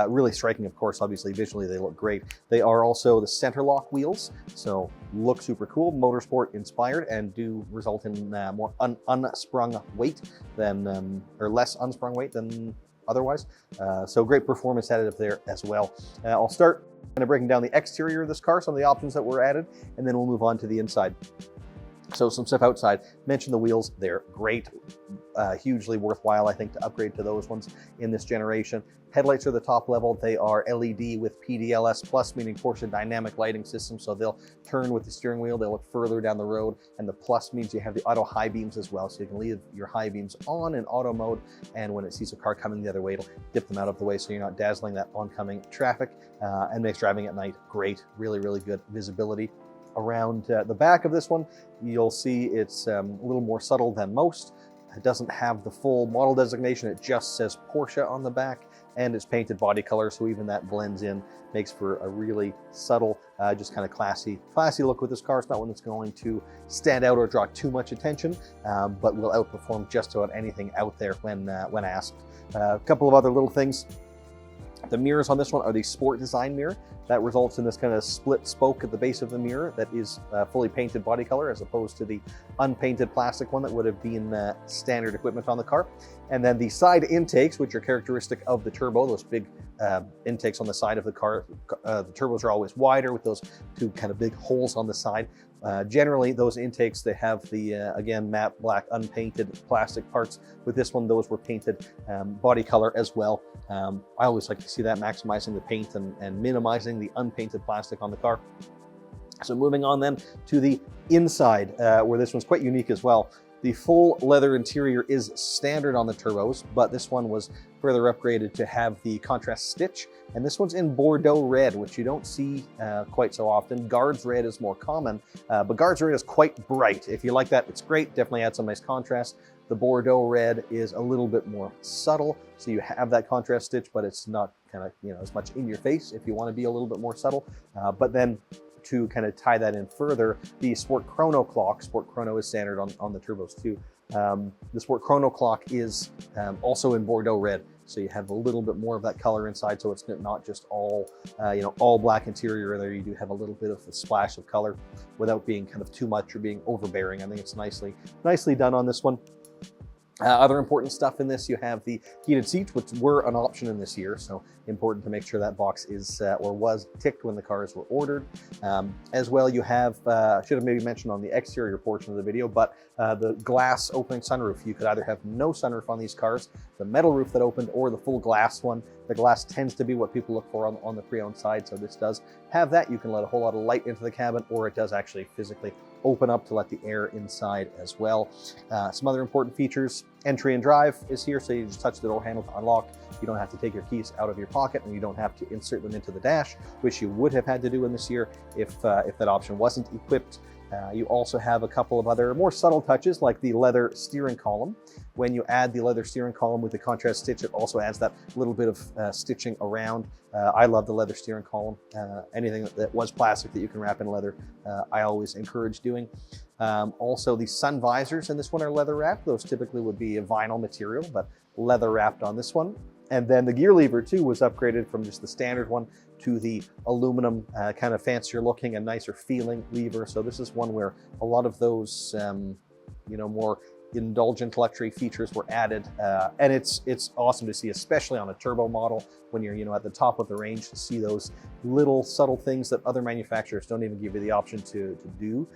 really striking, of course. Obviously, visually they look great. They are also the center lock wheels, so look super cool, motorsport inspired, and do result in more unsprung weight than, or less unsprung weight than otherwise. So great performance additive there as well. I'll start kind of breaking down the exterior of this car, some of the options that were added, and then we'll move on to the inside. So some stuff outside. Mentioned the wheels, they're great, hugely worthwhile, I think, to upgrade to those ones in this generation. Headlights are the top level. They are LED with PDLS plus, meaning Porsche dynamic lighting system. So they'll turn with the steering wheel, they'll look further down the road. And the plus means you have the auto high beams as well. So you can leave your high beams on in auto mode. And when it sees a car coming the other way, it'll dip them out of the way so you're not dazzling that oncoming traffic, and makes driving at night great. Really, really good visibility. Around the back of this one, you'll see it's a little more subtle than most. It doesn't have the full model designation. It just says Porsche on the back, and it's painted body color, so even that blends in, makes for a really subtle, just kind of classy look with this car. It's not one that's going to stand out or draw too much attention, but will outperform just about anything out there when asked. A couple of other little things. The mirrors on this one are the sport design mirror. That results in this kind of split spoke at the base of the mirror that is fully painted body color, as opposed to the unpainted plastic one that would have been standard equipment on the car. And then the side intakes, which are characteristic of the turbo, those big intakes on the side of the car. The turbos are always wider with those two kind of big holes on the side. Generally, those intakes, they have the, again, matte black unpainted plastic parts. With this one, those were painted body color as well. I always like to see that, maximizing the paint and minimizing the unpainted plastic on the car. So moving on then to the inside, where this one's quite unique as well. The full leather interior is standard on the turbos, but this one was further upgraded to have the contrast stitch. And this one's in Bordeaux red, which you don't see quite so often. Guards red is more common, but Guards red is quite bright. If you like that, it's great. Definitely adds some nice contrast. The Bordeaux red is a little bit more subtle, so you have that contrast stitch, but it's not kind of, you know, as much in your face if you want to be a little bit more subtle. But then to kind of tie that in further, the Sport Chrono clock, Sport Chrono is standard on the turbos too. The Sport Chrono clock is also in Bordeaux red, so you have a little bit more of that color inside, so it's not just all all black interior there. You do have a little bit of a splash of color without being kind of too much or being overbearing. I think it's nicely done on this one. Other important stuff in this, you have the heated seats, which were an option in this year, so important to make sure that box is or was ticked when the cars were ordered. As well, you have, should have maybe mentioned on the exterior portion of the video, but the glass opening sunroof. You could either have no sunroof on these cars, the metal roof that opened, or the full glass one. The glass tends to be what people look for on the pre-owned side, so this does have that. You can let a whole lot of light into the cabin, or it does actually physically open up to let the air inside as well. Some other important features: entry and drive is here, so you just touch the door handle to unlock. You don't have to take your keys out of your pocket, and you don't have to insert them into the dash, which you would have had to do in this year if that option wasn't equipped. You also have a couple of other more subtle touches, like the leather steering column. When you add the leather steering column with the contrast stitch, it also adds that little bit of stitching around. I love the leather steering column. Anything that was plastic that you can wrap in leather, I always encourage doing. Also, the sun visors in this one are leather wrapped. Those typically would be a vinyl material, but leather wrapped on this one. And then the gear lever too was upgraded from just the standard one to the aluminum, kind of fancier looking and nicer feeling lever. So this is one where a lot of those, more indulgent luxury features were added, and it's awesome to see, especially on a turbo model when you're at the top of the range, to see those little subtle things that other manufacturers don't even give you the option to do.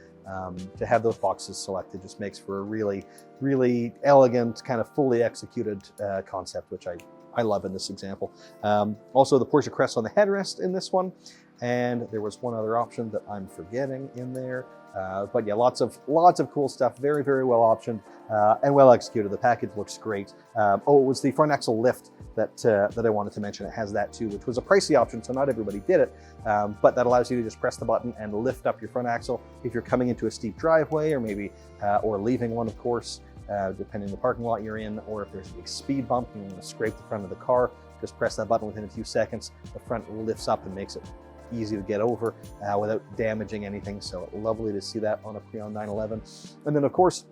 To have those boxes selected just makes for a really, really elegant, kind of fully executed concept, which I love in this example. Also, the Porsche crest on the headrest in this one, and there was one other option that I'm forgetting in there. But yeah, lots of cool stuff. Very, very well optioned and well executed. The package looks great. It was the front axle lift that I wanted to mention. It has that too, which was a pricey option, so not everybody did it. But that allows you to just press the button and lift up your front axle if you're coming into a steep driveway, or maybe or leaving one, of course, depending on the parking lot you're in, or if there's a big speed bump and you want to scrape the front of the car. Just press that button. Within a few seconds, the front lifts up and makes it easy to get over without damaging anything. So lovely to see that on a pre-owned 911. And then, of course,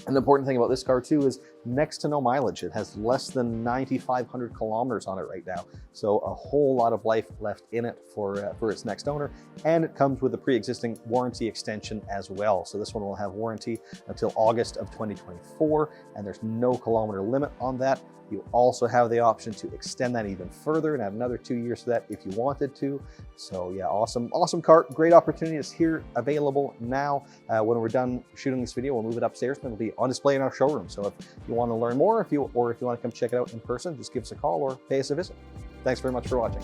An important thing about this car too is next to no mileage. It has less than 9,500 kilometers on it right now. So a whole lot of life left in it for its next owner. And it comes with a pre-existing warranty extension as well. So this one will have warranty until August of 2024, and there's no kilometer limit on that. You also have the option to extend that even further and add another 2 years to that if you wanted to. So yeah, awesome car. Great opportunity is here, available now. When we're done shooting this video, we'll move it upstairs and it'll be on display in our showroom. So if you want to learn more, or if you want to come check it out in person, just give us a call or pay us a visit. Thanks very much for watching.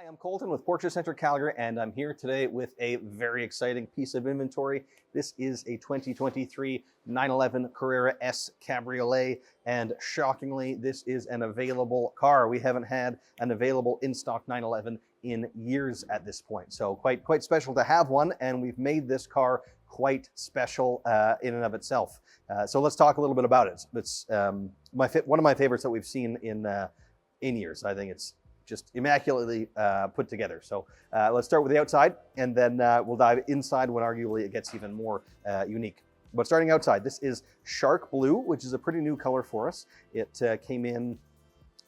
I'm Colton with Porsche Center Calgary, and I'm here today with a very exciting piece of inventory. This is a 2023 911 Carrera S Cabriolet, and shockingly, this is an available car. We haven't had an available in-stock 911 in years at this point, so quite special to have one, and we've made this car quite special in and of itself. So let's talk a little bit about it. It's one of my favorites that we've seen in years. I think it's just immaculately put together. So let's start with the outside, and then we'll dive inside when arguably it gets even more unique. But starting outside, this is Shark Blue, which is a pretty new color for us. It came in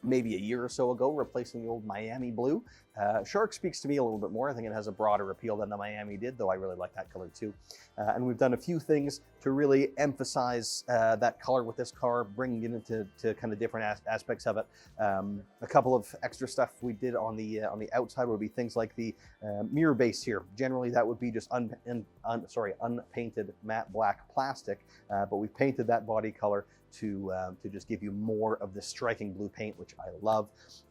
maybe a year or so ago, replacing the old Miami Blue. Shark speaks to me a little bit more. I think it has a broader appeal than the Miami did, though I really like that color too. And we've done a few things to really emphasize that color with this car, bringing it into kind of different aspects of it. A couple of extra stuff we did on the outside would be things like the mirror base here. Generally, that would be just unpainted matte black plastic, but we've painted that body color to just give you more of the striking blue paint, which I love.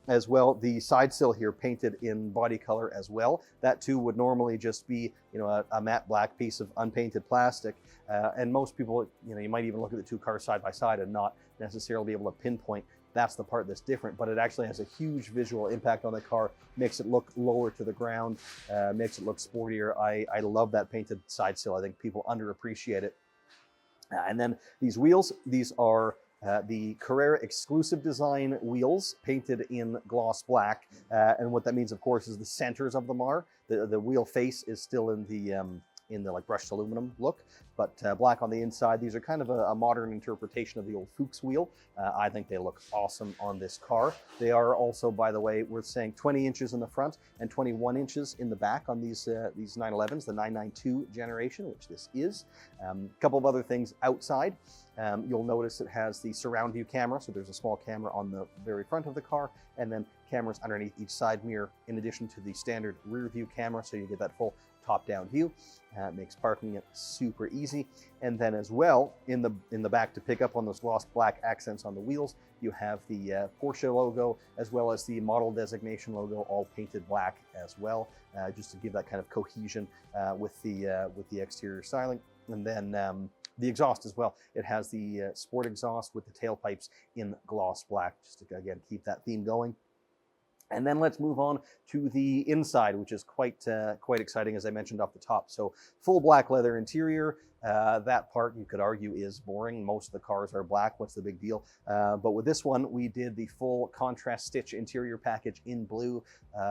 As well, the side sill here painted in body color as well. That too would normally just be, you know, a matte black piece of unpainted plastic. And most people, you know, you might even look at the two cars side by side and not necessarily be able to pinpoint that's the part that's different, but it actually has a huge visual impact on the car, makes it look lower to the ground, makes it look sportier. I love that painted side sill. I think people underappreciate it. And then these wheels, these are the Carrera exclusive design wheels painted in gloss black. And what that means, of course, is the centers of them are. The wheel face is still in the like brushed aluminum look, but black on the inside. These are kind of a modern interpretation of the old Fuchs wheel. I think they look awesome on this car. They are also, by the way, worth saying 20 inches in the front and 21 inches in the back on these 911s, the 992 generation, which this is. A couple of other things outside. You'll notice it has the surround view camera, so there's a small camera on the very front of the car, and then cameras underneath each side mirror, in addition to the standard rear view camera, so you get that full top-down view. Makes parking it super easy. And then as well, in the back, to pick up on those gloss black accents on the wheels, you have the Porsche logo as well as the model designation logo, all painted black as well, just to give that kind of cohesion with the exterior styling. And then the exhaust as well. It has the sport exhaust with the tailpipes in gloss black, just to again keep that theme going. And then let's move on to the inside, which is quite exciting, as I mentioned off the top. So full black leather interior. That part, you could argue, is boring. Most of the cars are black. What's the big deal? But with this one, we did the full contrast stitch interior package in blue,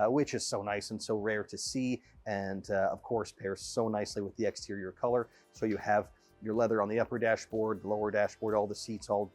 which is so nice and so rare to see, and of course pairs so nicely with the exterior color. So you have your leather on the upper dashboard, the lower dashboard, all the seats, all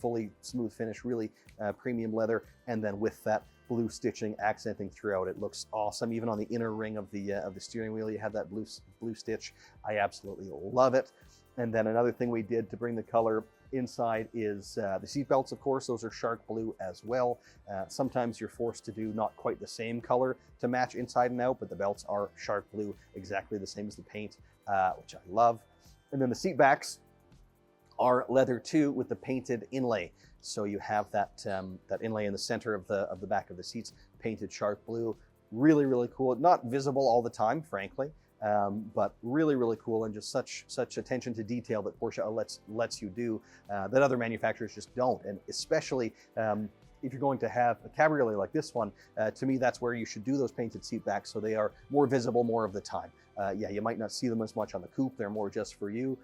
fully smooth finish, really premium leather, and then with that blue stitching accenting throughout. It looks awesome. Even on the inner ring of the steering wheel, you have that blue stitch. I absolutely love it. And then another thing we did to bring the color inside is the seat belts, of course. Those are Shark Blue as well. Sometimes you're forced to do not quite the same color to match inside and out, but the belts are Shark Blue, exactly the same as the paint, which I love. And then the seat backs are leather too, with the painted inlay. So you have that inlay in the center of the back of the seats, painted Shark Blue. Really, really cool. Not visible all the time, frankly, but really, really cool, and just such attention to detail that Porsche lets you do that other manufacturers just don't. And especially if you're going to have a cabriolet like this one, to me, that's where you should do those painted seat backs so they are more visible more of the time. Yeah, you might not see them as much on the coupe. They're more just for you,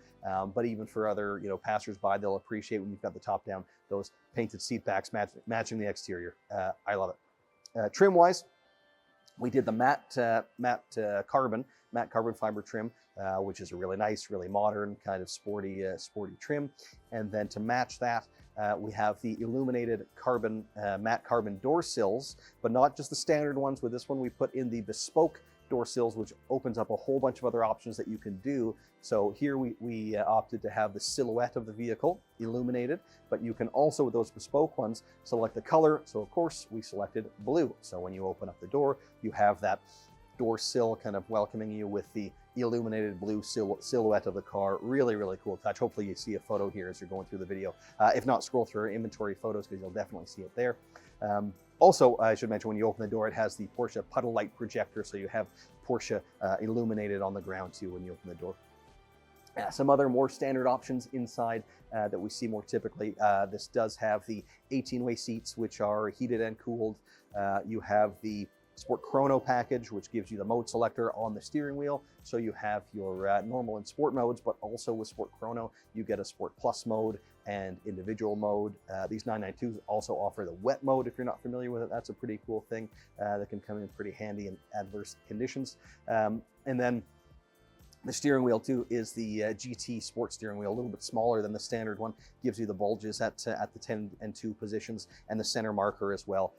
but even for other, passersby, they'll appreciate when you've got the top down, those painted seat backs matching the exterior. I love it. Trim-wise, we did the matte carbon fiber trim, which is a really nice, really modern, kind of sporty trim. And then to match that, we have the illuminated matte carbon door sills, but not just the standard ones. With this one, we put in the bespoke door sills, which opens up a whole bunch of other options that you can do. So here we opted to have the silhouette of the vehicle illuminated, but you can also, with those bespoke ones, select the color. So of course we selected blue. So when you open up the door, you have that door sill kind of welcoming you with the illuminated blue silhouette of the car. Really, really cool touch. Hopefully you see a photo here as you're going through the video. If not, scroll through our inventory photos because you'll definitely see it there. Also, I should mention, when you open the door, it has the Porsche puddle light projector, so you have Porsche illuminated on the ground too when you open the door. Some other more standard options inside that we see more typically. This does have the 18-way seats, which are heated and cooled. You have the Sport Chrono package, which gives you the mode selector on the steering wheel. So you have your normal and sport modes, but also with Sport Chrono, you get a Sport Plus mode and individual mode. These 992s also offer the wet mode. If you're not familiar with it, that's a pretty cool thing that can come in pretty handy in adverse conditions. And then the steering wheel too is the GT Sport steering wheel, a little bit smaller than the standard one. Gives you the bulges at the 10 and 2 positions and the center marker as well.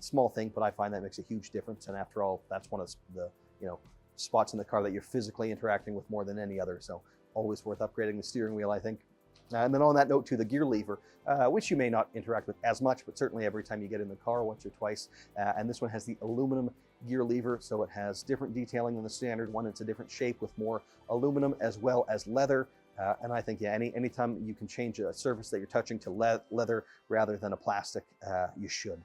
Small thing, but I find that makes a huge difference. And after all, that's one of the spots in the car that you're physically interacting with more than any other. So always worth upgrading the steering wheel, I think. And then on that note too, the gear lever, which you may not interact with as much, but certainly every time you get in the car once or twice. And this one has the aluminum gear lever, so it has different detailing than the standard one. It's a different shape with more aluminum as well as leather. And I think, yeah, anytime you can change a surface that you're touching to leather rather than a plastic, you should.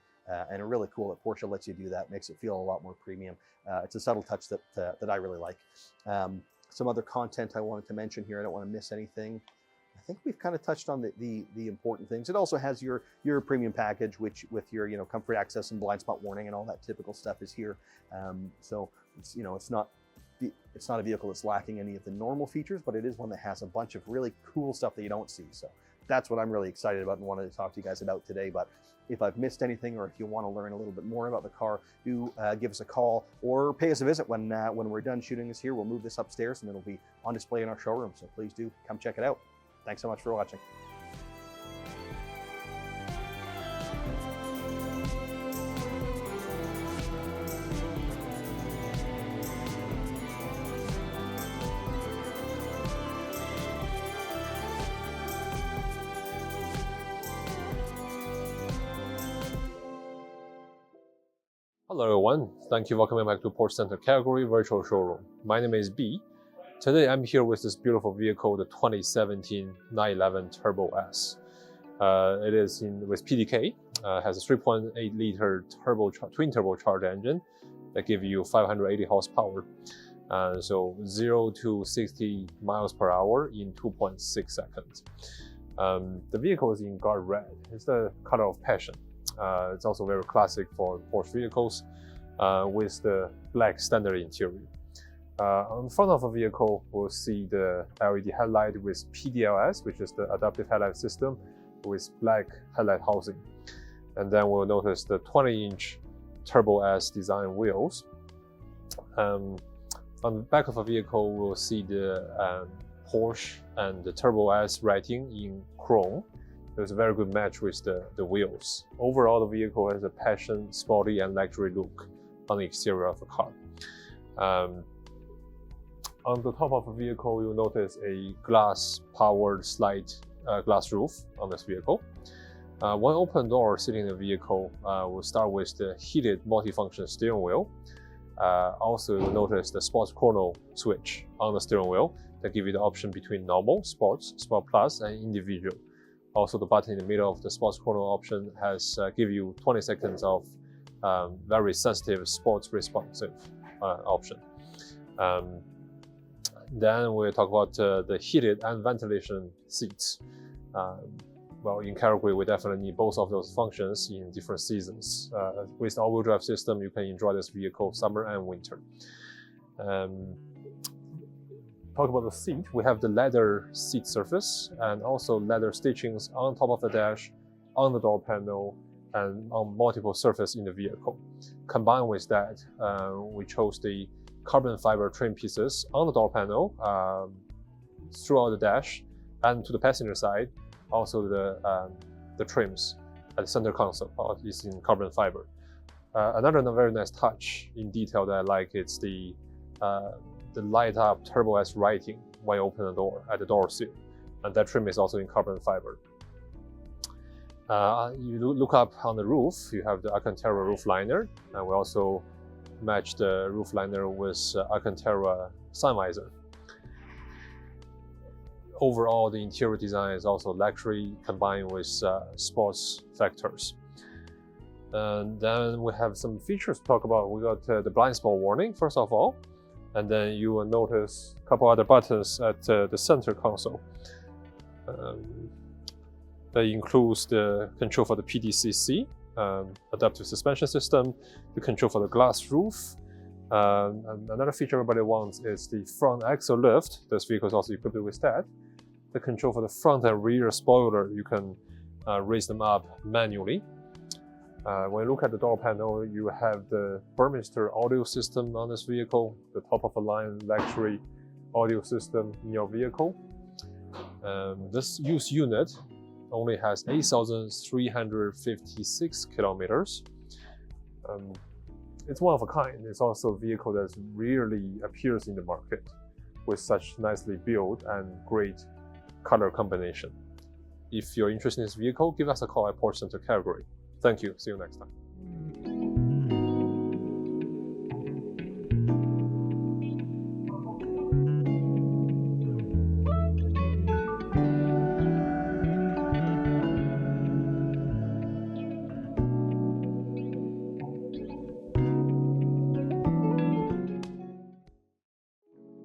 And really cool that Porsche lets you do that, makes it feel a lot more premium. It's a subtle touch that I really like. Some other content I wanted to mention here, I don't want to miss anything. I think we've kind of touched on the important things. It also has your premium package, which with your comfort access and blind spot warning and all that typical stuff is here. So it's it's not a vehicle that's lacking any of the normal features, but it is one that has a bunch of really cool stuff that you don't see. So that's what I'm really excited about and wanted to talk to you guys about today. But if I've missed anything, or if you want to learn a little bit more about the car, do give us a call or pay us a visit when we're done shooting this here. We'll move this upstairs and it'll be on display in our showroom. So please do come check it out. Thanks so much for watching. Hello everyone, thank you for coming back to Porsche Center Calgary virtual showroom. My name is B. Today I'm here with this beautiful vehicle, the 2017 911 Turbo S. It is with PDK, has a 3.8 liter twin turbocharged engine that gives you 580 horsepower. So 0 to 60 miles per hour in 2.6 seconds. The vehicle is in guard red. It's the color of passion. It's also very classic for Porsche vehicles with the black standard interior. On the front of the vehicle, we'll see the LED headlight with PDLS, which is the adaptive headlight system with black headlight housing. And then we'll notice the 20-inch Turbo S design wheels. On the back of the vehicle, we'll see the Porsche and the Turbo S writing in chrome. It's a very good match with the wheels. Overall, the vehicle has a passion, sporty, and luxury look on the exterior of the car. On the top of the vehicle, you'll notice a glass-powered slide glass roof on this vehicle. One open door sitting in the vehicle will start with the heated multifunction steering wheel. Also, you'll notice the Sport Chrono switch on the steering wheel that gives you the option between normal, sports, sport plus, and individual. Also, the button in the middle of the Sports Chrono option has give you 20 seconds of very sensitive sports responsive option. Then we'll talk about the heated and ventilation seats. well, in Calgary, we definitely need both of those functions in different seasons. With the all-wheel drive system, you can enjoy this vehicle summer and winter. Talk about the seat. We have the leather seat surface and also leather stitchings on top of the dash, on the door panel, and on multiple surfaces in the vehicle. Combined with that, we chose the carbon fiber trim pieces on the door panel, throughout the dash, and to the passenger side. Also the trims at the center console is in carbon fiber. Another very nice touch in detail that I like is the light up Turbo S writing when you open the door at the door sill, and that trim is also in carbon fiber. You look up on the roof, you have the Alcantara roof liner, and we also match the roof liner with Alcantara sun visor. Overall, the interior design is also luxury combined with sports factors. And then we have some features to talk about. We got the blind spot warning, first of all, and then you will notice a couple other buttons at the center console. That includes the control for the PCC, adaptive suspension system, the control for the glass roof. And another feature everybody wants is the front axle lift. This vehicle is also equipped with that. The control for the front and rear spoiler, you can raise them up manually. When you look at the door panel, you have the Burmester audio system on this vehicle, the top-of-the-line luxury audio system in your vehicle. This used unit only has 8,356 kilometers. It's one of a kind. It's also a vehicle that rarely appears in the market with such nicely built and great color combination. If you're interested in this vehicle, give us a call at Porsche Center Calgary. Thank you. See you next time.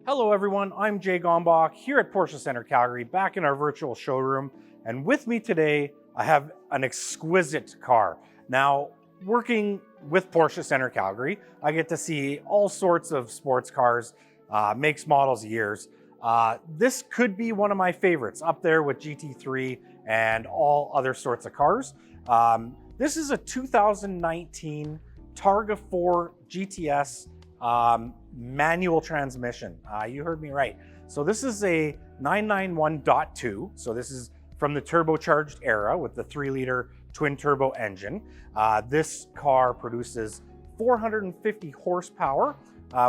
Hello everyone, I'm Jay Gombach here at Porsche Center Calgary, back in our virtual showroom, and with me today I have an exquisite car. Now, working with Porsche Center Calgary, I get to see all sorts of sports cars, makes, models, years. This could be one of my favorites, up there with GT3 and all other sorts of cars. This is a 2019 Targa 4 GTS manual transmission. You heard me right. So this is a 991.2. So this is from the turbocharged era with the 3-liter twin turbo engine. This car produces 450 horsepower,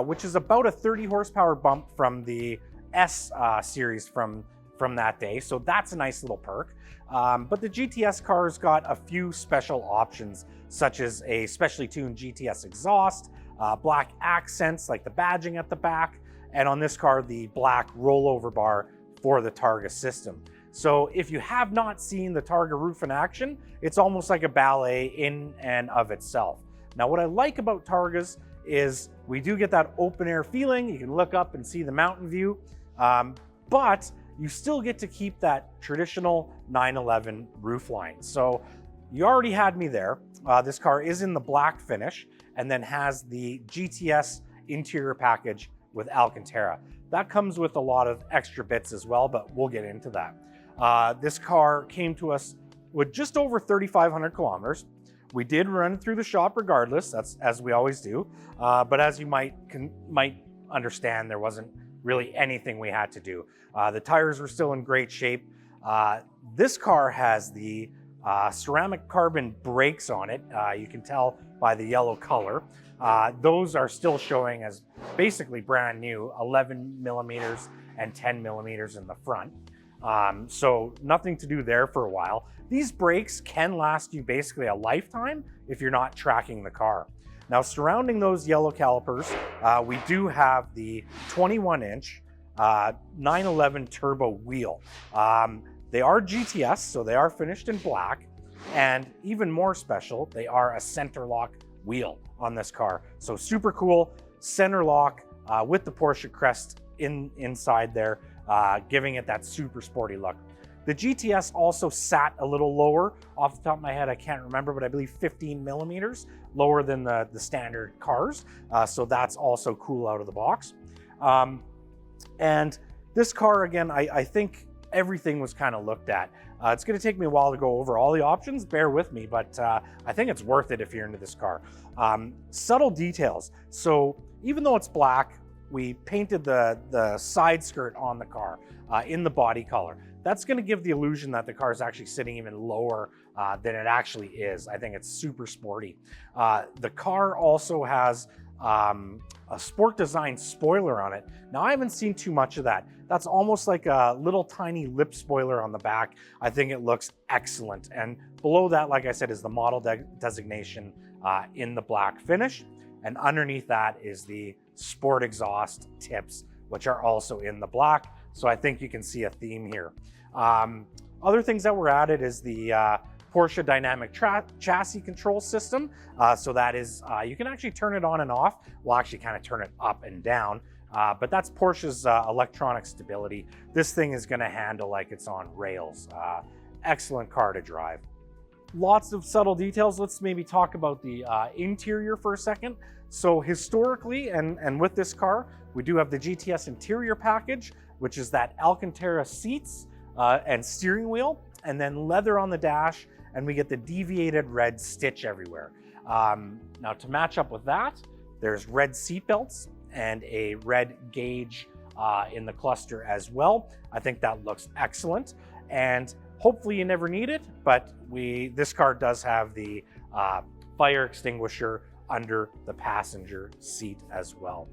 which is about a 30 horsepower bump from the S series from that day. So that's a nice little perk. But the GTS car's got a few special options, such as a specially tuned GTS exhaust, black accents like the badging at the back, and on this car, the black rollover bar for the Targa system. So if you have not seen the Targa roof in action, it's almost like a ballet in and of itself. Now, what I like about Targas is we do get that open air feeling. You can look up and see the mountain view, but you still get to keep that traditional 911 roof line. So you already had me there. This car is in the black finish and then has the GTS interior package with Alcantara. That comes with a lot of extra bits as well, but we'll get into that. This car came to us with just over 3,500 kilometers. We did run it through the shop regardless, that's as we always do. But as you might understand, there wasn't really anything we had to do. The tires were still in great shape. This car has the ceramic carbon brakes on it. You can tell by the yellow color. Those are still showing as basically brand new, 11 millimeters and 10 millimeters in the front. So nothing to do there for a while. These brakes can last you basically a lifetime if you're not tracking the car. Now, surrounding those yellow calipers, we do have the 21-inch 911 turbo wheel. They are GTS, so they are finished in black, and even more special, they are a center lock wheel on this car. So super cool, center lock with the Porsche crest inside there, giving it that super sporty look. The GTS also sat a little lower. Off the top of my head, I can't remember, but I believe 15 millimeters lower than the standard cars. So that's also cool out of the box. And this car, again, I think everything was kind of looked at. It's going to take me a while to go over all the options, bear with me, but I think it's worth it if you're into this car. Subtle details. So even though it's black, we painted the side skirt on the car in the body color. That's going to give the illusion that the car is actually sitting even lower than it actually is. I think it's super sporty. The car also has a sport design spoiler on it. Now, I haven't seen too much of that. That's almost like a little tiny lip spoiler on the back. I think it looks excellent. And below that, like I said, is the model designation in the black finish. And underneath that is the sport exhaust tips, which are also in the black. So I think you can see a theme here. Other things that were added is the Porsche dynamic chassis control system. So that is, you can actually turn it on and off. We'll actually kind of turn it up and down. But that's Porsche's electronic stability. This thing is going to handle like it's on rails. Excellent car to drive. Lots of subtle details. Let's maybe talk about the interior for a second. So historically, and with this car, we do have the GTS interior package, which is that Alcantara seats and steering wheel, and then leather on the dash, and we get the deviated red stitch everywhere. Now to match up with that, there's red seat belts and a red gauge in the cluster as well. I think that looks excellent, and hopefully you never need it, but this car does have the fire extinguisher under the passenger seat as well.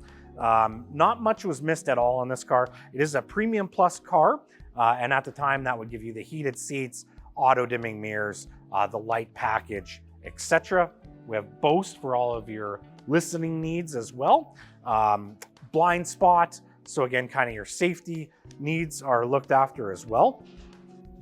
Not much was missed at all on this car. It is a Premium Plus car, and at the time that would give you the heated seats, auto dimming mirrors, the light package, etc. We have Bose for all of your listening needs as well. Blind spot, so again, kind of your safety needs are looked after as well.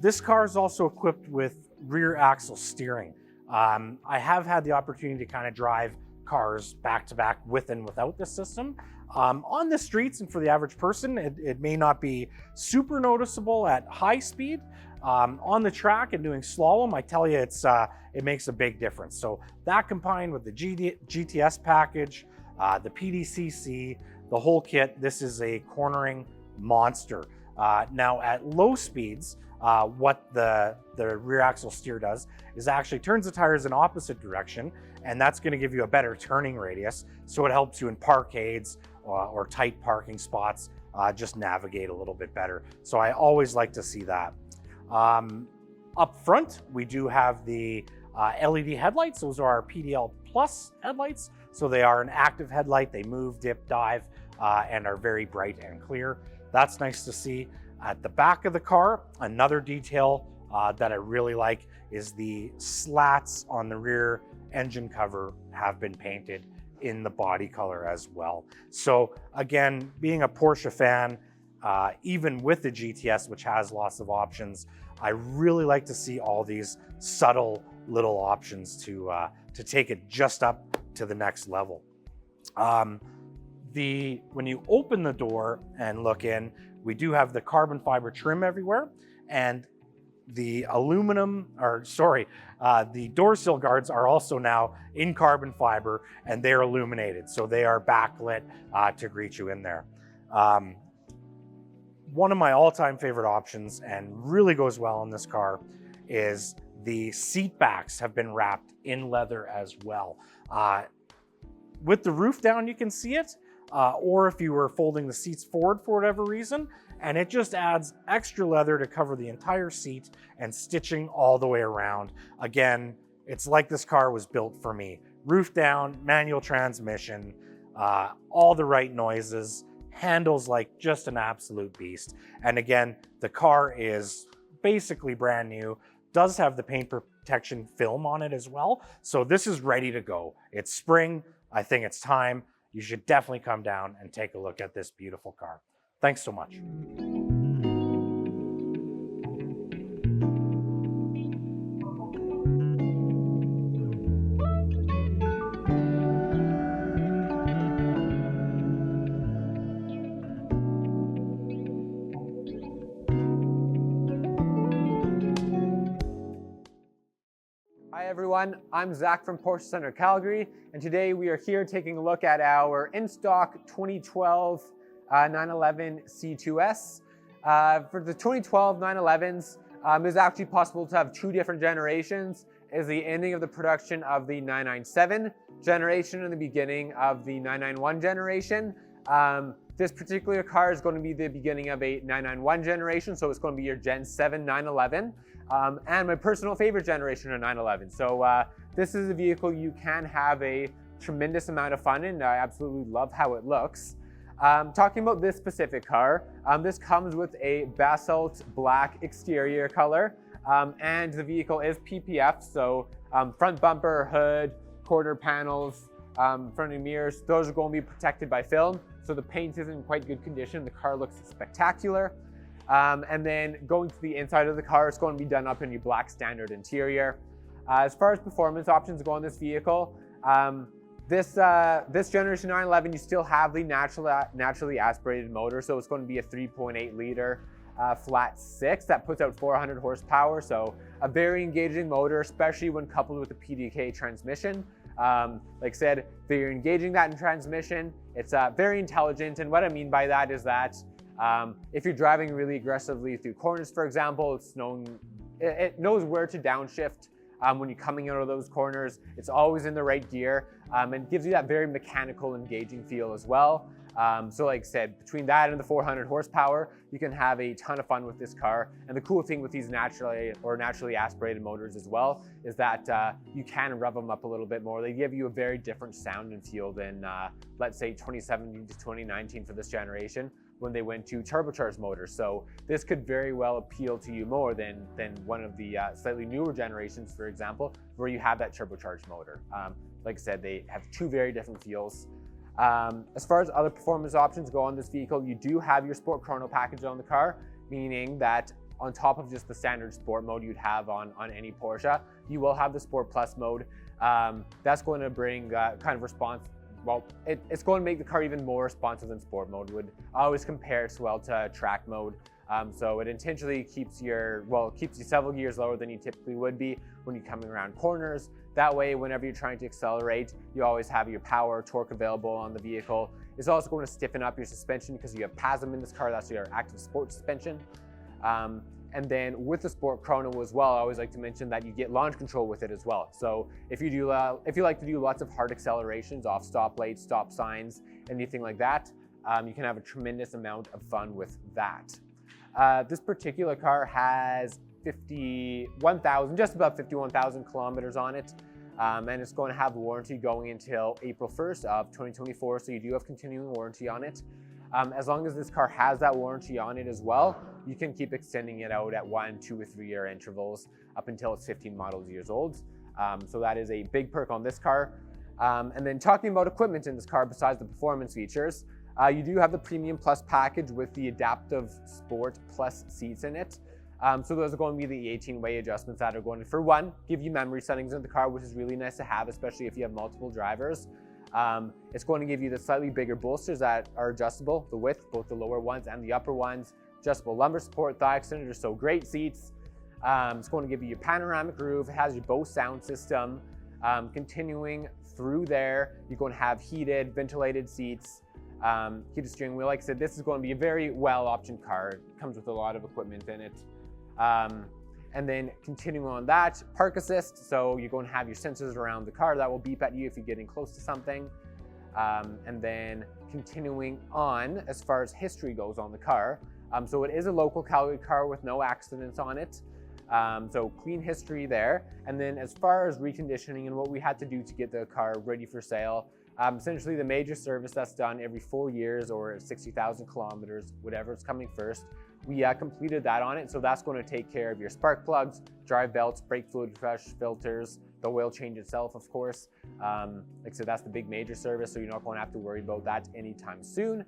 This car is also equipped with rear axle steering. I have had the opportunity to kind of drive cars back to back with and without this system. On the streets and for the average person, it may not be super noticeable at high speed. On the track and doing slalom, I tell you, it makes a big difference. So that combined with the GTS package, the PCC, the whole kit, this is a cornering monster. Now at low speeds, what the rear axle steer does is actually turns the tires in opposite direction, and that's going to give you a better turning radius. So it helps you in parkades or tight parking spots, just navigate a little bit better. So I always like to see that. Up front, we do have the LED headlights. Those are our PDL Plus headlights. So they are an active headlight. They move, dip, dive, and are very bright and clear. That's nice to see. At the back of the car, another detail that I really like is the slats on the rear engine cover have been painted in the body color as well. So again, being a Porsche fan, even with the GTS, which has lots of options, I really like to see all these subtle little options to take it just up to the next level. When you open the door and look in, we do have the carbon fiber trim everywhere, and the the door sill guards are also now in carbon fiber, and they're illuminated, so they are backlit to greet you in there. One of my all-time favorite options, and really goes well in this car, is the seat backs have been wrapped in leather as well. With the roof down, you can see it, or if you were folding the seats forward for whatever reason, and it just adds extra leather to cover the entire seat and stitching all the way around. Again, it's like this car was built for me. Roof down, manual transmission, all the right noises, handles like just an absolute beast. And again, the car is basically brand new, does have the paint protection film on it as well. So this is ready to go. It's spring, I think it's time. You should definitely come down and take a look at this beautiful car. Thanks so much. Hi everyone, I'm Zach from Porsche Center Calgary, and today we are here taking a look at our in-stock 2012 911 C2S. For the 2012 911s, it's actually possible to have two different generations. Is the ending of the production of the 997 generation and the beginning of the 991 generation. This particular car is going to be the beginning of a 991 generation, so it's going to be your Gen 7 911, and my personal favorite generation of 911. So this is a vehicle you can have a tremendous amount of fun in. I absolutely love how it looks. Talking about this specific car, this comes with a basalt black exterior color, and the vehicle is PPF, so front bumper, hood, quarter panels, front and mirrors, those are going to be protected by film, so the paint is in quite good condition. The car looks spectacular. And then going to the inside of the car, it's going to be done up in your black standard interior. As far as performance options go on this vehicle, this generation 911, you still have the naturally aspirated motor, so it's going to be a 3.8 liter flat six that puts out 400 horsepower, so a very engaging motor, especially when coupled with the PDK transmission. Like I said, you're engaging that in transmission. It's very intelligent, and what I mean by that is that if you're driving really aggressively through corners, for example, it knows where to downshift when you're coming out of those corners. It's always in the right gear, and gives you that very mechanical, engaging feel as well. So like I said, between that and the 400 horsepower, you can have a ton of fun with this car. And the cool thing with these naturally aspirated motors as well is that you can rev them up a little bit more. They give you a very different sound and feel than, let's say, 2017 to 2019 for this generation, when they went to turbocharged motors. So this could very well appeal to you more than one of the slightly newer generations, for example, where you have that turbocharged motor. Like I said, they have two very different feels. As far as other performance options go on this vehicle, you do have your Sport Chrono package on the car, meaning that on top of just the standard Sport mode you'd have on any Porsche, you will have the Sport Plus mode. That's going to bring kind of response. Well, it's going to make the car even more responsive than Sport mode would. I always compare it well to track mode. So it intentionally keeps you several gears lower than you typically would be when you're coming around corners. That way, whenever you're trying to accelerate, you always have your power, torque available on the vehicle. It's also going to stiffen up your suspension because you have PASM in this car. That's your active sport suspension. And then with the Sport Chrono as well, I always like to mention that you get launch control with it as well. So if you like to do lots of hard accelerations off stoplights, stop signs, anything like that, you can have a tremendous amount of fun with that. This particular car has just about 51,000 kilometers on it, and it's going to have warranty going until April 1st of 2024, so you do have continuing warranty on it. As long as this car has that warranty on it as well, you can keep extending it out at 1, 2, or 3 year intervals up until it's 15 years old. So that is a big perk on this car. And then talking about equipment in this car besides the performance features, you do have the Premium Plus package with the Adaptive Sport Plus seats in it. So those are going to be the 18-way adjustments that are going to, for one, give you memory settings in the car, which is really nice to have, especially if you have multiple drivers. It's going to give you the slightly bigger bolsters that are adjustable, the width, both the lower ones and the upper ones, adjustable lumbar support, thigh extenders, so great seats. It's going to give you your panoramic roof. It has your Bose sound system. Continuing through there, you're going to have heated, ventilated seats, heated steering wheel. Like I said, this is going to be a very well-optioned car. It comes with a lot of equipment in it. And then continuing on that, park assist. So you're going to have your sensors around the car that will beep at you if you're getting close to something. And then continuing on, as far as history goes on the car, so it is a local Calgary car with no accidents on it. So clean history there. And then as far as reconditioning and what we had to do to get the car ready for sale, essentially the major service that's done every 4 years or 60,000 kilometers, whatever's coming first, we completed that on it. So that's going to take care of your spark plugs, drive belts, brake fluid fresh filters, the oil change itself, of course. Like I said, that's the big major service, so you're not going to have to worry about that anytime soon.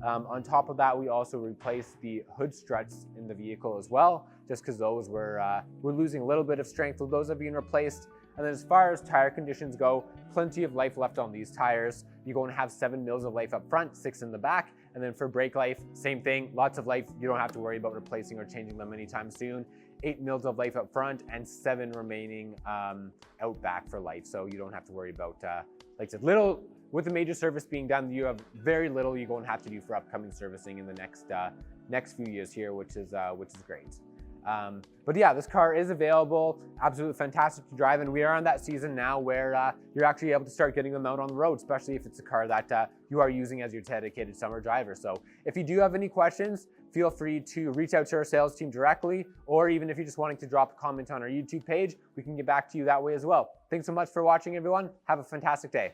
On top of that, we also replaced the hood struts in the vehicle as well, just because those were losing a little bit of strength, so those are being replaced. And then as far as tire conditions go, plenty of life left on these tires. You're going to have 7 mils of life up front, 6 in the back. And then for brake life, same thing, lots of life. You don't have to worry about replacing or changing them anytime soon. 8 mils of life up front and 7 remaining out back for life. So you don't have to worry about, like I said, little, with the major service being done, you have very little you're going to have to do for upcoming servicing in the next few years here, which is great. But yeah, this car is available, absolutely fantastic to drive, and we are on that season now where you're actually able to start getting them out on the road, especially if it's a car that you are using as your dedicated summer driver. So if you do have any questions, feel free to reach out to our sales team directly, or even if you're just wanting to drop a comment on our YouTube page, we can get back to you that way as well. Thanks so much for watching, everyone. Have a fantastic day.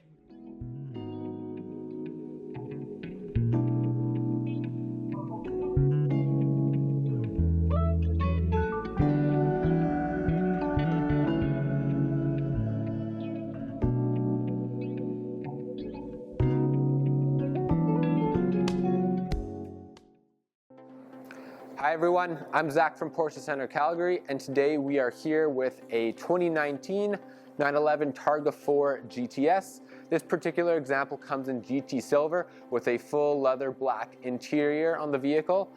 Hi everyone, I'm Zach from Porsche Center Calgary, and today we are here with a 2019 911 Targa 4 GTS. This particular example comes in GT Silver with a full leather black interior on the vehicle.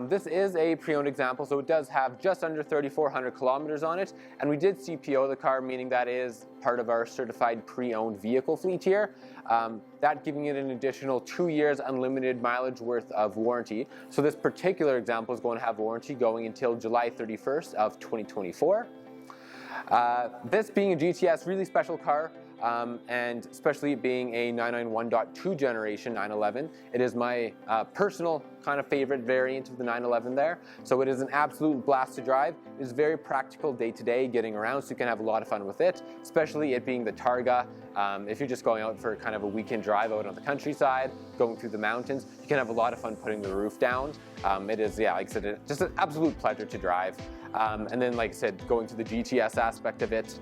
This is a pre-owned example, so it does have just under 3,400 kilometers on it, and we did CPO the car, meaning that is part of our certified pre-owned vehicle fleet here. That giving it an additional 2 years unlimited mileage worth of warranty. So this particular example is going to have warranty going until July 31st of 2024. This being a GTS, really special car, and especially being a 991.2 generation 911, it is my personal kind of favorite variant of the 911 there. So it is an absolute blast to drive. It is very practical day to day getting around, so you can have a lot of fun with it, especially it being the Targa. If you're just going out for kind of a weekend drive out on the countryside, going through the mountains, you can have a lot of fun putting the roof down. It is, yeah, like I said, just an absolute pleasure to drive. And then, like I said, going to the GTS aspect of it,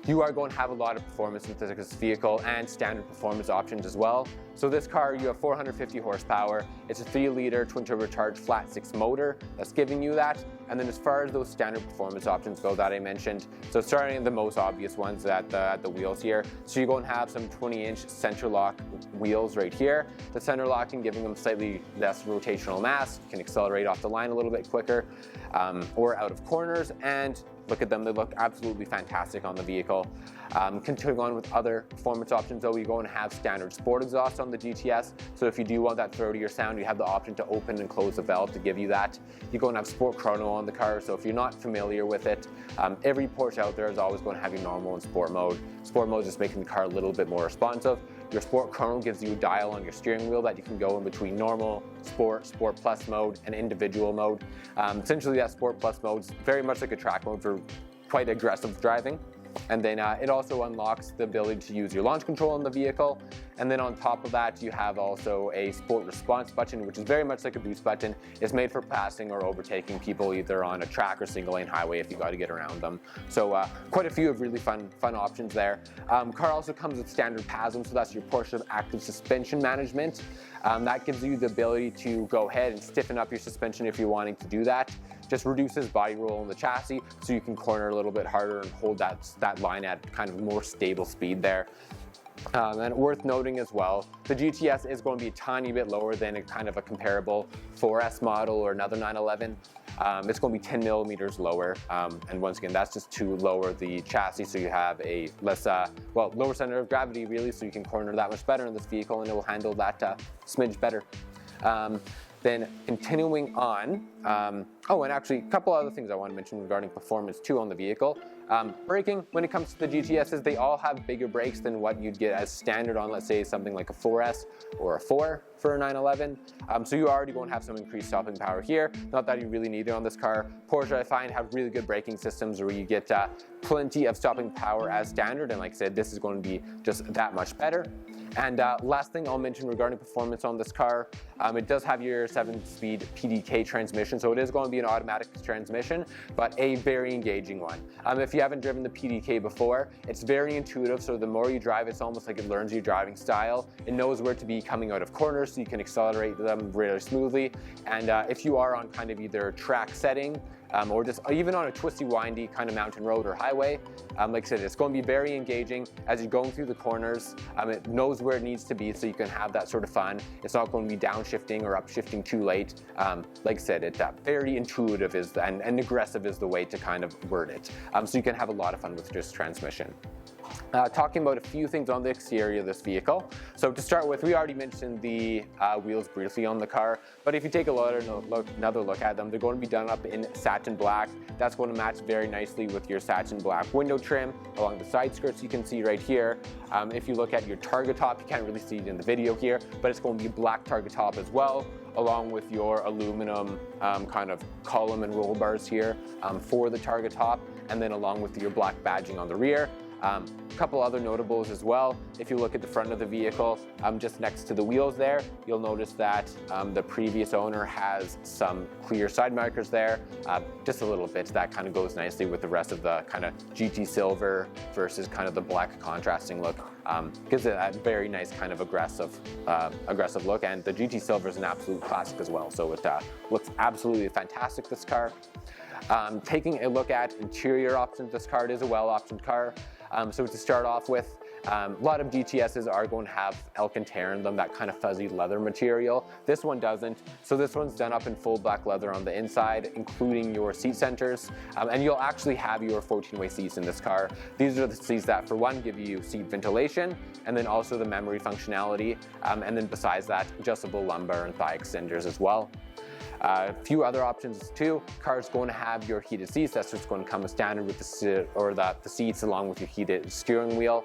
you are going to have a lot of performance with this vehicle and standard performance options as well. So this car, you have 450 horsepower. It's a 3-liter twin turbocharged flat 6 motor that's giving you that. And then as far as those standard performance options go that I mentioned, so starting at the most obvious ones at the wheels here. So you're going to have some 20-inch center lock wheels right here. The center locking, giving them slightly less rotational mass, can accelerate off the line a little bit quicker, or out of corners, and look at them, they look absolutely fantastic on the vehicle. Continuing on with other performance options though, you're going to have standard sport exhaust on the GTS. So if you do want that throatier sound, you have the option to open and close the valve to give you that. You're going to have sport chrono on the car, so if you're not familiar with it, every Porsche out there is always going to have your normal and sport mode. Sport mode is just making the car a little bit more responsive. Your sport chrono gives you a dial on your steering wheel that you can go in between normal, sport, sport plus mode, and individual mode. Essentially that sport plus mode is very much like a track mode for quite aggressive driving. And then it also unlocks the ability to use your launch control in the vehicle. And then on top of that, you have also a sport response button, which is very much like a boost button. It's made for passing or overtaking people either on a track or single lane highway if you got to get around them. So quite a few of really fun options there. Car also comes with standard PASM, so that's your Porsche active suspension management. That gives you the ability to go ahead and stiffen up your suspension if you're wanting to do that. Just reduces body roll in the chassis, so you can corner a little bit harder and hold that line at kind of a more stable speed there. And worth noting as well, the GTS is going to be a tiny bit lower than a kind of a comparable 4S model or another 911. It's going to be 10 millimeters lower, and once again, that's just to lower the chassis, so you have a less, lower center of gravity really, so you can corner that much better in this vehicle, and it will handle that smidge better. Then continuing on, oh, and actually a couple other things I want to mention regarding performance too on the vehicle. Braking, when it comes to the GTSs, they all have bigger brakes than what you'd get as standard on, let's say, something like a 4S or a 4 for a 911. So you're already going to have some increased stopping power here. Not that you really need it on this car. Porsche, I find, have really good braking systems where you get plenty of stopping power as standard, and like I said, this is going to be just that much better. And last thing I'll mention regarding performance on this car, it does have your 7-speed PDK transmission, so it is going to be an automatic transmission, but a very engaging one. If you haven't driven the PDK before, it's very intuitive, so the more you drive, it's almost like it learns your driving style. It knows where to be coming out of corners, so you can accelerate them really smoothly. And if you are on kind of either track setting, or just even on a twisty, windy kind of mountain road or highway. Like I said, it's going to be very engaging as you're going through the corners. It knows where it needs to be, so you can have that sort of fun. It's not going to be downshifting or upshifting too late. Like I said, it's very intuitive and aggressive is the way to kind of word it. So you can have a lot of fun with this transmission. Talking about a few things on the exterior of this vehicle. So to start with, we already mentioned the wheels briefly on the car, but if you take another look at them, they're going to be done up in satin black. That's going to match very nicely with your satin black window trim along the side skirts you can see right here. If you look at your target top, you can't really see it in the video here, but it's going to be black target top as well, along with your aluminum kind of column and roll bars here for the target top, and then along with your black badging on the rear. A couple other notables as well. If you look at the front of the vehicle, just next to the wheels there, you'll notice that the previous owner has some clear side markers there, just a little bit. That kind of goes nicely with the rest of the kind of GT silver versus kind of the black contrasting look. Gives it a very nice kind of aggressive look, and the GT silver is an absolute classic as well, so it looks absolutely fantastic, this car. Taking a look at interior options, this car is a well-optioned car. So to start off with, a lot of GTSs are going to have Alcantara in them, that kind of fuzzy leather material. This one doesn't. So this one's done up in full black leather on the inside, including your seat centers. And you'll actually have your 14-way seats in this car. These are the seats that, for one, give you seat ventilation, and then also the memory functionality. And then besides that, adjustable lumbar and thigh extenders as well. A few other options too. Car's going to have your heated seats. That's just going to come as standard with the seats along with your heated steering wheel.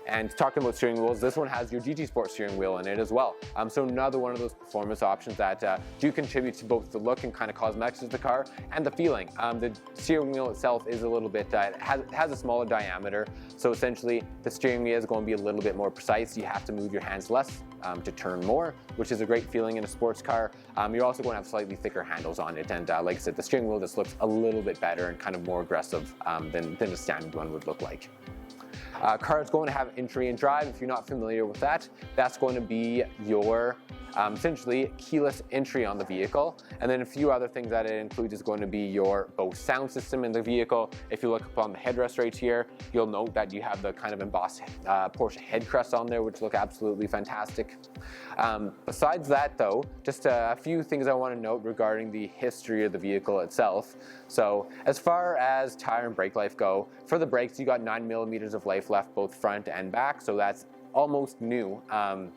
And talking about steering wheels, this one has your GT Sport steering wheel in it as well. So another one of those performance options that do contribute to both the look and kind of cosmetics of the car and the feeling. The steering wheel itself is a little bit, it has a smaller diameter. So essentially the steering wheel is going to be a little bit more precise. You have to move your hands less to turn more, which is a great feeling in a sports car. You're also going to have slightly thicker handles on it. And like I said, the steering wheel just looks a little bit better and kind of more aggressive than a standard one would look like. Car is going to have entry and drive. If you're not familiar with that, that's going to be your essentially keyless entry on the vehicle. And then a few other things that it includes is going to be your Bose sound system in the vehicle. If you look up on the headrest right here, you'll note that you have the kind of embossed Porsche head crest on there, which look absolutely fantastic. Besides that though, just a few things I want to note regarding the history of the vehicle itself. So as far as tire and brake life go, for the brakes you got 9 millimeters of life left both front and back, so that's almost new.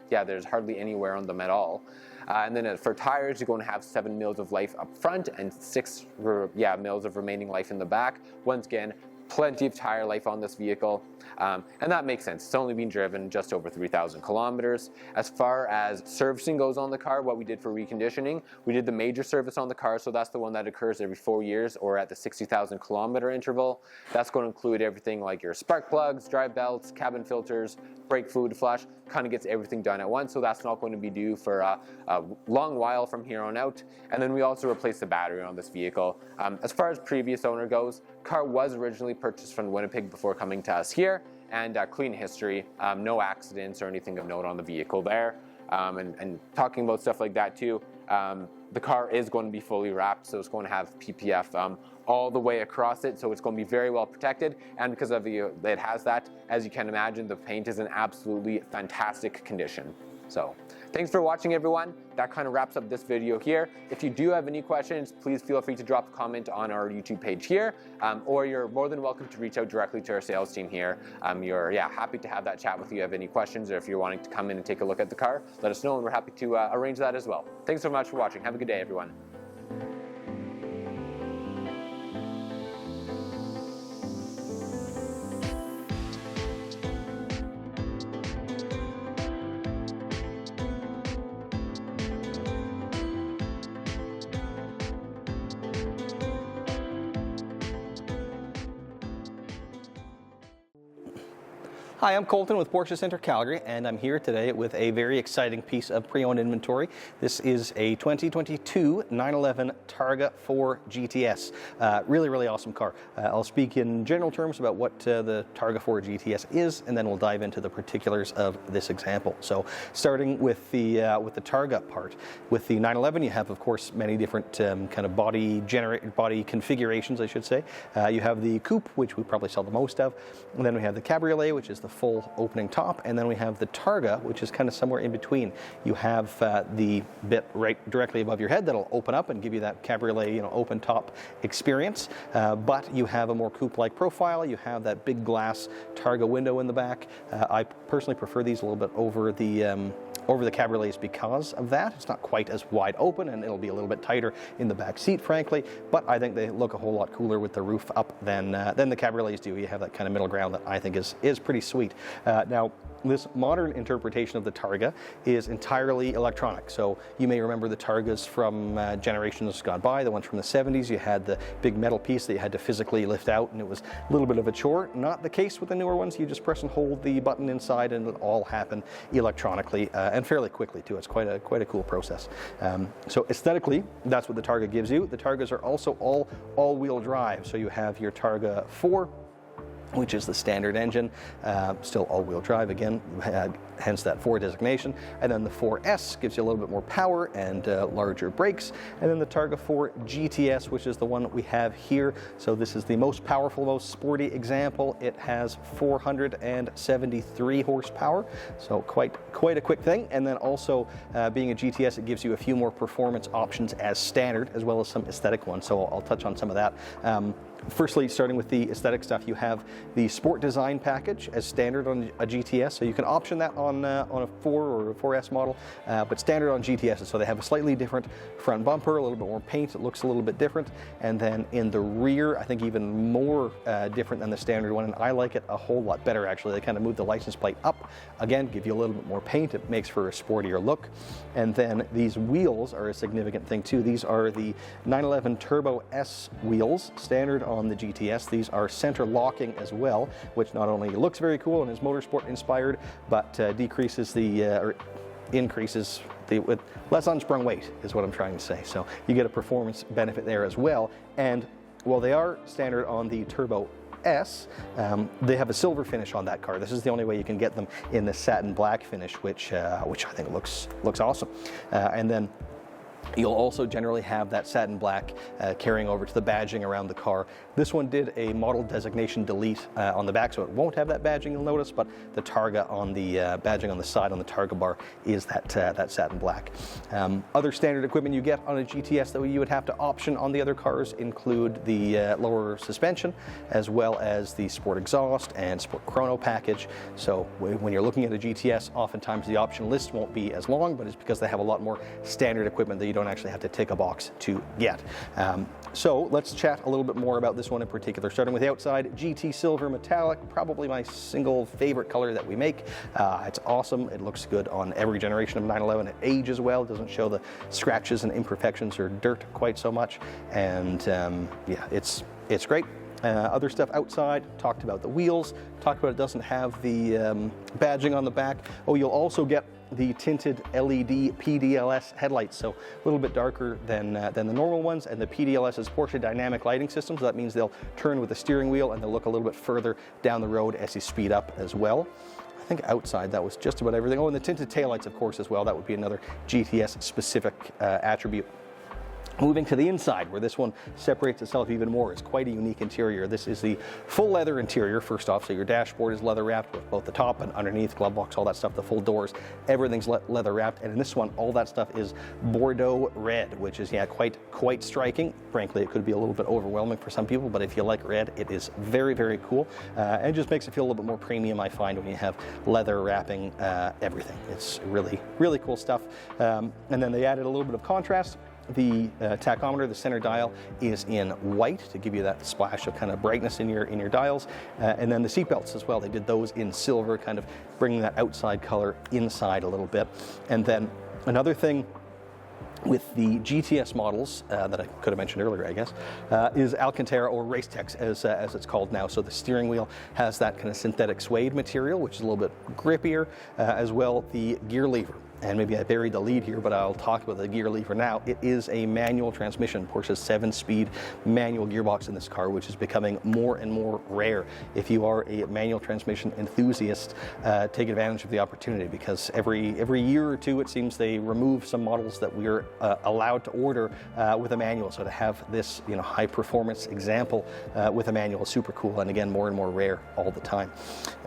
Yeah, there's hardly any wear on them at all. And then for tires, you're going to have 7 mils of life up front and 6 mils of remaining life in the back. Once again, plenty of tire life on this vehicle, and that makes sense. It's only been driven just over 3,000 kilometers. As far as servicing goes on the car, what we did for reconditioning, we did the major service on the car, so that's the one that occurs every 4 years or at the 60,000 kilometer interval. That's going to include everything like your spark plugs, drive belts, cabin filters, brake fluid flush, kind of gets everything done at once, so that's not going to be due for a long while from here on out. And then we also replaced the battery on this vehicle. As far as previous owner goes, car was originally purchased from Winnipeg before coming to us here, and clean history, no accidents or anything of note on the vehicle there. And talking about stuff like that too, the car is going to be fully wrapped, so it's going to have PPF all the way across it, so it's going to be very well protected. And because of it has that, as you can imagine, the paint is in absolutely fantastic condition. So thanks for watching, everyone. That kind of wraps up this video here. If you do have any questions, please feel free to drop a comment on our YouTube page here, or you're more than welcome to reach out directly to our sales team here. You're happy to have that chat with you if you have any questions, or if you're wanting to come in and take a look at the car, let us know, and we're happy to arrange that as well. Thanks so much for watching. Have a good day, everyone. Hi, I'm Colton with Porsche Center Calgary, and I'm here today with a very exciting piece of pre-owned inventory. This is a 2022 911 Targa 4 GTS. Really, really awesome car. I'll speak in general terms about what the Targa 4 GTS is, and then we'll dive into the particulars of this example. So, starting with the Targa part. With the 911, you have, of course, many different kind of body configurations, I should say. You have the coupe, which we probably sell the most of, and then we have the cabriolet, which is the full opening top, and then we have the Targa, which is kind of somewhere in between. You have the bit right directly above your head that'll open up and give you that cabriolet, open top experience, but you have a more coupe-like profile. You have that big glass Targa window in the back. I personally prefer these a little bit over the cabriolets because of that. It's not quite as wide open, and it'll be a little bit tighter in the back seat, frankly, but I think they look a whole lot cooler with the roof up than the cabriolets do. You have that kind of middle ground that I think is pretty sweet. Now, this modern interpretation of the Targa is entirely electronic. So you may remember the Targas from generations gone by, the ones from the 70s. You had the big metal piece that you had to physically lift out, and it was a little bit of a chore. Not the case with the newer ones. You just press and hold the button inside, and it'll all happen electronically and fairly quickly too. It's quite a cool process. So aesthetically, that's what the Targa gives you. The Targas are also all-wheel drive. So you have your Targa 4, which is the standard engine, still all-wheel drive again, hence that 4 designation. And then the 4S gives you a little bit more power and larger brakes. And then the Targa 4 GTS, which is the one that we have here. So this is the most powerful, most sporty example. It has 473 horsepower, so quite a quick thing. And then also, being a GTS, it gives you a few more performance options as standard, as well as some aesthetic ones. So I'll touch on some of that. Firstly, starting with the aesthetic stuff, you have the Sport Design package as standard on a GTS, so you can option that on a 4 or a 4S model, but standard on GTSs. So they have a slightly different front bumper, a little bit more paint, it looks a little bit different, and then in the rear, I think even more different than the standard one, and I like it a whole lot better actually. They kind of move the license plate up, again, give you a little bit more paint, it makes for a sportier look. And then these wheels are a significant thing too. These are the 911 Turbo S wheels, standard on the GTS. These are center locking as well, which not only looks very cool and is motorsport inspired, but decreases or increases with less unsprung weight is what I'm trying to say. So you get a performance benefit there as well. And while they are standard on the Turbo S, they have a silver finish on that car. This is the only way you can get them in the satin black finish, which I think looks awesome. And then you'll also generally have that satin black carrying over to the badging around the car. This one did a model designation delete on the back, so it won't have that badging, you'll notice, but the Targa on the badging on the side on the Targa bar is that satin black. Other standard equipment you get on a GTS that you would have to option on the other cars include the lower suspension, as well as the Sport Exhaust and Sport Chrono package. So when you're looking at a GTS, oftentimes the option list won't be as long, but it's because they have a lot more standard equipment that you don't actually have to tick a box to get. So let's chat a little bit more about this one in particular. Starting with the outside, GT Silver Metallic, probably my single favorite color that we make. It's awesome. It looks good on every generation of 911. It ages well. It doesn't show the scratches and imperfections or dirt quite so much. And yeah, it's great. Other stuff outside, talked about the wheels, talked about it doesn't have the badging on the back. Oh, you'll also get the tinted LED PDLS headlights, so a little bit darker than the normal ones, and the PDLS is Porsche Dynamic Lighting System, so that means they'll turn with the steering wheel and they'll look a little bit further down the road as you speed up as well. I think outside that was just about everything. Oh, and the tinted taillights, of course, as well. That would be another GTS specific attribute. Moving to the inside, where this one separates itself even more, is quite a unique interior. This is the full leather interior, first off, so your dashboard is leather wrapped with both the top and underneath, glove box, all that stuff, the full doors, everything's leather wrapped. And in this one, all that stuff is Bordeaux red, which is, yeah, quite striking. Frankly, it could be a little bit overwhelming for some people, but if you like red, it is very, very cool. And it just makes it feel a little bit more premium, I find, when you have leather wrapping everything. It's really, really cool stuff. And then they added a little bit of contrast. The tachometer, the center dial, is in white to give you that splash of kind of brightness in your dials, and then the seat belts as well. They did those in silver, kind of bringing that outside color inside a little bit. And then another thing with the GTS models that I could have mentioned earlier, I guess, is Alcantara or Racetex as it's called now. So the steering wheel has that kind of synthetic suede material, which is a little bit grippier, as well the gear lever. And maybe I buried the lead here, but I'll talk about the gear lever now. It is a manual transmission, Porsche's 7-speed manual gearbox in this car, which is becoming more and more rare. If you are a manual transmission enthusiast, take advantage of the opportunity, because every year or two it seems they remove some models that we're allowed to order with a manual. So to have this high performance example with a manual is super cool, and again more and more rare all the time.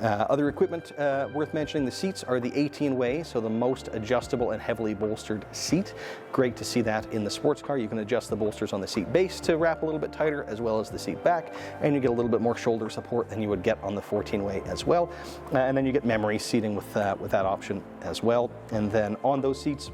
Other equipment worth mentioning, the seats are the 18-way, so the most adjustable and heavily bolstered seat. Great to see that in the sports car. You can adjust the bolsters on the seat base to wrap a little bit tighter, as well as the seat back, and you get a little bit more shoulder support than you would get on the 14-way as well. And then you get memory seating with that option as well. And then on those seats,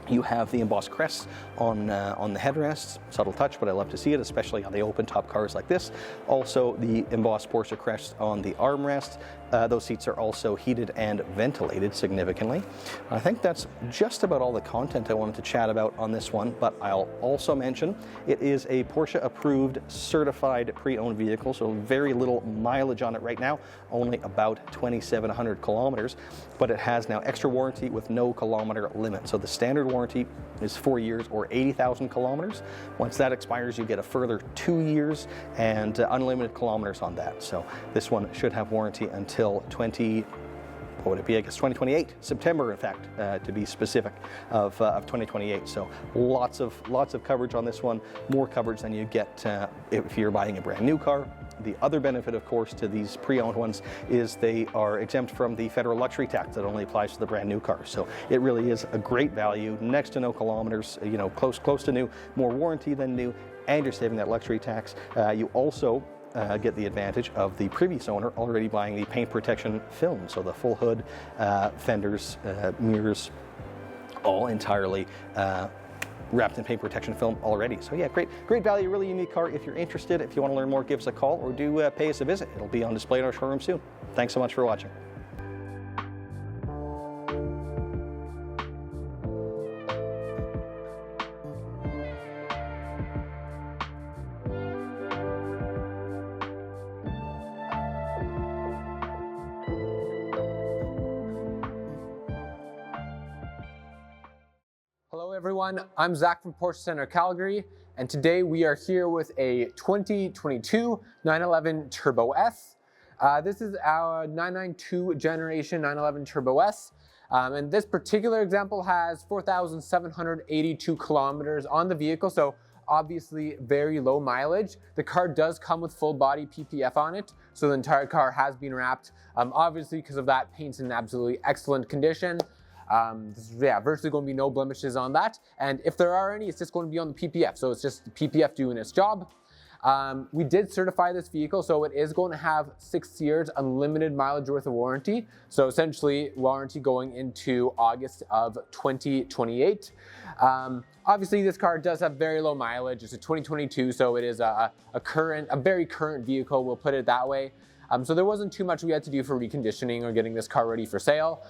you have the embossed crests on the headrests. Subtle touch, but I love to see it, especially on the open top cars like this. Also, the embossed Porsche crest on the armrest. Those seats are also heated and ventilated significantly. I think that's just about all the content I wanted to chat about on this one, but I'll also mention it is a Porsche approved certified pre-owned vehicle, so very little mileage on it right now, only about 2,700 kilometers, but it has now extra warranty with no kilometer limit. So the standard warranty is 4 years or 80,000 kilometers. Once that expires, you get a further 2 years and unlimited kilometers on that. So this one should have warranty until 2028, September in fact, to be specific, of 2028. So lots of coverage on this one, more coverage than you get if you're buying a brand new car. The other benefit, of course, to these pre-owned ones is they are exempt from the federal luxury tax that only applies to the brand new cars. So it really is a great value, next to no kilometers, close to new, more warranty than new, and you're saving that luxury tax. You also get the advantage of the previous owner already buying the paint protection film. So the full hood, fenders, mirrors, all entirely wrapped in paint protection film already. So yeah, great value, really unique car. If you're interested, if you want to learn more, give us a call or do pay us a visit. It'll be on display in our showroom soon. Thanks so much for watching. Hello everyone, I'm Zach from Porsche Center Calgary, and today we are here with a 2022 911 Turbo S. This is our 992 generation 911 Turbo S, and this particular example has 4,782 kilometers on the vehicle, so obviously very low mileage. The car does come with full body PPF on it, so the entire car has been wrapped. Obviously because of that, paint's in absolutely excellent condition. Virtually going to be no blemishes on that, and if there are any, it's just going to be on the PPF, so it's just the PPF doing its job. We did certify this vehicle, so it is going to have 6 years unlimited mileage worth of warranty, so essentially warranty going into August of 2028. Obviously this car does have very low mileage. It's a 2022, so it is a very current vehicle, we'll put it that way. So there wasn't too much we had to do for reconditioning or getting this car ready for sale.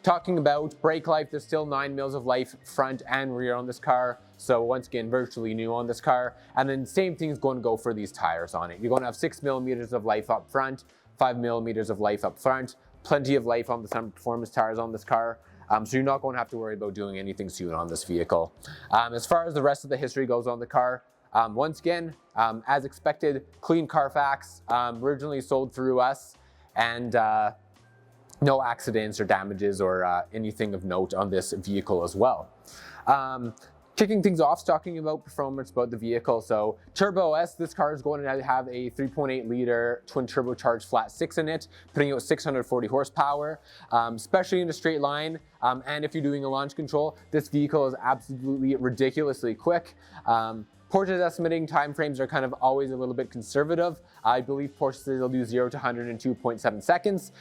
Talking about brake life, there's still 9 mils of life front and rear on this car. So once again, virtually new on this car. And then same thing is going to go for these tires on it. You're going to have 6 millimeters of life up front, 5 millimeters of life up front, plenty of life on the Summit Performance tires on this car. So you're not going to have to worry about doing anything soon on this vehicle. As far as the rest of the history goes on the car, once again, as expected, clean Carfax, originally sold through us, and no accidents or damages or anything of note on this vehicle as well. Kicking things off, talking about performance about the vehicle. So Turbo S, this car is going to have a 3.8 liter twin turbocharged flat 6 in it, putting out 640 horsepower, especially in a straight line. And if you're doing a launch control, this vehicle is absolutely ridiculously quick. Porsche's estimating timeframes are kind of always a little bit conservative. I believe Porsche says they'll do 0 to 100 in 2.7 seconds.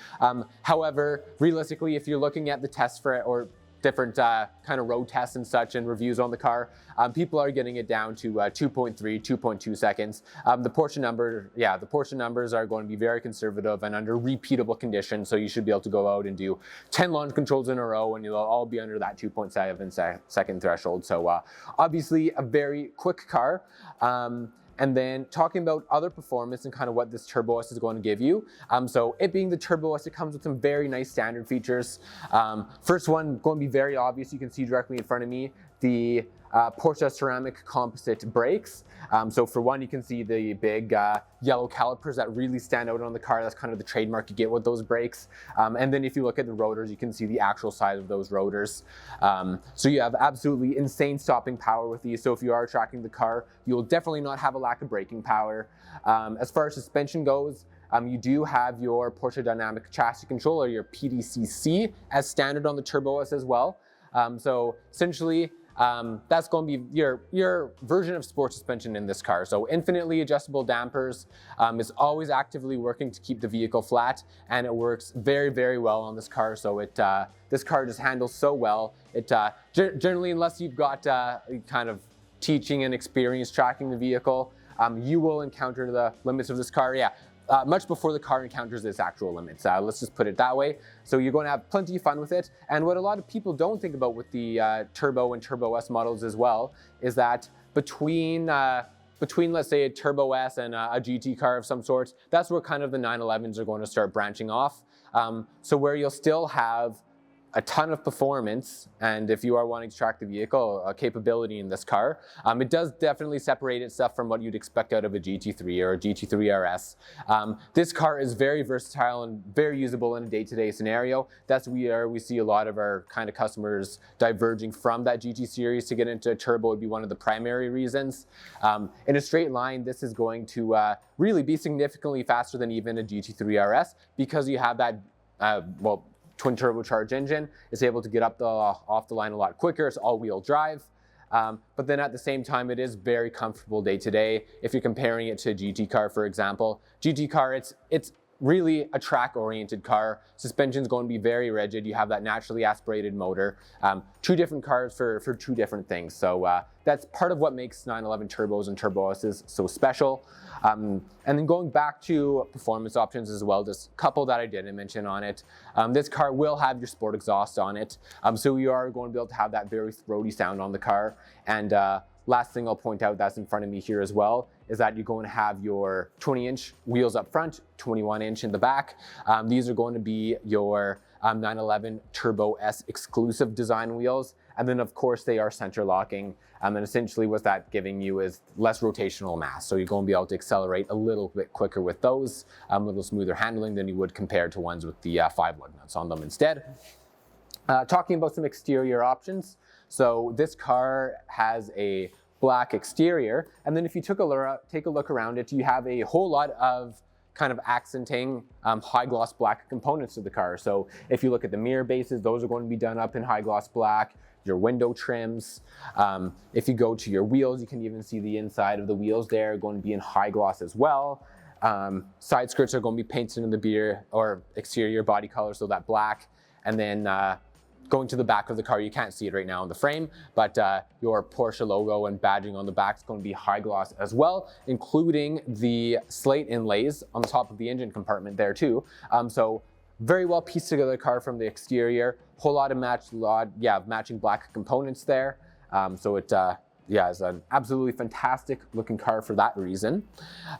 However, realistically, if you're looking at the test for it, or different kind of road tests and such and reviews on the car, people are getting it down to 2.3, 2.2 seconds. The Porsche numbers are going to be very conservative and under repeatable conditions, so you should be able to go out and do 10 launch controls in a row and you'll all be under that 2.7 second threshold. So obviously a very quick car. And then talking about other performance and kind of what this Turbo S is going to give you. So it being the Turbo S, it comes with some very nice standard features. First one, going to be very obvious. You can see directly in front of me the Porsche ceramic composite brakes. So for one, you can see the big yellow calipers that really stand out on the car. That's kind of the trademark you get with those brakes. And then if you look at the rotors, you can see the actual size of those rotors. So you have absolutely insane stopping power with these. So if you are tracking the car, you'll definitely not have a lack of braking power. As far as suspension goes, you do have your Porsche Dynamic Chassis Control, or your PCC, as standard on the Turbo S as well. So essentially, that's going to be your version of sport suspension in this car. So infinitely adjustable dampers, is always actively working to keep the vehicle flat, and it works very, very well on this car. So this car just handles so well. It generally, unless you've got kind of teaching and experience tracking the vehicle, you will encounter the limits of this car. Yeah. Much before the car encounters its actual limits. Let's just put it that way. So you're going to have plenty of fun with it. And what a lot of people don't think about with the Turbo and Turbo S models as well is that between let's say a Turbo S and a GT car of some sort, that's where kind of the 911s are going to start branching off. So where you'll still have a ton of performance, and if you are wanting to track the vehicle, capability in this car, it does definitely separate itself from what you'd expect out of a GT3 or a GT3 RS. This car is very versatile and very usable in a day-to-day scenario. That's where we see a lot of our kind of customers diverging from that GT series to get into a turbo would be one of the primary reasons. In a straight line, this is going to really be significantly faster than even a GT3 RS because you have that, twin turbocharged engine. Is able to get up off the line a lot quicker. It's all-wheel drive. But then at the same time, it is very comfortable day to day. If you're comparing it to a GT car, for example, GT car, it's really a track-oriented car. Suspension's going to be very rigid. You have that naturally aspirated motor. Two different cars for two different things. So that's part of what makes 911 turbos and Turbo S's so special. And then going back to performance options as well, just a couple that I didn't mention on it. This car will have your sport exhaust on it. So you are going to be able to have that very throaty sound on the car. And last thing I'll point out that's in front of me here as well is that you're going to have your 20-inch wheels up front, 21-inch in the back. These are going to be your 911 Turbo S exclusive design wheels. And then of course they are center locking. And essentially what that's giving you is less rotational mass. So you're going to be able to accelerate a little bit quicker with those, a little smoother handling than you would compared to ones with the 5 lug nuts on them instead. Talking about some exterior options. So this car has a black exterior, and then if you take a look around it, you have a whole lot of kind of accenting high gloss black components to the car. So if you look at the mirror bases, those are going to be done up in high gloss black. Your window trims. If you go to your wheels, you can even see the inside of the wheels there going to be in high gloss as well. Side skirts are going to be painted in the beer or exterior body color, so that black. And then going to the back of the car, you can't see it right now on the frame, but your Porsche logo and badging on the back is going to be high gloss as well, including the slate inlays on the top of the engine compartment there too. So very well pieced together car from the exterior, whole lot of matching black components there. So it is an absolutely fantastic looking car for that reason.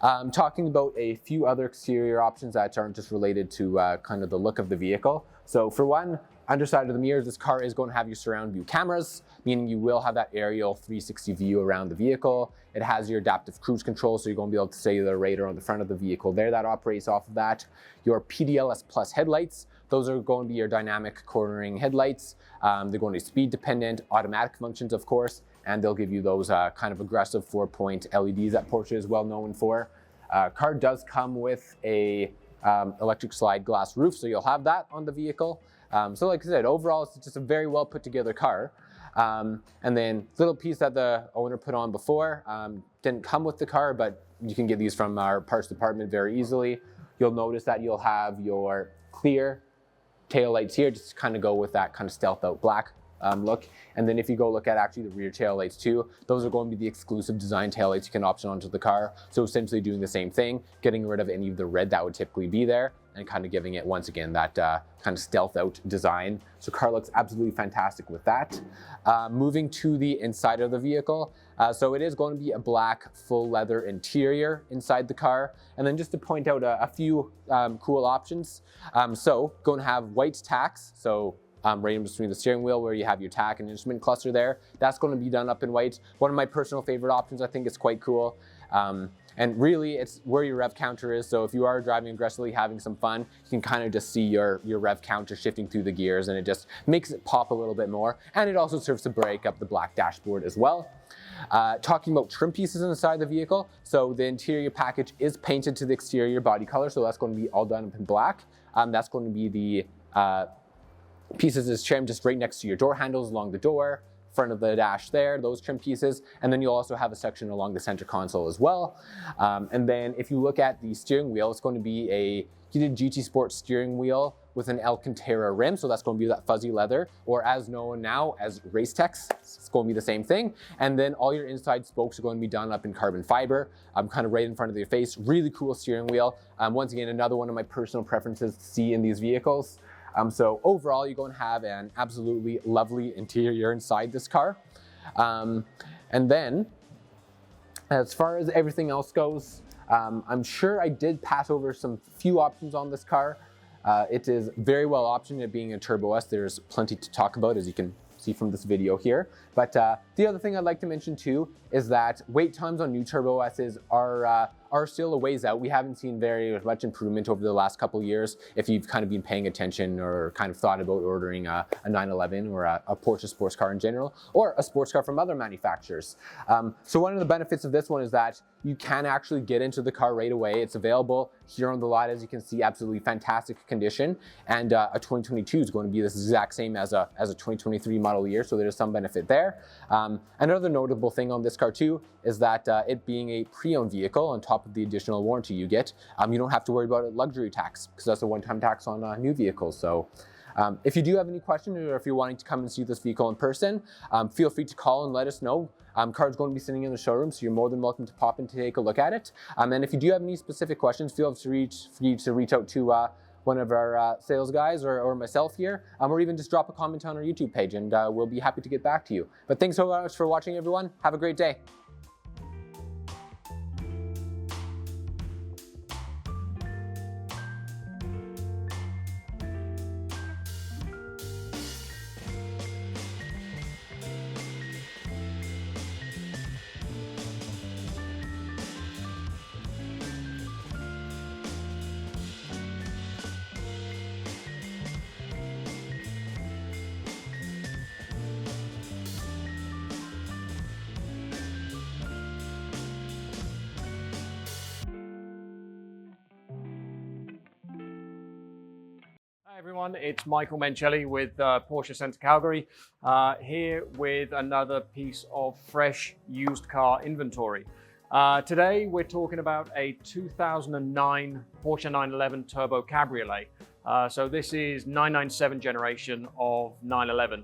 Talking about a few other exterior options that aren't just related to kind of the look of the vehicle. So for one, underside of the mirrors, this car is going to have your surround view cameras, meaning you will have that aerial 360 view around the vehicle. It has your adaptive cruise control, so you're going to be able to see the radar on the front of the vehicle there that operates off of that. Your PDLS Plus headlights, those are going to be your dynamic cornering headlights. They're going to be speed dependent, automatic functions of course, and they'll give you those kind of aggressive 4-point LEDs that Porsche is well known for. Car does come with a electric slide glass roof, so you'll have that on the vehicle. So like I said, overall, it's just a very well put together car. And then little piece that the owner put on before, didn't come with the car, but you can get these from our parts department very easily. You'll notice that you'll have your clear tail lights here, just to kind of go with that kind of stealth out black look. And then if you go look at actually the rear taillights too, those are going to be the exclusive design taillights you can option onto the car. So essentially doing the same thing, getting rid of any of the red that would typically be there and kind of giving it, once again, that kind of stealth out design. So car looks absolutely fantastic with that. Moving to the inside of the vehicle. So it is going to be a black full leather interior inside the car. And then just to point out a few cool options. So going to have white tacks. So right in between the steering wheel where you have your tack and instrument cluster there. That's going to be done up in white. One of my personal favorite options. I think it's quite cool. And really, it's where your rev counter is. So if you are driving aggressively, having some fun, you can kind of just see your rev counter shifting through the gears, and it just makes it pop a little bit more. And it also serves to break up the black dashboard as well. Talking about trim pieces inside the vehicle. So the interior package is painted to the exterior body color. So that's going to be all done up in black. That's going to be the pieces is trimmed just right next to your door handles along the door, front of the dash there, those trim pieces. And then you'll also have a section along the center console as well. And then if you look at the steering wheel, it's going to be a heated GT Sport steering wheel with an Alcantara rim. So that's going to be that fuzzy leather, or as known now as Race Tex. It's going to be the same thing. And then all your inside spokes are going to be done up in carbon fiber, kind of right in front of your face. Really cool steering wheel. Once again, another one of my personal preferences to see in these vehicles. So overall, you're going to have an absolutely lovely interior inside this car. And then, as far as everything else goes, I'm sure I did pass over some few options on this car. It is very well optioned, it being a Turbo S. There's plenty to talk about, as you can see from this video here. But the other thing I'd like to mention too is that wait times on new Turbo S's are still a ways out. We haven't seen very much improvement over the last couple of years. If you've kind of been paying attention or kind of thought about ordering a 911 or a Porsche sports car in general, or a sports car from other manufacturers. So one of the benefits of this one is that you can actually get into the car right away. It's available here on the lot, as you can see, absolutely fantastic condition. And a 2022 is going to be this exact same as a 2023 model year, so there's some benefit there. Another notable thing on this car too is that it being a pre-owned vehicle, on top of the additional warranty you get, you don't have to worry about a luxury tax, because that's a one-time tax on new vehicles. So if you do have any questions, or if you're wanting to come and see this vehicle in person, feel free to call and let us know. Car's going to be sitting in the showroom, so you're more than welcome to pop in to take a look at it. And if you do have any specific questions, feel free to reach out to one of our sales guys or myself here, or even just drop a comment on our YouTube page, and we'll be happy to get back to you. But thanks so much for watching, everyone. Have a great day. Hi everyone, it's Michael Mencelli with Porsche Center Calgary, here with another piece of fresh used car inventory. Today we're talking about a 2009 Porsche 911 Turbo Cabriolet. So this is 997 generation of 911.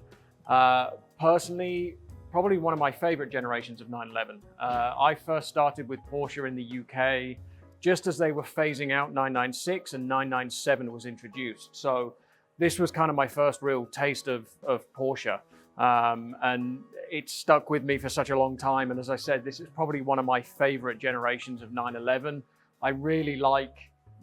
Personally, probably one of my favorite generations of 911. I first started with Porsche in the UK just as they were phasing out 996 and 997 was introduced. So this was kind of my first real taste of Porsche. And it stuck with me for such a long time. And as I said, this is probably one of my favorite generations of 911. I really like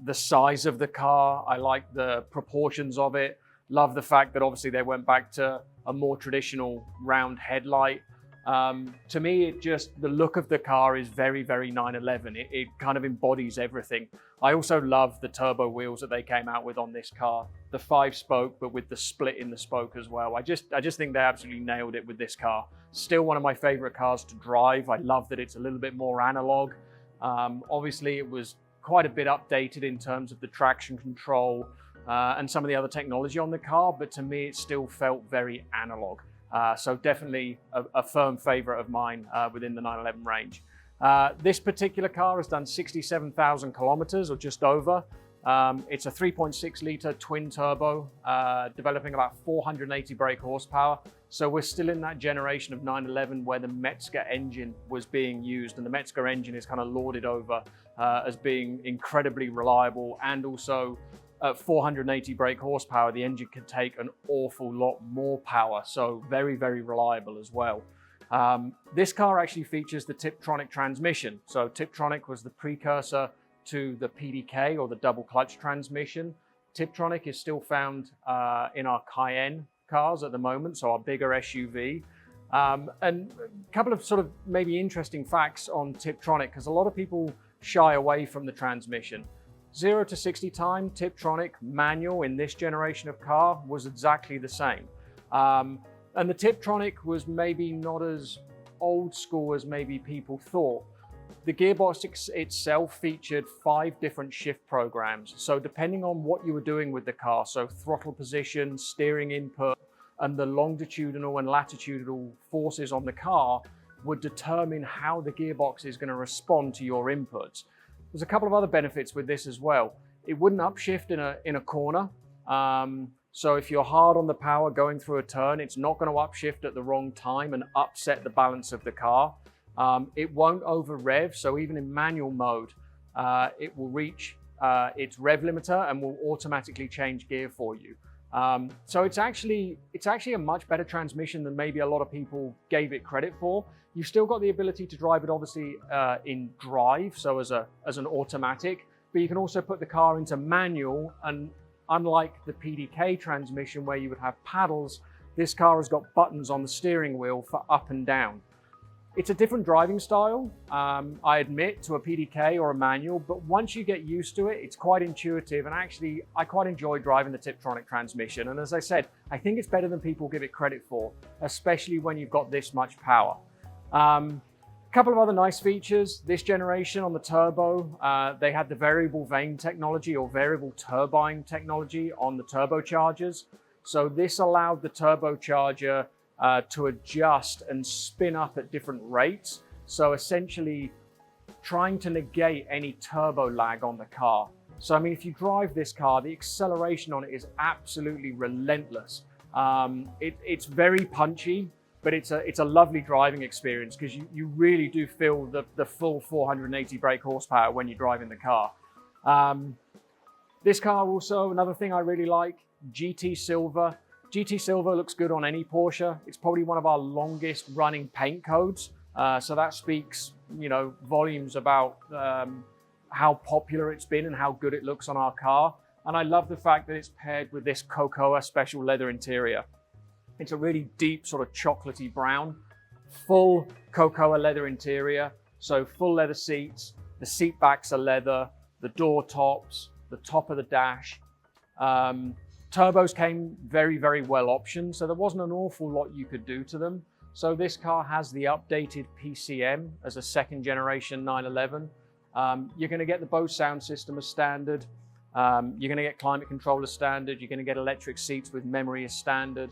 the size of the car. I like the proportions of it. Love the fact that obviously they went back to a more traditional round headlight. To me, the look of the car is very, very 911. It kind of embodies everything. I also love the turbo wheels that they came out with on this car. The 5-spoke, but with the split in the spoke as well. I just think they absolutely nailed it with this car. Still one of my favorite cars to drive. I love that it's a little bit more analog. Obviously, it was quite a bit updated in terms of the traction control and some of the other technology on the car, but to me, it still felt very analog. So definitely a firm favorite of mine within the 911 range. This particular car has done 67,000 kilometers or just over. It's a 3.6 liter twin turbo, developing about 480 brake horsepower. So we're still in that generation of 911 where the Metzger engine was being used, and the Metzger engine is kind of lauded over as being incredibly reliable, and also at 480 brake horsepower, the engine can take an awful lot more power, so very, very reliable as well. This car actually features the Tiptronic transmission. So Tiptronic was the precursor to the PDK, or the double clutch transmission. Tiptronic is still found in our Cayenne cars at the moment, so our bigger SUV. And a couple of sort of maybe interesting facts on Tiptronic, because a lot of people shy away from the transmission. 0 to 60 time, Tiptronic manual in this generation of car was exactly the same. And the Tiptronic was maybe not as old school as maybe people thought. The gearbox itself featured 5 different shift programs. So depending on what you were doing with the car, so throttle position, steering input, and the longitudinal and latitudinal forces on the car would determine how the gearbox is going to respond to your inputs. There's a couple of other benefits with this as well. It wouldn't upshift in a corner. So if you're hard on the power going through a turn, it's not going to upshift at the wrong time and upset the balance of the car. It won't over rev, so even in manual mode, it will reach its rev limiter and will automatically change gear for you. So it's actually a much better transmission than maybe a lot of people gave it credit for. You've still got the ability to drive it obviously in drive, so as an automatic, but you can also put the car into manual, and unlike the PDK transmission where you would have paddles, this car has got buttons on the steering wheel for up and down. It's a different driving style, I admit, to a PDK or a manual, but once you get used to it, it's quite intuitive, and actually I quite enjoy driving the Tiptronic transmission. And as I said, I think it's better than people give it credit for, especially when you've got this much power. A couple of other nice features. This generation on the turbo, they had the variable vane technology or variable turbine technology on the turbochargers. So this allowed the turbocharger to adjust and spin up at different rates. So essentially trying to negate any turbo lag on the car. So I mean, if you drive this car, the acceleration on it is absolutely relentless. It's very punchy, but it's a lovely driving experience because you really do feel the full 480 brake horsepower when you're driving the car. This car also, another thing I really like, GT Silver. GT Silver looks good on any Porsche. It's probably one of our longest running paint codes. So that speaks, volumes about how popular it's been and how good it looks on our car. And I love the fact that it's paired with this Cocoa special leather interior. It's a really deep sort of chocolatey brown, full Cocoa leather interior. So full leather seats, the seat backs are leather, the door tops, the top of the dash. Turbos came very, very well optioned, so there wasn't an awful lot you could do to them. So this car has the updated PCM as a second generation 911. You're going to get the Bose sound system as standard. You're going to get climate control as standard. You're going to get electric seats with memory as standard.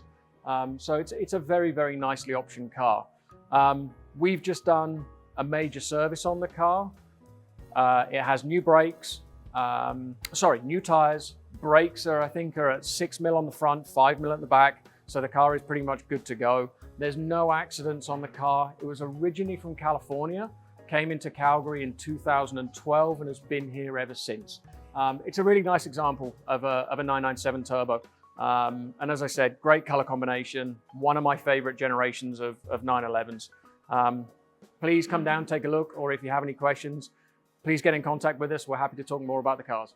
So it's a very, very nicely optioned car. We've just done a major service on the car. It has new brakes, new tires. Brakes I think are at 6 mil on the front, 5 mil at the back. So the car is pretty much good to go. There's no accidents on the car. It was originally from California, came into Calgary in 2012 and has been here ever since. It's a really nice example of a 997 turbo. And as I said, great color combination, one of my favorite generations of 911s. Please come down, take a look, or if you have any questions, please get in contact with us. We're happy to talk more about the cars.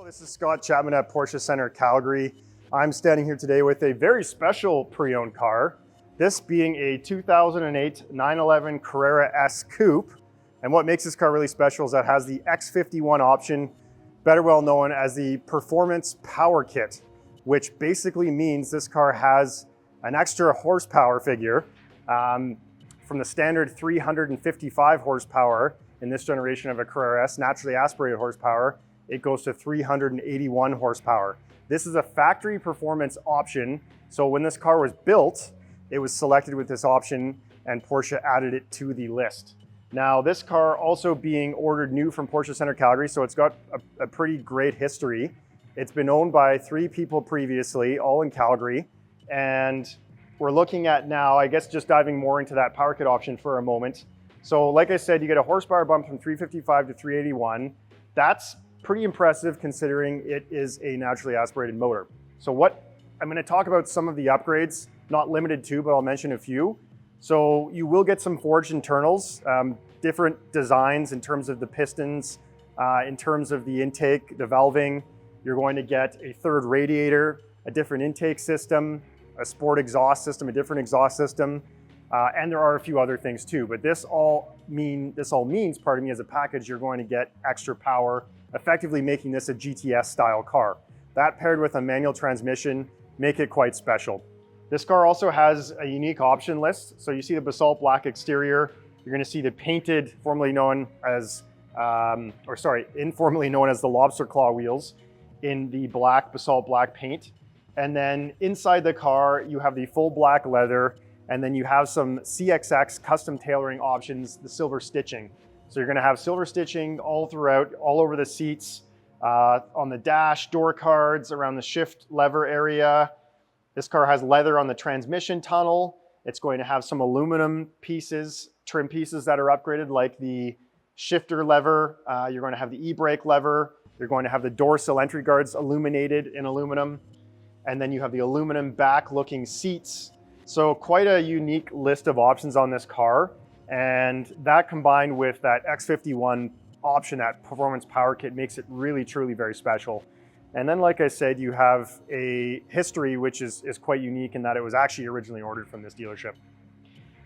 This is Scott Chapman at Porsche Center Calgary. I'm standing here today with a very special pre-owned car, this being a 2008 911 Carrera S Coupe. And what makes this car really special is that it has the X51 option, better well known as the Performance Power Kit, which basically means this car has an extra horsepower figure from the standard 355 horsepower in this generation of a Carrera S, naturally aspirated horsepower. It goes to 381 horsepower. This is a factory performance option. So when this car was built, it was selected with this option and Porsche added it to the list. Now this car also being ordered new from Porsche Center Calgary, so it's got a pretty great history. It's been owned by 3 people previously, all in Calgary. And we're looking at now, I guess just diving more into that power kit option for a moment. So like I said, you get a horsepower bump from 355 to 381. That's pretty impressive considering it is a naturally aspirated motor. So I'm gonna talk about some of the upgrades, not limited to, but I'll mention a few. So you will get some forged internals, different designs in terms of the pistons, in terms of the intake, the valving. You're going to get a third radiator, a different intake system, a sport exhaust system, a different exhaust system, and there are a few other things too. But this all means, pardon me, as a package, you're going to get extra power, effectively making this a GTS style car. That paired with a manual transmission make it quite special. This car also has a unique option list. So you see the basalt black exterior. You're going to see the painted, informally known as the lobster claw wheels in the black, basalt black paint. And then inside the car, you have the full black leather, and then you have some CXX custom tailoring options, the silver stitching. So you're going to have silver stitching all throughout, all over the seats, on the dash, door cards, around the shift lever area. This car has leather on the transmission tunnel. It's going to have some aluminum pieces, trim pieces that are upgraded, like the shifter lever. You're going to have the e-brake lever. You're going to have the door sill entry guards illuminated in aluminum. And then you have the aluminum back looking seats. So quite a unique list of options on this car. And that combined with that X51 option, that performance power kit, makes it really, truly very special. And then, like I said, you have a history which is quite unique in that it was actually originally ordered from this dealership.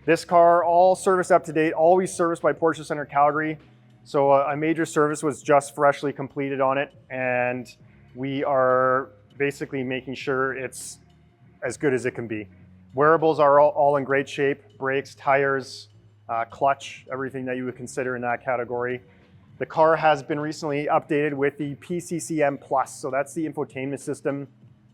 This car, all service up to date, always serviced by Porsche Center Calgary. So a major service was just freshly completed on it, and we are basically making sure it's as good as it can be. Wearables are all in great shape, brakes, tires, clutch, everything that you would consider in that category. The car has been recently updated with the PCC M+, so that's the infotainment system,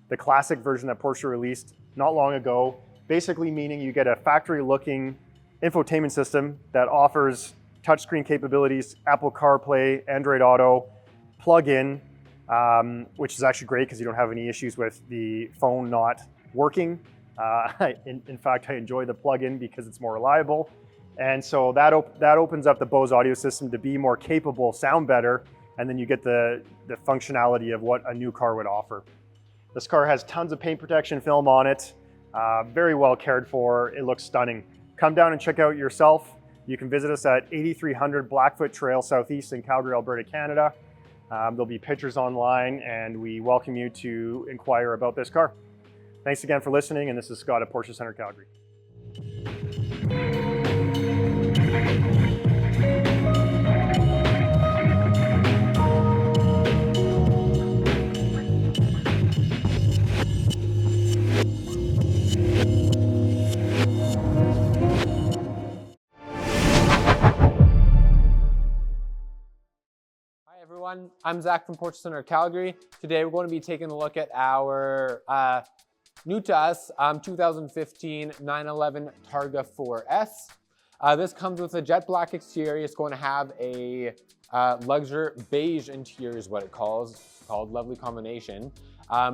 the classic version that Porsche released not long ago, basically meaning you get a factory-looking infotainment system that offers touchscreen capabilities, Apple CarPlay, Android Auto, plug-in, which is actually great because you don't have any issues with the phone not working. In fact, I enjoy the plug-in because it's more reliable. And so that opens up the Bose audio system to be more capable, sound better, and then you get the functionality of what a new car would offer. This car has tons of paint protection film on it, very well cared for. It looks stunning. Come down and check out yourself. You can visit us at 8300 Blackfoot Trail Southeast in Calgary, Alberta, Canada. There'll be pictures online, and we welcome you to inquire about this car. Thanks again for listening, and this is Scott at Porsche Center Calgary. Hi everyone, I'm Zach from Porsche Center Calgary. Today we're going to be taking a look at our new to us 2015 911 Targa 4S. This comes with a jet black exterior. It's going to have a luxury beige interior is what it called lovely combination.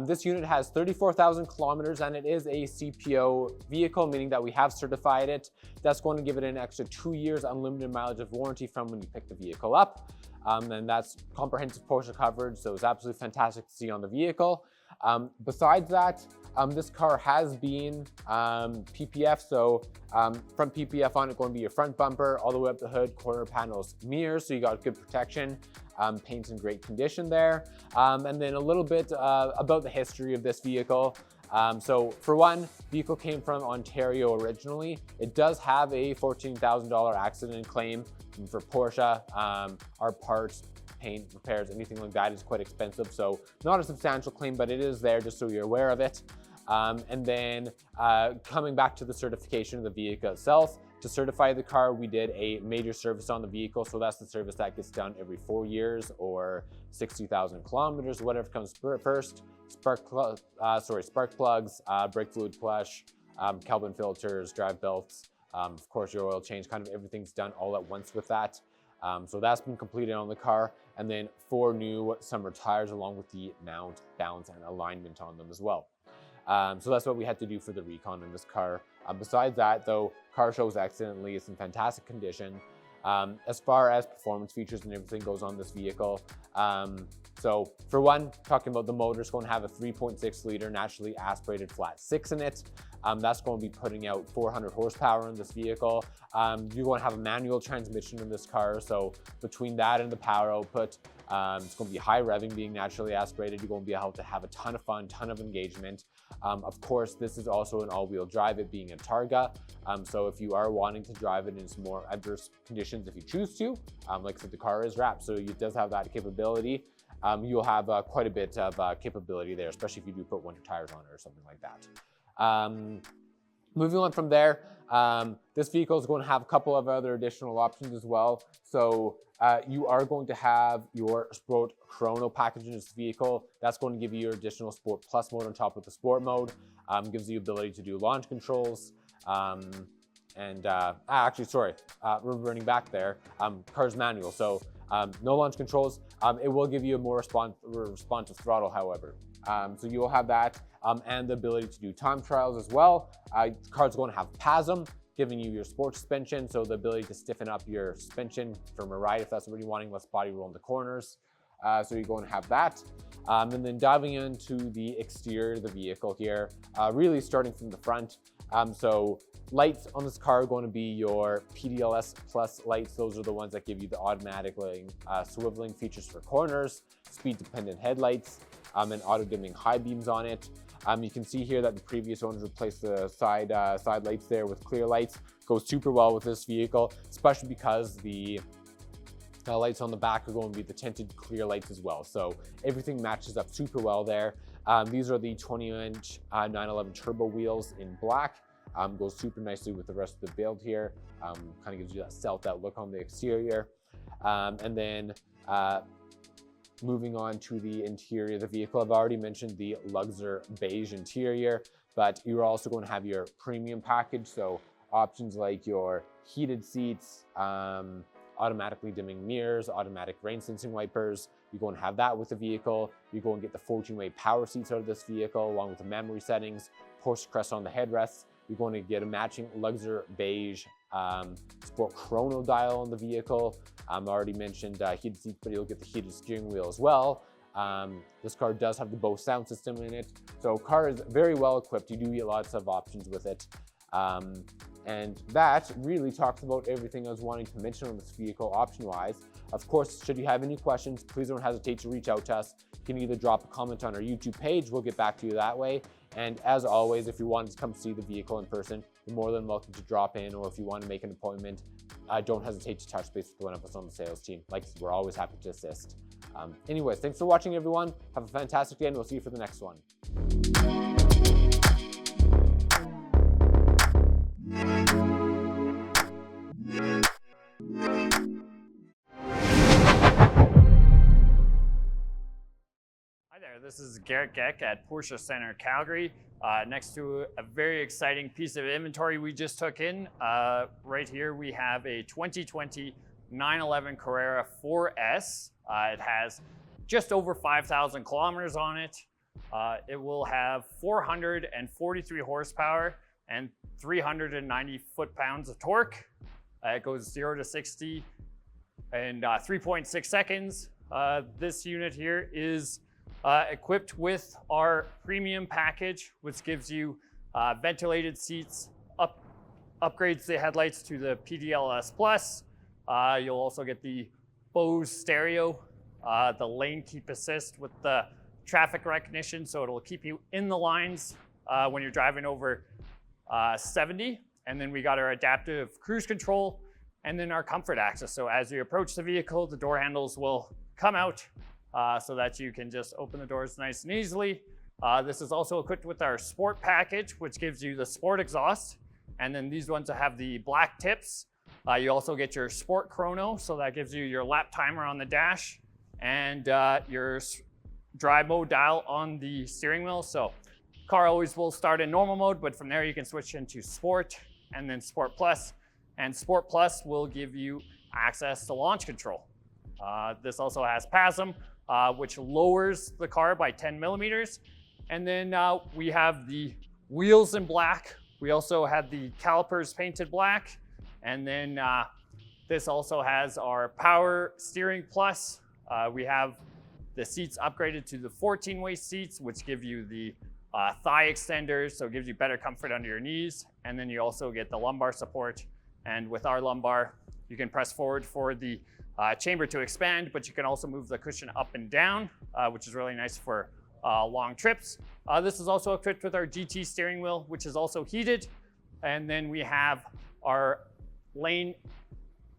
This unit has 34,000 kilometers and it is a CPO vehicle, meaning that we have certified it. That's going to give it an extra 2 years unlimited mileage of warranty from when you pick the vehicle up. And that's comprehensive Porsche coverage, so it's absolutely fantastic to see on the vehicle. Besides that, this car has been PPF, so from PPF on, it's going to be your front bumper, all the way up the hood, quarter panels, mirrors, so you got good protection. Paint's in great condition there. And then a little bit about the history of this vehicle. So for one, vehicle came from Ontario originally. It does have a $14,000 accident claim. And for Porsche, our parts, paint, repairs, anything like that is quite expensive. So not a substantial claim, but it is there just so you're aware of it. And then coming back to the certification of the vehicle itself, to certify the car, we did a major service on the vehicle. So that's the service that gets done every 4 years or 60,000 kilometers, whatever comes first. Spark plugs, brake fluid flush, Kelvin filters, drive belts, of course your oil change, kind of everything's done all at once with that. So that's been completed on the car. And then 4 new summer tires along with the mount, balance, and alignment on them as well. So that's what we had to do for the recon in this car. Besides that though, car shows excellently, it's in fantastic condition. As far as performance features and everything goes on this vehicle. So for one, talking about the motor, it's going to have a 3.6 liter naturally aspirated flat 6 in it. That's going to be putting out 400 horsepower in this vehicle. You're going to have a manual transmission in this car. So between that and the power output, it's going to be high revving, being naturally aspirated. You're going to be able to have a ton of fun, ton of engagement. Of course, this is also an all-wheel drive, it being a Targa. So if you are wanting to drive it in some more adverse conditions, if you choose to, like I said, the car is wrapped, so it does have that capability. You'll have quite a bit of capability there, especially if you do put winter tires on it or something like that. Moving on from there, this vehicle is going to have a couple of other additional options as well. So you are going to have your Sport Chrono package in this vehicle. That's going to give you your additional Sport Plus mode on top of the Sport mode. Gives you the ability to do launch controls. Reverting back there, car's manual. So no launch controls. It will give you a more responsive throttle, however. So you will have that and the ability to do time trials as well. The car's going to have PASM, giving you your sport suspension, so the ability to stiffen up your suspension from a ride if that's what you're wanting, less body roll in the corners. So you're going to have that. And then diving into the exterior of the vehicle here, really starting from the front. So lights on this car are going to be your PDLS Plus lights. Those are the ones that give you the automatic swiveling features for corners, speed-dependent headlights, and auto-dimming high beams on it. You can see here that the previous owners replaced the side lights there with clear lights. Goes super well with this vehicle, especially because the lights on the back are going to be the tinted clear lights as well. So everything matches up super well there. These are the 20-inch 911 turbo wheels in black. Goes super nicely with the rest of the build here. Kind of gives you that stealth-out look on the exterior. And then moving on to the interior of the vehicle, I've already mentioned the Luxor beige interior, but you're also going to have your premium package. So options like your heated seats, automatically dimming mirrors, automatic rain sensing wipers. You're going to have that with the vehicle. You're going to get the 14-way power seats out of this vehicle, along with the memory settings, Porsche crest on the headrests. You're going to get a matching Luxor beige Sport Chrono dial on the vehicle. I already mentioned heated seats, but you'll get the heated steering wheel as well. This car does have the Bose sound system in it. So car is very well equipped. You do get lots of options with it. And that really talks about everything I was wanting to mention on this vehicle option-wise. Of course, should you have any questions, please don't hesitate to reach out to us. You can either drop a comment on our YouTube page, we'll get back to you that way. And as always, if you want to come see the vehicle in person, you're more than welcome to drop in, or if you want to make an appointment, don't hesitate to touch base with one of us on the sales team. Like I said, we're always happy to assist. Anyways, thanks for watching, everyone. Have a fantastic day, and we'll see you for the next one. Hi there, this is Garrett Geck at Porsche Center Calgary, next to a very exciting piece of inventory we just took in. Right here we have a 2020 911 Carrera 4S. It has just over 5,000 kilometers on it. It will have 443 horsepower and 390 foot-pounds of torque. It goes 0 to 60 in 3.6 seconds. This unit here is equipped with our premium package, which gives you ventilated seats, upgrades the headlights to the PDLS Plus. You'll also get the Bose stereo, the lane keep assist with the traffic recognition, so it'll keep you in the lines when you're driving over 70. And then we got our adaptive cruise control and then our comfort access. So as you approach the vehicle, the door handles will come out so that you can just open the doors nice and easily. This is also equipped with our sport package, which gives you the sport exhaust. And then these ones have the black tips. You also get your sport chrono, so that gives you your lap timer on the dash and your drive mode dial on the steering wheel. So car always will start in normal mode, but from there you can switch into sport and then sport plus. And sport plus will give you access to launch control. This also has PASM, which lowers the car by 10 millimeters. And then we have the wheels in black. We also have the calipers painted black. And then this also has our power steering plus. We have the seats upgraded to the 14-way seats, which give you the thigh extenders, so it gives you better comfort under your knees. And then you also get the lumbar support. And with our lumbar, you can press forward for the chamber to expand, but you can also move the cushion up and down, which is really nice for long trips. This is also equipped with our GT steering wheel, which is also heated. And then we have our lane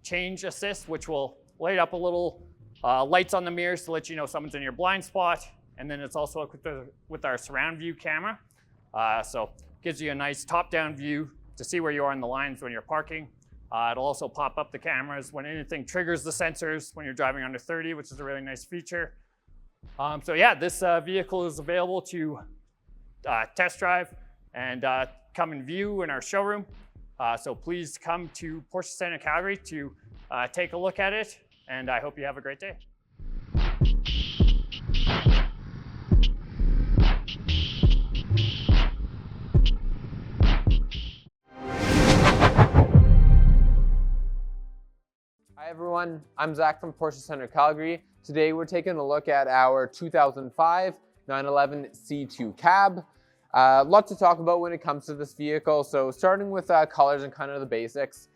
change assist, which will light up a little lights on the mirrors to let you know someone's in your blind spot. And then it's also equipped with our surround view camera. So it gives you a nice top-down view to see where you are in the lines when you're parking. It'll also pop up the cameras when anything triggers the sensors when you're driving under 30, which is a really nice feature. So yeah, this vehicle is available to test drive and come and view in our showroom. So please come to Porsche Center Calgary to take a look at it, and I hope you have a great day. Hi everyone, I'm Zach from Porsche Center Calgary. Today we're taking a look at our 2005 911 C2 cab. Lots to talk about when it comes to this vehicle. So starting with colors and kind of the basics.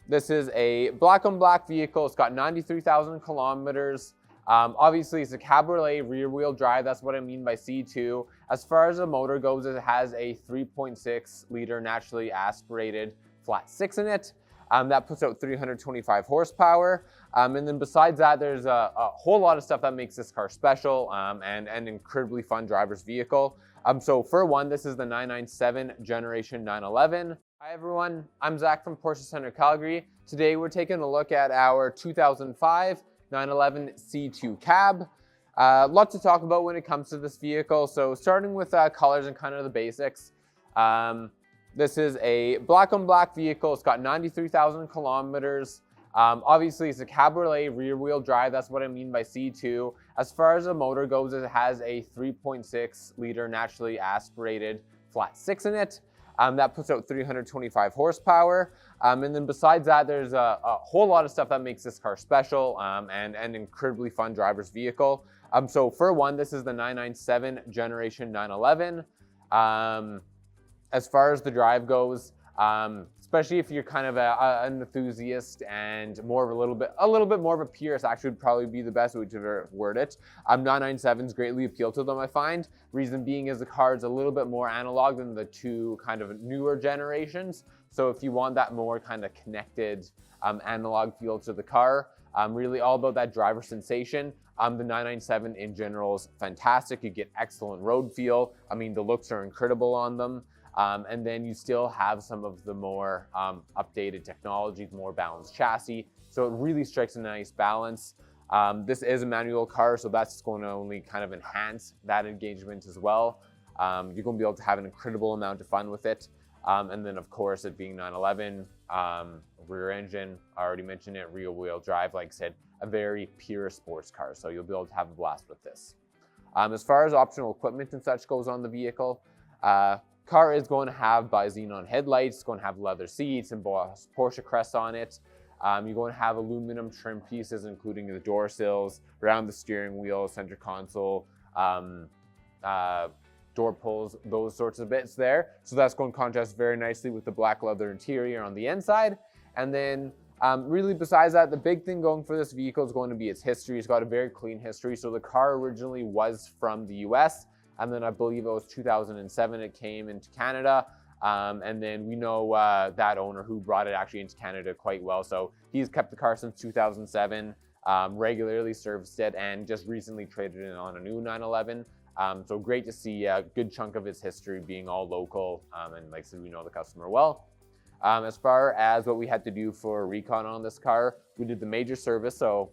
This is a black on black vehicle. It's got 93,000 kilometers. Obviously it's a cabriolet rear wheel drive. That's what I mean by C2. As far as the motor goes, it has a 3.6 liter naturally aspirated flat six in it. That puts out 325 horsepower. And then besides that, there's a whole lot of stuff that makes this car special and an incredibly fun driver's vehicle. So for one, this is the 997 Generation 911. Hi everyone, I'm Zach from Porsche Center Calgary. Today we're taking a look at our 2005 911 C2 cab. Lots to talk about when it comes to this vehicle. So starting with colors and kind of the basics. This is a black on black vehicle. It's got 93,000 kilometers. Obviously it's a cabriolet rear wheel drive. That's what I mean by C2. As far as the motor goes, it has a 3.6 liter naturally aspirated flat six in it. That puts out 325 horsepower. And then besides that, there's a whole lot of stuff that makes this car special and an incredibly fun driver's vehicle. So for one, this is the 997 Generation 911. As far as the drive goes, especially if you're kind of an enthusiast and more of a little bit more of a purist, actually would probably be the best way to word it. 997s greatly appeal to them, I find. Reason being is the car is a little bit more analog than the two kind of newer generations. So if you want that more kind of connected analog feel to the car, really all about that driver sensation. The 997 in general is fantastic. You get excellent road feel. I mean, the looks are incredible on them. And then you still have some of the more updated technologies, more balanced chassis. So it really strikes a nice balance. This is a manual car, so that's going to only kind of enhance that engagement as well. You're going to be able to have an incredible amount of fun with it. And then of course, it being 911, rear engine, I already mentioned it, rear wheel drive, like I said, a very pure sports car. So you'll be able to have a blast with this. As far as optional equipment and such goes on the vehicle, car is going to have bi-xenon headlights, it's going to have leather seats and Porsche crest on it. You're going to have aluminum trim pieces, including the door sills, around the steering wheel, center console, door pulls, those sorts of bits there. So that's going to contrast very nicely with the black leather interior on the inside. And then really besides that, the big thing going for this vehicle is going to be its history. It's got a very clean history. So the car originally was from the US. And then I believe it was 2007 it came into Canada. And then we know that owner who brought it actually into Canada quite well. So he's kept the car since 2007, regularly serviced it, and just recently traded it on a new 911. So great to see a good chunk of his history being all local, and like I said, we know the customer well. As far as what we had to do for recon on this car, we did the major service. So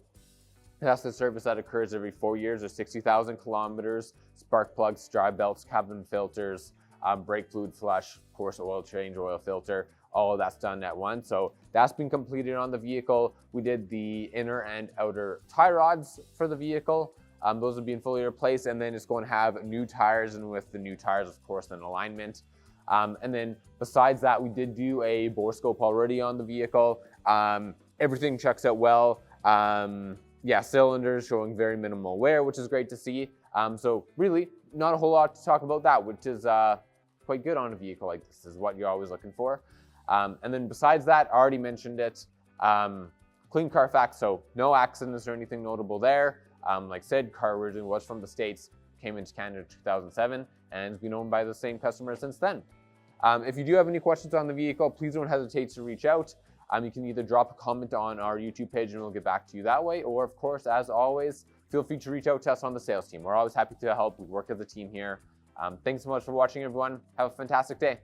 that's the service that occurs every 4 years or 60,000 kilometers, spark plugs, dry belts, cabin filters, brake fluid flush, of course, oil change, oil filter, all of that's done at once. So that's been completed on the vehicle. We did the inner and outer tie rods for the vehicle. Those are being fully replaced, and then it's going to have new tires, and with the new tires, of course, an alignment. And then besides that, we did do a bore scope already on the vehicle. Everything checks out well. Yeah, cylinders showing very minimal wear, which is great to see. So really not a whole lot to talk about that, which is quite good on a vehicle like this, is what you're always looking for. And then besides that, I already mentioned it, clean Carfax, so no accidents or anything notable there. Like I said, car originally was from the States, came into Canada in 2007, and has been owned by the same customer since then. If you do have any questions on the vehicle, please don't hesitate to reach out. You can either drop a comment on our YouTube page and we'll get back to you that way, or of course, as always, feel free to reach out to us on the sales team. We're always happy to help. We work as a team here. Thanks so much for watching, everyone. Have a fantastic day.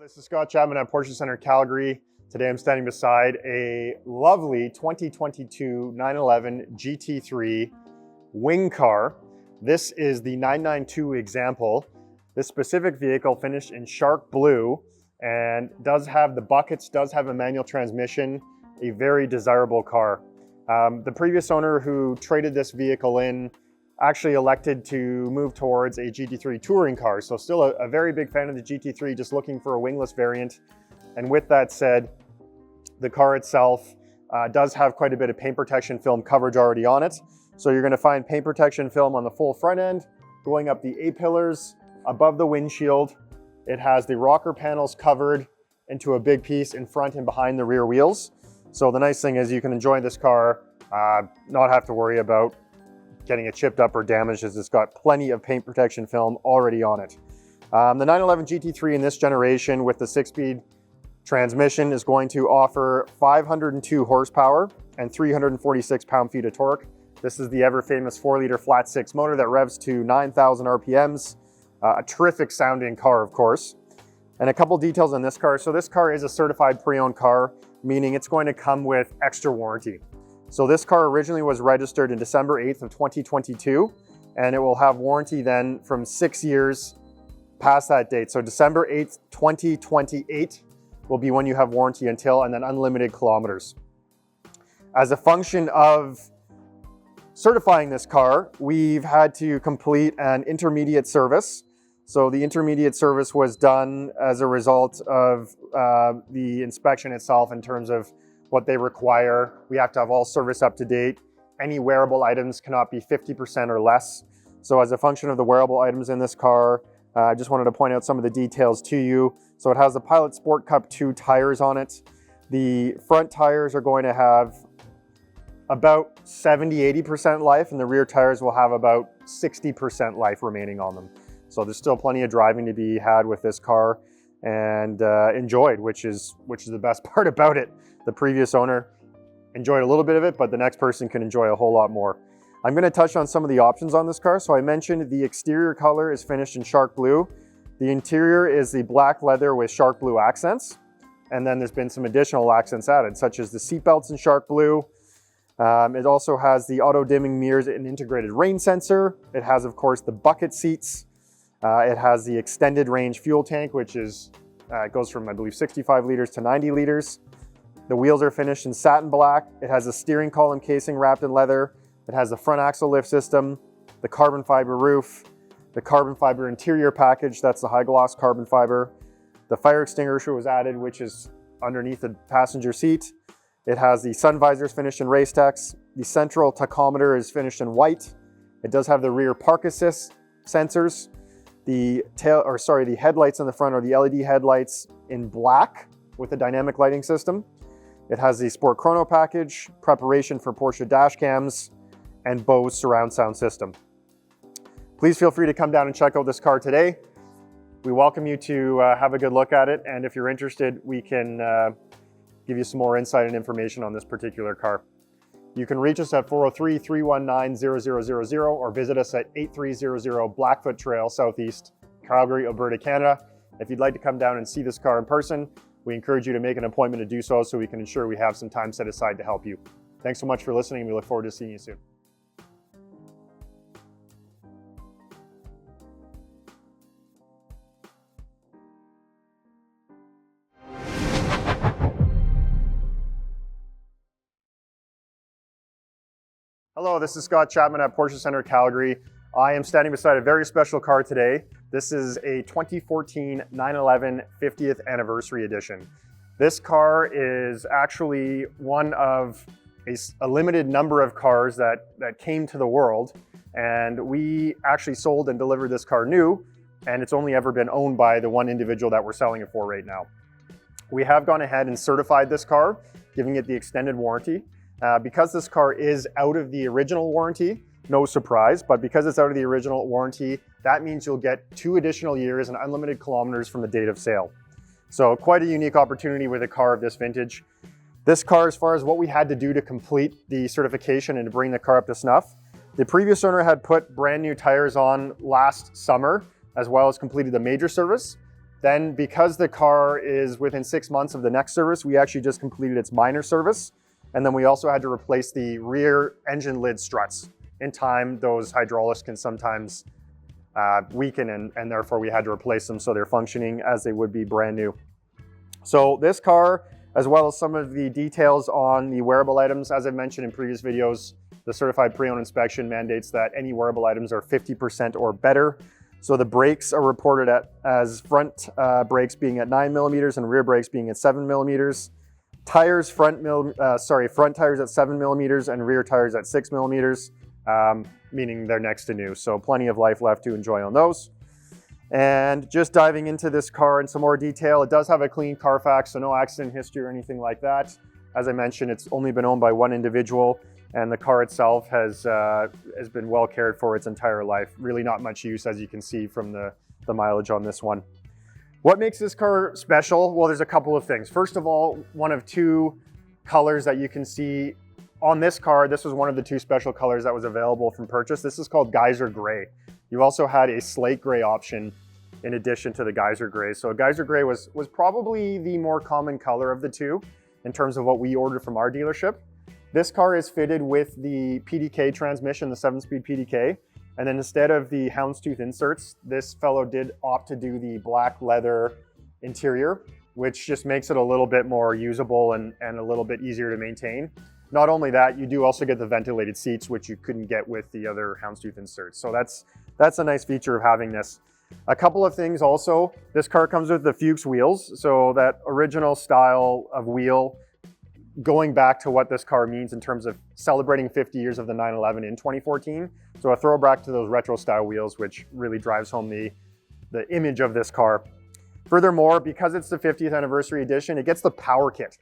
This is Scott Chapman at Porsche Center Calgary. Today I'm standing beside a lovely 2022 911 GT3 wing car. This is the 992 example. This specific vehicle finished in shark blue and does have the buckets, does have a manual transmission, a very desirable car. The previous owner who traded this vehicle in actually elected to move towards a GT3 touring car. So still a very big fan of the GT3, just looking for a wingless variant. And with that said, the car itself does have quite a bit of paint protection film coverage already on it. So you're gonna find paint protection film on the full front end, going up the A-pillars, above the windshield. It has the rocker panels covered into a big piece in front and behind the rear wheels. So the nice thing is you can enjoy this car, not have to worry about getting it chipped up or damaged, as it's got plenty of paint protection film already on it. The 911 GT3 in this generation with the 6-speed transmission is going to offer 502 horsepower and 346 pound-feet of torque. This is the ever-famous 4-liter flat-six motor that revs to 9,000 RPMs. A terrific sounding car, of course. And a couple details on this car. So this car is a certified pre-owned car, meaning it's going to come with extra warranty. So this car originally was registered in December 8th of 2022, and it will have warranty then from 6 years past that date. So December 8th, 2028 will be when you have warranty until, and then unlimited kilometers. As a function of certifying this car, we've had to complete an intermediate service. So the intermediate service was done as a result of the inspection itself in terms of what they require. We have to have all service up to date. Any wearable items cannot be 50% or less. So as a function of the wearable items in this car, I just wanted to point out some of the details to you. So it has the Pilot Sport Cup 2 tires on it. The front tires are going to have about 70–80% life, and the rear tires will have about 60% life remaining on them. So there's still plenty of driving to be had with this car and enjoyed, which is the best part about it. The previous owner enjoyed a little bit of it, but the next person can enjoy a whole lot more. I'm going to touch on some of the options on this car. So I mentioned the exterior color is finished in shark blue. The interior is the black leather with shark blue accents. And then there's been some additional accents added, such as the seat belts in shark blue. It also has the auto dimming mirrors and integrated rain sensor. It has, of course, the bucket seats. It has the extended range fuel tank, which is it goes from, I believe, 65 liters to 90 liters. The wheels are finished in satin black. It has a steering column casing wrapped in leather. It has the front axle lift system, the carbon fiber roof, the carbon fiber interior package, that's the high gloss carbon fiber. The fire extinguisher was added, which is underneath the passenger seat. It has the sun visors finished in race text. The central tachometer is finished in white. It does have the rear park assist sensors. The headlights in the front are the LED headlights in black. with a dynamic lighting system. It has the Sport Chrono package, preparation for Porsche dash cams, and Bose surround sound system. Please feel free to come down and check out this car today. We welcome you to have a good look at it, and if you're interested, we can give you some more insight and information on this particular car. You can reach us at 403-319-0000 or visit us at 8300 Blackfoot Trail Southeast, Calgary, Alberta, Canada. If you'd like to come down and see this car in person, we encourage you to make an appointment to do so we can ensure we have some time set aside to help you. Thanks so much for listening, and we look forward to seeing you soon. Hello, this is Scott Chapman at Porsche Centre Calgary. I am standing beside a very special car today. This is a 2014 911 50th Anniversary Edition. This car is actually one of a limited number of cars that came to the world, and we actually sold and delivered this car new, and it's only ever been owned by the one individual that we're selling it for right now. We have gone ahead and certified this car, giving it the extended warranty. Because this car is out of the original warranty, no surprise, but because it's out of the original warranty, that means you'll get 2 additional years and unlimited kilometers from the date of sale. So quite a unique opportunity with a car of this vintage. This car, as far as what we had to do to complete the certification and to bring the car up to snuff, the previous owner had put brand new tires on last summer, as well as completed the major service. Then because the car is within 6 months of the next service, we actually just completed its minor service. And then we also had to replace the rear engine lid struts. In time, those hydraulics can sometimes weaken, and therefore we had to replace them so they're functioning as they would be brand new. So this car, as well as some of the details on the wearable items, as I mentioned in previous videos, the certified pre-owned inspection mandates that any wearable items are 50% or better. So the brakes are reported as front brakes being at 9 millimeters and rear brakes being at 7 millimeters. Tires, front tires at 7 millimeters and rear tires at 6 millimeters, meaning they're next to new. So plenty of life left to enjoy on those. And just diving into this car in some more detail, it does have a clean Carfax, so no accident history or anything like that. As I mentioned, it's only been owned by one individual, and the car itself has been well cared for its entire life. Really not much use, as you can see from the mileage on this one. What makes this car special? Well, there's a couple of things. First of all, one of 2 colors that you can see on this car. This was one of the 2 special colors that was available from purchase. This is called Geyser Gray. You also had a slate gray option in addition to the Geyser Gray. So Geyser Gray was probably the more common color of the 2 in terms of what we ordered from our dealership. This car is fitted with the PDK transmission, the 7-speed PDK. And then instead of the houndstooth inserts, this fellow did opt to do the black leather interior, which just makes it a little bit more usable and a little bit easier to maintain. Not only that, you do also get the ventilated seats, which you couldn't get with the other houndstooth inserts. So that's a nice feature of having this. A couple of things also, this car comes with the Fuchs wheels. So that original style of wheel, going back to what this car means in terms of celebrating 50 years of the 911 in 2014. So a throwback to those retro style wheels, which really drives home the image of this car. Furthermore, because it's the 50th anniversary edition, it gets the power kit.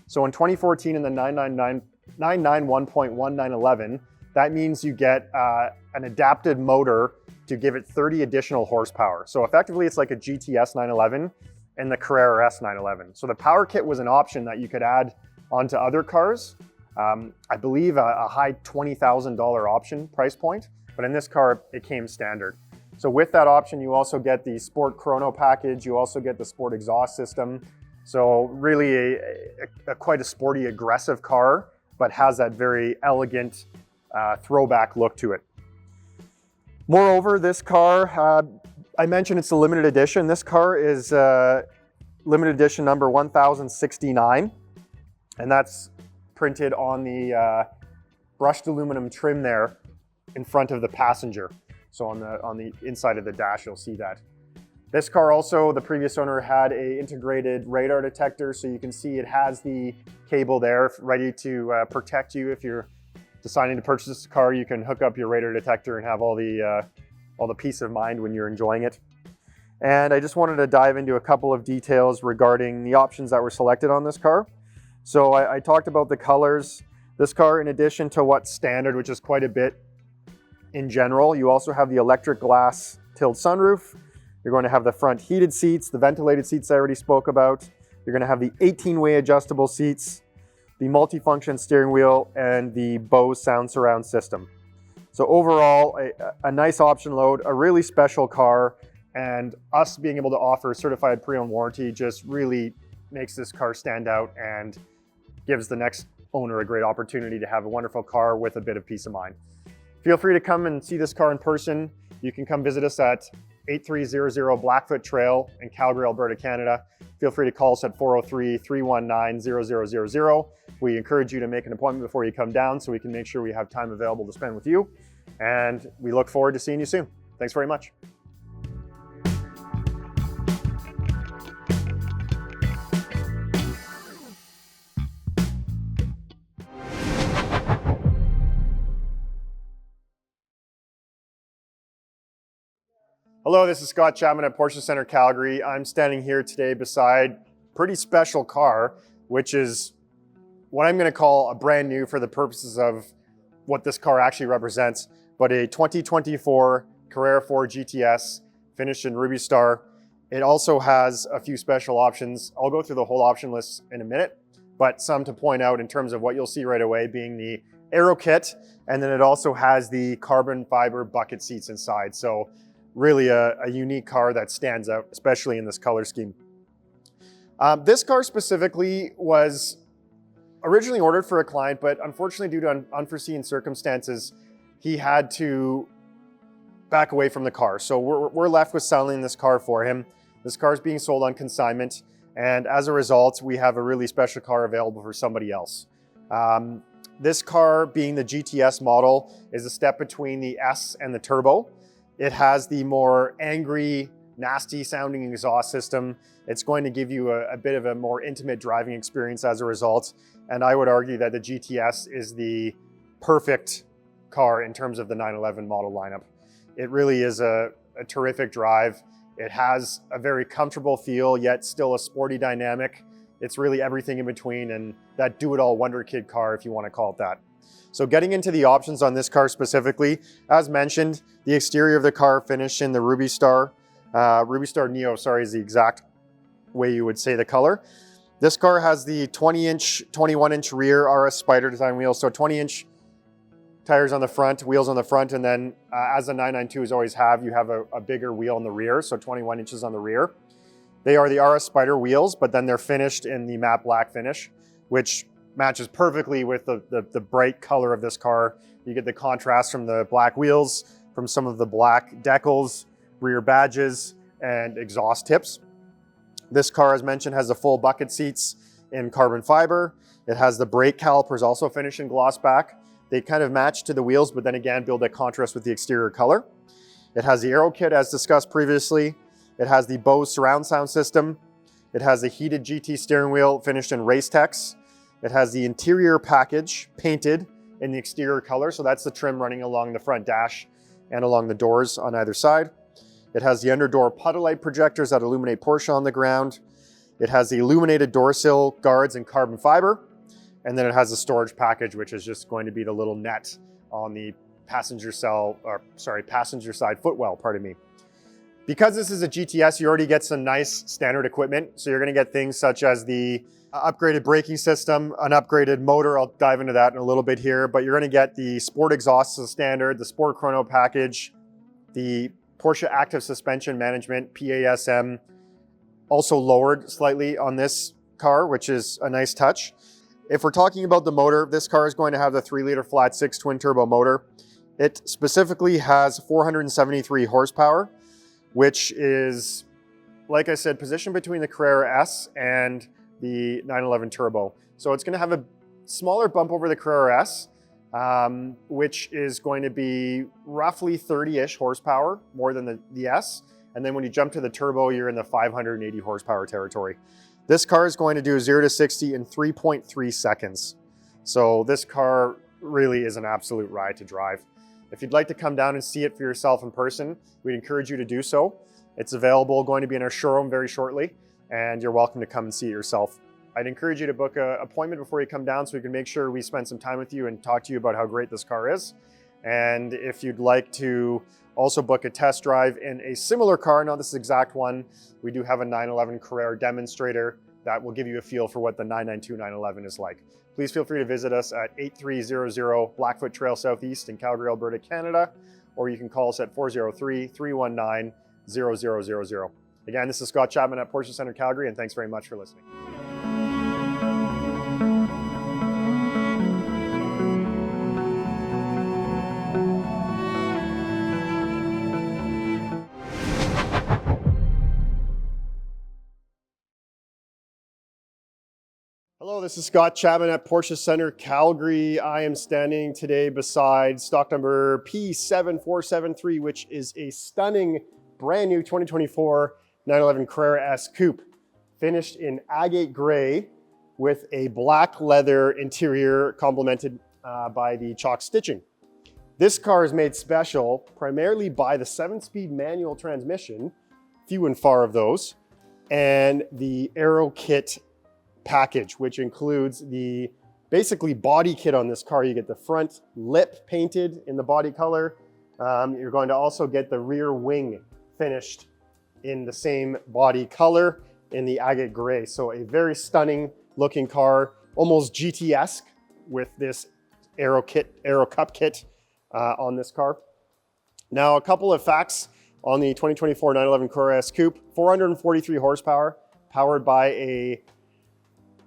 So in 2014 in the 991.1911, that means you get an adapted motor to give it 30 additional horsepower. So effectively it's like a GTS 911 and the Carrera S 911. So the power kit was an option that you could add onto other cars. I believe a high $20,000 option price point, but in this car, it came standard. So with that option, you also get the Sport Chrono package. You also get the Sport exhaust system. So really quite a sporty, aggressive car, but has that very elegant throwback look to it. Moreover, this car, I mentioned it's a limited edition. This car is limited edition number 1069. And that's printed on the brushed aluminum trim there in front of the passenger. So on the inside of the dash, you'll see that. This car also, the previous owner had a integrated radar detector, so you can see it has the cable there ready to protect you. If you're deciding to purchase this car, you can hook up your radar detector and have all the peace of mind when you're enjoying it. and I just wanted to dive into a couple of details regarding the options that were selected on this car. So I talked about the colors. This car, in addition to what's standard, which is quite a bit in general, you also have the electric glass tilt sunroof. You're going to have the front heated seats, the ventilated seats I already spoke about. You're going to have the 18-way adjustable seats, the multifunction steering wheel, and the Bose sound surround system. So overall, a nice option load, a really special car, and us being able to offer certified pre-owned warranty just really makes this car stand out and gives the next owner a great opportunity to have a wonderful car with a bit of peace of mind. Feel free to come and see this car in person. You can come visit us at 8300 Blackfoot Trail in Calgary, Alberta, Canada. Feel free to call us at 403-319-0000. We encourage you to make an appointment before you come down so we can make sure we have time available to spend with you. And we look forward to seeing you soon. Thanks very much. Hello, this is Scott Chapman at Porsche Centre Calgary. I'm standing here today beside a pretty special car, which is what I'm going to call a brand new for the purposes of what this car actually represents, but a 2024 Carrera 4 GTS finished in Ruby Star. It also has a few special options. I'll go through the whole option list in a minute, but some to point out in terms of what you'll see right away being the aero kit, and then it also has the carbon fiber bucket seats inside. So really a unique car that stands out, especially in this color scheme. This car specifically was originally ordered for a client, but unfortunately due to unforeseen circumstances, he had to back away from the car. So we're left with selling this car for him. This car is being sold on consignment, and as a result, we have a really special car available for somebody else. This car, being the GTS model, is a step between the S and the Turbo. It has the more angry, nasty sounding exhaust system. It's going to give you a bit of a more intimate driving experience as a result. And I would argue that the GTS is the perfect car in terms of the 911 model lineup. It really is a terrific drive. It has a very comfortable feel, yet still a sporty dynamic. It's really everything in between, and that do-it-all wonder kid car, if you want to call it that. So getting into the options on this car specifically, as mentioned, the exterior of the car finished in the Ruby Star Neo, is the exact way you would say the color. This car has the 20-inch, 21-inch rear RS Spyder design wheels, so 20-inch tires on the front, wheels on the front, and then as the 992s always have, you have a bigger wheel in the rear, so 21 inches on the rear. They are the RS Spyder wheels, but then they're finished in the matte black finish, which matches perfectly with the bright color of this car. You get the contrast from the black wheels, from some of the black decals, rear badges, and exhaust tips. This car, as mentioned, has the full bucket seats in carbon fiber. It has the brake calipers also finished in gloss back. They kind of match to the wheels, but then again, build that contrast with the exterior color. It has the aero kit as discussed previously. It has the Bose surround sound system. It has the heated GT steering wheel finished in Race Tex. It has the interior package painted in the exterior color, so that's the trim running along the front dash and along the doors on either side. It has the underdoor puddle light projectors that illuminate Porsche on the ground. It has the illuminated door sill guards in carbon fiber, and then it has the storage package, which is just going to be the little net on the passenger side footwell, pardon me. Because this is a GTS, you already get some nice standard equipment, so you're going to get things such as the upgraded braking system, an upgraded motor. I'll dive into that in a little bit here, but you're going to get the sport exhaust as standard, the sport chrono package, the Porsche active suspension management, PASM, also lowered slightly on this car, which is a nice touch. If we're talking about the motor, this car is going to have the 3-liter flat 6 twin turbo motor. It specifically has 473 horsepower, which is, like I said, positioned between the Carrera S and the 911 Turbo. So it's going to have a smaller bump over the Carrera S, which is going to be roughly 30-ish horsepower, more than the S. And then when you jump to the Turbo, you're in the 580 horsepower territory. This car is going to do 0 to 60 in 3.3 seconds. So this car really is an absolute ride to drive. If you'd like to come down and see it for yourself in person, we'd encourage you to do so. It's available, going to be in our showroom very shortly, and you're welcome to come and see it yourself. I'd encourage you to book an appointment before you come down so we can make sure we spend some time with you and talk to you about how great this car is. And if you'd like to also book a test drive in a similar car, not this exact one, we do have a 911 Carrera demonstrator that will give you a feel for what the 992 911 is like. Please feel free to visit us at 8300 Blackfoot Trail Southeast in Calgary, Alberta, Canada, or you can call us at 403-319-0000. Again, this is Scott Chapman at Porsche Centre Calgary, and thanks very much for listening. Hello, this is Scott Chapman at Porsche Centre Calgary. I am standing today beside stock number P7473, which is a stunning brand new 2024 911 Carrera S Coupe, finished in agate gray with a black leather interior complemented by the chalk stitching. This car is made special primarily by the 7-speed manual transmission, few and far of those, and the Aero Kit package, which includes the basically body kit on this car. You get the front lip painted in the body color. You're going to also get the rear wing finished in the same body color in the agate gray. So a very stunning looking car, almost GT-esque with this Aero Cup kit on this car. Now, a couple of facts on the 2024 911 Carrera S Coupe. 443 horsepower, powered by a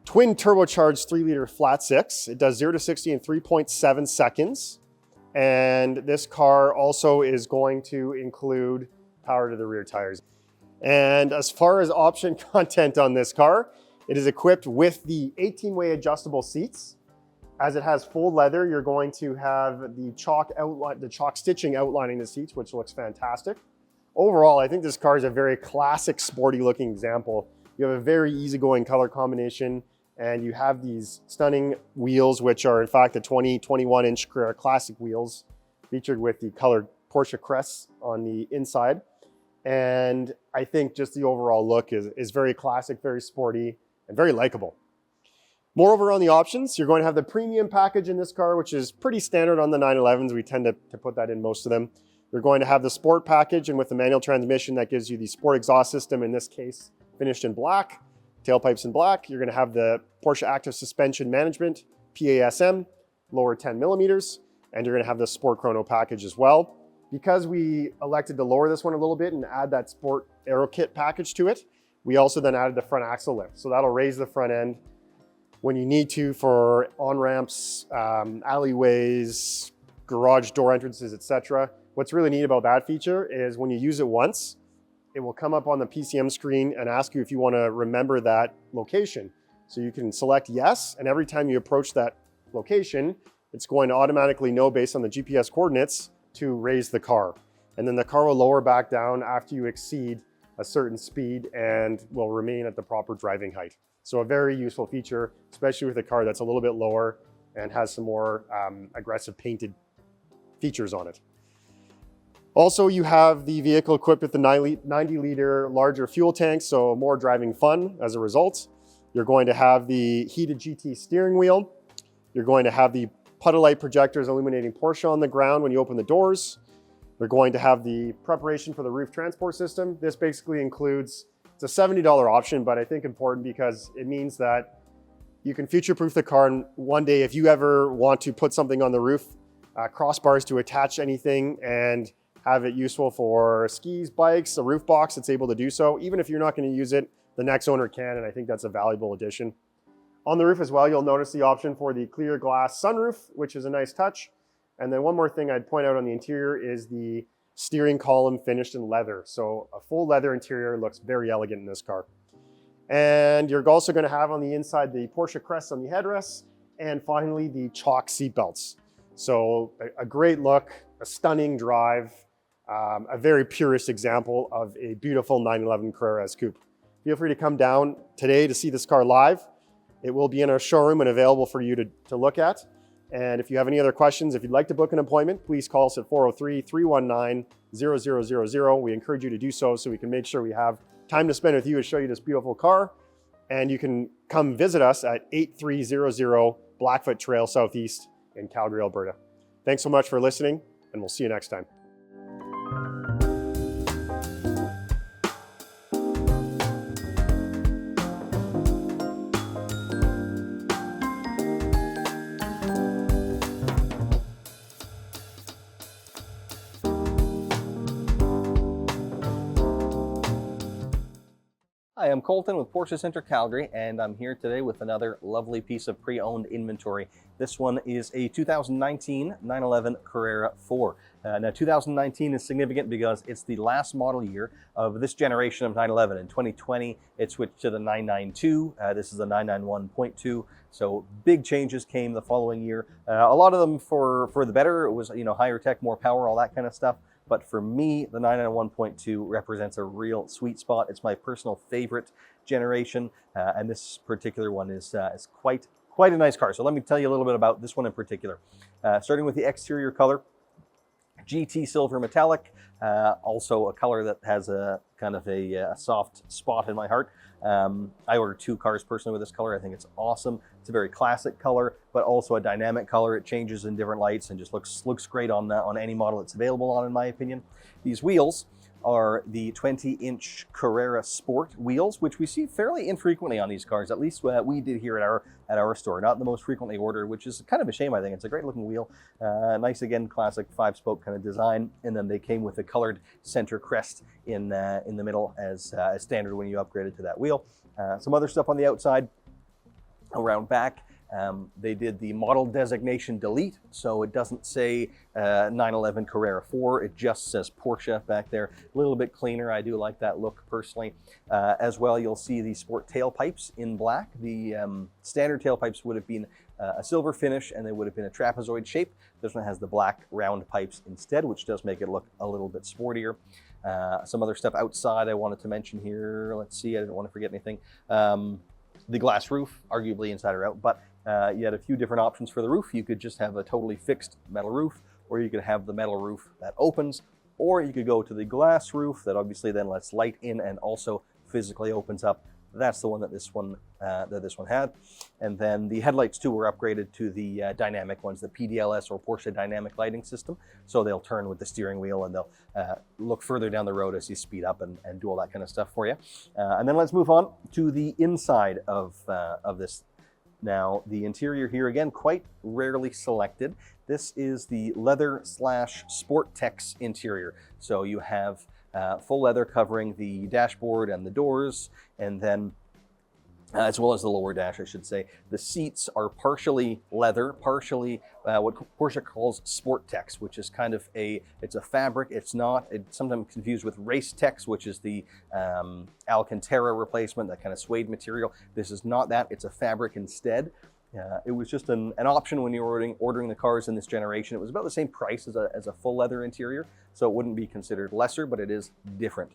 twin turbocharged 3-liter flat six. It does 0 to 60 in 3.7 seconds. And this car also is going to include power to the rear tires. And as far as option content on this car, it is equipped with the 18-way adjustable seats. As it has full leather, you're going to have the chalk stitching outlining the seats, which looks fantastic. Overall, I think this car is a very classic, sporty looking example. You have a very easygoing color combination, and you have these stunning wheels, which are in fact the 21-inch Carrera Classic wheels, featured with the colored Porsche crests on the inside. And I think just the overall look is very classic, very sporty, and very likable. Moreover, on the options, you're going to have the premium package in this car, which is pretty standard on the 911s. We tend to put that in most of them. You're going to have the sport package, and with the manual transmission, that gives you the sport exhaust system, in this case, finished in black, tailpipes in black. You're going to have the Porsche Active Suspension Management, PASM, lower 10 millimeters, and you're going to have the Sport Chrono package as well. Because we elected to lower this one a little bit and add that Sport Aero Kit package to it, we also then added the front axle lift. So that'll raise the front end when you need to for on-ramps, alleyways, garage door entrances, etc. What's really neat about that feature is when you use it once, it will come up on the PCM screen and ask you if you want to remember that location. So you can select yes, and every time you approach that location, it's going to automatically know based on the GPS coordinates to raise the car. And then the car will lower back down after you exceed a certain speed and will remain at the proper driving height. So a very useful feature, especially with a car that's a little bit lower and has some more aggressive painted features on it. Also, you have the vehicle equipped with the 90-liter larger fuel tank, so more driving fun as a result. You're going to have the heated GT steering wheel. You're going to have the puddle light projectors illuminating Porsche on the ground when you open the doors. You're going to have the preparation for the roof transport system. This basically includes, it's a $70 option, but I think important because it means that you can future-proof the car, and one day if you ever want to put something on the roof, crossbars to attach anything and have it useful for skis, bikes, a roof box, it's able to do so. Even if you're not going to use it, the next owner can, and I think that's a valuable addition. On the roof as well, you'll notice the option for the clear glass sunroof, which is a nice touch. And then one more thing I'd point out on the interior is the steering column finished in leather. So a full leather interior looks very elegant in this car. And you're also going to have on the inside the Porsche crest on the headrests, and finally the chalk seat belts. So a great look, a stunning drive, a very purist example of a beautiful 911 Carrera S Coupe. Feel free to come down today to see this car live. It will be in our showroom and available for you to look at. And if you have any other questions, if you'd like to book an appointment, please call us at 403-319-0000. We encourage you to do so we can make sure we have time to spend with you and show you this beautiful car. And you can come visit us at 8300 Blackfoot Trail Southeast in Calgary, Alberta. Thanks so much for listening, and we'll see you next time. Hi, I'm Colton with Porsche Center Calgary, and I'm here today with another lovely piece of pre-owned inventory. This one is a 2019 911 Carrera 4. Now 2019 is significant because it's the last model year of this generation of 911. In 2020, it switched to the 992. This is the 991.2. So big changes came the following year. A lot of them for the better. It was, higher tech, more power, all that kind of stuff. But for me, the 991.2 represents a real sweet spot. It's my personal favorite generation, and this particular one is quite a nice car. So let me tell you a little bit about this one in particular. Starting with the exterior color, GT silver metallic, also a color that has a kind of a soft spot in my heart. I ordered 2 cars personally with this color. I think it's awesome. It's a very classic color, but also a dynamic color. It changes in different lights and just looks great on any model it's available on, in my opinion. These wheels are the 20-inch Carrera Sport wheels, which we see fairly infrequently on these cars. At least we did here at our store. Not the most frequently ordered, which is kind of a shame, I think. It's a great looking wheel. Nice, again, classic 5-spoke kind of design. And then they came with a colored center crest in the middle as standard when you upgraded to that wheel. Some other stuff on the outside. Around back, they did the model designation delete, so it doesn't say 911 Carrera 4, it just says Porsche back there. A little bit cleaner. I do like that look personally. As well, you'll see the sport tailpipes in black. The standard tailpipes would have been a silver finish, and they would have been a trapezoid shape. This one has the black round pipes instead, which does make it look a little bit sportier. Some other stuff outside I wanted to mention here. Let's see, I didn't want to forget anything. The glass roof, arguably inside or out, but you had a few different options for the roof. You could just have a totally fixed metal roof, or you could have the metal roof that opens, or you could go to the glass roof that obviously then lets light in and also physically opens up. That's the one that this one had. And then the headlights too were upgraded to the dynamic ones, the PDLS or Porsche Dynamic Lighting System. So they'll turn with the steering wheel, and they'll look further down the road as you speed up and do all that kind of stuff for you. And then let's move on to the inside of this. Now, the interior here, again, quite rarely selected. This is the leather / Sport Tex interior. So you have full leather covering the dashboard and the doors, and then as well as the lower dash, I should say. The seats are partially leather, partially what Porsche calls Sport Tex, which is kind of it's a fabric. It's sometimes confused with Race Tex, which is the Alcantara replacement, that kind of suede material. This is not that, it's a fabric instead. It was just an option when you were ordering the cars in this generation. It was about the same price as a full leather interior, so it wouldn't be considered lesser, but it is different.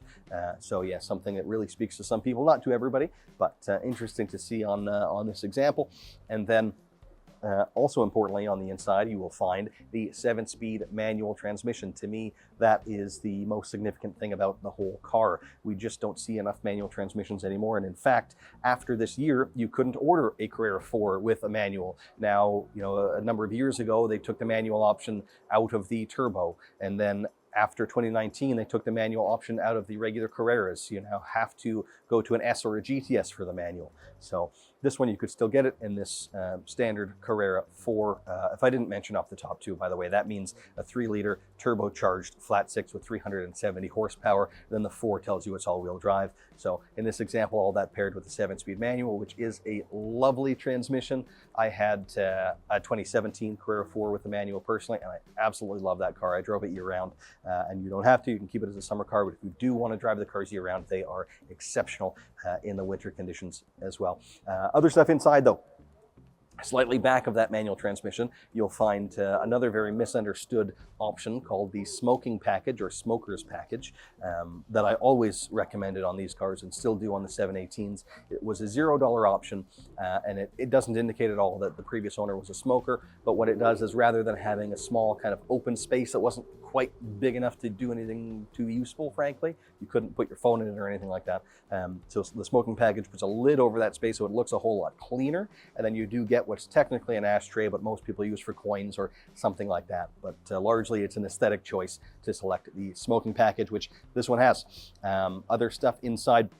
So yeah, something that really speaks to some people, not to everybody, but interesting to see on this example. And then also importantly, on the inside, you will find the 7-speed manual transmission. To me, that is the most significant thing about the whole car. We just don't see enough manual transmissions anymore. And in fact, after this year, you couldn't order a Carrera 4 with a manual. Now, a number of years ago, they took the manual option out of the turbo. And then after 2019, they took the manual option out of the regular Carreras. You now have to go to an S or a GTS for the manual. So this one, you could still get it in this standard Carrera 4. If I didn't mention off the top too, by the way, that means a 3-liter turbocharged flat 6 with 370 horsepower. Then the 4 tells you it's all-wheel drive. So in this example, all that paired with the 7-speed manual, which is a lovely transmission. I had a 2017 Carrera 4 with the manual personally, and I absolutely love that car. I drove it year-round, and you don't have to. You can keep it as a summer car, but if you do want to drive the cars year-round, they are exceptional in the winter conditions as well. Other stuff inside, though. Slightly back of that manual transmission, you'll find another very misunderstood option called the smoking package or smoker's package that I always recommended on these cars and still do on the 718s. It was a $0 option and it doesn't indicate at all that the previous owner was a smoker, but what it does is rather than having a small kind of open space that wasn't quite big enough to do anything too useful, frankly, you couldn't put your phone in it or anything like that. So the smoking package puts a lid over that space so it looks a whole lot cleaner, and then you do get what's technically an ashtray, but most people use for coins or something like that. But largely it's an aesthetic choice to select the smoking package, which this one has. Other stuff inside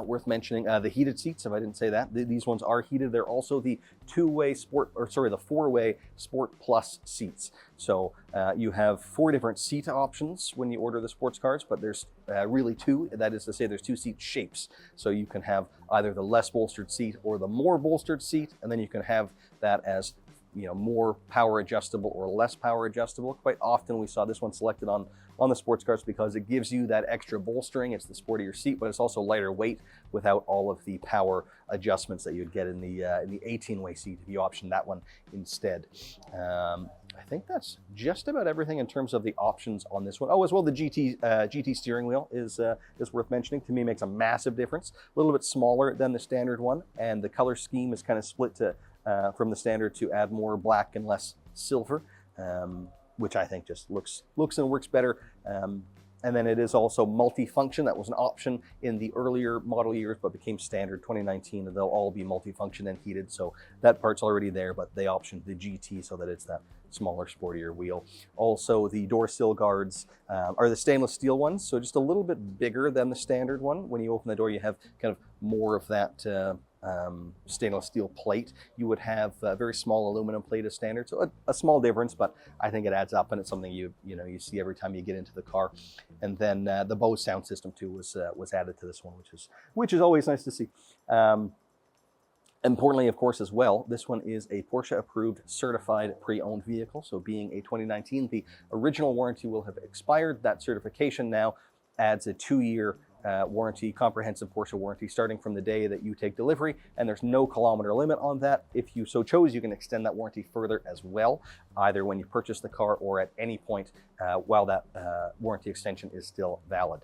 worth mentioning, the heated seats, if I didn't say that. These ones are heated. They're also the the four-way Sport Plus seats. So you have 4 different seat options when you order the sports cars, but there's really 2. That is to say, there's 2 seat shapes. So you can have either the less bolstered seat or the more bolstered seat, and then you can have that as more power adjustable or less power adjustable. Quite often we saw this one selected on the sports cars because it gives you that extra bolstering. It's the sportier seat, but it's also lighter weight without all of the power adjustments that you'd get in the 18-way seat if you option that one instead. I think that's just about everything in terms of the options on this one. Oh, as well, the GT steering wheel is worth mentioning. To me, makes a massive difference. A little bit smaller than the standard one, and the color scheme is kind of split to from the standard to add more black and less silver, which I think just looks and works better. And then it is also multi-function. That was an option in the earlier model years, but became standard 2019, and they'll all be multi-function and heated. So that part's already there, but they optioned the GT so that it's that smaller, sportier wheel. Also, the door sill guards are the stainless steel ones, so just a little bit bigger than the standard one. When you open the door, you have kind of more of that stainless steel plate. You would have a very small aluminum plate as standard, so a small difference, but I think it adds up, and it's something you see every time you get into the car. And then the Bose sound system too was added to this one, which is always nice to see. Importantly, of course, as well, this one is a Porsche approved certified pre-owned vehicle. So being a 2019, the original warranty will have expired. That certification now adds a 2-year warranty, comprehensive Porsche warranty, starting from the day that you take delivery, and there's no kilometer limit on that. If you so chose, you can extend that warranty further as well, either when you purchase the car or at any point while that warranty extension is still valid.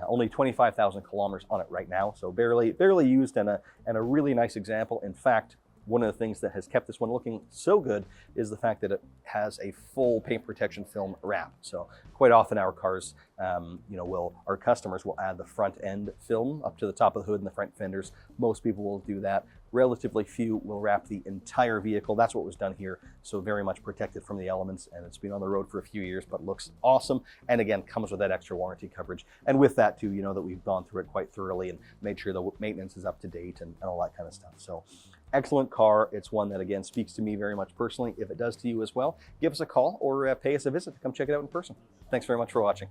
Only 25,000 kilometers on it right now, so barely used, and a really nice example. In fact, one of the things that has kept this one looking so good is the fact that it has a full paint protection film wrap. So quite often our cars, our customers will add the front end film up to the top of the hood and the front fenders. Most people will do that. Relatively few will wrap the entire vehicle. That's what was done here. So very much protected from the elements, and it's been on the road for a few years, but looks awesome. And again, comes with that extra warranty coverage. And with that too, that we've gone through it quite thoroughly and made sure the maintenance is up to date and all that kind of stuff. So excellent car. It's one that, again, speaks to me very much personally. If it does to you as well, give us a call or pay us a visit to come check it out in person. Thanks very much for watching.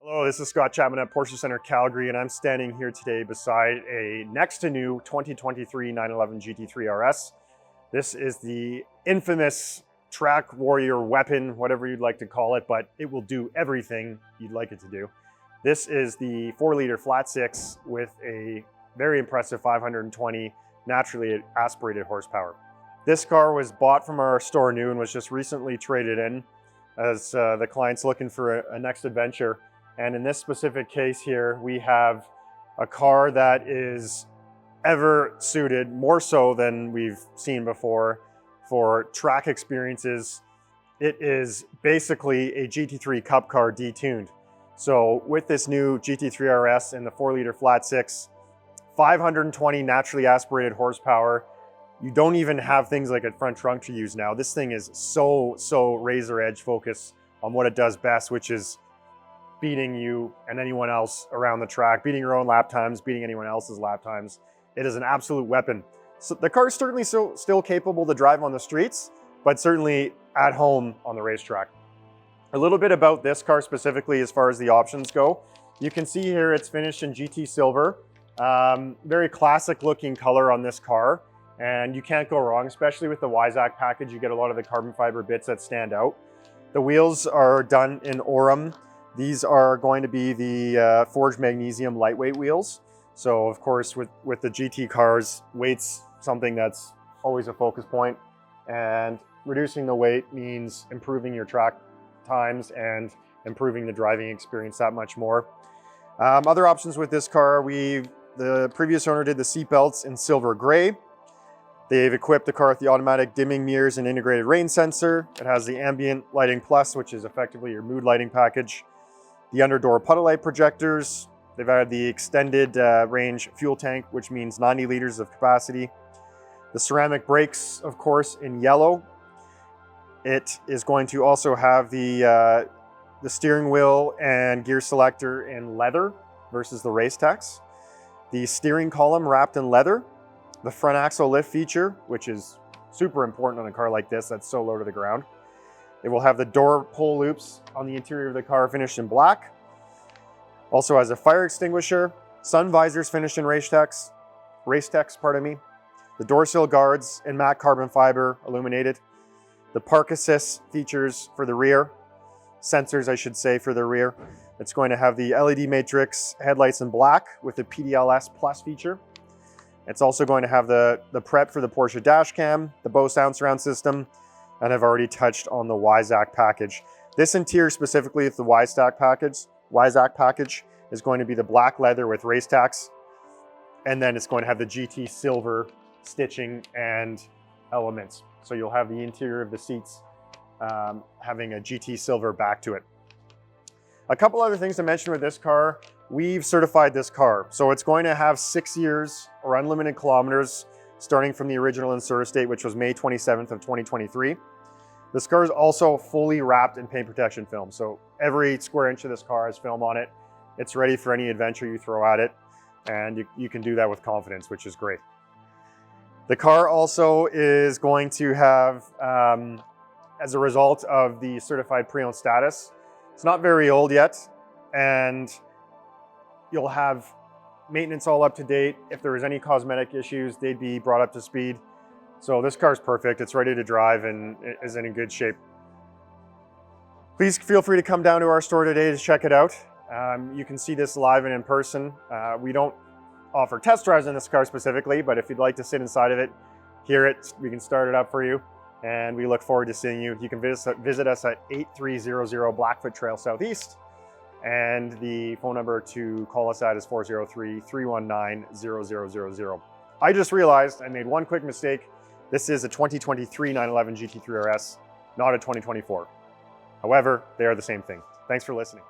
Hello, this is Scott Chapman at Porsche Center Calgary, and I'm standing here today beside a next to new 2023 911 GT3 RS. This is the infamous track warrior weapon, whatever you'd like to call it, but it will do everything you'd like it to do. This is the 4-liter flat 6 with a very impressive 520 naturally aspirated horsepower. This car was bought from our store new and was just recently traded in as the client's looking for a next adventure. And in this specific case here, we have a car that is ever suited, more so than we've seen before, for track experiences. It is basically a GT3 Cup car detuned. So with this new GT3 RS and the 4-liter flat 6, 520 naturally aspirated horsepower, you don't even have things like a front trunk to use now. This thing is so razor edge focus on what it does best, which is beating you and anyone else around the track, beating your own lap times, beating anyone else's lap times. It is an absolute weapon. So the car is certainly still capable to drive on the streets, but certainly at home on the racetrack. A little bit about this car specifically as far as the options go. You can see here it's finished in GT silver. Very classic looking color on this car, and you can't go wrong, especially with the Weissach package. You get a lot of the carbon fiber bits that stand out. The wheels are done in Orem. These are going to be the forged magnesium lightweight wheels. So of course with the GT cars, weight's something that's always a focus point, and reducing the weight means improving your track times and improving the driving experience that much more. Other options with this car, the previous owner did the seat belts in silver gray. They've equipped the car with the automatic dimming mirrors and integrated rain sensor. It has the ambient lighting plus, which is effectively your mood lighting package. The underdoor puddle light projectors. They've added the extended range fuel tank, which means 90 liters of capacity. The ceramic brakes, of course, in yellow. It is going to also have the steering wheel and gear selector in leather versus the race tex. The steering column wrapped in leather. The front axle lift feature, which is super important on a car like this that's so low to the ground. It will have the door pull loops on the interior of the car finished in black. Also has a fire extinguisher, sun visors finished in race tex, pardon me. The door sill guards in matte carbon fiber illuminated. The park assist features for the rear, sensors I should say for the rear. It's going to have the LED matrix headlights in black with the PDLS Plus feature. It's also going to have the prep for the Porsche dash cam, the Bose sound surround system, and I've already touched on the Weissach package. This interior specifically with the Weissach package is going to be the black leather with race tax, and then it's going to have the GT silver stitching and elements. So you'll have the interior of the seats having a GT silver back to it. A couple other things to mention with this car. We've certified this car. So it's going to have 6 years or unlimited kilometers starting from the original in-service date, which was May 27th of 2023. This car is also fully wrapped in paint protection film. So every square inch of this car has film on it. It's ready for any adventure you throw at it. And you can do that with confidence, which is great. The car also is going to have, as a result of the certified pre-owned status, it's not very old yet, and you'll have maintenance all up to date. If there was any cosmetic issues, they'd be brought up to speed. So this car is perfect. It's ready to drive and is in good shape. Please feel free to come down to our store today to check it out. You can see this live and in person. We don't offer test drives in this car specifically, but if you'd like to sit inside of it, hear it, we can start it up for you. And we look forward to seeing you. You can visit us at 8300 Blackfoot Trail Southeast. And the phone number to call us at is 403-319-0000. I just realized I made one quick mistake. This is a 2023 911 GT3 RS, not a 2024. However, they are the same thing. Thanks for listening.